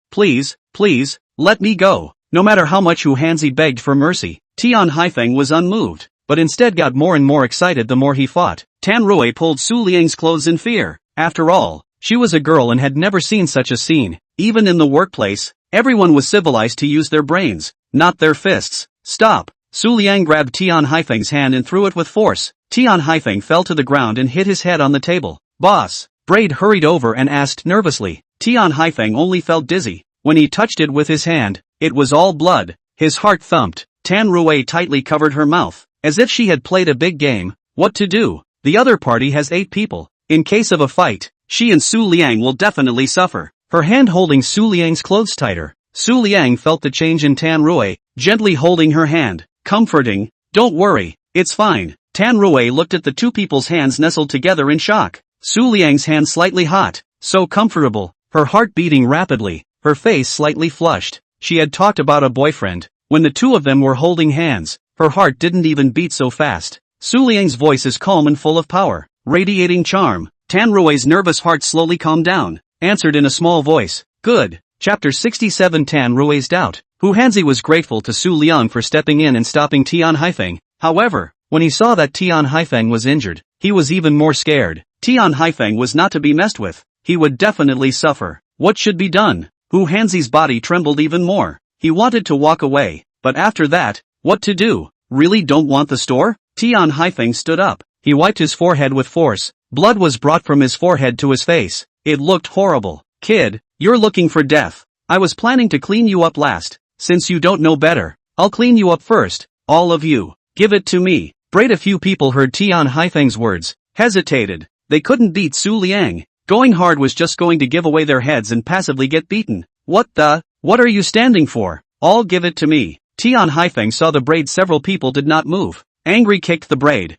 let me go. No matter how much Hu Hanzi begged for mercy, Tian Haifeng was unmoved, but instead got more and more excited the more he fought. Tan Rui pulled Su Liang's clothes in fear. After all, she was a girl and had never seen such a scene. Even in the workplace, everyone was civilized to use their brains, not their fists. Stop. Su Liang grabbed Tian Haifeng's hand and threw it with force. Tian Haifeng fell to the ground and hit his head on the table. Boss. Braid hurried over and asked nervously. Tian Haifeng only felt dizzy. When he touched it with his hand, it was all blood. His heart thumped. Tan Rui tightly covered her mouth, as if she had played a big game. What to do? The other party has 8 people. In case of a fight, she and Su Liang will definitely suffer. Her hand holding Su Liang's clothes tighter. Su Liang felt the change in Tan Rui, gently holding her hand, comforting. Don't worry, it's fine. Tan Rui looked at the 2 people's hands nestled together in shock. Su Liang's hand slightly hot, so comfortable, her heart beating rapidly, her face slightly flushed. She had talked about a boyfriend. When the 2 of them were holding hands, her heart didn't even beat so fast. Su Liang's voice is calm and full of power, radiating charm. Tan Rui's nervous heart slowly calmed down, answered in a small voice. Good. Chapter 67 Tan Rui's doubt. Hu Hanzi was grateful to Su Liang for stepping in and stopping Tian Haifeng. However, when he saw that Tian Haifeng was injured, he was even more scared. Tian Haifeng was not to be messed with. he would definitely suffer. What should be done? Hu Hanzi's body trembled even more. He wanted to walk away, but after that, what to do? Really don't want the store? Tian Haifeng stood up. He wiped his forehead with force. Blood was brought from his forehead to his face. It looked horrible. Kid, you're looking for death. I was planning to clean you up last. Since you don't know better, I'll clean you up first. All of you. Give it to me. A few people heard Tian Haifeng's words, hesitated. They couldn't beat Su Liang. Going hard was just going to give away their heads and passively get beaten. What are you standing for? All give it to me. Tian Haifeng saw the braid. Several people did not move. Angry kicked the braid.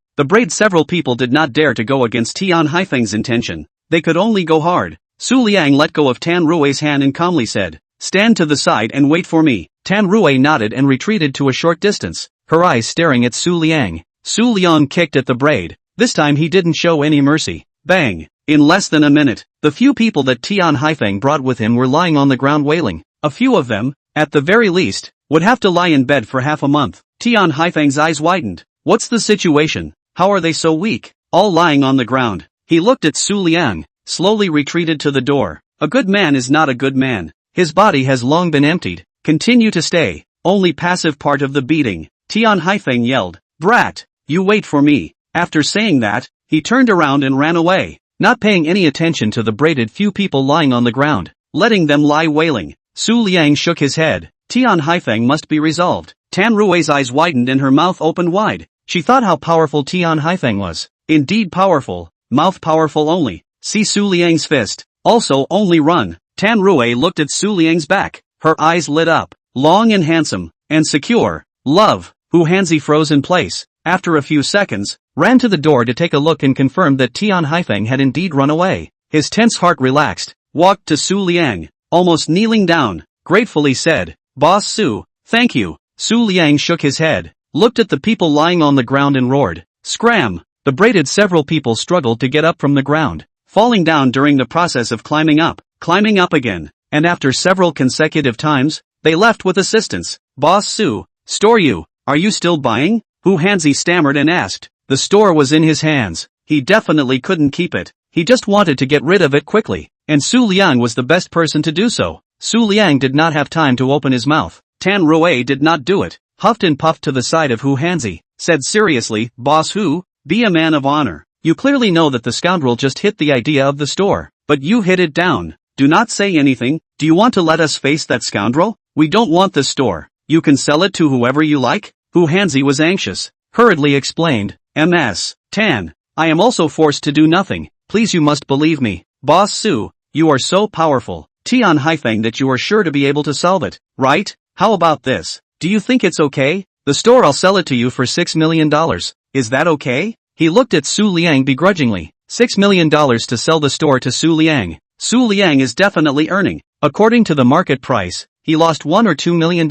Several people did not dare to go against Tian Haifeng's intention. They could only go hard. Su Liang let go of Tan Rui's hand and calmly said, stand to the side and wait for me. Tan Rui nodded and retreated to a short distance, her eyes staring at Su Liang. Su Liang kicked at the braid. This time he didn't show any mercy. Bang! In less than a minute, the few people that Tian Haifeng brought with him were lying on the ground wailing. A few of them, at the very least, would have to lie in bed for half a month. Tian Haifeng's eyes widened. What's the situation? How are they so weak? All lying on the ground. He looked at Su Liang, slowly retreated to the door. A good man is not a good man. His body has long been emptied. Continue to stay. Only passive part of the beating. Tian Haifeng yelled. Brat, you wait for me. After saying that, he turned around and ran away, not paying any attention to the braided few people lying on the ground, letting them lie wailing. Su Liang shook his head. Tian Haifeng must be resolved. Tan Rui's eyes widened and her mouth opened wide. She thought how powerful Tian Haifeng was. Indeed powerful. Mouth powerful only. See Su Liang's fist. Also only run. Tan Rui looked at Su Liang's back. Her eyes lit up. Long and handsome. And secure. Love. Hu Hanzi froze in place. After a few seconds, ran to the door to take a look and confirmed that Tian Haifeng had indeed run away. His tense heart relaxed. Walked to Su Liang. Almost kneeling down. Gratefully said, Boss Su, thank you. Su Liang shook his head. Looked at the people lying on the ground and roared. Scram! The braided several people struggled to get up from the ground, falling down during the process of climbing up again, and after several consecutive times, they left with assistance. Boss Su, store you, are you still buying? Hu Hanzi stammered and asked. The store was in his hands. He definitely couldn't keep it. He just wanted to get rid of it quickly, and Su Liang was the best person to do so. Su Liang did not have time to open his mouth. Tan Rui did not do it. Huffed and puffed to the side of Hu Hanzi, said seriously, Boss Hu, be a man of honor. You clearly know that the scoundrel just hit the idea of the store, but you hit it down. Do not say anything. Do you want to let us face that scoundrel? We don't want the store. You can sell it to whoever you like. Hu Hanzi was anxious. Hurriedly explained, Ms. Tan, I am also forced to do nothing. Please, you must believe me. Boss Su, you are so powerful, Tian Haifeng, that you are sure to be able to solve it, right? How about this? Do you think it's okay? The store, I'll sell it to you for $6 million. Is that okay? He looked at Su Liang begrudgingly. $6 million to sell the store to Su Liang. Su Liang is definitely earning. According to the market price, he lost $1 or $2 million.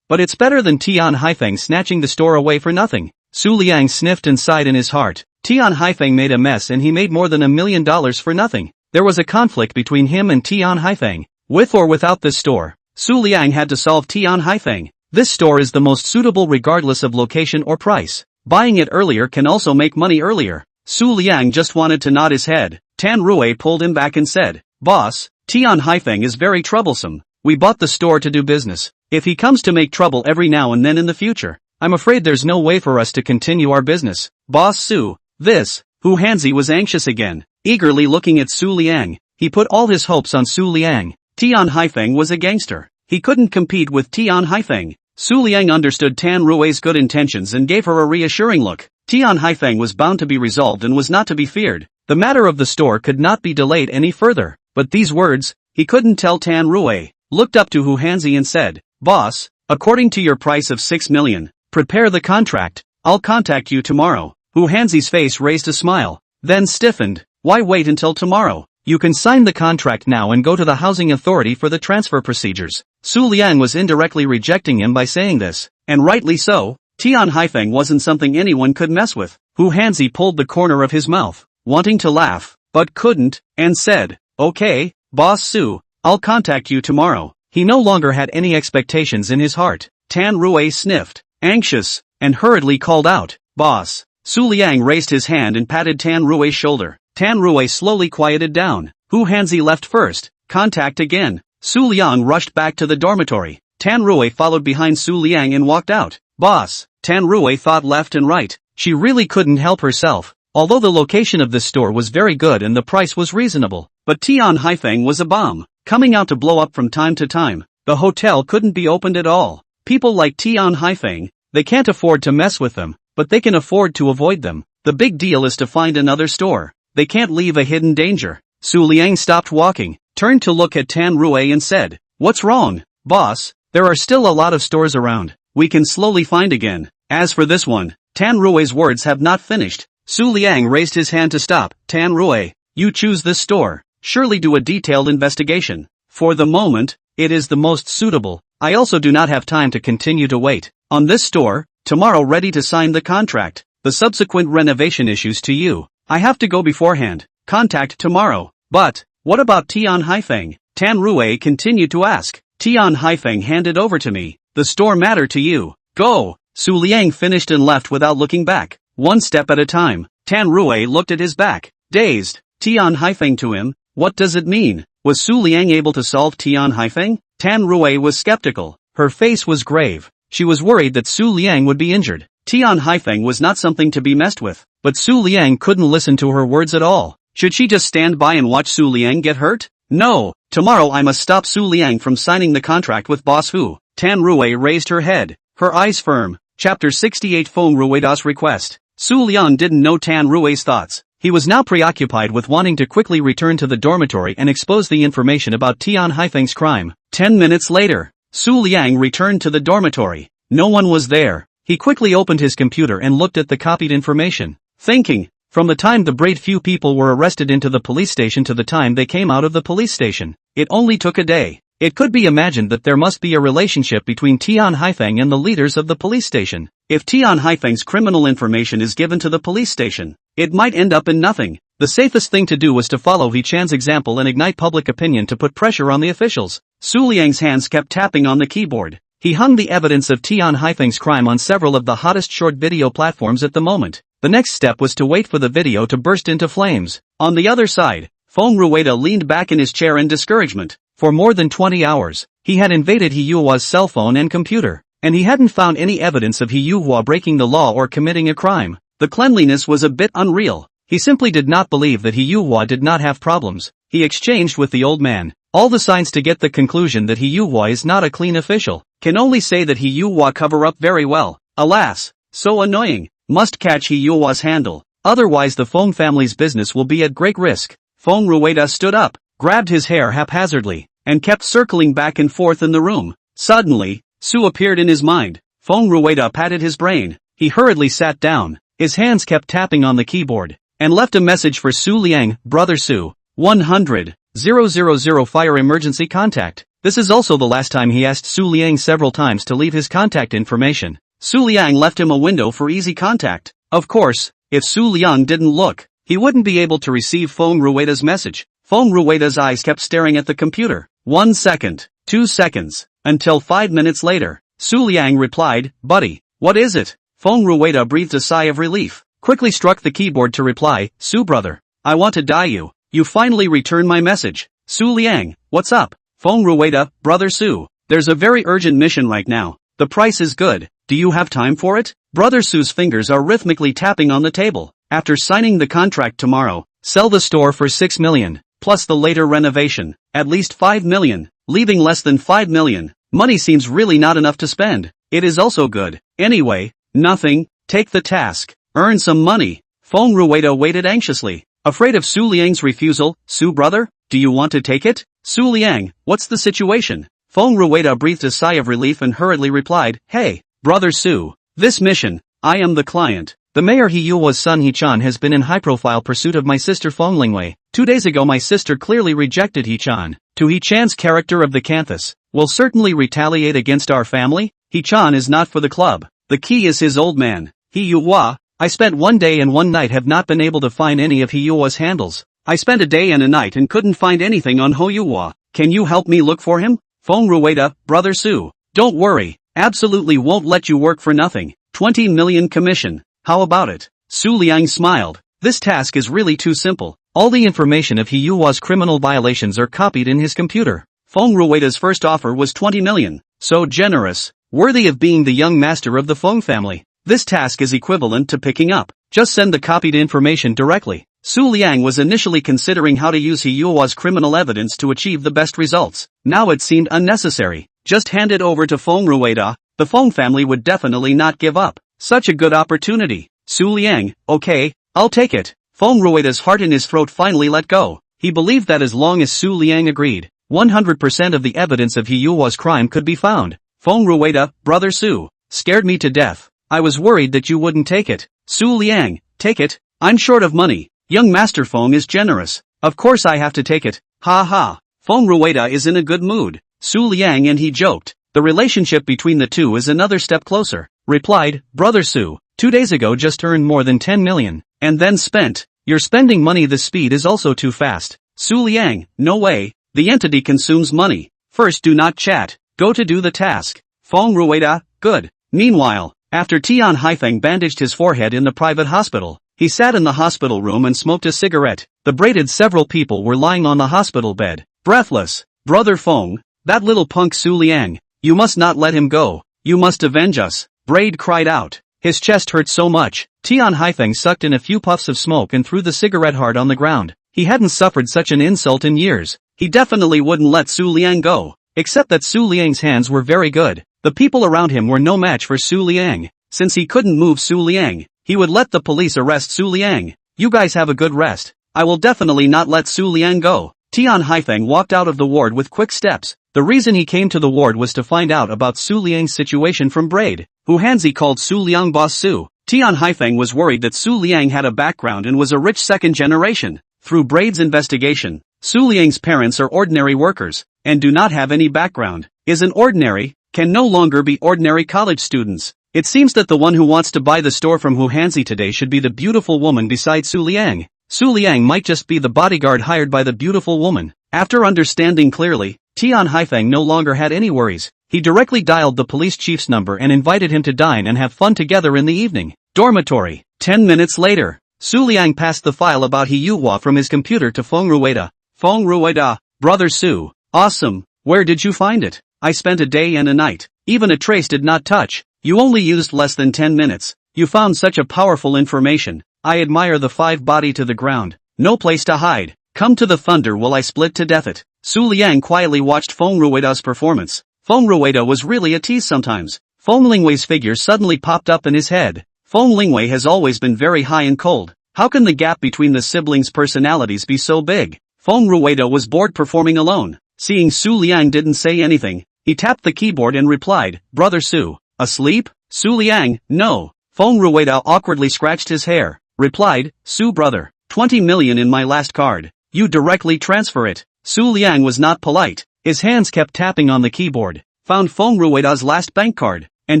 But it's better than Tian Haifeng snatching the store away for nothing. Su Liang sniffed and sighed in his heart. Tian Haifeng made a mess and he made more than $1 million for nothing. There was a conflict between him and Tian Haifeng. With or without this store, Su Liang had to solve Tian Haifeng. This store is the most suitable regardless of location or price. Buying it earlier can also make money earlier. Su Liang just wanted to nod his head. Tan Rui pulled him back and said, Boss, Tian Haifeng is very troublesome. We bought the store to do business. If he comes to make trouble every now and then in the future, I'm afraid there's no way for us to continue our business. Boss Su, this. Hu Hanzi was anxious again, eagerly looking at Su Liang. He put all his hopes on Su Liang. Tian Haifeng was a gangster. He couldn't compete with Tian Haifeng. Su Liang understood Tan Rui's good intentions and gave her a reassuring look. Tian Haifeng was bound to be resolved and was not to be feared. The matter of the store could not be delayed any further. But these words, he couldn't tell. Tan Rui looked up to Hu Hanzi and said, Boss, according to your price of $6 million, prepare the contract. I'll contact you tomorrow. Hu Hanzi's face raised a smile, then stiffened. Why wait until tomorrow? You can sign the contract now and go to the housing authority for the transfer procedures. Su Liang was indirectly rejecting him by saying this, and rightly so. Tian Haifeng wasn't something anyone could mess with. Hu Hanzi pulled the corner of his mouth, wanting to laugh, but couldn't, and said, Okay, Boss Su, I'll contact you tomorrow. He no longer had any expectations in his heart. Tan Rui sniffed, anxious, and hurriedly called out, Boss. Su Liang raised his hand and patted Tan Rui's shoulder. Tan Rui slowly quieted down. Who Hanzi left first? Contact again. Su Liang rushed back to the dormitory. Tan Rui followed behind Su Liang and walked out. Boss. Tan Rui thought left and right. She really couldn't help herself. Although the location of this store was very good and the price was reasonable. But Tian Haifeng was a bomb, coming out to blow up from time to time. The hotel couldn't be opened at all. People like Tian Haifeng, they can't afford to mess with them, but they can afford to avoid them. The big deal is to find another store. They can't leave a hidden danger. Su Liang stopped walking, turned to look at Tan Rui and said, "What's wrong, boss? There are still a lot of stores around. We can slowly find again. As for this one." Tan Rui's words have not finished. Su Liang raised his hand to stop. "Tan Rui, you choose this store. Surely do a detailed investigation. For the moment, it is the most suitable. I also do not have time to continue to wait on this store. Tomorrow ready to sign the contract. The subsequent renovation issues to you. I have to go beforehand. Contact tomorrow." "But, what about Tian Haifeng?" Tan Rui continued to ask. "Tian Haifeng handed over to me. The store matter to you. Go." Su Liang finished and left without looking back. One step at a time. Tan Rui looked at his back, dazed. Tian Haifeng to him? What does it mean? Was Su Liang able to solve Tian Haifeng? Tan Rui was skeptical. Her face was grave. She was worried that Su Liang would be injured. Tian Haifeng was not something to be messed with. But Su Liang couldn't listen to her words at all. Should she just stand by and watch Su Liang get hurt? No. Tomorrow I must stop Su Liang from signing the contract with Boss Hu. Tan Rui raised her head, her eyes firm. Chapter 68 Feng Rui's request. Su Liang didn't know Tan Rui's thoughts. He was now preoccupied with wanting to quickly return to the dormitory and expose the information about Tian Haifeng's crime. 10 minutes later, Su Liang returned to the dormitory. No one was there. He quickly opened his computer and looked at the copied information, thinking, from the time the brave few people were arrested into the police station to the time they came out of the police station, it only took a day. It could be imagined that there must be a relationship between Tian Haifeng and the leaders of the police station. If Tian Haifeng's criminal information is given to the police station, it might end up in nothing. The safest thing to do was to follow He Chan's example and ignite public opinion to put pressure on the officials. Su Liang's hands kept tapping on the keyboard. He hung the evidence of Tian Haifeng's crime on several of the hottest short video platforms at the moment. The next step was to wait for the video to burst into flames. On the other side, Fong Rua leaned back in his chair in discouragement. For more than 20 hours, he had invaded He Yuhua's cell phone and computer, and he hadn't found any evidence of He Yuhua breaking the law or committing a crime. The cleanliness was a bit unreal. He simply did not believe that He Yuhua did not have problems. He exchanged with the old man all the signs to get the conclusion that He Yuhua is not a clean official. Can only say that He Yuhua cover up very well. Alas, so annoying. Must catch He Yuhua's handle. Otherwise the Fong family's business will be at great risk. Fong Rua stood up, grabbed his hair haphazardly, and kept circling back and forth in the room. Suddenly, Su appeared in his mind. Fong Rua patted his brain. He hurriedly sat down. His hands kept tapping on the keyboard, and left a message for Su Liang. "Brother Su, 100,000 fire emergency contact." This is also the last time he asked Su Liang several times to leave his contact information. Su Liang left him a window for easy contact. Of course, if Su Liang didn't look, he wouldn't be able to receive Fong Rui's message. Fong Rui's eyes kept staring at the computer. 1 second, 2 seconds, until 5 minutes later, Su Liang replied, "Buddy, what is it?" Fong Rua breathed a sigh of relief, quickly struck the keyboard to reply, "Su brother, I want to die you. You finally returned my message." Su Liang, "What's up?" Fong Rua, "Brother Su, there's a very urgent mission right now. The price is good. Do you have time for it?" Brother Su's fingers are rhythmically tapping on the table. "After signing the contract tomorrow, sell the store for 6 million. Plus the later renovation, at least 5 million, leaving less than 5 million. Money seems really not enough to spend. It is also good. Anyway, nothing, take the task, earn some money." Fong Rua waited anxiously, afraid of Su Liang's refusal. "Su brother, do you want to take it?" "Su Liang, what's the situation?" Fong Rua breathed a sigh of relief and hurriedly replied, "Hey, brother Su, this mission, I am the client. The mayor He Yuhua's son He Chan has been in high-profile pursuit of my sister Feng Lingwei. 2 days ago my sister clearly rejected He Chan. To He Chan's character of the Canthus, will certainly retaliate against our family. He Chan is not for the club. The key is his old man, He Yuhua. I spent 1 day and 1 night have not been able to find any of He Yuhua's handles. I spent a day and a night and couldn't find anything on He Yuhua. Can you help me look for him?" Fong Rua, "Brother Su, don't worry, absolutely won't let you work for nothing. 20 million commission. How about it?" Su Liang smiled. "This task is really too simple. All the information of He Yua's criminal violations are copied in his computer. Fong Rua's first offer was 20 million. So generous, worthy of being the young master of the Feng family. This task is equivalent to picking up. Just send the copied information directly. Su Liang was initially considering how to use He Yua's criminal evidence to achieve the best results. Now it seemed unnecessary. Just hand it over to Fong Rua. The Feng family would definitely not give up. Such a good opportunity. Su Liang, okay, I'll take it. Fong Rua's heart in his throat finally let go. He believed that as long as Su Liang agreed, 100% of the evidence of He Yua's crime could be found. Fong Rua, brother Su, scared me to death. I was worried that you wouldn't take it. Su Liang, take it. I'm short of money. Young Master Fong is generous. Of course I have to take it. Ha ha. Fong Rua is in a good mood. Su Liang and he joked. The relationship between the two is another step closer. Replied, brother Su, 2 days ago just earned more than 10 million. And then spent. You're spending money. The speed is also too fast. Su Liang, no way. The entity consumes money. First do not chat. Go to do the task. Fong Rua, good. Meanwhile, after Tian Haifeng bandaged his forehead in the private hospital, he sat in the hospital room and smoked a cigarette. The braided several people were lying on the hospital bed, breathless. Brother Fong, that little punk Su Liang, you must not let him go. You must avenge us. Braid cried out. His chest hurt so much. Tian Haifeng sucked in a few puffs of smoke and threw the cigarette hard on the ground. He hadn't suffered such an insult in years. He definitely wouldn't let Su Liang go. Except that Su Liang's hands were very good. The people around him were no match for Su Liang. Since he couldn't move Su Liang, he would let the police arrest Su Liang. You guys have a good rest. I will definitely not let Su Liang go. Tian Haifeng walked out of the ward with quick steps. The reason he came to the ward was to find out about Su Liang's situation from Braid, who Hanzi called Su Liang boss Su. Tian Haifeng was worried that Su Liang had a background and was a rich second generation. Through Braid's investigation, Su Liang's parents are ordinary workers, and do not have any background, is an ordinary, can no longer be ordinary college students. It seems that the one who wants to buy the store from Hu Hanzi today should be the beautiful woman beside Su Liang. Su Liang might just be the bodyguard hired by the beautiful woman. After understanding clearly, Tian Haifeng no longer had any worries. He directly dialed the police chief's number and invited him to dine and have fun together in the evening. Dormitory. 10 minutes later, Su Liang passed the file about He Yua from his computer to Fong Rua. Fong Rua, brother Su, awesome, where did you find it? I spent a day and a night. Even a trace did not touch. You only used less than 10 minutes. You found such a powerful information. I admire the 5 body to the ground. No place to hide. Come to the thunder while I split to death it. Su Liang quietly watched Fong Rua's performance. Fong Rua was really a tease sometimes. Feng Lingwei's figure suddenly popped up in his head. Feng Lingwei has always been very high and cold. How can the gap between the siblings' personalities be so big? Fong Rua was bored performing alone. Seeing Su Liang didn't say anything, he tapped the keyboard and replied, brother Su, asleep? Su Liang, no. Fong Rua awkwardly scratched his hair, replied, Su brother, 20 million in my last card. You directly transfer it. Su Liang was not polite. His hands kept tapping on the keyboard, found Fong Rua's last bank card, and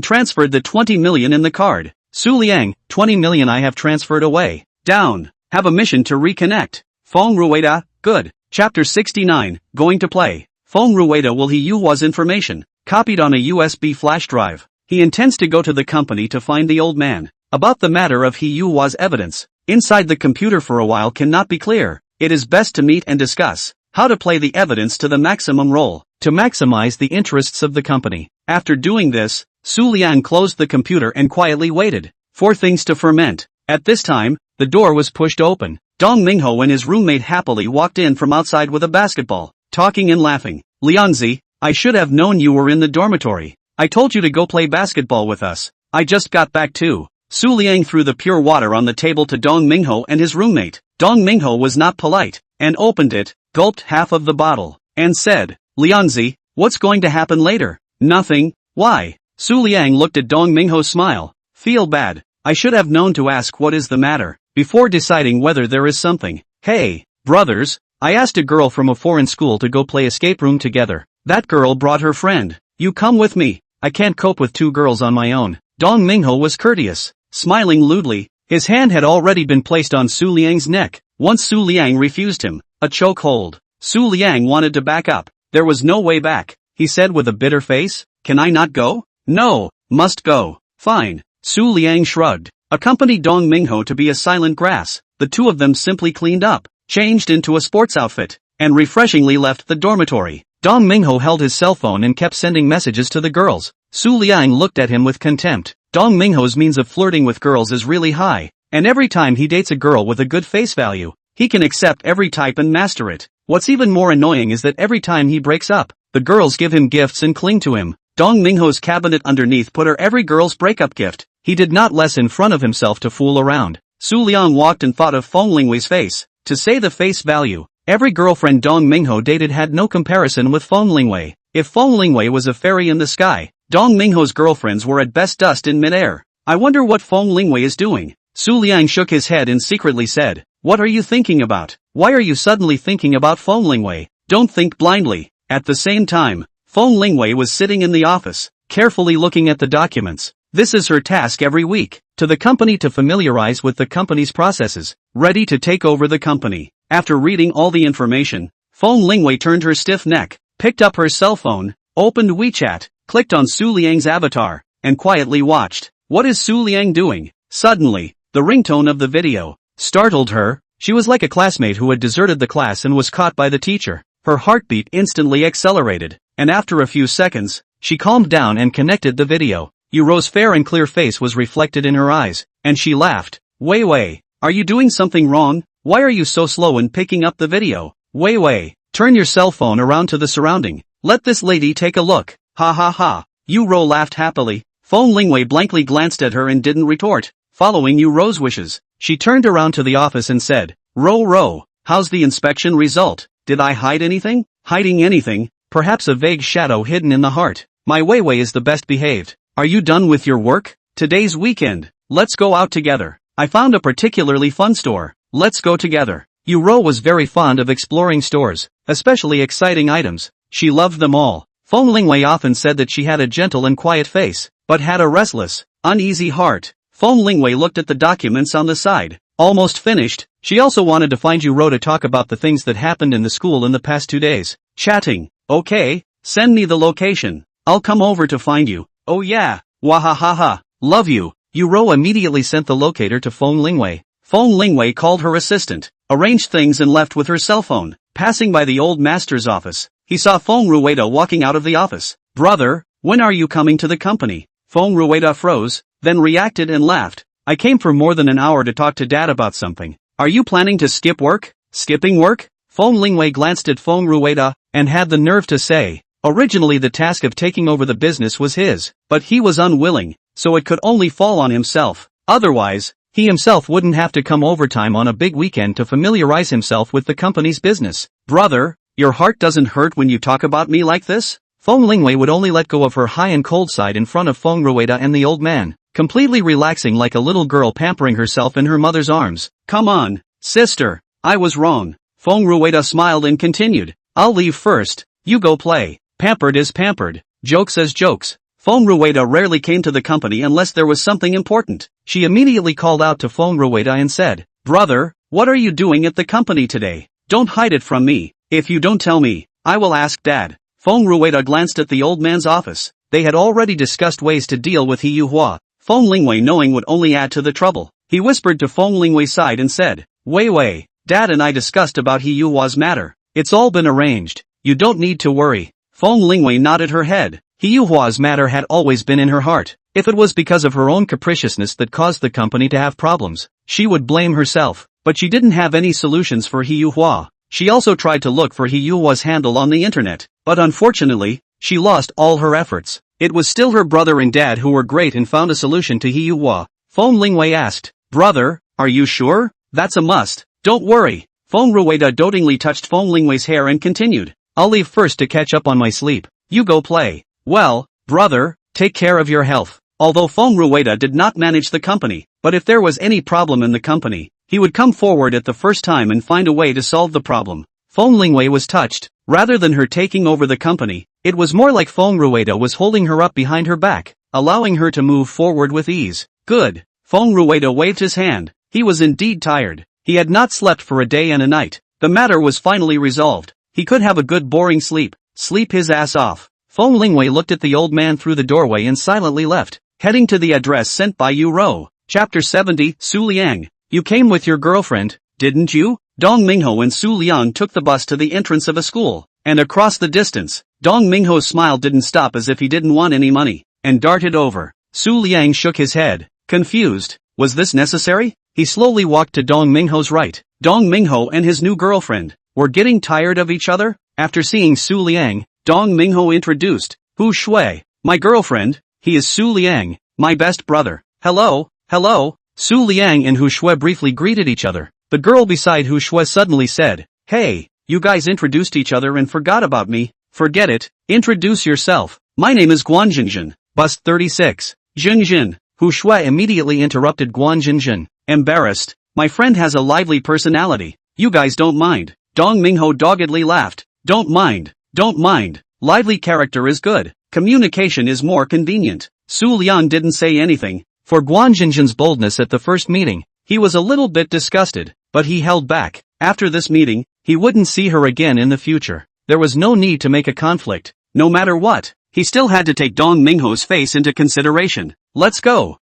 transferred the 20 million in the card. Su Liang, 20 million I have transferred away. Down. Have a mission to reconnect. Fong Rua, good. Chapter 69, going to play. Fong Rua will He Yua's information, copied on a USB flash drive. He intends to go to the company to find the old man. About the matter of He Yua's evidence, inside the computer for a while cannot be clear. It is best to meet and discuss how to play the evidence to the maximum role, to maximize the interests of the company. After doing this, Su Liang closed the computer and quietly waited for things to ferment. At this time, the door was pushed open. Dong Mingho and his roommate happily walked in from outside with a basketball, talking and laughing. Liangzi, I should have known you were in the dormitory. I told you to go play basketball with us. I just got back too. Su Liang threw the pure water on the table to Dong Mingho and his roommate. Dong Mingho was not polite, and opened it, gulped half of the bottle, and said, Liangzi, what's going to happen later? Nothing. Why? Su Liang looked at Dong Mingho's smile. Feel bad. I should have known to ask what is the matter, before deciding whether there is something. Hey, brothers, I asked a girl from a foreign school to go play escape room together. That girl brought her friend. You come with me. I can't cope with 2 girls on my own. Dong Mingho was courteous, smiling lewdly. His hand had already been placed on Su Liang's neck. Once Su Liang refused him a choke hold. Su Liang wanted to back up. There was no way back. He said with a bitter face, can I not go? No, must go. Fine. Su Liang shrugged, accompanied Dong Mingho to be a silent grass. The two of them simply cleaned up. changed into a sports outfit, and refreshingly left the dormitory. Dong Mingho held his cell phone and kept sending messages to the girls. Su Liang looked at him with contempt. Dong Mingho's means of flirting with girls is really high, and every time he dates a girl with a good face value, he can accept every type and master it. What's even more annoying is that every time he breaks up, the girls give him gifts and cling to him. Dong Mingho's cabinet underneath put her every girl's breakup gift. He did not less in front of himself to fool around. Su Liang walked and thought of Feng Lingwei's face. To say the face value, every girlfriend Dong Mingho dated had no comparison with Feng Lingwei. If Feng Lingwei was a fairy in the sky, Dong Mingho's girlfriends were at best dust in midair. I wonder what Feng Lingwei is doing. Su Liang shook his head and secretly said, "What are you thinking about? Why are you suddenly thinking about Feng Lingwei? Don't think blindly." At the same time, Feng Lingwei was sitting in the office, carefully looking at the documents. This is her task every week, to the company to familiarize with the company's processes, ready to take over the company. After reading all the information, Feng Lingwei turned her stiff neck, picked up her cell phone, opened WeChat, clicked on Su Liang's avatar, and quietly watched. What is Su Liang doing? Suddenly, the ringtone of the video startled her. She was like a classmate who had deserted the class and was caught by the teacher. Her heartbeat instantly accelerated, and after a few seconds, she calmed down and connected the video. Yuro's fair and clear face was reflected in her eyes, and she laughed. Wei Wei, are you doing something wrong? Why are you so slow in picking up the video? Wei Wei, turn your cell phone around to the surrounding. Let this lady take a look. Ha ha ha. Yuro laughed happily. Feng Lingwei blankly glanced at her and didn't retort. Following Yuro's wishes, she turned around to the office and said, Ro, how's the inspection result? Did I hide anything? Hiding anything? Perhaps a vague shadow hidden in the heart. My Wei Wei is the best behaved. Are you done with your work? Today's weekend. Let's go out together. I found a particularly fun store. Let's go together. Yuro was very fond of exploring stores, especially exciting items. She loved them all. Feng Lingwei often said that she had a gentle and quiet face, but had a restless, uneasy heart. Feng Lingwei looked at the documents on the side. Almost finished. She also wanted to find Yuro to talk about the things that happened in the school in the past 2 days. Chatting. Okay, send me the location. I'll come over to find you. Oh yeah, wahahaha, love you. Yuro immediately sent the locator to Feng Lingwei. Feng Lingwei called her assistant, arranged things and left with her cell phone. Passing by the old master's office, he saw Feng Rua walking out of the office. Brother, when are you coming to the company? Feng Rua froze, then reacted and laughed. I came for more than an hour to talk to Dad about something. Are you planning to skip work? Skipping work? Feng Lingwei glanced at Feng Rua, and had the nerve to say, originally the task of taking over the business was his, but he was unwilling, so it could only fall on himself. Otherwise, he himself wouldn't have to come overtime on a big weekend to familiarize himself with the company's business. Brother, your heart doesn't hurt when you talk about me like this? Feng Lingwei would only let go of her high and cold side in front of Feng Rua and the old man, completely relaxing like a little girl pampering herself in her mother's arms. Come on, sister, I was wrong. Feng Rua smiled and continued, I'll leave first, you go play. Pampered is pampered, jokes as jokes. Feng Rua rarely came to the company unless there was something important. She immediately called out to Feng Rua and said, Brother, what are you doing at the company today? Don't hide it from me. If you don't tell me, I will ask Dad. Feng Rua glanced at the old man's office. They had already discussed ways to deal with He Yuhua. Feng Lingwei knowing would only add to the trouble. He whispered to Feng Lingwei's side and said, Wei Wei, Dad and I discussed about He Yuhua's matter. It's all been arranged. You don't need to worry. Feng Lingwei nodded her head. He Yuhua's matter had always been in her heart. If it was because of her own capriciousness that caused the company to have problems, she would blame herself. But she didn't have any solutions for He Yuhua. She also tried to look for He Yuhua's handle on the internet, but unfortunately, she lost all her efforts. It was still her brother and dad who were great and found a solution to He Yuhua. Feng Lingwei asked, Brother, are you sure? That's a must. Don't worry. Feng Rua dotingly touched Feng Lingwei's hair and continued, I'll leave first to catch up on my sleep. You go play. Well, brother, take care of your health. Although Feng Rua did not manage the company, but if there was any problem in the company, he would come forward at the first time and find a way to solve the problem. Feng Lingwei was touched. Rather than her taking over the company, it was more like Feng Rua was holding her up behind her back, allowing her to move forward with ease. Good. Feng Rua waved his hand. He was indeed tired. He had not slept for a day and a night. The matter was finally resolved. He could have a good boring sleep. Sleep his ass off. Feng Lingwei looked at the old man through the doorway and silently left, heading to the address sent by Yuro. Chapter 70. Su Liang. You came with your girlfriend, didn't you? Dong Mingho and Su Liang took the bus to the entrance of a school, and across the distance, Dong Mingho's smile didn't stop as if he didn't want any money, and darted over. Su Liang shook his head, confused. Was this necessary? He slowly walked to Dong Mingho's right. Dong Mingho and his new girlfriend were getting tired of each other. After seeing Su Liang, Dong Mingho introduced, Hu Shui, my girlfriend. He is Su Liang, my best brother. Hello, hello. Su Liang and Hu Shui briefly greeted each other. The girl beside Hu Shui suddenly said, hey, you guys introduced each other and forgot about me. Forget it, introduce yourself. My name is Guan Jinjin. Bust 36. Jinjin. Hu Shui immediately interrupted Guan Jinjin, embarrassed. My friend has a lively personality. You guys don't mind. Dong Mingho doggedly laughed. Don't mind. Don't mind. Lively character is good. Communication is more convenient. Su Liang didn't say anything. For Guan Jinjin's boldness at the first meeting, he was a little bit disgusted, but he held back. After this meeting, he wouldn't see her again in the future. There was no need to make a conflict. No matter what, he still had to take Dong Mingho's face into consideration. Let's go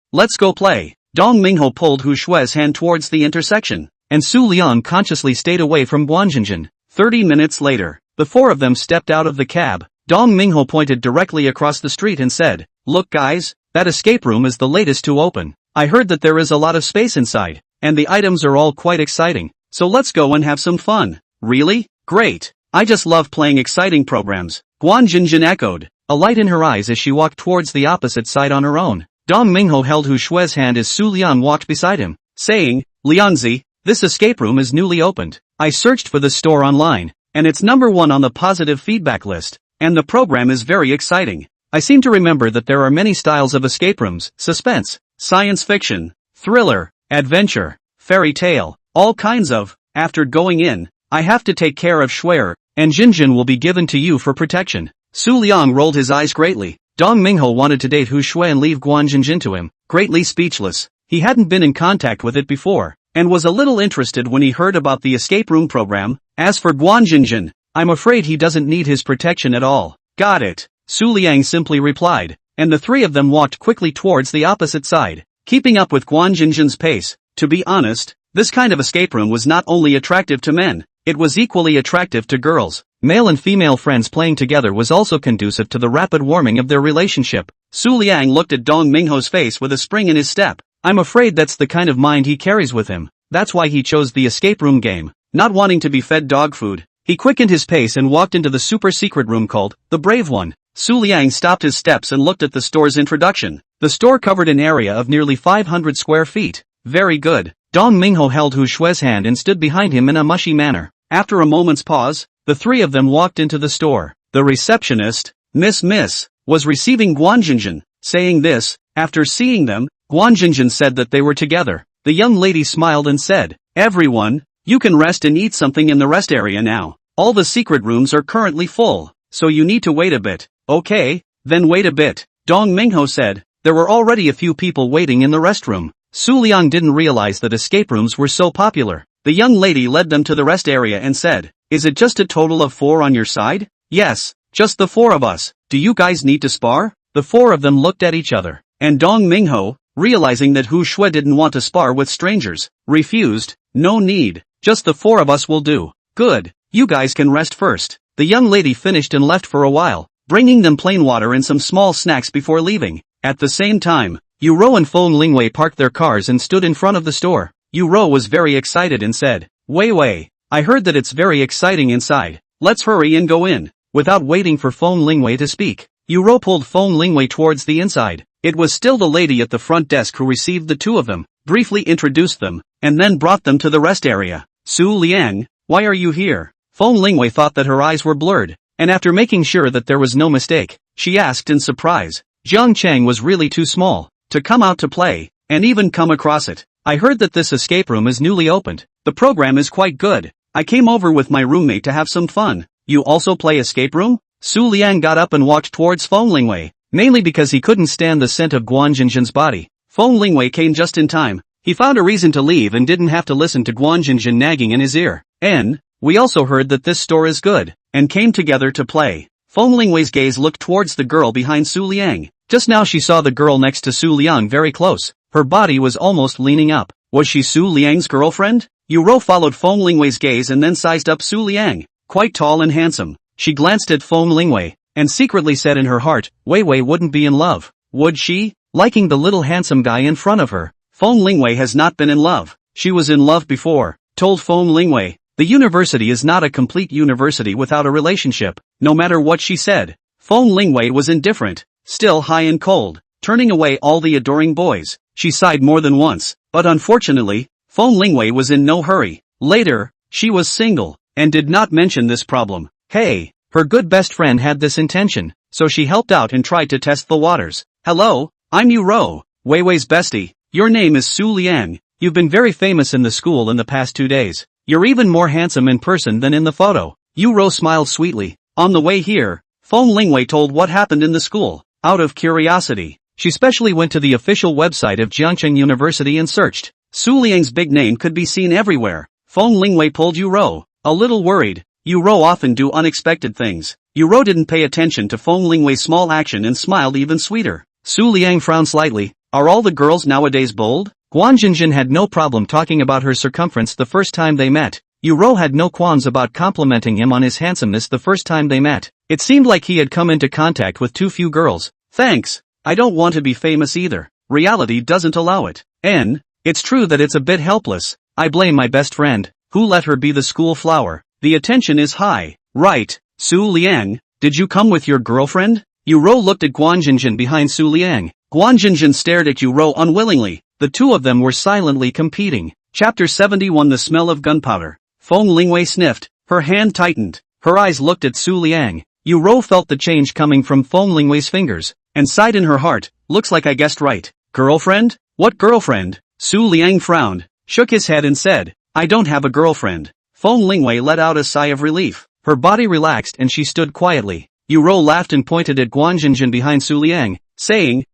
play. Dong Mingho pulled Hu Shui's hand towards the intersection, and Su Liang consciously stayed away from Guan Jinjin. 30 minutes later, the four of them stepped out of the cab. Dong Mingho pointed directly across the street and said, look guys, that escape room is the latest to open. I heard that there is a lot of space inside, and the items are all quite exciting, so let's go and have some fun. Really? Great. I just love playing exciting programs. Guan Jinjin echoed, a light in her eyes as she walked towards the opposite side on her own. Dong Mingho held Hu Shui's hand as Su Liang walked beside him, saying, Liangzi, this escape room is newly opened. I searched for this store online, and it's #1 on the positive feedback list, and the program is very exciting. I seem to remember that there are many styles of escape rooms: suspense, science fiction, thriller, adventure, fairy tale, all kinds of. After going in, I have to take care of Shuier, and Jinjin will be given to you for protection. Su Liang rolled his eyes greatly. Dong Mingho wanted to date Hu Shui and leave Guan Jinjin to him, greatly speechless. He hadn't been in contact with it before, and was a little interested when he heard about the escape room program. As for Guan Jinjin, I'm afraid he doesn't need his protection at all. Got it, Su Liang simply replied, and the three of them walked quickly towards the opposite side, keeping up with Guan Jinjin's pace. To be honest, this kind of escape room was not only attractive to men, it was equally attractive to girls. Male and female friends playing together was also conducive to the rapid warming of their relationship. Su Liang looked at Dong Mingho's face with a spring in his step. I'm afraid that's the kind of mind he carries with him. That's why he chose the escape room game, not wanting to be fed dog food. He quickened his pace and walked into the super secret room called the Brave One. Su Liang stopped his steps and looked at the store's introduction. The store covered an area of nearly 500 square feet. Very good. Dong Mingho held Hu Shui's hand and stood behind him in a mushy manner. After a moment's pause, the three of them walked into the store. The receptionist, Miss, was receiving Guan Jinjin. Saying this, after seeing them, Guan Jinjin said that they were together. The young lady smiled and said, everyone, you can rest and eat something in the rest area now. All the secret rooms are currently full, so you need to wait a bit. Okay, then wait a bit, Dong Mingho said. There were already a few people waiting in the restroom. Su Liang didn't realize that escape rooms were so popular. The young lady led them to the rest area and said, is it just a total of 4 on your side? Yes, just the 4 of us. Do you guys need to spar? The 4 of them looked at each other, and Dong Mingho, realizing that Hu Shui didn't want to spar with strangers, refused. No need, just the 4 of us will do. Good, you guys can rest first. The young lady finished and left for a while, bringing them plain water and some small snacks before leaving. At the same time, Yu-Ro and Feng Lingwei parked their cars and stood in front of the store. Yu-Ro was very excited and said, Wei, I heard that it's very exciting inside. Let's hurry and go in. Without waiting for Feng Lingwei to speak, Yu-Ro pulled Feng Lingwei towards the inside. It was still the lady at the front desk who received the two of them, briefly introduced them, and then brought them to the rest area. Su Liang, why are you here? Feng Lingwei thought that her eyes were blurred, and after making sure that there was no mistake, she asked in surprise. Jiang Cheng was really too small to come out to play, and even come across it. I heard that this escape room is newly opened. The program is quite good. I came over with my roommate to have some fun. You also play escape room? Su Liang got up and walked towards Feng Lingwei, mainly because he couldn't stand the scent of Guan Jinjin's body. Feng Lingwei came just in time. He found a reason to leave and didn't have to listen to Guan Jinjin nagging in his ear. We also heard that this store is good, and came together to play. Feng Lingwei's gaze looked towards the girl behind Su Liang. Just now she saw the girl next to Su Liang very close. Her body was almost leaning up. Was she Su Liang's girlfriend? Ro followed Feng Lingwei's gaze and then sized up Su Liang. Quite tall and handsome. She glanced at Feng Lingwei, and secretly said in her heart, Wei Wei wouldn't be in love, would she? Liking the little handsome guy in front of her. Feng Lingwei has not been in love. She was in love before, told Feng Lingwei. The university is not a complete university without a relationship, no matter what she said. Feng Lingwei was indifferent, still high and cold, turning away all the adoring boys. She sighed more than once, but unfortunately, Feng Lingwei was in no hurry. Later, she was single, and did not mention this problem. Hey, her good best friend had this intention, so she helped out and tried to test the waters. Hello, I'm Ro, Wei Wei's bestie. Your name is Su Liang. You've been very famous in the school in the past 2 days. You're even more handsome in person than in the photo. Ro smiled sweetly. On the way here, Feng Lingwei told what happened in the school. Out of curiosity, she specially went to the official website of Jiangcheng University and searched. Su Liang's big name could be seen everywhere. Feng Lingwei pulled Ro. A little worried. Ro often do unexpected things. Ro didn't pay attention to Feng Lingwei's small action and smiled even sweeter. Su Liang frowned slightly. Are all the girls nowadays bold? Guanjinjin had no problem talking about her circumference the first time they met. Ro had no qualms about complimenting him on his handsomeness the first time they met. It seemed like he had come into contact with too few girls. Thanks. I don't want to be famous either. Reality doesn't allow it. It's true that it's a bit helpless. I blame my best friend, who let her be the school flower. The attention is high. Right, Su Liang, did you come with your girlfriend? Ro looked at Guanjinjin behind Su Liang. Guanjinjin stared at Ro unwillingly. The two of them were silently competing. Chapter 71 The Smell of Gunpowder. Feng Lingwei sniffed. Her hand tightened. Her eyes looked at Su Liang. Ro felt the change coming from Feng Lingwei's fingers, and sighed in her heart, looks like I guessed right. Girlfriend? What girlfriend? Su Liang frowned, shook his head and said, I don't have a girlfriend. Feng Lingwei let out a sigh of relief. Her body relaxed and she stood quietly. Ro laughed and pointed at Guanjinjin behind Su Liang, saying,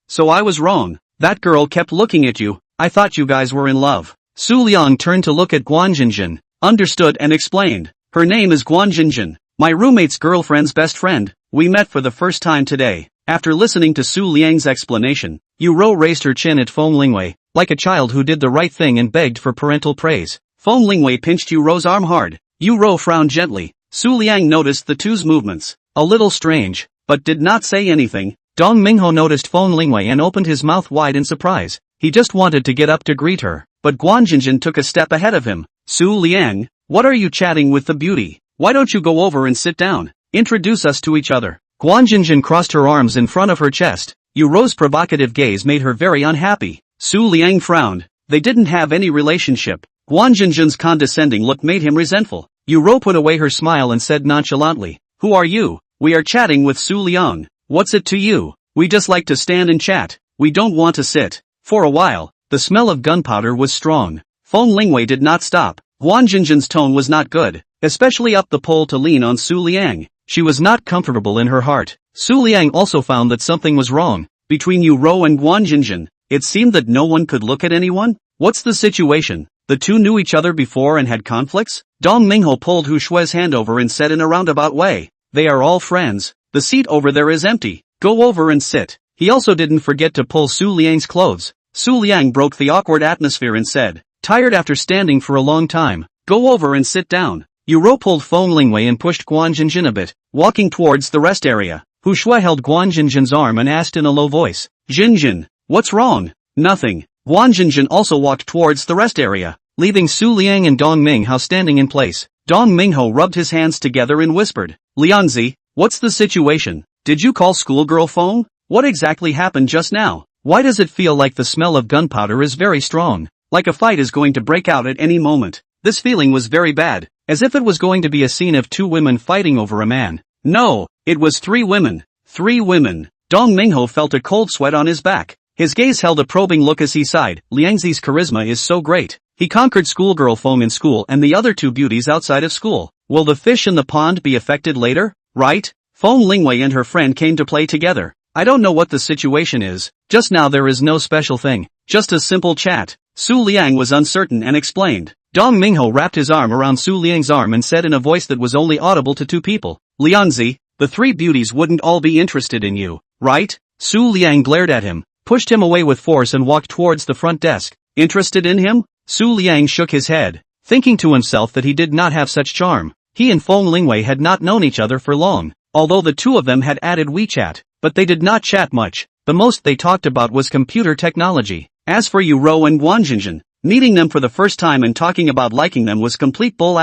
so I was wrong. That girl kept looking at you. I thought you guys were in love. Su Liang turned to look at Guanjinjin, understood and explained. Her name is Guanjinjin, my roommate's girlfriend's best friend. We met for the first time today. After listening to Su Liang's explanation, Ro raised her chin at Feng Lingwei, like a child who did the right thing and begged for parental praise. Feng Lingwei pinched Ro's arm hard. Ro frowned gently. Su Liang noticed the two's movements. A little strange, but did not say anything. Dong Mingho noticed Feng Lingwei and opened his mouth wide in surprise. He just wanted to get up to greet her, but Guanjinjin took a step ahead of him. Su Liang, what are you chatting with the beauty? Why don't you go over and sit down? Introduce us to each other. Guanjinjin crossed her arms in front of her chest. Ro's provocative gaze made her very unhappy. Su Liang frowned. They didn't have any relationship. Guanjinjin's condescending look made him resentful. Ro put away her smile and said nonchalantly, Who are you? We are chatting with Su Liang. What's it to you? We just like to stand and chat. We don't want to sit. For a while, the smell of gunpowder was strong. Feng Lingwei did not stop. Guanjinjin's tone was not good, especially up the pole to lean on Su Liang. She was not comfortable in her heart. Su Liang also found that something was wrong. Between Ro and Guanjinjin, it seemed that no one could look at anyone. What's the situation? The two knew each other before and had conflicts? Dong Mingho pulled Hu Shue's hand over and said in a roundabout way, They are all friends. The seat over there is empty. Go over and sit. He also didn't forget to pull Su Liang's clothes. Su Liang broke the awkward atmosphere and said, Tired after standing for a long time. Go over and sit down. Ro pulled Feng Lingwei and pushed Guanjinjin a bit, walking towards the rest area. Hu Shue held Guanjinjin's arm and asked in a low voice, Jinjin, what's wrong? Nothing. Guanjinjin also walked towards the rest area, leaving Su Liang and Dong Minghao standing in place. Dong Mingho rubbed his hands together and whispered, Lianzi, what's the situation? Did you call schoolgirl Feng? What exactly happened just now? Why does it feel like the smell of gunpowder is very strong? Like a fight is going to break out at any moment. This feeling was very bad, as if it was going to be a scene of two women fighting over a man. No, it was 3 women. 3 women. Dong Mingho felt a cold sweat on his back. His gaze held a probing look as he sighed. Liangzi's charisma is so great. He conquered schoolgirl Feng in school and the other 2 beauties outside of school. Will the fish in the pond be affected later? Right? Feng Lingwei and her friend came to play together. I don't know what the situation is. Just now there is no special thing. Just a simple chat. Su Liang was uncertain and explained. Dong Mingho wrapped his arm around Su Liang's arm and said in a voice that was only audible to 2 people. Lianzi, the 3 beauties wouldn't all be interested in you, right? Su Liang glared at him, pushed him away with force and walked towards the front desk. Interested in him? Su Liang shook his head, thinking to himself that he did not have such charm. He and Feng Lingwei had not known each other for long, although the two of them had added WeChat, but they did not chat much. The most they talked about was computer technology. As for Yu Rou and Guanjinjin, meeting them for the first time and talking about liking them was complete bull.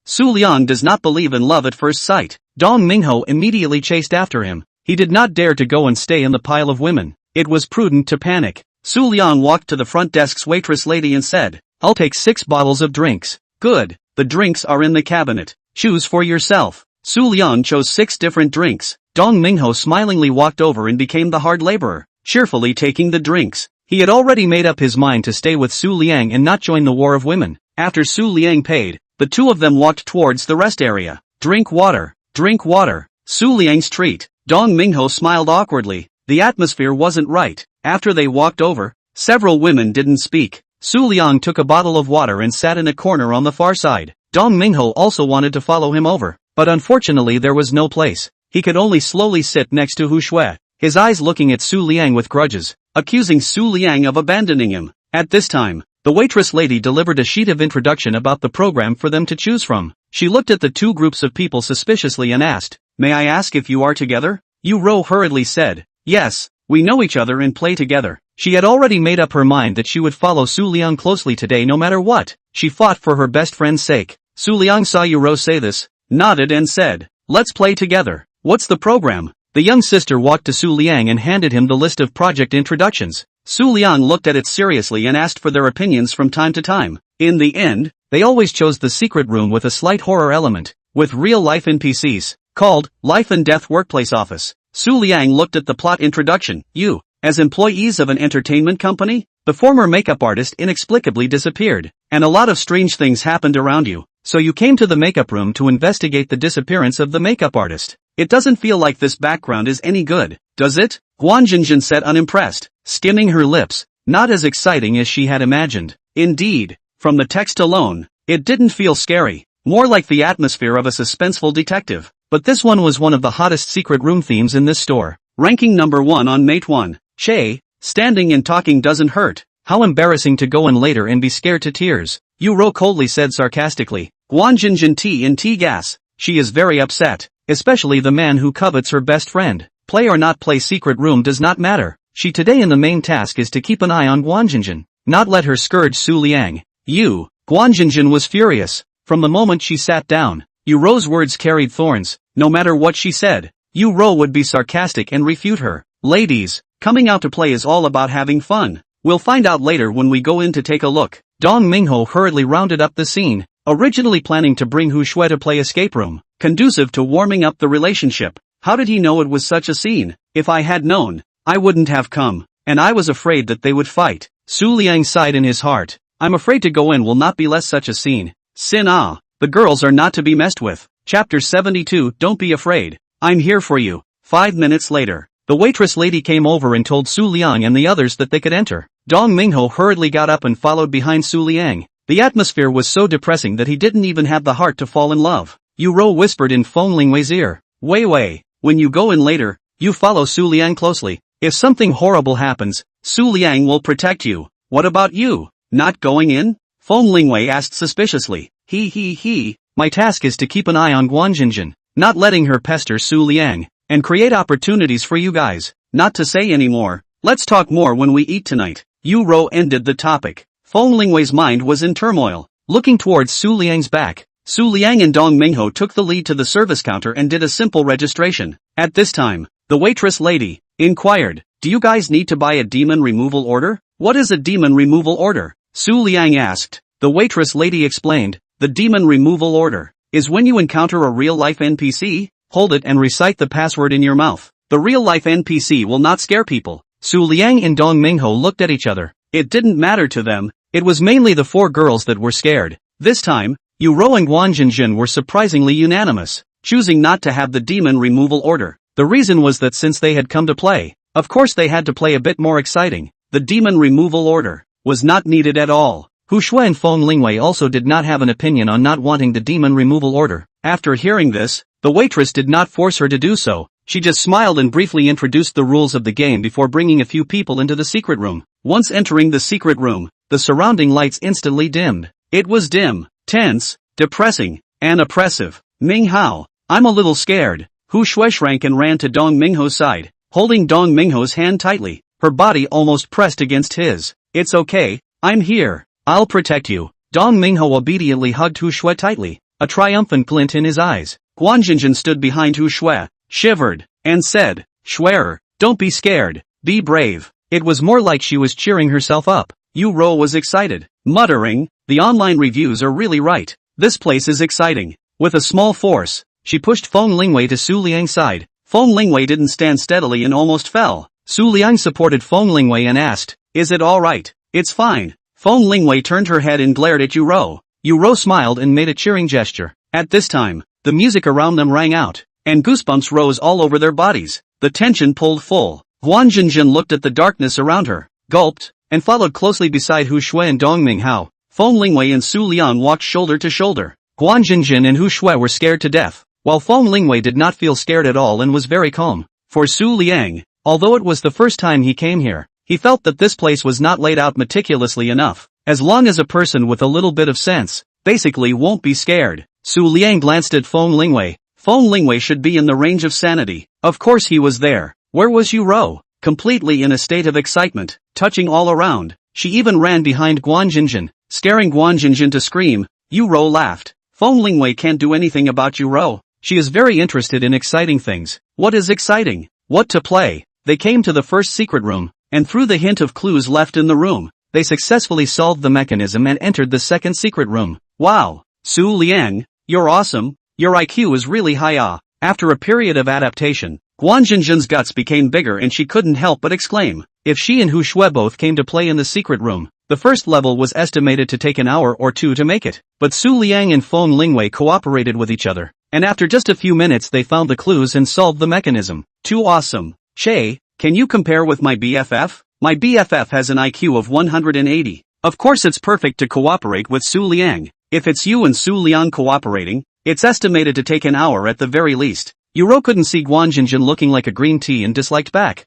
Su Liang does not believe in love at first sight. Dong Mingho immediately chased after him. He did not dare to go and stay in the pile of women. It was prudent to panic. Su Liang walked to the front desk's waitress lady and said, "I'll take 6 bottles of drinks." "Good. The drinks are in the cabinet. Choose for yourself." Su Liang chose 6 different drinks. Dong Mingho smilingly walked over and became the hard laborer, cheerfully taking the drinks. He had already made up his mind to stay with Su Liang and not join the war of women. After Su Liang paid, the two of them walked towards the rest area. "Drink water. Drink water." Su Liang's treat. Dong Mingho smiled awkwardly. The atmosphere wasn't right. After they walked over, several women didn't speak. Su Liang took a bottle of water and sat in a corner on the far side. Dong Mingho also wanted to follow him over, but unfortunately there was no place. He could only slowly sit next to Hu Shui, his eyes looking at Su Liang with grudges, accusing Su Liang of abandoning him. At this time, the waitress lady delivered a sheet of introduction about the program for them to choose from. She looked at the two groups of people suspiciously and asked, "May I ask if you are together?" Yu Rou hurriedly said, "Yes, we know each other and play together." She had already made up her mind that she would follow Su Liang closely today no matter what. She fought for her best friend's sake. Su Liang saw Yu Rou say this, nodded and said, "Let's play together. What's the program?" The young sister walked to Su Liang and handed him the list of project introductions. Su Liang looked at it seriously and asked for their opinions from time to time. In the end, they always chose the secret room with a slight horror element, with real-life NPCs, called Life and Death Workplace Office. Su Liang looked at the plot introduction. "You, as employees of an entertainment company?" The former makeup artist inexplicably disappeared, and a lot of strange things happened around you. "So you came to the makeup room to investigate the disappearance of the makeup artist. It doesn't feel like this background is any good, does it?" Guanjinjin said unimpressed, skimming her lips. Not as exciting as she had imagined. Indeed, from the text alone, it didn't feel scary, more like the atmosphere of a suspenseful detective. But this one was one of the hottest secret room themes in this store. Ranking number 1 on Mate 1. Che, standing and talking doesn't hurt. How embarrassing to go in later and be scared to tears. Yu Rou coldly said sarcastically. Guanjinjin tea and tea gas. She is very upset, especially the man who covets her best friend. Play or not play secret room does not matter. She today in the main task is to keep an eye on Guanjinjin, not let her scourge Su Liang. Guanjinjin was furious. From the moment she sat down, Yu Rou's words carried thorns. No matter what she said, Yu Rou would be sarcastic and refute her. "Ladies, coming out to play is all about having fun. We'll find out later when we go in to take a look." Dong Mingho hurriedly rounded up the scene, originally planning to bring Hu Shui to play escape room, conducive to warming up the relationship. How did he know it was such a scene? "If I had known, I wouldn't have come, and I was afraid that they would fight." Su Liang sighed in his heart. "I'm afraid to go in will not be less such a scene. The girls are not to be messed with." Chapter 72. Don't be afraid. I'm here for you. 5 minutes later, the waitress lady came over and told Su Liang and the others that they could enter. Dong Mingho hurriedly got up and followed behind Su Liang. The atmosphere was so depressing that he didn't even have the heart to fall in love. Yu Rou whispered in Feng Lingwei's ear. Wei, when you go in later, you follow Su Liang closely. If something horrible happens, Su Liang will protect you. What about you? Not going in? Feng Lingwei asked suspiciously. My task is to keep an eye on Guanjinjin, not letting her pester Su Liang, and create opportunities for you guys. Not to say anymore. Let's talk more when we eat tonight. Yu Rou ended the topic. Feng Lingwei's mind was in turmoil. Looking towards Su Liang's back, Su Liang and Dong Mingho took the lead to the service counter and did a simple registration. At this time, the waitress lady inquired, "Do you guys need to buy a demon removal order?" "What is a demon removal order?" Su Liang asked. The waitress lady explained. The demon removal order is when you encounter a real-life NPC, hold it and recite the password in your mouth. The real-life NPC will not scare people. Su Liang and Dong Mingho looked at each other. It didn't matter to them. It was mainly the 4 girls that were scared. This time, Yu Rou and Guanjinjin were surprisingly unanimous, choosing not to have the demon removal order. The reason was that since they had come to play, of course they had to play a bit more exciting. The demon removal order was not needed at all. Hu Shui and Feng Lingwei also did not have an opinion on not wanting the demon removal order. After hearing this, the waitress did not force her to do so. She just smiled and briefly introduced the rules of the game before bringing a few people into the secret room. Once entering the secret room, the surrounding lights instantly dimmed. It was dim, tense, depressing, and oppressive. Ming Hao, I'm a little scared. Hu Shui shrank and ran to Dong Mingho's side, holding Dong Mingho's hand tightly, her body almost pressed against his. It's okay, I'm here. I'll protect you. Dong Mingho obediently hugged Hu Shui tightly, a triumphant glint in his eyes. Guan Jinjin stood behind Hu Shui, shivered, and said, Shui'er, don't be scared, be brave. It was more like she was cheering herself up. Yu Ro was excited, muttering, the online reviews are really right. This place is exciting. With a small force, she pushed Feng Lingwei to Su Liang's side. Feng Lingwei didn't stand steadily and almost fell. Su Liang supported Feng Lingwei and asked, is it alright? It's fine. Feng Lingwei turned her head and glared at Yu Ro. Yu Ro smiled and made a cheering gesture. At this time, the music around them rang out, and goosebumps rose all over their bodies. The tension pulled full. Guan Jinjin looked at the darkness around her, gulped, and followed closely beside Hu Shui and Dong Minghao. Feng Lingwei and Su Liang walked shoulder to shoulder. Guan Jinjin and Hu Shui were scared to death, while Feng Lingwei did not feel scared at all and was very calm. For Su Liang, although it was the first time he came here, he felt that this place was not laid out meticulously enough. As long as a person with a little bit of sense, basically won't be scared. Su Liang glanced at Feng Lingwei. Feng Lingwei should be in the range of sanity. Of course he was there. Where was Yu Ro? Completely in a state of excitement, touching all around. She even ran behind Guan Jinjin, scaring Guan Jinjin to scream. Yu Ro laughed. Feng Lingwei can't do anything about Yu Ro. She is very interested in exciting things. What is exciting? What to play? They came to the first secret room, and through the hint of clues left in the room, they successfully solved the mechanism and entered the second secret room. Wow! Su Liang, you're awesome. Your IQ is really high. After a period of adaptation, Guan Jinjin's guts became bigger and she couldn't help but exclaim. If she and Hu Shui both came to play in the secret room, the first level was estimated to take an hour or two to make it. But Su Liang and Feng Lingwei cooperated with each other, and after just a few minutes they found the clues and solved the mechanism. Too awesome. Che, can you compare with my BFF? My BFF has an IQ of 180. Of course it's perfect to cooperate with Su Liang. If it's you and Su Liang cooperating, it's estimated to take an hour at the very least. Yu Ro couldn't see Guan Jinjin looking like a green tea and disliked back.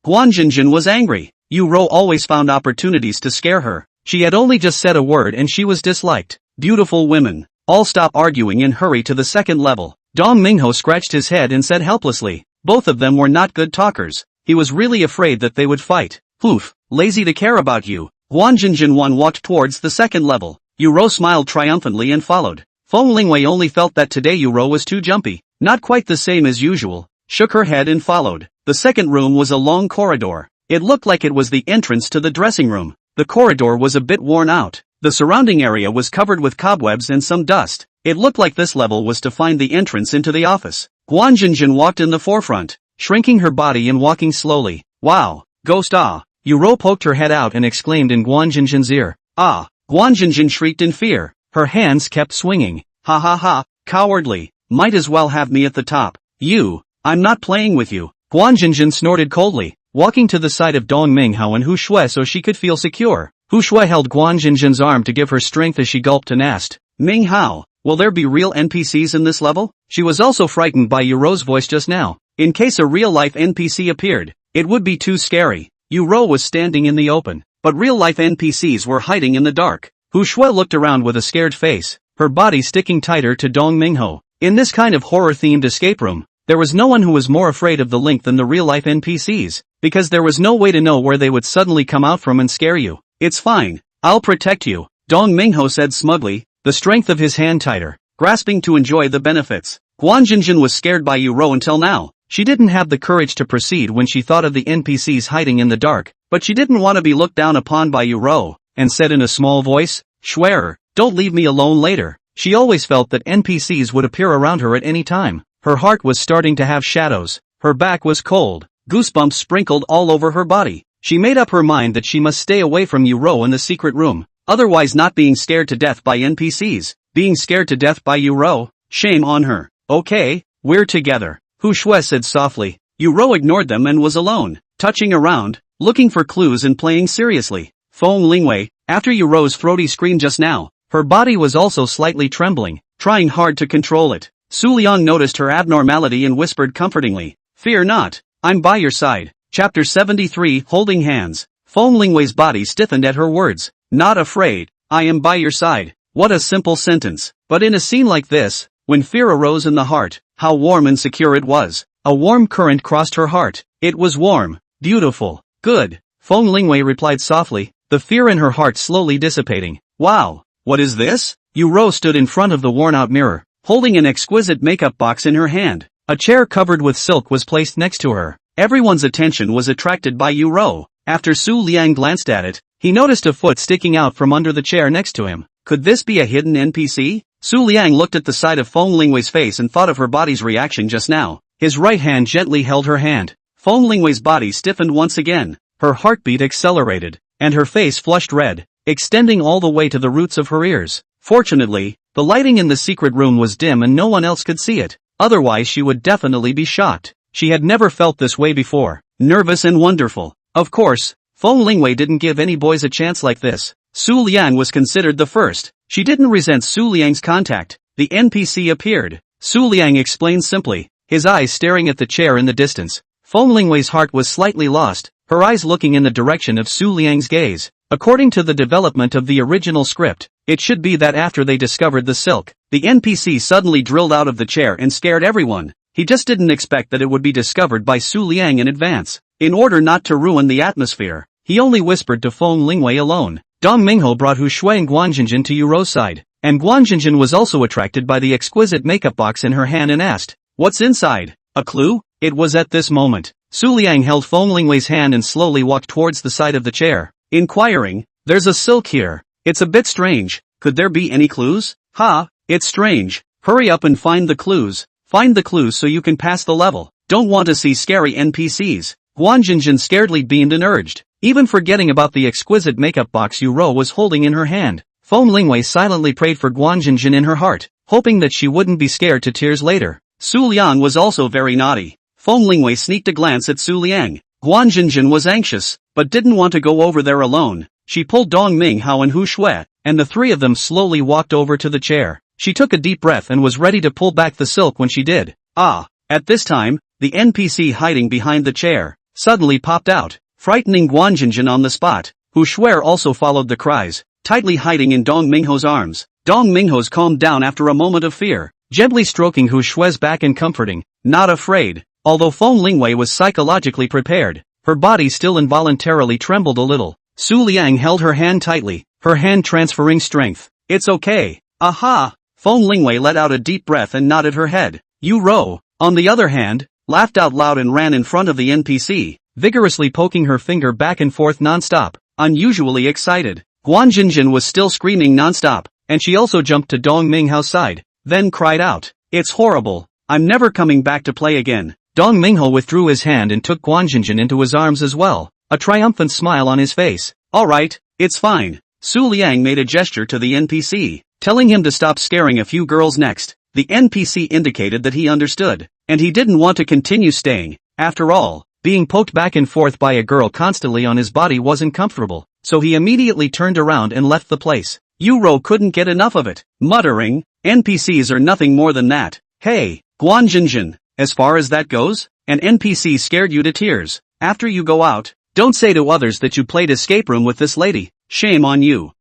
Guan Jinjin was angry. Yu Ro always found opportunities to scare her. She had only just said a word and she was disliked. Beautiful women. All stop arguing and hurry to the second level. Dong Mingho scratched his head and said helplessly. Both of them were not good talkers. He was really afraid that they would fight. Oof, lazy to care about you. Guan Jinjin walked towards the second level. Yu Ro smiled triumphantly and followed. Feng Lingwei only felt that today Yu Ro was too jumpy, not quite the same as usual, shook her head and followed. The second room was a long corridor. It looked like it was the entrance to the dressing room. The corridor was a bit worn out. The surrounding area was covered with cobwebs and some dust. It looked like this level was to find the entrance into the office. Guan Jinjin walked in the forefront, shrinking her body and walking slowly. Wow, ghost Yu Ro poked her head out and exclaimed in Guan Jinjin's ear. Ah! Guan Jinjin shrieked in fear. Her hands kept swinging. Ha ha ha, cowardly. Might as well have me at the top. I'm not playing with you. Guan Jinjin snorted coldly, walking to the side of Dong Minghao and Hu Shui so she could feel secure. Hu Shui held Guan Jinjin's arm to give her strength as she gulped and asked, Minghao, will there be real NPCs in this level? She was also frightened by Yu Ro's voice just now. In case a real-life NPC appeared, it would be too scary. Yu Ro was standing in the open, but real-life NPCs were hiding in the dark. Hu Shui looked around with a scared face, her body sticking tighter to Dong Mingho. In this kind of horror-themed escape room, there was no one who was more afraid of the link than the real-life NPCs, because there was no way to know where they would suddenly come out from and scare you. It's fine, I'll protect you, Dong Mingho said smugly, the strength of his hand tighter, grasping to enjoy the benefits. Guan Jinjin was scared by Yu Ro until now. She didn't have the courage to proceed when she thought of the NPCs hiding in the dark, but she didn't want to be looked down upon by Yu Ro, and said in a small voice, Shui'er, don't leave me alone later. She always felt that NPCs would appear around her at any time. Her heart was starting to have shadows. Her back was cold. Goosebumps sprinkled all over her body. She made up her mind that she must stay away from Yu Ro in the secret room. Otherwise not being scared to death by NPCs. Being scared to death by Yu Ro? Shame on her. Okay, we're together, Hu Shui said softly. Yu Ro ignored them and was alone, touching around, looking for clues and playing seriously. Feng Lingwei, after Yu Ro's throaty scream just now, her body was also slightly trembling, trying hard to control it. Su Liang noticed her abnormality and whispered comfortingly, Fear not, I'm by your side. Chapter 73 Holding Hands. Feng Lingwei's body stiffened at her words. Not afraid, I am by your side. What a simple sentence. But in a scene like this, when fear arose in the heart, how warm and secure it was. A warm current crossed her heart. It was warm, beautiful, good. Feng Lingwei replied softly, the fear in her heart slowly dissipating. Wow, what is this? Yu stood in front of the worn-out mirror, holding an exquisite makeup box in her hand. A chair covered with silk was placed next to her. Everyone's attention was attracted by Yu. After Su Liang glanced at it, he noticed a foot sticking out from under the chair next to him. Could this be a hidden NPC? Su Liang looked at the side of Feng Lingwei's face and thought of her body's reaction just now. His right hand gently held her hand. Feng Lingwei's body stiffened once again. Her heartbeat accelerated, and her face flushed red, extending all the way to the roots of her ears. Fortunately, the lighting in the secret room was dim and no one else could see it. Otherwise she would definitely be shocked. She had never felt this way before. Nervous and wonderful. Of course, Feng Lingwei didn't give any boys a chance like this. Su Liang was considered the first. She didn't resent Su Liang's contact. The NPC appeared. Su Liang explained simply, his eyes staring at the chair in the distance. Feng Lingwei's heart was slightly lost, her eyes looking in the direction of Su Liang's gaze. According to the development of the original script, it should be that after they discovered the silk, the NPC suddenly drilled out of the chair and scared everyone. He just didn't expect that it would be discovered by Su Liang in advance. In order not to ruin the atmosphere, he only whispered to Feng Lingwei alone. Dong Mingho brought Hu Shui and Guanjinjin to Yuro's side, and Guanjinjin was also attracted by the exquisite makeup box in her hand and asked, what's inside? A clue? It was at this moment. Su Liang held Feng Lingwei's hand and slowly walked towards the side of the chair, inquiring, there's a silk here. It's a bit strange. Could there be any clues? Ha, it's strange. Hurry up and find the clues. Find the clues so you can pass the level. Don't want to see scary NPCs. Guanjinjin scaredly beamed and urged, even forgetting about the exquisite makeup box Yu was holding in her hand. Feng Lingwei silently prayed for Guanjinjin in her heart, hoping that she wouldn't be scared to tears later. Su Liang was also very naughty. Feng Lingwei sneaked a glance at Su Liang. Guanjinjin was anxious, but didn't want to go over there alone. She pulled Dong Minghao and Hu Shui, and the three of them slowly walked over to the chair. She took a deep breath and was ready to pull back the silk when she did. At this time, the NPC hiding behind the chair suddenly popped out, frightening Guanjinjin on the spot. Hu Shui also followed the cries, tightly hiding in Dong Mingho's arms. Dong Mingho's calmed down after a moment of fear, gently stroking Hu Shui's back and comforting, not afraid. Although Feng Lingwei was psychologically prepared, her body still involuntarily trembled a little. Su Liang held her hand tightly, her hand transferring strength. It's okay. Aha! Feng Lingwei let out a deep breath and nodded her head. Yu, on the other hand, laughed out loud and ran in front of the NPC, vigorously poking her finger back and forth non-stop, unusually excited. Guanjinjin was still screaming non-stop, and she also jumped to Dong Minghao's side, then cried out, it's horrible, I'm never coming back to play again. Dong Mingho withdrew his hand and took Guanjinjin into his arms as well, a triumphant smile on his face. Alright, it's fine. Su Liang made a gesture to the NPC, telling him to stop scaring a few girls next. The NPC indicated that he understood, and he didn't want to continue staying. After all, being poked back and forth by a girl constantly on his body wasn't comfortable, so he immediately turned around and left the place. Yu couldn't get enough of it, muttering, NPCs are nothing more than that. Hey, Guanjinjin, as far as that goes, an NPC scared you to tears. After you go out, don't say to others that you played escape room with this lady. Shame on you.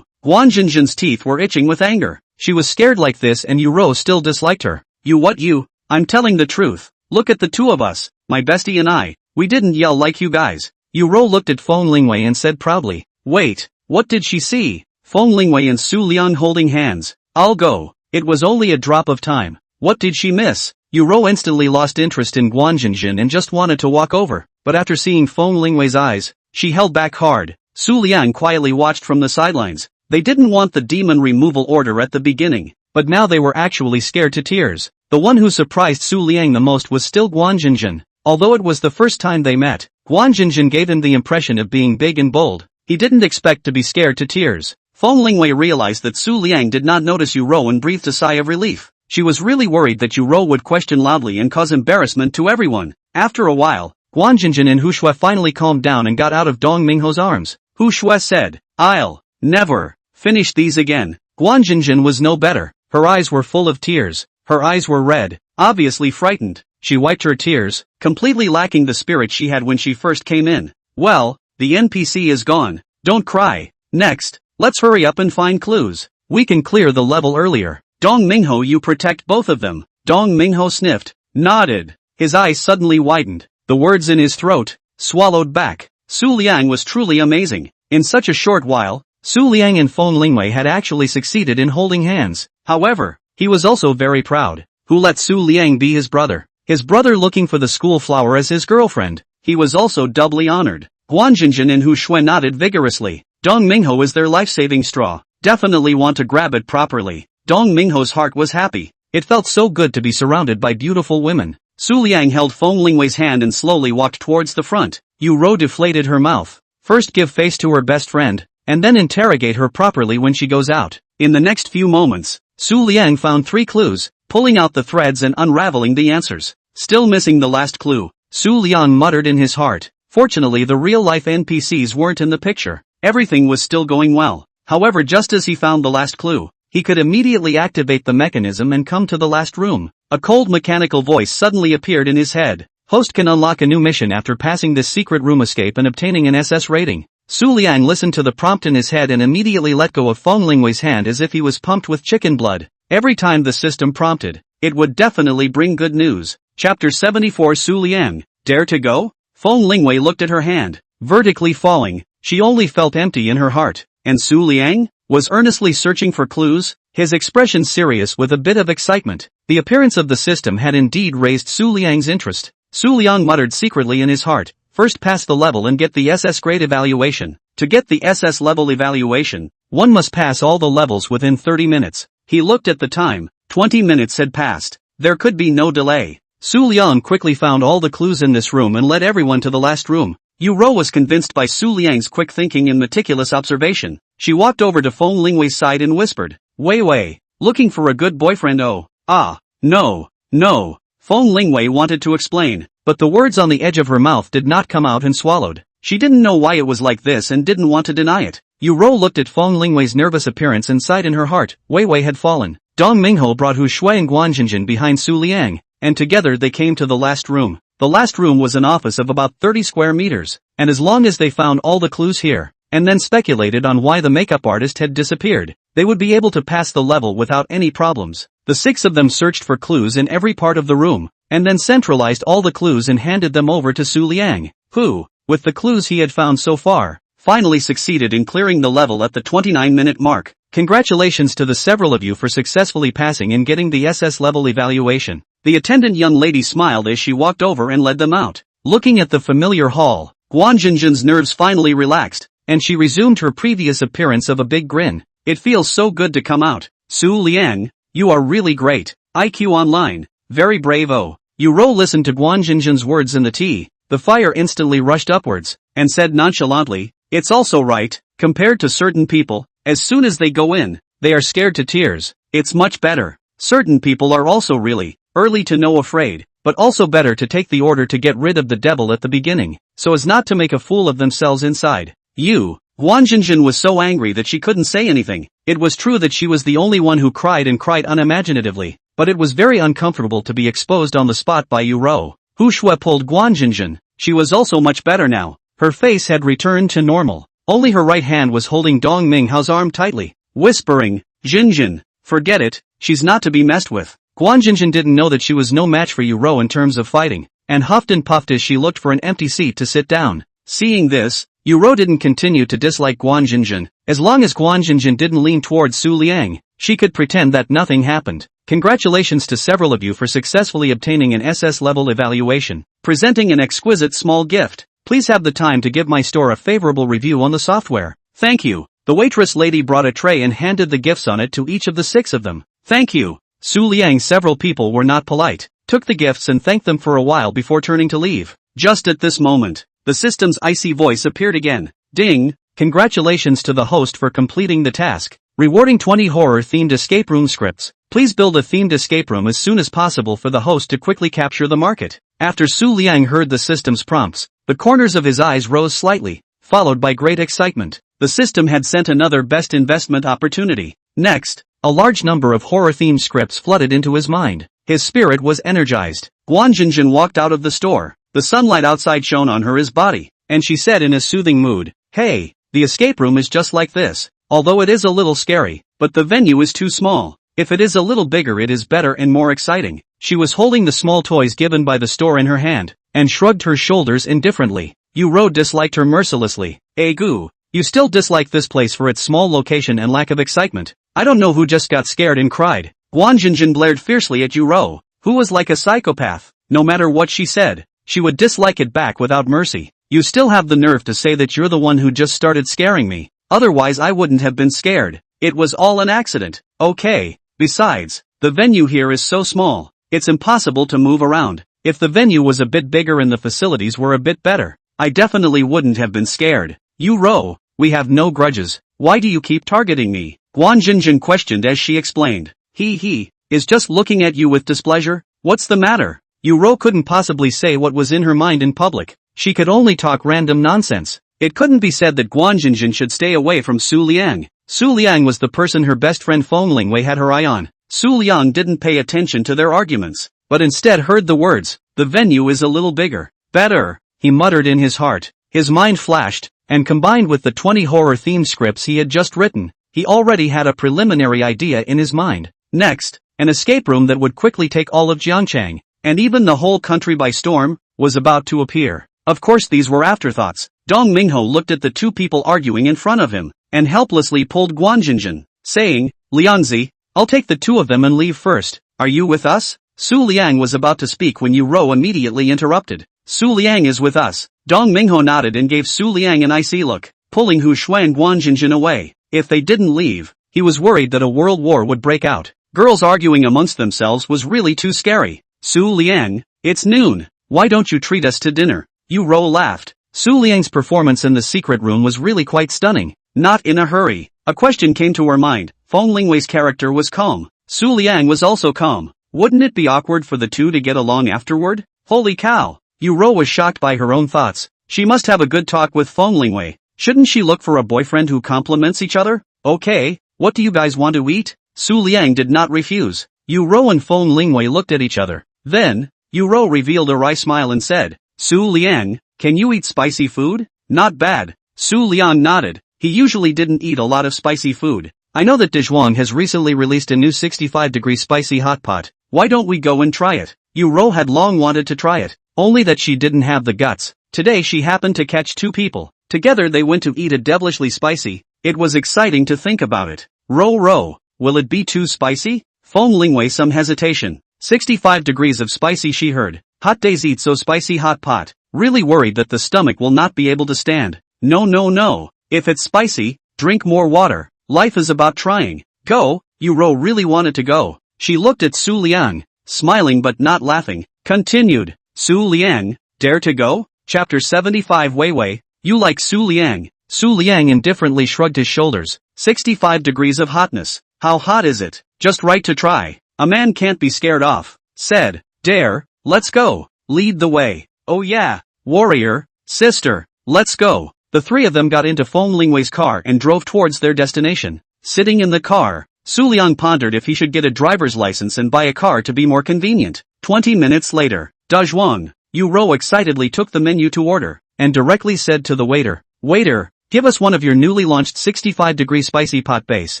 Guanjinjin's teeth were itching with anger. She was scared like this and Yu still disliked her. You? I'm telling the truth. Look at the two of us, my bestie and I. We didn't yell like you guys. Yu looked at Feng Lingwei and said proudly. Wait, what did she see? Feng Lingwei and Su Liang holding hands. I'll go. It was only a drop of time. What did she miss? Yu instantly lost interest in Guanjinjin and just wanted to walk over, but after seeing Feng Lingwei's eyes, she held back hard. Su Liang quietly watched from the sidelines. They didn't want the demon removal order at the beginning, but now they were actually scared to tears. The one who surprised Su Liang the most was still Guanjinjin. Although it was the first time they met, Guanjinjin gave him the impression of being big and bold. He didn't expect to be scared to tears. Feng Lingwei realized that Su Liang did not notice Yu and breathed a sigh of relief. She was really worried that Yu would question loudly and cause embarrassment to everyone. After a while, Guanjinjin and Hu Shui finally calmed down and got out of Dong Mingho's arms. Hu Shui said, I'll never finish these again. Guanjinjin was no better. Her eyes were full of tears. Her eyes were red, obviously frightened. She wiped her tears, completely lacking the spirit she had when she first came in. Well, the NPC is gone. Don't cry. Next, let's hurry up and find clues. We can clear the level earlier. Dong Mingho, you protect both of them. Dong Mingho sniffed, nodded. His eyes suddenly widened. The words in his throat swallowed back. Su Liang was truly amazing. In such a short while, Su Liang and Feng Lingwei had actually succeeded in holding hands. However, he was also very proud. Who let Su Liang be his brother? His brother looking for the school flower as his girlfriend. He was also doubly honored. Guanjinjin and Hu Shui nodded vigorously. Dong Mingho is their life-saving straw. Definitely want to grab it properly. Dong Mingho's heart was happy. It felt so good to be surrounded by beautiful women. Su Liang held Feng Lingwei's hand and slowly walked towards the front. Yu Rou deflated her mouth. First give face to her best friend, and then interrogate her properly when she goes out. In the next few moments, Su Liang found 3 clues, pulling out the threads and unraveling the answers. Still missing the last clue. Su Liang muttered in his heart. Fortunately, the real-life NPCs weren't in the picture. Everything was still going well. However, just as he found the last clue, he could immediately activate the mechanism and come to the last room. A cold mechanical voice suddenly appeared in his head. Host can unlock a new mission after passing this secret room escape and obtaining an SS rating. Su Liang listened to the prompt in his head and immediately let go of Feng Lingwei's hand as if he was pumped with chicken blood. Every time the system prompted, it would definitely bring good news. Chapter 74. Su Liang, dare to go? Feng Lingwei looked at her hand, vertically falling. She only felt empty in her heart. And Su Liang was earnestly searching for clues, his expression serious with a bit of excitement. The appearance of the system had indeed raised Su Liang's interest. Su Liang muttered secretly in his heart, first pass the level and get the SS grade evaluation. To get the SS level evaluation, one must pass all the levels within 30 minutes. He looked at the time. 20 minutes had passed. There could be no delay. Su Liang quickly found all the clues in this room and led everyone to the last room. Yu Rou was convinced by Su Liang's quick thinking and meticulous observation. She walked over to Feng Lingwei's side and whispered, Wei Wei, looking for a good boyfriend? Oh, no. Feng Lingwei wanted to explain, but the words on the edge of her mouth did not come out and swallowed. She didn't know why it was like this and didn't want to deny it. Yu Rou looked at Feng Lingwei's nervous appearance and sighed in her heart. Wei Wei had fallen. Dong Mingho brought Hu Shui and Guanjinjin behind Su Liang, and together they came to the last room. The last room was an office of about 30 square meters, and as long as they found all the clues here, and then speculated on why the makeup artist had disappeared, they would be able to pass the level without any problems. The 6 of them searched for clues in every part of the room, and then centralized all the clues and handed them over to Su Liang, who, with the clues he had found so far, finally succeeded in clearing the level at the 29-minute mark. Congratulations to the several of you for successfully passing and getting the SS level evaluation. The attendant young lady smiled as she walked over and led them out. Looking at the familiar hall, Guanjinjin's nerves finally relaxed, and she resumed her previous appearance of a big grin. It feels so good to come out. Su Liang, you are really great. IQ online. Very brave. Oh. Yu Rou listened to Guanjinjin's words in the tea. The fire instantly rushed upwards, and said nonchalantly, it's also right, compared to certain people, as soon as they go in, they are scared to tears. It's much better. Certain people are also really early to know afraid, but also better to take the order to get rid of the devil at the beginning, so as not to make a fool of themselves inside. Guanjinjin was so angry that she couldn't say anything. It was true that she was the only one who cried and cried unimaginatively, but it was very uncomfortable to be exposed on the spot by Yu Rou. Hu Shui pulled Guanjinjin. She was also much better now. Her face had returned to normal. Only her right hand was holding Dong Minghao's arm tightly, whispering, Jinjin, forget it, she's not to be messed with. Guanjinjin didn't know that she was no match for Yu Rou in terms of fighting, and huffed and puffed as she looked for an empty seat to sit down. Seeing this, Yu Rou didn't continue to dislike Guanjinjin. As long as Guanjinjin didn't lean towards Su Liang, she could pretend that nothing happened. Congratulations to several of you for successfully obtaining an SS level evaluation. Presenting an exquisite small gift. Please have the time to give my store a favorable review on the software. Thank you. The waitress lady brought a tray and handed the gifts on it to each of the 6 of them. Thank you. Su Liang. Several people were not polite, took the gifts and thanked them for a while before turning to leave. Just at this moment, the system's icy voice appeared again. Ding! Congratulations to the host for completing the task. Rewarding 20 horror-themed escape room scripts. Please build a themed escape room as soon as possible for the host to quickly capture the market. After Su Liang heard the system's prompts, the corners of his eyes rose slightly, followed by great excitement. The system had sent another best investment opportunity. Next, a large number of horror-themed scripts flooded into his mind. His spirit was energized. Guanjinjin walked out of the store. The sunlight outside shone on her his body, and she said in a soothing mood, "Hey, the escape room is just like this, although it is a little scary, but the venue is too small. If it is a little bigger it is better and more exciting." She was holding the small toys given by the store in her hand, and shrugged her shoulders indifferently. Yu-ro disliked her mercilessly. "Goo, you still dislike this place for its small location and lack of excitement. I don't know who just got scared and cried." Guanjinjin blared fiercely at Yu-ro, who was like a psychopath. No matter what she said, she would dislike it back without mercy. "You still have the nerve to say that you're the one who just started scaring me. Otherwise I wouldn't have been scared. It was all an accident, okay? Besides, the venue here is so small, it's impossible to move around. If the venue was a bit bigger and the facilities were a bit better, I definitely wouldn't have been scared." "Yu-ro, we have no grudges. Why do you keep targeting me?" Guanjinjin questioned as she explained. He is just looking at you with displeasure. What's the matter?" Yu-ro couldn't possibly say what was in her mind in public. She could only talk random nonsense. It couldn't be said that Guanjinjin should stay away from Su Liang. Su Liang was the person her best friend Feng Lingwei had her eye on. Su Liang didn't pay attention to their arguments, but instead heard the words, "The venue is a little bigger. Better," he muttered in his heart. His mind flashed, and combined with the 20 horror-themed scripts he had just written, he already had a preliminary idea in his mind. Next, an escape room that would quickly take all of Jiangchang, and even the whole country by storm, was about to appear. Of course these were afterthoughts. Dong Mingho looked at the two people arguing in front of him, and helplessly pulled Guanjinjin, saying, "Liangzi, I'll take the two of them and leave first. Are you with us?" Su Liang was about to speak when Yu-ro immediately interrupted. "Su Liang is with us." Dong Mingho nodded and gave Su Liang an icy look, pulling Hu Shui and Guanjinjin away. If they didn't leave, he was worried that a world war would break out. Girls arguing amongst themselves was really too scary. "Su Liang, it's noon. Why don't you treat us to dinner?" Yu-ro laughed. Su Liang's performance in the secret room was really quite stunning. Not in a hurry. A question came to her mind. Feng Lingwei's character was calm. Su Liang was also calm. Wouldn't it be awkward for the two to get along afterward? Holy cow! Yu-ro was shocked by her own thoughts. She must have a good talk with Feng Lingwei. Shouldn't she look for a boyfriend who compliments each other? "Okay, what do you guys want to eat?" Su Liang did not refuse. Yu-ro and Feng Lingwei looked at each other. Then, Yu-ro revealed a wry smile and said, "Su Liang, can you eat spicy food?" "Not bad." Su Liang nodded. He usually didn't eat a lot of spicy food. "I know that Dezhuang has recently released a new 65-degree spicy hot pot. Why don't we go and try it?" Yu-ro had long wanted to try it, only that she didn't have the guts. Today she happened to catch two people. Together they went to eat a devilishly spicy. It was exciting to think about it. Ro, will it be too spicy? Feng Lingwei some hesitation. 65 degrees of spicy she heard. Hot days eat so spicy hot pot. Really worried that the stomach will not be able to stand. No. If it's spicy, drink more water. Life is about trying. Go. Yu-ro really wanted to go. She looked at Su Liang, smiling but not laughing. Continued. "Su Liang, dare to go?" Chapter 75. Wei, you like Su Liang? Su Liang indifferently shrugged his shoulders. 65 degrees of hotness. How hot is it? Just right to try. A man can't be scared off. Said. "Dare, let's go. Lead the way." "Oh yeah, warrior, sister, let's go." The three of them got into Feng Lingwei's car and drove towards their destination. Sitting in the car, Su Liang pondered if he should get a driver's license and buy a car to be more convenient. 20 minutes later, Dezhuang, Yu-ro excitedly took the menu to order, and directly said to the waiter, "Waiter, give us one of your newly launched 65-degree spicy pot base."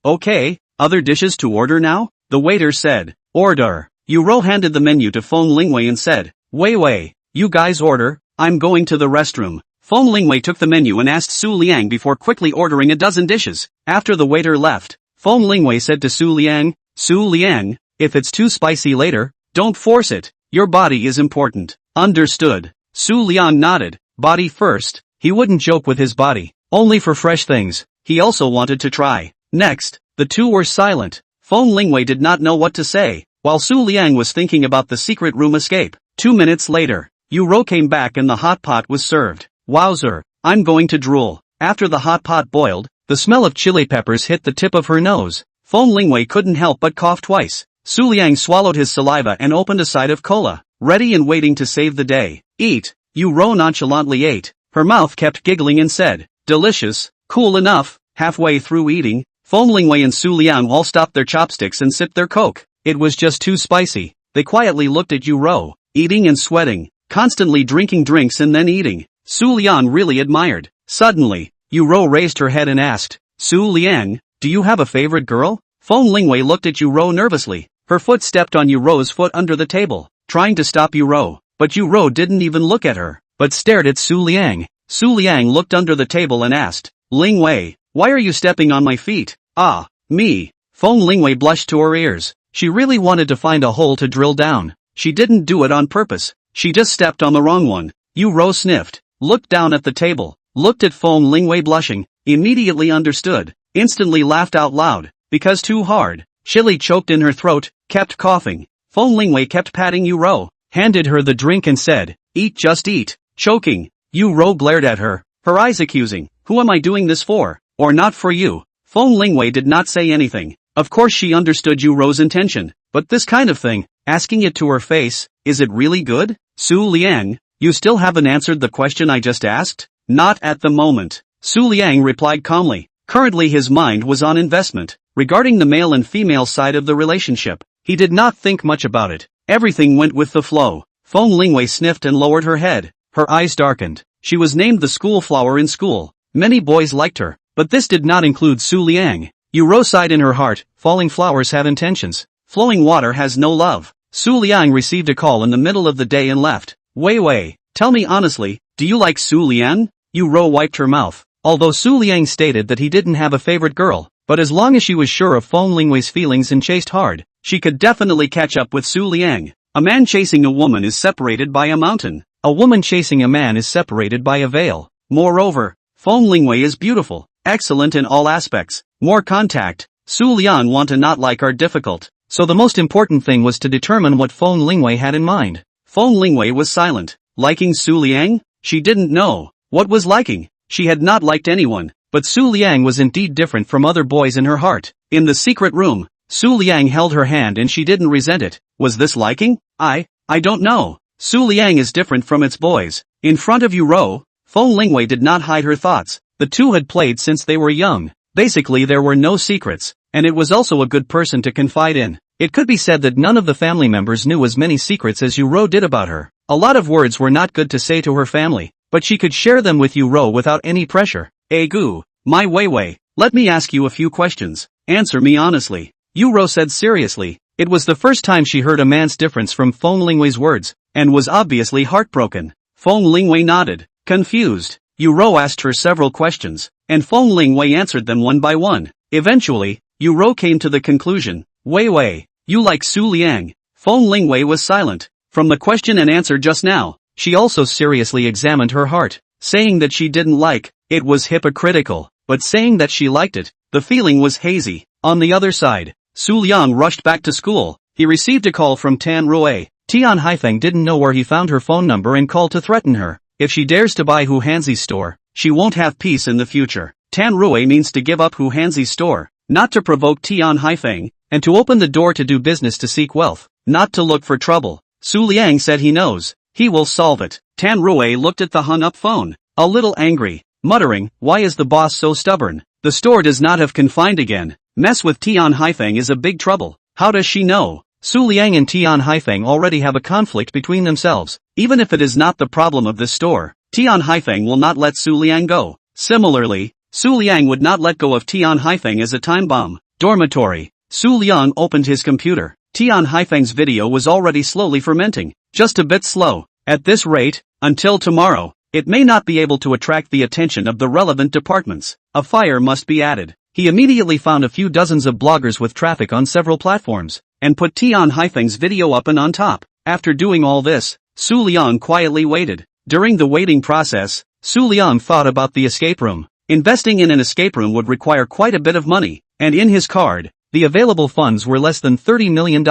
"Okay, other dishes to order now?" the waiter said. "Order." Yu-ro handed the menu to Feng Lingwei and said, Wei, you guys order, I'm going to the restroom." Feng Lingwei took the menu and asked Su Liang before quickly ordering a dozen dishes. After the waiter left, Feng Lingwei said to Su Liang, "If it's too spicy later, don't force it. Your body is important." "Understood." Su Liang nodded. Body first. He wouldn't joke with his body, only for fresh things. He also wanted to try. Next, the two were silent. Feng Lingwei did not know what to say, while Su Liang was thinking about the secret room escape. 2 minutes later, Yu-ro came back and the hot pot was served. Wowzer, I'm going to drool. After the hot pot boiled, the smell of chili peppers hit the tip of her nose. Feng Lingwei couldn't help but cough twice. Su Liang swallowed his saliva and opened a side of cola, ready and waiting to save the day. "Eat." Yu-ro nonchalantly ate. Her mouth kept giggling and said, "Delicious, cool enough." Halfway through eating, Feng Lingwei and Su Liang all stopped their chopsticks and sipped their coke. It was just too spicy. They quietly looked at Yu-ro, eating and sweating, constantly drinking drinks and then eating. Su Liang really admired. Suddenly, Yu Rou raised her head and asked, Su Liang, do you have a favorite girl? Feng Lingwei looked at Yu Rou nervously. Her foot stepped on Yu Rou's foot under the table, trying to stop Yu Rou, but Yu Rou didn't even look at her, but stared at Su Liang. Su Liang looked under the table and asked, Lingwei, why are you stepping on my feet? Ah, me. Feng Lingwei blushed to her ears. She really wanted to find a hole to drill down. She didn't do it on purpose. She just stepped on the wrong one. Yu Rou sniffed, looked down at the table, looked at Feng Lingwei blushing, immediately understood, instantly laughed out loud, because too hard. Chili choked in her throat, kept coughing. Feng Lingwei kept patting Yu Rou, handed her the drink and said, eat, just eat. Choking. Yu Rou glared at her, her eyes accusing, who am I doing this for? Or not for you? Feng Lingwei did not say anything. Of course she understood Yu Rou's intention, but this kind of thing, asking it to her face, is it really good? Su Liang, you still haven't answered the question I just asked? Not at the moment. Su Liang replied calmly. Currently his mind was on investment. Regarding the male and female side of the relationship, he did not think much about it. Everything went with the flow. Feng Lingwei sniffed and lowered her head. Her eyes darkened. She was named the school flower in school. Many boys liked her, but this did not include Su Liang. Yu Rou sighed in her heart, falling flowers have intentions. Flowing water has no love. Su Liang received a call in the middle of the day and left. Wei, tell me honestly, do you like Su Liang? Yu Rou wiped her mouth. Although Su Liang stated that he didn't have a favorite girl, but as long as she was sure of Feng Lingwei's feelings and chased hard, she could definitely catch up with Su Liang. A man chasing a woman is separated by a mountain. A woman chasing a man is separated by a veil. Moreover, Feng Lingwei is beautiful, excellent in all aspects. More contact. Su Liang want to not like are difficult. So the most important thing was to determine what Feng Lingwei had in mind. Feng Lingwei was silent. Liking Su Liang? She didn't know. What was liking? She had not liked anyone, but Su Liang was indeed different from other boys in her heart. In the secret room, Su Liang held her hand and she didn't resent it. Was this liking? I don't know. Su Liang is different from its boys. In front of Yu Rou, Feng Lingwei did not hide her thoughts. The two had played since they were young. Basically there were no secrets, and it was also a good person to confide in. It could be said that none of the family members knew as many secrets as Yu Rou did about her. A lot of words were not good to say to her family, but she could share them with Yu Rou without any pressure. Gu, my Wei, let me ask you a few questions. Answer me honestly. Yu Rou said seriously. It was the first time she heard a man's difference from Feng Lingwei's words, and was obviously heartbroken. Feng Lingwei nodded, confused. Yu Rou asked her several questions, and Feng Lingwei answered them one by one. Eventually, Yu Rou came to the conclusion. Wei, you like Su Liang. Feng Lingwei was silent. From the question and answer just now, she also seriously examined her heart. Saying that she didn't like it was hypocritical, but saying that she liked it, the feeling was hazy. On the other side, Su Liang rushed back to school. He received a call from Tan Rui. Tian Haifeng didn't know where he found her phone number and called to threaten her. If she dares to buy Hu Hanzi's store, she won't have peace in the future. Tan Rui means to give up Hu Hanzi's store, not to provoke Tian Haifeng, and to open the door to do business to seek wealth, not to look for trouble. Su Liang said he knows. He will solve it. Tan Rui looked at the hung-up phone, a little angry, muttering, why is the boss so stubborn? The store does not have confined again. Mess with Tian Haifeng is a big trouble. How does she know? Su Liang and Tian Haifeng already have a conflict between themselves. Even if it is not the problem of this store, Tian Haifeng will not let Su Liang go. Similarly, Su Liang would not let go of Tian Haifeng as a time bomb. Dormitory. Su Liang opened his computer. Tian Haifeng's video was already slowly fermenting, just a bit slow. At this rate, until tomorrow, it may not be able to attract the attention of the relevant departments. A fire must be added. He immediately found a few dozens of bloggers with traffic on several platforms, and put Tian Haifeng's video up and on top. After doing all this, Su Liang quietly waited. During the waiting process, Su Liang thought about the escape room. Investing in an escape room would require quite a bit of money, and in his card, the available funds were less than $30 million.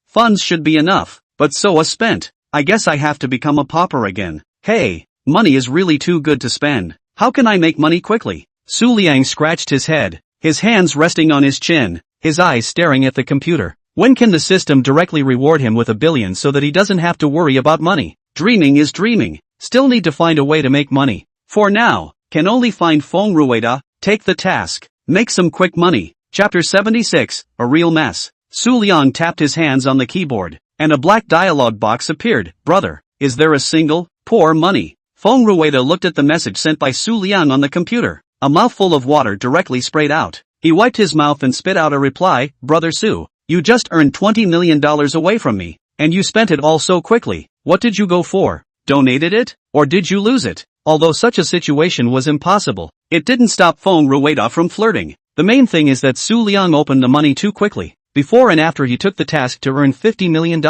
Funds should be enough, but so was spent. I guess I have to become a pauper again. Hey, money is really too good to spend. How can I make money quickly? Su Liang scratched his head, his hands resting on his chin, his eyes staring at the computer. When can the system directly reward him with $1 billion so that he doesn't have to worry about money? Dreaming is dreaming. Still need to find a way to make money. For now, can only find Fong Rua. Take the task. Make some quick money. Chapter 76, A Real Mess. Su Liang tapped his hands on the keyboard, and a black dialog box appeared. Brother, is there a single, pour money? Fong Rua looked at the message sent by Su Liang on the computer. A mouthful of water directly sprayed out. He wiped his mouth and spit out a reply, Brother Su, you just earned $20 million away from me, and you spent it all so quickly. What did you go for? Donated it? Or did you lose it? Although such a situation was impossible, it didn't stop Fong Rua from flirting. The main thing is that Su Liang opened the money too quickly. Before and after he took the task to earn $50 million,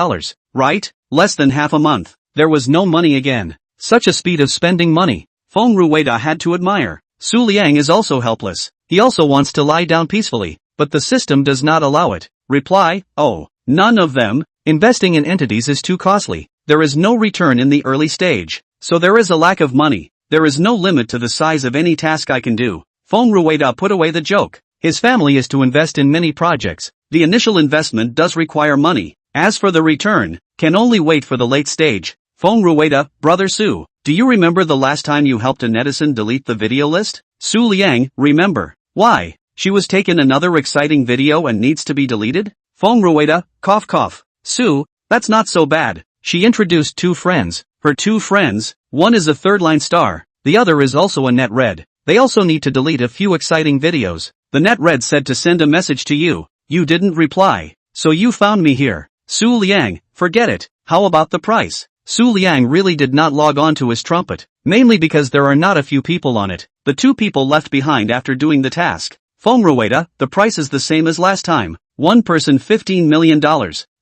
right? Less than half a month. There was no money again. Such a speed of spending money. Fong Rua had to admire. Su Liang is also helpless. He also wants to lie down peacefully, but the system does not allow it. Reply, oh, none of them. Investing in entities is too costly. There is no return in the early stage. So there is a lack of money. There is no limit to the size of any task I can do. Fong Rua put away the joke. His family is to invest in many projects. The initial investment does require money. As for the return, can only wait for the late stage. Fong Rua, Brother Su, do you remember the last time you helped a netizen delete the video list? Su Liang, remember. Why? She was taken another exciting video and needs to be deleted? Fong Rua, cough cough. Su, that's not so bad. She introduced two friends. Her two friends, one is a third-line star, the other is also a net red. They also need to delete a few exciting videos. The net red said to send a message to you. You didn't reply. So you found me here. Su Liang, forget it. How about the price? Su Liang really did not log on to his trumpet, mainly because there are not a few people on it. The two people left behind after doing the task. Fong Rua, the price is the same as last time. One person $15 million.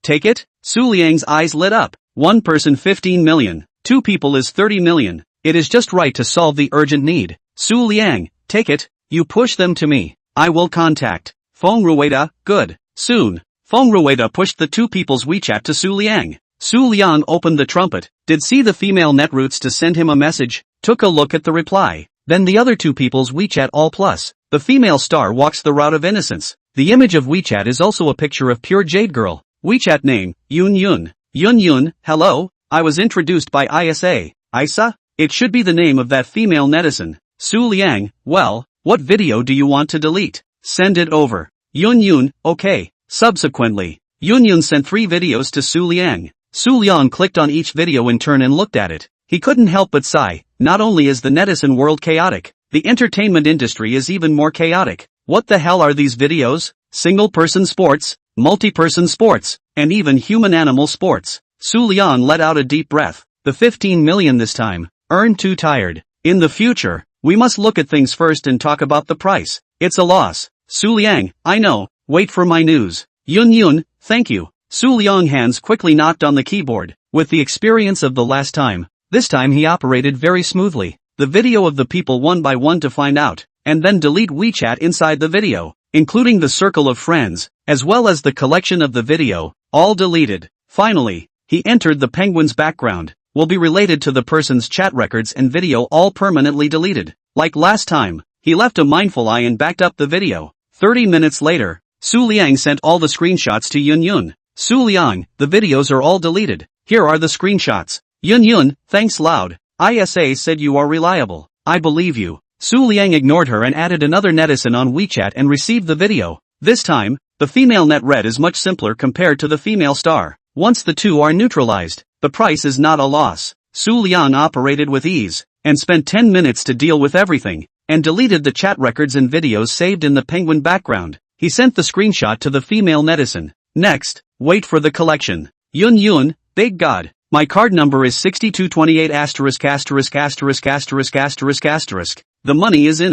Take it? Su Liang's eyes lit up. One person 15 million. Two people is 30 million. It is just right to solve the urgent need. Su Liang, take it. You push them to me. I will contact. Fong Rua, good. Soon. Fong Rua pushed the two people's WeChat to Su Liang. Su Liang opened the trumpet, did see the female netroots to send him a message, took a look at the reply. Then the other two people's WeChat all plus. The female star walks the route of innocence. The image of WeChat is also a picture of pure jade girl. WeChat name, Yun Yun. Yun Yun, hello, I was introduced by Isa? It should be the name of that female netizen. Su Liang, well, what video do you want to delete? Send it over. Yun Yun, okay. Subsequently, Yun Yun sent 3 videos to Su Liang. Su Liang clicked on each video in turn and looked at it. He couldn't help but sigh. Not only is the netizen world chaotic, the entertainment industry is even more chaotic. What the hell are these videos? Single-person sports, multi-person sports, and even human-animal sports. Su Liang let out a deep breath. The 15 million this time. Earned too tired. In the future, we must look at things first and talk about the price. It's a loss. Su Liang, I know. Wait for my news. Yun Yun, thank you. Su Liang hands quickly knocked on the keyboard. With the experience of the last time, this time he operated very smoothly. The video of the people one by one to find out, and then delete WeChat inside the video, including the circle of friends, as well as the collection of the video, all deleted. Finally, he entered the penguin's background, will be related to the person's chat records and video all permanently deleted. Like last time, he left a mindful eye and backed up the video. 30 minutes later, Su Liang sent all the screenshots to Yun Yun. Su Liang, the videos are all deleted. Here are the screenshots. Yun Yun, thanks loud. Isa said you are reliable. I believe you. Su Liang ignored her and added another netizen on WeChat and received the video. This time, the female net red is much simpler compared to the female star. Once the two are neutralized, the price is not a loss. Su Liang operated with ease, and spent 10 minutes to deal with everything, and deleted the chat records and videos saved in the penguin background. He sent the screenshot to the female netizen. Next, wait for the collection. Yun Yun, big god. My card number is 6228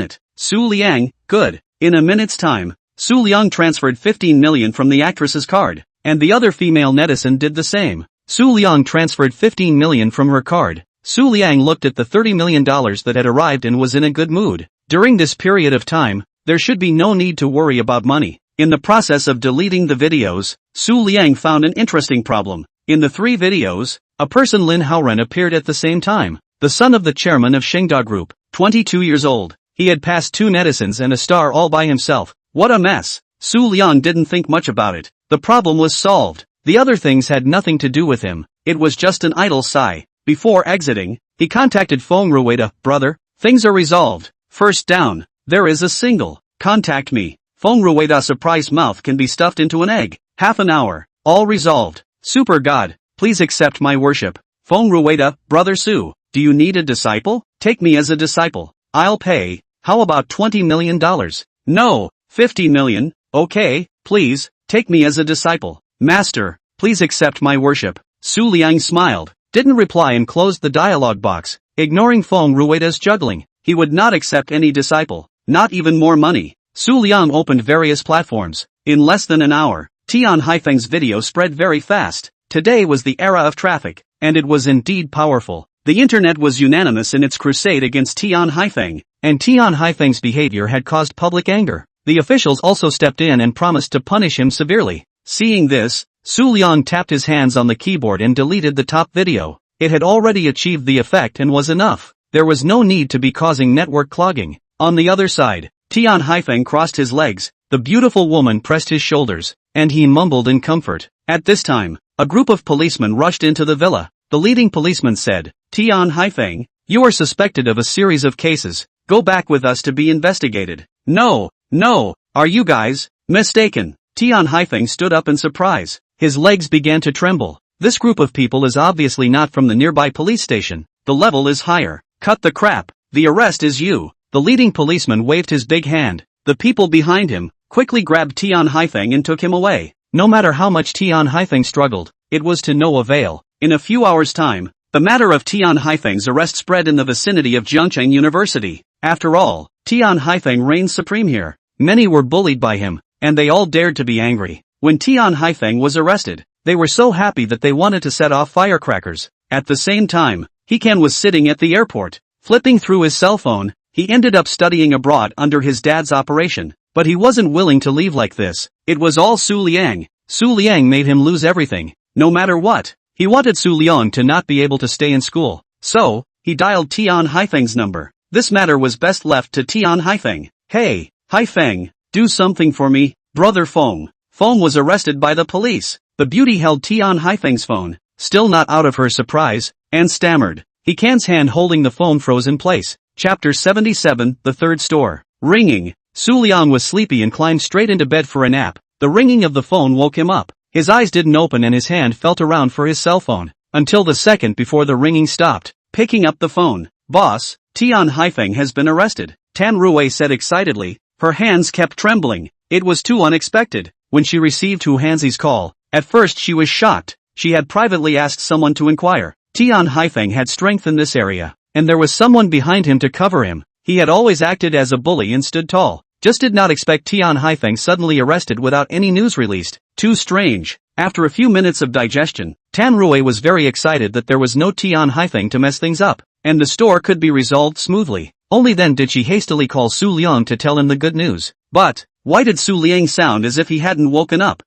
**************************************************************************************************************************************************************************************************************************************************************************************************************�e Su Liang, good. In a 15 million from the actress's card, and the other female netizen did the same. Su Liang transferred 15 million from her card. Su Liang looked at the $30 million that had arrived and was in a good mood. During this period of time, there should be no need to worry about money. In the process of deleting the videos, Su Liang found an interesting problem. In the 3 videos, a person Lin Haoren appeared at the same time. The son of the chairman of Shengda Group, 22 years old. He had passed 2 netizens and a star all by himself. What a mess. Su Liang didn't think much about it. The problem was solved. The other things had nothing to do with him. It was just an idle sigh. Before exiting, he contacted Fong Rua, brother, things are resolved. First down, there is a single. Contact me. Fong Rua's surprised mouth can be stuffed into an egg. Half an hour. All resolved. Super God, please accept my worship. Fong Rua, brother Su. Do you need a disciple? Take me as a disciple. I'll pay. How about $20 million? No, 50 million. Okay, please, take me as a disciple. Master, please accept my worship. Su Liang smiled, didn't reply and closed the dialogue box, ignoring Feng Rua's juggling. He would not accept any disciple, not even more money. Su Liang opened various platforms. In less than an hour, Tian Haifeng's video spread very fast. Today was the era of traffic, and it was indeed powerful. The internet was unanimous in its crusade against Tian Haifeng, and Tian Haifeng's behavior had caused public anger. The officials also stepped in and promised to punish him severely. Seeing this, Su Liang tapped his hands on the keyboard and deleted the top video. It had already achieved the effect and was enough. There was no need to be causing network clogging. On the other side, Tian Haifeng crossed his legs, the beautiful woman pressed his shoulders, and he mumbled in comfort. At this time, a group of policemen rushed into the villa. The leading policeman said, Tian Haifeng, you are suspected of a series of cases. Go back with us to be investigated. No, are you guys mistaken? Tian Haifeng stood up in surprise. His legs began to tremble. This group of people is obviously not from the nearby police station. The level is higher. Cut the crap. The arrest is you. The leading policeman waved his big hand. The people behind him quickly grabbed Tian Haifeng and took him away. No matter how much Tian Haifeng struggled, it was to no avail. In a few hours' time, the matter of Tian Haifeng's arrest spread in the vicinity of Jiangcheng University. After all, Tian Haifeng reigns supreme here. Many were bullied by him, and they all dared to be angry. When Tian Haifeng was arrested, they were so happy that they wanted to set off firecrackers. At the same time, Hekan was sitting at the airport, flipping through his cell phone. He ended up studying abroad under his dad's operation, but he wasn't willing to leave like this. It was all Su Liang. Su Liang made him lose everything, no matter what. He wanted Su Liang to not be able to stay in school. So, he dialed Tian Haifeng's number. This matter was best left to Tian Haifeng. Hey, Haifeng, do something for me, brother Fong. Fong was arrested by the police. The beauty held Tian Haifeng's phone, still not out of her surprise, and stammered. Hekan's hand holding the phone froze in place. Chapter 77, The Third Store. Ringing. Su Liang was sleepy and climbed straight into bed for a nap. The ringing of the phone woke him up. His eyes didn't open and his hand felt around for his cell phone, until the second before the ringing stopped. Picking up the phone. Boss, Tian Haifeng has been arrested, Feng Rua said excitedly. Her hands kept trembling. It was too unexpected. When she received Hu Hanzi's call, at first she was shocked. She had privately asked someone to inquire. Tian Haifeng had strength in this area, and there was someone behind him to cover him. He had always acted as a bully and stood tall. Just did not expect Tian Haifeng suddenly arrested without any news released. Too strange. After a few minutes of digestion, Feng Rua was very excited that there was no Tian Haifeng to mess things up, and the store could be resolved smoothly. Only then did she hastily call Su Liang to tell him the good news. But, why did Su Liang sound as if he hadn't woken up?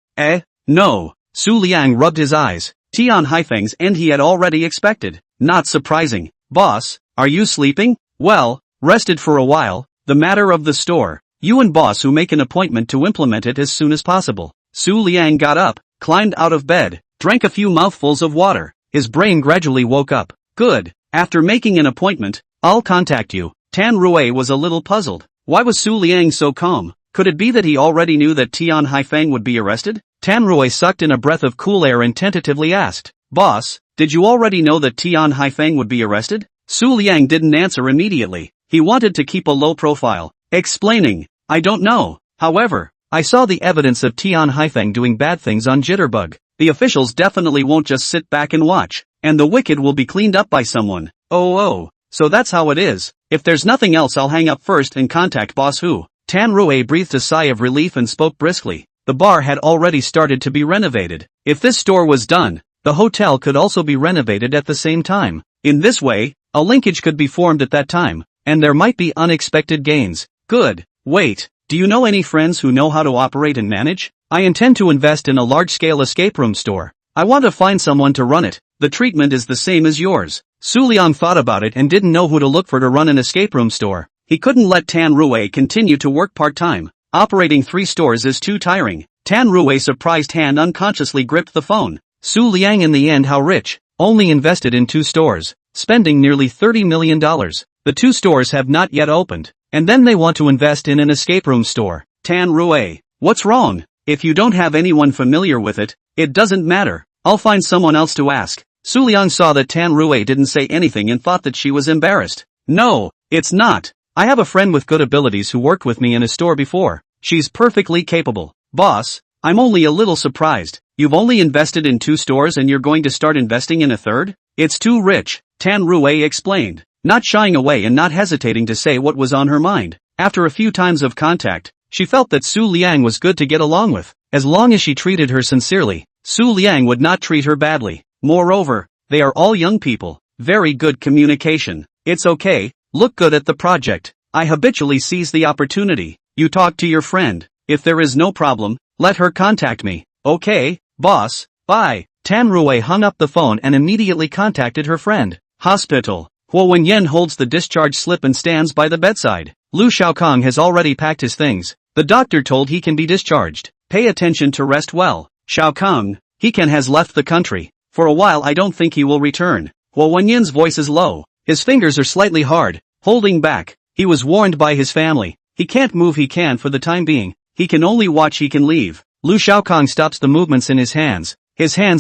No. Su Liang rubbed his eyes. Tian Haifeng's end he had already expected. Not surprising. Boss, are you sleeping? Well, rested for a while. The matter of the store. You and boss who make an appointment to implement it as soon as possible. Su Liang got up, climbed out of bed, drank a few mouthfuls of water. His brain gradually woke up. Good. After making an appointment, I'll contact you. Feng Rua was a little puzzled. Why was Su Liang so calm? Could it be that he already knew that Tian Haifeng would be arrested? Feng Rua sucked in a breath of cool air and tentatively asked, Boss, did you already know that Tian Haifeng would be arrested? Su Liang didn't answer immediately. He wanted to keep a low profile, explaining, I don't know. However, I saw the evidence of Tian Haifeng doing bad things on Jitterbug. The officials definitely won't just sit back and watch, and the wicked will be cleaned up by someone. Oh, so that's how it is. If there's nothing else, I'll hang up first and contact Boss Hu. Feng Rua breathed a sigh of relief and spoke briskly. The bar had already started to be renovated. If this store was done, the hotel could also be renovated at the same time. In this way, a linkage could be formed at that time, and there might be unexpected gains. Good. Wait, do you know any friends who know how to operate and manage? I intend to invest in a large-scale escape room store. I want to find someone to run it. The treatment is the same as yours. Su Liang thought about it and didn't know who to look for to run an escape room store. He couldn't let Feng Rua continue to work part-time. Operating 3 stores is too tiring. Feng Rua's surprised hand unconsciously gripped the phone. Su Liang in the end how rich, only invested in 2 stores, spending nearly $30 million. The 2 stores have not yet opened, and then they want to invest in an escape room store. Feng Rua, what's wrong? If you don't have anyone familiar with it, it doesn't matter. I'll find someone else to ask. Su Liang saw that Tan Rue didn't say anything and thought that she was embarrassed. No, it's not. I have a friend with good abilities who worked with me in a store before. She's perfectly capable. Boss, I'm only a little surprised. You've only invested in 2 stores and you're going to start investing in a 3rd? It's too rich, Tan Rue explained, not shying away and not hesitating to say what was on her mind. After a few times of contact, she felt that Su Liang was good to get along with. As long as she treated her sincerely, Su Liang would not treat her badly. Moreover, they are all young people. Very good communication. It's okay, look good at the project. I habitually seize the opportunity. You talk to your friend. If there is no problem, let her contact me. Okay, boss, bye. Tan Rue hung up the phone and immediately contacted her friend. Hospital. Huo Wenyan holds the discharge slip and stands by the bedside. Lu Xiaokong has already packed his things. The doctor told he can be discharged. Pay attention to rest well. Xiaokong, he has left the country. For a while I don't think he will return. Huo Wenyan's voice is low. His fingers are slightly hard, holding back. He was warned by his family. He can't move, he can for the time being. He can only watch, he can leave. Lu Xiaokong stops the movements in his hands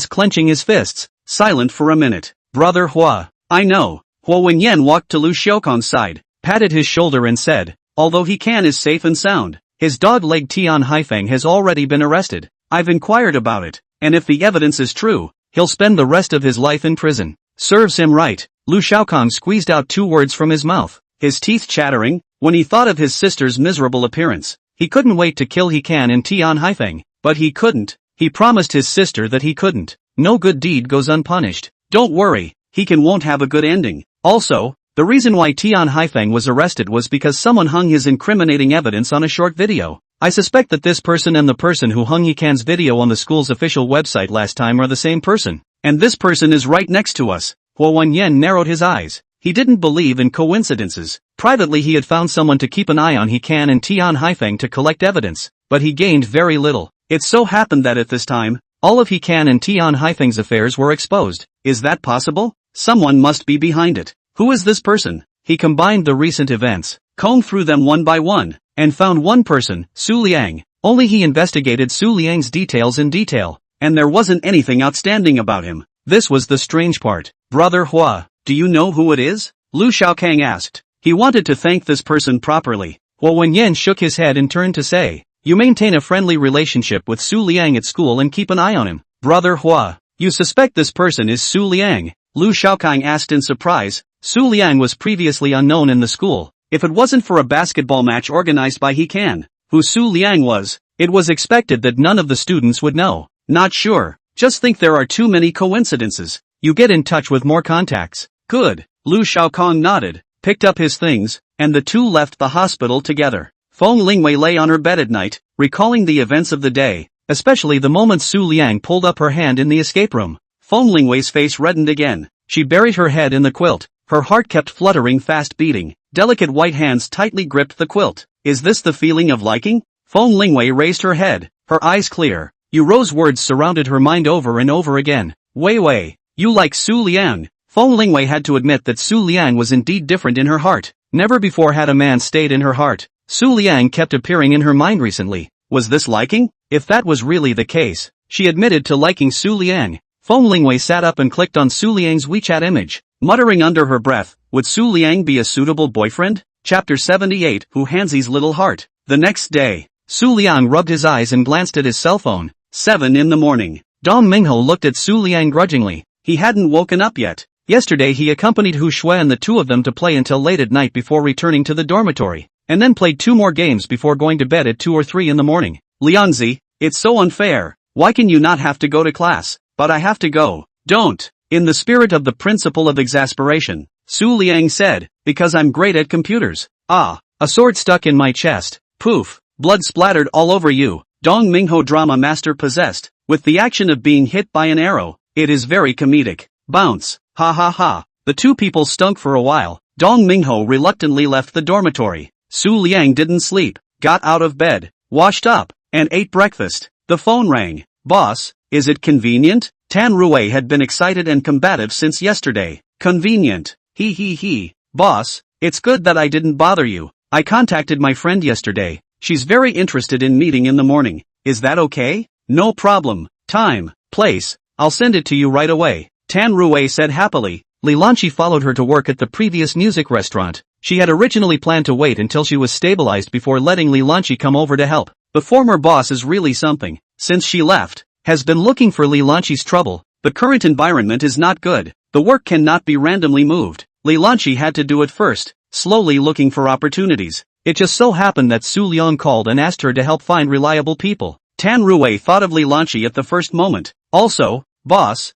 clenching his fists, silent for a minute. Brother Hua, I know. Huo Wenyan walked to Lu Xiaokong's side, patted his shoulder and said, although he is safe and sound, his dog-leg Tian Haifeng has already been arrested. I've inquired about it, and if the evidence is true, he'll spend the rest of his life in prison. Serves him right. Lu Xiaokong squeezed out 2 words from his mouth, his teeth chattering, when he thought of his sister's miserable appearance. He couldn't wait to kill He-Can and Tian Haifeng, but he couldn't. He promised his sister that he couldn't. No good deed goes unpunished. Don't worry, He-Can won't have a good ending. Also, the reason why Tian Haifeng was arrested was because someone hung his incriminating evidence on a short video. I suspect that this person and the person who hung He-Can's video on the school's official website last time are the same person. And this person is right next to us. Huo Wenyan narrowed his eyes. He didn't believe in coincidences. Privately he had found someone to keep an eye on He-Can and Tian Haifeng to collect evidence, but he gained very little. It so happened that at this time, all of He-Can and Tian Haifeng's affairs were exposed. Is that possible? Someone must be behind it. Who is this person? He combined the recent events, combed through them one by one, and found one person, Su Liang. Only he investigated Su Liang's details in detail, and there wasn't anything outstanding about him. This was the strange part. Brother Hua, do you know who it is? Lu Xiaokang asked. He wanted to thank this person properly. Huo Wenyan shook his head and turned to say, you maintain a friendly relationship with Su Liang at school and keep an eye on him. Brother Hua, you suspect this person is Su Liang? Lu Xiaokang asked in surprise. Su Liang was previously unknown in the school. If it wasn't for a basketball match organized by He-Can, who Su Liang was, it was expected that none of the students would know. Not sure. Just think there are too many coincidences. You get in touch with more contacts. Good. Lu Xiaokong nodded, picked up his things, and the two left the hospital together. Feng Lingwei lay on her bed at night, recalling the events of the day, especially the moment Su Liang pulled up her hand in the escape room. Feng Lingwei's face reddened again. She buried her head in the quilt. Her heart kept fluttering, fast beating. Delicate white hands tightly gripped the quilt. Is this the feeling of liking? Feng Lingwei raised her head, her eyes clear. Rose words surrounded her mind over and over again. Wei, you like Su Liang? Feng Lingwei had to admit that Su Liang was indeed different in her heart. Never before had a man stayed in her heart. Su Liang kept appearing in her mind recently. Was this liking? If that was really the case, she admitted to liking Su Liang. Feng Lingwei sat up and clicked on Su Liang's WeChat image, muttering under her breath, would Su Liang be a suitable boyfriend? Chapter 78, Who Hansi's Little Heart. The next day, Su Liang rubbed his eyes and glanced at his cell phone. 7 in the morning. Dong Mingho looked at Su Liang grudgingly. He hadn't woken up yet. Yesterday he accompanied Hu Shui and the two of them to play until late at night before returning to the dormitory, and then played 2 more games before going to bed at 2 or 3 in the morning. Liangzi, it's so unfair. Why can you not have to go to class? But I have to go. Don't. In the spirit of the principle of exasperation, Su Liang said, because I'm great at computers. Ah, a sword stuck in my chest. Poof. Blood splattered all over you. Dong Mingho drama master possessed, with the action of being hit by an arrow. It is very comedic. Bounce. Ha ha ha. The two people stunk for a while. Dong Mingho reluctantly left the dormitory. Su Liang didn't sleep, got out of bed, washed up, and ate breakfast. The phone rang. Boss, is it convenient? Tan Rue had been excited and combative since yesterday. Convenient. He. Boss, it's good that I didn't bother you. I contacted my friend yesterday. She's very interested in meeting in the morning. Is that okay? No problem. Time, place, I'll send it to you right away. Tan Rui said happily. Lilanchi followed her to work at the previous music restaurant. She had originally planned to wait until she was stabilized before letting Lilanchi come over to help. The former boss is really something. Since she left, has been looking for Lilanchi's trouble. The current environment is not good. The work cannot be randomly moved. Lilanchi had to do it first, slowly looking for opportunities. It just so happened that Su Liang called and asked her to help find reliable people. Tan Rui thought of Lilanchi at the first moment. Also, boss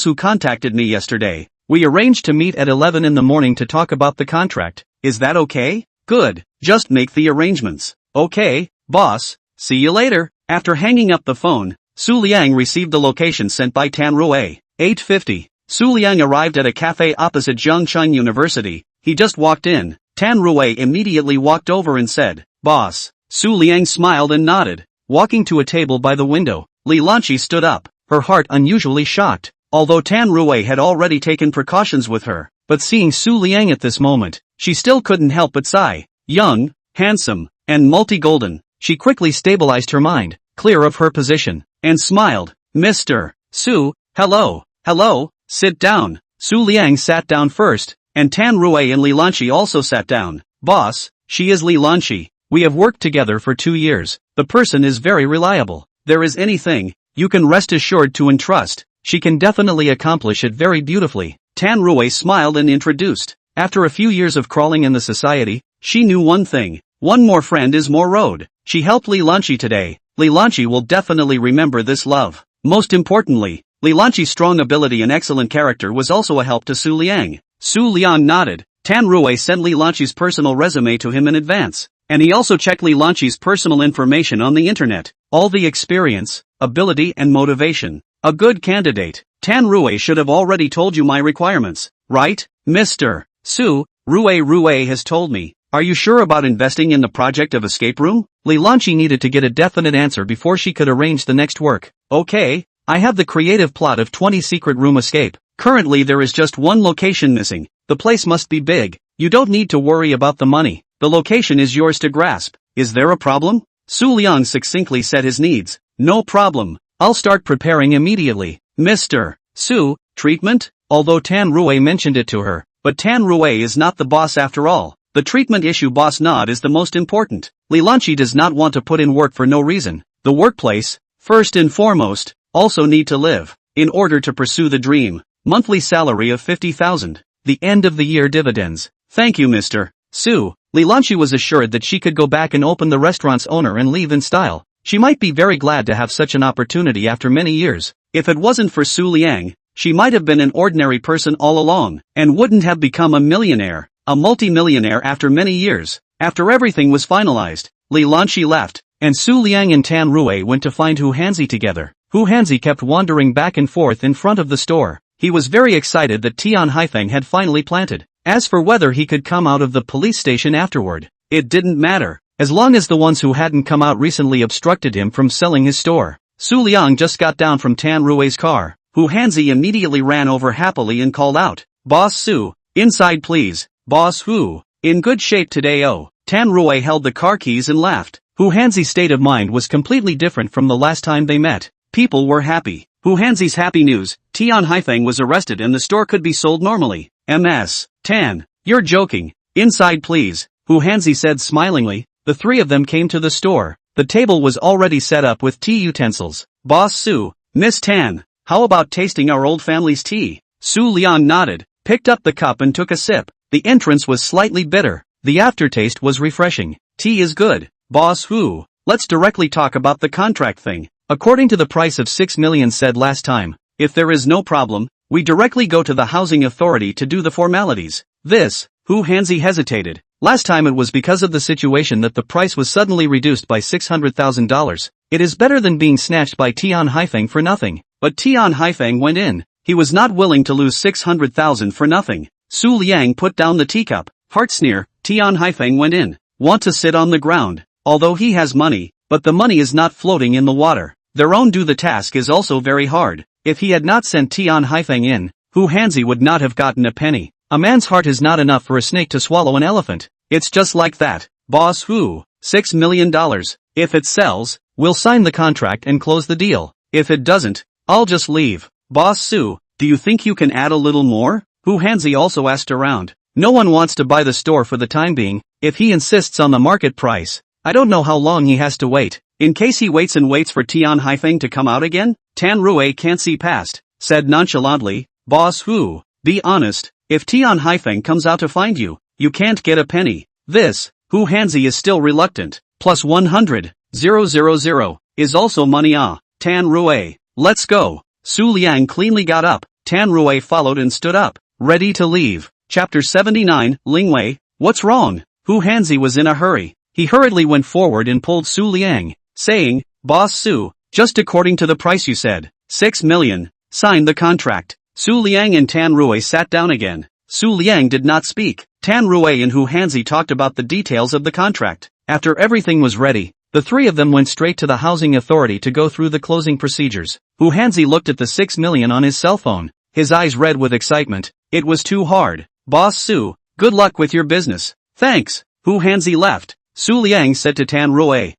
who contacted me yesterday. We arranged to meet at 11 in the morning to talk about the contract. Is that okay? Good. Just make the arrangements. Okay, boss. See you later. After hanging up the phone, Su Liang received the location sent by Tan Rui. 8:50. Su Liang arrived at a cafe opposite Zhongcheng University. He just walked in. Tan Rui immediately walked over and said, "Boss." Su Liang smiled and nodded. Walking to a table by the window, Lilanchi stood up, her heart unusually shocked. Although Tan Rui had already taken precautions with her, but seeing Su Liang at this moment, she still couldn't help but sigh. Young, handsome, and multi-golden, she quickly stabilized her mind, clear of her position, and smiled. Mr. Su, hello, sit down. Su Liang sat down first, and Tan Rui and Lilanchi also sat down. Boss, she is Lilanchi. We have worked together for 2 years. The person is very reliable. There is anything, you can rest assured to entrust. She can definitely accomplish it very beautifully. Tan Rui smiled and introduced. After a few years of crawling in the society, she knew one thing. One more friend is more road. She helped Lilanchi today. Lilanchi will definitely remember this love. Most importantly, Lilanchi's strong ability and excellent character was also a help to Su Liang. Su Liang nodded. Tan Rui sent Lilanchi's personal resume to him in advance. And he also checked Lilanchi's personal information on the internet. All the experience, ability and motivation. A good candidate. Tan Rui should have already told you my requirements, right, Mr. Su? Rui has told me. Are you sure about investing in the project of escape room? Lilanchi needed to get a definite answer before she could arrange the next work. Okay, I have the creative plot of 20 secret room escape. Currently there is just one location missing. The place must be big. You don't need to worry about the money. The location is yours to grasp. Is there a problem? Su Liang succinctly said his needs. No problem. I'll start preparing immediately. Mr. Su, treatment? Although Tan Rui mentioned it to her, but Tan Rui is not the boss after all. The treatment issue boss nod is the most important. Lilanchi does not want to put in work for no reason. The workplace, first and foremost, also need to live, in order to pursue the dream. Monthly salary of 50,000. The end of the year dividends. Thank you Mr. Su. Lilanchi was assured that she could go back and open the restaurant's owner and leave in style. She might be very glad to have such an opportunity after many years. If it wasn't for Su Liang, she might have been an ordinary person all along, and wouldn't have become a millionaire, a multi-millionaire after many years. After everything was finalized, Lilanchi left, and Su Liang and Tan Rui went to find Hu Hanzi together. Hu Hanzi kept wandering back and forth in front of the store. He was very excited that Tian Haifeng had finally planted. As for whether he could come out of the police station afterward, it didn't matter. As long as the ones who hadn't come out recently obstructed him from selling his store. Su Liang just got down from Tan Rui's car. Hu Hanzi immediately ran over happily and called out, "Boss Su, inside please, Boss Hu, in good shape today oh." Tan Rui held the car keys and laughed. Hu Hanzi's state of mind was completely different from the last time they met. People were happy. Hu Hanzi's happy news, Tian Haifeng was arrested and the store could be sold normally. MS, Tan, you're joking. Inside please, Hu Hanzi said smilingly. The three of them came to the store. The table was already set up with tea utensils. Boss Su, Miss Tan, how about tasting our old family's tea? Su Liang nodded, picked up the cup and took a sip. The entrance was slightly bitter. The aftertaste was refreshing. Tea is good. Boss Hu, let's directly talk about the contract thing. According to the price of 6 million said last time, if there is no problem, we directly go to the housing authority to do the formalities. This, Hu Hanzi hesitated. Last time it was because of the situation that the price was suddenly reduced by $600,000. It is better than being snatched by Tian Haifeng for nothing. But Tian Haifeng went in. He was not willing to lose 600,000 for nothing. Su Liang put down the teacup. Heart sneer, Tian Haifeng went in. Want to sit on the ground. Although he has money, but the money is not floating in the water. Their own do the task is also very hard. If he had not sent Tian Haifeng in, Hu Hanzi would not have gotten a penny. A man's heart is not enough for a snake to swallow an elephant. It's just like that. Boss Hu, $6 million. If it sells, we'll sign the contract and close the deal. If it doesn't, I'll just leave. Boss Su, Do you think you can add a little more? Hu Hanzi also asked around. No one wants to buy the store for the time being. If he insists on the market price, I don't know how long he has to wait. In case he waits and waits for Tian Haifeng to come out again? Tan Rui can't see past, said nonchalantly. Boss Hu, be honest, if Tian Haifeng comes out to find you, you can't get a penny. This, Hu Hanzi is still reluctant. Plus 100,000 is also money. Tan Rui, let's go. Su Liang cleanly got up. Tan Rui followed and stood up, ready to leave. Chapter 79, Lingwei, what's wrong? Hu Hanzi was in a hurry. He hurriedly went forward and pulled Su Liang, saying, Boss Su, just according to the price you said, 6 million, sign the contract. Su Liang and Tan Rui sat down again. Su Liang did not speak. Tan Rui and Hu Hanzi talked about the details of the contract. After everything was ready, the three of them went straight to the housing authority to go through the closing procedures. Hu Hanzi looked at the 6 million on his cell phone, his eyes red with excitement. It was too hard. Boss Su, good luck with your business. Thanks. Hu Hanzi left. Su Liang said to Tan Rui,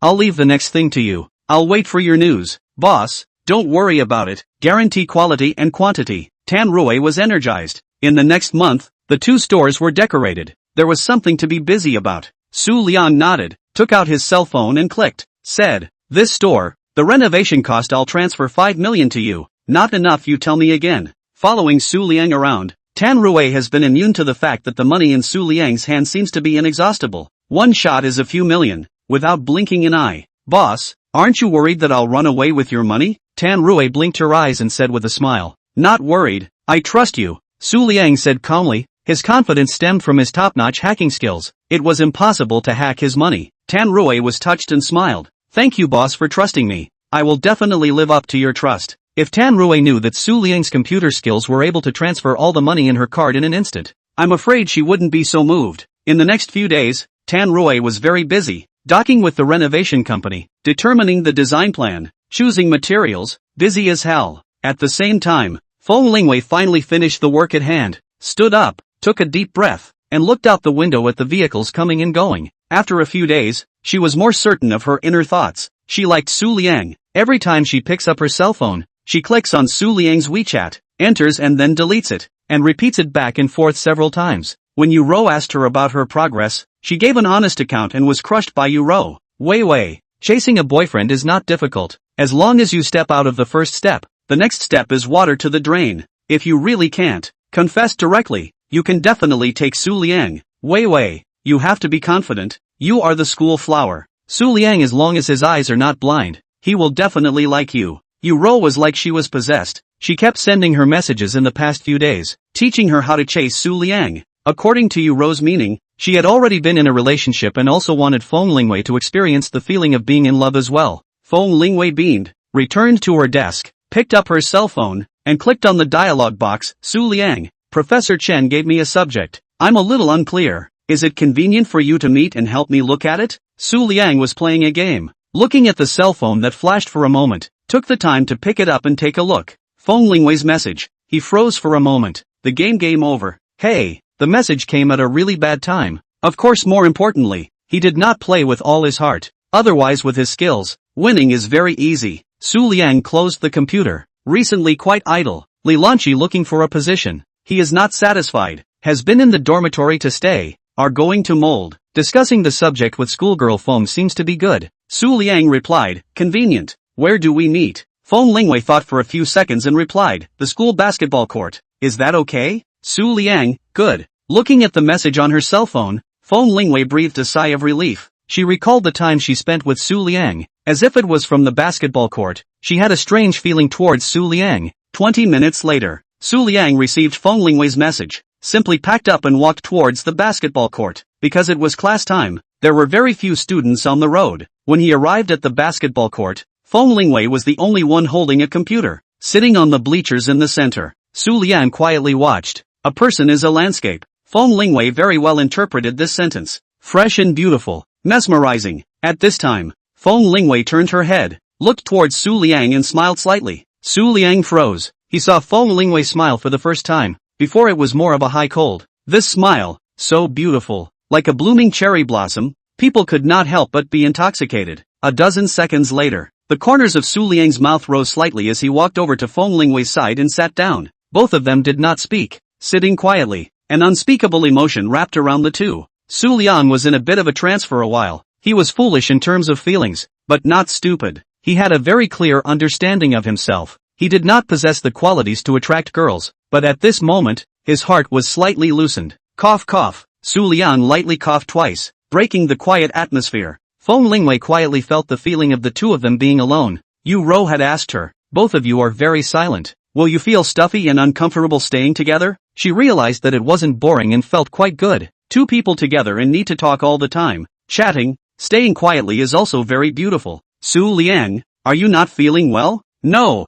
I'll leave the next thing to you. I'll wait for your news. Boss, don't worry about it. Guarantee quality and quantity. Tan Rui was energized. In the next month, the two stores were decorated. There was something to be busy about. Su Liang nodded, took out his cell phone and clicked, said, this store, the renovation cost I'll transfer 5 million to you. Not enough you tell me again. Following Su Liang around, Tan Rui has been immune to the fact that the money in Su Liang's hand seems to be inexhaustible. One shot is a few million, without blinking an eye. Boss, aren't you worried that I'll run away with your money? Tan Rui blinked her eyes and said with a smile, not worried, I trust you. Su Liang said calmly, his confidence stemmed from his top-notch hacking skills. It was impossible to hack his money. Tan Rui was touched and smiled. Thank you boss for trusting me. I will definitely live up to your trust. If Tan Rui knew that Su Liang's computer skills were able to transfer all the money in her card in an instant, I'm afraid she wouldn't be so moved. In the next few days, Tan Rui was very busy, docking with the renovation company, determining the design plan, choosing materials, busy as hell. At the same time, Feng Lingwei finally finished the work at hand, stood up, took a deep breath, and looked out the window at the vehicles coming and going. After a few days, she was more certain of her inner thoughts. She liked Su Liang. Every time she picks up her cell phone, she clicks on Su Liang's WeChat, enters and then deletes it, and repeats it back and forth several times. When Yu Rou asked her about her progress, she gave an honest account and was crushed by Yu Rou. Wei, chasing a boyfriend is not difficult. As long as you step out of the first step, the next step is water to the drain. If you really can't confess directly, you can definitely take Su Liang. Wei, you have to be confident. You are the school flower. Su Liang, as long as his eyes are not blind, he will definitely like you. Yu Rou was like she was possessed. She kept sending her messages in the past few days, teaching her how to chase Su Liang. According to Yu Rou's meaning, she had already been in a relationship and also wanted Feng Lingwei to experience the feeling of being in love as well. Feng Lingwei beamed, returned to her desk, picked up her cell phone, and clicked on the dialog box. Su Liang, Professor Chen gave me a subject. I'm a little unclear. Is it convenient for you to meet and help me look at it? Su Liang was playing a game. Looking at the cell phone that flashed for a moment, took the time to pick it up and take a look. Feng Lingwei's message. He froze for a moment. The game over. Hey, the message came at a really bad time. Of course, more importantly, he did not play with all his heart. Otherwise, with his skills, winning is very easy. Su Liang closed the computer. Recently quite idle. Li Lanqi looking for a position. He is not satisfied. Has been in the dormitory to stay. Are going to mold. Discussing the subject with schoolgirl Feng seems to be good. Su Liang replied, convenient. Where do we meet? Feng Lingwei thought for a few seconds and replied, the school basketball court. Is that okay? Su Liang, good. Looking at the message on her cell phone, Feng Lingwei breathed a sigh of relief. She recalled the time she spent with Su Liang. As if it was from the basketball court, she had a strange feeling towards Su Liang. 20 minutes later, Su Liang received Feng Lingwei's message, simply packed up and walked towards the basketball court. Because it was class time, there were very few students on the road. When he arrived at the basketball court, Feng Lingwei was the only one holding a computer. Sitting on the bleachers in the center, Su Liang quietly watched. A person is a landscape. Feng Lingwei very well interpreted this sentence. Fresh and beautiful, mesmerizing. At this time, Feng Lingwei turned her head, looked towards Su Liang and smiled slightly. Su Liang froze. He saw Feng Lingwei smile for the first time. Before it was more of a high cold. This smile, so beautiful, like a blooming cherry blossom, people could not help but be intoxicated. A dozen seconds later, The corners of Su Liang's mouth rose slightly as he walked over to Feng Lingwei's side and sat down. Both of them did not speak, sitting quietly. An unspeakable emotion wrapped around the two. Su Liang was in a bit of a trance for a while. He was foolish in terms of feelings, but not stupid. He had a very clear understanding of himself. He did not possess the qualities to attract girls, but at this moment, his heart was slightly loosened. Cough cough. Su Liang lightly coughed twice, breaking the quiet atmosphere. Feng Lingwei quietly felt the feeling of the two of them being alone. Yu Rou had asked her, "Both of you are very silent. Will you feel stuffy and uncomfortable staying together?" She realized that it wasn't boring and felt quite good. Two people together and need to talk all the time. Chatting, staying quietly is also very beautiful. Su Liang, are you not feeling well? No.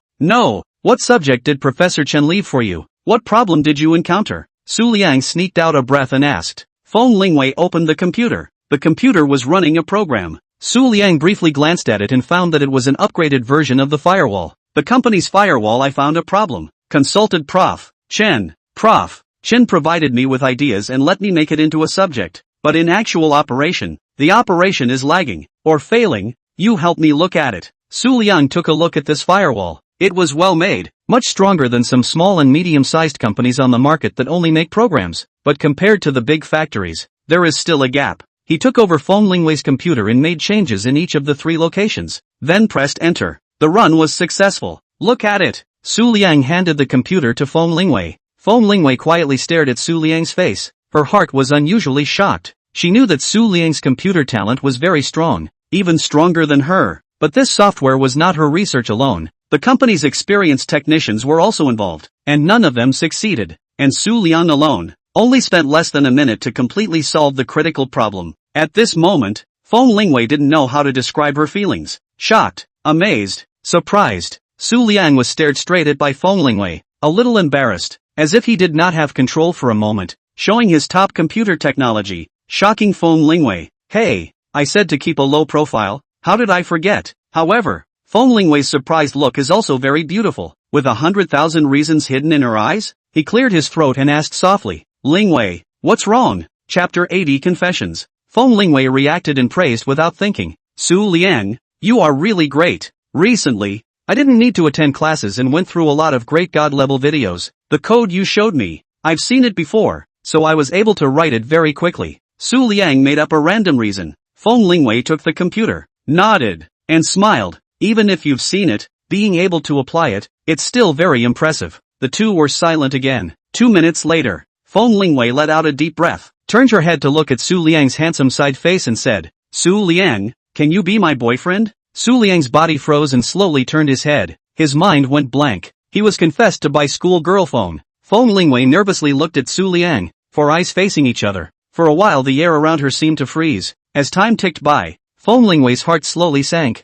What subject did Professor Chen leave for you? What problem did you encounter? Su Liang sneaked out a breath and asked. Feng Lingwei opened the computer. The computer was running a program. Su Liang briefly glanced at it and found that it was an upgraded version of the firewall. The company's firewall. I found a problem. Consulted Prof. Chen. Prof. Chen provided me with ideas and let me make it into a subject. But in actual operation, the operation is lagging, or failing. You help me look at it. Su Liang took a look at this firewall. It was well made, much stronger than some small and medium-sized companies on the market that only make programs. But compared to the big factories, there is still a gap. He took over Feng Lingwei's computer and made changes in each of the 3 locations, then pressed enter. The run was successful. Look at it. Su Liang handed the computer to Feng Lingwei. Feng Lingwei quietly stared at Su Liang's face. Her heart was unusually shocked. She knew that Su Liang's computer talent was very strong, even stronger than her. But this software was not her research alone. The company's experienced technicians were also involved, and none of them succeeded. And Su Liang alone only spent less than a minute to completely solve the critical problem. At this moment, Feng Lingwei didn't know how to describe her feelings. Shocked, amazed, surprised. Su Liang was stared straight at by Feng Lingwei, a little embarrassed, as if he did not have control for a moment, showing his top computer technology, shocking Feng Lingwei. Hey, I said to keep a low profile, how did I forget? However, Feng Lingwei's surprised look is also very beautiful, with 100,000 reasons hidden in her eyes. He cleared his throat and asked softly, Lingwei, what's wrong? Chapter 80 Confessions. Feng Lingwei reacted and praised without thinking. Su Liang, you are really great. Recently, I didn't need to attend classes and went through a lot of great God-level videos. The code you showed me, I've seen it before, so I was able to write it very quickly. Su Liang made up a random reason. Feng Lingwei took the computer, nodded, and smiled. Even if you've seen it, being able to apply it, it's still very impressive. The two were silent again. 2 minutes later, Feng Lingwei let out a deep breath, turned her head to look at Su Liang's handsome side face and said, Su Liang, can you be my boyfriend? Su Liang's body froze and slowly turned his head. His mind went blank. He was confessed to by schoolgirl Feng. Feng Lingwei nervously looked at Su Liang, 4 eyes facing each other. For a while the air around her seemed to freeze. As time ticked by, Feng Lingwei's heart slowly sank.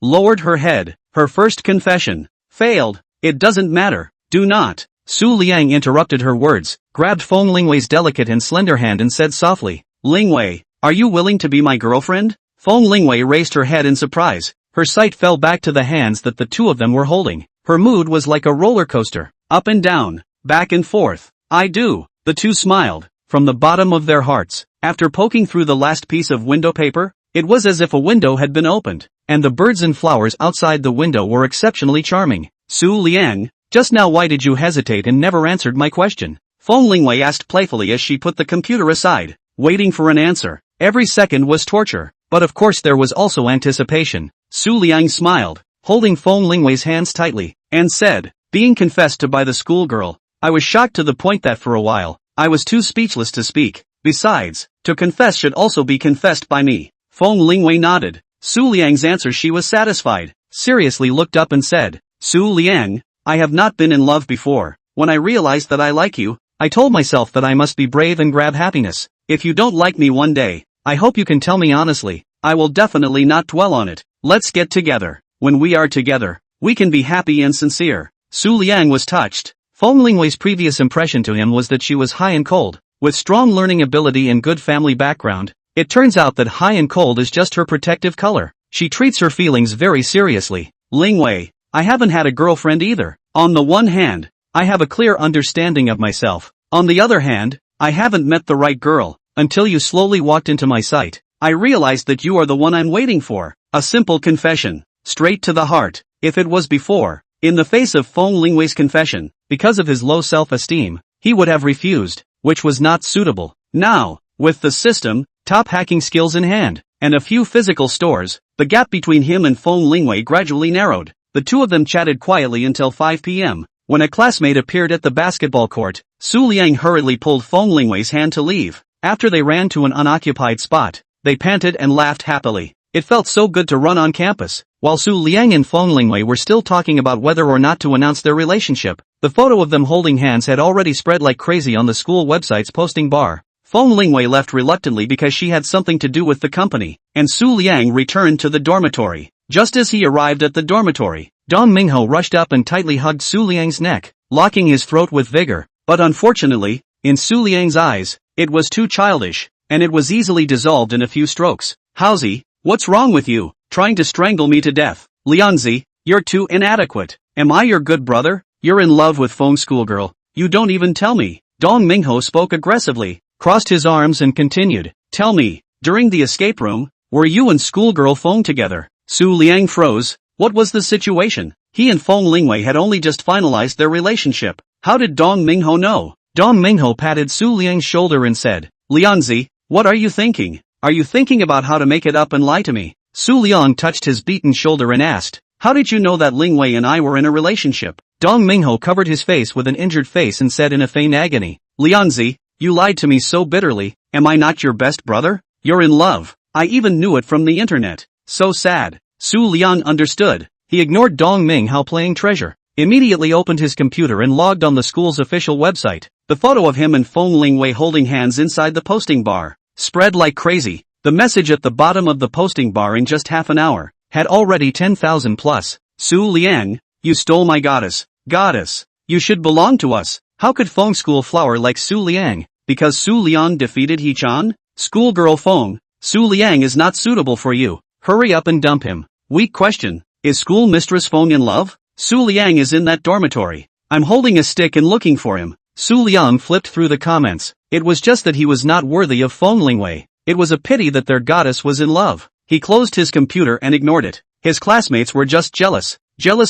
Lowered her head. Her first confession failed. It doesn't matter. Do not. Su Liang interrupted her words, grabbed Feng Lingwei's delicate and slender hand and said softly, Lingwei, are you willing to be my girlfriend? Feng Lingwei raised her head in surprise. Her sight fell back to the hands that the two of them were holding. Her mood was like a roller coaster, up and down, back and forth. I do. The two smiled, from the bottom of their hearts. After poking through the last piece of window paper, it was as if a window had been opened, and the birds and flowers outside the window were exceptionally charming. Su Liang, just now why did you hesitate and never answered my question? Feng Lingwei asked playfully as she put the computer aside, waiting for an answer. Every second was torture, but of course there was also anticipation. Su Liang smiled, holding Feng Lingwei's hands tightly, and said, being confessed to by the schoolgirl, I was shocked to the point that for a while, I was too speechless to speak. Besides, to confess should also be confessed by me. Feng Lingwei nodded. Su Liang's answer she was satisfied, seriously looked up and said, Su Liang, I have not been in love before. When I realized that I like you, I told myself that I must be brave and grab happiness. If you don't like me one day, I hope you can tell me honestly. I will definitely not dwell on it. Let's get together. When we are together, we can be happy and sincere. Su Liang was touched. Feng Lingwei's previous impression to him was that she was high and cold, with strong learning ability and good family background. It turns out that high and cold is just her protective color. She treats her feelings very seriously. Lingwei, I haven't had a girlfriend either. On the one hand, I have a clear understanding of myself. On the other hand, I haven't met the right girl. Until you slowly walked into my sight, I realized that you are the one I'm waiting for. A simple confession. Straight to the heart. If it was before, in the face of Feng Lingwei's confession, because of his low self-esteem, he would have refused, which was not suitable. Now, with the system, top hacking skills in hand, and a few physical stores, the gap between him and Feng Lingwei gradually narrowed. The two of them chatted quietly until 5 p.m. When a classmate appeared at the basketball court, Liang hurriedly pulled Feng Lingwei's hand to leave. After they ran to an unoccupied spot, they panted and laughed happily. It felt so good to run on campus. While Liang and Feng Lingwei were still talking about whether or not to announce their relationship, the photo of them holding hands had already spread like crazy on the school website's posting bar. Feng Lingwei left reluctantly because she had something to do with the company, and Liang returned to the dormitory. Just as he arrived at the dormitory, Dong Mingho rushed up and tightly hugged Liang's neck, locking his throat with vigor. But unfortunately, in Liang's eyes, it was too childish, and it was easily dissolved in a few strokes. Howsy, what's wrong with you? Trying to strangle me to death? Liangzi, you're too inadequate. Am I your good brother? You're in love with Feng schoolgirl. You don't even tell me. Dong Mingho spoke aggressively, crossed his arms and continued. Tell me, during the escape room, were you and schoolgirl Feng together? Liang froze. What was the situation? He and Feng Lingwei had only just finalized their relationship. How did Dong Mingho know? Dong Mingho patted Liang's shoulder and said, Liangzi, what are you thinking? Are you thinking about how to make it up and lie to me? Liang touched his beaten shoulder and asked, how did you know that Lingwei and I were in a relationship? Dong Mingho covered his face with an injured face and said in a faint agony, Liangzi, you lied to me so bitterly. Am I not your best brother? You're in love. I even knew it from the internet. So sad. Liang understood. He ignored Dong Mingho playing treasure, immediately opened his computer and logged on the school's official website. The photo of him and Feng Lingwei holding hands inside the posting bar spread like crazy. The message at the bottom of the posting bar in just half an hour had already 10,000 plus. Liang, you stole my goddess. Goddess, you should belong to us. How could Feng school flower like Liang? Because Liang defeated He-chan? Schoolgirl Feng, Liang is not suitable for you. Hurry up and dump him. Weak question. Is school mistress Feng in love? Liang is in that dormitory. I'm holding a stick and looking for him. Liang flipped through the comments. It was just that he was not worthy of Feng Lingwei. It was a pity that their goddess was in love. He closed his computer and ignored it. His classmates were just jealous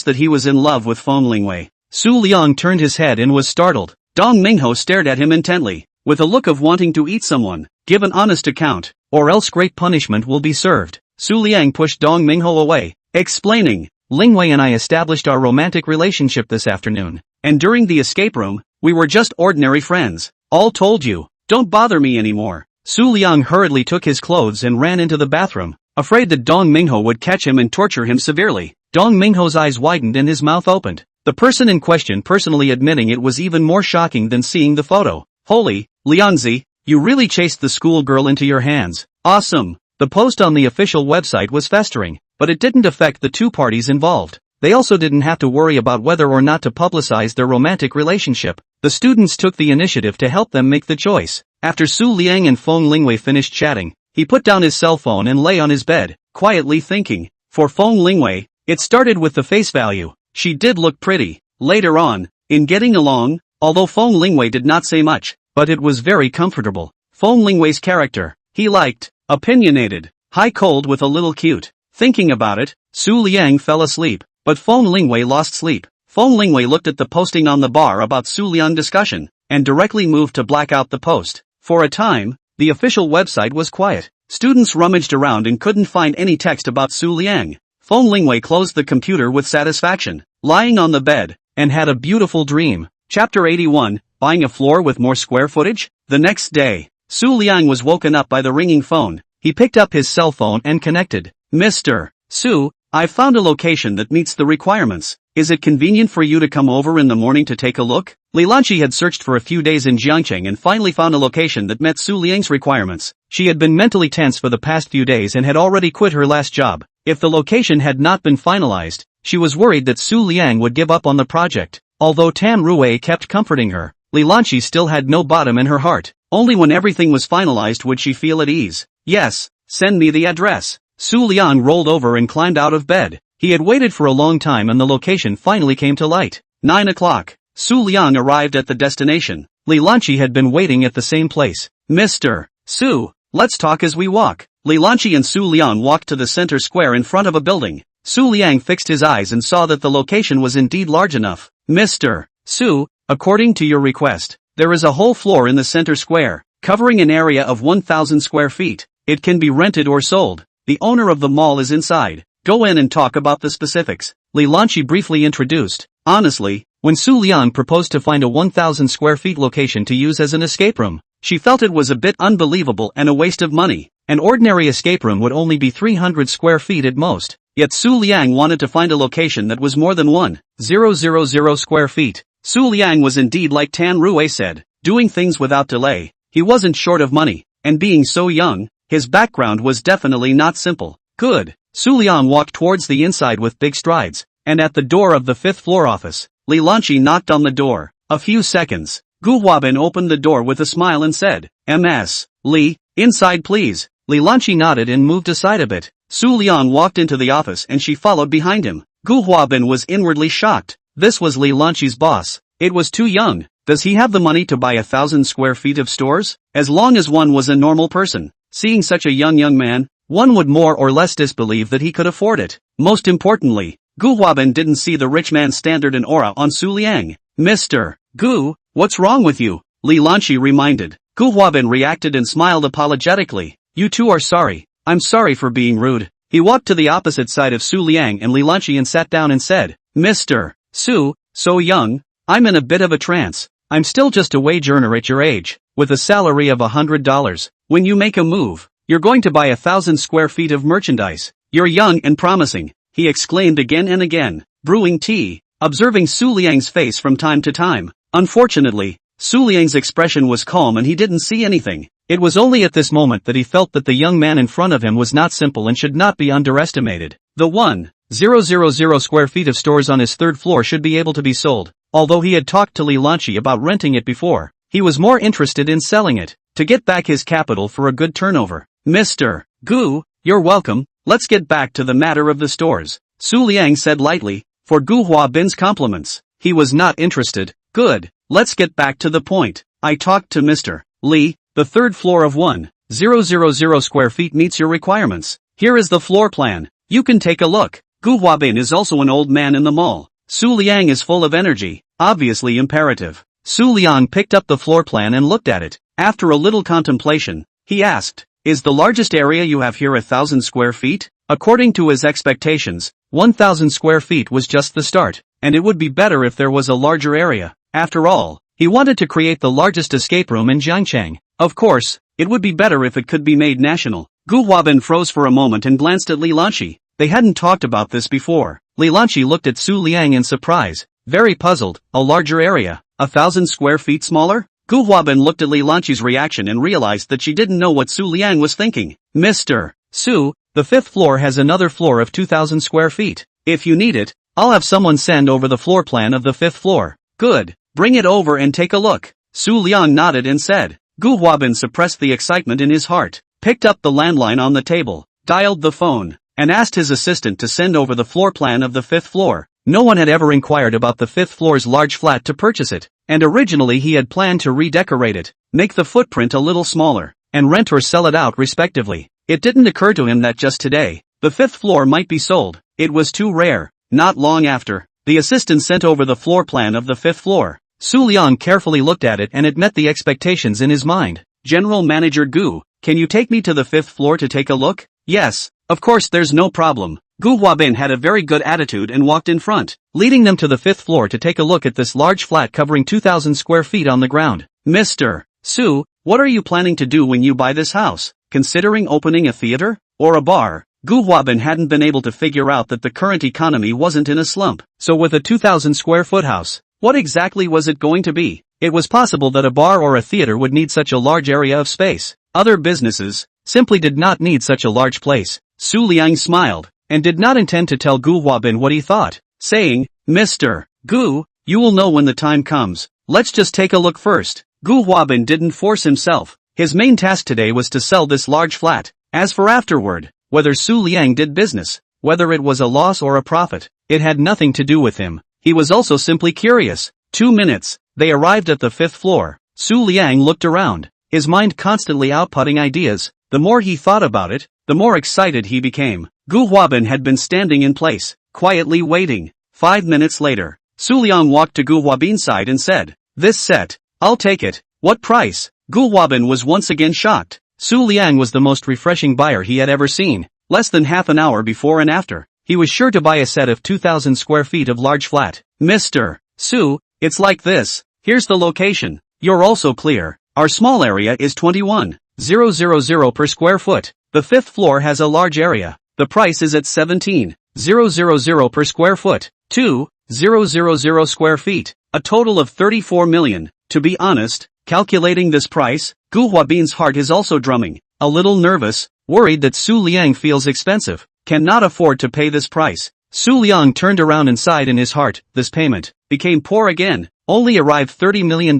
that he was in love with Feng Lingwei. Liang turned his head and was startled. Dong Mingho stared at him intently, with a look of wanting to eat someone. Give an honest account, or else great punishment will be served. Liang pushed Dong Mingho away, explaining, Lingwei and I established our romantic relationship this afternoon, and during the escape room, we were just ordinary friends. All told you, don't bother me anymore. Liang hurriedly took his clothes and ran into the bathroom, afraid that Dong Mingho would catch him and torture him severely. Dong Mingho's eyes widened and his mouth opened. The person in question personally admitting it was even more shocking than seeing the photo. Holy, Liangzi, you really chased the schoolgirl into your hands. Awesome. The post on the official website was festering, but it didn't affect the two parties involved. They also didn't have to worry about whether or not to publicize their romantic relationship. The students took the initiative to help them make the choice. After Liang and Feng Lingwei finished chatting, he put down his cell phone and lay on his bed, quietly thinking. For Feng Lingwei, it started with the face value. She did look pretty. Later on, in getting along, although Feng Lingwei did not say much, but it was very comfortable. Feng Lingwei's character, he liked. Opinionated, high cold with a little cute. Thinking about it, Liang fell asleep, but Feng Lingwei lost sleep. Feng Lingwei looked at the posting on the bar about Liang discussion, and directly moved to black out the post. For a time, the official website was quiet. Students rummaged around and couldn't find any text about Liang. Feng Lingwei closed the computer with satisfaction, lying on the bed, and had a beautiful dream. Chapter 81, Buying a floor with more square footage? The next day, Liang was woken up by the ringing phone. He picked up his cell phone and connected. Mr. Su, I've found a location that meets the requirements. Is it convenient for you to come over in the morning to take a look? Lilanchi had searched for a few days in Jiangcheng and finally found a location that met Liang's requirements. She had been mentally tense for the past few days and had already quit her last job. If the location had not been finalized, she was worried that Liang would give up on the project. Although Tam Rui kept comforting her, Lilanchi still had no bottom in her heart. Only when everything was finalized would she feel at ease. Yes, send me the address. Liang rolled over and climbed out of bed. He had waited for a long time and the location finally came to light. 9 o'clock. Liang arrived at the destination. Lilanchi had been waiting at the same place. Mr. Su, let's talk as we walk. Li Lanqi and Su Liang walked to the center square in front of a building. Su Liang fixed his eyes and saw that the location was indeed large enough. Mr. Su, according to your request, there is a whole floor in the center square, covering an area of 1,000 square feet. It can be rented or sold. The owner of the mall is inside. Go in and talk about the specifics. Li Lanqi briefly introduced. Honestly, when Su Liang proposed to find a 1,000 square feet location to use as an escape room, she felt it was a bit unbelievable and a waste of money. An ordinary escape room would only be 300 square feet at most. Yet Su Liang wanted to find a location that was more than 1,000 square feet. Su Liang was indeed like Tan Rue said, doing things without delay. He wasn't short of money, and being so young, his background was definitely not simple. Good. Su Liang walked towards the inside with big strides, and at the door of the 5th floor office, Li Lanqi knocked on the door. A few seconds. Gu Huabin opened the door with a smile and said, "Ms. Li, inside please." Li Lanqi nodded and moved aside a bit. Su Liang walked into the office and she followed behind him. Gu Huabin was inwardly shocked. This was Li Lanqi's boss. It was too young. Does he have the money to buy 1,000 square feet of stores? As long as one was a normal person, seeing such a young man, one would more or less disbelieve that he could afford it. Most importantly, Gu Huabin didn't see the rich man's standard and aura on Su Liang. Mr. Gu, what's wrong with you? Li Lanqi reminded. Gu Huabin reacted and smiled apologetically. You two are sorry. I'm sorry for being rude. He walked to the opposite side of Su Liang and Li Lanqi and sat down and said, Mr. Su, so young, I'm in a bit of a trance. I'm still just a wage earner at your age, with a salary of $100. When you make a move, you're going to buy 1,000 square feet of merchandise. You're young and promising, he exclaimed again and again, brewing tea, observing Su Liang's face from time to time. Unfortunately, Su Liang's expression was calm and he didn't see anything. It was only at this moment that he felt that the young man in front of him was not simple and should not be underestimated. The 1,000 square feet of stores on his 3rd floor should be able to be sold. Although he had talked to Li Lanqi about renting it before, he was more interested in selling it, to get back his capital for a good turnover. Mr. Gu, you're welcome. Let's get back to the matter of the stores, Su Liang said lightly, for Gu Huabin's compliments. He was not interested. Good, let's get back to the point. I talked to Mr. Li. The 3rd floor of 1,000 square feet meets your requirements. Here is the floor plan. You can take a look. Gu Huabin is also an old man in the mall. Su Liang is full of energy, obviously imperative. Su Liang picked up the floor plan and looked at it. After a little contemplation, he asked, is the largest area you have here 1,000 square feet? According to his expectations, 1,000 square feet was just the start, and it would be better if there was a larger area. After all, he wanted to create the largest escape room in Jiangcheng. Of course, it would be better if it could be made national. Gu Huabin froze for a moment and glanced at Li Lanqi. They hadn't talked about this before. Li Lanqi looked at Su Liang in surprise, very puzzled. A larger area, 1,000 square feet smaller? Gu Huabin looked at Li Lanqi's reaction and realized that she didn't know what Su Liang was thinking. Mr. Su, the 5th floor has another floor of 2,000 square feet. If you need it, I'll have someone send over the floor plan of the 5th floor. Good, bring it over and take a look. Su Liang nodded and said. Gu Huabin suppressed the excitement in his heart, picked up the landline on the table, dialed the phone, and asked his assistant to send over the floor plan of the 5th floor. No one had ever inquired about the 5th floor's large flat to purchase it, and originally he had planned to redecorate it, make the footprint a little smaller, and rent or sell it out respectively. It didn't occur to him that just today, the 5th floor might be sold. It was too rare. Not long after, the assistant sent over the floor plan of the 5th floor. Su Liang carefully looked at it and it met the expectations in his mind. General Manager Gu, can you take me to the 5th floor to take a look? Yes, of course, there's no problem. Gu Huabin had a very good attitude and walked in front, leading them to the 5th floor to take a look at this large flat covering 2,000 square feet on the ground. Mr. Su, what are you planning to do when you buy this house? Considering opening a theater? Or a bar? Gu Huabin hadn't been able to figure out that the current economy wasn't in a slump. So with a 2,000 square foot house, what exactly was it going to be? It was possible that a bar or a theater would need such a large area of space. Other businesses simply did not need such a large place. Su Liang smiled, and did not intend to tell Gu Huabin what he thought, saying, Mr. Gu, you will know when the time comes. Let's just take a look first. Gu Huabin didn't force himself. His main task today was to sell this large flat. As for afterward, whether Su Liang did business, whether it was a loss or a profit, it had nothing to do with him. He was also simply curious. 2 minutes, they arrived at the 5th floor. Su Liang looked around, his mind constantly outputting ideas. The more he thought about it, the more excited he became. Gu Huabin had been standing in place, quietly waiting. 5 minutes later, Su Liang walked to Gu Huabin's side and said, "This set. I'll take it. What price?" Gu Huabin was once again shocked. Su Liang was the most refreshing buyer he had ever seen. Less than half an hour before and after, he was sure to buy a set of 2,000 square feet of large flat. "Mr. Su, it's like this. Here's the location. You're also clear. Our small area is 21,000 per square foot. The 5th floor has a large area. The price is at 17,000 per square foot. 2,000 square feet. A total of 34 million. To be honest, calculating this price, Gu Huabin's heart is also drumming. A little nervous, worried that Su Liang feels expensive, cannot afford to pay this price. Su Liang turned around and sighed in his heart. This payment became poor again. Only arrived $30 million.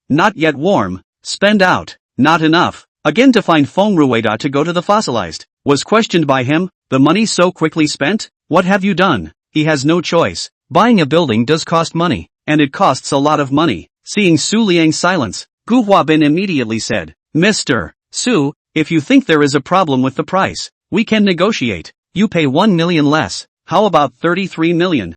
Not yet warm. Spend out. Not enough. Again to find Feng Rua to go to the fossilized. Was questioned by him. The money so quickly spent? What have you done? He has no choice. Buying a building does cost money. And it costs a lot of money. Seeing Su Liang's silence, Gu Huabin immediately said, "Mr. Su, if you think there is a problem with the price, we can negotiate. You pay 1 million less. How about 33 million?